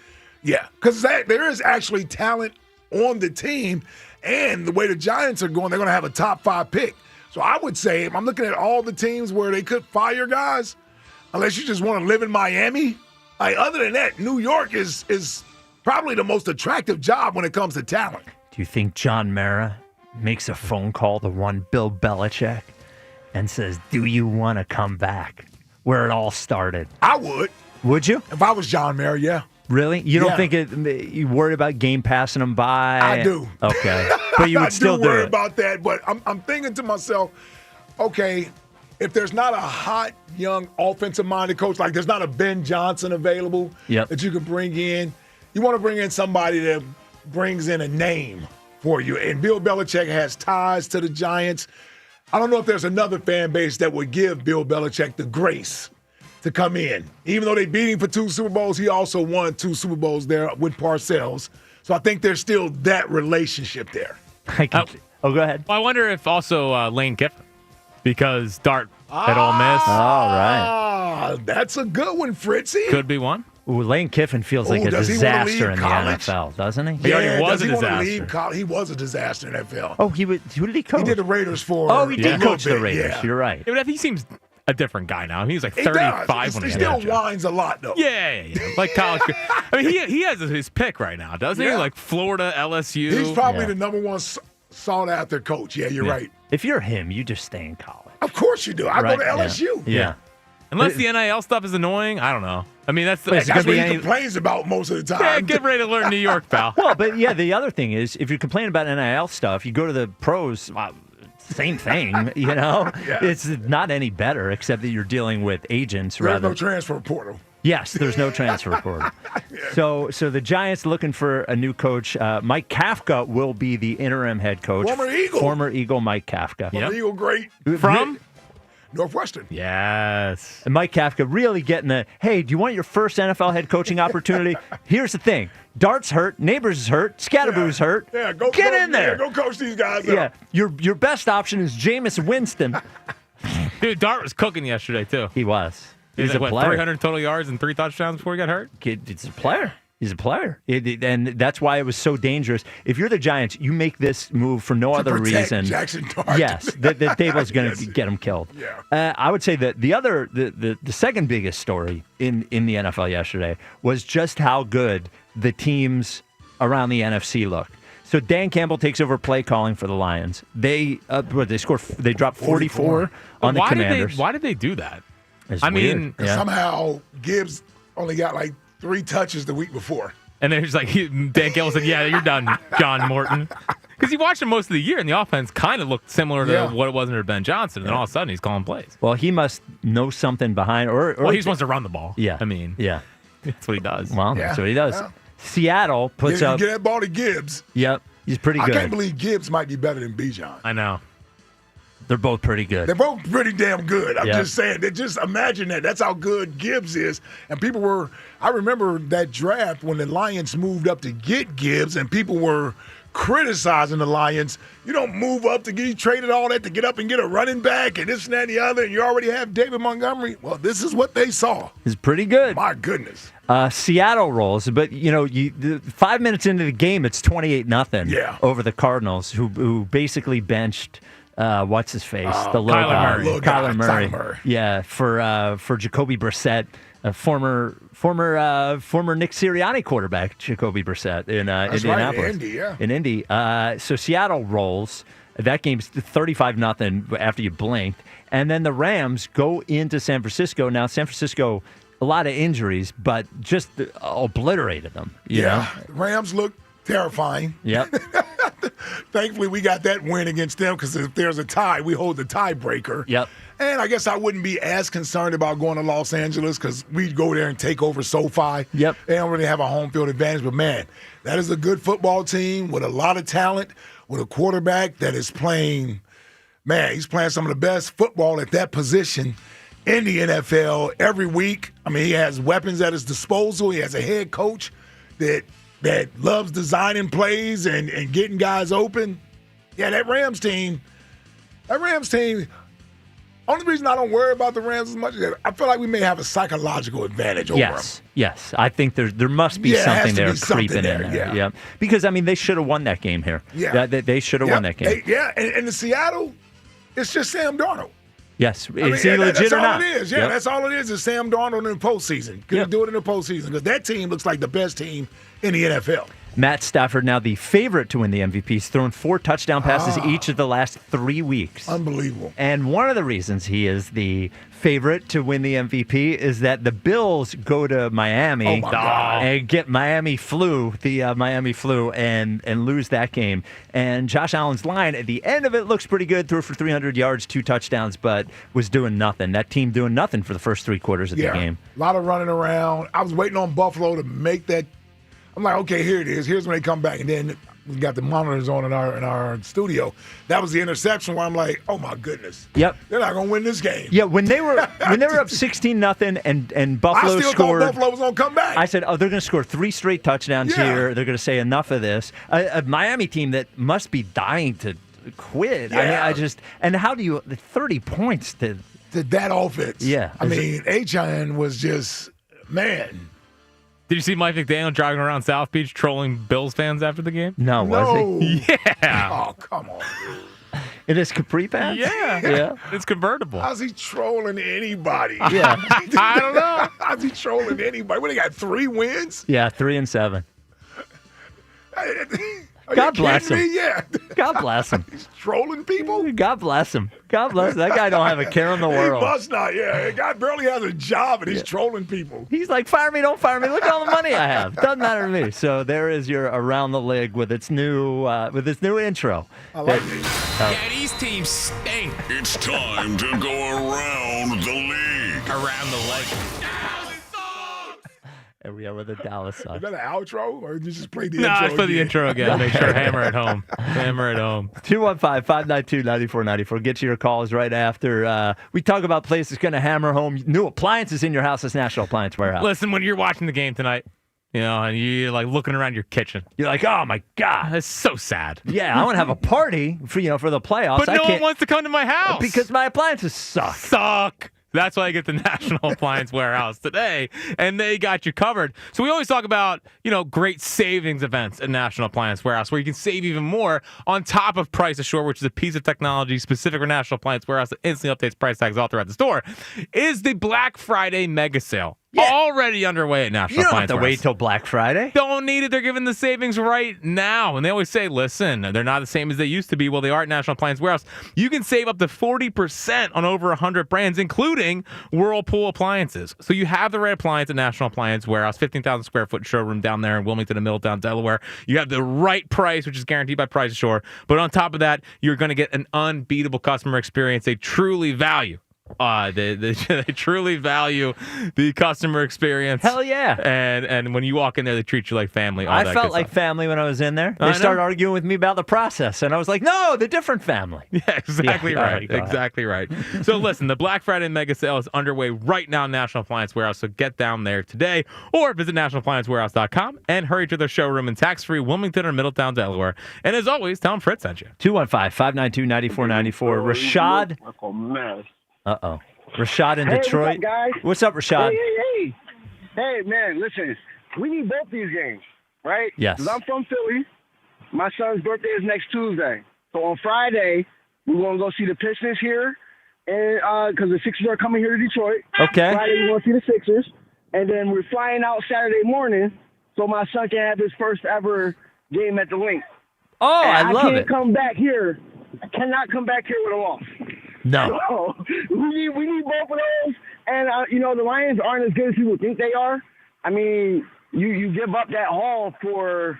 Yeah, because there is actually talent on the team, and the way the Giants are going, they're going to have a top 5 pick. So I would say, if I'm looking at all the teams where they could fire guys, unless you just want to live in Miami, like other than that, New York is probably the most attractive job when it comes to talent. Do you think John Mara makes a phone call to one Bill Belichick and says, do you want to come back where it all started? I would. Would you? If I was John Mara, yeah. Really? You don't think you worried about game passing them by? I do. Okay. But you would still do worry it. about that, but I'm thinking to myself, okay, if there's not a hot, young, offensive-minded coach, like there's not a Ben Johnson available that you can bring in, you want to bring in somebody that brings in a name for you. And Bill Belichick has ties to the Giants. I don't know if there's another fan base that would give Bill Belichick the grace to come in. Even though they beat him for 2 Super Bowls, he also won 2 Super Bowls there with Parcells. So I think there's still that relationship there. Go ahead. Well, I wonder if also Lane Kiffin, because Dart at Ole Miss. All right. That's a good one, Fritzy. Could be one. Ooh, Lane Kiffin feels like a disaster in the NFL, doesn't he? He already was a disaster. He was a disaster in the NFL. Oh, who did he coach? He did the Raiders for Oh, he did coach the bit, Raiders. yeah. You're right. Yeah, but he seems a different guy now. He was like He 35 does. when He he still got that job. whines a lot, though. Yeah. Like college. I mean, he has his pick right now, doesn't he? Yeah. Like Florida, LSU. He's probably the number one sought-after coach. Yeah, you're right. If you're him, you just stay in college. Of course you do. I go to LSU. Yeah. Unless the NIL stuff is annoying, I don't know. I mean, that's That's what he complains about most of the time. Yeah, get ready to learn New York, pal. Well, but yeah, the other thing is, if you're complaining about NIL stuff, you go to the pros, same thing, you know? It's not any better, except that you're dealing with agents There's rather. no transfer portal. Yes, there's no transfer portal. So the Giants looking for a new coach. Mike Kafka will be the interim head coach. Former Eagle Mike Kafka. Former Eagle great. From? Northwestern. Yes. And Mike Kafka really getting the, hey, do you want your first NFL head coaching opportunity? Here's the thing. Dart's hurt. Neighbors is hurt. Scatterboo's hurt. Yeah, go Get in there. Go coach these guys Yeah, up. your best option is Jameis Winston. Dude, Dart was cooking yesterday, too. He was. He's He's a like, player. 300 total yards and 3 touchdowns before he got hurt? It's a player. He's a player. And that's why it was so dangerous. If you're the Giants, you make this move for no other reason. Jackson Dart. Yes, the Dable's going to get him killed. Yeah. I would say that the second biggest story in the NFL yesterday was just how good the teams around the NFC looked. So Dan Campbell takes over play calling for the Lions. They dropped 44 on the Commanders. Why did they do that? It's I weird. mean, somehow Gibbs only got like 3 touches the week before. And then he's like, Dan Campbell said, "Yeah, you're done, John Morton." Because he watched him most of the year, and the offense kind of looked similar to what it was under Ben Johnson. And all of a sudden, he's calling plays. Well, he must know something behind, or he just wants to run the ball. Yeah, I mean, yeah, that's what he does. Well, that's what he does. Yeah. Seattle puts up. Get that ball to Gibbs. Yep, he's pretty good. I can't believe Gibbs might be better than Bijan. I know. They're both pretty good. They're both pretty damn good. I'm just saying. Just imagine that. That's how good Gibbs is. And people were, I remember that draft when the Lions moved up to get Gibbs, and people were criticizing the Lions. You don't move up to get traded all that to get up and get a running back and this and that and the other, and you already have David Montgomery. Well, this is what they saw. It's pretty good. My goodness. Seattle rolls, but 5 minutes into the game, it's 28-0 over the Cardinals, who basically benched. What's his face? The Kyler Murray. Yeah, for Jacoby Brissett, former Nick Sirianni quarterback, Jacoby Brissett in Indianapolis. Right, in Indy. So Seattle rolls. That game's 35-0 after you blinked, and then the Rams go into San Francisco. Now San Francisco, a lot of injuries, but just obliterated them. You know? Rams look terrifying. Yep. Thankfully, we got that win against them because if there's a tie, we hold the tiebreaker. Yep. And I guess I wouldn't be as concerned about going to Los Angeles because we'd go there and take over SoFi. Yep. They don't really have a home field advantage. But, man, that is a good football team with a lot of talent, with a quarterback that is playing, he's playing some of the best football at that position in the NFL every week. I mean, he has weapons at his disposal. He has a head coach that loves designing plays and getting guys open. Yeah, that Rams team, only reason I don't worry about the Rams as much is that I feel like we may have a psychological advantage over them. Yes. I think there must be something there creeping in there. Yeah. Because, I mean, they should have won that game here. Yeah. They should have won that game. And the Seattle, it's just Sam Darnold. Yes. Is he legit or not? That's all it is. Yeah, that's all it is Sam Darnold in the postseason. Can you do it in the postseason? Because that team looks like the best team in the NFL. Matt Stafford, now the favorite to win the MVP. He's thrown 4 touchdown passes each of the last 3 weeks. Unbelievable. And one of the reasons he is the favorite to win the MVP is that the Bills go to Miami and get Miami flu, and lose that game. And Josh Allen's line at the end of it looks pretty good. Threw for 300 yards, 2 touchdowns, but was doing nothing. That team doing nothing for the first 3 quarters of the game. A lot of running around. I was waiting on Buffalo to make that. I'm like, okay, here it is. Here's when they come back. And then we got the monitors on in our studio. That was the interception where I'm like, oh my goodness. Yep. They're not gonna win this game. Yeah, when they were up 16-0 and Buffalo I still scored. thought Buffalo was gonna come back. I said, they're gonna score 3 straight touchdowns here. They're gonna say enough of this. A Miami team that must be dying to quit. Yeah. I mean, and how do you 30 points to that offense? Yeah. I mean, Achane was just Did you see Mike McDaniel driving around South Beach trolling Bills fans after the game? No, was he? Yeah. Oh, come on. In his Capri pants? Yeah. It's convertible. How's he trolling anybody? Yeah. I don't know. How's he trolling anybody? What, they got 3 wins? Yeah, 3-7. Are God you bless him. kidding me? Yeah. God bless him. He's trolling people? God bless him. God bless him. That guy don't have a care in the world. He must not, The guy barely has a job, and he's trolling people. He's like, fire me, don't fire me. Look at all the money I have. Doesn't matter to me. So there is your Around the League with its new intro. I like it. Yeah, these teams stink. It's time to go around the league. Around the leg. And we are with the Dallas Sucks. Is that an outro, or did you just play the No, intro? I play the intro again. Make sure hammer at home. 215-592-9494. Get to your calls right after. We talk about places going to hammer home new appliances in your house. It's National Appliance Warehouse. Listen, when you're watching the game tonight, and you're like looking around your kitchen, you're like, oh my God, it's so sad. Yeah, I want to have a party for the playoffs. But no one wants to come to my house because my appliances suck. That's why I get the National Appliance Warehouse today, and they got you covered. So we always talk about, great savings events at National Appliance Warehouse where you can save even more on top of Price Assure, which is a piece of technology specific for National Appliance Warehouse that instantly updates price tags all throughout the store, is the Black Friday mega sale. Already underway at National Appliance Warehouse. You don't have to wait till Black Friday. Don't need it. They're giving the savings right now. And they always say, listen, they're not the same as they used to be. Well, they are at National Appliance Warehouse. You can save up to 40% on over 100 brands, including Whirlpool appliances. So you have the right appliance at National Appliance Warehouse, 15,000 square foot showroom down there in Wilmington and Middletown, Delaware. You have the right price, which is guaranteed by Price Assure. But on top of that, you're going to get an unbeatable customer experience. They truly value. They truly value the customer experience. Hell yeah. And when you walk in there, they treat you like family. I felt like family when I was in there. They started arguing with me about the process, and I was like, no, the different family. Yeah, exactly right. Exactly right. So listen, the Black Friday mega sale is underway right now in National Appliance Warehouse, so get down there today or visit nationalappliancewarehouse.com and hurry to their showroom in tax-free Wilmington or Middletown, Delaware. And as always, tell them Fritz sent you. 215-592-9494. Rashad. Uh-oh. Rashad in Detroit. What's up, guys? What's up, Rashad? Hey, man, listen. We need both these games, right? Yes. 'Cause I'm from Philly. My son's birthday is next Tuesday. So on Friday, we're going to go see the Pistons here because the Sixers are coming here to Detroit. Okay. Friday, we're going to see the Sixers. And then we're flying out Saturday morning so my son can have his first ever game at the Link. Oh, and I love it. I cannot come back here with a loss. No. So, we need both of those. And, the Lions aren't as good as people think they are. I mean, you give up that haul for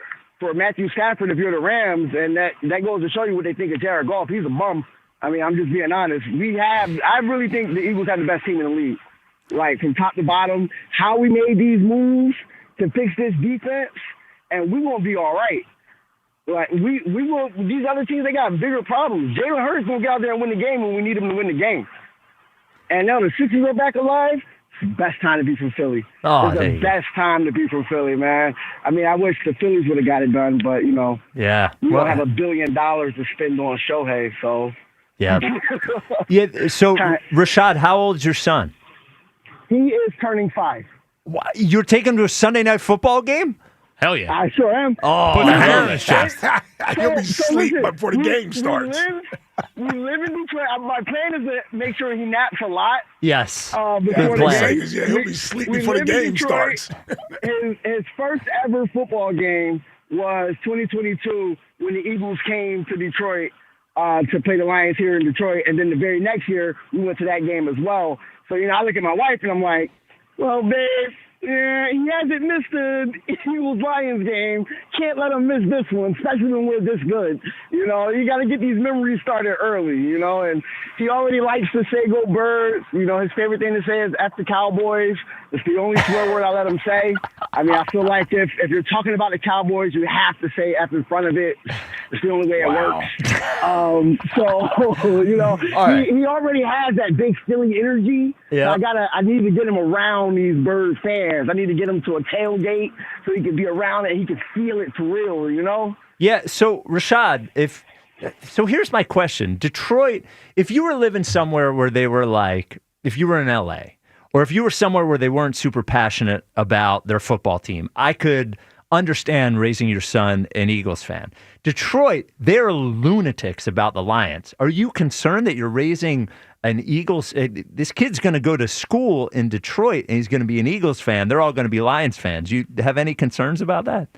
Matthew Stafford if you're the Rams, and that goes to show you what they think of Jared Goff. He's a bum. I mean, I'm just being honest. I really think the Eagles have the best team in the league. Like, from top to bottom, how we made these moves to fix this defense, and we won't be all right. Like we will. These other teams, they got bigger problems. Jalen Hurts gonna get out there and win the game when we need him to win the game. And now the Sixers are back alive. It's the best time to be from Philly. It's the best time to be from Philly, man. I mean, I wish the Phillies would have got it done, but yeah, we don't have $1 billion to spend on Shohei, so yeah. So Rashad, how old is your son? He is turning 5. You're taking him to a Sunday night football game? Hell yeah. I sure am. Oh, put the hair in his chest. He'll be asleep before the game starts. We live in Detroit. My plan is to make sure he naps a lot. Yes. Before the game. He'll be asleep before the game starts. His first ever football game was 2022 when the Eagles came to Detroit to play the Lions here in Detroit. And then the very next year, we went to that game as well. So, I look at my wife and I'm like, well, babe, yeah, he hasn't missed the Eagles-Lions game. Can't let him miss this one, especially when we're this good. You got to get these memories started early, and he already likes to say go Birds. His favorite thing to say is F the Cowboys. It's the only swear word I let him say. I mean, I feel like if you're talking about the Cowboys, you have to say F in front of it. It's the only way it works. He already has that big Philly energy. Yeah. So I need to get him around these Bird fans. I need to get him to a tailgate so he can be around it and he can feel it for real, Yeah, so Rashad, so here's my question. Detroit, if you were living somewhere where they were like, if you were in LA, or if you were somewhere where they weren't super passionate about their football team, I could understand raising your son an Eagles fan. Detroit, they're lunatics about the Lions. Are you concerned that you're raising an Eagles? This kid's going to go to school in Detroit, and he's going to be an Eagles fan. They're all going to be Lions fans. You have any concerns about that?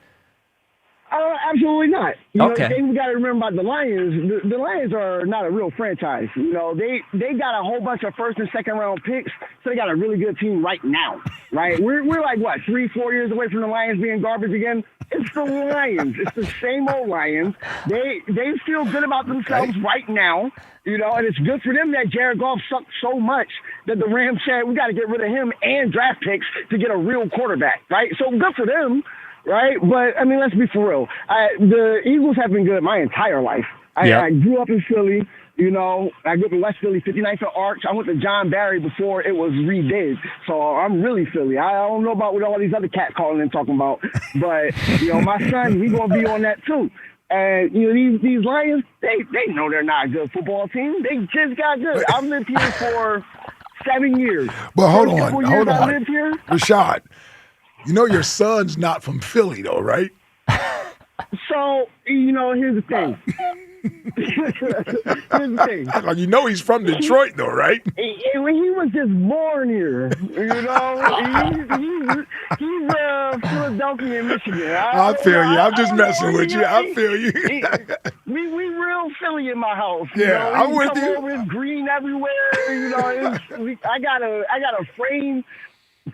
Absolutely not. Okay. The thing we got to remember about the Lions, the Lions are not a real franchise. They got a whole bunch of first and second round picks, so they got a really good team right now, right? We're like, 3-4 years away from the Lions being garbage again? It's the Lions. It's the same old Lions. They feel good about themselves right now, and it's good for them that Jared Goff sucked so much that the Rams said, we got to get rid of him and draft picks to get a real quarterback, right? So good for them. Right? But, I mean, let's be for real. The Eagles have been good my entire life. I grew up in Philly. I grew up in West Philly, 59th and Arch. I went to John Barry before it was redid. So I'm really Philly. I don't know about what all these other cats calling and talking about. But, my son, he's going to be on that too. And, these Lions, they know they're not a good football team. They just got good. I've lived here for 7 years. But hold First on, couple hold years I on. lived here. Rashad, you know your son's not from Philly, though, right? So, here's the thing. Here's the thing. Like, you know he's from Detroit, though, right? He was just born here, he's Philadelphia, Michigan. I feel you. I'm just messing with you. I feel you. We real Philly in my house. Yeah, I'm with you. Over, it's green everywhere. I got a frame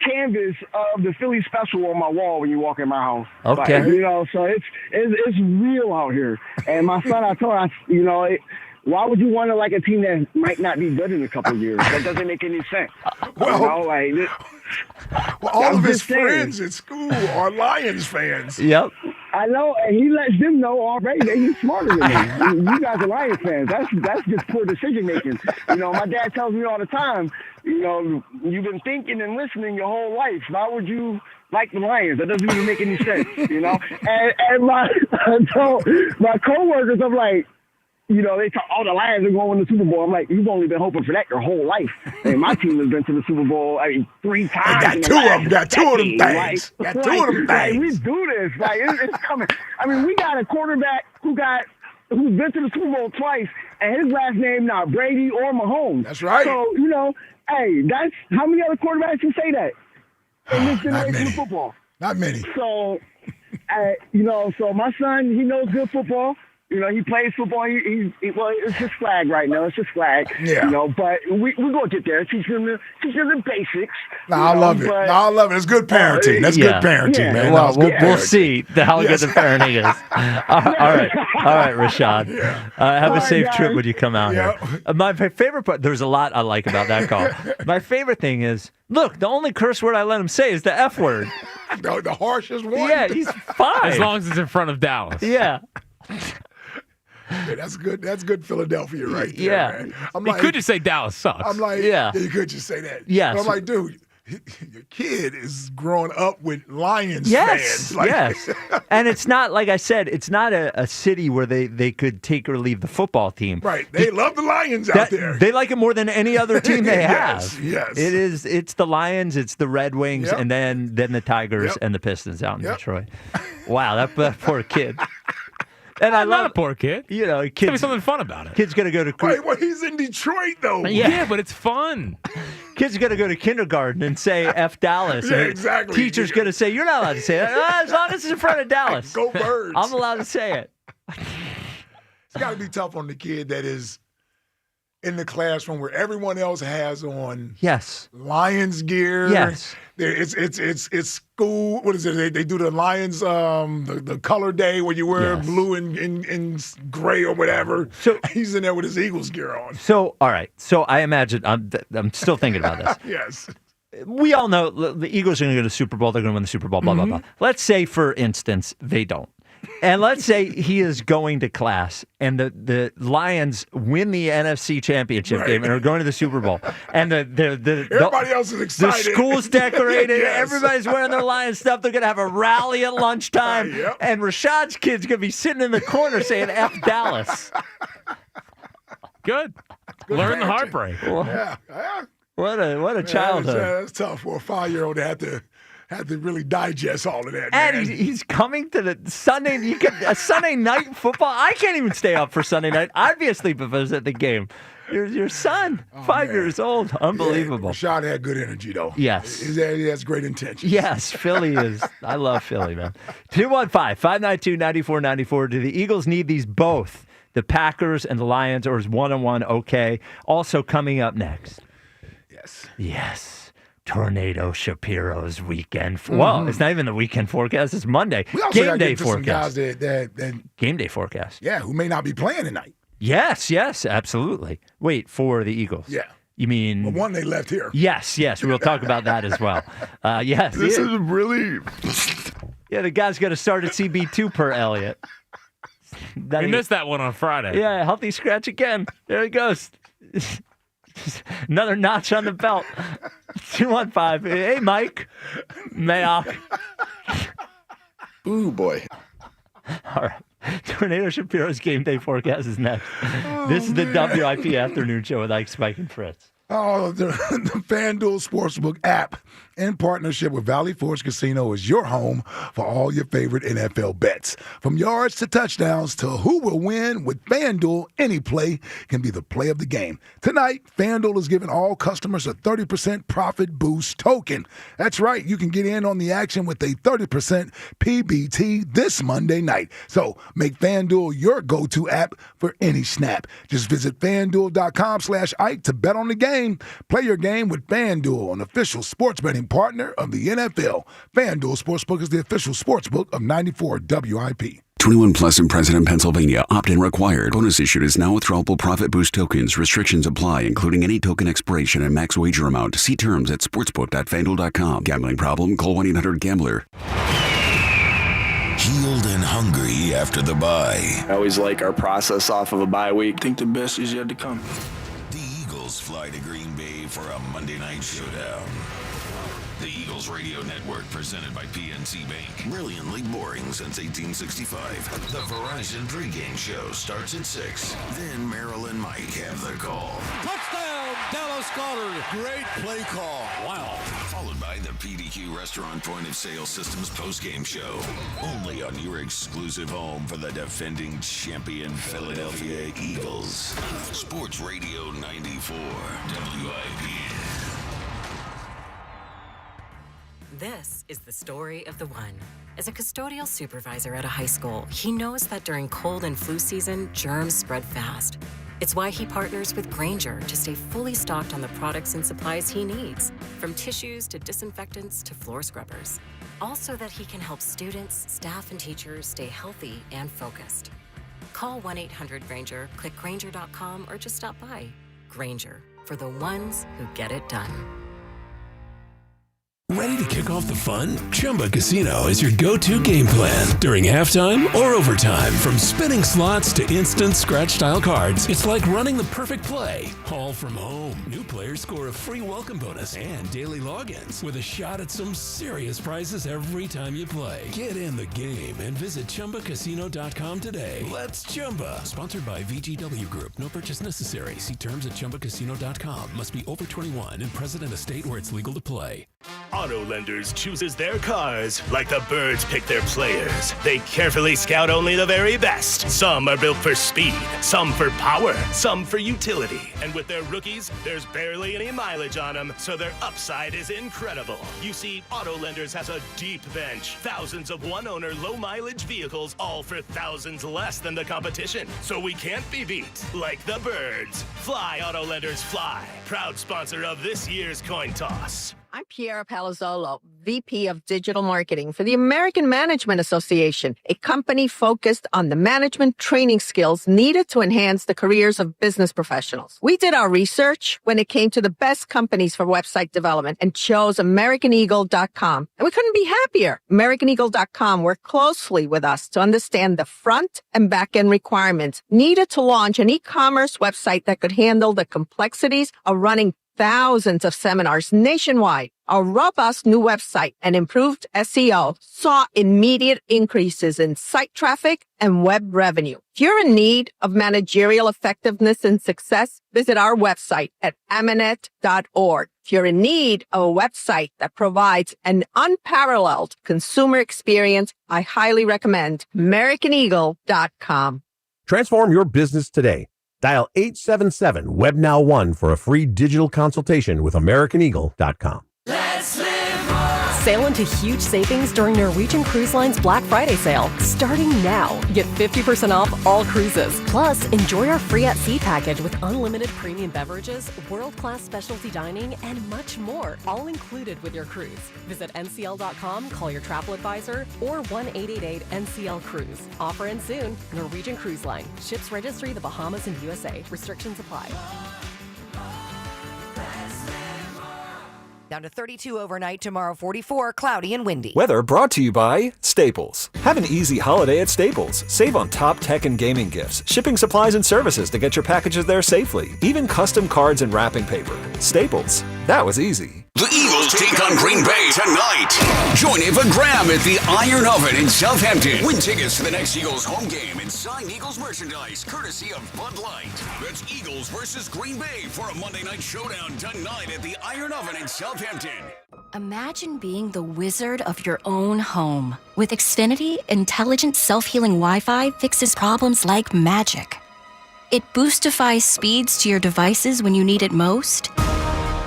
canvas of the Philly special on my wall when you walk in my house. Okay. Like, so it's real out here. And my son, I told him, why would you want to like a team that might not be good in a couple of years? That doesn't make any sense. Well, all of his friends at school are Lions fans. Yep. I know, and he lets them know already that he's smarter than me. You guys are Lions fans. That's just poor decision making. My dad tells me all the time, you've been thinking and listening your whole life. Why would you like the Lions? That doesn't even make any sense, And my coworkers, I'm like, they talk, the Lions are going to the Super Bowl. I'm like, you've only been hoping for that your whole life. And my team has been to the Super Bowl 3 times. Got two of them. Got two of them things. Like, we do this. Like, it's coming. I mean, we got a quarterback who's been to the Super Bowl twice, and his last name not Brady or Mahomes. That's right. So, hey, that's how many other quarterbacks can say that in this generation of football? Not many. So, so my son, he knows good football. He plays football. Well, it's just flag right now. It's just flag. Yeah. But we're going to get there. Teach them the basics. I love it. I love it. It's good parenting. That's good parenting, man. Well, we'll see how good the parenting is. All right, Rashad. Have a safe trip when you come out here. My favorite part, there's a lot I like about that call. My favorite thing is, look, the only curse word I let him say is the F word. The harshest one? Yeah, he's fine. As long as it's in front of Dallas. Yeah. Yeah, that's good. That's good Philadelphia right there, man. You could just say Dallas sucks. I'm like, you could just say that. Yes. But I'm like, dude, your kid is growing up with Lions yes, fans. Like, yes. And it's not, like I said, it's not a city where they could take or leave the football team. Right. They love the Lions out there. They like it more than any other team they have. Yes. It's the Lions, it's the Red Wings, and then the Tigers and the Pistons out in Detroit. Wow, that poor kid. And I love a poor kid. Kids. Tell me something fun about it. Kid's gonna go to. Wait, well, he's in Detroit though. Yeah, but it's fun. Kid's gonna go to kindergarten and say F Dallas. Yeah, exactly. Teacher's gonna say you're not allowed to say that as long as it's in front of Dallas. Go Birds. I'm allowed to say it. It's got to be tough on the kid that is in the classroom where everyone else has on Lions gear. Yes. It's school. What is it? They do the Lions the color day where you wear blue and gray or whatever. So he's in there with his Eagles gear on. So all right. So I imagine I'm still thinking about this. Yes. We all know the Eagles are going to go to the Super Bowl. They're going to win the Super Bowl. Blah blah blah. Let's say, for instance, they don't. And let's say he is going to class and the Lions win the NFC Championship game and are going to the Super Bowl. And everybody else is excited. The school's decorated. Everybody's wearing their Lions stuff. They're going to have a rally at lunchtime. And Rashad's kid's going to be sitting in the corner saying F Dallas. Good. Learn the heartbreak. What a childhood. That's tough for a 5-year-old to have to really digest all of that. And man. he's coming to the Sunday. A Sunday night football. I can't even stay up for Sunday night. I'd be asleep if I was at the game. Your son, 5 years old. Unbelievable. Rashad had good energy, though. Yes. He has great intentions. Yes, Philly is. I love Philly, man. 215-592-9494. Do the Eagles need these both? The Packers and the Lions, or is one-on-one okay? Also coming up next. Yes. Tornado Shapiro's weekend. Well, it's not even the weekend forecast. It's Monday. We also Game day forecast. Some guys that game day forecast. Yeah, who may not be playing tonight. Yes, absolutely. Wait, for the Eagles. Yeah. You mean the one they left here? Yes. We'll talk about that as well. Yes. This is really. Yeah, the guy's got to start at CB2 per Elliott. We missed that one on Friday. Yeah, healthy scratch again. There he goes. Another notch on the belt. 215. Hey, Mike. Mayok. Ooh, boy. All right. Tornado Shapiro's game day forecast is next. This is the WIP afternoon show with Ike, Spike, and Fritz. Oh, the FanDuel Sportsbook app in partnership with Valley Forge Casino is your home for all your favorite NFL bets. From yards to touchdowns to who will win with FanDuel, any play can be the play of the game. Tonight, FanDuel is giving all customers a 30% profit boost token. That's right, you can get in on the action with a 30% PBT this Monday night. So make FanDuel your go-to app for any snap. Just visit FanDuel.com/Ike to bet on the game. Play your game with FanDuel, an official sports betting partner of the NFL. FanDuel Sportsbook is the official sportsbook of 94 WIP. 21 plus and present in Pennsylvania. Opt-in required. Bonus issued is now withdrawable profit boost tokens. Restrictions apply, including any token expiration and max wager amount. See terms at sportsbook.fanduel.com. Gambling problem? Call 1-800-GAMBLER. Healed and hungry after the bye. I always like our process off of a bye week. I think the best is yet to come. Fly to Green Bay for a Monday night showdown. The Eagles Radio Network, presented by PNC Bank. Brilliantly boring since 1865. The Verizon pregame show starts at 6. Then Merrill and Mike have the call. Touchdown, Dallas Goddard. Great play call. Wow. Followed by the PDQ Restaurant Point of Sale Systems postgame show. Only on your exclusive home for the defending champion Philadelphia Eagles. Sports Radio 94 WIP. This is the story of the one. As a custodial supervisor at a high school, he knows that during cold and flu season, germs spread fast. It's why he partners with Grainger to stay fully stocked on the products and supplies he needs, from tissues to disinfectants to floor scrubbers. Also that he can help students, staff, and teachers stay healthy and focused. Call 1-800-GRAINGER, click Grainger.com, or just stop by. Grainger, for the ones who get it done. Ready to kick off the fun? Chumba Casino is your go-to game plan during halftime or overtime. From spinning slots to instant scratch-style cards, it's like running the perfect play, all from home. New players score a free welcome bonus and daily logins with a shot at some serious prizes every time you play. Get in the game and visit ChumbaCasino.com today. Let's Chumba. Sponsored by VGW Group. No purchase necessary. See terms at ChumbaCasino.com. Must be over 21 and present in a state where it's legal to play. Auto Lenders chooses their cars like the birds pick their players. They carefully scout only the very best. Some are built for speed, some for power, some for utility. And with their rookies, there's barely any mileage on them, so their upside is incredible. You see, Auto Lenders has a deep bench. Thousands of one-owner, low-mileage vehicles, all for thousands less than the competition. So we can't be beat like the birds. Fly, Auto Lenders, fly. Proud sponsor of this year's coin toss. I'm Piera Palazzolo, VP of Digital Marketing for the American Management Association, a company focused on the management training skills needed to enhance the careers of business professionals. We did our research when it came to the best companies for website development and chose AmericanEagle.com. And we couldn't be happier. AmericanEagle.com worked closely with us to understand the front and back end requirements needed to launch an e-commerce website that could handle the complexities of running thousands of seminars nationwide. Our robust new website and improved SEO saw immediate increases in site traffic and web revenue. If you're in need of managerial effectiveness and success, visit our website at amanet.org. If you're in need of a website that provides an unparalleled consumer experience, I highly recommend AmericanEagle.com. Transform your business today. Dial 877-WEBNOW1 for a free digital consultation with AmericanEagle.com. Let's live more. Sail into huge savings during Norwegian Cruise Line's Black Friday sale. Starting now, get 50% off all cruises. Plus, enjoy our free at sea package with unlimited premium beverages, world-class specialty dining, and much more, all included with your cruise. Visit ncl.com, call your travel advisor, or 1-888-NCL-CRUISE. Offer ends soon. Norwegian Cruise Line. Ships registry the Bahamas and USA. Restrictions apply. Down to 32 overnight, tomorrow 44, cloudy and windy. Weather brought to you by Staples. Have an easy holiday at Staples. Save on top tech and gaming gifts, shipping supplies and services to get your packages there safely, even custom cards and wrapping paper. Staples. That was easy. The Eagles take on Green Bay tonight. Join Ava Graham at the Iron Oven in Southampton. Win tickets to the next Eagles home game and signed Eagles merchandise, courtesy of Bud Light. That's Eagles versus Green Bay for a Monday night showdown tonight at the Iron Oven in Southampton. Imagine being the wizard of your own home. With Xfinity, intelligent self-healing Wi-Fi fixes problems like magic. It boostifies speeds to your devices when you need it most,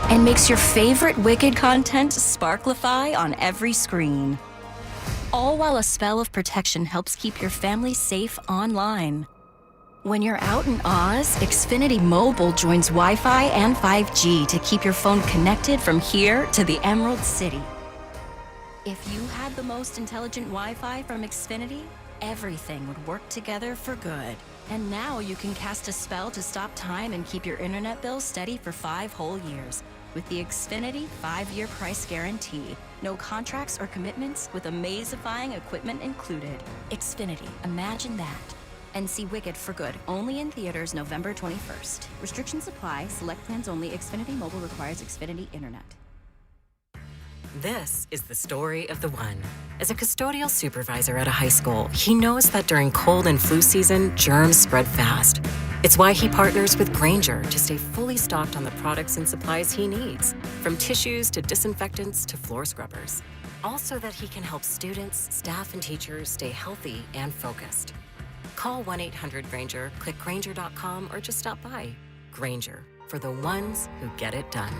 and makes your favorite Wicked content sparklify on every screen. All while a spell of protection helps keep your family safe online. When you're out in Oz, Xfinity Mobile joins Wi-Fi and 5G to keep your phone connected from here to the Emerald City. If you had the most intelligent Wi-Fi from Xfinity, everything would work together for good. And now you can cast a spell to stop time and keep your internet bill steady for 5 whole years. With the Xfinity 5-year price guarantee. No contracts or commitments with amazifying equipment included. Xfinity, imagine that. And see Wicked for good, only in theaters November 21st. Restrictions apply, select plans only. Xfinity Mobile requires Xfinity Internet. This is the story of the one. As a custodial supervisor at a high school, he knows that during cold and flu season, germs spread fast. It's why he partners with Grainger to stay fully stocked on the products and supplies he needs, from tissues to disinfectants to floor scrubbers. Also that he can help students, staff, and teachers stay healthy and focused. Call 1-800-GRAINGER, click Grainger.com, or just stop by. Grainger, for the ones who get it done.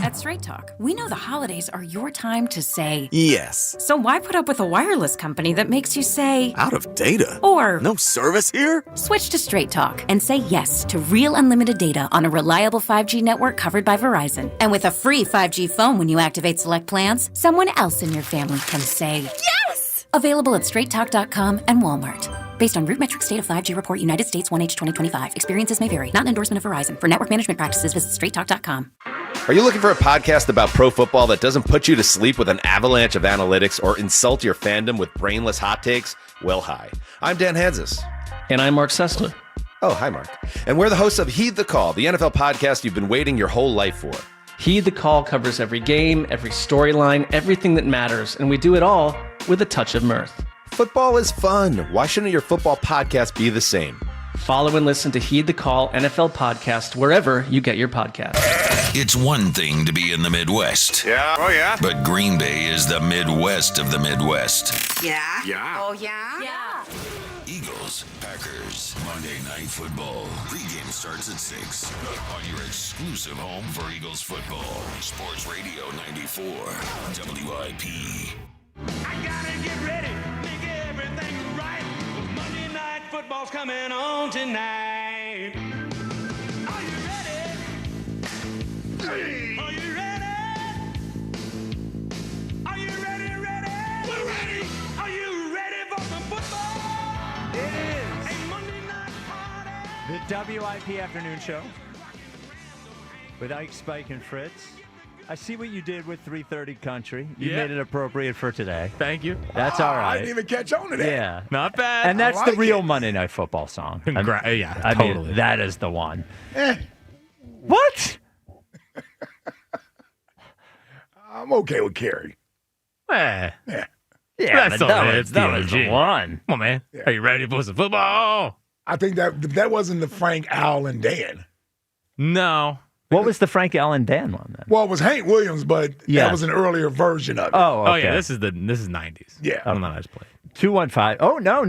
At Straight Talk, we know the holidays are your time to say yes. So why put up with a wireless company that makes you say out of data? Or no service here? Switch to Straight Talk and say yes to real unlimited data on a reliable 5G network covered by Verizon. And with a free 5G phone when you activate select plans, someone else in your family can say yes! Available at straighttalk.com and Walmart. Based on RootMetrics State of 5G Report, United States 1H 2025. Experiences may vary. Not an endorsement of Verizon. For network management practices, visit straighttalk.com. Are you looking for a podcast about pro football that doesn't put you to sleep with an avalanche of analytics or insult your fandom with brainless hot takes? Well, hi. I'm Dan Hansis. And I'm Mark Sessler. Oh, hi, Mark. And we're the hosts of Heed the Call, the NFL podcast you've been waiting your whole life for. Heed the Call covers every game, every storyline, everything that matters, and we do it all with a touch of mirth. Football is fun. Why shouldn't your football podcast be the same? Follow and listen to Heed the Call NFL podcast wherever you get your podcast. It's one thing to be in the Midwest. Yeah. Oh, yeah. But Green Bay is the Midwest of the Midwest. Yeah. Yeah. Oh, yeah. Yeah. Eagles, Packers, Monday Night Football. Pregame starts at 6 on your exclusive home for Eagles football. Sports Radio 94, WIP. I gotta get ready, make everything right. Monday Night Football's coming on tonight. Are you ready? Are you ready? Are you ready? We're ready. Are you ready for some football? It is a Monday night party. The WIP Afternoon Show with Ike, Spike, and Fritz. I see what you did with 3:30 Country. You made it appropriate for today. Thank you. That's all right. I didn't even catch on to that. Yeah. Not bad. And that's the real Monday Night Football song. Yeah, I totally. mean, that is the one. Eh, What? I'm okay with Carrie. Eh. Yeah. Yeah, That's but all right. that It's was the DOG. one. Come on, man. Are you ready for some football? I think that wasn't the Frank, Al, and Dan. No. What was the Frank Allen Dan one then? Well, it was Hank Williams, but Yeah. that was an earlier version of it. Oh, okay. Oh, yeah. This is 90s. Yeah. I don't know how to play. 215. Oh, no.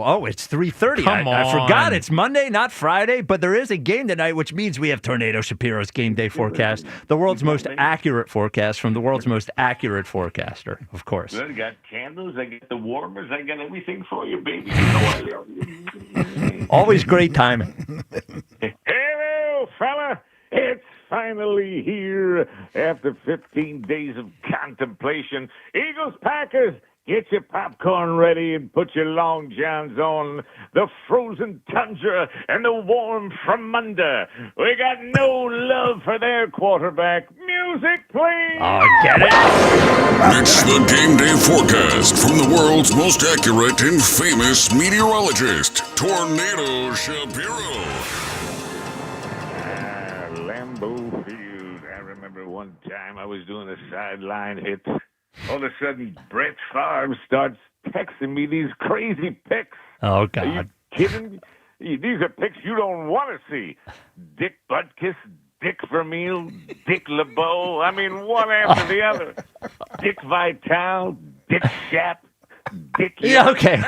Oh, it's 3:30. Come I forgot on. it's Monday, not Friday, but there is a game tonight, which means we have Tornado Shapiro's Game Day forecast, the world's most accurate forecast from the world's most accurate forecaster, of course. I got candles, I got the warmers, I got everything for you, baby. You know I love you. Always great timing. Hello, fella. It's finally here after 15 days of contemplation. Eagles, Packers, get your popcorn ready and put your long johns on. The frozen tundra and the warm from under. We got no love for their quarterback. Music, please. Oh, get it. It's the Game Day forecast from the world's most accurate and famous meteorologist, Tornado Shapiro. Lambeau Field. I remember remember one time I was doing a sideline hit. All of a sudden, Brett Favre starts texting me these crazy pics. Oh, God. Are you kidding? These are pics you don't want to see. Dick Butkus, Dick Vermile, Dick LeBeau. I mean, one after the other. Dick Vitale, Dick Schaap, Dick... Yeah, okay.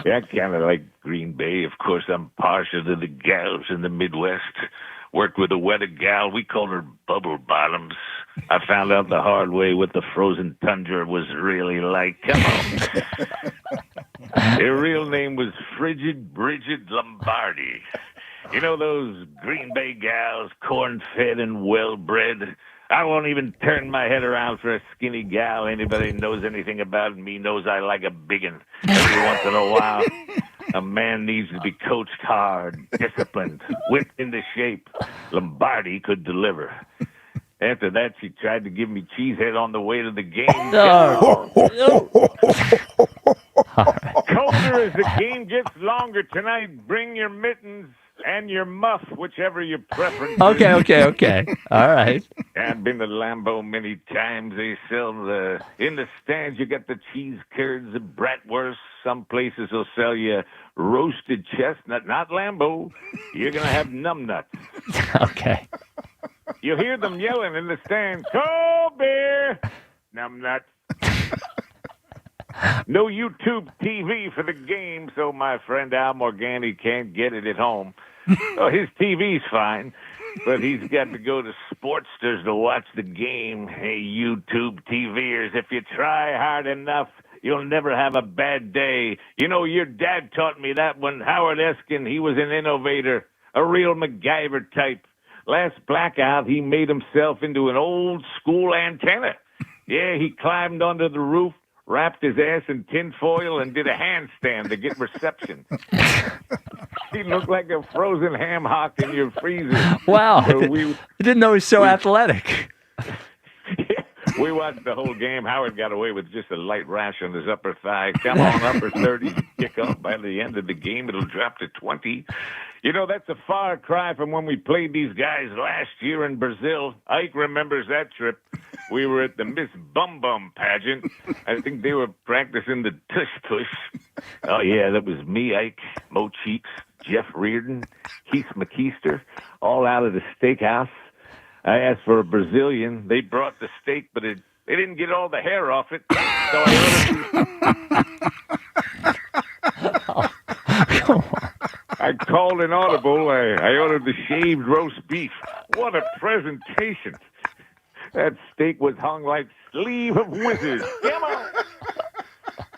Yeah, I kind of like Green Bay. Of course, I'm partial to the gals in the Midwest. Worked with a weather gal. We called her Bubble Bottoms. I found out the hard way what the frozen tundra was really like. Come on. Her real name was Frigid Bridget Lombardi. You know those Green Bay gals, corn-fed and well-bred? I won't even turn my head around for a skinny gal. Anybody knows anything about me knows I like a biggin. Every once in a while, a man needs to be coached hard, disciplined, whipped into shape. Lombardi could deliver. After that, she tried to give me cheesehead on the way to the game. Colder as the game gets longer tonight. Bring your mittens and your muff, whichever your preference is. Okay. All right. I've been to Lambeau many times. They sell in the stands, you got the cheese curds, the bratwurst. Some places will sell you roasted chestnut, not Lambeau. You're going to have numbnuts. Okay. You hear them yelling in the stands, cold beer, numbnuts. No YouTube TV for the game, so my friend Al Morgani can't get it at home. Oh, his TV's fine, but he's got to go to Sportsters to watch the game. Hey, YouTube TVers, if you try hard enough, you'll never have a bad day. You know, your dad taught me that when Howard Eskin, he was an innovator, a real MacGyver type. Last blackout, he made himself into an old-school antenna. Yeah, he climbed onto the roof, wrapped his ass in tinfoil, and did a handstand to get reception. He looked like a frozen ham hock in your freezer. Wow. So I didn't know he was so athletic. We watched the whole game. Howard got away with just a light rash on his upper thigh. Come on, upper 30s, kick off. By the end of the game, it'll drop to 20. You know, that's a far cry from when we played these guys last year in Brazil. Ike remembers that trip. We were at the Miss Bum Bum pageant. I think they were practicing the Tush. Oh, yeah, that was me, Ike, Mo Cheeks, Jeff Reardon, Keith McKeister, all out of the steakhouse. I asked for a Brazilian. They brought the steak, but they didn't get all the hair off it. So I called an audible. I ordered the shaved roast beef. What a presentation. That steak was hung like sleeve of wizards. Come on.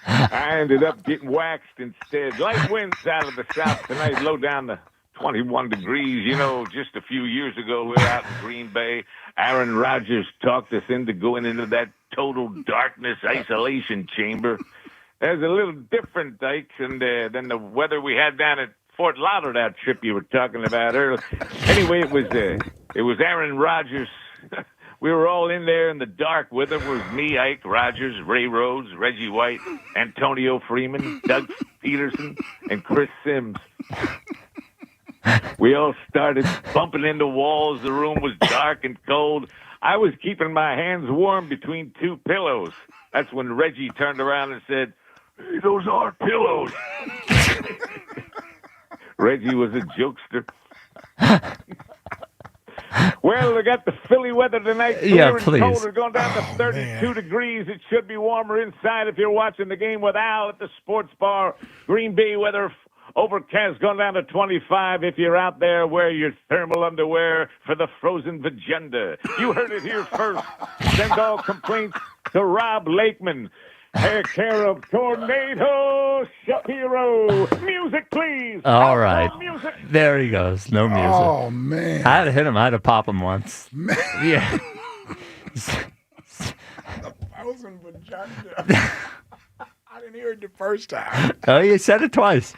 I ended up getting waxed instead. Light winds out of the south tonight, low down to 21 degrees. You know, just a few years ago, we were out in Green Bay. Aaron Rodgers talked us into going into that total darkness isolation chamber. There's a little different, Ike, than the weather we had down at Fort Lauderdale trip you were talking about earlier. Anyway, it was Aaron Rodgers. We were all in there in the dark with him. It was me, Ike, Rodgers, Ray Rhodes, Reggie White, Antonio Freeman, Doug Peterson, and Chris Sims. We all started bumping into walls. The room was dark and cold. I was keeping my hands warm between two pillows. That's when Reggie turned around and said, "Hey, those are pillows." Reggie was a jokester. Well, we got the Philly weather tonight. Clear and please. colder, going down to 32 degrees. It should be warmer inside if you're watching the game with Al at the sports bar. Green Bay weather overcast, going down to 25. If you're out there, wear your thermal underwear for the frozen vagina. You heard it here first. Send all complaints to Rob Lakeman. Take care of Tornado Shapiro. Music, please. All right. Music. There he goes. No music. Oh, man. I had to hit him. I had to pop him once. Man. Yeah. Frozen vagina. I didn't hear it the first time. Oh, he said it twice.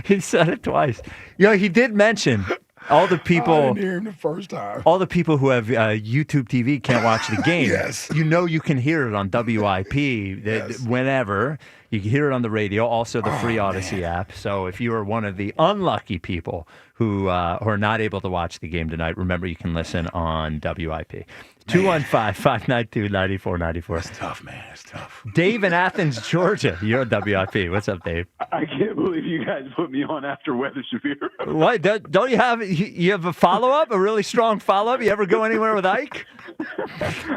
He said it twice. You know, he did mention all the people. I didn't hear him the first time. All the people who have YouTube TV can't watch the game. Yes. You know you can hear it on WIP whenever. You can hear it on the radio, also the free Odyssey app. So if you are one of the unlucky people who are not able to watch the game tonight, remember you can listen on WIP. 215-592-9494. It's tough, man. It's tough. Dave in Athens, Georgia. You're on WIP. What's up, Dave? I can't believe you guys put me on after Weather Shapiro. What? Don't you have a follow-up, a really strong follow-up? You ever go anywhere with Ike?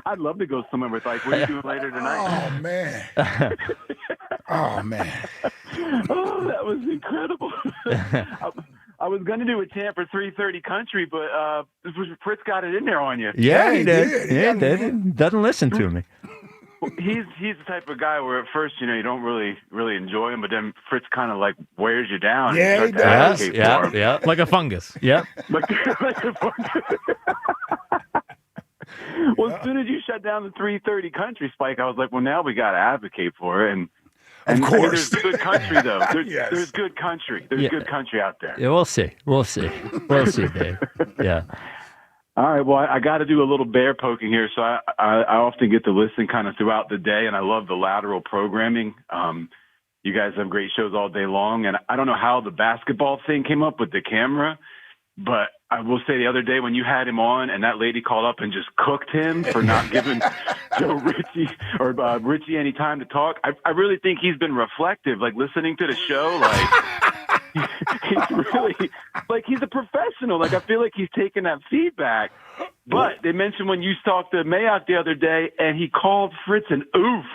I'd love to go somewhere with Ike. What are you doing later tonight? Oh, man. Oh, man. Oh, that was incredible. I was going to do a chant for 3:30 country, but Fritz got it in there on you. Yeah, he did. Yeah, he did. Doesn't listen to me. He's the type of guy where at first, you don't really enjoy him, but then Fritz kind of like wears you down. Yeah, he does. Yeah. Like a fungus. Yep. Like a fungus. Well, as soon as you shut down the 3:30 country, Spike, I was like, well, now we got to advocate for it. And of course. There's good country, though. Yes. There's good country. There's good country out there. Yeah, we'll see, Dave. Yeah. All right. Well, I got to do a little bear poking here. So I often get to listen kind of throughout the day, and I love the lateral programming. You guys have great shows all day long, and I don't know how the basketball thing came up with the camera, but I will say the other day when you had him on and that lady called up and just cooked him for not giving Joe Ritchie or Richie any time to talk, I really think he's been reflective, like listening to the show, like he's really, like he's a professional. Like I feel like he's taking that feedback. But they mentioned when you talked to Mayok the other day and he called Fritz an oof.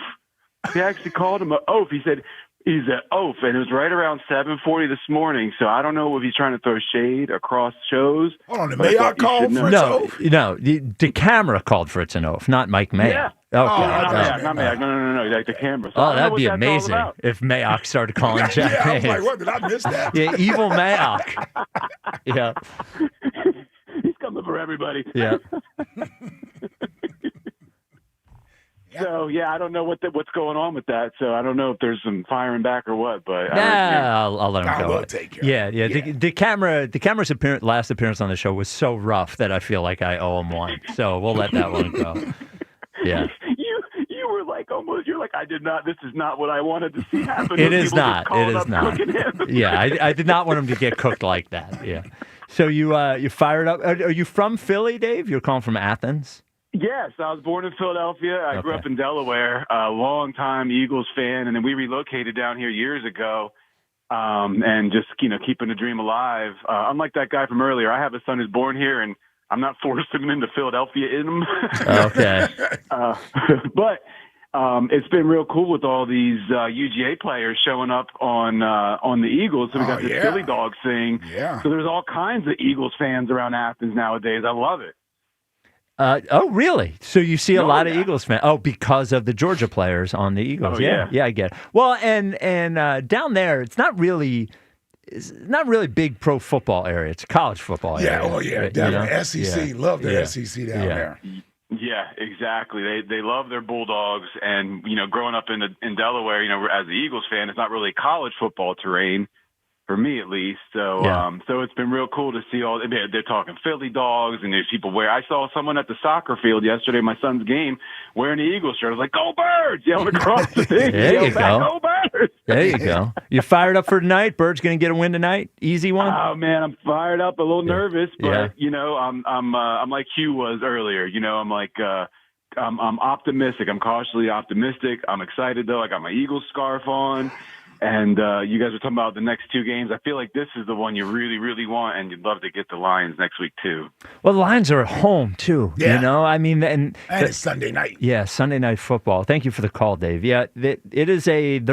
He actually called him an oof. He said, he's an oaf, and it was right around 7:40 this morning. So I don't know if he's trying to throw shade across shows. Hold on, did Mayok call Fritz an oaf? No, the camera called Fritz an oaf, not Mike Mayok. Yeah. Okay. Not Mayok. No, like the camera. So that'd be amazing if Mayok started calling Jack. Yeah, I was like, what, did I miss that? Yeah, evil Mayok. Yeah. He's coming for everybody. Yeah. So I don't know what's going on with that. So I don't know if there's some firing back or what. But I'll let him go. We'll take care. Yeah. The camera's last appearance on the show was so rough that I feel like I owe him one. So we'll let that one go. Yeah. You were like almost. You're like, I did not. This is not what I wanted to see happen. It is not. Yeah, I did not want him to get cooked like that. Yeah. So you fired up. Are you from Philly, Dave? You're calling from Athens. Yes, I was born in Philadelphia. I grew up in Delaware, a long-time Eagles fan, and then we relocated down here years ago, and just, keeping the dream alive. Unlike that guy from earlier, I have a son who's born here, and I'm not forcing him into Philadelphia in him. Okay. But it's been real cool with all these UGA players showing up on the Eagles. So we got this Philly Dogs thing. Yeah. So there's all kinds of Eagles fans around Athens nowadays. I love it. Oh, really? So you see a lot of Eagles fans? Oh, because of the Georgia players on the Eagles. Yeah, I get it. Well, and down there, it's not really big pro football area. It's a college football area. Yeah, definitely. SEC, love the SEC down there. Yeah, exactly. They love their Bulldogs, and growing up in Delaware, as the Eagles fan, it's not really college football terrain. For me, at least. So, so it's been real cool to see all. They're talking Philly Dogs, and there's people I saw someone at the soccer field yesterday, my son's game, wearing the Eagles shirt. I was like, "Go Birds!" Yelling across the thing. There you go. Go Birds! There you go. You fired up for tonight? Birds going to get a win tonight? Easy one. Oh man, I'm fired up, a little nervous, but I'm like Hugh was earlier. I'm like. I'm optimistic. I'm cautiously optimistic. I'm excited though. I got my Eagles scarf on. And you guys were talking about the next two games. I feel like this is the one you really, really want, and you'd love to get the Lions next week, too. Well, the Lions are at home, too. Yeah. I mean, and it's Sunday night. Yeah, Sunday night football. Thank you for the call, Dave. Yeah, they're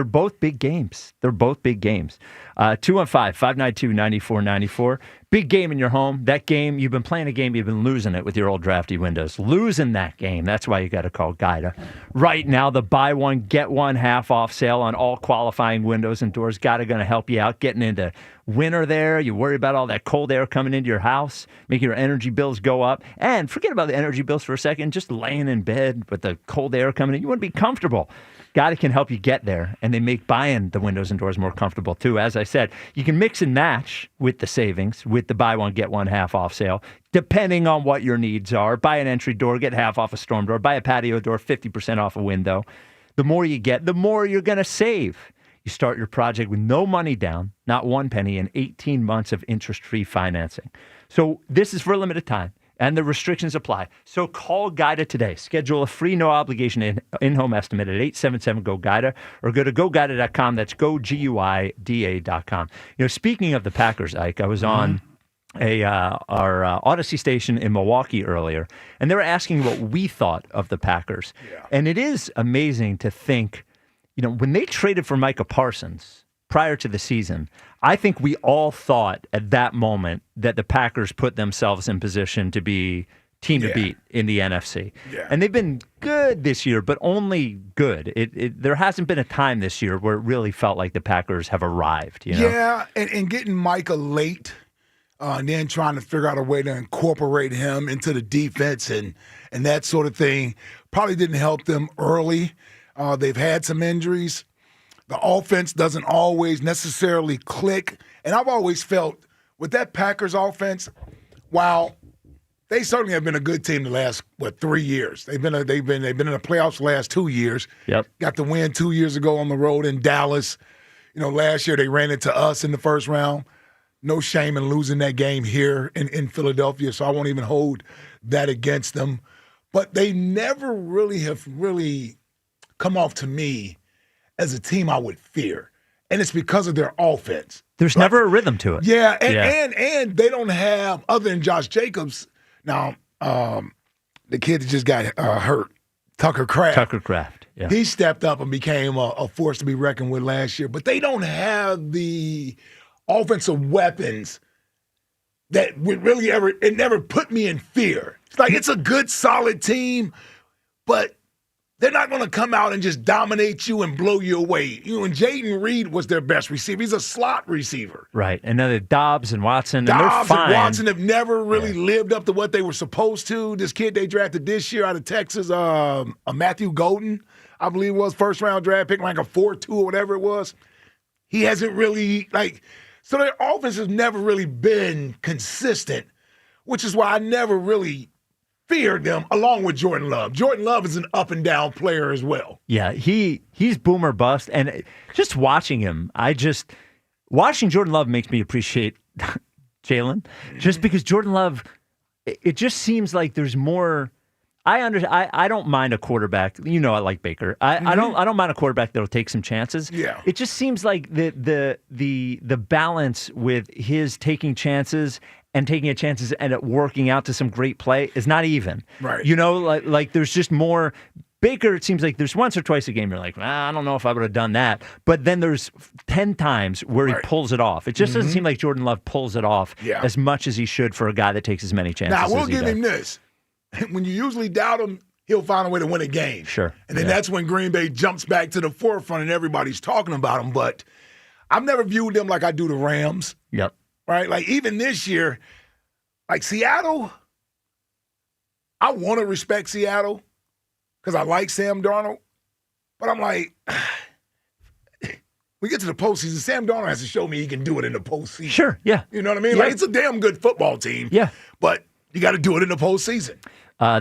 both big games. 215-592-9494. Big game in your home. That game, you've been playing a game, you've been losing it with your old drafty windows. Losing that game. That's why you got to call GAMEDAY. Right now, the buy one, get one half off sale on all qualifying windows and doors. GAMEDAY going to help you out getting into winter there. You worry about all that cold air coming into your house, making your energy bills go up. And forget about the energy bills for a second. Just laying in bed with the cold air coming in. You want to be comfortable. GAMEDAY can help you get there, and they make buying the windows and doors more comfortable, too. As I said, you can mix and match with the savings, with the buy one, get one half off sale, depending on what your needs are. Buy an entry door, get half off a storm door. Buy a patio door, 50% off a window. The more you get, the more you're going to save. You start your project with no money down, not one penny, and 18 months of interest-free financing. So this is for a limited time, and the restrictions apply. So call GAMEDAY today. Schedule a free, no-obligation in-home estimate at 877-GO-GAMEDAY or go to GoGAMEDAY.com. That's GoGUIDA.com. Speaking of the Packers, Ike, I was on our Odyssey station in Milwaukee earlier, and they were asking what we thought of the Packers. Yeah. And it is amazing to think, when they traded for Micah Parsons prior to the season, I think we all thought at that moment that the Packers put themselves in position to be team to beat in the NFC. Yeah. And they've been good this year, but only good. There hasn't been a time this year where it really felt like the Packers have arrived. Yeah, and getting Micah late, and then trying to figure out a way to incorporate him into the defense and that sort of thing probably didn't help them early. They've had some injuries. The offense doesn't always necessarily click. And I've always felt with that Packers offense, while they certainly have been a good team the last 3 years. They've been in the playoffs the last 2 years. Yep. Got the win 2 years ago on the road in Dallas. Last year they ran into us in the first round. No shame in losing that game here in Philadelphia, so I won't even hold that against them. But they never have come off to me as a team I would fear. And it's because of their offense. There's never a rhythm to it. Yeah, and they don't have, other than Josh Jacobs, now the kid that just got hurt, Tucker Kraft. Yeah. He stepped up and became a force to be reckoned with last year. But they don't have the offensive weapons that would really it never put me in fear. It's like it's a good, solid team, but they're not going to come out and just dominate you and blow you away. And Jaden Reed was their best receiver. He's a slot receiver. Right. And then Dobbs and Watson, and they're fine. And Watson have never really lived up to what they were supposed to. This kid they drafted this year out of Texas, Matthew Golden, I believe it was, first-round draft pick, like a 4.2 or whatever it was. He hasn't really, so their offense has never really been consistent, which is why I never really feared them, along with Jordan Love. Jordan Love is an up-and-down player as well. Yeah, he's boom or bust. And just watching him, watching Jordan Love makes me appreciate Jaylen, just because Jordan Love, it just seems like there's more. I don't mind a quarterback. I like Baker. I don't mind a quarterback that'll take some chances. Yeah. It just seems like the balance with his taking chances and taking chances and it working out to some great play is not even. Right. Like there's just more. Baker, it seems like there's once or twice a game you're like, I don't know if I would have done that. But then there's 10 times where he pulls it off. It just doesn't seem like Jordan Love pulls it off as much as he should for a guy that takes as many chances now, we'll as he give does. him this. When you usually doubt him, he'll find a way to win a game. Sure. And then that's when Green Bay jumps back to the forefront and everybody's talking about him. But I've never viewed them like I do the Rams. Yep. Right? Like even this year, like Seattle, I want to respect Seattle because I like Sam Darnold. But I'm like, we get to the postseason, Sam Darnold has to show me he can do it in the postseason. Sure, yeah. You know what I mean? Yeah. Like it's a damn good football team. Yeah. But you got to do it in the postseason.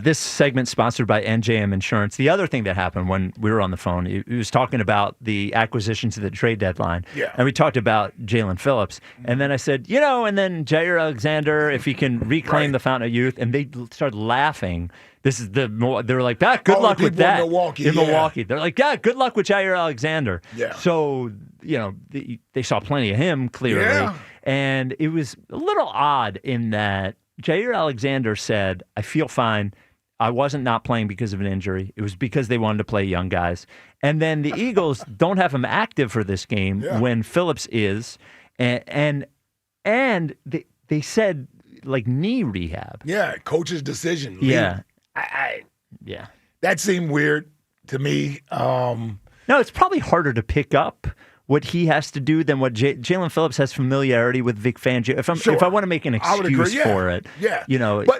This segment sponsored by NJM Insurance. The other thing that happened when we were on the phone, he was talking about the acquisitions of the trade deadline. Yeah. And we talked about Jaylen Phillips. And then I said, and then Jair Alexander, if he can reclaim the fountain of youth. And they started laughing. This is they were like, good luck with that. In Milwaukee. They're like, good luck with Jair Alexander. Yeah. So, they saw plenty of him, clearly. Yeah. And it was a little odd in that Jair Alexander said, I feel fine. I wasn't not playing because of an injury. It was because they wanted to play young guys. And then the Eagles don't have him active for this game when Phillips is. And they said, knee rehab. Yeah, coach's decision. Yeah. Yeah. That seemed weird to me. No, it's probably harder to pick up what he has to do than what Jaylen Phillips has familiarity with Vic Fangio. If I want to make an excuse for it,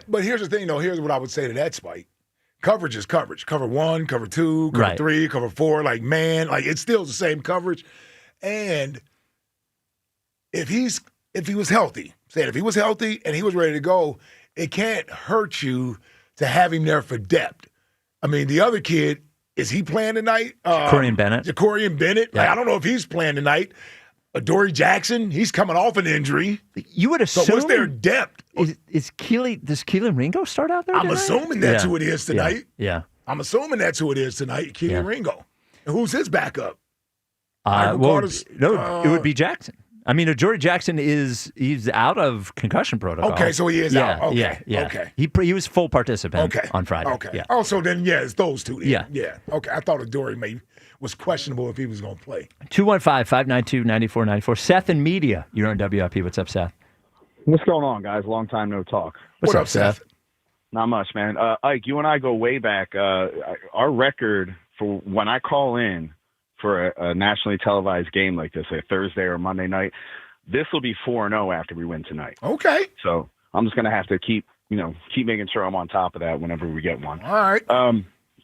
But here's the thing, though. Here's what I would say to that, Spike. Coverage is coverage. Cover 1, cover 2, cover 3, cover 4. It's still the same coverage. And if he was healthy, if he was healthy and he was ready to go, it can't hurt you to have him there for depth. I mean, the other kid, Is he playing tonight? Ja'Cory Bennett. Ja'Cory Bennett. Yeah. Like, I don't know if he's playing tonight. Adoree Jackson, he's coming off an injury. You would assume. So what's their depth? Does Keely Ringo start out there I'm tonight? assuming that's who it is tonight. Yeah. I'm assuming that's who it is tonight, Keely Ringo. And who's his backup? It would be Jackson. I mean, Adoree Jackson he's out of concussion protocol. Okay, so he is out. Okay. Yeah. Okay. He was full participant on Friday. Okay. Yeah. Oh, so then, it's those two. Then. Yeah. Yeah. Okay. I thought Adoree was questionable if he was going to play. 215-592-9494. Seth in Media. You're on WIP. What's up, Seth? What's going on, guys? Long time no talk. What's up, Seth? Not much, man. Ike, you and I go way back. Our record for when I call in for a nationally televised game like this, a Thursday or Monday night, this will be 4-0 after we win tonight. Okay. So I'm just going to have to keep making sure I'm on top of that whenever we get one. All right.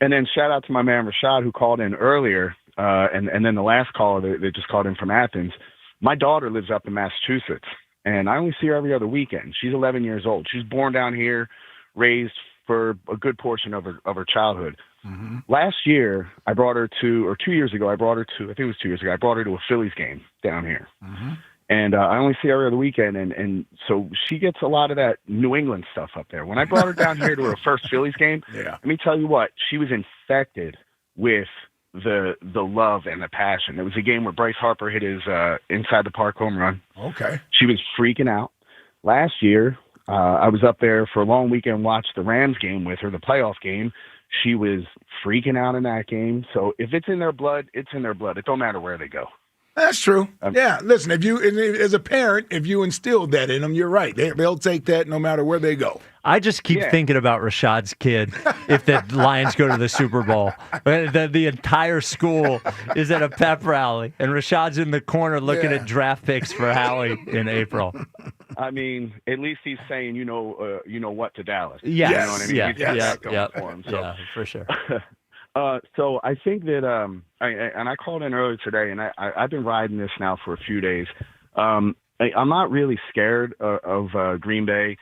And then shout out to my man Rashad who called in earlier, and then the last caller that just called in from Athens. My daughter lives up in Massachusetts, and I only see her every other weekend. She's 11 years old. She's born down here, raised for a good portion of her childhood. Mm-hmm. Last year, I brought her to, or 2 years ago, I brought her to a Phillies game down here. Mm-hmm. And I only see her every other weekend, and so she gets a lot of that New England stuff up there. When I brought her down here to her first Phillies game, let me tell you what, she was infected with the love and the passion. It was a game where Bryce Harper hit his inside the park home run. Okay. She was freaking out. Last year, I was up there for a long weekend, watched the Rams game with her, the playoff game. She was freaking out in that game. So if it's in their blood, it's in their blood. It don't matter where they go. That's true. Listen, as a parent, if you instilled that in them, you're right. They'll take that no matter where they go. I just keep thinking about Rashad's kid if the Lions go to the Super Bowl. The entire school is at a pep rally, and Rashad's in the corner looking at draft picks for Howie in April. I mean, at least he's saying, you know what to Dallas. Yes. You know what I mean? He's got that going for him. So. Yeah, for sure. So I think that I called in earlier today, and I've been riding this now for a few days. I'm not really scared of Green Bay.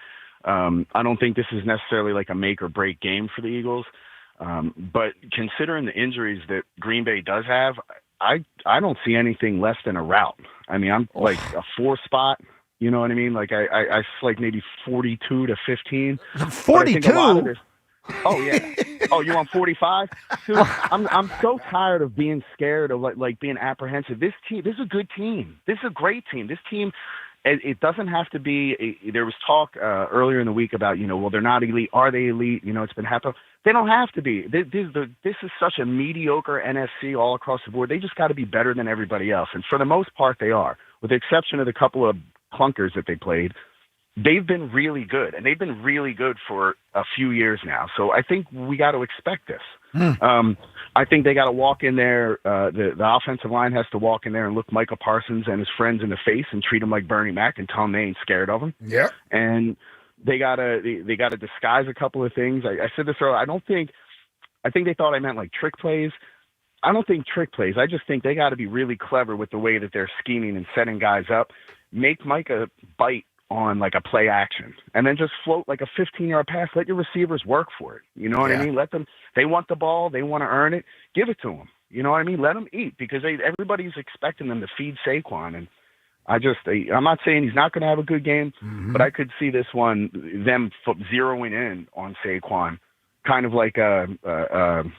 I don't think this is necessarily like a make or break game for the Eagles. But considering the injuries that Green Bay does have, I don't see anything less than a rout. I mean, I'm like a 4 spot. You know what I mean? Like I like maybe 42 to 15. 42. Oh yeah. Oh, you want 45? Dude, I'm so tired of being scared of like being apprehensive. This is a good team. This is a great team. This team, it doesn't have to be. There was talk earlier in the week about well, they're not elite. Are they elite? It's been happening. They don't have to be. This is such a mediocre NFC all across the board. They just got to be better than everybody else, and for the most part, they are, with the exception of the couple of clunkers that they played. They've been really good, and they've been really good for a few years now. So I think we got to expect this. I think they got to walk in there. The offensive line has to walk in there and look Micah Parsons and his friends in the face and treat them like Bernie Mac and tell them they ain't scared of them. Yeah. And they gotta disguise a couple of things. I said this earlier. I think they thought I meant like trick plays. I don't think trick plays. I just think they got to be really clever with the way that they're scheming and setting guys up. Make Micah bite on like a play action and then just float like a 15-yard pass. Let your receivers work for it. You know what I mean? Let them, they want the ball. They want to earn it. Give it to them. You know what I mean? Let them eat because everybody's expecting them to feed Saquon. And I'm not saying he's not going to have a good game, but I could see this one, them zeroing in on Saquon, kind of like the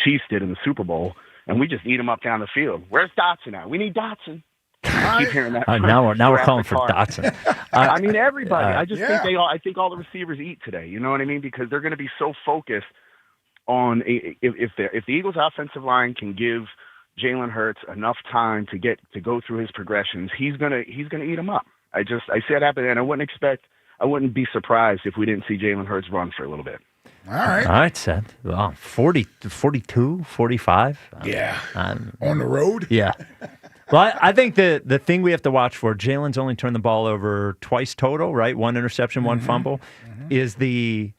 Chiefs did in the Super Bowl. And we just eat them up down the field. Where's Dotson at? We need Dotson. I keep hearing that. Now we're calling for Dotson. I mean, everybody. I just think I think all the receivers eat today. You know what I mean? Because they're going to be so focused on if the Eagles' offensive line can give Jalen Hurts enough time to go through his progressions, he's gonna eat them up. I see it happen, and I wouldn't be surprised if we didn't see Jalen Hurts run for a little bit. All right. All right, Seth. Well, 40, 42, 45. Yeah. On the road? Yeah. Well, I think the thing we have to watch for, Jalen's only turned the ball over twice total, right? 1 interception, 1 fumble, is that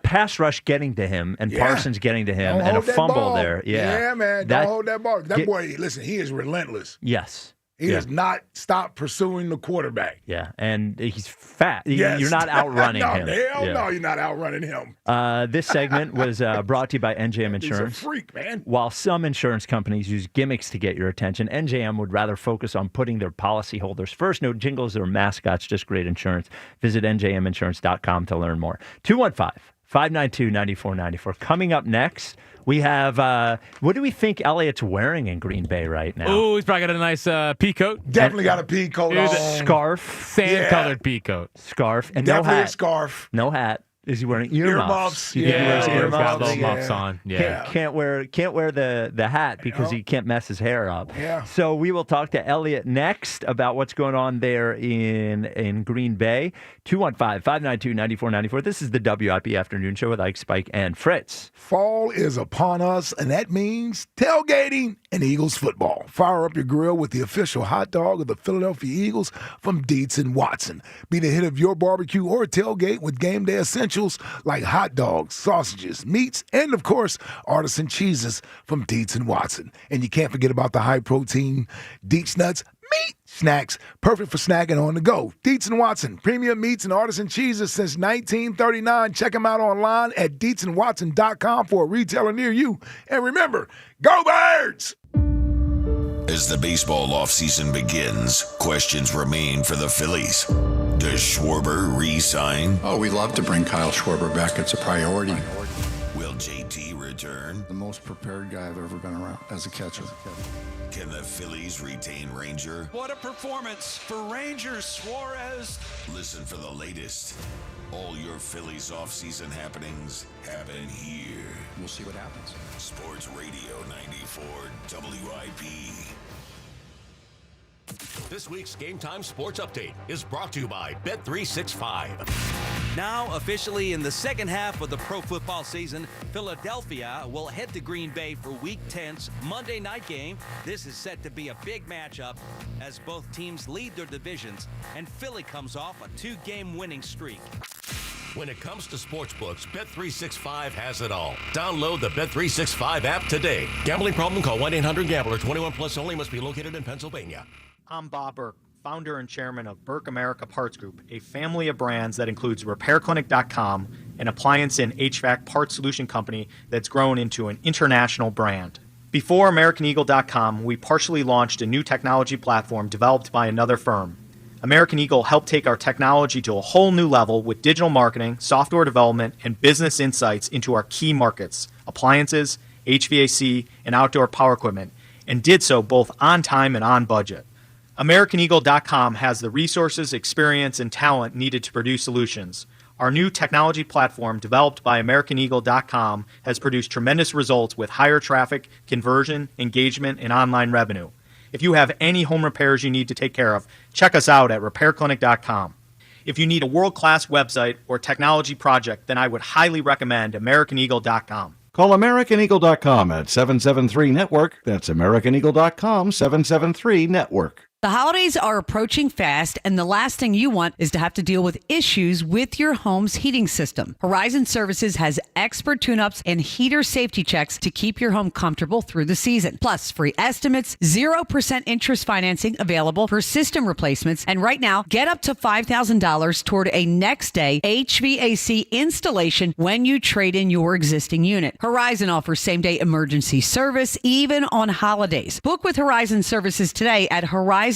pass rush getting to him and Parsons getting to him and a fumble there. Yeah. Yeah, man. Don't hold that ball. That boy, listen, he is relentless. Yes. He does not stop pursuing the quarterback. Yeah, and he's fat. Yes. You're not outrunning him. Hell no, you're not outrunning him. This segment was brought to you by NJM Insurance. He's a freak, man. While some insurance companies use gimmicks to get your attention, NJM would rather focus on putting their policyholders first. No jingles or mascots, just great insurance. Visit njminsurance.com to learn more. 215-592-9494. Coming up next, we have, what do we think Elliott's wearing in Green Bay right now? Oh, he's probably got a nice pea coat. Definitely got a pea coat on. Scarf. Sand-colored pea coat. Scarf. And Definitely no hat. a scarf. No hat. Is he wearing earmuffs? Earmuffs. Yeah, he's got little muffs on. Yeah. Can't wear the hat because he can't mess his hair up. Yeah. So we will talk to Elliott next about what's going on there in Green Bay. 215-592-9494. This is the WIP Afternoon Show with Ike, Spike, and Fritz. Fall is upon us, and that means tailgating and Eagles football. Fire up your grill with the official hot dog of the Philadelphia Eagles from Dietz & Watson. Be the hit of your barbecue or tailgate with game day essentials like hot dogs, sausages, meats, and, of course, artisan cheeses from Dietz & Watson. And you can't forget about the high-protein Dietz Nuts meat snacks, perfect for snacking on the go. Dietz & Watson, premium meats and artisan cheeses since 1939. Check them out online at DietzandWatson.com for a retailer near you. And remember, go Birds! As the baseball offseason begins, questions remain for the Phillies. Does Schwarber re-sign? Oh, we'd love to bring Kyle Schwarber back. It's a priority. Will JT return? The most prepared guy I've ever been around as a catcher. Can the Phillies retain Ranger? What a performance for Rangers, Suarez. Listen for the latest. All your Phillies offseason happenings happen here. We'll see what happens. Sports Radio 94 WIP. This week's Game Time Sports Update is brought to you by Bet365. Now, officially in the second half of the pro football season, Philadelphia will head to Green Bay for Week 10's Monday night game. This is set to be a big matchup as both teams lead their divisions, and Philly comes off a 2-game winning streak. When it comes to sportsbooks, Bet365 has it all. Download the Bet365 app today. Gambling problem? Call 1-800-GAMBLER. 21 plus only. Must be located in Pennsylvania. I'm Bob Burke, founder and chairman of Burke America Parts Group, a family of brands that includes RepairClinic.com, an appliance and HVAC parts solution company that's grown into an international brand. Before AmericanEagle.com, we partially launched a new technology platform developed by another firm. American Eagle helped take our technology to a whole new level with digital marketing, software development, and business insights into our key markets, appliances, HVAC, and outdoor power equipment, and did so both on time and on budget. AmericanEagle.com has the resources, experience, and talent needed to produce solutions. Our new technology platform, developed by AmericanEagle.com, has produced tremendous results with higher traffic, conversion, engagement, and online revenue. If you have any home repairs you need to take care of, check us out at RepairClinic.com. If you need a world-class website or technology project, then I would highly recommend AmericanEagle.com. Call AmericanEagle.com at 773-NETWORK. That's AmericanEagle.com, 773-NETWORK. The holidays are approaching fast, and the last thing you want is to have to deal with issues with your home's heating system. Horizon Services has expert tune-ups and heater safety checks to keep your home comfortable through the season. Plus, free estimates, 0% interest financing available for system replacements, and right now, get up to $5,000 toward a next-day HVAC installation when you trade in your existing unit. Horizon offers same-day emergency service, even on holidays. Book with Horizon Services today at horizonservices.com.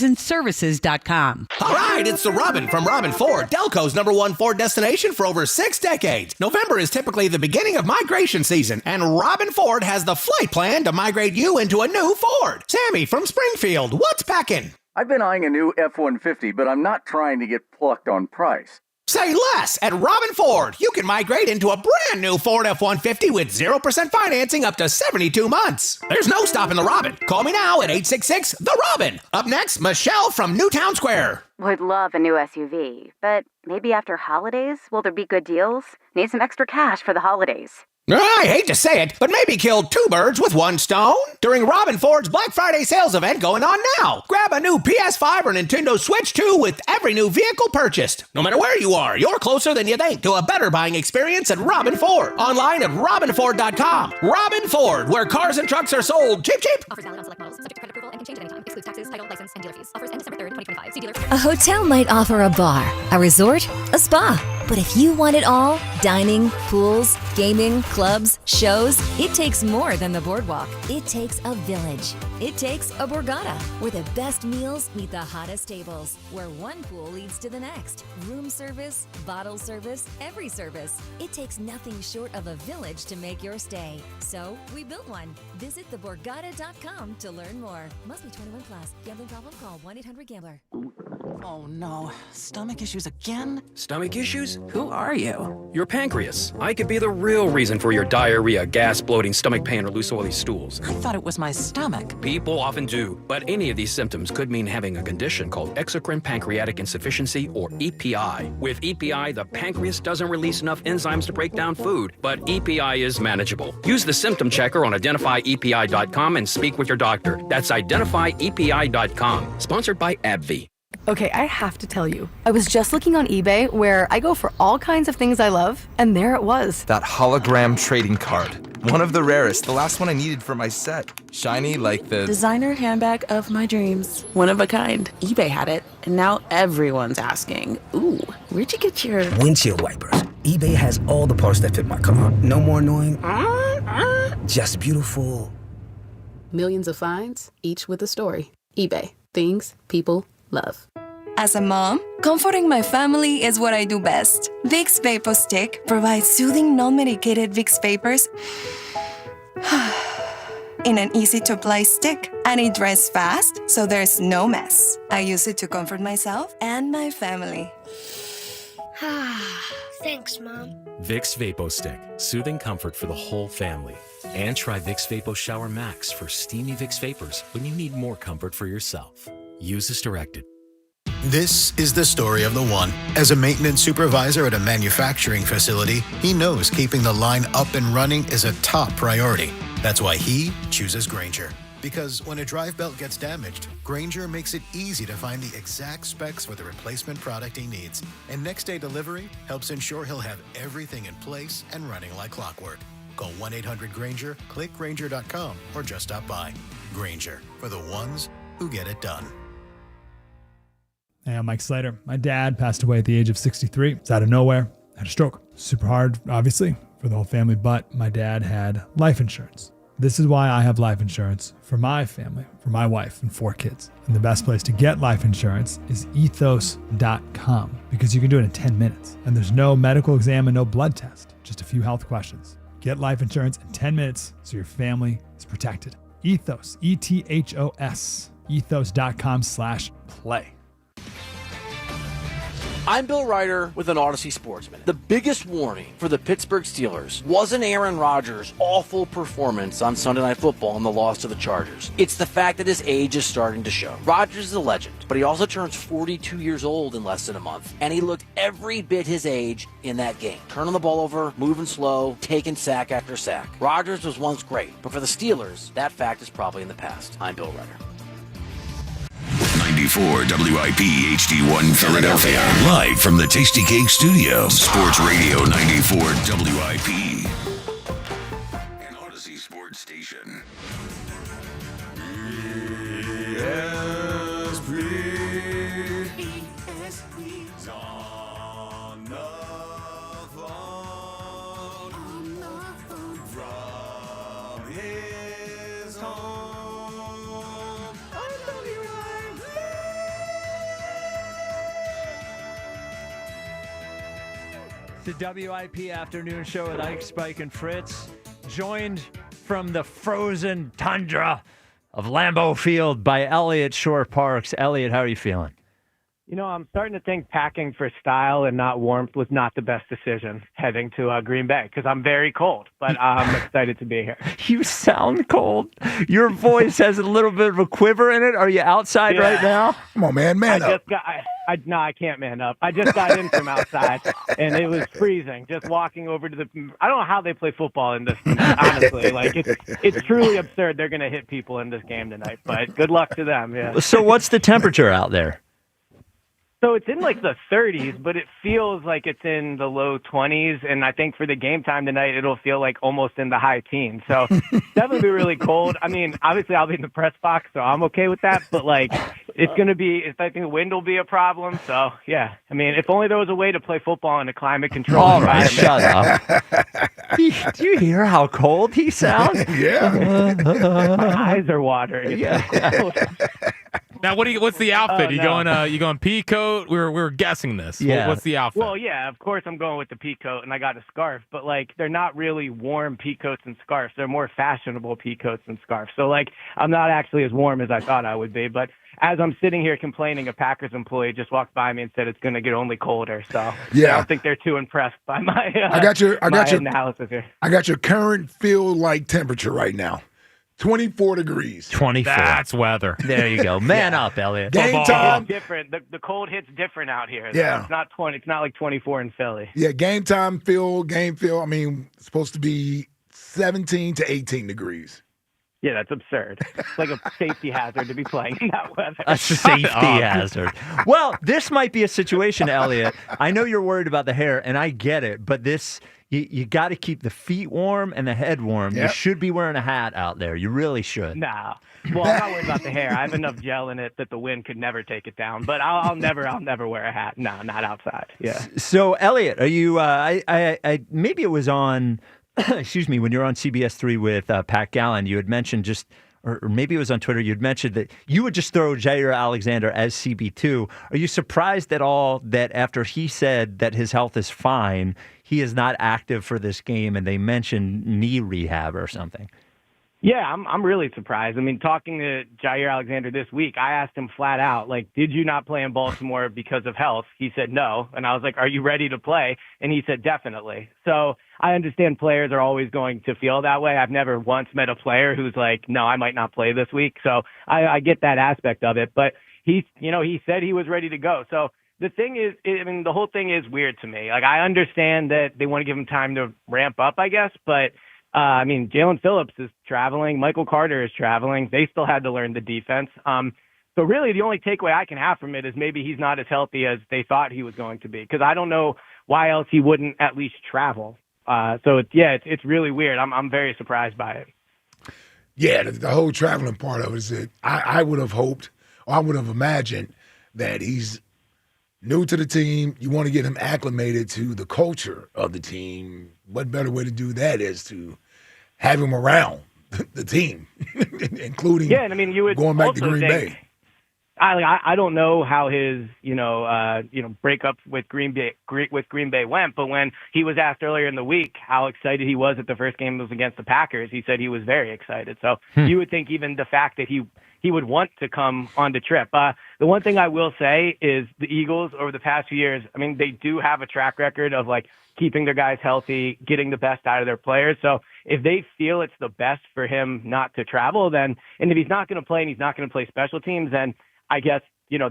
All right, it's the Robin from Robin Ford, Delco's #1 Ford destination for over 6 decades. November is typically the beginning of migration season, and Robin Ford has the flight plan to migrate you into a new Ford. Sammy from Springfield, what's packing? I've been eyeing a new F-150, but I'm not trying to get plucked on price. Say less. At Robin Ford, you can migrate into a brand new Ford F-150 with 0% financing up to 72 months. There's no stopping the Robin. Call me now at 866-THE-ROBIN. Up next, Michelle from Newtown Square. Would love a new SUV, but maybe after holidays, will there be good deals? Need some extra cash for the holidays. I hate to say it, but maybe kill 2 birds with 1 stone during Robin Ford's Black Friday sales event going on now. Grab a new PS5 or Nintendo Switch 2 with every new vehicle purchased. No matter where you are, you're closer than you think to a better buying experience at Robin Ford. Online at robinford.com. Robin Ford, where cars and trucks are sold cheap. Offers valid on select models, subject to credit approval and can change at any time. Includes taxes, title, license, and dealer fees. Offers end December 3rd, 2025. See dealer. A hotel might offer a bar, a resort, a spa. But if you want it all, dining, pools, gaming, clubs, shows, it takes more than the boardwalk. It takes a village. It takes a Borgata, where the best meals meet the hottest tables, where one pool leads to the next. Room service, bottle service, every service. It takes nothing short of a village to make your stay. So we built one. Visit theborgata.com to learn more. Must be 21 plus. Gambling problem? Call 1-800-GAMBLER. Oh no, stomach issues again? Stomach issues? Who are you? Your pancreas. I could be the real reason for your diarrhea, gas, bloating, stomach pain, or loose oily stools. I thought it was my stomach. People often do, but any of these symptoms could mean having a condition called exocrine pancreatic insufficiency, or EPI. With EPI, the pancreas doesn't release enough enzymes to break down food, but EPI is manageable. Use the symptom checker on identifyepi.com and speak with your doctor. That's identifyepi.com. Sponsored by AbbVie. Okay, I have to tell you, I was just looking on eBay where I go for all kinds of things I love, and there it was. That hologram trading card. One of the rarest, the last one I needed for my set. Shiny like the Designer handbag of my dreams. One of a kind. eBay had it, and now everyone's asking, ooh, where'd you get your windshield wipers? eBay has all the parts that fit my car. No more annoying, just beautiful. Millions of finds, each with a story. eBay. Things people love. As a mom, comforting my family is what I do best. Vicks Vapor Stick provides soothing, non-medicated Vicks Vapors in an easy-to-apply stick, and it dries fast, so there's no mess. I use it to comfort myself and my family. Thanks, Mom. Vicks Vapor Stick, soothing comfort for the whole family. And try Vicks Vapor Shower Max for steamy Vicks Vapors when you need more comfort for yourself. Use as directed. This is the story of the one. As a maintenance supervisor at a manufacturing facility, he knows keeping the line up and running is a top priority. That's why he chooses Grainger. Because when a drive belt gets damaged, Grainger makes it easy to find the exact specs for the replacement product he needs. And next day delivery helps ensure he'll have everything in place and running like clockwork. Call 1-800-GRAINGER, click Grainger.com, or just stop by. Grainger, for the ones who get it done. Hey, I'm Mike Slater. My dad passed away at the age of 63. It's out of nowhere. Had a stroke. Super hard, obviously, for the whole family, but my dad had life insurance. This is why I have life insurance for my family, for my wife and 4 kids. And the best place to get life insurance is ethos.com, because you can do it in 10 minutes. And there's no medical exam and no blood test, just a few health questions. Get life insurance in 10 minutes so your family is protected. Ethos, ETHOS, ethos.com/play. I'm Bill Ryder with an Odyssey Sports Minute. The biggest warning for the Pittsburgh Steelers wasn't Aaron Rodgers' awful performance on Sunday Night Football and the loss to the Chargers. It's the fact that his age is starting to show. Rodgers is a legend, but he also turns 42 years old in less than a month, and he looked every bit his age in that game. Turning the ball over, moving slow, taking sack after sack. Rodgers was once great, but for the Steelers, that fact is probably in the past. I'm Bill Ryder. 94 WIP HD1 Philadelphia. Live from the Tasty Cake Studio. Sports Radio 94 WIP. An Odyssey Sports Station. ESP's on the phone. From his home. The WIP Afternoon Show with Ike, Spike, and Fritz, joined from the frozen tundra of Lambeau Field by Elliot Shore Parks. Elliot, how are you feeling? You know, I'm starting to think packing for style and not warmth was not the best decision heading to Green Bay because I'm very cold, but I'm excited to be here. You sound cold. Your voice has a little bit of a quiver in it. Are you outside right now? Come on, man up. No, I can't man up. I just got in from outside, and it was freezing. Just walking over to I don't know how they play football in this, honestly. Like, it's truly absurd. They're going to hit people in this game tonight, but good luck to them, yeah. So what's the temperature out there? So it's in like the 30s, but it feels like it's in the low 20s. And I think for the game time tonight, it'll feel like almost in the high teens. So definitely be really cold. I mean, obviously I'll be in the press box, so I'm okay with that. But like, it's going to be, I think the wind will be a problem. So yeah, I mean, if only there was a way to play football in a climate controlled All right, environment. shut up. Do you hear how cold he sounds? Yeah. My eyes are watering. It's so cold. Now, what's the outfit? Oh, You going pea coat? We were guessing this. Yeah. What's the outfit? Well, yeah, of course I'm going with the pea coat, and I got a scarf. But like, they're not really warm pea coats and scarves. They're more fashionable pea coats and scarves. So like, I'm not actually as warm as I thought I would be. But as I'm sitting here complaining, a Packers employee just walked by me and said it's going to get only colder. So Yeah. I don't think they're too impressed by my I got your analysis here. I got your current feel-like temperature right now. 24 degrees. 24. That's weather. There you go. Man up, Elliot. Game time. It's different. The cold hits different out here. Yeah. It's not 20. It's not like 24 in Philly. Yeah, game feel. I mean, it's supposed to be 17 to 18 degrees. Yeah, that's absurd. It's like a safety hazard to be playing in that weather. A safety hazard. Well, this might be a situation, Elliot. I know you're worried about the hair, and I get it, but this, you got to keep the feet warm and the head warm. Yep. You should be wearing a hat out there. You really should. No. Well, I'm not worried about the hair. I have enough gel in it that the wind could never take it down. But I'll never wear a hat. No, not outside. Yeah. So, Elliot, are you? I maybe it was on. Excuse me, when you were on CBS3 with Pat Gallen, you had mentioned or maybe it was on Twitter, you'd mentioned that you would just throw Jair Alexander as CB2. Are you surprised at all that after he said that his health is fine, he is not active for this game and they mentioned knee rehab or something? Yeah, I'm really surprised. I mean, talking to Jair Alexander this week, I asked him flat out, like, did you not play in Baltimore because of health? He said no. And I was like, are you ready to play? And he said, definitely. So I understand players are always going to feel that way. I've never once met a player who's like, no, I might not play this week. So I get that aspect of it. But he said he was ready to go. So the thing is, I mean, the whole thing is weird to me. Like, I understand that they want to give him time to ramp up, I guess, but I mean, Jaylen Phillips is traveling. Michael Carter is traveling. They still had to learn the defense. So really the only takeaway I can have from it is maybe he's not as healthy as they thought he was going to be, because I don't know why else he wouldn't at least travel. So it's really weird. I'm very surprised by it. Yeah, the whole traveling part of it is that I would have hoped, or I would have imagined that he's new to the team. You want to get him acclimated to the culture of the team. What better way to do that is to have him around the team, including and I mean, you would going back to also Green think, Bay. I don't know how his breakup with Green Bay went, but when he was asked earlier in the week how excited he was at the first game was against the Packers, he said he was very excited. So you would think even the fact that he would want to come on the trip. The one thing I will say is the Eagles over the past few years, I mean, they do have a track record of like keeping their guys healthy, getting the best out of their players. So if they feel it's the best for him not to travel, then, and if he's not going to play and he's not going to play special teams, then I guess,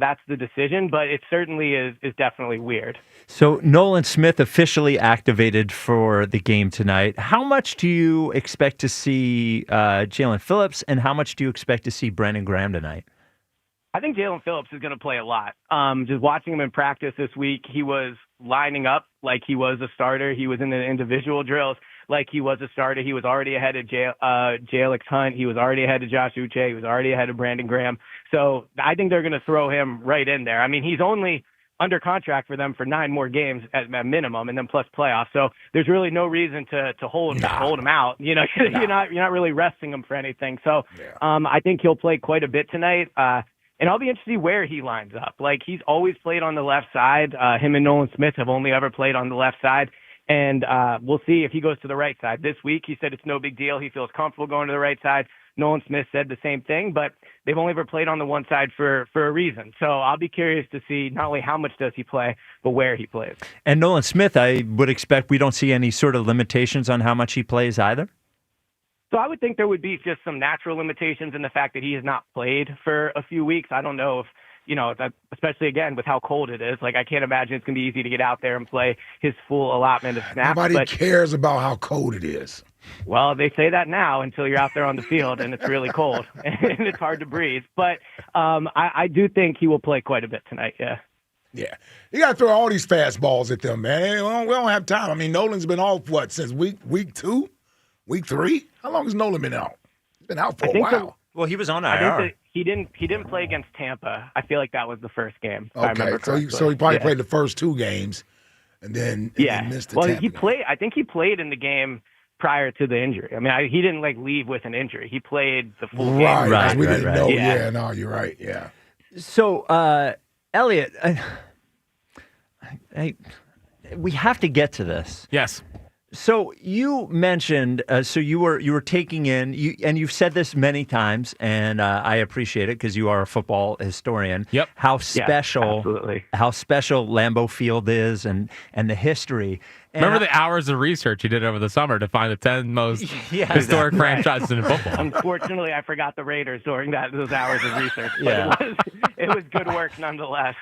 that's the decision, but it certainly is definitely weird. So Nolan Smith officially activated for the game tonight. How much do you expect to see Jaylen Phillips, and how much do you expect to see Brandon Graham tonight? I think Jaylen Phillips is going to play a lot. Just watching him in practice this week, he was lining up like he was a starter. He was in the individual drills like he was a starter. He was already ahead of Alex Hunt. He was already ahead of Josh Uche. He was already ahead of Brandon Graham. So I think they're going to throw him right in there. I mean, he's only under contract for them for 9 more games at minimum, and then plus playoffs. So there's really no reason to hold him out. You're not really resting him for anything. So I think he'll play quite a bit tonight. And I'll be interested to see where he lines up. Like, he's always played on the left side. Him and Nolan Smith have only ever played on the left side. And we'll see if he goes to the right side. This week, he said it's no big deal. He feels comfortable going to the right side. Nolan Smith said the same thing, but they've only ever played on the one side for a reason. So I'll be curious to see not only how much does he play, but where he plays. And Nolan Smith, I would expect we don't see any sort of limitations on how much he plays either? So I would think there would be just some natural limitations in the fact that he has not played for a few weeks. I don't know if, that, especially again with how cold it is, like I can't imagine it's going to be easy to get out there and play his full allotment of snaps. Nobody cares about how cold it is. Well, they say that now until you're out there on the field and it's really cold and it's hard to breathe. But I do think he will play quite a bit tonight, yeah. Yeah. You got to throw all these fastballs at them, man. We don't have time. I mean, Nolan's been off, since week 2? Week 3? How long has Nolan been out? He's been out for a while. Well, he was on I IR. think that he didn't play against Tampa. I feel like that was the first game. If I Okay, remember correctly. so he probably played the first 2 games and then missed the Tampa he game. played. I think he played in the game prior to the injury. I mean, he didn't leave with an injury. He played the full game. Right. We didn't know. Yeah. Yeah, no, you're right. Yeah. So, Elliot, we have to get to this. Yes. So you mentioned, so you were taking in, and you've said this many times, and I appreciate it because you are a football historian. Yep. How special Lambeau Field is, and the history. And Remember the hours of research you did over the summer to find the 10 most historic franchises in football. Unfortunately, I forgot the Raiders during those hours of research. But it was good work nonetheless.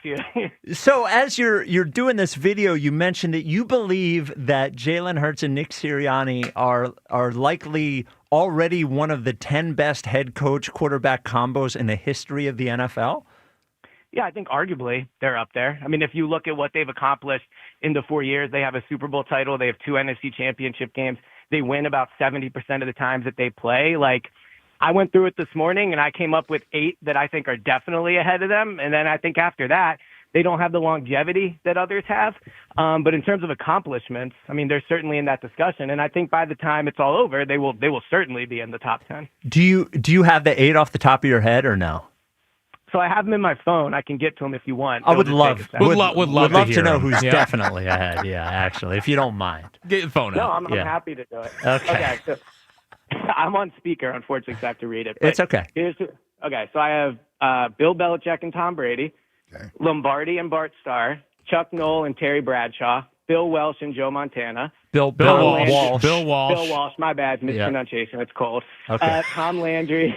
So as you're doing this video, you mentioned that you believe that Jalen Hurts and Nick Sirianni are likely already one of the 10 best head coach quarterback combos in the history of the NFL. Yeah, I think arguably they're up there. I mean, if you look at what they've accomplished in the 4 years, they have a Super Bowl title. They have 2 NFC championship games. They win about 70% of the times that they play. I went through it this morning, and I came up with 8 that I think are definitely ahead of them. And then I think after that, they don't have the longevity that others have. But in terms of accomplishments, I mean, they're certainly in that discussion. And I think by the time it's all over, they will certainly be in the top 10. Do you have the 8 off the top of your head or no? So I have them in my phone. I can get to them if you want. I would love to know who's Yeah. definitely ahead. Yeah, actually, if you don't mind. Get your phone No, out. I'm happy to do it. Okay. So I'm on speaker, unfortunately, so I have to read it. But It's okay. So I have Bill Belichick and Tom Brady, Lombardi and Bart Starr, Chuck Noll and Terry Bradshaw, Bill Welsh and Joe Montana. Bill Walsh. My bad. Mispronunciation. It's cold. Okay. Tom Landry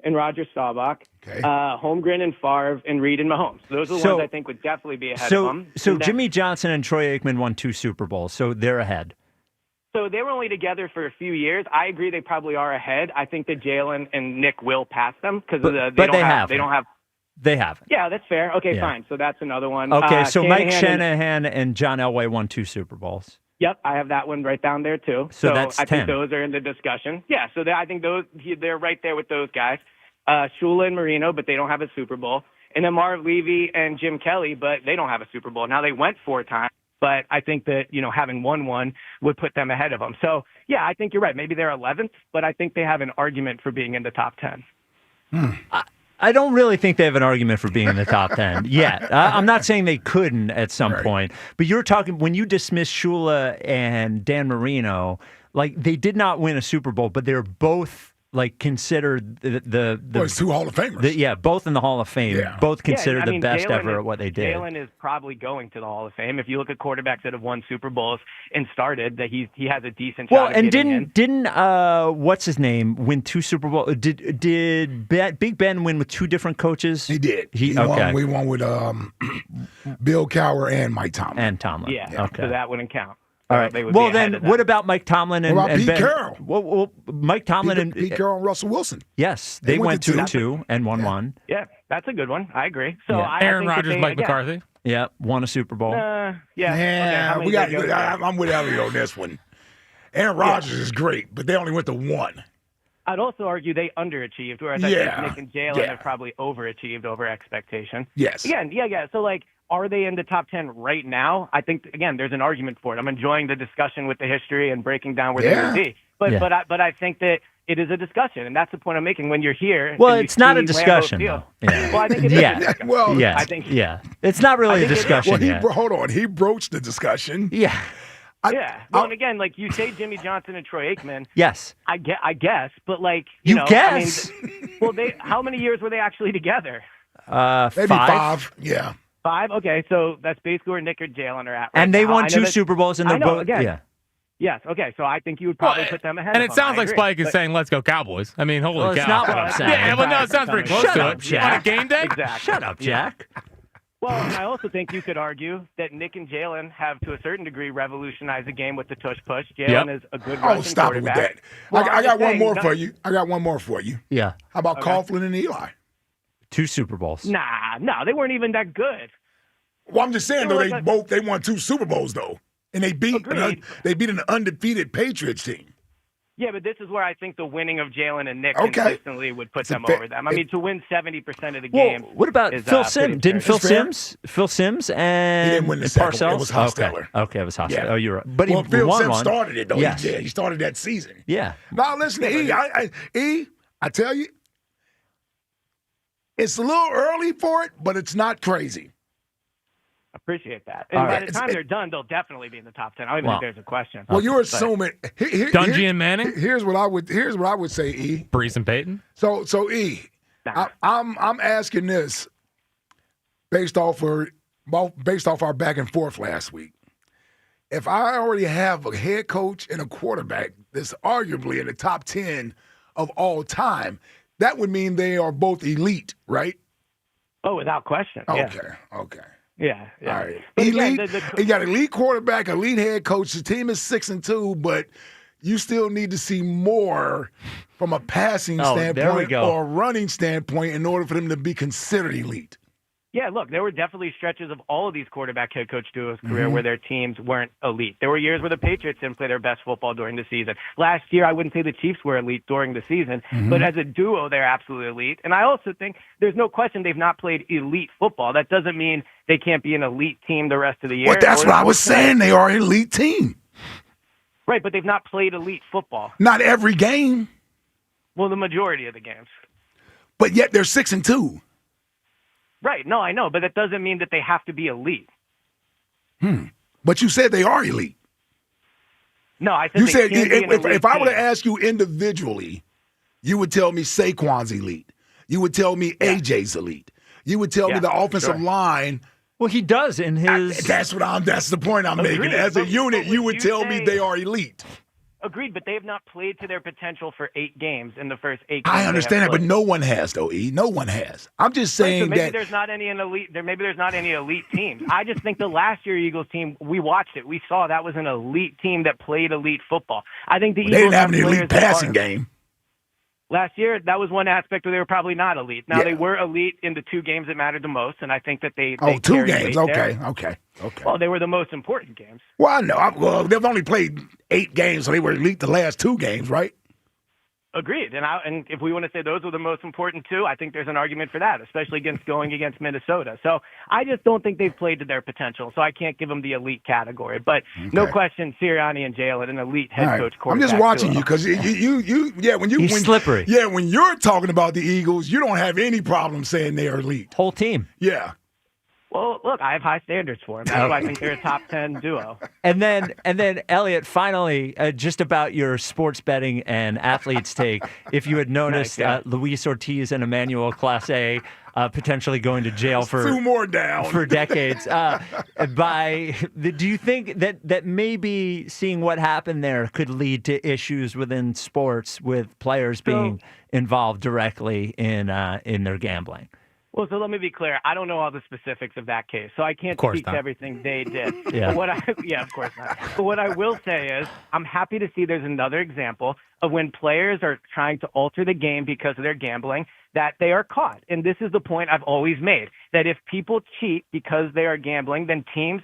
and Roger Staubach. Holmgren and Favre and Reed and Mahomes. Those are the ones I think would definitely be ahead of them. So Jimmy Johnson and Troy Aikman won 2 Super Bowls, so they're ahead. So they were only together for a few years. I agree they probably are ahead. I think that Jalen and Nick will pass them because they don't have. They haven't. Yeah, that's fair. Okay, fine. So that's another one. Okay, so Mike Shanahan and John Elway won 2 Super Bowls. Yep, I have that one right down there too. So that's I 10. think those are in the discussion. Yeah, so I think they're right there with those guys. Shula and Marino, but they don't have a Super Bowl. And then Marv Levy and Jim Kelly, but they don't have a Super Bowl. Now they went 4 times, but I think that, having won one would put them ahead of them. So, yeah, I think you're right. Maybe they're 11th, but I think they have an argument for being in the top 10. I don't really think they have an argument for being in the top 10 yet. I'm not saying they couldn't at some point, but you're talking when you dismiss Shula and Dan Marino, they did not win a Super Bowl, but they're both considered the it's 2 Hall of Famers. Both in the Hall of Fame. Yeah. Both considered the best Jalen ever at what they did. Jalen is probably going to the Hall of Fame. If you look at quarterbacks that have won Super Bowls and started, that he has a decent shot. Well, and didn't what's his name win 2 Super Bowls? Did Big Ben win with 2 different coaches? He did. We won with Bill Cowher and Mike Tomlin. Yeah. Okay. So that wouldn't count. All right. Well, then, what about Mike Tomlin and Pete Ben? Carroll? Well, Mike Tomlin Pete Carroll and Russell Wilson. Yes, they went 2-2 and won 1. Yeah, that's a good one. I agree. So Aaron Rodgers, Mike McCarthy. Yeah, won a Super Bowl. We got. I'm with Elliot on this one. Aaron Rodgers is great, but they only went to 1. I'd also argue they underachieved, whereas I think Nick and Jalen have probably overachieved over expectation. Yes. Again, So are they in the top 10 right now? I think, again, there's an argument for it. I'm enjoying the discussion with the history and breaking down where they would be. But I think that it is a discussion, and that's the point I'm making. When you're here, well, it's not a discussion, though. Yeah. Well, I think it is a discussion. Well, it's not really a discussion. Hold on, he broached the discussion. Yeah. Well, and again, you say Jimmy Johnson and Troy Aikman. Yes. I guess, but you know, guess. How many years were they actually together? Maybe 5. Yeah. 5? Okay, so that's basically where Nick or Jalen are at. And they won 2 Super Bowls in the boat. Yeah. Yes, okay, so I think you would probably put them ahead and of them. it sounds like Spike is saying, let's go Cowboys. I mean, holy cow. It's not what I'm saying. Yeah, well, no, it sounds pretty close to it. Jack. On a game day? Exactly. Shut up, Jack. Well, and I also think you could argue that Nick and Jalen have, to a certain degree, revolutionized the game with the tush push. Jalen is a good rushing stop it with that. Well, I got one more for you. Yeah. How about Coughlin and Eli? 2 Super Bowls. Nah, they weren't even that good. Well, I'm just saying, though, they won 2 Super Bowls, though. And they beat an undefeated Patriots team. Yeah, but this is where I think the winning of Jaylen and Nick consistently would put them over them. I mean, to win 70% of the game. What about Phil Simms? Didn't Phil Simms and he didn't win the second. Parcells? It was Hostetler. Okay, it was Hostetler. Yeah. Oh, you're right. But Phil won Simms one. started it, though. Yes. He started that season. Yeah. Now, listen to E. I tell you, it's a little early for it, but it's not crazy. Appreciate that. And by the time they're done, they'll definitely be in the top 10. I don't even think there's a question. Well, you're assuming Dungy and Manning. Here's what I would say, E. Brees and Peyton. So E, I'm asking this based off our back and forth last week. If I already have a head coach and a quarterback that's arguably in the top 10 of all time, that would mean they are both elite, right? Oh, without question. Okay. Yeah. All right. But Elite. again, You got elite quarterback, elite head coach. The team is 6-2, but you still need to see more from a passing standpoint or a running standpoint in order for them to be considered elite. Yeah, look, there were definitely stretches of all of these quarterback head coach duos' career where their teams weren't elite. There were years where the Patriots didn't play their best football during the season. Last year, I wouldn't say the Chiefs were elite during the season, but as a duo, they're absolutely elite. And I also think there's no question they've not played elite football. That doesn't mean they can't be an elite team the rest of the year. Well, that's what I was saying. They are an elite team. Right, but they've not played elite football. Not every game. Well, the majority of the games. But yet they're 6-2. Right. No, I know, but that doesn't mean that they have to be elite. But you said they are elite. No, I said you they said can be an elite if I were to team. ask you individually, you would tell me Saquon's elite. You would tell me AJ's elite. You would tell me the offensive line. Well, he does in his. That's the point I'm making. As a unit, you would tell me they are elite. Agreed, but they have not played to their potential for 8 games in the first 8 games. I understand that, but no one has, though, E. No one has. I'm just saying maybe that there's not any elite. Maybe there's not any elite teams. I just think the last year Eagles team, we watched it. We saw that was an elite team that played elite football. I think the Eagles they didn't have an players elite passing game. Last year, that was one aspect where they were probably not elite. Now, they were elite in the 2 games that mattered the most, and I think that they 2 games. Okay. Well, they were the most important games. Well, I know. Well, they've only played 8 games, so they were elite the last 2 games, right? Agreed. And if we want to say those were the most important 2, I think there's an argument for that, especially going against Minnesota. So I just don't think they've played to their potential, so I can't give them the elite category. But no question, Sirianni and Jaylen, an elite head coach quarterback. I'm just watching you because he's slippery. Yeah, when you're talking about the Eagles, you don't have any problem saying they are elite. Whole team. Yeah. Well, look, I have high standards for them. That's why I think they're a top 10 duo. And then, Elliot, finally, just about your sports betting and athletes take. If you had noticed, Luis Ortiz and Emmanuel Clase potentially going to jail for 2 more down for decades. Do you think that maybe seeing what happened there could lead to issues within sports with players being involved directly in their gambling? Well, so let me be clear. I don't know all the specifics of that case, so I can't speak to everything they did. Yeah. But of course not. But what I will say is I'm happy to see there's another example of when players are trying to alter the game because of their gambling, that they are caught. And this is the point I've always made, that if people cheat because they are gambling, then teams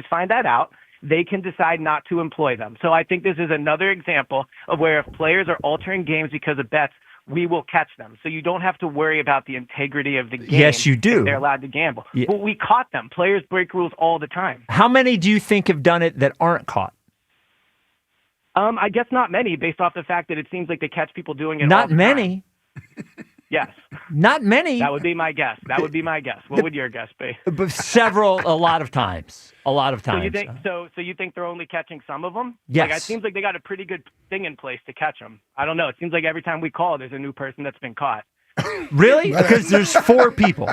find that out, they can decide not to employ them. So I think this is another example of where if players are altering games because of bets, we will catch them. So you don't have to worry about the integrity of the game. Yes, you do. If they're allowed to gamble. Yeah. But we caught them. Players break rules all the time. How many do you think have done it that aren't caught? I guess not many, based off the fact that it seems like they catch people doing it Not all the many. time. Yes. Not many. That would be my guess. What would your guess be? But a lot of times. So you think so you think they're only catching some of them? Yes. Like, it seems like they got a pretty good thing in place to catch them. I don't know. It seems like every time we call, there's a new person that's been caught. Really? Because there's 4 people.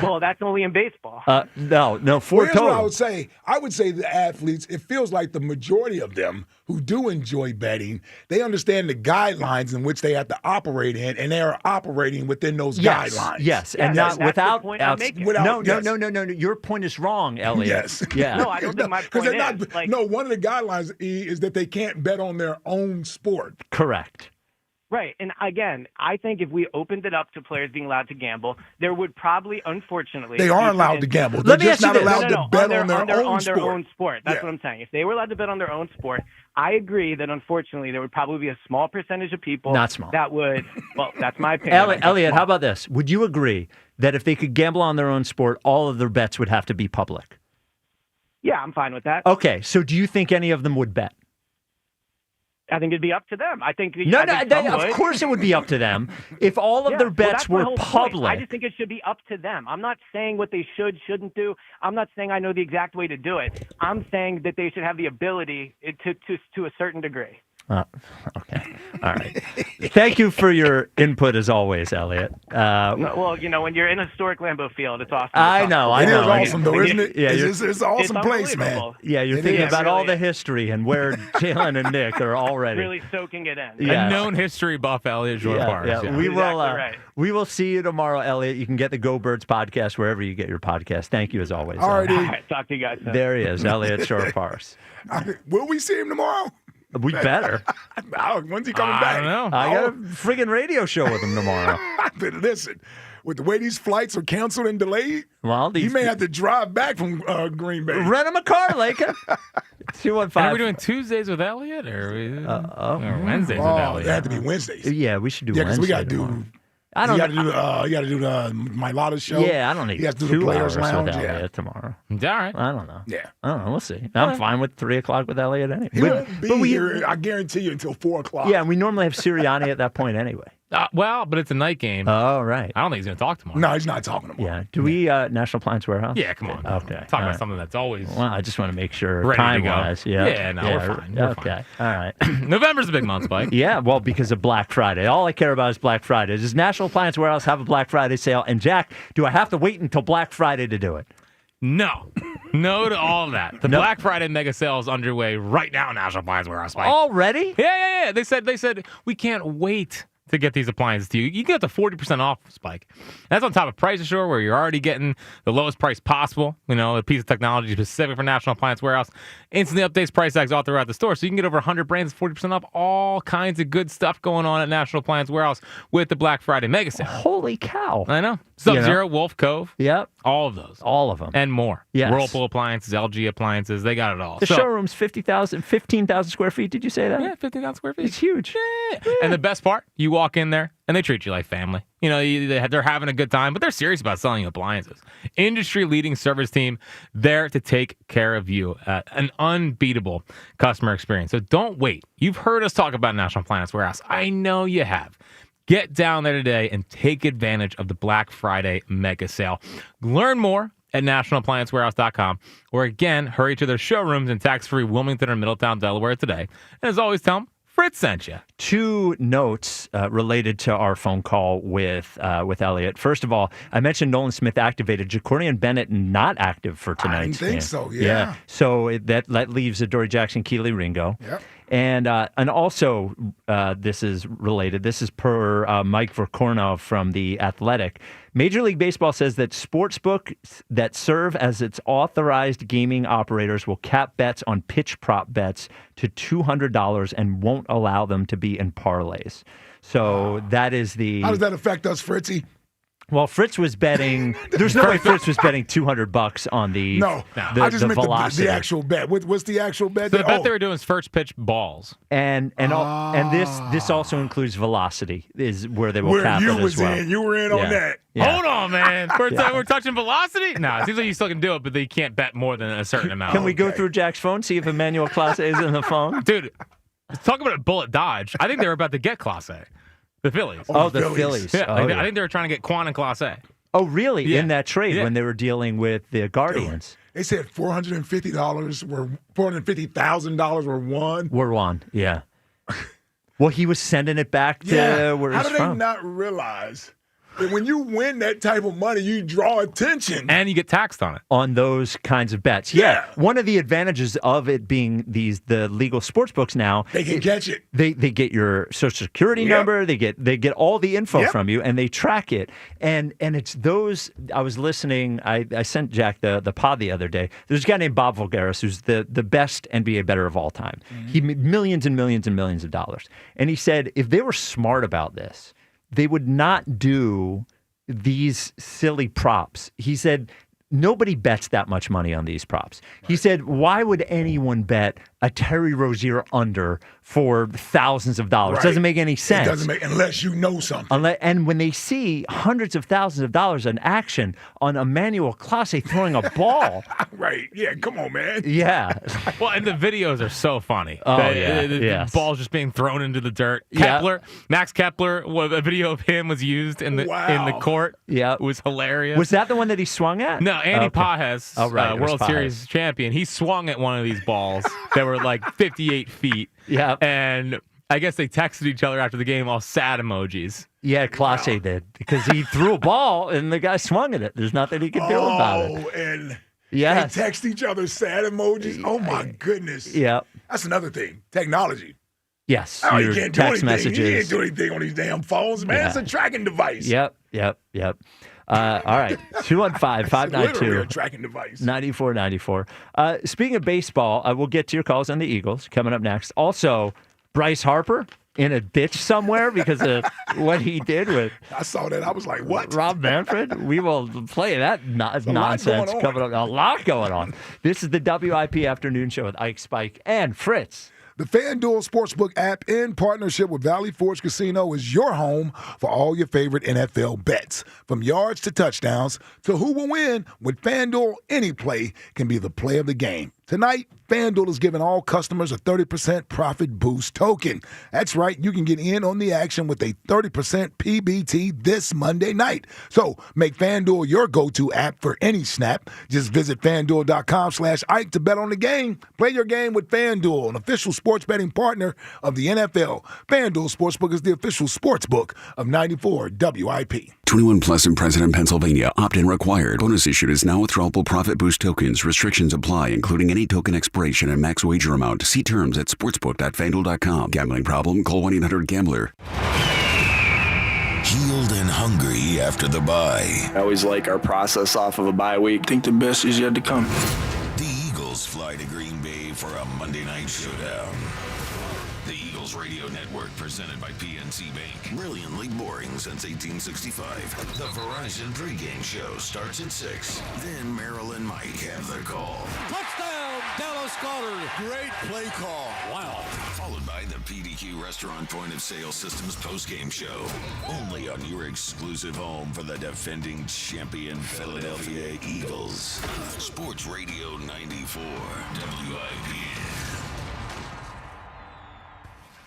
Well, that's only in baseball. No, 4 here's total. what I would say. I would say the athletes, it feels like the majority of them who do enjoy betting, they understand the guidelines in which they have to operate in, and they are operating within those guidelines. Yes, and not without. No. Yes. Your point is wrong, Elliot. Yes. Yeah. No, I don't think my point is. One of the guidelines is that they can't bet on their own sport. Correct. Right. And again, I think if we opened it up to players being allowed to gamble, there would probably, unfortunately, they are allowed to gamble. They're just not allowed to bet on their own sport. That's what I'm saying. If they were allowed to bet on their own sport, I agree that unfortunately there would probably be a small percentage of people not small that would. Well, that's my opinion. Elliot, how about this? Would you agree that if they could gamble on their own sport, all of their bets would have to be public? Yeah, I'm fine with that. Okay, so do you think any of them would bet? I think it'd be up to them. I think of course it would be up to them. If all of their bets were public. I just think it should be up to them. I'm not saying what they shouldn't do. I'm not saying I know the exact way to do it. I'm saying that they should have the ability to a certain degree. Okay. All right. Thank you for your input as always, Elliot. Well, when you're in historic Lambeau Field, it's awesome. I know. It is awesome, though, isn't it? Yeah, it's an awesome place, man. Yeah, you're thinking about all the history and where Jaylen and Nick are already. Really soaking it in. A known history buff, Elliot Jorpars. Yeah. We will see you tomorrow, Elliot. You can get the Go Birds podcast wherever you get your podcast. Thank you as always. All right, talk to you guys soon. There he is, Elliot Jorpars. Will we see him tomorrow? We better. When's he coming back? I don't know. I got a friggin' radio show with him tomorrow. But listen, with the way these flights are canceled and delayed, he may have to drive back from Green Bay. Rent him a car, Laker. 215. Are we doing Tuesdays with Elliot or Wednesdays with Elliot? It had to be Wednesdays. Yeah, we should do Wednesday. Wednesday. Yeah, because we got to do. You got to do the My Lotta show. Yeah, I don't need 2 hours with Elliot tomorrow. All right. I don't know. Yeah. I don't know. We'll see. I'm fine with 3 o'clock with Elliot anyway. He won't be here, I guarantee you, until 4 o'clock. Yeah, and we normally have Sirianni at that point anyway. But it's a night game. Oh, right. I don't think he's going to talk tomorrow. No, he's not talking tomorrow. Yeah. Do we National Appliance Warehouse? Yeah, come on. Okay. Talk about something that's always Well, I just want to make sure ready time-wise. to go. Yeah. We're fine. We're okay. fine. All right. November's a big month, Spike. Yeah, well, because of Black Friday. All I care about is Black Friday. Does National Appliance Warehouse have a Black Friday sale? And Jack, do I have to wait until Black Friday to do it? No. No to all of that. The Black Friday mega sale is underway right now, National Appliance Warehouse. Spike. Already? Yeah. They said we can't wait to get these appliances to you. You can get to 40% off, Spike. That's on top of Price Assure, where you're already getting the lowest price possible. A piece of technology specific for National Appliance Warehouse. Instantly updates price tags all throughout the store, so you can get over 100 brands, 40% off. All kinds of good stuff going on at National Appliance Warehouse with the Black Friday mega sale. Holy cow. I know. Sub-Zero, Wolf Cove. Yep. All of those. All of them. And more. Yes. Whirlpool appliances, LG appliances, they got it all. The showroom's 15,000 square feet. Did you say that? Yeah, 15,000 square feet. It's huge. Yeah. And the best part, you walk in there and they treat you like family. They're having a good time, but they're serious about selling you appliances. Industry-leading service team there to take care of you. An unbeatable customer experience. So don't wait. You've heard us talk about National Appliance Warehouse. I know you have. Get down there today and take advantage of the Black Friday mega sale. Learn more at nationalappliancewarehouse.com, or again, hurry to their showrooms in tax-free Wilmington or Middletown, Delaware today. And as always, tell them Fritz sent you. 2 notes related to our phone call with Elliot. First of all, I mentioned Nolan Smith activated. Jacorian Bennett not active for tonight's game. I didn't think so, yeah. So that leaves Adoree Jackson, Keely Ringo. Yep. And also, this is related. This is per Mike Verkornov from The Athletic. Major League Baseball says that sportsbooks that serve as its authorized gaming operators will cap bets on pitch prop bets to $200 and won't allow them to be in parlays. So that is the... How does that affect us, Fritzy? Well, Fritz was betting. There's no way Fritz was betting $200 on the I just meant velocity. the actual bet. What's the actual bet? So the bet they were doing is first pitch balls, and this also includes velocity is where they will cap it as well. You were in on that. Yeah. Hold on, man. We're touching velocity? No, it seems like you still can do it, but you can't bet more than a certain amount. Can we go through Jack's phone, see if Emmanuel Clase is in the phone? Dude, talk about a bullet dodge. I think they were about to get Clase. The Phillies. Oh, the Phillies. Yeah, I think they were trying to get Quan and Clase. Oh, really? In that trade when they were dealing with the Guardians. Dude, they said $450,000 were won. Were won, Well, he was sending it back to where he's from. How do they not realize And when you win that type of money, you draw attention. And you get taxed on it. On those kinds of bets. Yeah. One of the advantages of it being the legal sports books now. They can catch it. They get your social security number. They get all the info from you, and they track it. And it's those. I was listening. I sent Jack the pod the other day. There's a guy named Bob Voulgaris who's the best NBA bettor of all time. Mm-hmm. He made millions and millions and millions of dollars. And he said if they were smart about this, they would not do these silly props. He said nobody bets that much money on these props. Right. He said, why would anyone bet a Terry Rozier under for thousands of dollars? Right. Doesn't make any sense. It doesn't make, unless you know something. And when they see hundreds of thousands of dollars in action on Emmanuel Clase throwing a ball. Right. Yeah, come on, man. Yeah. Well, and the videos are so funny. Oh, the ball's just being thrown into the dirt. Kepler, Max Kepler, a video of him was used in the court. Yeah. It was hilarious. Was that the one that he swung at? No, Andy Pajes, World Series champion. He swung at one of these balls that were like 58 feet. Yeah. And I guess they texted each other after the game all sad emojis. Yeah, Clase did. Because he threw a ball and the guy swung at it. There's nothing he could do about it. And yes. they text each other sad emojis. Oh, my goodness. Yeah. That's another thing. Technology. Yes. Oh, your you can't do text anything. messages. You can't do anything on these damn phones, man. It's a tracking device. Yep. All right, 215-592. Tracking device. 9494. Speaking of baseball, I will get to your calls on the Eagles coming up next. Also, Bryce Harper in a ditch somewhere because of what he did with. I saw that. I was like, what? Rob Manfred. We will play that nonsense coming up. A lot going on. This is the WIP Afternoon Show with Ike, Spike, and Fritz. The FanDuel Sportsbook app, in partnership with Valley Forge Casino, is your home for all your favorite NFL bets. From yards to touchdowns to who will win, with FanDuel, any play can be the play of the game. Tonight, FanDuel is giving all customers a 30% profit boost token. That's right, you can get in on the action with a 30% PBT this Monday night. So make FanDuel your go-to app for any snap. Just visit FanDuel.com/Ike to bet on the game. Play your game with FanDuel, an official sports betting partner of the NFL. FanDuel Sportsbook is the official sportsbook of 94 WIP. 21 plus and present in Pennsylvania. Opt-in required. Bonus issued is now withdrawable profit boost tokens. Restrictions apply, including any token expiration and max wager amount. See terms at sportsbook.fanduel.com. Gambling problem? Call 1-800-GAMBLER. Healed and hungry after the bye. I always like our process off of a bye week. I think the best is yet to come. The Eagles fly to Green Bay for a Monday night showdown. The Eagles Radio Network, presented by PNC Bank. Brilliantly boring since 1865. The Verizon pregame show starts at 6. Then Merrill and Mike have their call. Touchdown, Dallas Goedert. Great play call. Wow. Followed by the PDQ Restaurant Point of Sale Systems postgame show. Only on your exclusive home for the defending champion Philadelphia Eagles. Sports Radio 94 WIP.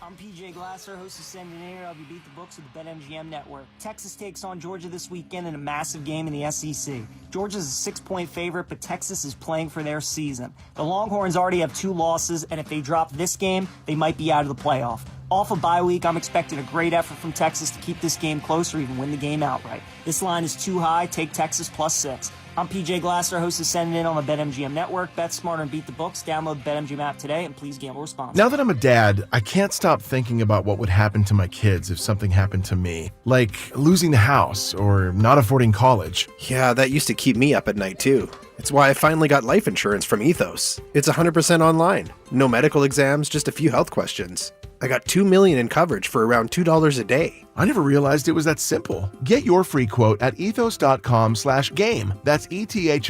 I'm PJ Glasser, host of Send It In. I'll be beat the books with the BetMGM Network. Texas takes on Georgia this weekend in a massive game in the SEC. Georgia's a 6-point favorite, but Texas is playing for their season. The Longhorns already have 2 losses, and if they drop this game, they might be out of the playoff. Off of bye week, I'm expecting a great effort from Texas to keep this game close or even win the game outright. This line is too high. Take Texas +6. I'm PJ Glasser, host of Send It In on the BetMGM Network. Bet smarter and beat the books. Download the BetMGM app today, and please gamble responsibly. Now that I'm a dad, I can't stop thinking about what would happen to my kids if something happened to me. Like losing the house or not affording college. Yeah, that used to keep me up at night too. It's why I finally got life insurance from Ethos. It's 100% online. No medical exams, just a few health questions. I got $2 million in coverage for around $2 a day. I never realized it was that simple. Get your free quote at ethos.com/game. That's ethos.com/game.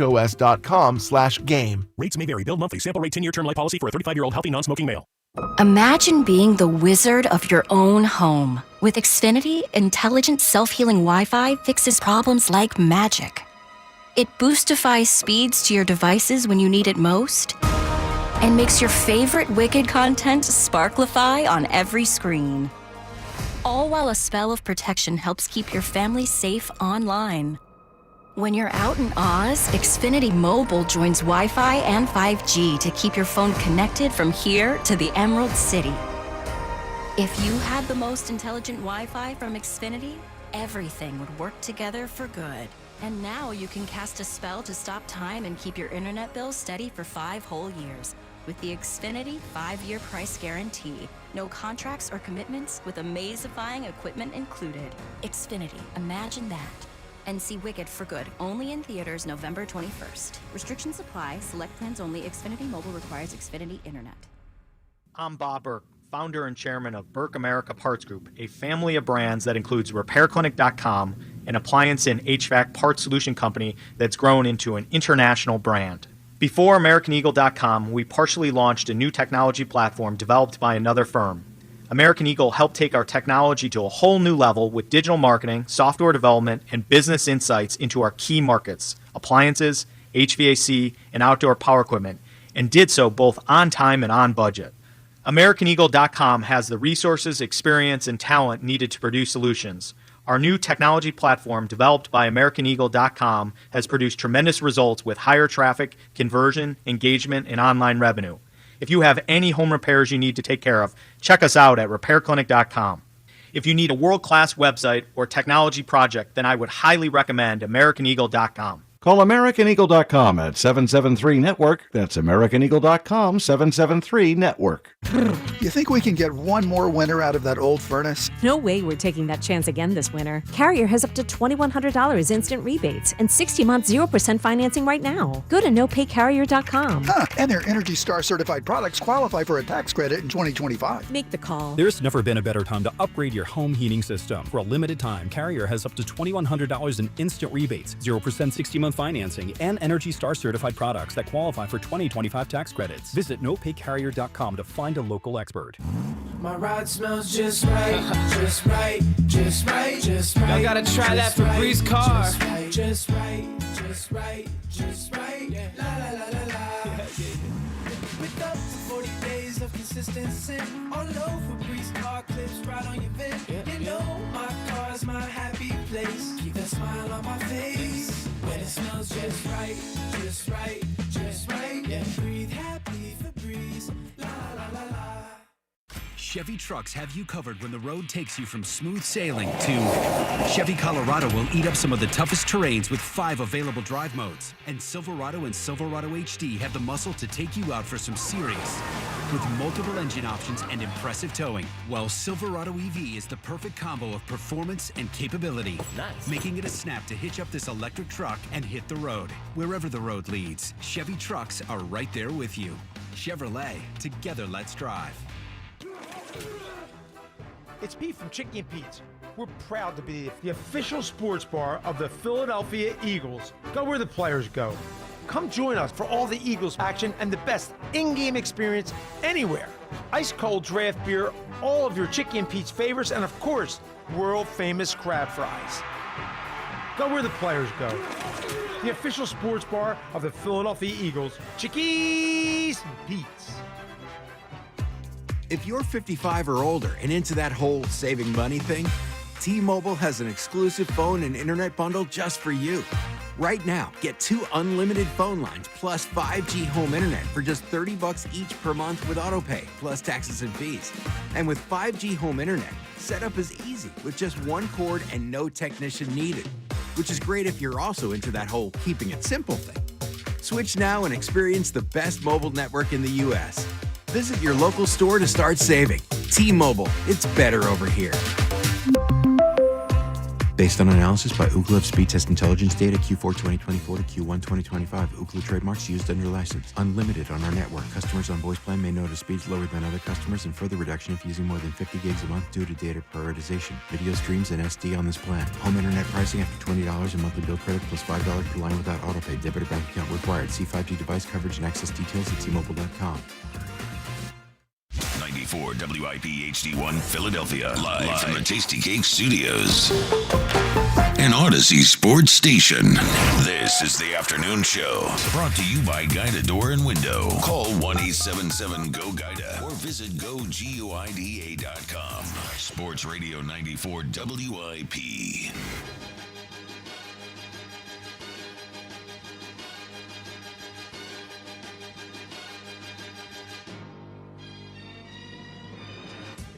Rates may vary. Bill monthly. Sample rate 10-year term life policy for a 35-year-old healthy non-smoking male. Imagine being the wizard of your own home. With Xfinity, intelligent self-healing Wi-Fi fixes problems like magic. It boostifies speeds to your devices when you need it most, and makes your favorite Wicked content sparklify on every screen. All while a spell of protection helps keep your family safe online. When you're out in Oz, Xfinity Mobile joins Wi-Fi and 5G to keep your phone connected from here to the Emerald City. If you had the most intelligent Wi-Fi from Xfinity, everything would work together for good. And now you can cast a spell to stop time and keep your internet bill steady for 5 whole years. With the Xfinity 5-year price guarantee. No contracts or commitments with amazifying equipment included. Xfinity, imagine that. And see Wicked for good, only in theaters November 21st. Restrictions apply, select plans only. Xfinity Mobile requires Xfinity Internet. I'm Bob Burke, founder and chairman of Burke America Parts Group, a family of brands that includes RepairClinic.com, an appliance and HVAC parts solution company that's grown into an international brand. Before AmericanEagle.com, we partially launched a new technology platform developed by another firm. American Eagle helped take our technology to a whole new level with digital marketing, software development, and business insights into our key markets, appliances, HVAC, and outdoor power equipment, and did so both on time and on budget. AmericanEagle.com has the resources, experience, and talent needed to produce solutions. Our new technology platform, developed by AmericanEagle.com, has produced tremendous results with higher traffic, conversion, engagement, and online revenue. If you have any home repairs you need to take care of, check us out at RepairClinic.com. If you need a world-class website or technology project, then I would highly recommend AmericanEagle.com. Call AmericanEagle.com at 773-NETWORK. That's AmericanEagle.com, 773-NETWORK. You think we can get one more winter out of that old furnace? No way we're taking that chance again this winter. Carrier has up to $2,100 instant rebates and 60-month 0% financing right now. Go to nopaycarrier.com. And their Energy Star certified products qualify for a tax credit in 2025. Make the call. There's never been a better time to upgrade your home heating system. For a limited time, Carrier has up to $2,100 in instant rebates, 0% 60-month financing, and Energy Star certified products that qualify for 2025 tax credits. Visit nopaycarrier.com to find a local expert. My ride smells just right, just right, just right, just right. Y'all gotta try that Febreze car. Just right, just right, just right. La la la la la. With up to 40 days of consistency, all over Febreze car clips right on your vid. You know my car's my happy place. Keep that smile on my face. When it smells just right, just right, just right. Yeah, breathe happy Febreze. La la la la. Chevy trucks have you covered when the road takes you from smooth sailing to Chevy Colorado will eat up some of the toughest terrains with 5 available drive modes. And Silverado and Silverado HD have the muscle to take you out for some serious with multiple engine options and impressive towing. While Silverado EV is the perfect combo of performance and capability, making it a snap to hitch up this electric truck and hit the road. Wherever the road leads, Chevy trucks are right there with you. Chevrolet, together let's drive. It's Pete from Chicky and Pete's. We're proud to be the official sports bar of the Philadelphia Eagles. Go where the players go. Come join us for all the Eagles action and the best in-game experience anywhere. Ice cold draft beer, all of your Chicky and Pete's favorites, and of course, world famous crab fries. Go where the players go. The official sports bar of the Philadelphia Eagles, Chickies and Pete's. If you're 55 or older and into that whole saving money thing, T-Mobile has an exclusive phone and internet bundle just for you. Right now, get 2 unlimited phone lines plus 5G home internet for just $30 each per month with autopay, plus taxes and fees. And with 5G home internet, setup is easy with just 1 cord and no technician needed, which is great if you're also into that whole keeping it simple thing. Switch now and experience the best mobile network in the U.S. Visit your local store to start saving. T-Mobile, it's better over here. Based on analysis by Ookla Speed Test Intelligence data Q4 2024 to Q1 2025, Ookla trademarks used under license. Unlimited on our network. Customers on voice plan may notice speeds lower than other customers and further reduction if using more than 50 gigs a month due to data prioritization. Video streams and SD on this plan. Home internet pricing after $20 a monthly bill credit plus $5 per line without autopay. Debit or bank account required. See 5G device coverage and access details at T-Mobile.com. 94 WIP HD1 Philadelphia. Live from the Tasty Cake Studios. An Odyssey sports station. This is the afternoon show. Brought to you by Guida Door and Window. Call 1-877-GO-GUIDA or visit GoGuida.com. Sports Radio 94 WIP.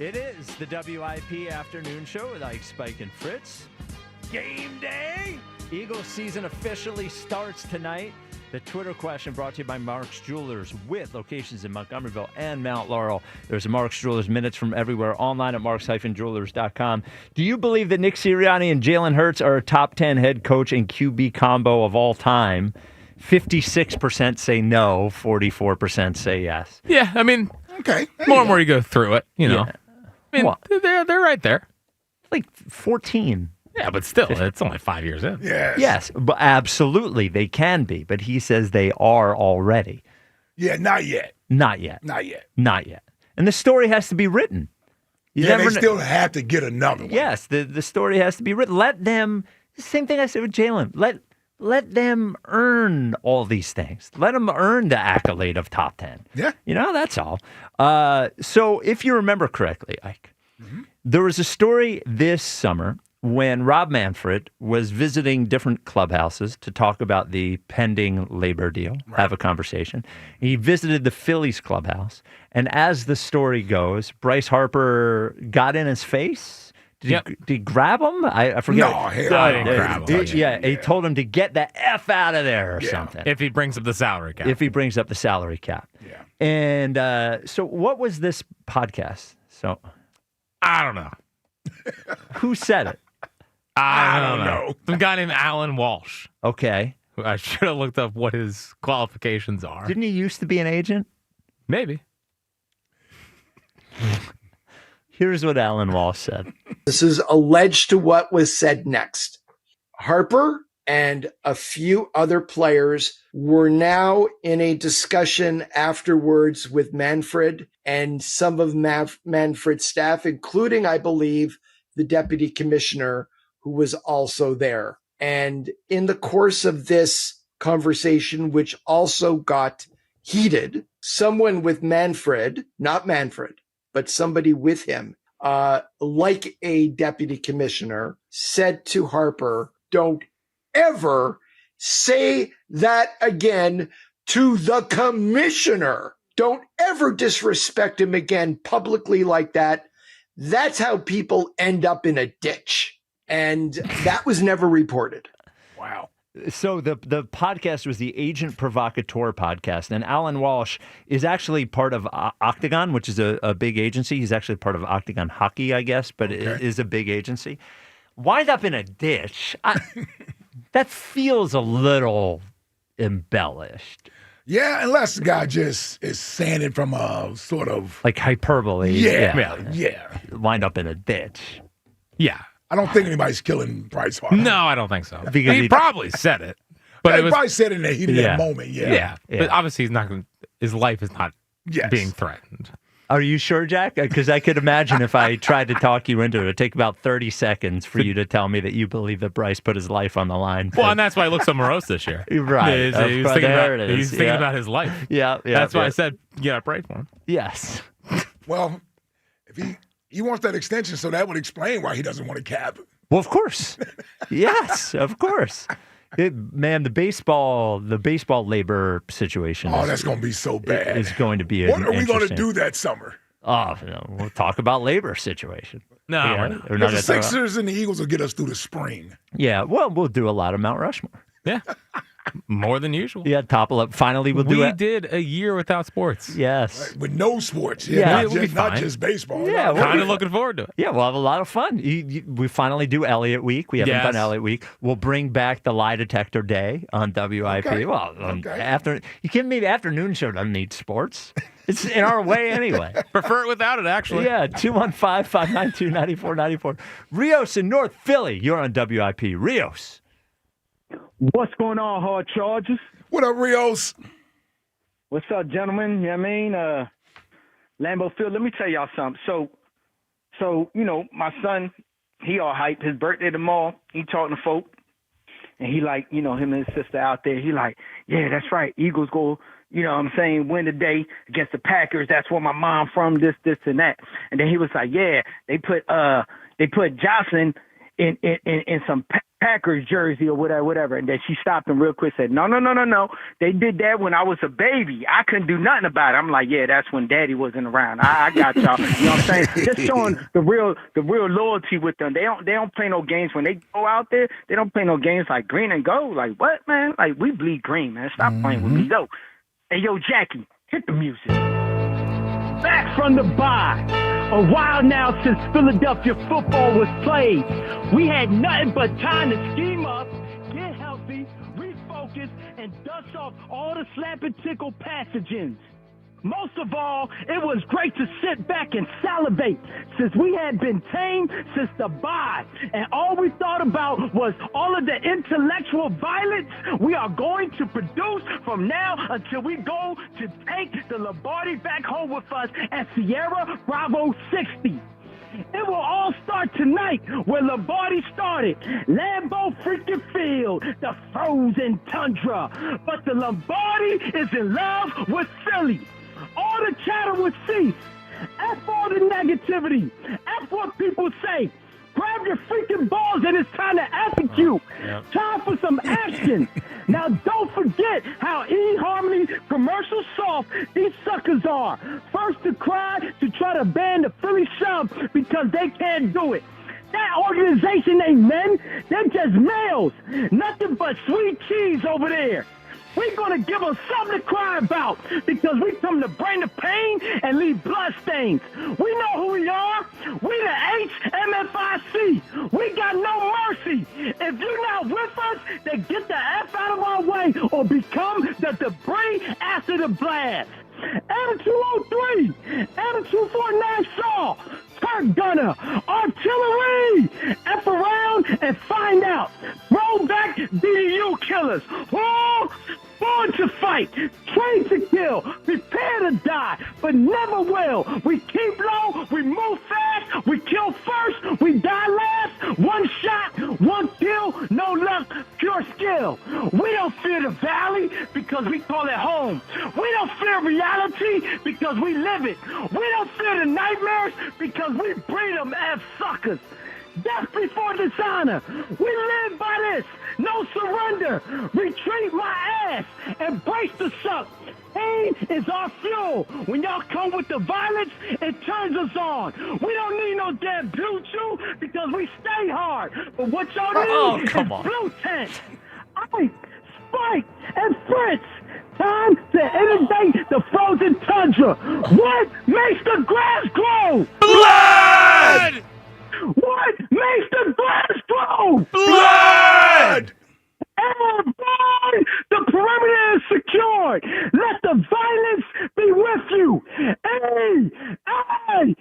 It is the WIP afternoon show with Ike, Spike, and Fritz. Game day! Eagles season officially starts tonight. The Twitter question brought to you by Mark's Jewelers with locations in Montgomeryville and Mount Laurel. There's a Mark's Jewelers minutes from everywhere online at marks-jewelers.com. Do you believe that Nick Sirianni and Jalen Hurts are a top 10 head coach and QB combo of all time? 56% say no, 44% say yes. Yeah, I mean, okay. More and more you go through it, you know. Yeah. I mean, they're right there. Like 14. Yeah, but still, it's only 5 years in. Yes, but absolutely they can be. But he says they are already. Yeah, not yet. Not yet. Not yet. Not yet. And the story has to be written. They still have to get another one. Yes, the story has to be written. Let them, the same thing I said with Jalen, let them earn all these things. Let them earn the accolade of top 10. Yeah. You know, that's all. So if you remember correctly, Ike, there was a story this summer when Rob Manfred was visiting different clubhouses to talk about the pending labor deal, have a conversation. He visited the Phillies clubhouse, and as the story goes, Bryce Harper got in his face. Did he grab him? I forget. No, I didn't grab him. He told him to get the F out of there or something. If he brings up the salary cap. If he brings up the salary cap. Yeah. And so what was this podcast? So I don't know. Who said it? I don't know. Some guy named Alan Walsh. Okay. I should have looked up what his qualifications are. Didn't he used to be an agent? Maybe. Here's what Alan Walsh said. This is alleged to what was said next. Harper and a few other players were now in a discussion afterwards with Manfred and some of Manfred's staff, including, I believe, the deputy commissioner, who was also there. And in the course of this conversation, which also got heated, someone with Manfred, not Manfred, but somebody with him, like a deputy commissioner, said to Harper, "Don't ever say that again to the commissioner. Don't ever disrespect him again publicly like that. That's how people end up in a ditch." And that was never reported. Wow. So the podcast was the Agent Provocateur podcast, and Alan Walsh is actually part of Octagon, which is a big agency. He's actually part of Octagon Hockey, I guess, but it is a big agency. Wind up in a ditch. That feels a little embellished. Yeah, unless the guy just is saying it from a sort of... like hyperbole. Yeah. Wind up in a ditch. Yeah. I don't think anybody's killing Bryce Harper. No, I don't think so. Because he probably said it. But he probably said it in the heat of that moment, Yeah. But obviously he's not going. His life is not being threatened. Are you sure, Jack? Because I could imagine if I tried to talk you into it, it'd take about 30 seconds for you to tell me that you believe that Bryce put his life on the line. Well, and that's why he looks so morose this year. Right. He's thinking about his life. Yeah. That's why I said, pray for him. Yes. Well, if he wants that extension, so that would explain why he doesn't want a cap. Well, of course. Yes, of course. Man, the baseball labor situation. That's going to be so bad. It's going to be. What are we going to do that summer? Oh, we'll talk about labor situation. No, we're not. The Sixers and the Eagles will get us through the spring. Yeah, well, we'll do a lot of Mount Rushmore. Yeah. More than usual. Yeah, topple up. Finally, we'll do it. We did a year without sports. Yes. Right, with no sports. Not just baseball. Yeah, kind of looking forward to it. Yeah, we'll have a lot of fun. We finally do Elliott Week. We haven't done Elliott Week. We'll bring back the lie detector day on WIP. Okay. Well, you kidding me? The afternoon show doesn't need sports. It's in our way anyway. Prefer it without it, actually. Yeah, 215-592-9494. Rios in North Philly. You're on WIP. Rios. What's going on, Hard Chargers? What up, Rios? What's up, gentlemen? You know what I mean? Lambeau Field, let me tell y'all something. So my son, he all hyped. His birthday tomorrow. He talking to folk. And he like, him and his sister out there, he like, yeah, that's right. Eagles go, win today against the Packers. That's where my mom from, this, and that. And then he was like, yeah, they put Jocelyn in some Packers jersey or whatever. And then she stopped him real quick, said, no. They did that when I was a baby. I couldn't do nothing about it. I'm like, yeah, that's when Daddy wasn't around. I got y'all. You know what I'm saying? Just showing the real loyalty with them. They don't play no games when they go out there. They don't play no games like green and gold. Like, what, man? Like, we bleed green, man. Stop playing with me. Hey, Jackie, hit the music. Back from the bye. A while now since Philadelphia football was played. We had nothing but time to scheme up, get healthy, refocus, and dust off all the slap and tickle pathogens. Most of all, it was great to sit back and salivate since we had been tamed since the bye. And all we thought about was all of the intellectual violence we are going to produce from now until we go to take the Lombardi back home with us at Sierra Bravo 60. It will all start tonight where Lombardi started. Lambeau freaking Field, the frozen tundra. But the Lombardi is in love with Philly. All the chatter would cease. F all the negativity. F what people say. Grab your freaking balls and it's time to execute. Time for some action. Now don't forget how eHarmony commercial soft these suckers are. First to cry to try to ban the Philly sub because they can't do it. That organization ain't men. They're just males. Nothing but sweet cheese over there. We're going to give them something to cry about because we come to bring the pain and leave blood stains. We know who we are. We the HMFIC. We got no mercy. If you're not with us, then get the F out of our way or become the debris after the blast. Attitude 03, Attitude 49 Saw, Turk Gunner, Artillery, F around and find out. Roll back DU killers. Oh, born to fight, trained to kill, prepare to die, but never will. We keep low, we move fast, we kill first, we die last. One shot, one kill, no luck, pure skill. We don't fear the valley because we call it home. We don't fear reality because we live it. We don't fear the nightmares because we breed them as suckers. Death before dishonor. We live by this. No surrender. Retreat my ass. Embrace the suck. Pain is our fuel. When y'all come with the violence, it turns us on. We don't need no damn blue chew because we stay hard. But what y'all need is blue tent. Ice, Spike, and Fritz. Time to inundate the frozen tundra. What makes the grass grow? Blood! What makes the grass grow? Blood! Everybody, the perimeter is secured. Let the violence be with you. A-I-G-L-E-S.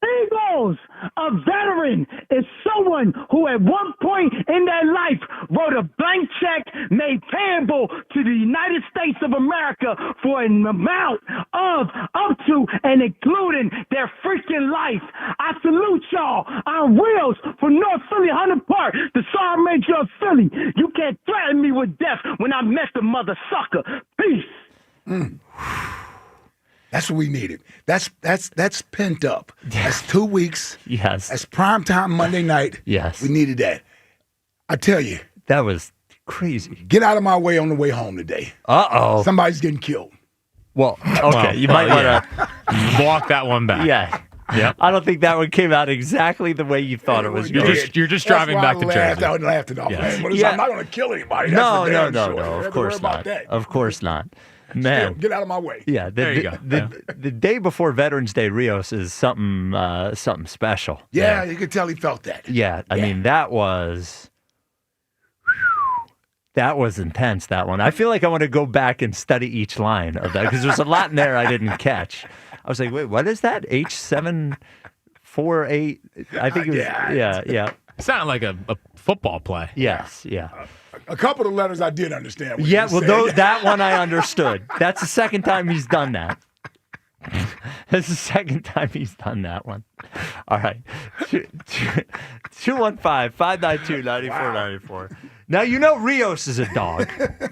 Eagles. A veteran is someone who at one point in their life wrote a blank check made payable to the United States of America for an amount of up to and including their freaking life. I salute y'all on Wheels from North Philly, 100 Park, the Sergeant Major of Philly. You can't threaten me with death when I met the mother sucker. Peace. That's what we needed. That's pent up. That's 2 weeks. Yes. That's primetime Monday night. Yes. We needed that. I tell you. That was crazy. Get out of my way on the way home today. Uh-oh. Somebody's getting killed. Well, okay. You might want to walk that one back. Yeah. Yep. I don't think that one came out exactly the way you thought it was going. You're just driving back to Jersey. I laughed it off. Yes. I'm not going to kill anybody. No. That's Of course not. Of course not. Man, still, get out of my way. Yeah, there you go. The day before Veterans Day, Rios is something special. Yeah, you could tell he felt that. Yeah, I mean that was intense. That one. I feel like I want to go back and study each line of that because there's a lot in there I didn't catch. I was like, wait, what is that? H748. I think it was. Yeah. It sounded like a football play. Yes. Yeah. A couple of letters I did understand. Yeah, well, that one I understood. That's the second time he's done that. That's the second time he's done that one. All right. 215-592-9494. Now, you know Rios is a dog.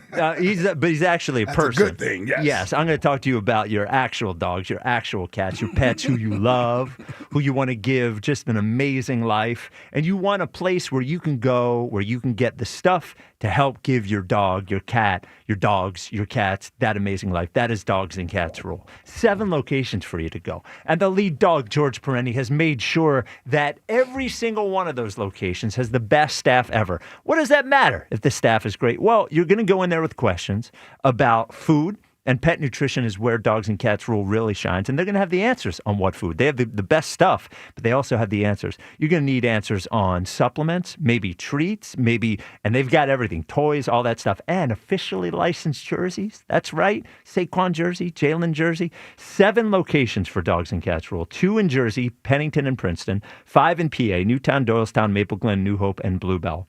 But he's actually a person. That's a good thing, yes. Yes, I'm going to talk to you about your actual dogs, your actual cats, your pets who you love, who you want to give just an amazing life. And you want a place where you can go, where you can get the stuff to help give your dog, your cat, your dogs, your cats that amazing life. That is Dogs and Cats Rule. 7 locations for you to go. And the lead dog, George Perenni, has made sure that every single one of those locations has the best staff ever. What does that matter if the staff is great? Well, you're going to go in there with questions about food, and pet nutrition is where Dogs and Cats Rule really shines, and they're going to have the answers on what food. They have the best stuff, but they also have the answers. You're going to need answers on supplements, maybe treats, and they've got everything, toys, all that stuff, and officially licensed jerseys. That's right, Saquon jersey, Jaylen jersey. 7 locations for Dogs and Cats Rule, 2 in Jersey, Pennington and Princeton, 5 in PA, Newtown, Doylestown, Maple Glen, New Hope, and Bluebell.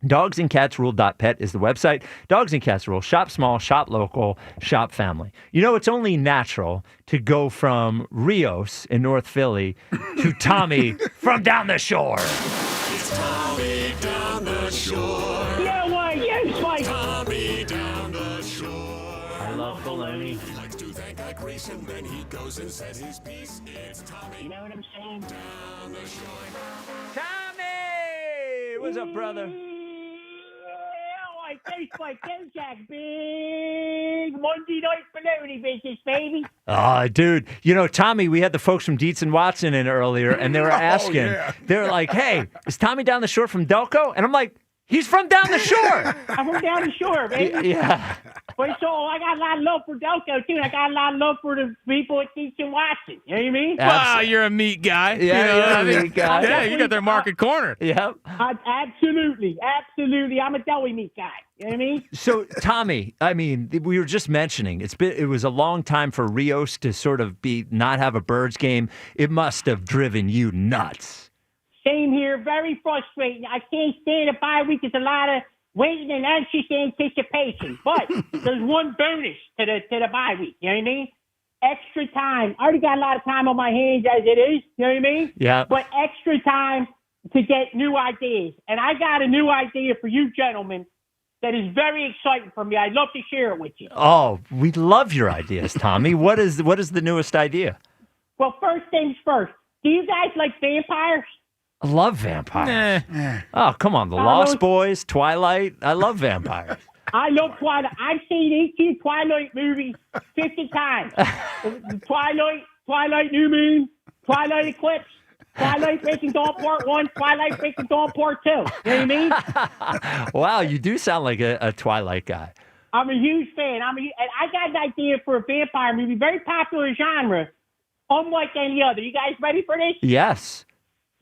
Dogsandcatsrule.pet is the website. Dogs and Cats Rule. Shop small, shop local, shop family. You know, it's only natural to go from Rios in North Philly to Tommy from down the shore. It's Tommy down the shore. Yeah, why? Yes, why? Tommy down the shore. I love baloney. He likes to thank that Grace, and then he goes and says his piece. It's Tommy. You know what I'm saying? Down the shore. Tommy! What's up, brother? Taste like Jack, big Monday night baloney business, baby. Oh, dude. You know, Tommy, we had the folks from Dietz and Watson in earlier, and they were asking, they were like, hey, is Tommy down the shore from Delco? And I'm like, he's from down the shore. I'm from down the shore, baby. Yeah. But so I got a lot of love for Delco, too. I got a lot of love for the people at Dietz and Watson. You know what I mean? Wow, you're a meat guy. Yeah, you're a meat guy. Yeah, you got their market cornered. Yep. Absolutely. I'm a deli meat guy. You know what I mean? So, Tommy, I mean, we were just mentioning, it was a long time for Rios to sort of not have a Birds game. It must have driven you nuts. Same here. Very frustrating. I can't stand a bye week. It's a lot of waiting and anxious anticipation. But there's one bonus to the bye week. You know what I mean? Extra time. I already got a lot of time on my hands as it is. You know what I mean? Yeah. But extra time to get new ideas. And I got a new idea for you gentlemen that is very exciting for me. I'd love to share it with you. Oh, we love your ideas, Tommy. What is the newest idea? Well, first things first. Do you guys like vampires? I love vampires. Oh, come on. The Lost Boys, Twilight. I love vampires. I love Twilight. I've seen 18 Twilight movies 50 times. Twilight New Moon, Twilight Eclipse, Twilight Breaking Dawn Part 1, Twilight Breaking Dawn Part 2. You know what I mean? Wow, you do sound like a Twilight guy. I'm a huge fan. And I got an idea for a vampire movie, very popular genre, unlike any other. You guys ready for this? Yes.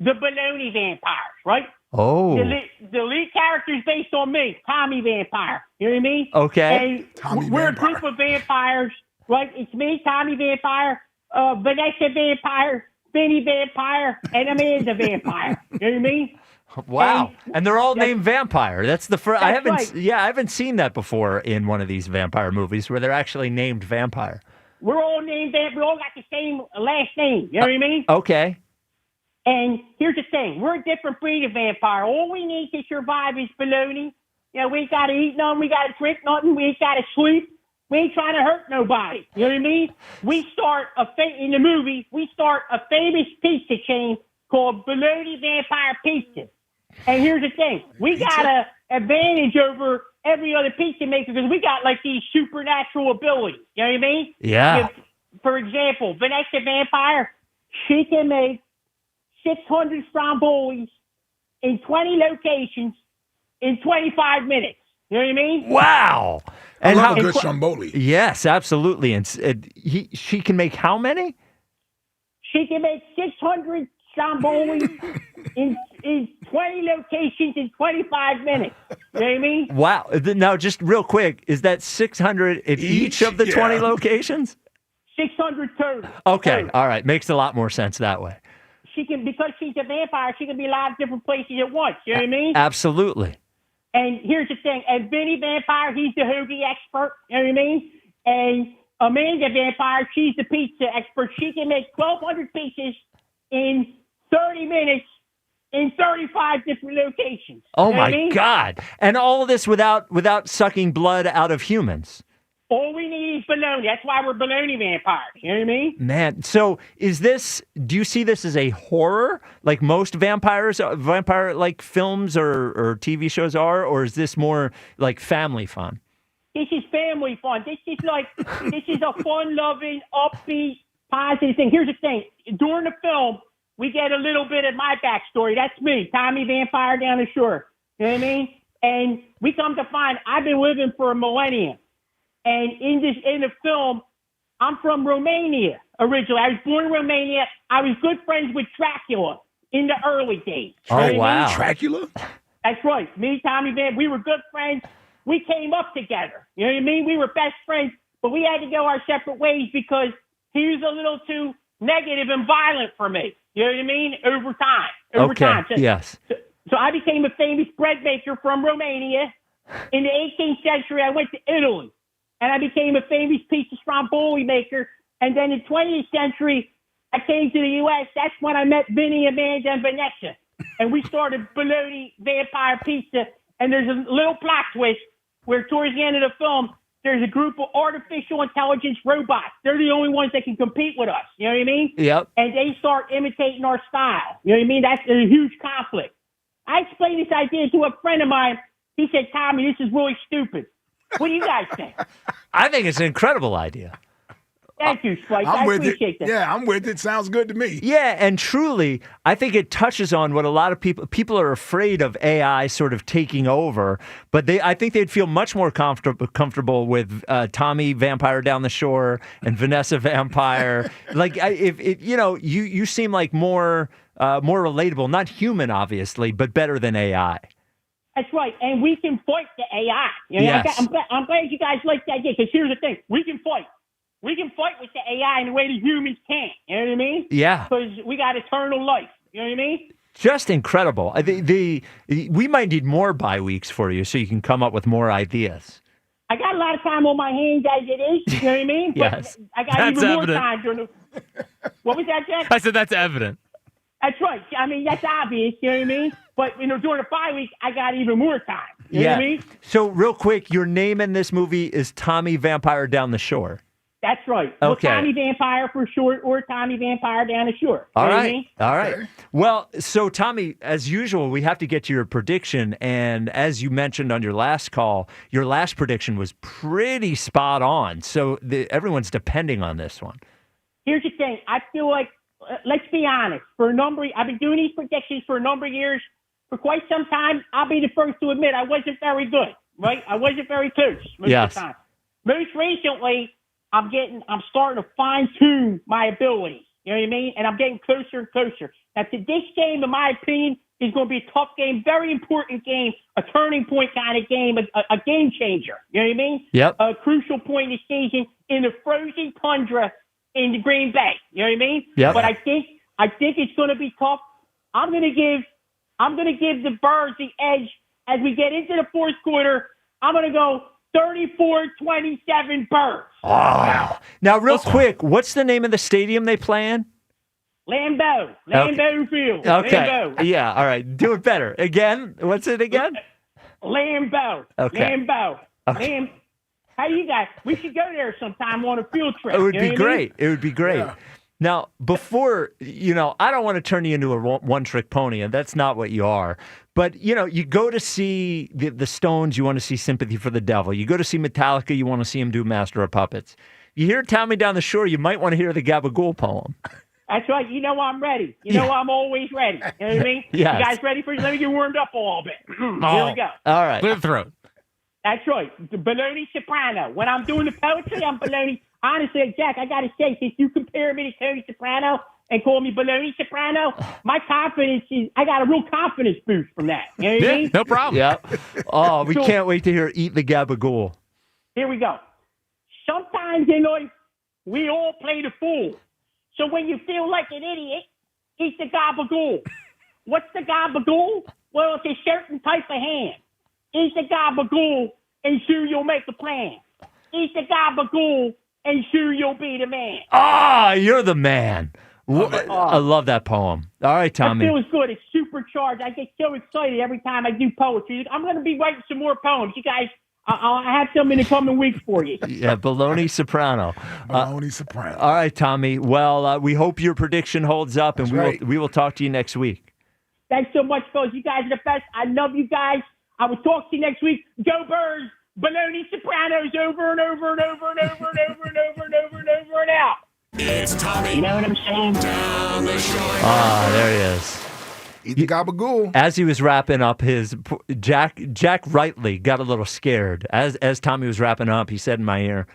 The baloney vampires, right? Oh. The lead character is based on me, Tommy Vampire. You know what I mean? Okay. And we're a group of vampires, right? It's me, Tommy Vampire, Vanessa Vampire, Vinny Vampire, and Amanda Vampire. You know what I mean? Wow. And they're all named Vampire. That's the first. I right. haven't seen that before in one of these vampire movies where they're actually named Vampire. We're all named Vampire. We all got the same last name. You know what I mean? Okay. And here's the thing. We're a different breed of vampire. All we need to survive is baloney. You know, we ain't got to eat nothing. We got to drink nothing. We ain't got to sleep. We ain't trying to hurt nobody. You know what I mean? In the movie, we start a famous pizza chain called Baloney Vampire Pizza. And here's the thing. We got an advantage over every other pizza maker because we got like these supernatural abilities. You know what I mean? Yeah. For example, Vanessa Vampire, she can make 600 strombolis in 20 locations in 25 minutes. You know what I mean? Wow. I love a good stromboli. Yes, absolutely. And she can make how many? She can make 600 strombolis in 20 locations in 25 minutes. You know what I mean? Wow. Now, just real quick, is that 600 at each of the 20 locations? 600 total. Okay. All right. Makes a lot more sense that way. Because she's a vampire, she can be a lot of different places at once. You know what I mean? Absolutely. And here's the thing. And Vinny Vampire, he's the hoagie expert. You know what I mean? And Amanda Vampire, she's the pizza expert. She can make 1,200 pizzas in 30 minutes in 35 different locations. Oh You know what my I mean? God! And all of this without sucking blood out of humans. All we need is baloney. That's why we're baloney vampires. You know what I mean? Man, so do you see this as a horror like most vampire like films or TV shows are, or is this more like family fun? This is family fun. This is a fun-loving, upbeat, positive thing. Here's the thing. During the film, we get a little bit of my backstory. That's me, Tommy Vampire down the shore. You know what I mean? And we come to find I've been living for a millennium. And in the film, I'm from Romania originally. I was born in Romania. I was good friends with Dracula in the early days. Oh, wow. Dracula? That's right. Me, Tommy Van, we were good friends. We came up together. You know what I mean? We were best friends, but we had to go our separate ways because he was a little too negative and violent for me. You know what I mean? Over time. Yes. So I became a famous bread maker from Romania. In the 18th century, I went to Italy, and I became a famous pizza stromboli maker. And then in the 20th century, I came to the U.S. That's when I met Vinny, Amanda, and Vanessa. And we started Bologna Vampire Pizza. And there's a little plot twist where towards the end of the film, there's a group of artificial intelligence robots. They're the only ones that can compete with us. You know what I mean? Yep. And they start imitating our style. You know what I mean? That's a huge conflict. I explained this idea to a friend of mine. He said, Tommy, this is really stupid. What do you guys think? I think it's an incredible idea. Thank you, Spike. I appreciate that. Yeah, I'm with it. Sounds good to me. Yeah, and truly, I think it touches on what a lot of people are afraid of AI sort of taking over, but I think they'd feel much more comfortable with Tommy Vampire down the shore and Vanessa Vampire. Like, you seem like more relatable, not human, obviously, but better than AI. That's right, and we can fight the AI. You know, Yes. I'm glad you guys like the idea, because here's the thing. We can fight. We can fight with the AI in the way the humans can't. You know what I mean? Yeah. Because we got eternal life. You know what I mean? Just incredible. We might need more bye weeks for you so you can come up with more ideas. I got a lot of time on my hands as it is. You know what I mean? Yes. But I got That's even evident. more time during the... What was that, Jack? I said that's evident. That's right. I mean, that's obvious. You know what I mean? But, during the bye week, I got even more time. You know what I mean? So real quick, your name in this movie is Tommy Vampire Down the Shore. That's right. Okay. Well, Tommy Vampire for short, or Tommy Vampire down the shore. All You know what I right. mean? All right. Well, so Tommy, as usual, we have to get to your prediction. And as you mentioned on your last call, your last prediction was pretty spot on. So everyone's depending on this one. Here's the thing. I feel like, let's be honest, I've been doing these predictions for a number of years. For quite some time, I'll be the first to admit I wasn't very good, right? I wasn't very close most of the time. Most recently, I'm starting to fine-tune my abilities. You know what I mean? And I'm getting closer and closer. Now, to this game, in my opinion, is going to be a tough game, very important game, a turning point kind of game, a game changer. You know what I mean? Yep. A crucial point of the season in the frozen tundra in the Green Bay. You know what I mean? Yep. But I think it's going to be tough. I'm going to give the Birds the edge as we get into the fourth quarter. I'm going to go 34-27 Birds. Oh. Wow. Now, real quick, what's the name of the stadium they play in? Lambeau Field. Okay. Lambeau. Yeah. All right. Do it better. Again. What's it again? Lambeau. Okay. Lambeau. Okay. How you guys? We should go there sometime on a field trip. It would You know be what I mean? great. It would be great. Yeah. Now, before, I don't want to turn you into a one-trick pony, and that's not what you are. But, you go to see the Stones, you want to see Sympathy for the Devil. You go to see Metallica, you want to see him do Master of Puppets. You hear Tommy Down the Shore, you might want to hear the Gabagool poem. That's right. You know I'm ready. You know I'm always ready. You know what I mean? Yes. You guys ready for this? Let me get warmed up a little bit. Here we go. All right. Clear the throat. That's right. The baloney soprano. When I'm doing the poetry, I'm baloney. Honestly, Jack, I got to say, since you compare me to Tony Soprano and call me baloney soprano, my confidence I got a real confidence boost from that. You know what I mean? No problem. Yeah. Oh, we can't wait to hear Eat the Gabagool. Here we go. Sometimes in life, we all play the fool. So when you feel like an idiot, eat the gabagool. What's the gabagool? Well, it's a certain type of hand. Eat the gabagool, and sure you'll make a plan. Eat the gabagool, and sure you'll be the man. Ah, you're the man. I love that poem. All right, Tommy. It feels good. It's supercharged. I get so excited every time I do poetry. I'm going to be writing some more poems. You guys, I'll have some in the coming weeks for you. Yeah, Baloney Soprano. Baloney Soprano. All right, Tommy. Well, we hope your prediction holds up, and we will talk to you next week. Thanks so much, folks. You guys are the best. I love you guys. I will talk to you next week. Go Birds! Baloney Sopranos over and over and over and over and over and over and over and over and out. It's Tommy. You know what I'm saying? Down the shore. There he is. Eat the gabagool. As he was wrapping up his Jack rightly got a little scared. As Tommy was wrapping up, he said in my ear,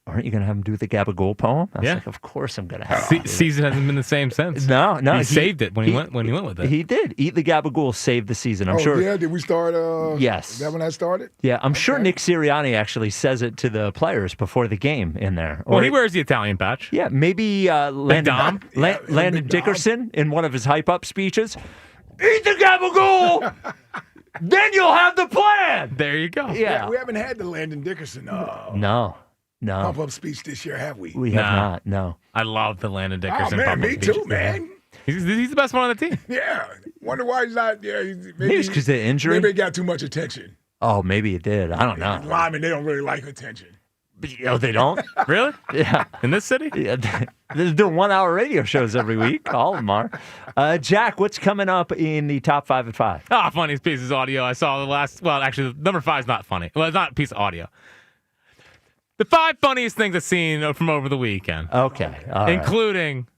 "Aren't you going to have him do the gabagool poem?" I was like, "Of course I'm going to have him." Season hasn't been the same since. No, he saved it when he went with it. He did. Eat the gabagool saved the season. I'm sure. Yeah, did we start? Yes. Is that when that started? Yeah, I'm sure Nick Sirianni actually says it to the players before the game in there. Well, he wears the Italian patch. Yeah, maybe Landon Dickerson in one of his hype-up speeches. Eat the gabagool! Then you'll have the plan! There you go. Yeah. We haven't had the Landon Dickerson No. pump-up speech this year, have we? We have not, no. I love the Landon Dickerson man, pump-up me speeches. too, man. He's the best one on the team. Yeah. Wonder why he's not. Yeah, Maybe it's because of the injury. Maybe it got too much attention. Oh, maybe it did. I don't know. Linemen, they don't really like attention. Oh, they don't? Really? Yeah. In this city? Yeah, they're doing 1-hour radio shows every week. All of them are. Jack, what's coming up in the top 5 at 5? Funniest pieces of audio I saw the last. Well, actually, number 5 is not funny. Well, it's not a piece of audio. The 5 funniest things I've seen from over the weekend. Okay. All right. Including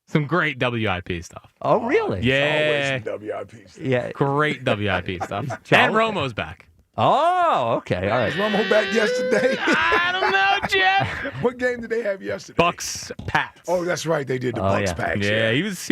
some great WIP stuff. Oh, really? Yeah. Always some WIP stuff. Yeah. Great WIP stuff. And Romo's back. Oh, okay. All right. Was Romo back yesterday? I don't know, Jeff. What game did they have yesterday? Bucks Pats. Oh, that's right. They did the Bucks Pats. Yeah, he was,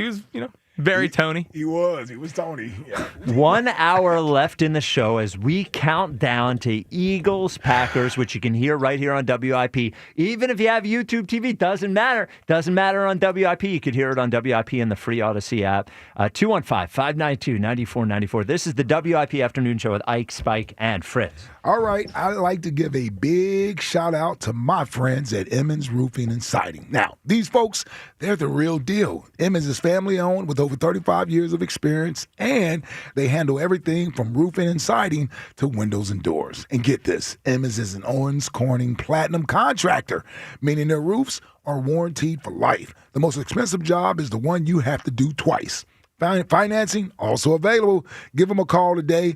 very Tony. He was Tony. Yeah. 1 hour left in the show as we count down to Eagles Packers, which you can hear right here on WIP. Even if you have YouTube TV, doesn't matter. Doesn't matter on WIP. You could hear it on WIP in the free Odyssey app. 215-592-9494. This is the WIP Afternoon Show with Ike, Spike, and Fritz. All right. I'd like to give a big shout out to my friends at Emmons Roofing and Siding. Now, these folks, they're the real deal. Emmons is family owned with over 35 years of experience, and they handle everything from roofing and siding to windows and doors. And get this, Emmons is an Owens Corning Platinum contractor, meaning their roofs are warranted for life. The most expensive job is the one you have to do twice. Financing also available. Give them a call today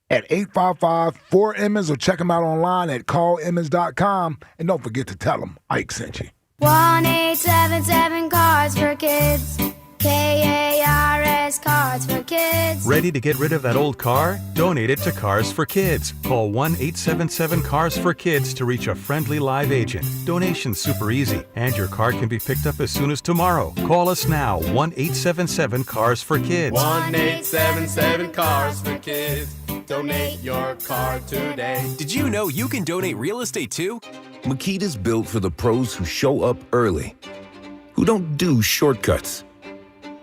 at 855-4-Emmons or check them out online at callemmons.com. And don't forget to tell them Ike sent you. 1-877 Cards for Kids. KARS Cards for Kids. Ready to get rid of that old car? Donate it to Cars for Kids. Call 1-877-CARS-FOR-KIDS to reach a friendly live agent. Donation's super easy, and your car can be picked up as soon as tomorrow. Call us now, 1-877-CARS-FOR-KIDS. 1-877-CARS-FOR-KIDS. Donate your car today. Did you know you can donate real estate too? Makita's built for the pros who show up early, who don't do shortcuts,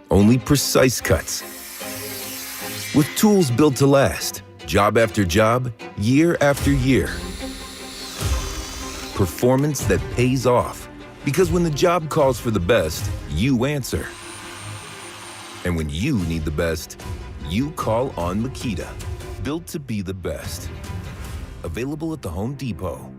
only precise cuts. With tools built to last, job after job, year after year. Performance that pays off, because when the job calls for the best, you answer. And when you need the best, you call on Makita. Built to be the best. Available at the Home Depot.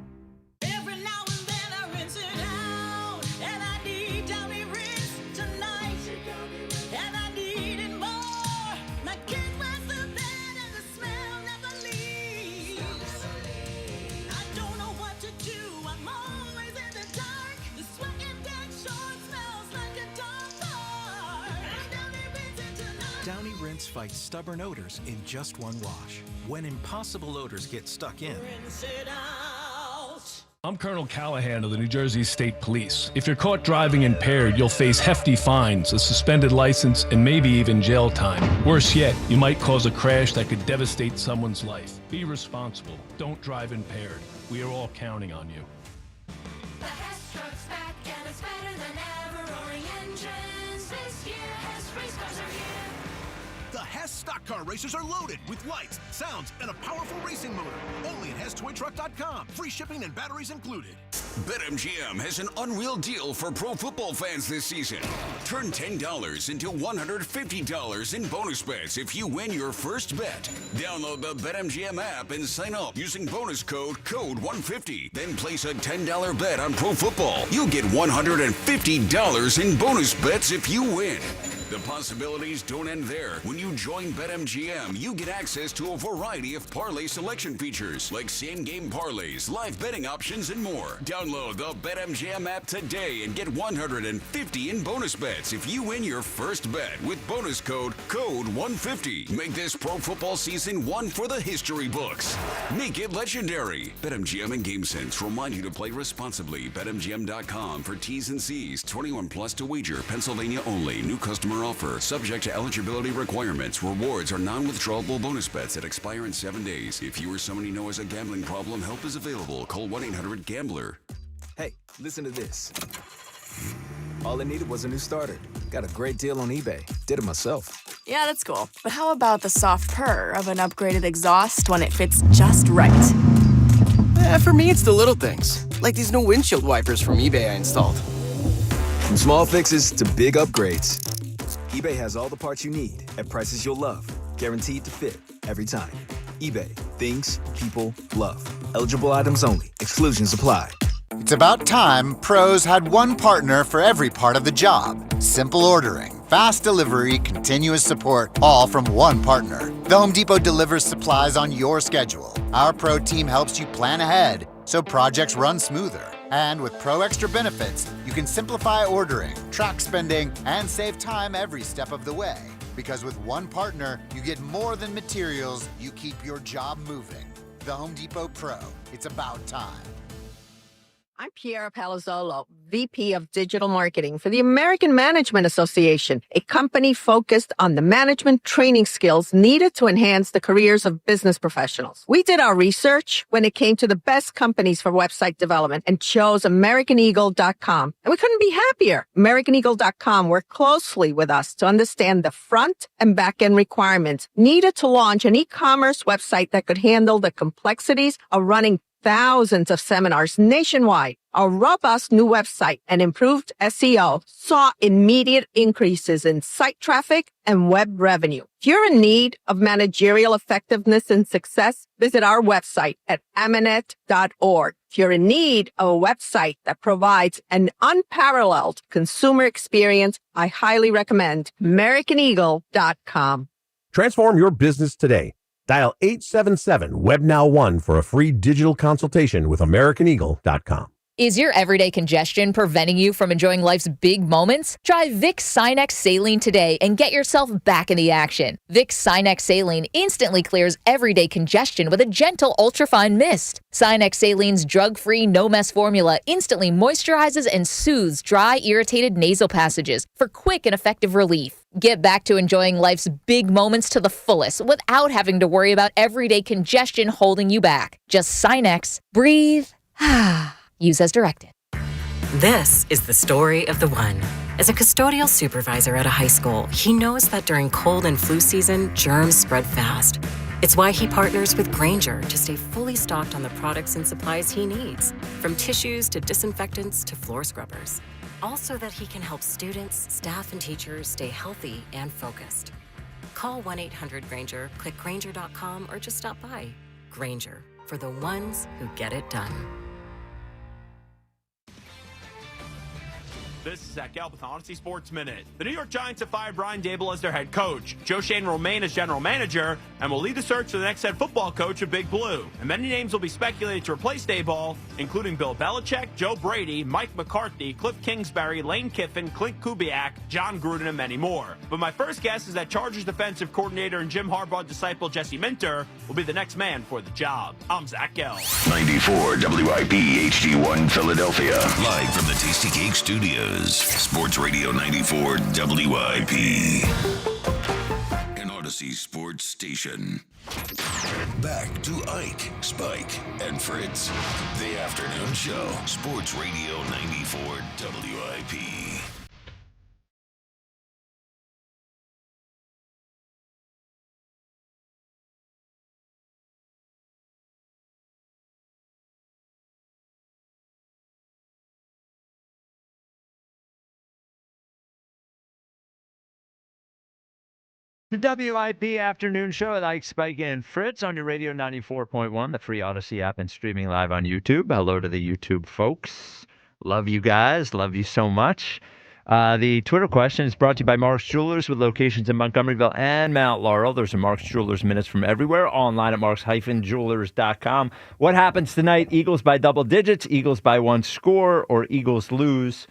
Downy Rinse fights stubborn odors in just one wash. When impossible odors get stuck in, I'm Colonel Callahan of the New Jersey State Police. If you're caught driving impaired, you'll face hefty fines, a suspended license, and maybe even jail time. Worse yet, you might cause a crash that could devastate someone's life. Be responsible. Don't drive impaired. We are all counting on you. The Hess truck's back and it's better than ever. Roaring engines this year. Hess race cars are here. the Hess best stock car racers are loaded with lights, sounds, and a powerful racing motor. Only at HasToyTruck.com. Free shipping and batteries included. BetMGM has an unreal deal for pro football fans this season. Turn $10 into $150 in bonus bets if you win your first bet. Download the BetMGM app and sign up using bonus code CODE150. Then place a $10 bet on pro football. You'll get $150 in bonus bets if you win. The possibilities don't end there. When you join BetMGM, you get access to a variety of parlay selection features like same-game parlays, live betting options, and more. Download the BetMGM app today and get $150 in bonus bets if you win your first bet with bonus code CODE150. Make this pro football season one for the history books. Make it legendary. BetMGM and GameSense remind you to play responsibly. BetMGM.com for T's and C's. 21 plus to wager. Pennsylvania only. New customer offer. Subject to eligibility requirements. Rewards are non-withdrawable bonus bets that expire in 7 days. If you or someone you know has a gambling problem, help is available. Call 1-800-GAMBLER. Hey, listen to this. All I needed was a new starter. Got a great deal on eBay. Did it myself. Yeah, that's cool. But how about the soft purr of an upgraded exhaust when it fits just right? For me, it's the little things. Like these new windshield wipers from eBay I installed. From small fixes to big upgrades, eBay has all the parts you need at prices you'll love. Guaranteed to fit every time. eBay. Things people love. Eligible items only. Exclusions apply. It's about time pros had one partner for every part of the job. Simple ordering, fast delivery, continuous support, all from one partner. The Home Depot delivers supplies on your schedule. Our pro team helps you plan ahead so projects run smoother. And with Pro Extra benefits, you can simplify ordering, track spending, and save time every step of the way. Because with one partner, you get more than materials, you keep your job moving. The Home Depot Pro. It's about time. I'm Piera Palazzolo, VP of Digital Marketing for the American Management Association, a company focused on the management training skills needed to enhance the careers of business professionals. We did our research when it came to the best companies for website development and chose AmericanEagle.com. And we couldn't be happier. AmericanEagle.com worked closely with us to understand the front and back end requirements needed to launch an e-commerce website that could handle the complexities of running thousands of seminars nationwide. Our robust new website and improved SEO saw immediate increases in site traffic and web revenue. If you're in need of managerial effectiveness and success, visit our website at amanet.org. If you're in need of a website that provides an unparalleled consumer experience, I highly recommend AmericanEagle.com. Transform your business today. Dial 877-WebNow1 for a free digital consultation with AmericanEagle.com. Is your everyday congestion preventing you from enjoying life's big moments? Try Vicks Sinex Saline today and get yourself back in the action. Vicks Sinex Saline instantly clears everyday congestion with a gentle ultrafine mist. Sinex Saline's drug-free, no-mess formula instantly moisturizes and soothes dry, irritated nasal passages for quick and effective relief. Get back to enjoying life's big moments to the fullest without having to worry about everyday congestion holding you back. Just Sinex, breathe, use as directed. This is the story of the one. As a custodial supervisor at a high school, he knows that during cold and flu season, germs spread fast. It's why he partners with Grainger to stay fully stocked on the products and supplies he needs, from tissues to disinfectants to floor scrubbers. Also that he can help students, staff, and teachers stay healthy and focused. Call 1-800-GRAINGER, click Grainger.com, or just stop by. Grainger, for the ones who get it done. This is Zach Gelb with Honesty Sports Minute. The New York Giants have fired Brian Daboll as their head coach. Joe Shane will remain as general manager and will lead the search for the next head football coach of Big Blue. And many names will be speculated to replace Daboll, including Bill Belichick, Joe Brady, Mike McCarthy, Cliff Kingsbury, Lane Kiffin, Clint Kubiak, John Gruden, and many more. But my first guess is that Chargers defensive coordinator and Jim Harbaugh disciple Jesse Minter will be the next man for the job. I'm Zach Gelb. 94 WIP HD1 Philadelphia. Live from the Tasty Cake Studios. Sports Radio 94 WIP. An Odyssey sports station. Back to Ike, Spike, and Fritz. The afternoon show. Sports Radio 94 WIP. The WIP Afternoon Show with Ike, Spike, and Fritz on your radio 94.1, the free Odyssey app, and streaming live on YouTube. Hello to the YouTube folks. Love you guys. Love you so much. The Twitter question is brought to you by Mark's Jewelers with locations in Montgomeryville and Mount Laurel. There's a Mark's Jewelers minutes from everywhere. Online at marks-jewelers.com. What happens tonight? Eagles by double digits, Eagles by one score, or Eagles lose.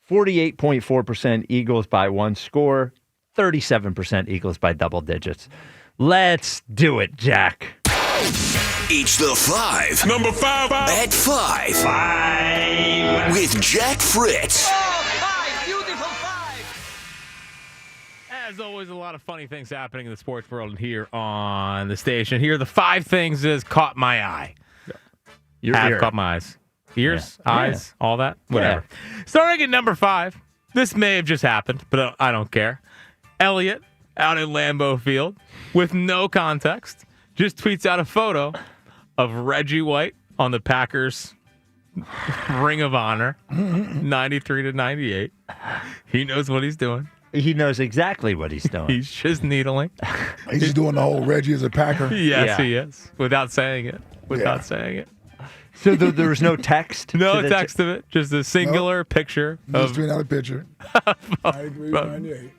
48.4% Eagles by one score. 37% Eagles by double digits. Let's do it, Jack. It's the 5. Number 5. At 5. 5. With Jack Fritz. As always, a lot of funny things happening in the sports world here on the station. Here are the 5 things that has caught my eye. Caught my eyes. Ears, eyes, all that, whatever. Starting at number 5. This may have just happened, but I don't care. Elliott out in Lambeau Field with no context just tweets out a photo of Reggie White on the Packers Ring of Honor, 93-98. He knows what he's doing. He knows exactly what he's doing. He's just needling. He's just doing the whole Reggie as a Packer. Yes, he is. Without saying it. Saying it. So there was no text? No text of it. Just a singular picture. Just another picture. 93-98.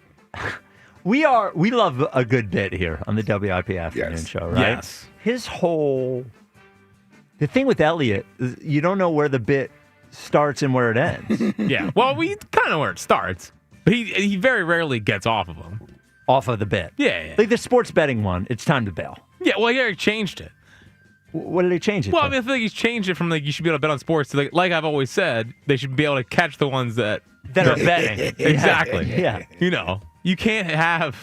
We love a good bit here on the WIP Afternoon Show, right? Yes. The thing with Elliott is you don't know where the bit starts and where it ends. Yeah. Well, we kind of know where it starts. But he very rarely gets off of them. Off of the bit. Yeah. Like the sports betting one, it's time to bail. Yeah, well, he changed it. What did he change it Well, to? I mean, I feel like he's changed it from you should be able to bet on sports to like I've always said, they should be able to catch the ones that are betting. Exactly. Yeah. You can't have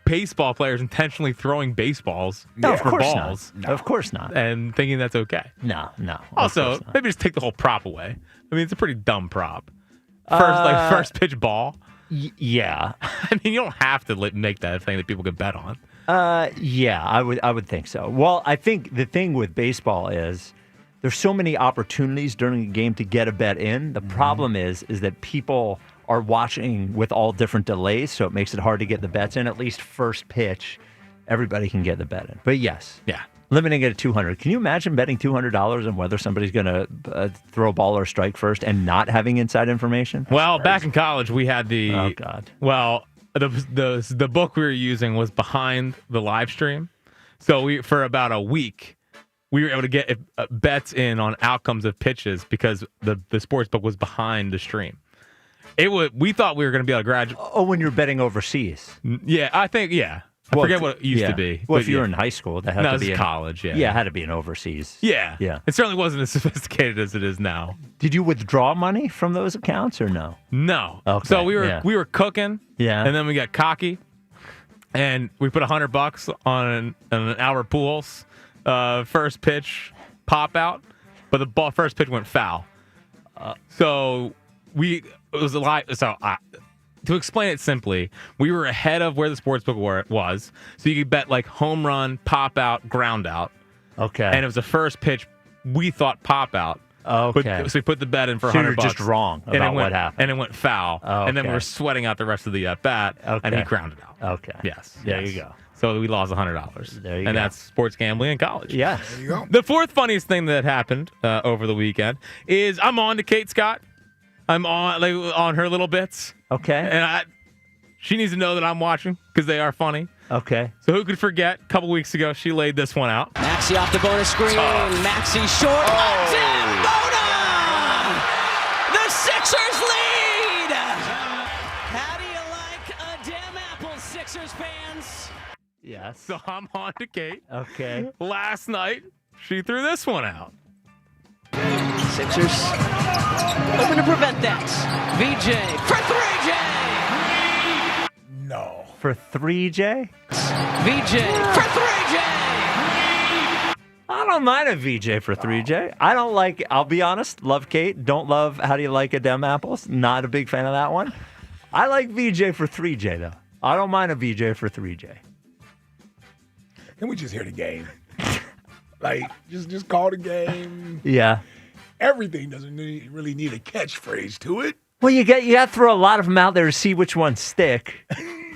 baseball players intentionally throwing baseballs for balls. Not. No. Of course not. And thinking that's okay. No. Also, maybe just take the whole prop away. I mean, it's a pretty dumb prop. First pitch ball. Yeah. I mean, you don't have to make that a thing that people can bet on. Yeah, I would think so. Well, I think the thing with baseball is there's so many opportunities during a game to get a bet in. The problem is that people are watching with all different delays, so it makes it hard to get the bets in. At least first pitch, everybody can get the bet in. But yes. Yeah. Limiting it at $200. Can you imagine betting $200 on whether somebody's going to throw a ball or strike first and not having inside information? Well, back in college, we had the... Oh, God. Well, the book we were using was behind the live stream. So for about a week, we were able to get bets in on outcomes of pitches because the sports book was behind the stream. We thought we were going to be able to graduate. Oh, when you're betting overseas. Yeah, I think, yeah. I forget what it used to be. Well, if you were in high school, that had to be college. Yeah, it had to be an overseas. Yeah, yeah. It certainly wasn't as sophisticated as it is now. Did you withdraw money from those accounts or no? No. Okay. So we were cooking. Yeah. And then we got cocky, and we put $100 on an hour pools. First pitch pop out, but the first pitch went foul. So it was a lot. So. To explain it simply, we were ahead of where the sportsbook was, so you could bet like home run, pop out, ground out. Okay. And it was the first pitch we thought pop out. Okay. So we put the bet in for $100. So you're just wrong about what happened. And it went foul. Oh, and then we okay. were sweating out the rest of the bet, and he grounded out. Okay. Yes. There you go. So we lost $100. There you go. And that's sports gambling in college. Yes. There you go. The fourth funniest thing that happened over the weekend is I'm on to Kate Scott. I'm on her little bits. Okay. And she needs to know that I'm watching because they are funny. Okay. So who could forget? A couple weeks ago, she laid this one out. Maxey off the bonus screen. Maxey short. Bona! The Sixers lead! How do you like a damn apple, Sixers fans? Yes. So I'm on to Kate. Okay. Last night, she threw this one out. Sixers hoping to prevent that. VJ for 3J. No. For 3J? VJ for 3J. I don't mind a VJ for 3J. I don't like, I'll be honest, love Kate. Don't love How Do You Like a Dem Apples. Not a big fan of that one. I like VJ for 3J, though. I don't mind a VJ for 3J. Can we just hear the game? Just call the game. Yeah. Everything doesn't really need a catchphrase to it. Well, you got to throw a lot of them out there to see which ones stick.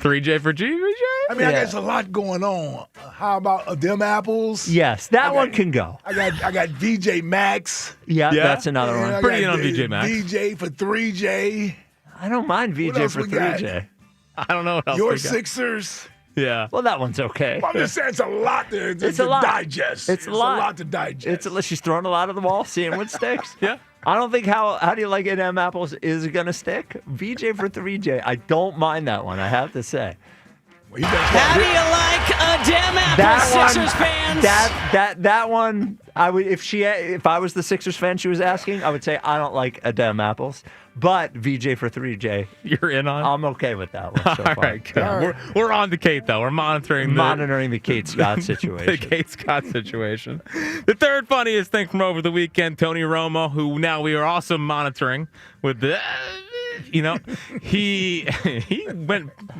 3J for GVJ? I mean, I got a lot going on. How about them apples? Yes, that one can go. I got VJ Max. Yeah, that's another one. Pretty in on VJ Max. VJ for 3J. I don't mind VJ for 3J. I don't know what else Your we got. Sixers. Yeah. Well, that one's okay. Well, I'm just saying it's a lot to digest. It's a lot to digest. She's throwing a lot at the wall, seeing what sticks. Yeah. I don't think how do you like it, M apples is going to stick. VJ for 3J. I don't mind that one, I have to say. How do you like a damn apple, Sixers fans? That one, I would if I was the Sixers fan she was asking, I would say I don't like a damn apples. But VJ for 3J, you're in on. I'm okay with that one. So All far. right, good. We're on to Kate though. We're monitoring the Kate Scott situation. The Kate Scott situation. The third funniest thing from over the weekend, Tony Romo, who now we are also monitoring with the. He went,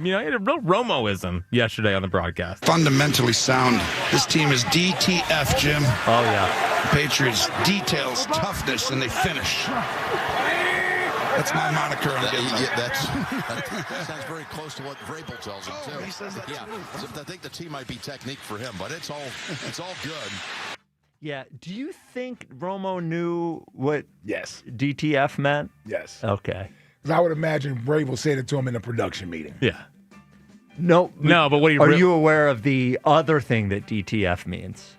he had a real Romoism yesterday on the broadcast. Fundamentally sound. This team is DTF, Jim. Oh, yeah. Patriots, details, toughness, and they finish. That's my moniker. That sounds very close to what Vrabel tells him, too. He says that, too. I think the T might be technique for him, but it's all good. Yeah. Do you think Romo knew what Yes. DTF meant? Yes. Okay. Because I would imagine Vrabel said it to him in a production meeting. Yeah. No, but what are you aware of the other thing that DTF means?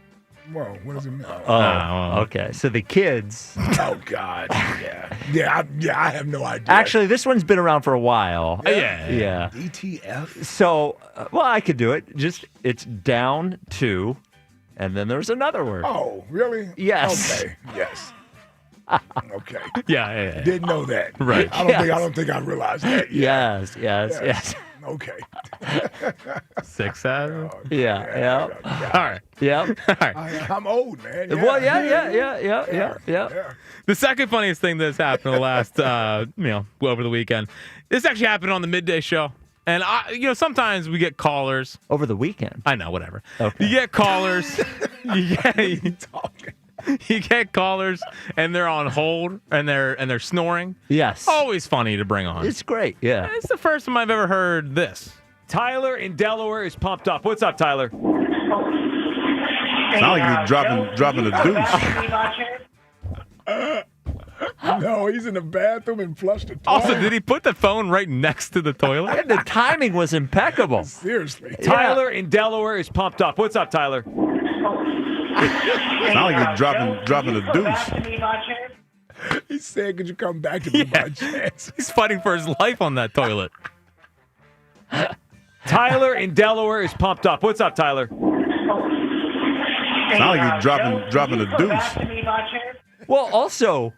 Whoa, what does it mean? Oh, okay. So the kids. Oh, God. Yeah. I have no idea. Actually, this one's been around for a while. Yeah. DTF? So, I could do it. It's down to, and then there's another word. Oh, really? Yes. Okay. Yes. Okay. Yeah. Didn't know that. Right. I don't think I realized that. Yes. Okay. 6 out of Yeah. All right. Yep. All right. I'm old, man. Well, yeah. The second funniest thing that's happened the last, over the weekend. This actually happened on the Midday show. And, sometimes we get callers. Over the weekend? I know, whatever. Okay. You get callers. You get callers, and they're on hold, and they're snoring. Yes. Always funny to bring on. It's great, yeah. It's the first time I've ever heard this. Tyler in Delaware is pumped up. What's up, Tyler? Sound like you're dropping a deuce. No, he's in the bathroom and flushed the toilet. Also, did he put the phone right next to the toilet? And the timing was impeccable. Seriously. Tyler in Delaware is pumped up. What's up, Tyler? Sound like you're dropping a deuce. He said, could you come back to me by chance? He's fighting for his life on that toilet. Tyler in Delaware is pumped up. What's up, Tyler? Sound like you're dropping a deuce. Well, also,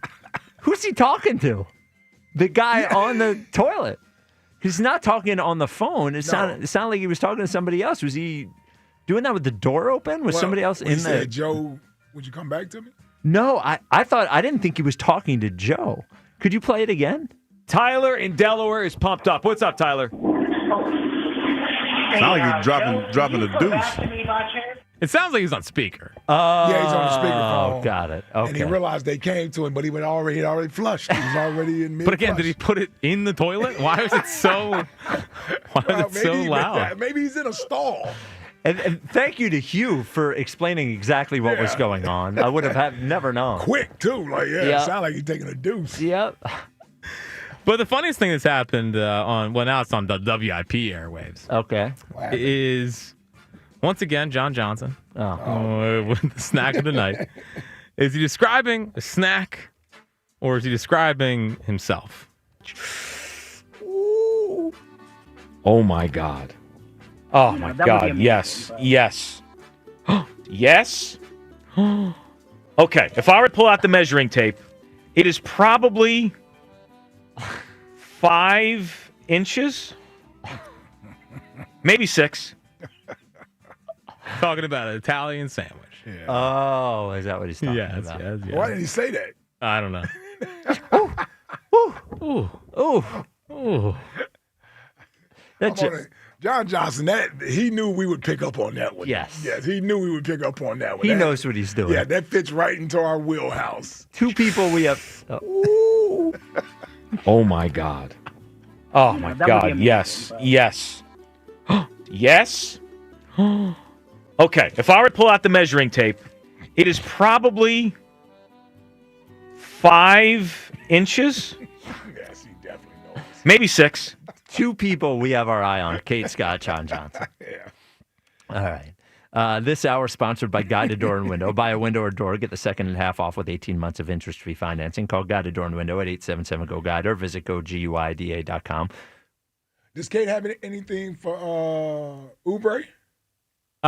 who's he talking to? The guy on the toilet. He's not talking on the phone. It sounded like he was talking to somebody else. Was he doing that with the door open? Was somebody else in there? Joe, would you come back to me? No, I didn't think he was talking to Joe. Could you play it again? Tyler in Delaware is pumped up. What's up, Tyler? Sound like you're dropping a deuce. It sounds like he's on speaker. Yeah, he's on the speakerphone. Oh, got it. Okay. And he realized they came to him, but he had already flushed. He was already in mid. But again, did he put it in the toilet? Why was it so? Loud? Maybe he's in a stall. And thank you to Hugh for explaining exactly what was going on. I would have never known. Quick too, it sounded like he's taking a deuce. Yep. But the funniest thing that's happened now it's on the WIP airwaves. Okay. Is once again John Johnson with the snack of the night. Is he describing a snack, or is he describing himself? Ooh. Oh my God. Oh my God. Yes. Yes. Yes. Okay. If I were to pull out the measuring tape, it is probably 5 inches, maybe 6. Talking about an Italian sandwich. Yeah. Oh, is that what he's talking about? Yes. Why did he say that? I don't know. Ooh. John Johnson, he knew we would pick up on that one. Yes, he knew we would pick up on that one. He knows what he's doing. Yeah, that fits right into our wheelhouse. 2 people we have. Oh my God. Oh my God. Yes. Yes. Yes. Okay, if I were to pull out the measuring tape, it is probably 5 inches. Yes, he definitely knows. Maybe 6. 2 people we have our eye on, Kate Scott, John Johnson. Yeah. All right. This hour sponsored by Guided Door and Window. Buy a window or door, get the second and half off with 18 months of interest-free financing. Call Guided Door and Window at 877-GO-GUIDE or visit GoGUIDA.com. Does Kate have anything for Oubre?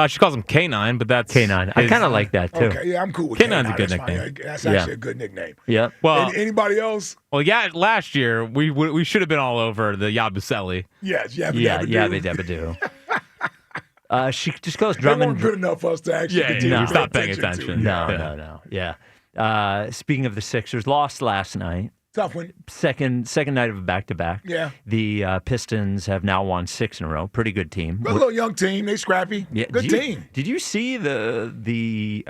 She calls him K9, but that's K9. I kind of like that, too. Okay, yeah, I'm cool with K9's a good That's nickname. fine. That's actually a good nickname. Yeah. Well, anybody else? Well, yeah, last year, we should have been all over the Yabusele. Yes, Yabba Dabba She just goes Drummond. They weren't good enough for us to actually stop paying attention. No. Yeah. Speaking of the Sixers, lost last night. Tough one. Second night of a back-to-back. Yeah. The Pistons have now won 6 in a row. Pretty good team. A little young team. They scrappy. Yeah. Good team. Did you see the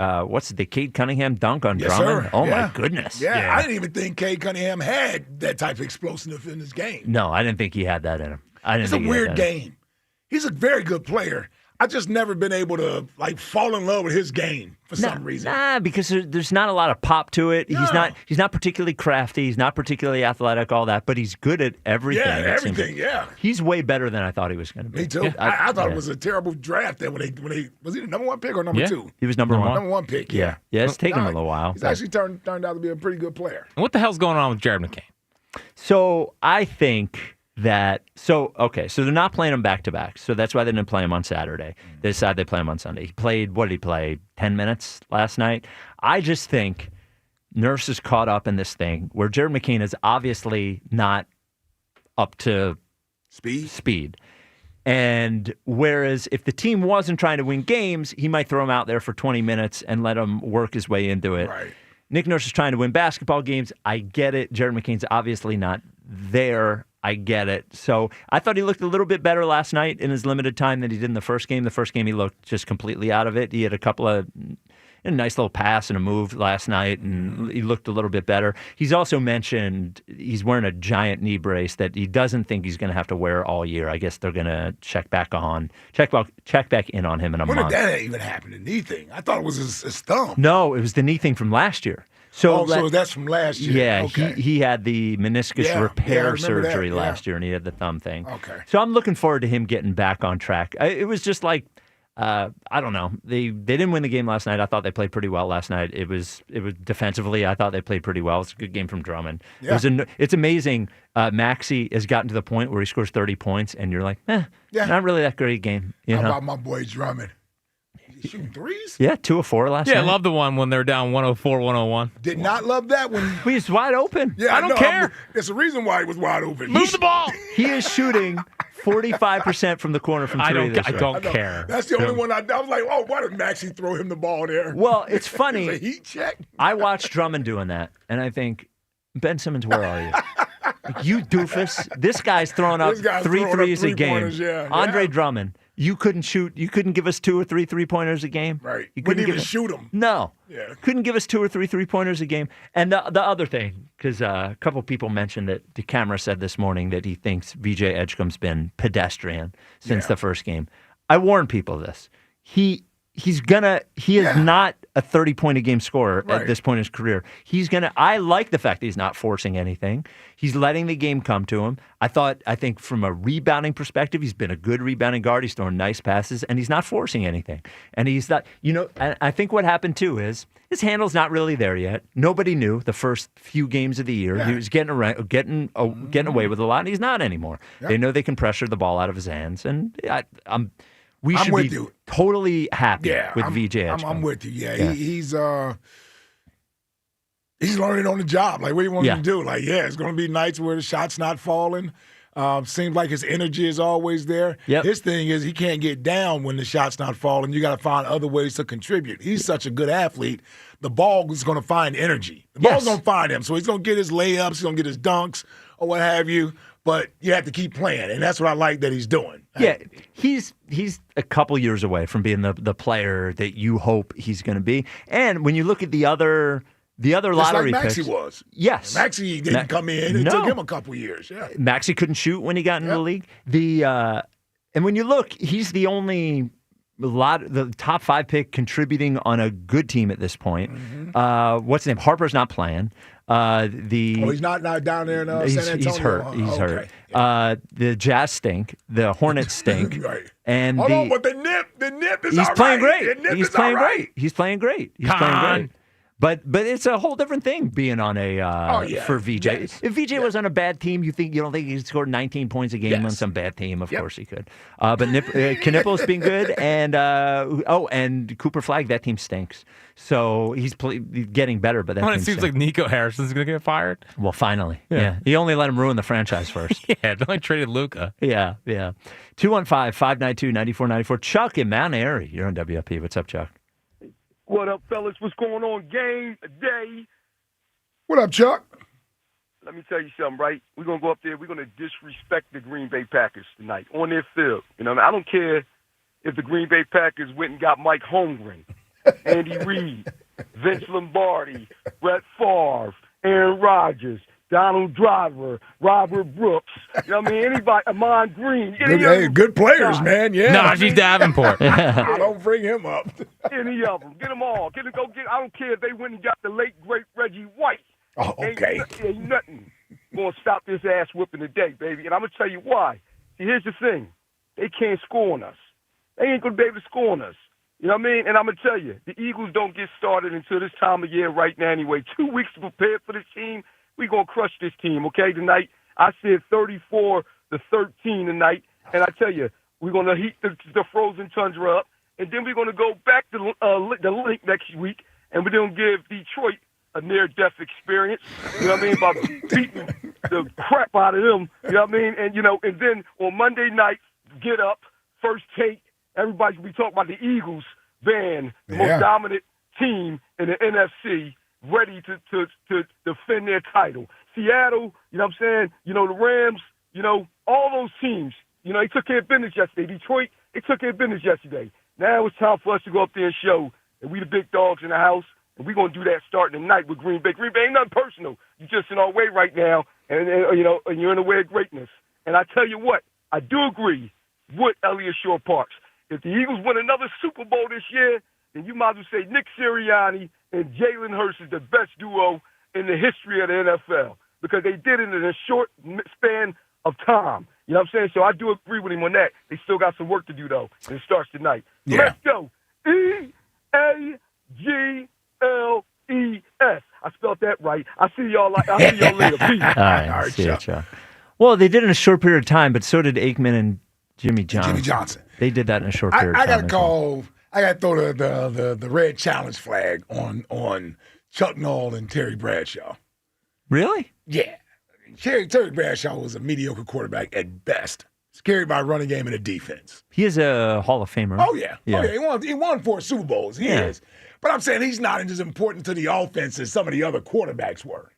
Cade Cunningham dunk on Yes, Drummond? sir. Oh, Yeah. my goodness. Yeah, I didn't even think Cade Cunningham had that type of explosiveness in his game. No, I didn't think he had that in him. It's a weird game. He's a very good player. I just never been able to fall in love with his game for some reason. Nah, because there's not a lot of pop to it. No. He's not particularly crafty. He's not particularly athletic, all that. But he's good at everything. Yeah, everything. Yeah, he's way better than I thought he was going to be. Me too. Yeah. I thought it was a terrible draft. Then when they was he the number 1 pick or number 2? He was number 1. Number 1 pick. Yeah. It's taken him a little while. He's actually turned out to be a pretty good player. And what the hell's going on with Jared McCain? So I think that so they're not playing him back to back. So that's why they didn't play him on Saturday. They decided they play him on Sunday. He played, what did he play? 10 minutes last night. I just think Nurse is caught up in this thing where Jared McCain is obviously not up to speed. And whereas if the team wasn't trying to win games, he might throw him out there for 20 minutes and let him work his way into it. Right. Nick Nurse is trying to win basketball games. I get it. Jared McCain's obviously not there. I get it. So I thought he looked a little bit better last night in his limited time than he did in the first game. The first game he looked just completely out of it. He had a nice little pass and a move last night, and he looked a little bit better. He's also mentioned he's wearing a giant knee brace that he doesn't think he's going to have to wear all year. I guess they're going to check back in on him in a month. When did that even happen? The knee thing? I thought it was his thumb. No, it was the knee thing from last year. So that's from last year. Yeah, okay. he had the meniscus repair surgery that. last year, and he had the thumb thing. Okay. So I'm looking forward to him getting back on track. It was just like, I don't know. They didn't win the game last night. I thought they played pretty well last night. It was defensively, I thought they played pretty well. It's a good game from Drummond. Yeah. It's amazing. Maxey has gotten to the point where he scores 30 points, and you're like, not really that great a game. How about my boy Drummond? He's shooting threes? Yeah, 2 of 4 last night. Yeah, I love the one when they're down 104, 101. Did not love that one. He's wide open. Yeah, I don't care. There's a reason why he was wide open. Move the ball. He is shooting 45% from the corner from 3 this I year. don't care. That's the only one I was like, oh, why did Maxey throw him the ball there? Well, it's funny. It's a heat check. I watched Drummond doing that, and I think, Ben Simmons, where are you? Like, you doofus. This guy's throwing up 3 threes a game. Yeah. Andre Drummond, you couldn't shoot. You couldn't give us 2 or 3 3-pointers a game. Right. You couldn't even shoot them. No. Yeah. Couldn't give us 2 or 3 3-pointers a game. And the other thing, because a couple people mentioned that DeCamera said this morning that he thinks VJ Edgecombe's been pedestrian since the first game. I warned people of this. He is not a 30-point-a-game scorer at this point in his career. I like the fact that he's not forcing anything. He's letting the game come to him. I think from a rebounding perspective, he's been a good rebounding guard. He's throwing nice passes, and he's not forcing anything. And he's not, and I think what happened too is his handle's not really there yet. Nobody knew the first few games of the year. He was getting away with a lot, and he's not anymore. They know they can pressure the ball out of his hands, and we should be totally happy with VJ Edgecombe. I'm with you. Yeah. He's learning on the job. Like, what do you want him to do? Like, it's going to be nights where the shot's not falling. Seems like his energy is always there. Yep. His thing is he can't get down when the shot's not falling. You got to find other ways to contribute. He's such a good athlete. The ball is going to find energy. The ball's going to find him. So he's going to get his layups. He's going to get his dunks or what have you. But you have to keep playing, and that's what I like that he's doing. Yeah, he's a couple years away from being the player that you hope he's going to be. And when you look at the other lottery like Maxey picks, was. Yes, Maxey didn't come in. It took him a couple years. Yeah, Maxey couldn't shoot when he got into the league. And when you look, he's the only the top 5 pick contributing on a good team at this point. What's his name? Harper's not playing. He's not down there in San Antonio. He's hurt. He's hurt. Yeah. The Jazz stink. The Hornets stink. Right. And but the nip is he's all playing right. great. He's playing great. He's playing great. He's playing great. But it's a whole different thing being on for VJ. Yes. If VJ was on a bad team, you don't think he'd score 19 points a game on some bad team? Of course he could. But Knippel's been good, and Cooper Flagg, that team stinks. So he's getting better, but that team it seems like Nico Harrison's going to get fired. Well, finally. Yeah. He only let him ruin the franchise first. They only traded Luka. Yeah. 215-592-9494. Chuck in Mount Airy. You're on WFP. What's up, Chuck? What up, fellas? What's going on? Game day. What up, Chuck? Let me tell you something, right? We're going to go up there. We're going to disrespect the Green Bay Packers tonight on their field. I don't care if the Green Bay Packers went and got Mike Holmgren, Andy Reid, Vince Lombardi, Brett Favre, Aaron Rodgers, Donald Driver, Robert Brooks, anybody, Amon Green. Good players, man, yeah. Najee Davenport. I don't bring him up. Any of them. Get them all. I don't care if they went and got the late, great Reggie White. Oh, okay. Ain't nothing going to stop this ass whipping today, baby. And I'm going to tell you why. See, here's the thing. They can't score on us. They ain't going to be able to score on us. You know what I mean? And I'm going to tell you, the Eagles don't get started until this time of year right now anyway. 2 weeks to prepare for this team. We're going to crush this team, okay, tonight. I said 34-13 tonight. And I tell you, we're going to heat the frozen tundra up. And then we're going to go back to the link next week. And we're going to give Detroit a near-death experience. You know what I mean? By beating the crap out of them. You know what I mean? And, and then on Monday night, get up, first take. Everybody's going to be talking about the Eagles being the most dominant team in the NFC, ready to defend their title. Seattle, you know what I'm saying? The Rams, all those teams, they took care of business yesterday. Detroit, they took care of business yesterday. Now it's time for us to go up there and show that we the big dogs in the house, and we're going to do that starting tonight with Green Bay. Green Bay ain't nothing personal. You're just in our way right now, and you're in the way of greatness. And I tell you what, I do agree with Elliott Shore-Parks. If the Eagles win another Super Bowl this year, then you might as well say Nick Sirianni and Jalen Hurts is the best duo in the history of the NFL because they did it in a short span of time. You know what I'm saying? So I do agree with him on that. They still got some work to do, though, and it starts tonight. So let's go. E-A-G-L-E-S. I spelled that right. I'll see y'all later. Peace. All right, see you, Chuck. Well, they did it in a short period of time, but so did Aikman and Jimmy Johnson. They did that in a short period of time. I got to call. I got to throw the red challenge flag on Chuck Noll and Terry Bradshaw. Really? Yeah. Terry Bradshaw was a mediocre quarterback at best. He's carried by a running game and a defense. He is a Hall of Famer. Oh, yeah. He won 4 Super Bowls. He is. But I'm saying he's not as important to the offense as some of the other quarterbacks were.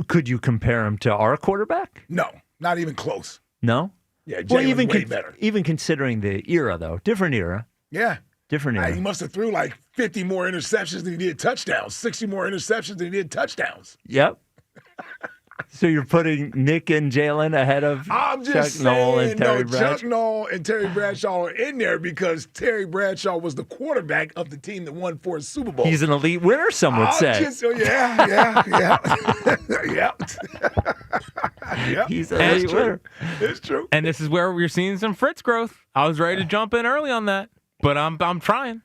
Could you compare him to our quarterback? No, not even close. No? Yeah, Jalen's way better. Even considering the era, though. Different era. Yeah. Different era. He must have threw like 50 more interceptions than he did touchdowns, 60 more interceptions than he did touchdowns. Yep. So you're putting Nick and Jalen ahead of Chuck Noll and Terry Bradshaw? Chuck Noll and Terry Bradshaw are in there because Terry Bradshaw was the quarterback of the team that won 4 Super Bowls. He's an elite winner, some would say. Yeah. He's an elite winner. It's true. And this is where we're seeing some Fritz growth. I was ready to jump in early on that, but I'm trying.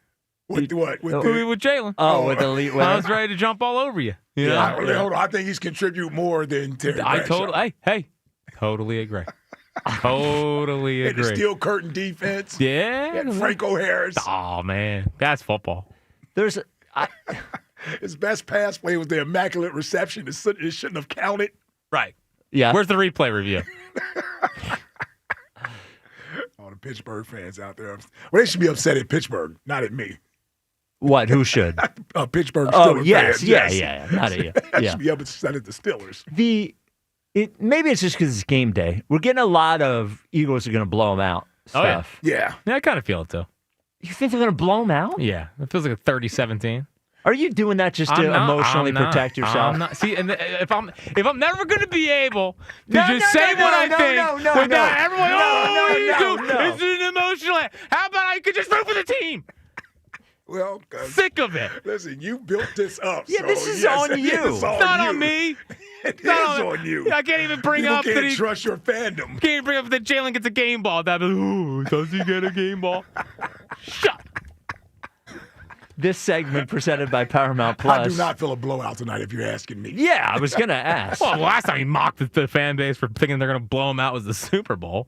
With what? With Jalen. With elite winner. I was ready to jump all over you. Hold on. I think he's contributed more than Terry Bradshaw. Totally agree. Totally agree. And the steel curtain defense. Yeah. And Franco Harris. Oh, man. That's football. His best pass play was the immaculate reception. It shouldn't have counted. Right. Yeah. Where's the replay review? All the Pittsburgh fans out there. Well, they should be upset at Pittsburgh, not at me. What? Who should? Pittsburgh Steelers yes. fans. Yeah. Not at you. I should be upset at the Steelers. Maybe it's just because it's game day. We're getting a lot of Eagles are going to blow them out stuff. Yeah, I kind of feel it, too. You think they're going to blow them out? Yeah. It feels like a 30-17. Are you doing that just to emotionally protect yourself? I'm not. See, and if I'm never going to be able to say what I think without everyone, for the team. Well, sick of it. Listen, you built this up. Yeah, so this is yes, on you. It's not on me. It is on you. I can't even bring People up can't that he trust your fandom. can't even bring up that Jaylen gets a game ball. That does he get a game ball? Shut. This segment presented by Paramount Plus. I do not feel a blowout tonight, if you're asking me. Yeah, I was going to ask. Well, last time he mocked the fan base for thinking they're going to blow him out was the Super Bowl.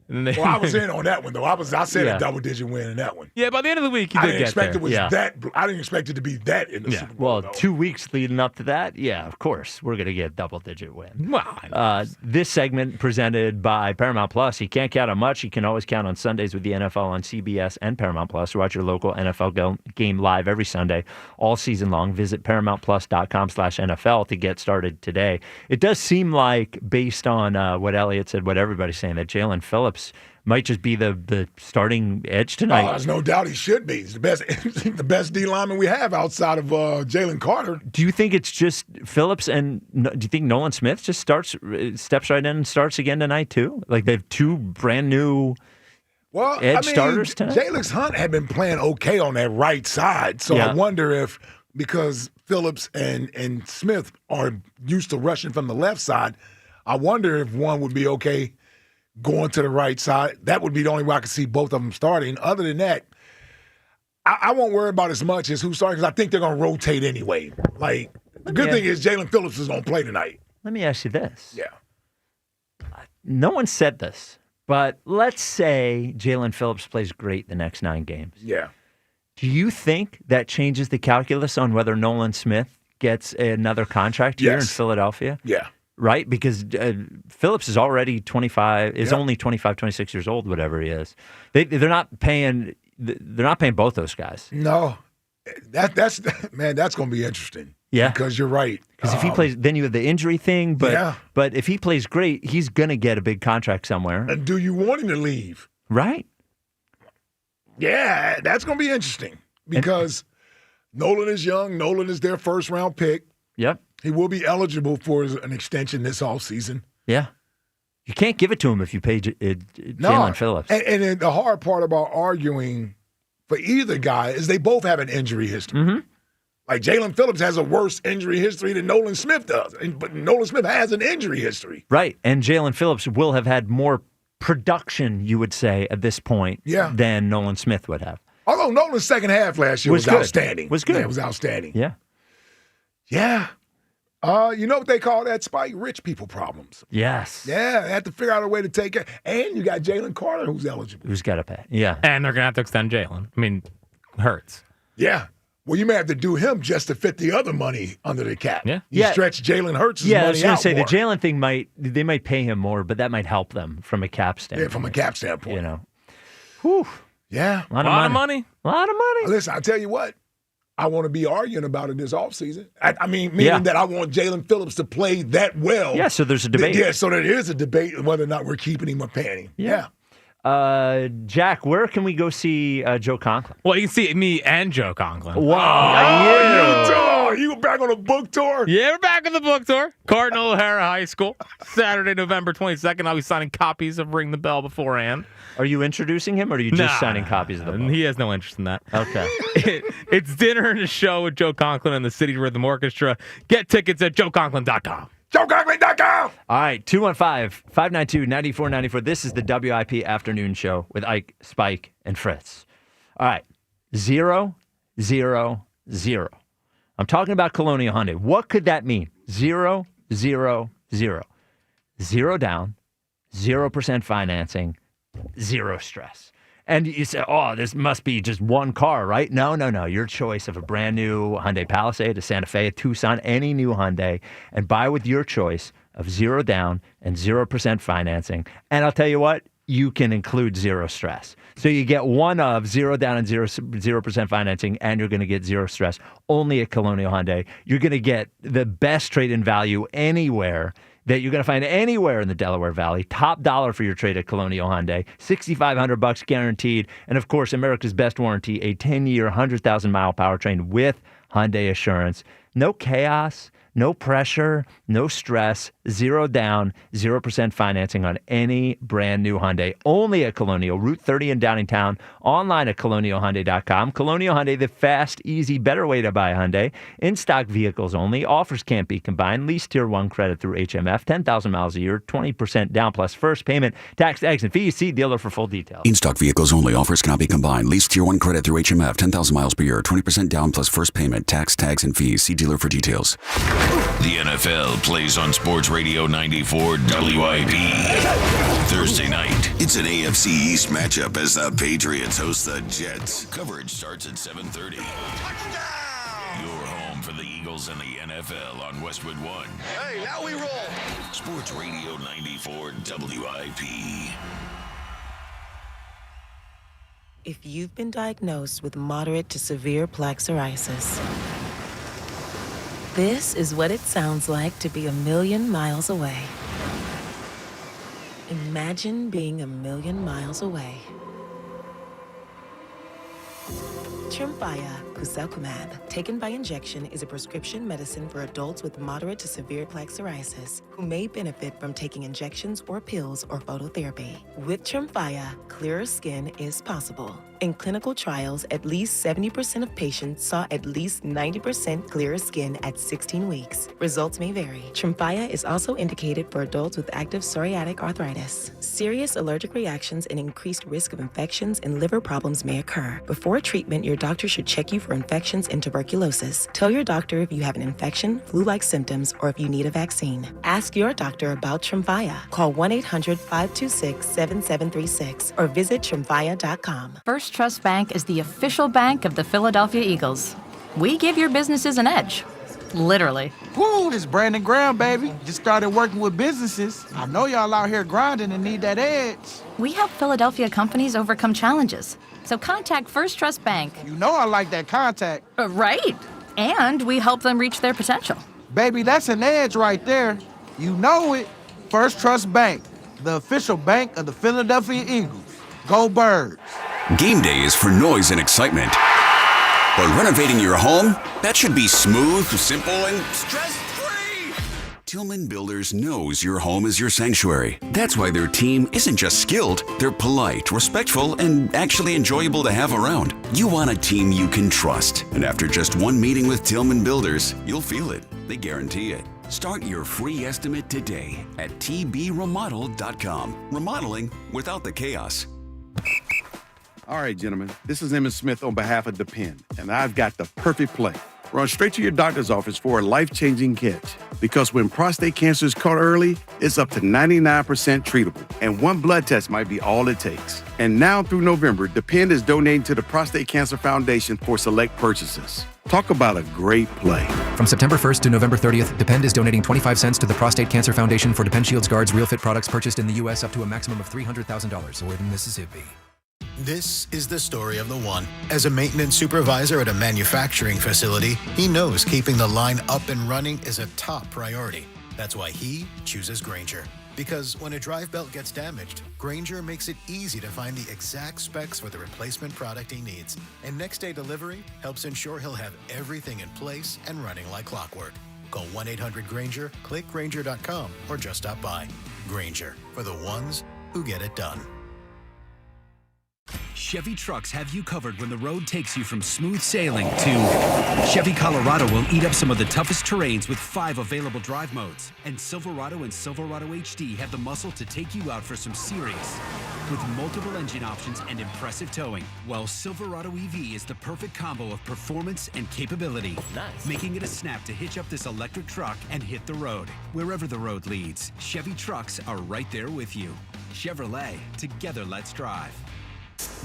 And Well, I was in on that one, though. I said a double-digit win in that one. Yeah, by the end of the week, you I did didn't get expect there. it was that. I didn't expect it to be that in the Super Bowl. Well, though. 2 weeks leading up to that, yeah, of course, we're going to get a double-digit win. Well, this segment presented by Paramount Plus. You can't count on much. You can always count on Sundays with the NFL on CBS and Paramount Plus. Watch your local NFL game live every Sunday, all season long. Visit ParamountPlus.com/NFL to get started today. It does seem like, based on what Elliot said, what everybody's saying, that Jaylen Phillips might just be the starting edge tonight. There's no doubt he should be. He's the best D lineman we have outside of Jaylen Carter. Do you think it's just Phillips, and do you think Nolan Smith just steps right in and starts again tonight too? Like they have two brand new edge starters tonight? Jalen Hunt had been playing okay on that right side, so I wonder if, because Phillips and Smith are used to rushing from the left side, I wonder if one would be okay going to the right side. That would be the only way I could see both of them starting. Other than that, I won't worry about as much as who's starting, because I think they're going to rotate anyway. Like, the good thing is Jaylen Phillips is going to play tonight. Let me ask you this. Yeah. No one said this, but let's say Jaylen Phillips plays great the next 9 games. Yeah. Do you think that changes the calculus on whether Nolan Smith gets another contract here in Philadelphia? Yeah. Right? Because Phillips is already 25, only 25, 26 years old, whatever he is. They're not paying both those guys. No. That's going to be interesting. Yeah. Because you're right. Because if he plays, then you have the injury thing, but if he plays great, he's going to get a big contract somewhere. And do you want him to leave? Right. Yeah, that's going to be interesting because Nolan is young. Nolan is their first-round pick. Yep. He will be eligible for an extension this offseason. Yeah. You can't give it to him if you pay Jaylen Phillips. And the hard part about arguing for either guy is they both have an injury history. Mm-hmm. Like Jaylen Phillips has a worse injury history than Nolan Smith does. But Nolan Smith has an injury history. Right. And Jaylen Phillips will have had more production, you would say, at this point than Nolan Smith would have. Although Nolan's second half last year was outstanding. Was good. Yeah, it was outstanding. Yeah. Yeah. You know what they call that, Spike? Rich people problems. Yes. Yeah, they have to figure out a way to take it. And you got Jaylen Carter, who's eligible. Who's got to pay. Yeah. And they're going to have to extend Jaylen. I mean, Hurts. Yeah. Well, you may have to do him just to fit the other money under the cap. Yeah. You stretch Jalen Hurts' money out. Yeah, I was going to say, more. the Jaylen thing they might pay him more, but that might help them from a cap standpoint. Yeah, from a cap standpoint. You know. Whew. Yeah. A lot of money. A lot of money. Listen, I'll tell you what. I want to be arguing about it this offseason. I mean, meaning that I want Jaylen Phillips to play that well. Yeah, so there's a debate. Yeah, so there is a debate whether or not we're keeping him or paying him. Yeah. Jack, where can we go see Joe Conklin? Well, you can see me and Joe Conklin. Wow. You back on a book tour? Yeah, we're back on the book tour. Cardinal O'Hara High School, Saturday, November 22nd. I'll be signing copies of Ring the Bell beforehand. Are you introducing him, or are you just signing copies of the book? He has no interest in that. Okay. It's dinner and a show with Joe Conklin and the City Rhythm Orchestra. Get tickets at joeconklin.com. JoeConklin.com. All right, 215-592-9494. This is the WIP Afternoon Show with Ike, Spike, and Fritz. All right, 0, 0, 0. I'm talking about Colonial Hyundai. What could that mean? 0, 0, 0. 0 down, 0% financing, 0 stress. And you say, oh, this must be just one car, right? No. Your choice of a brand new Hyundai Palisade, a Santa Fe, a Tucson, any new Hyundai, and buy with your choice of 0 down and 0% financing. And I'll tell you what, you can include 0 stress. So you get one of 0 down and 0% financing, and you're going to get 0 stress only at Colonial Hyundai. You're going to get the best trade-in value anywhere that you're going to find anywhere in the Delaware Valley. Top dollar for your trade at Colonial Hyundai. $6,500 guaranteed. And, of course, America's best warranty, a 10-year, 100,000-mile powertrain with Hyundai Assurance. No chaos, No pressure, no stress, 0 down, 0% financing on any brand new Hyundai. Only at Colonial, Route 30 in Downingtown. Online at colonialhyundai.com. Colonial Hyundai, the fast, easy, better way to buy a Hyundai. In-stock vehicles only. Offers can't be combined. Lease Tier 1 credit through HMF. 10,000 miles a year. 20% down plus first payment. Tax, tags, and fees. See dealer for full details. In-stock vehicles only. Offers cannot be combined. Lease Tier 1 credit through HMF. 10,000 miles per year. 20% down plus first payment. Tax, tags, and fees. See dealer for details. The NFL plays on Sports Radio 94 WIP. Thursday night, it's an AFC East matchup as the Patriots host the Jets. Coverage starts at 7:30. Your home for the Eagles and the NFL on Westwood One. Hey, now we roll. Sports Radio 94 WIP. If you've been diagnosed with moderate to severe plaque psoriasis, this is what it sounds like to be 1,000,000 miles away. Imagine being 1,000,000 miles away. Tremfya Kuselkumab, taken by injection, is a prescription medicine for adults with moderate to severe plaque psoriasis who may benefit from taking injections or pills or phototherapy. With Tremfya, clearer skin is possible. In clinical trials, at least 70% of patients saw at least 90% clearer skin at 16 weeks. Results may vary. Tremfya is also indicated for adults with active psoriatic arthritis. Serious allergic reactions and increased risk of infections and liver problems may occur. Before treatment, your doctor should check you for infections and tuberculosis. Tell your doctor if you have an infection, flu-like symptoms, or if you need a vaccine. Ask your doctor about Tremfya. Call 1-800-526-7736 or visit Tremfya.com. First Trust Bank is the official bank of the Philadelphia Eagles. We give your businesses an edge. Literally. Woo, this Brandon Graham, baby. Just started working with businesses. I know y'all out here grinding and need that edge. We help Philadelphia companies overcome challenges. So contact First Trust Bank. You know I like that contact. Right. And we help them reach their potential. Baby, that's an edge right there. You know it. First Trust Bank, the official bank of the Philadelphia Eagles. Go Birds. Game day is for noise and excitement. But renovating your home? That should be smooth, simple, and stress-free. Tillman Builders knows your home is your sanctuary. That's why their team isn't just skilled, they're polite, respectful, and actually enjoyable to have around. You want a team you can trust. And after just one meeting with Tillman Builders, you'll feel it. They guarantee it. Start your free estimate today at tbremodel.com. Remodeling without the chaos. All right, gentlemen, this is Emmett Smith on behalf of Depend, and I've got the perfect play. Run straight to your doctor's office for a life-changing catch. Because when prostate cancer is caught early, it's up to 99% treatable, and one blood test might be all it takes. And now through November, Depend is donating to the Prostate Cancer Foundation for select purchases. Talk about a great play. From September 1st to November 30th, Depend is donating 25 cents to the Prostate Cancer Foundation for Depend Shields Guards Real Fit products purchased in the U.S. up to a maximum of $300,000 or in Mississippi. This is the story of the one. As a maintenance supervisor at a manufacturing facility, he knows keeping the line up and running is a top priority. That's why he chooses Grainger. Because when a drive belt gets damaged, Grainger makes it easy to find the exact specs for the replacement product he needs. And next day delivery helps ensure he'll have everything in place and running like clockwork. Call 1-800-GRAINGER, click Grainger.com, or just stop by. Grainger, for the ones who get it done. Chevy trucks have you covered when the road takes you from smooth sailing to Chevy Colorado will eat up some of the toughest terrains with 5 available drive modes. And Silverado and Silverado HD have the muscle to take you out for some serious. With multiple engine options and impressive towing, while Silverado EV is the perfect combo of performance and capability. Nice. Making it a snap to hitch up this electric truck and hit the road. Wherever the road leads, Chevy trucks are right there with you. Chevrolet, together let's drive.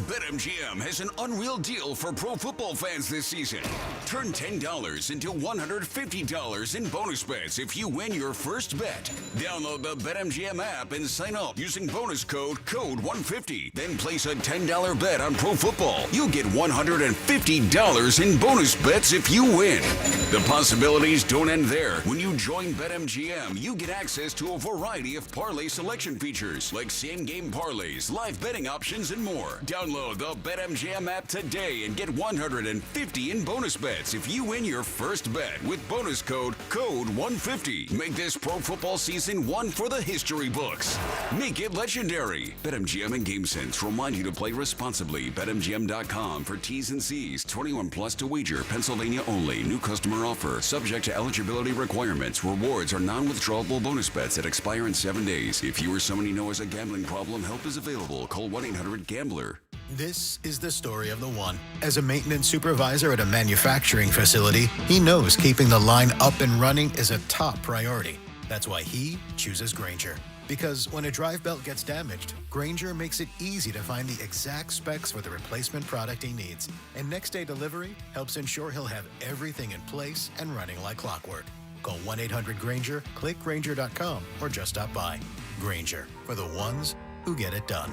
BetMGM has an unreal deal for pro football fans this season. Turn $10 into $150 in bonus bets if you win your first bet. Download the BetMGM app and sign up using bonus code CODE150. Then place a $10 bet on pro football. You'll get $150 in bonus bets if you win. The possibilities don't end there. When you join BetMGM, you get access to a variety of parlay selection features like same-game parlays, live betting options, and more. Download the BetMGM app today and get 150 in bonus bets if you win your first bet with bonus code CODE150. Make this pro football season one for the history books. Make it legendary. BetMGM and GameSense remind you to play responsibly. BetMGM.com for T's and C's. 21 plus to wager. Pennsylvania only. New customer offer. Subject to eligibility requirements. Rewards are non-withdrawable bonus bets that expire in 7 days. If you or someone you know has a gambling problem, help is available. Call 1-800-GAMBLER. This is the story of the one. As a maintenance supervisor at a manufacturing facility, he knows keeping the line up and running is a top priority. That's why he chooses Grainger. Because when a drive belt gets damaged, Grainger makes it easy to find the exact specs for the replacement product he needs. And next day delivery helps ensure he'll have everything in place and running like clockwork. Call 1-800-GRAINGER, click Grainger.com, or just stop by. Grainger, for the ones who get it done.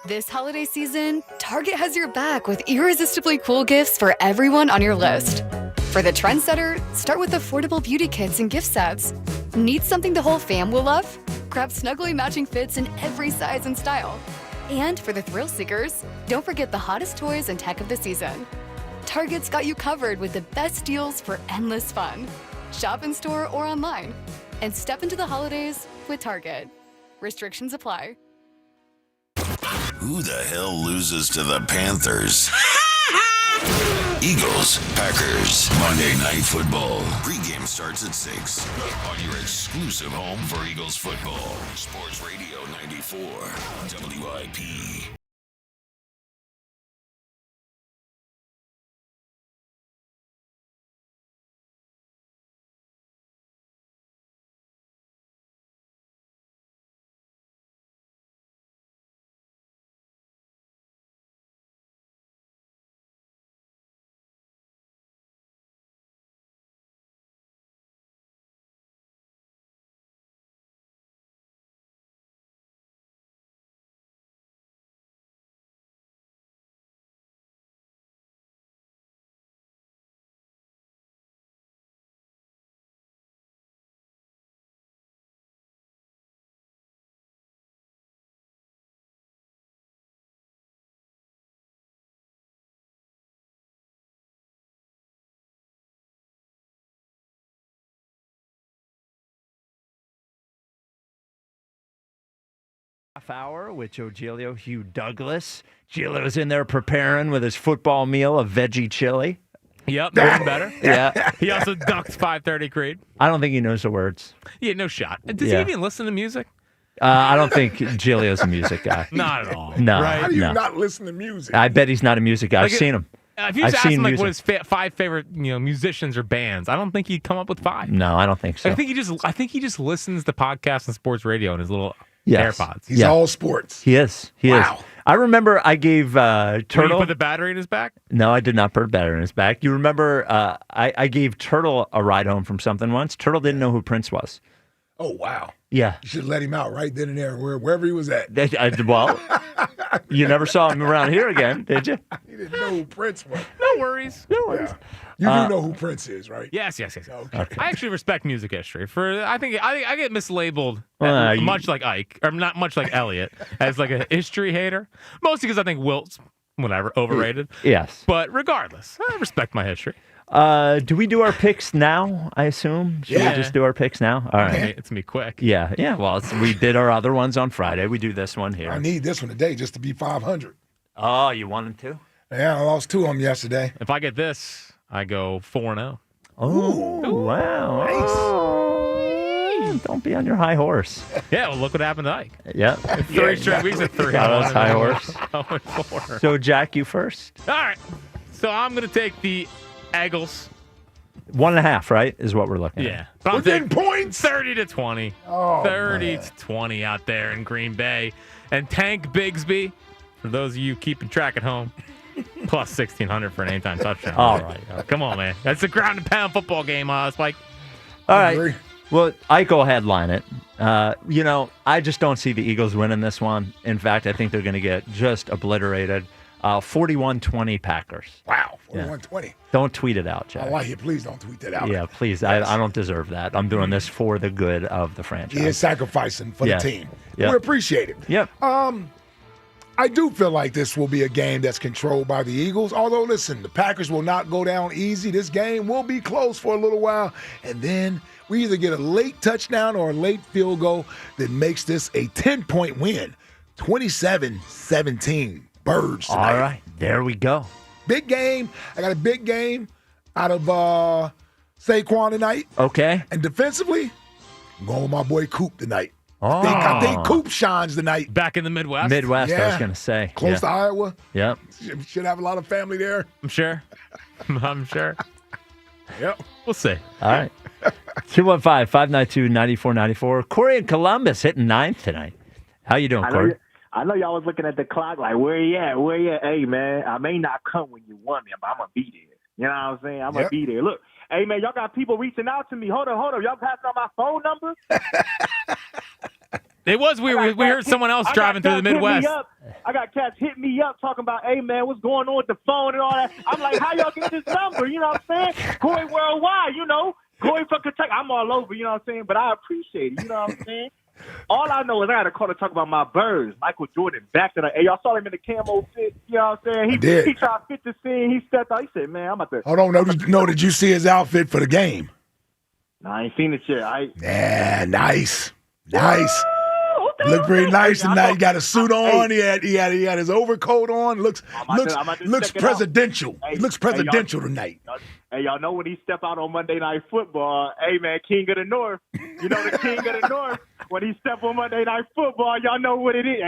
This holiday season, Target has your back with irresistibly cool gifts for everyone on your list. For the trendsetter, start with affordable beauty kits and gift sets. Need something the whole fam will love? Grab snuggly matching fits in every size and style. And for the thrill seekers, don't forget the hottest toys and tech of the season. Target's got you covered with the best deals for endless fun. Shop in store or online. And step into the holidays with Target. Restrictions apply. Who the hell loses to the Panthers? Eagles, Packers, Monday Night Football. Pregame starts at 6 on your exclusive home for Eagles football. Sports Radio 94, WIP. Half hour with Joe Giglio, Hugh Douglas. Giglio's in there preparing with his football meal of veggie chili. Yep, doing better. Yeah. He also ducked 5:30 Creed. I don't think he knows the words. Yeah, no shot. Does he even listen to music? I don't think Giglio's a music guy. Not at all. No. Right? How do you not listen to music? I bet he's not a music guy. I've seen him. If you just ask him like what his 5 favorite musicians or bands, I don't think he'd come up with 5. No, I don't think so. I think he just listens to podcasts and sports radio in his little AirPods. He's all sports. He is. Wow. I remember I gave Turtle. Did you put the battery in his back? No, I did not put a battery in his back. You remember I gave Turtle a ride home from something once. Turtle didn't know who Prince was. Oh, wow. Yeah. You should let him out right then and there, wherever he was at. Well, you never saw him around here again, did you? He didn't know who Prince was. No worries. No worries. Yeah. You do know who Prince is, right? Yes. Okay. I actually respect music history. I think I get mislabeled much like Ike, or not much like Elliot, as like a history hater. Mostly because I think Wilt's overrated. Yes. But regardless, I respect my history. Do we do our picks now, I assume? Should we just do our picks now? All right. It's me quick. Yeah. Well, we did our other ones on Friday. We do this one here. I need this one today just to be 500. Oh, you wanted to? Yeah, I lost 2 of them yesterday. If I get this, I go 4-0. Oh, wow. Nice. Don't be on your high horse. Yeah, well, look what happened to Ike. Yeah. 3 straight weeks at 3. That was high horse. 0-4. So, Jack, you first. All right. So I'm going to take the Eagles. 1.5, right, is what we're looking at. Yeah. But I'm Within points? 30-20. Oh, 30-20 out there in Green Bay. And Tank Bigsby, for those of you keeping track at home, plus 1,600 for an anytime touchdown. All right. Come on, man. That's a ground and pound football game, Spike. All right. Well, Ike will headline it. I just don't see the Eagles winning this one. In fact, I think they're going to get just obliterated. 41-20 Packers. Wow, 41-20. Don't tweet it out, Jack. I like it. Please don't tweet that out. Yeah, please. Yes. I don't deserve that. I'm doing this for the good of the franchise. He is sacrificing for the team. Yep. We appreciate it. Yep. I do feel like this will be a game that's controlled by the Eagles. Although, listen, the Packers will not go down easy. This game will be close for a little while. And then we either get a late touchdown or a late field goal that makes this a 10-point win. 27-17. Birds tonight. All right, there we go. Big game. I got a big game out of Saquon tonight. Okay. And defensively, I'm going with my boy Coop tonight. Oh. I think Coop shines tonight. Back in the Midwest? Midwest, I was going to say. Close to Iowa. Yep. Should have a lot of family there. I'm sure. I'm sure. Yep. We'll see. All right. 215-592-9494. Corey in Columbus hitting 9th tonight. How you doing, Corey? I know y'all was looking at the clock like, where you at? Where you at? Hey, man, I may not come when you want me, but I'm going to be there. You know what I'm saying? I'm going to be there. Look, hey, man, y'all got people reaching out to me. Hold up. Y'all passing on my phone number? It was weird. We heard someone else driving through the Midwest. I got cats hit me up talking about, hey, man, what's going on with the phone and all that. I'm like, how y'all get this number? You know what I'm saying? Corey Worldwide, you know. Corey from Kentucky. I'm all over, you know what I'm saying? But I appreciate it, you know what I'm saying? All I know is I got a call to talk about my birds. Michael Jordan back to the. Hey, y'all saw him in the camo fit. You know what I'm saying? He tried to fit the scene. He stepped out. He said, "Man, I'm about to." Hold on, no. Did you see his outfit for the game? No, I ain't seen it yet. Yeah, nice. Looked pretty nice tonight. He got a suit on. He had his overcoat on. Looks presidential. He looks presidential tonight. Hey, y'all know when he step out on Monday Night Football, hey, man, King of the North. You know the King of the North. When he step on Monday Night Football, y'all know what it is.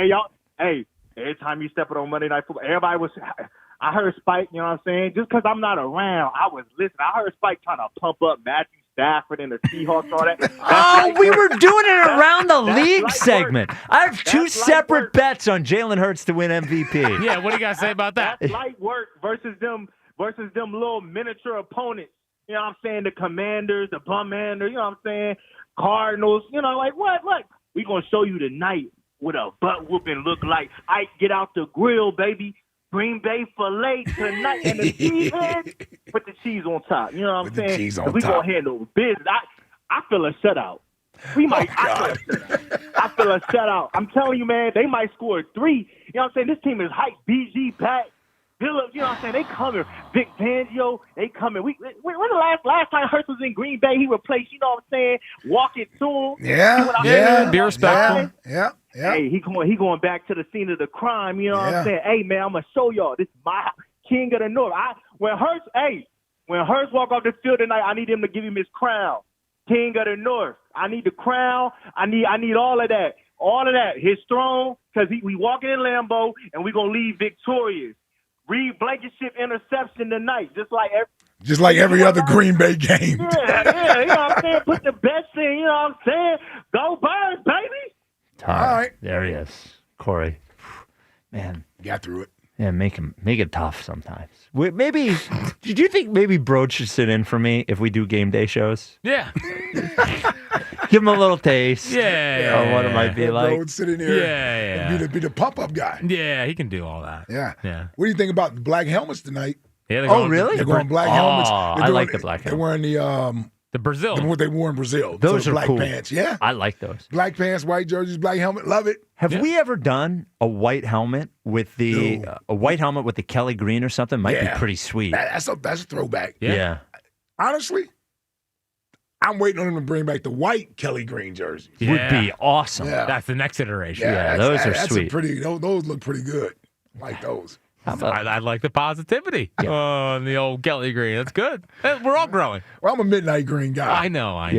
Hey, every time he step on Monday Night Football, everybody was – I heard Spike, you know what I'm saying? Just because I'm not around, I was listening. I heard Spike trying to pump up Matthew Stafford and the Seahawks, all that. We were doing it around the league segment. I have two separate bets on Jalen Hurts to win MVP. Yeah, what do you got to say about that? That's light work versus them little miniature opponents. You know what I'm saying? The Commanders, the Bumanders, you know what I'm saying? Cardinals, you know, like what? Look, we going to show you tonight what a butt whooping look like. Ike, get out the grill, baby. Green Bay filet tonight. And the cheese head, put the cheese on top. You know what I'm saying? The cheese on we going to handle business. I feel a shutout. I feel a shutout. I'm telling you, man, they might score 3. You know what I'm saying? This team is hyped. BG, Pat, Phillips, you know what I'm saying? They coming. Vic Fangio, they coming. When the last time Hurts was in Green Bay, he replaced, you know what I'm saying, walk it to him. Yeah. Be respectful. Yeah. Hey, he going back to the scene of the crime, you know what I'm saying? Hey, man, I'm going to show y'all. This is my King of the North. When Hurts walk off the field tonight, I need him to give him his crown. King of the North. I need the crown. I need all of that. All of that. His throne, because we walking in Lambeau, and we going to leave victorious. Reed Blankenship interception tonight, just like every other Green Bay game. Yeah, you know what I'm saying? Put the best in, you know what I'm saying? Go Birds, baby! All right. There he is. Corey. Man. Got through it. Yeah, make it tough sometimes. Did you think maybe Broad should sit in for me if we do game day shows? Yeah. Give him a little taste. Yeah. Of what it might be like. Broad sit in here. Yeah. And be the pop-up guy. Yeah, he can do all that. Yeah. What do you think about the black helmets tonight? Yeah, really? They're going black helmets. I like the black helmets. They're wearing the Brazil. What they wore in Brazil. Those are black cool. pants. Yeah. I like those. Black pants, white jerseys, black helmet. Love it. Have we ever done a white helmet with the Kelly green or something? Might be pretty sweet. That's a throwback. Yeah. Honestly, I'm waiting on them to bring back the white Kelly green jerseys. Yeah. Would be awesome. Yeah. That's the next iteration. Yeah, those are sweet. Those look pretty good. I like those. I like the positivity on the old Kelly green. That's good. We're all growing. Well, I'm a midnight green guy. I know. We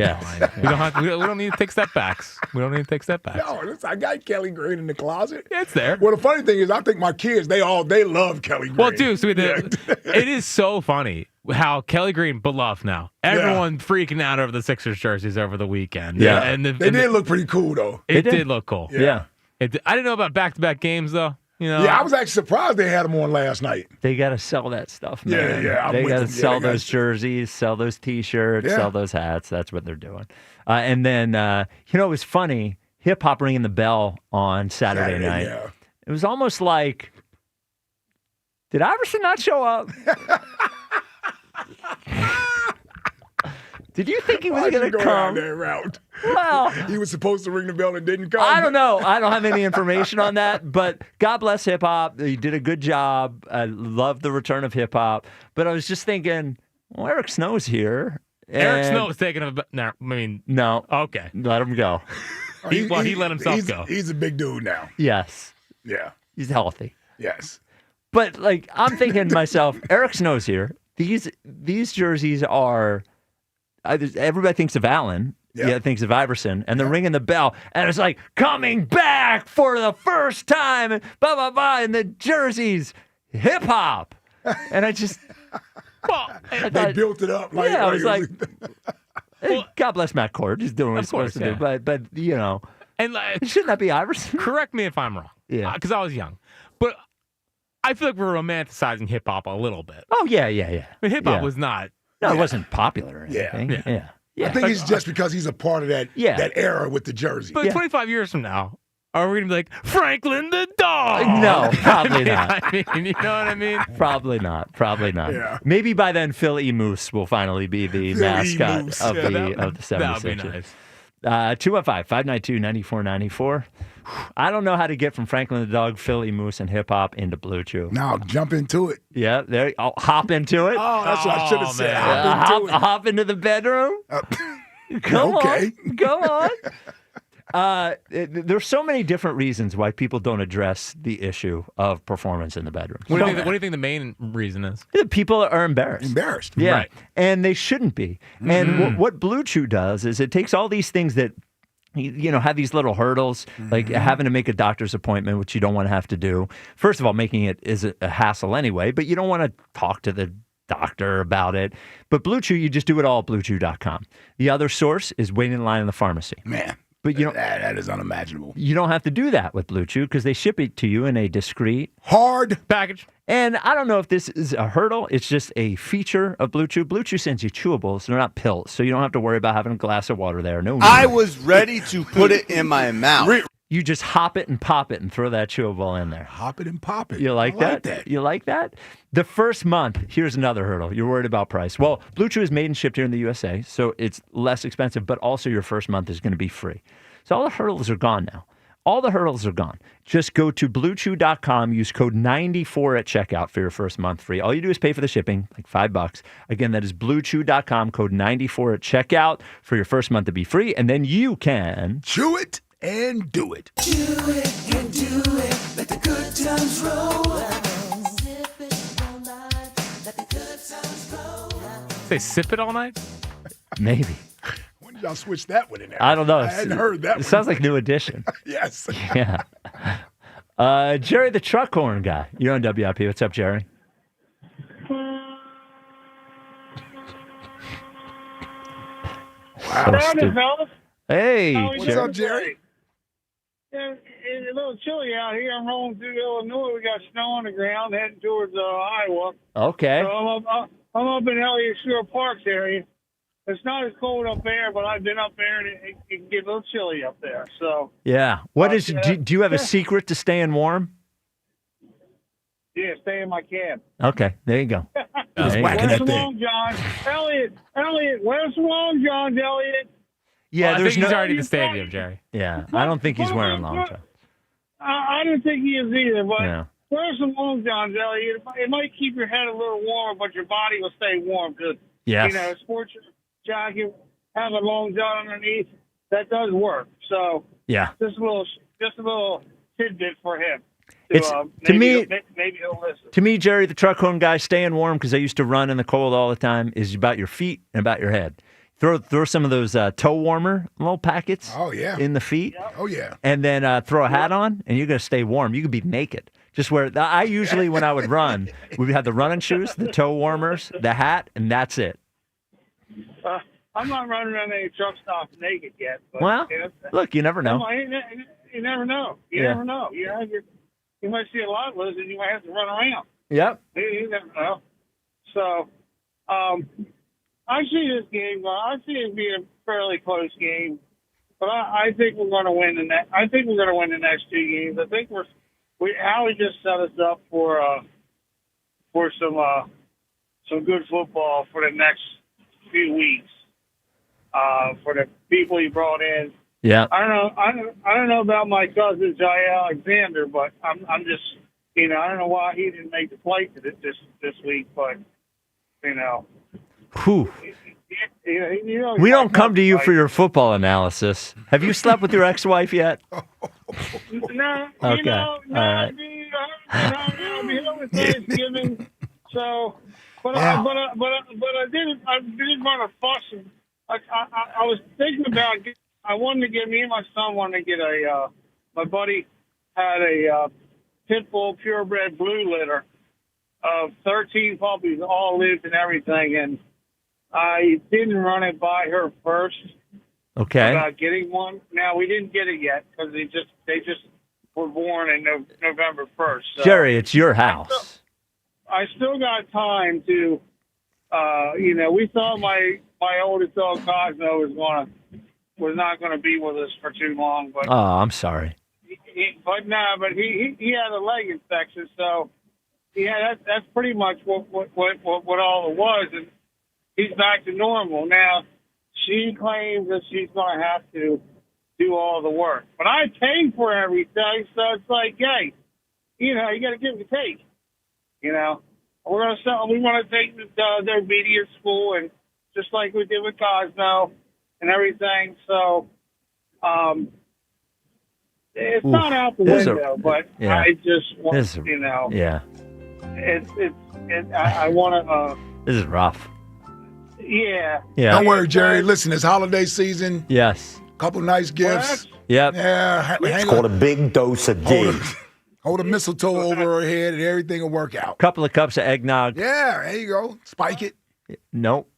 don't need to take step backs. No, I got Kelly green in the closet. Yeah, it's there. Well, the funny thing is, I think my kids, they love Kelly green. Well, dude, it is so funny how Kelly green beloved now. Everyone freaking out over the Sixers jerseys over the weekend. Yeah, and they did look pretty cool though. It did look cool. Yeah. I didn't know about back-to-back games though. You know, I was actually surprised they had them on last night. They got to sell that stuff, man. Yeah. They got to sell those jerseys, sell those T-shirts, sell those hats. That's what they're doing. And then, it was funny, hip-hop ringing the bell on Saturday night. Yeah. It was almost like, did Iverson not show up? Did you think he was going to come? Down that route? Well, he was supposed to ring the bell and didn't come. I don't know. I don't have any information on that, but God bless hip hop. He did a good job. I love the return of hip hop. But I was just thinking, well, Eric Snow's here. Eric Snow is taking a. No. Okay. Let him go. He let himself go. He's a big dude now. Yes. Yeah. He's healthy. Yes. But like, I'm thinking to myself, Eric Snow's here. These jerseys are. Everybody thinks of Allen. Yeah, thinks of Iverson, and they're ringing the bell, and it's like coming back for the first time, and blah blah blah, and the jerseys, hip hop, and I just, they built it up. Like, I was like, God bless Matt Cord, he's doing what he's supposed to do, but you know, and shouldn't that be Iverson? Correct me if I'm wrong, because I was young, but I feel like we're romanticizing hip hop a little bit. Oh yeah. I mean, hip hop was not. No, it wasn't popular or anything. Yeah. I think it's just because he's a part of that era with the jersey. But 25 years from now, are we going to be like, Franklin the dog? No, probably not. I mean, you know what I mean? Probably not. Yeah. Maybe by then, Phil E. Moose will finally be the mascot of the 76ers. That would be nice. 215-592-9494. I don't know how to get from Franklin the Dog, Philly Moose, and hip hop into Blue Chew. Now jump into it. Yeah, there. I'll hop into it. Oh, that's what I should have said. Hop into the bedroom. Come on. There's so many different reasons why people don't address the issue of performance in the bedroom. What do you think the main reason is? People are embarrassed. Yeah, right. And they shouldn't be. Mm-hmm. And what Blue Chew does is it takes all these things that have these little hurdles, like having to make a doctor's appointment, which you don't want to have to do. First of all, making it is a hassle anyway, but you don't want to talk to the doctor about it. But Blue Chew, you just do it all at BlueChew.com. The other source is waiting in line in the pharmacy. Man. But that is unimaginable. You don't have to do that with Blue Chew because they ship it to you in a discreet, hard package. And I don't know if this is a hurdle. It's just a feature of Blue Chew. Blue Chew sends you chewables. They're not pills, so you don't have to worry about having a glass of water there. No, I was ready to put it in my mouth. You just hop it and pop it and throw that chewable in there. Hop it and pop it. You like that? You like that? The first month, here's another hurdle. You're worried about price. Well, Blue Chew is made and shipped here in the USA, so it's less expensive, but also your first month is going to be free. So all the hurdles are gone now. All the hurdles are gone. Just go to BlueChew.com, use code 94 at checkout for your first month free. All you do is pay for the shipping, like $5. Again, that is BlueChew.com, code 94 at checkout for your first month to be free, and then you can chew it and do it. Chew it and do it. Let the good times roll. Sip it all night. Let the good times roll. They sip it all night? Maybe. When did y'all switch that one in there? I don't know. I hadn't heard that It sounds like New Edition. Yes. Yeah. Jerry the truck horn guy. You're on WIP. What's up, Jerry? Wow. Hey, what's up, Jerry? Yeah, it's a little chilly out here. I'm rolling through Illinois. We got snow on the ground heading towards Iowa. Okay. So I'm up in Elliott Shore Parks area. It's not as cold up there, but I've been up there, and it can get a little chilly up there. So yeah. Do you have a secret to staying warm? Yeah, stay in my cab. Okay, there you go. Where's the long john? Elliott, where's the long johns, Elliott? Yeah, I think he's already in the stadium, Jerry. Yeah, I don't think he's wearing long john. I don't think he is either, but Yeah. where's some long johns, Elliott? It might keep your head a little warmer, but your body will stay warm. Cause, Yes. sports jacket, have a long john underneath, that does work. So Yeah. just a little tidbit for him. Maybe he'll listen. To me, Jerry, the truck horn guy, staying warm because I used to run in the cold all the time, is about your feet and about your head. Throw some of those toe warmer little packets in the feet. Oh, yeah. And then throw a hat on, and you're going to stay warm. You could be naked. Just wear. I usually, when I would run, we would have the running shoes, the toe warmers, the hat, and that's it. I'm not running around any truck stops naked yet. But, Well, look, you never know. You never know. You never know. You might see a lot of and you might have to run around. Yep. You never know. So, I see this game. I see it being a fairly close game, but I think we're going to win the next. I think we're going to win the next two games. I think Howie just set us up for some good football for the next few weeks. for the people he brought in. Yeah. I don't know about my cousin Jay Alexander, but I'm just, I don't know why he didn't make the flight to this week, but Whew. We don't come to you for your football analysis. Have you slept with your ex-wife yet? No. Okay. All right. I'll be home with Thanksgiving. So, but I did want to fuss him. I was thinking about. I wanted to get me and my son wanted to get my buddy had a pit bull purebred blue litter of 13 puppies, all lived and everything, and I didn't run it by her first. Okay. About getting one. Now we didn't get it yet because they just were born in November 1st. So Jerry, it's your house. I still got time to, we thought my oldest dog Cosmo was not going to be with us for too long, but Oh, I'm sorry. he had a leg infection, so that's pretty much what all it was, and he's back to normal now. She claims that she's going to have to do all the work, but I pay for everything, so it's like, hey, you got to give the take. We want to take their media school, and just like we did with Cosmo and everything. So, it's not out the window, but yeah. I just want, Yeah. I want to. This is rough. Yeah. Yeah. Don't worry, Jerry. Listen, it's holiday season. Yes. Couple nice gifts. Yep. Yeah. It's called a big dose of D. Hold a mistletoe over her head, and everything will work out. Couple of cups of eggnog. Yeah, there you go. Spike it. Nope.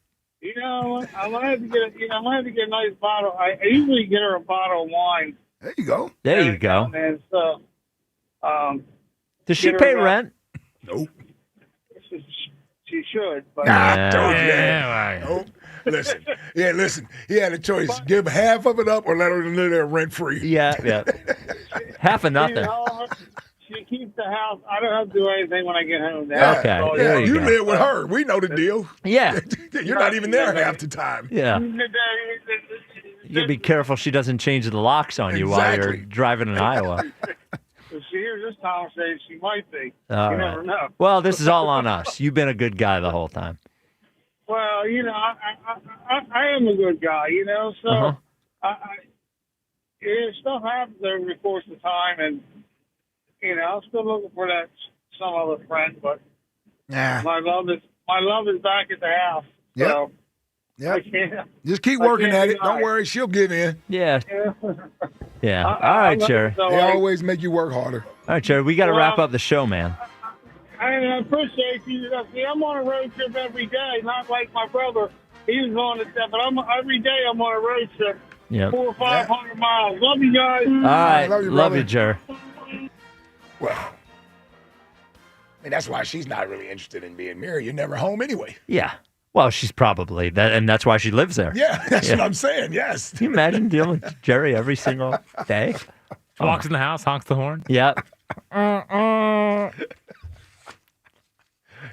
I'm gonna have to get. I'm gonna have to get a nice bottle. I usually get her a bottle of wine. There you go. There you go. And so, Does she pay rent? Nope. She should. But Nope. Listen. He had a choice: give half of it up or let her live there rent free. Yeah. Half of nothing. She keeps the house. I don't have to do anything when I get home. Now. Okay. Yeah, you live with her. We know the deal. Yeah. You're not even there half the time. Yeah. You be careful she doesn't change the locks on you while you're driving in Iowa. If she hears this conversation, she might be. All you right. never know. Well, this is all on us. You've been a good guy the whole time. Well, I am a good guy, so stuff happens over the course of time, and I'm still looking for that some other friend, but my love is back at the house. Yep. So Yep. Just keep working at it. Don't worry, she'll give in. Yeah. Yeah. All right, Jerry. They always make you work harder. All right, Jerry. We got to wrap up the show, man. I appreciate you. See, I'm on a road trip every day, not like my brother. He was on it, but every day I'm on a road trip. Yep. 400 or 500 miles. Love you guys. All right. Love you, Jerry. Well, I mean, that's why she's not really interested in being married. You're never home anyway. Yeah. Well, she's probably that, and that's why she lives there. Yeah, that's what I'm saying. Yes. Can you imagine dealing with Jerry every single day? Walks in the house, honks the horn. Yeah.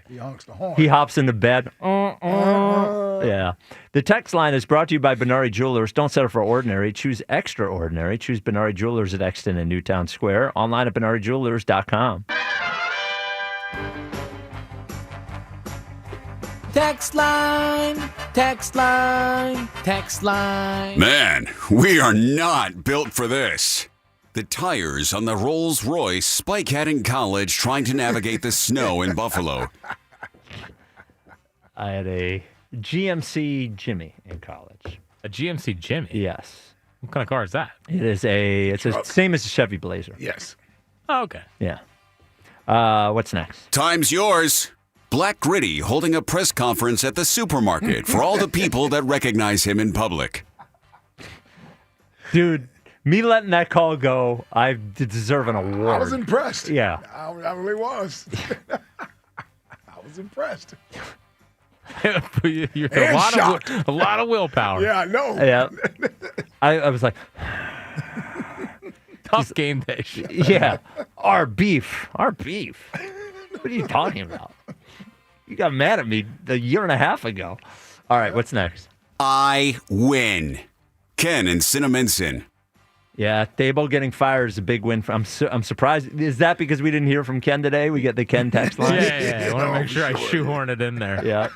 He honks the horn. He hops into bed. Yeah. The text line is brought to you by Benari Jewelers. Don't settle for ordinary. Choose extraordinary. Choose Benari Jewelers at Exton and Newtown Square. Online at BenariJewelers.com. Text line, text line, text line. Man, we are not built for this. The tires on the Rolls-Royce Spike had in college trying to navigate the snow in Buffalo. I had a GMC Jimmy in college. A GMC Jimmy? Yes. What kind of car is that? It's the same as a Chevy Blazer. Yes. Oh, okay. Yeah. What's next? Time's yours. Black Gritty holding a press conference at the supermarket for all the people that recognize him in public. Dude, me letting that call go, I deserve an award. I was impressed. Yeah. I really was. I was impressed. You had a lot of willpower. Yeah, I know. Yeah. I was like, tough game day. Yeah. Our beef. What are you talking about? You got mad at me a year and a half ago. All right, what's next? I win. Ken and Cinnaminson. Yeah, Dable getting fired is a big win. I'm surprised. Is that because we didn't hear from Ken today? We get the Ken text line? Yeah. I want to make sure I shoehorn it in there. Yeah.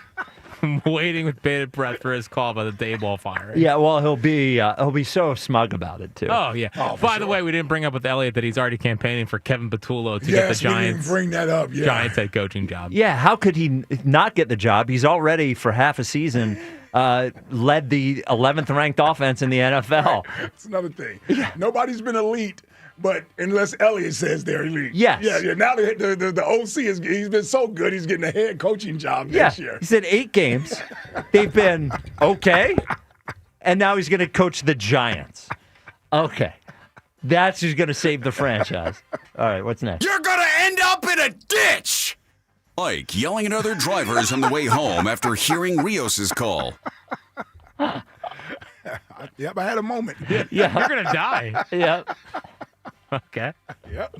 I'm waiting with bated breath for his call by the Dayball firing. Yeah, well, he'll be so smug about it, too. Oh, yeah. By the way, we didn't bring up with Elliott that he's already campaighing for Kevin Patullo to get the Giants. Bring that up, yeah. Giants head coaching job. Yeah, how could he not get the job? He's already, for half a season, led the 11th ranked offense in the NFL. That's another thing. Yeah. Nobody's been elite, but unless Elliott says they're elite. Yes. Yeah. Now the OC he's been so good, he's getting a head coaching job this year. He said 8 games. They've been okay, and now he's going to coach the Giants. Okay. That's who's going to save the franchise. All right, what's next? You're going to end up in a ditch! Ike yelling at other drivers on the way home after hearing Rios' call. Yep, I had a moment. Yeah. You're going to die. Yep. Okay. Yep.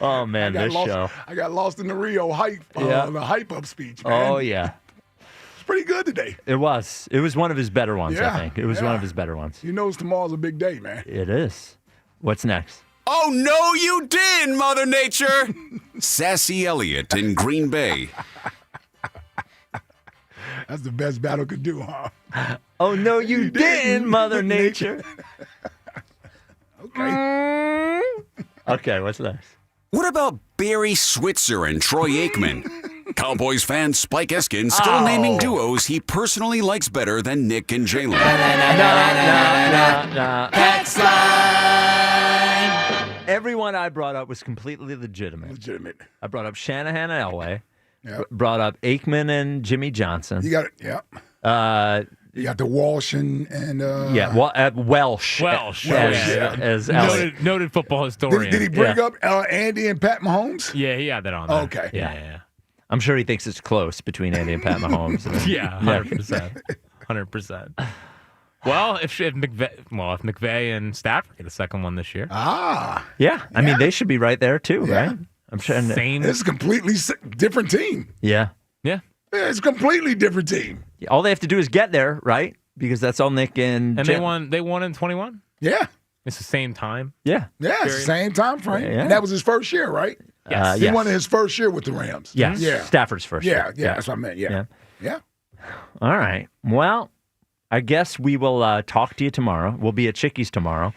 Oh, man, this show. I got lost in the Rio hype, the hype-up speech, man. Oh, yeah. It's pretty good today. It was. It was one of his better ones, I think. It was one of his better ones. He knows tomorrow's a big day, man. It is. What's next? Oh, no, you didn't, Mother Nature! Sassy Elliott in Green Bay. That's the best battle could do, huh? Oh, no, you didn't, Mother Nature. Okay. Okay, what's next? What about Barry Switzer and Troy Aikman? Cowboys fan Spike Eskin still naming duos he personally likes better than Nick and Jaylen. Text line. Everyone I brought up was completely legitimate. I brought up Shanahan and Elway. Yep. Brought up Aikman and Jimmy Johnson. You got it. Yep. You got the Walsh and Welsh. Welsh. As noted football historian. Did he bring up Andy and Pat Mahomes? Yeah, he had that on there. Okay. Yeah. I'm sure he thinks it's close between Andy and Pat Mahomes. Yeah, 100%. 100%. Well, if McVay and Stafford get a second one this year. Yeah. I mean, they should be right there too, right? I'm sure. It's a completely different team. Yeah. It's a completely different team. All they have to do is get there, right? Because that's all Nick and they won in 21? Yeah. It's the same time? Yeah. Yeah, it's the same time frame. Yeah. And that was his first year, right? Yes. He won his first year with the Rams. Yes. Yeah. Stafford's first year. Yeah, that's what I meant. Yeah. All right. Well, I guess we will talk to you tomorrow. We'll be at Chickies tomorrow.